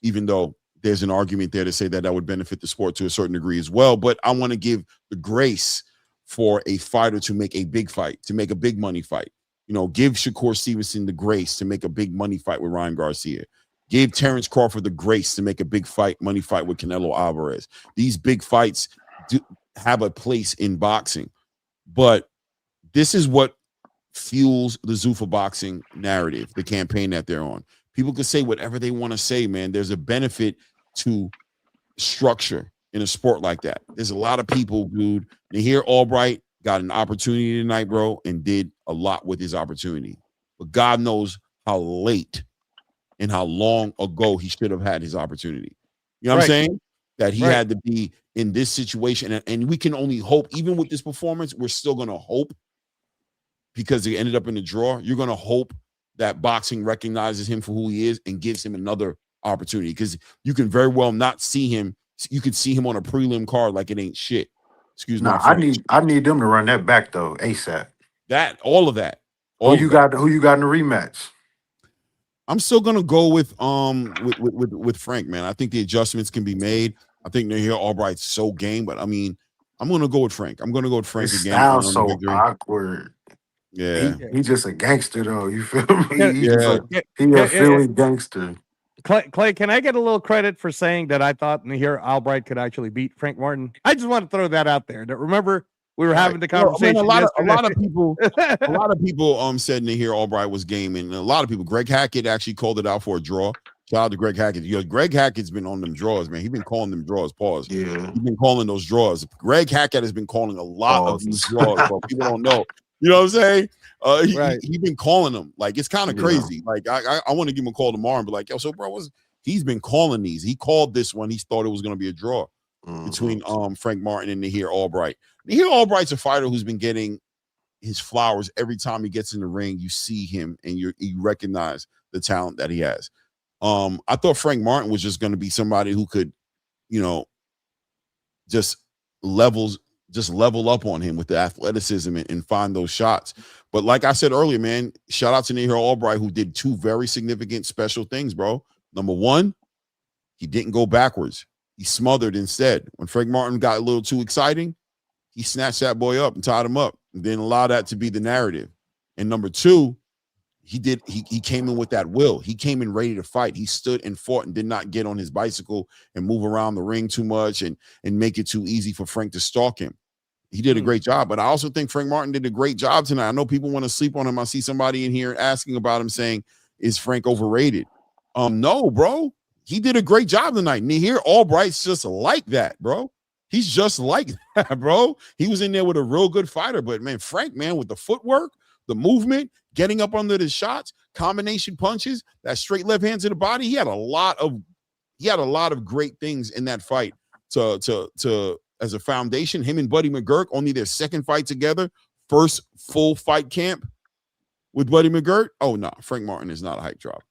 Even though there's an argument there to say that would benefit the sport to a certain degree as well. But I want to give the grace for a fighter to make a big fight, to make a big money fight. Give Shakur Stevenson the grace to make a big money fight with Ryan Garcia. Give Terrence Crawford the grace to make a big money fight with Canelo Alvarez. These big fights do have a place in boxing, but this is what fuels the Zuffa boxing narrative, the campaign that they're on. People can say whatever they want to say, man. There's a benefit to structure in a sport like that. There's a lot of people, dude. Nahir Albright got an opportunity tonight, bro, and did a lot with his opportunity. But God knows how late and how long ago he should have had his opportunity. You know what I'm saying? That he had to be in this situation. And we can only hope, even with this performance, we're still going to hope because he ended up in the draw. You're going to hope that boxing recognizes him for who he is and gives him another opportunity, because you can very well not see him. You could see him on a prelim card like it ain't shit. Excuse my Nah, I French. need them to run that back though, ASAP. All of that. Who you got in the rematch? I'm still gonna go with Frank, man. I think the adjustments can be made. I think Nahir Albright's so game, but I mean, I'm gonna go with Frank. I'm gonna go with Frank His again on style's the so victory. awkward. Yeah. He just a gangster though. You feel Yeah, me? Yeah. He a Philly gangster. Clay, can I get a little credit for saying that I thought Nahir Albright could actually beat Frank Martin? I just want to throw that out there. Remember, we were having the conversation. A lot yesterday. of people said Nahir Albright was game, and a lot of people. Greg Hackett actually called it out for a draw. Shout out to Greg Hackett. Greg Hackett's been on them draws, man. He's been calling them draws. Pause. Yeah. He's been calling those draws. Greg Hackett has been calling a lot of these draws, bro. People don't know. You know what I'm saying? He's been calling them. Like, it's kind of crazy. Like, I want to give him a call tomorrow and be like, yo, so bro, he's been calling these. He called this one. He thought it was going to be a draw between Frank Martin and Nahir Albright. Nahir Albright's a fighter who's been getting his flowers every time he gets in the ring. You see him and you recognize the talent that he has. I thought Frank Martin was just going to be somebody who could, just level up on him with the athleticism and find those shots. But like I said earlier, man, shout out to Nahir Albright, who did two very significant special things, bro. Number one, he didn't go backwards. He smothered instead. When Frank Martin got a little too exciting, he snatched that boy up and tied him up and didn't allow that to be the narrative. And number two, he came in with that will. He came in ready to fight. He stood and fought and did not get on his bicycle and move around the ring too much and make it too easy for Frank to stalk him. He did a great job, but I also think Frank Martin did a great job tonight. I know people want to sleep on him. I see somebody in here asking about him saying, is Frank overrated? No, bro. He did a great job tonight. Nihir Albright's just like that, bro. He's just like that, bro. He was in there with a real good fighter, but man, Frank, man, with the footwork, the movement, getting up under the shots, combination punches, that straight left hand to the body, he had a lot of great things in that fight to as a foundation. Him and Buddy McGirt, only their second fight together, first full fight camp with Buddy McGirt. Oh no, Frank Martin is not a hype drop.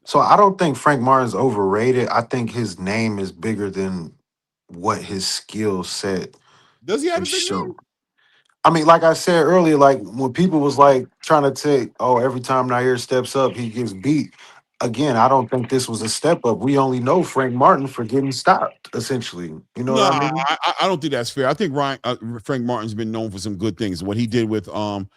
So I don't think Frank Martin's overrated. I think his name is bigger than what his skill set Does he have a is big show. name? I mean, like I said earlier, like when people was like trying to take, oh, every time Nair steps up, he gets beat. Again, I don't think this was a step up. We only know Frank Martin for getting stopped, essentially. You know what I mean? I don't think that's fair. I think Frank Martin's been known for some good things. What he did with the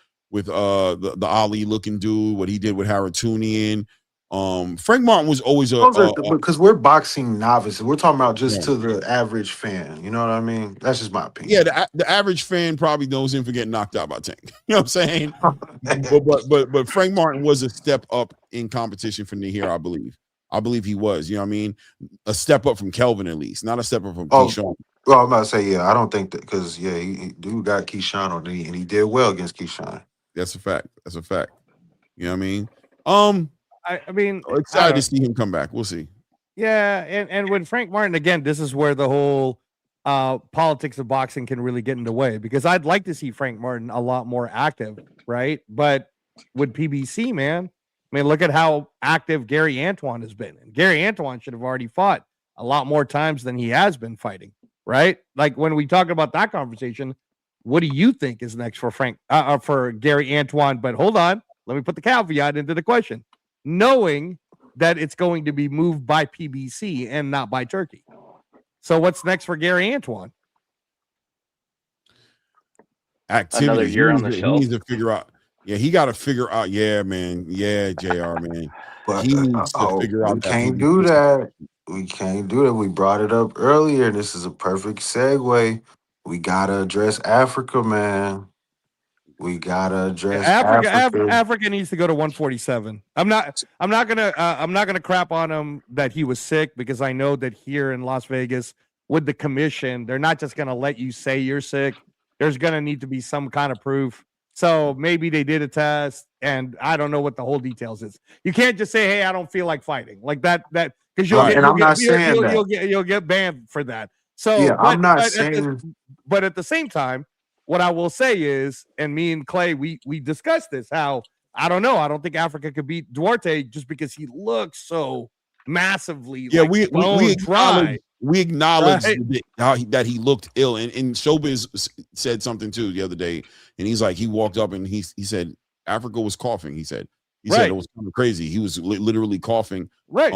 Ali looking dude, what he did with Haratunian. Frank Martin was always because we're boxing novices. We're talking about just to the average fan. You know what I mean? That's just my opinion. Yeah, the average fan probably knows him for getting knocked out by Tank. You know what I'm saying? but Frank Martin was a step up in competition for Nihir, I believe. I believe he was. You know what I mean? A step up from Kelvin, at least, not a step up from Keyshawn. Well, I'm about to say, yeah, I don't think that because he dude got Keyshawn on the and he did well against Keyshawn. That's a fact. That's a fact. You know what I mean? I mean, excited to see him come back. We'll see. Yeah, and with Frank Martin, again, this is where the whole politics of boxing can really get in the way, because I'd like to see Frank Martin a lot more active, right? But with PBC, man, I mean, look at how active Gary Antoine has been. And Gary Antoine should have already fought a lot more times than he has been fighting, right? Like when we talk about that conversation, what do you think is next for for Gary Antoine? But hold on, let me put the caveat into the question. Knowing that it's going to be moved by PBC and not by Turkey. So what's next for Gary Antoine? Activity. Another year on the shelf. He needs to figure out. Yeah, he got to figure out. Yeah, man. Yeah, JR, man. But he needs to figure out. We can't do that. We can't do that. We brought it up earlier. This is a perfect segue. We gotta address Africa, man. We gotta address Africa. Africa needs to go to 147. I'm not gonna crap on him that he was sick, because I know that here in Las Vegas with the commission, they're not just gonna let you say you're sick. There's gonna need to be some kind of proof. So maybe they did a test, and I don't know what the whole details is. You can't just say, "Hey, I don't feel like fighting," like that because you'll get banned for that. So yeah, I'm not saying. But at the same time, what I will say is, and me and Clay, we discussed this, how I don't know. I don't think Africa could beat Duarte just because he looks so massively. Yeah, like we acknowledge that he looked ill, and Showbiz said something too the other day, and he's like, he walked up and he said Africa was coughing. He said it was kind of crazy. He was literally coughing. Right.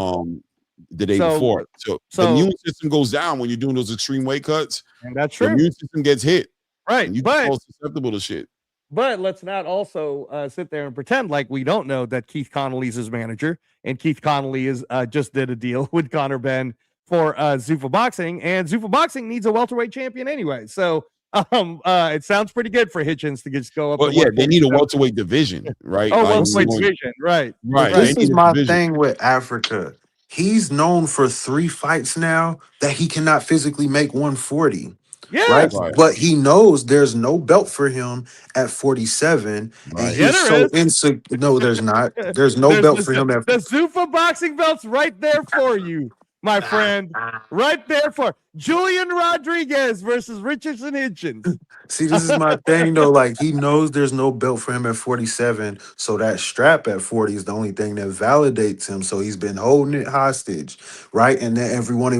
The day before. So the immune system goes down when you're doing those extreme weight cuts. And that's true. The immune system gets hit. Right. And you get all susceptible to shit. But let's not also sit there and pretend like we don't know that Keith Connolly's his manager, and Keith Connolly is just did a deal with Conor Benn for Zuffa Boxing, and Zuffa Boxing needs a welterweight champion anyway. So it sounds pretty good for Hitchins to just go up. But yeah, they need a welterweight division, right? Welterweight division, right? This is my thing with Africa. He's known for 3 fights now that he cannot physically make 140. Yeah, right. But he knows there's no belt for him at 47, and he's No, there's not. There's no belt for him at the Zuffa Boxing belt's right there for you, my friend. Right there for Julian Rodriguez versus Richardson Hitchins. See, this is my thing though. Like, he knows there's no belt for him at 47, so that strap at 40 is the only thing that validates him. So he's been holding it hostage, right? And then everybody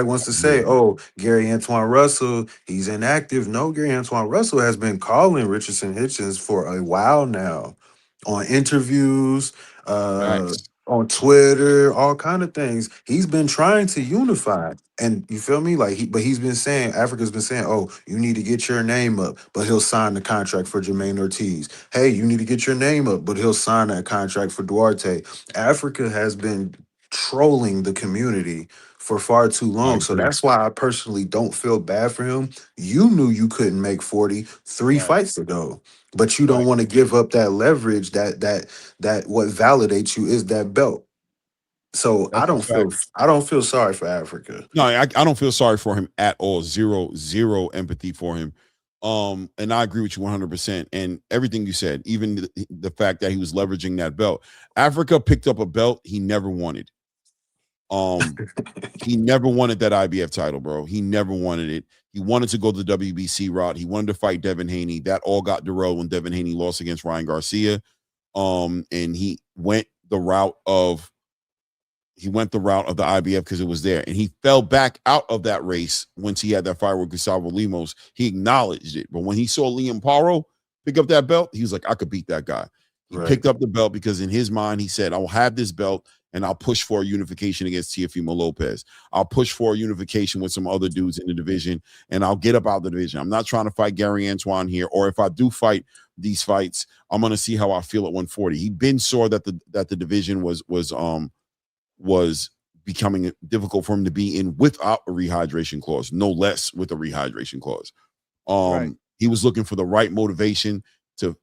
wants to say, "Oh, Gary Antoine Russell, he's inactive." No, Gary Antoine Russell has been calling Richardson Hitchins for a while now, on interviews. on Twitter, all kind of things. He's been trying to unify, and you feel me? Like, but he's been saying, Africa's been saying, "Oh, you need to get your name up," but he'll sign the contract for Jermaine Ortiz. Hey, you need to get your name up, but he'll sign that contract for Duarte. Africa has been trolling the community for far too I long, so agree. that's why I personally don't feel bad for him. You knew you couldn't make 43 Right. fights ago, but you don't Right. want to give up that leverage that what validates you is that belt. So That's a fact. I don't feel sorry for Africa. No, I don't feel sorry for him at all. Zero empathy for him. And I agree with you 100%. And everything you said, even the fact that he was leveraging that belt. Africa picked up a belt he never wanted. He never wanted that IBF title, bro. He never wanted it. He wanted to go the WBC route. He wanted to fight Devin Haney. That all got derailed when Devin Haney lost against Ryan Garcia. And he went the route of the IBF because it was there. And he fell back out of that race once he had that fight with Gustavo Lemos. He acknowledged it. But when he saw Liam Paro pick up that belt, he was like, I could beat that guy. He picked up the belt because in his mind, he said, I will have this belt and I'll push for a unification against Teofimo Lopez. I'll push for a unification with some other dudes in the division, and I'll get up out of the division. I'm not trying to fight Gary Antoine here, or if I do fight these fights, I'm going to see how I feel at 140. He'd been sore that the division was becoming difficult for him to be in without a rehydration clause, no less with a rehydration clause. He was looking for the right motivation to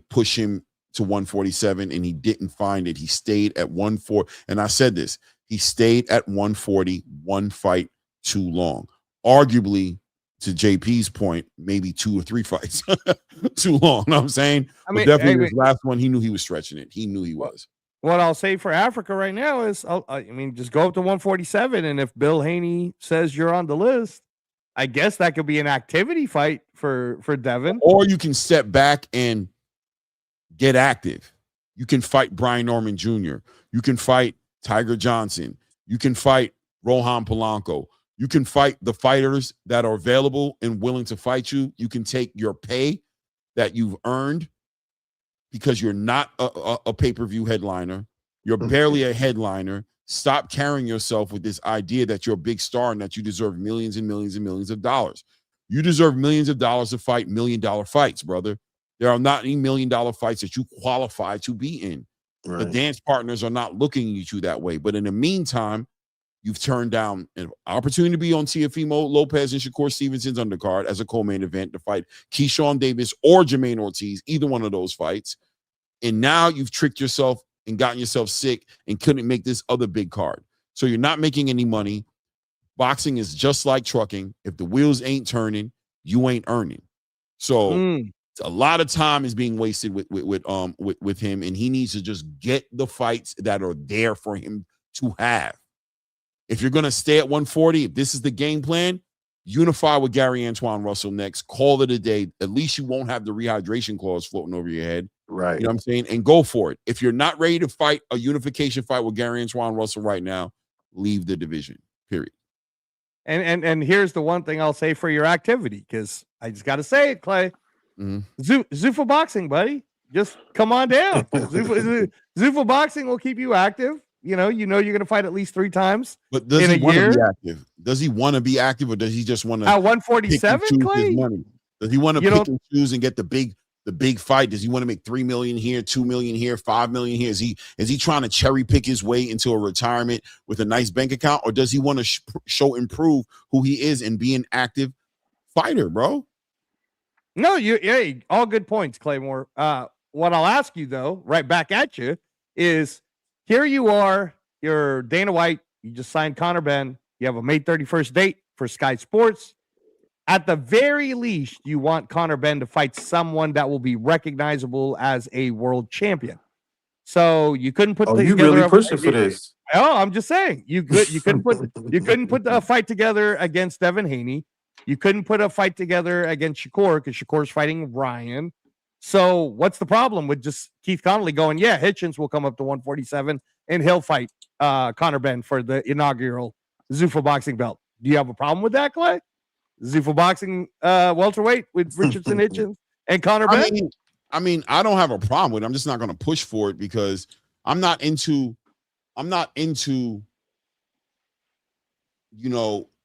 push him to 147, and he didn't find it. He stayed at 140. And I said this, he stayed at 140, one fight too long. Arguably, to JP's point, maybe 2 or 3 fights too long. You know what I'm saying? But definitely his last one, he knew he was stretching it. He knew he was. What I'll say for Africa right now is, just go up to 147, and if Bill Haney says you're on the list, I guess that could be an activity fight for Devin. Or you can step back and get active. You can fight Brian Norman Jr. You can fight Tiger Johnson. You can fight Rohan Polanco. You can fight the fighters that are available and willing to fight you. You can take your pay that you've earned because you're not a pay-per-view headliner. You're barely a headliner. Stop carrying yourself with this idea that you're a big star and that you deserve millions and millions and millions of dollars. You deserve millions of dollars to fight $1 million fights, brother. There are not any $1 million fights that you qualify to be in. Right. The dance partners are not looking at you that way. But in the meantime, you've turned down an opportunity to be on Teofimo Lopez and Shakur Stevenson's undercard as a co-main event to fight Keyshawn Davis or Jermaine Ortiz, either one of those fights. And now you've tricked yourself and gotten yourself sick and couldn't make this other big card. So you're not making any money. Boxing is just like trucking. If the wheels ain't turning, you ain't earning. So a lot of time is being wasted with him, and he needs to just get the fights that are there for him to have. If you're going to stay at 140, if this is the game plan, unify with Gary Antoine Russell next. Call it a day. At least you won't have the rehydration clause floating over your head. Right. You know what I'm saying? And go for it. If you're not ready to fight a unification fight with Gary Antoine Russell right now, leave the division, period. And here's the one thing I'll say for your activity, because I just got to say it, Clay. Zuffa boxing, buddy. Just come on down. Zuffa boxing will keep you active. You know you're going to fight at least 3 times. But does he want to be active? Does he want to be active, or does he just want to at 147? Clay, does he want to pick and choose and get the big fight? Does he want to make $3 million here, $2 million here, $5 million here? Is he trying to cherry pick his way into a retirement with a nice bank account, or does he want to improve who he is and be an active fighter, bro? No, all good points, Claymore. What I'll ask you though, right back at you, is here you are, you're Dana White, you just signed Conor Benn, you have a May 31st date for Sky Sports. At the very least, you want Conor Benn to fight someone that will be recognizable as a world champion. So you couldn't put you really pushing for this? Oh, I'm just saying you couldn't put a fight together against Devin Haney. You couldn't put a fight together against Shakur because Shakur's fighting Ryan. So what's the problem with just Keith Connolly going, yeah, Hitchins will come up to 147 and he'll fight Conor Benn for the inaugural Zuffa boxing belt? Do you have a problem with that, Clay? Zuffa boxing welterweight with Richardson, Hitchins, and Conor Benn? I mean, I don't have a problem with it. I'm just not going to push for it because I'm not into I'm not into,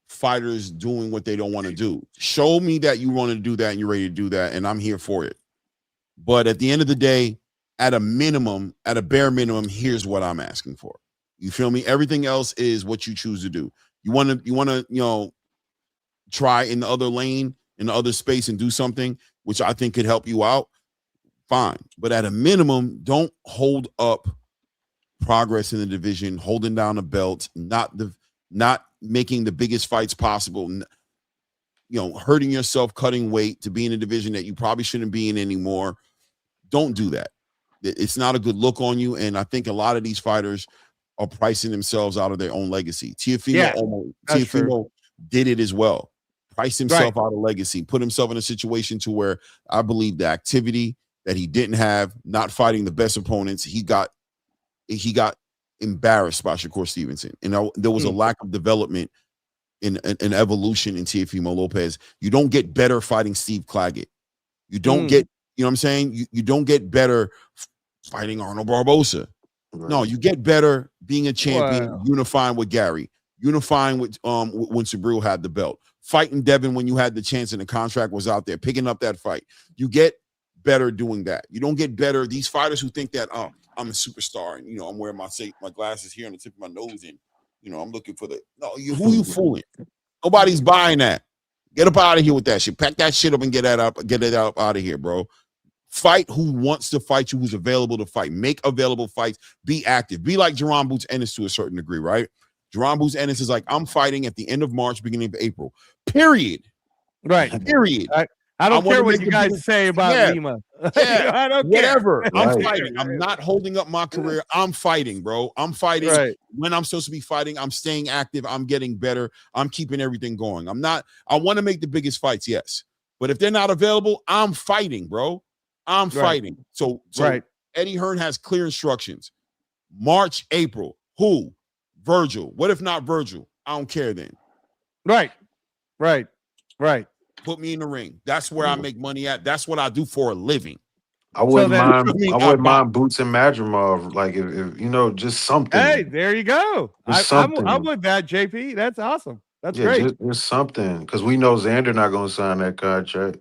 fighters doing what they don't want to do. Show me that you want to do that and you're ready to do that, and I'm here for it. But at the end of the day, at a bare minimum, here's what I'm asking for. You feel me? Everything else is what you choose to do. You want to, try in the other lane, in the other space, and do something which I think could help you out. Fine. But at a minimum, don't hold up progress in the division, holding down the belt, not making the biggest fights possible, hurting yourself, cutting weight to be in a division that you probably shouldn't be in anymore. Don't do that. It's not a good look on you. And I think a lot of these fighters are pricing themselves out of their own legacy. Teofimo did it as well. Priced himself out of legacy, put himself in a situation to where I believe the activity that he didn't have, not fighting the best opponents, he got embarrassed by Shakur Stevenson. And there was a lack of development in evolution in Teofimo Lopez. You don't get better fighting Steve Claggett. You don't get, you know what I'm saying? You don't get better fighting Arnold Barbosa. Right. No, you get better being a champion, unifying with Gary, unifying with when Subriel had the belt, fighting Devin when you had the chance and the contract was out there, picking up that fight. You get better doing that. You don't get better. These fighters who think that, I'm a superstar and I'm wearing my glasses here on the tip of my nose and I'm looking for who you fooling? Nobody's buying that. Get up out of here with that shit. Pack that shit up and get it up out of here, bro. Fight who wants to fight you, who's available to fight. Make available fights. Be active. Be like Jerron Boots Ennis to a certain degree, right? Jerron Boots Ennis is like, I'm fighting at the end of March, beginning of April. Period. Right. Period. I don't care what you guys say about Lima. Yeah, I don't whatever. care. I'm fighting. I'm not holding up my career. I'm fighting, bro. I'm fighting. When I'm supposed to be fighting, I'm staying active. I'm getting better. I'm keeping everything going. I want to make the biggest fights, yes. But if they're not available, I'm fighting, bro. I'm fighting. So Eddie Hearn has clear instructions. March, April. Who? Virgil. What if not Virgil? I don't care then. Right. Put me in the ring. That's where I make money at. That's what I do for a living. I wouldn't mind Boots and Madrimov, like if just something. Hey, there you go. I'm with that, JP. That's awesome. That's great. Just something, because we know Xander not going to sign that contract.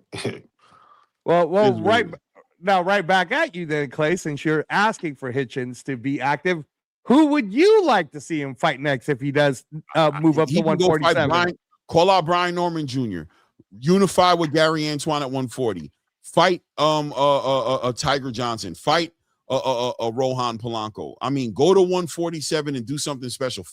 well, right back at you then, Clay. Since you're asking for Hitchins to be active, who would you like to see him fight next if he does move up to 147? Call out Brian Norman Jr. Unify with Gary Antoine at 140. Fight a Tiger Johnson. Fight a Rohan Polanco. I mean, go to 147 and do something special.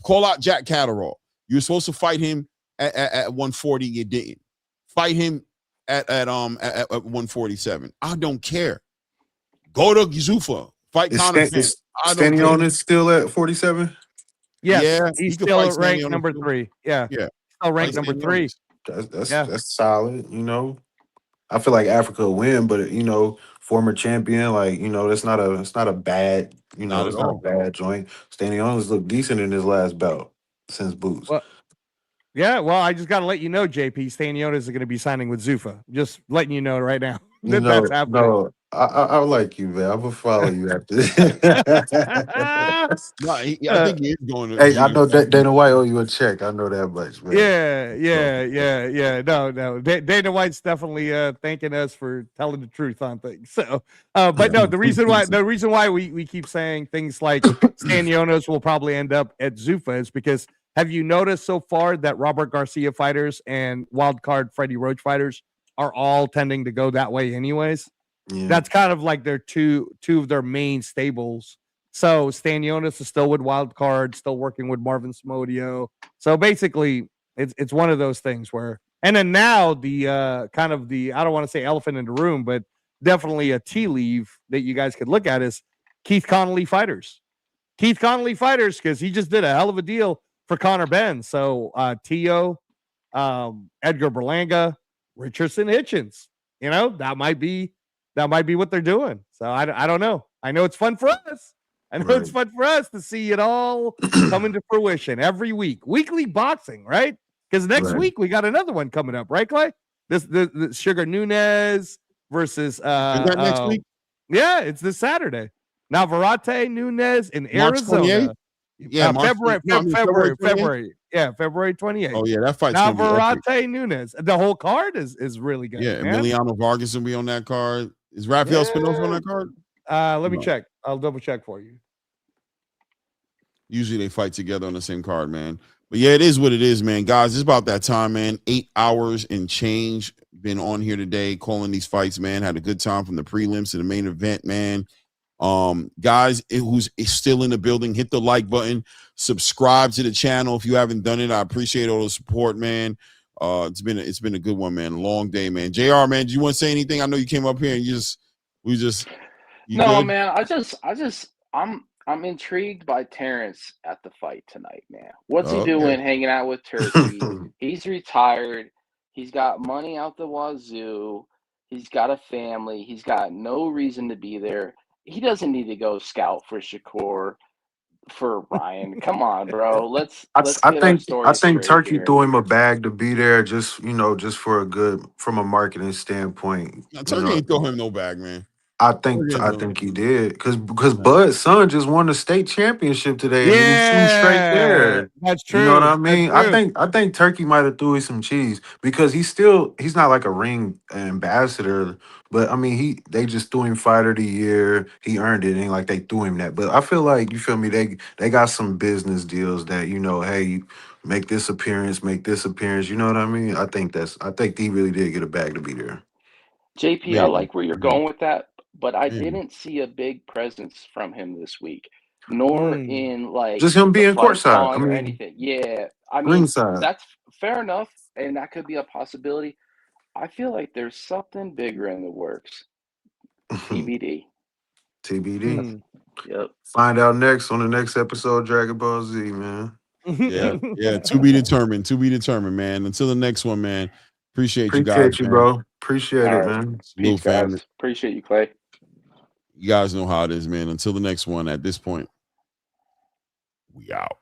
Call out Jack Catterall. You're supposed to fight him at 140. You didn't. Fight him at 147. I don't care. Go to Zuffa. Fight Conor. Stanionis still at 47? Yes, yeah, he's still at rank number 3. Yeah. Still ranked number 3. That's solid, I feel like Africa will win, but former champion, that's not a bad, it's not a bad joint. Stanionis looked decent in his last bout since Boots. Well, I just got to let you know, JP, Stanionis is going to be signing with Zuffa. Just letting you know right now that's happening. No, I like you, man. I'm gonna follow you after this. I think he is going to. Hey, I know Dana White owe you a check. I know that much, man. Yeah. No. Dana White's definitely thanking us for telling the truth on things. So, but no, the reason why we keep saying things like Stanionis will probably end up at Zuffa is because have you noticed so far that Robert Garcia fighters and wild card Freddie Roach fighters are all tending to go that way anyways? Yeah. That's kind of like their two of their main stables. So Stanionis is still with wild card, still working with Marvin Smodio. So basically, it's one of those things where, and then now the kind of the, I don't want to say elephant in the room, but definitely a tea leaf that you guys could look at is Keith Connolly fighters. Keith Connolly fighters, because he just did a hell of a deal for Conor Benn. So Tio, Edgar Berlanga, Richardson Hitchins, that might be what they're doing. So I don't know. I know it's fun for us. It's fun for us to see it all come into fruition every week. Weekly boxing, right? Because next week we got another one coming up, right, Clay? The Sugar Nunez versus is that next week? Yeah, it's this Saturday. Navarrete Nunes in March 28th? Arizona. Yeah, February 28th? Yeah, February 28th. Oh, yeah, that fight's going to be epic. Navarrete Nunes. The whole card is really good, Yeah, man. Emiliano Vargas will be on that card. Is Rafael Espinosa on that card? Let me No. check. I'll double check for you. Usually they fight together on the same card, man. But yeah, it is what it is, man. Guys, it's about that time, man. 8 hours and change. Been on here today calling these fights, man. Had a good time from the prelims to the main event, man. Guys who's still in the building, hit the like button, subscribe to the channel if you haven't done it. I appreciate all the support, man. It's been a good one, man. Long day, man. JR, man, do you want to say anything? I know you came up here and you No, good? man. I'm intrigued by Terrence at the fight tonight, man. What's he doing hanging out with Turkey? He's retired. He's got money out the wazoo. He's got a family. He's got no reason to be there. He doesn't need to go scout for Shakur, for Ryan. Come on, bro. Let's get our story I think straight Turkey here. threw him a bag to be there, just for from a marketing standpoint. Turkey ain't throw him no bag, man. I think he did because Bud's son just won the state championship today, and he was 2 straight there. That's true. You know what I mean? I think Turkey might have threw some cheese because he's not like a ring ambassador, but I mean they just threw him fighter of the year. He earned it. It ain't like they threw him that. But I feel like, you feel me, they got some business deals that, hey, you make this appearance. You know what I mean? I think he really did get a bag to be there. JP, I like where you're going with that, but I didn't see a big presence from him this week, nor in like just him being fight courtside. calling or anything. Yeah, I mean, ringside. That's fair enough, and that could be a possibility. I feel like there's something bigger in the works. TBD. TBD. Yep. Find out next on the next episode of Dragon Ball Z, man. Yeah. To be determined, man. Until the next one, man. Appreciate you guys, bro. Appreciate it, man. Peace, guys. Appreciate you, Clay. You guys know how it is, man. Until the next one, at this point, we out.